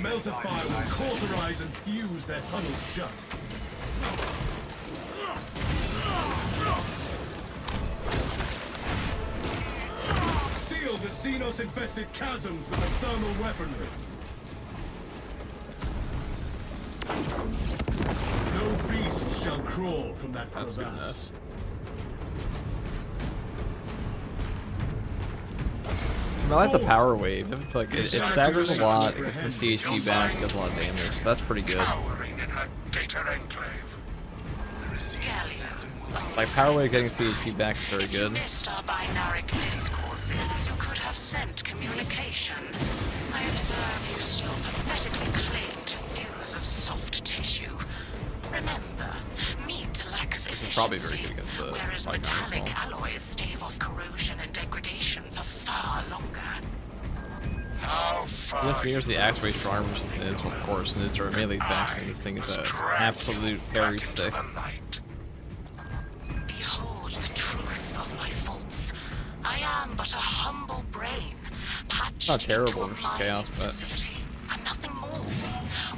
Melter fire will cauterize and fuse their tunnels shut. Seal the Xenos-infested chasms with the thermal weaponry. No beast shall crawl from that That's good crevasse. I like the power wave. Like it staggers a lot, it gets some CHP back, does a lot of damage. That's pretty good. Cowering in her data enclave. Gallia, Like Power Wave getting CHP back is very If you good. missed our binaric discourses, you could have sent communication. I observe you still pathetically cling to thews of soft tissue. Remember, meat lacks efficiency, probably very good against the whereas binary metallic ball. alloys stave off corrosion and degradation for far longer. How far Yes, mirrors the axe way stronger versus Nids, of course. Nids are a melee faction. This thing is an absolute parry stick. Behold the truth of my faults. I am but a humble brain, patched Not terrible into a versus mining Chaos, but facility, and nothing more.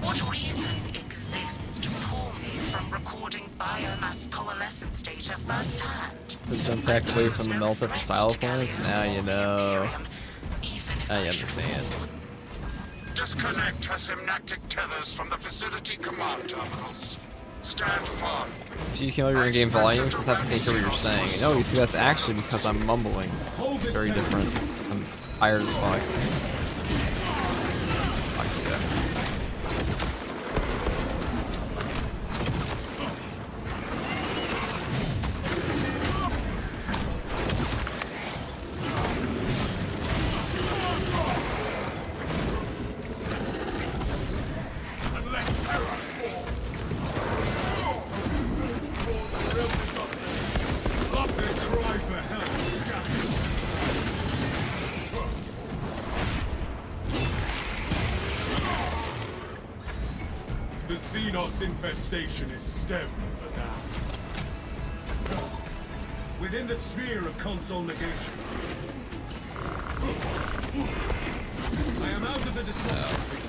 What reason exists to pull me from recording biomass coalescence data firsthand? Just jump back away from the melter for style points. Now you know. Now you understand. Disconnect her synaptic tethers from the facility command terminals. Stand firm. If you can lower your in-game volume, sometimes I can't hear what you're saying. No, you see, that's actually because I'm mumbling. Very different. I'm tired as fuck. Fuck yeah. The Xenos infestation is stemmed for now. Within the sphere of console negation, I am out of the disruption field.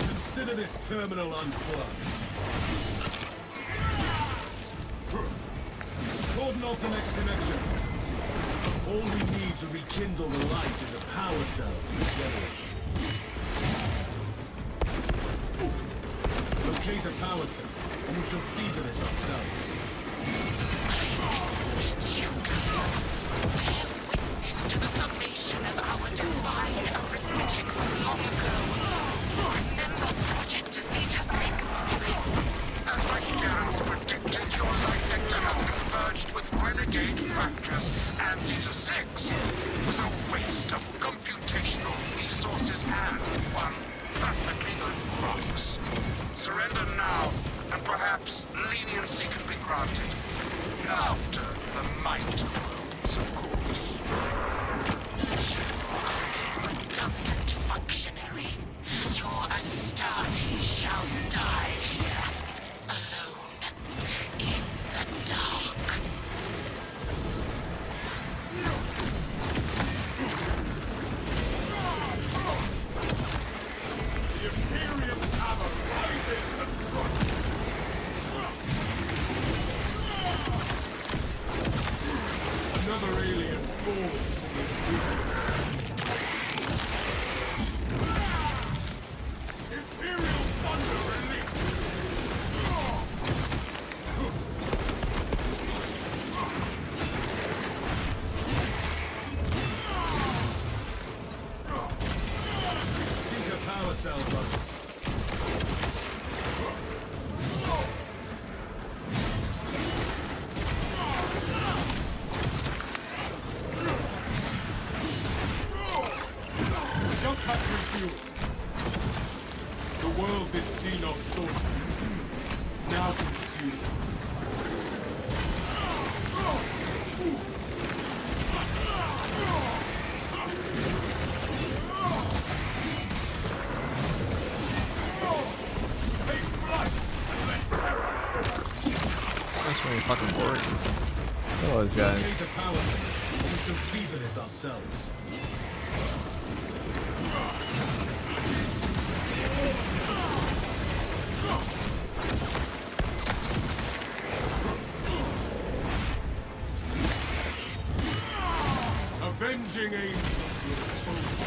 Consider this terminal unplugged. Cordon off the next connection. All we need to rekindle the light is a power cell to the generator. Locate a power cell, and we shall see to this ourselves. Bear witness to the summation of our divine arithmetic from long ago. Remember Project Zeta 6? As my parents predicted, your life vector has converged with renegade factors, and Zeta 6 was a waste of computational resources and one perfectly good box. Surrender now, and perhaps leniency can be granted. After the might grows, of course. Redundant functionary. Your Astarte shall die here, alone, in the dark. The Imperium's hammer rises to strike. Another alien falls from the Imperial thunder released. Seek a power cell, brothers. Don't cut refuel. The world this Xenos source now consumed. That's really fucking boring. Look at those guys. Locate a power cell. We shall see to this ourselves. Avenging angel will expose you.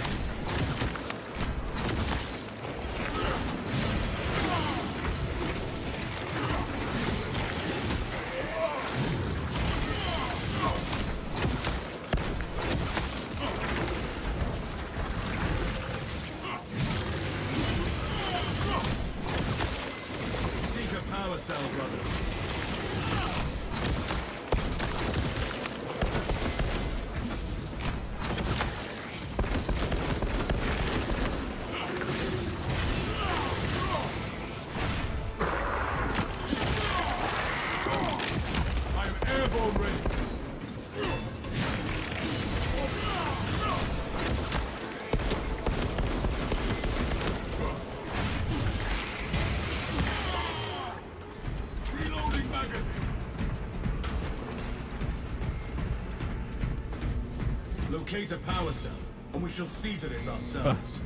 Locate a power cell, and we shall see to this ourselves.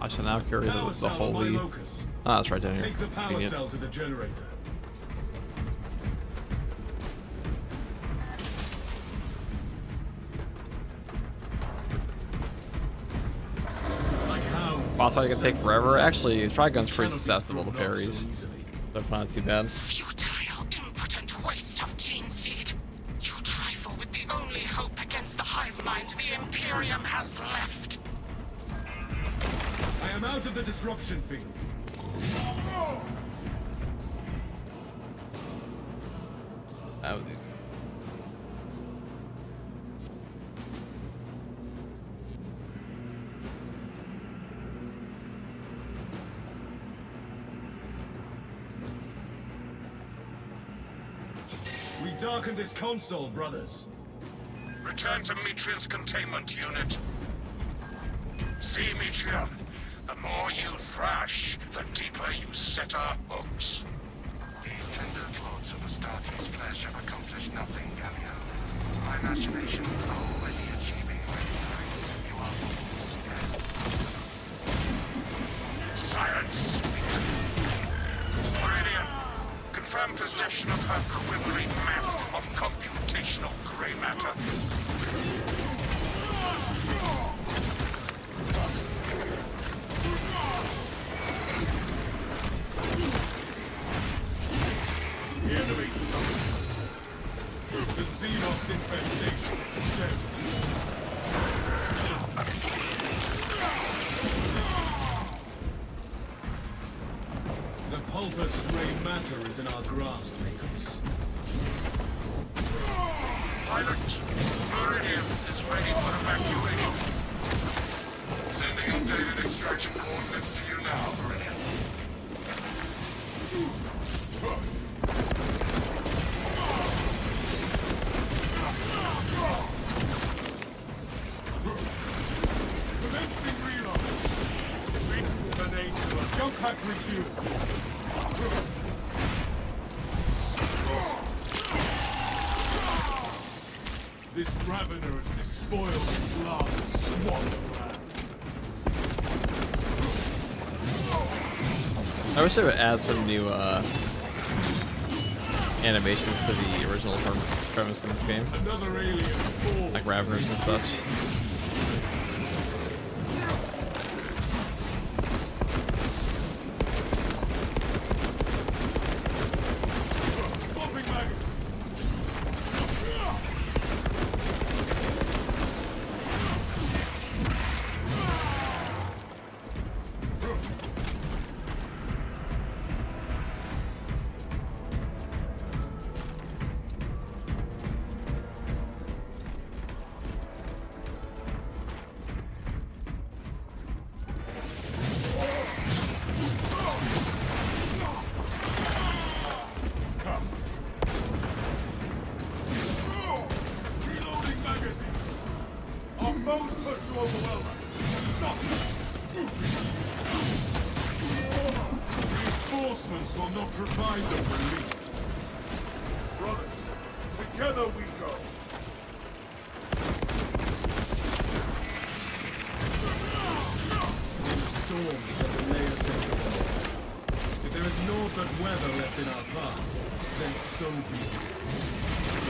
I shall now carry Power the cell on my holy... locus. Ah, that's right down here. Take the power Convenient. cell to the generator. Like hounds. Boss fight can take forever. Actually, Trigun's pretty Cannot be susceptible to thrown off parries. so easily. So not too bad. Futile, impotent waste of gene seed. You trifle with the only hope against the hive mind the Imperium has left. I am out of the disruption field. That was easy. We darken this console, brothers. Return to Metrian's containment unit. See, Metrian, the more you thrash, the deeper you set our hooks. These tender draughts of Astartes flesh have accomplished nothing, Galio. My machination is already achieving great heights. You are fools, yes. Silence! Meridian, confirm possession of her quivering mass of computational gray matter. The enemy suffers. The Xenos infestation stems. The pulpous gray matter is in our grasp, Makers. Pilot, Meridian is ready for evacuation. Sending updated extraction coordinates to you now, Meridian. Commencing reload. Grenade to a jump pack review. This Ravener has despoiled its last swamp land. I wish they would add some new animations to the original premise in this game, Another alien born. like Raveners and such. Swapping magazine. Reloading magazine. Our foes push to overwhelm us. Stop them. Reinforcements will not provide them relief. Brothers, together we go. These storms shall delay us in. If there is naught but weather left in our path, then so be it.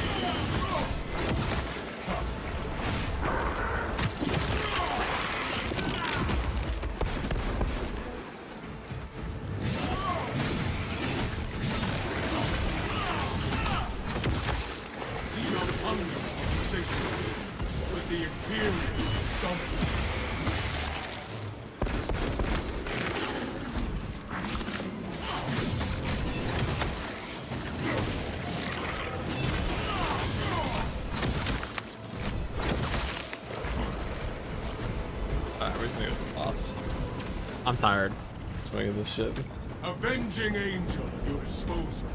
Xenos hunger is satiated, but the Imperium dominant. Alright, we're just gonna go to the boss. I'm tired. Just wanna get this shit. Avenging angel at your disposal.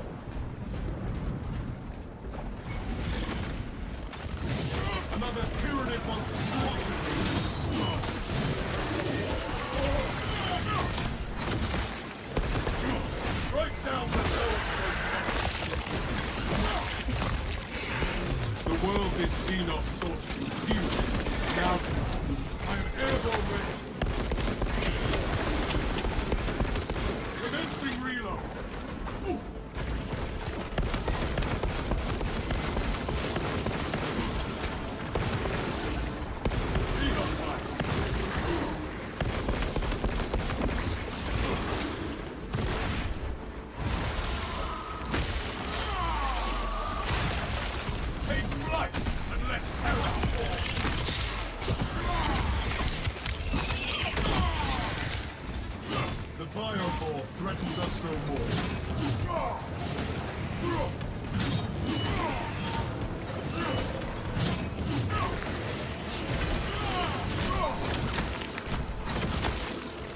Another tyrannid monstrosity. Strike down the The world this Xenos sought to consume Now, I am airborne ready. Commencing reload. Ooh. Xenos fire. Take flight and let terror fall. The bioball threatens us no more.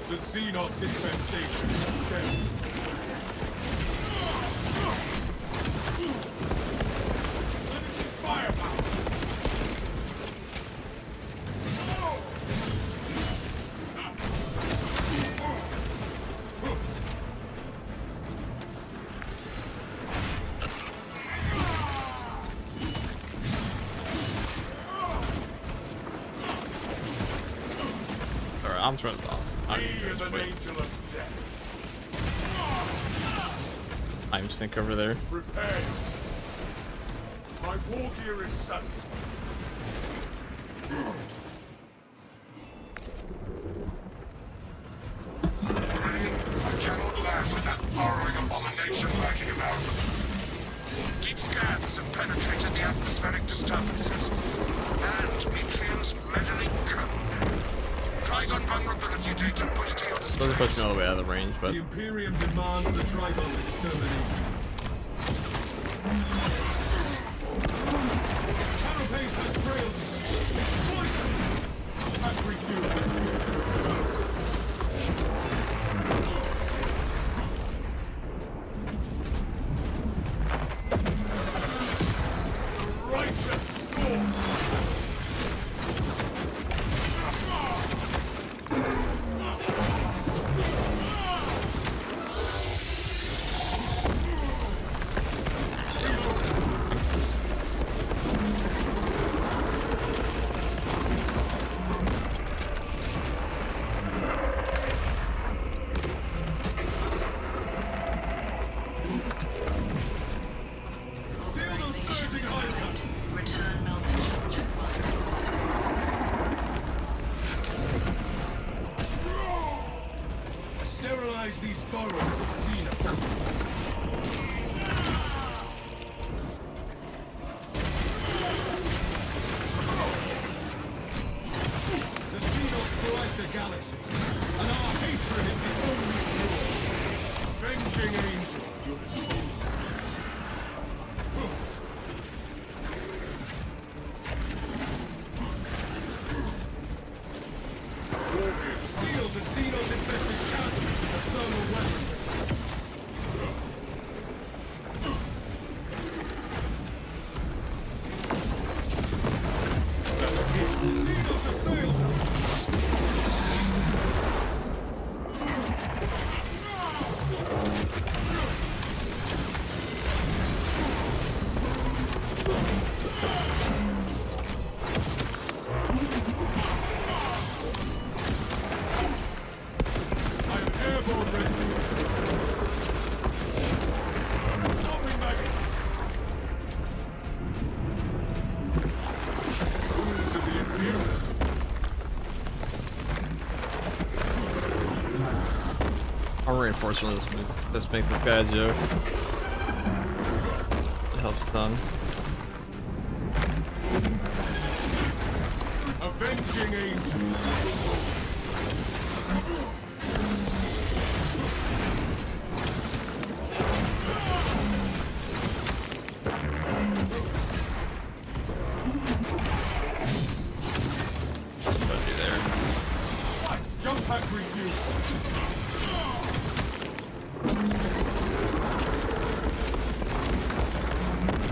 The Xenos infestation is steady. Firepower! Alright, I'm trying to boss. He is an angel of death. I'm sync over there. Prepare. My war gear is satisfied. I cannot laugh at that burrowing abomination lurking about. Deep scans have penetrated the atmospheric disturbances, and Metrium's meddling code. Trigon vulnerability data pushed to your Doesn't push me displays. all the way out of the range, but The Imperium demands the Trigon's extermination. Carapace has frailties. Exploit them! Attack refuel. Righteous storm! Seal those surging hydrants! Return melted charge at once. Sterilize these burrows of Xenos. The Xenos blight the galaxy, and our hatred is the only cure. Avenging angel at your disposal. Seal the Xenos-infested chasms with the thermal weaponry. Xenos assails us! I am airborne ready. Stopping maggot. Rules of the Imperium. I'll reinforce one of this moves. Let's make this guy a joke. It helps a ton. Avenging angel. Put you there. Right, jump pack review.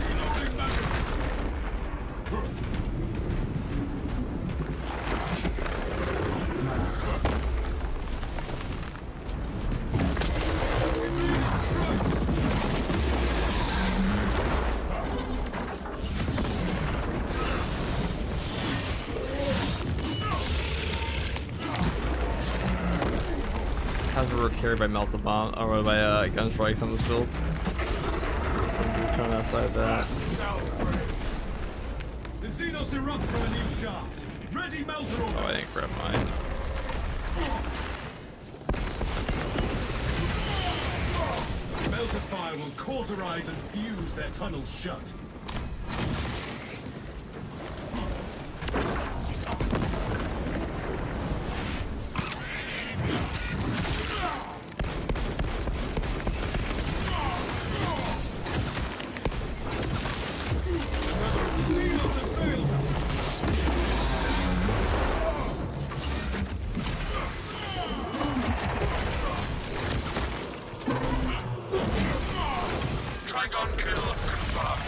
Reloading magazine. Sometimes we're carried by melted bomb or by gun strikes on this build. Turn outside that. The Xenos erupt from a new shaft. Ready melter orders. Oh, I didn't grab mine. Melter fire will cauterize and fuse their tunnels shut. Xenos assails us. Trigon kill confirmed.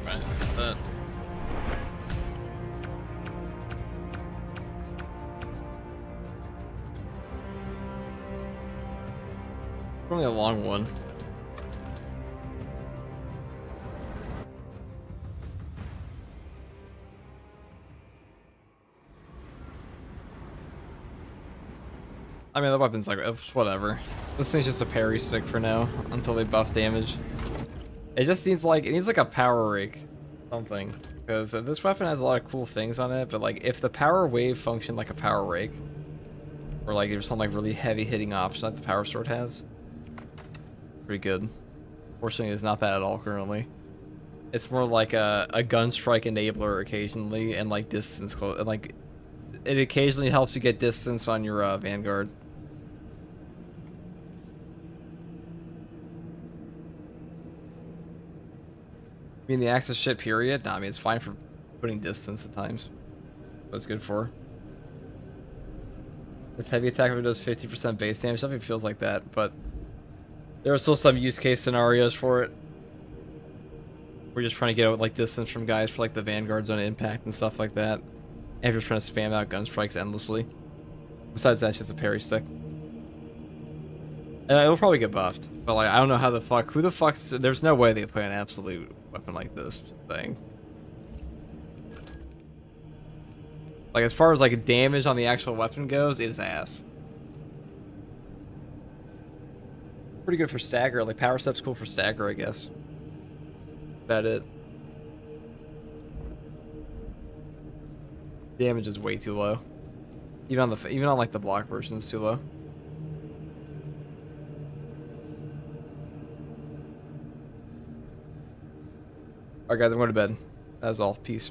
Right, that. Probably a long one. I mean, the weapon's like, whatever. This thing's just a parry stick for now, until they buff damage. It just needs like, it needs like a power rake. Something. Because this weapon has a lot of cool things on it, but like, if the power wave functioned like a power rake, or like there's some like really heavy hitting option that the power sword has, pretty good. Fortunately, it's not that at all currently. It's more like a gun strike enabler occasionally, and like distance close, and like it occasionally helps you get distance on your Vanguard. I mean, the axis shit period? Nah, I mean, it's fine for putting distance at times. What it's good for. Its heavy attack only does 50% base damage. Something feels like that, but there are still some use case scenarios for it. We're just trying to get out like distance from guys for like the Vanguard zone impact and stuff like that. And if you're trying to spam out gun strikes endlessly. Besides that, it's just a parry stick. It'll probably get buffed, but like I don't know how the fuck. Who the fuck's? There's no way they play an absolute weapon like this thing. Like as far as like damage on the actual weapon goes, it is ass. Pretty good for stagger. Like power step's cool for stagger, I guess. About it. Damage is way too low. Even on like the block version, it's too low. Alright guys, I'm going to bed. That is all. Peace.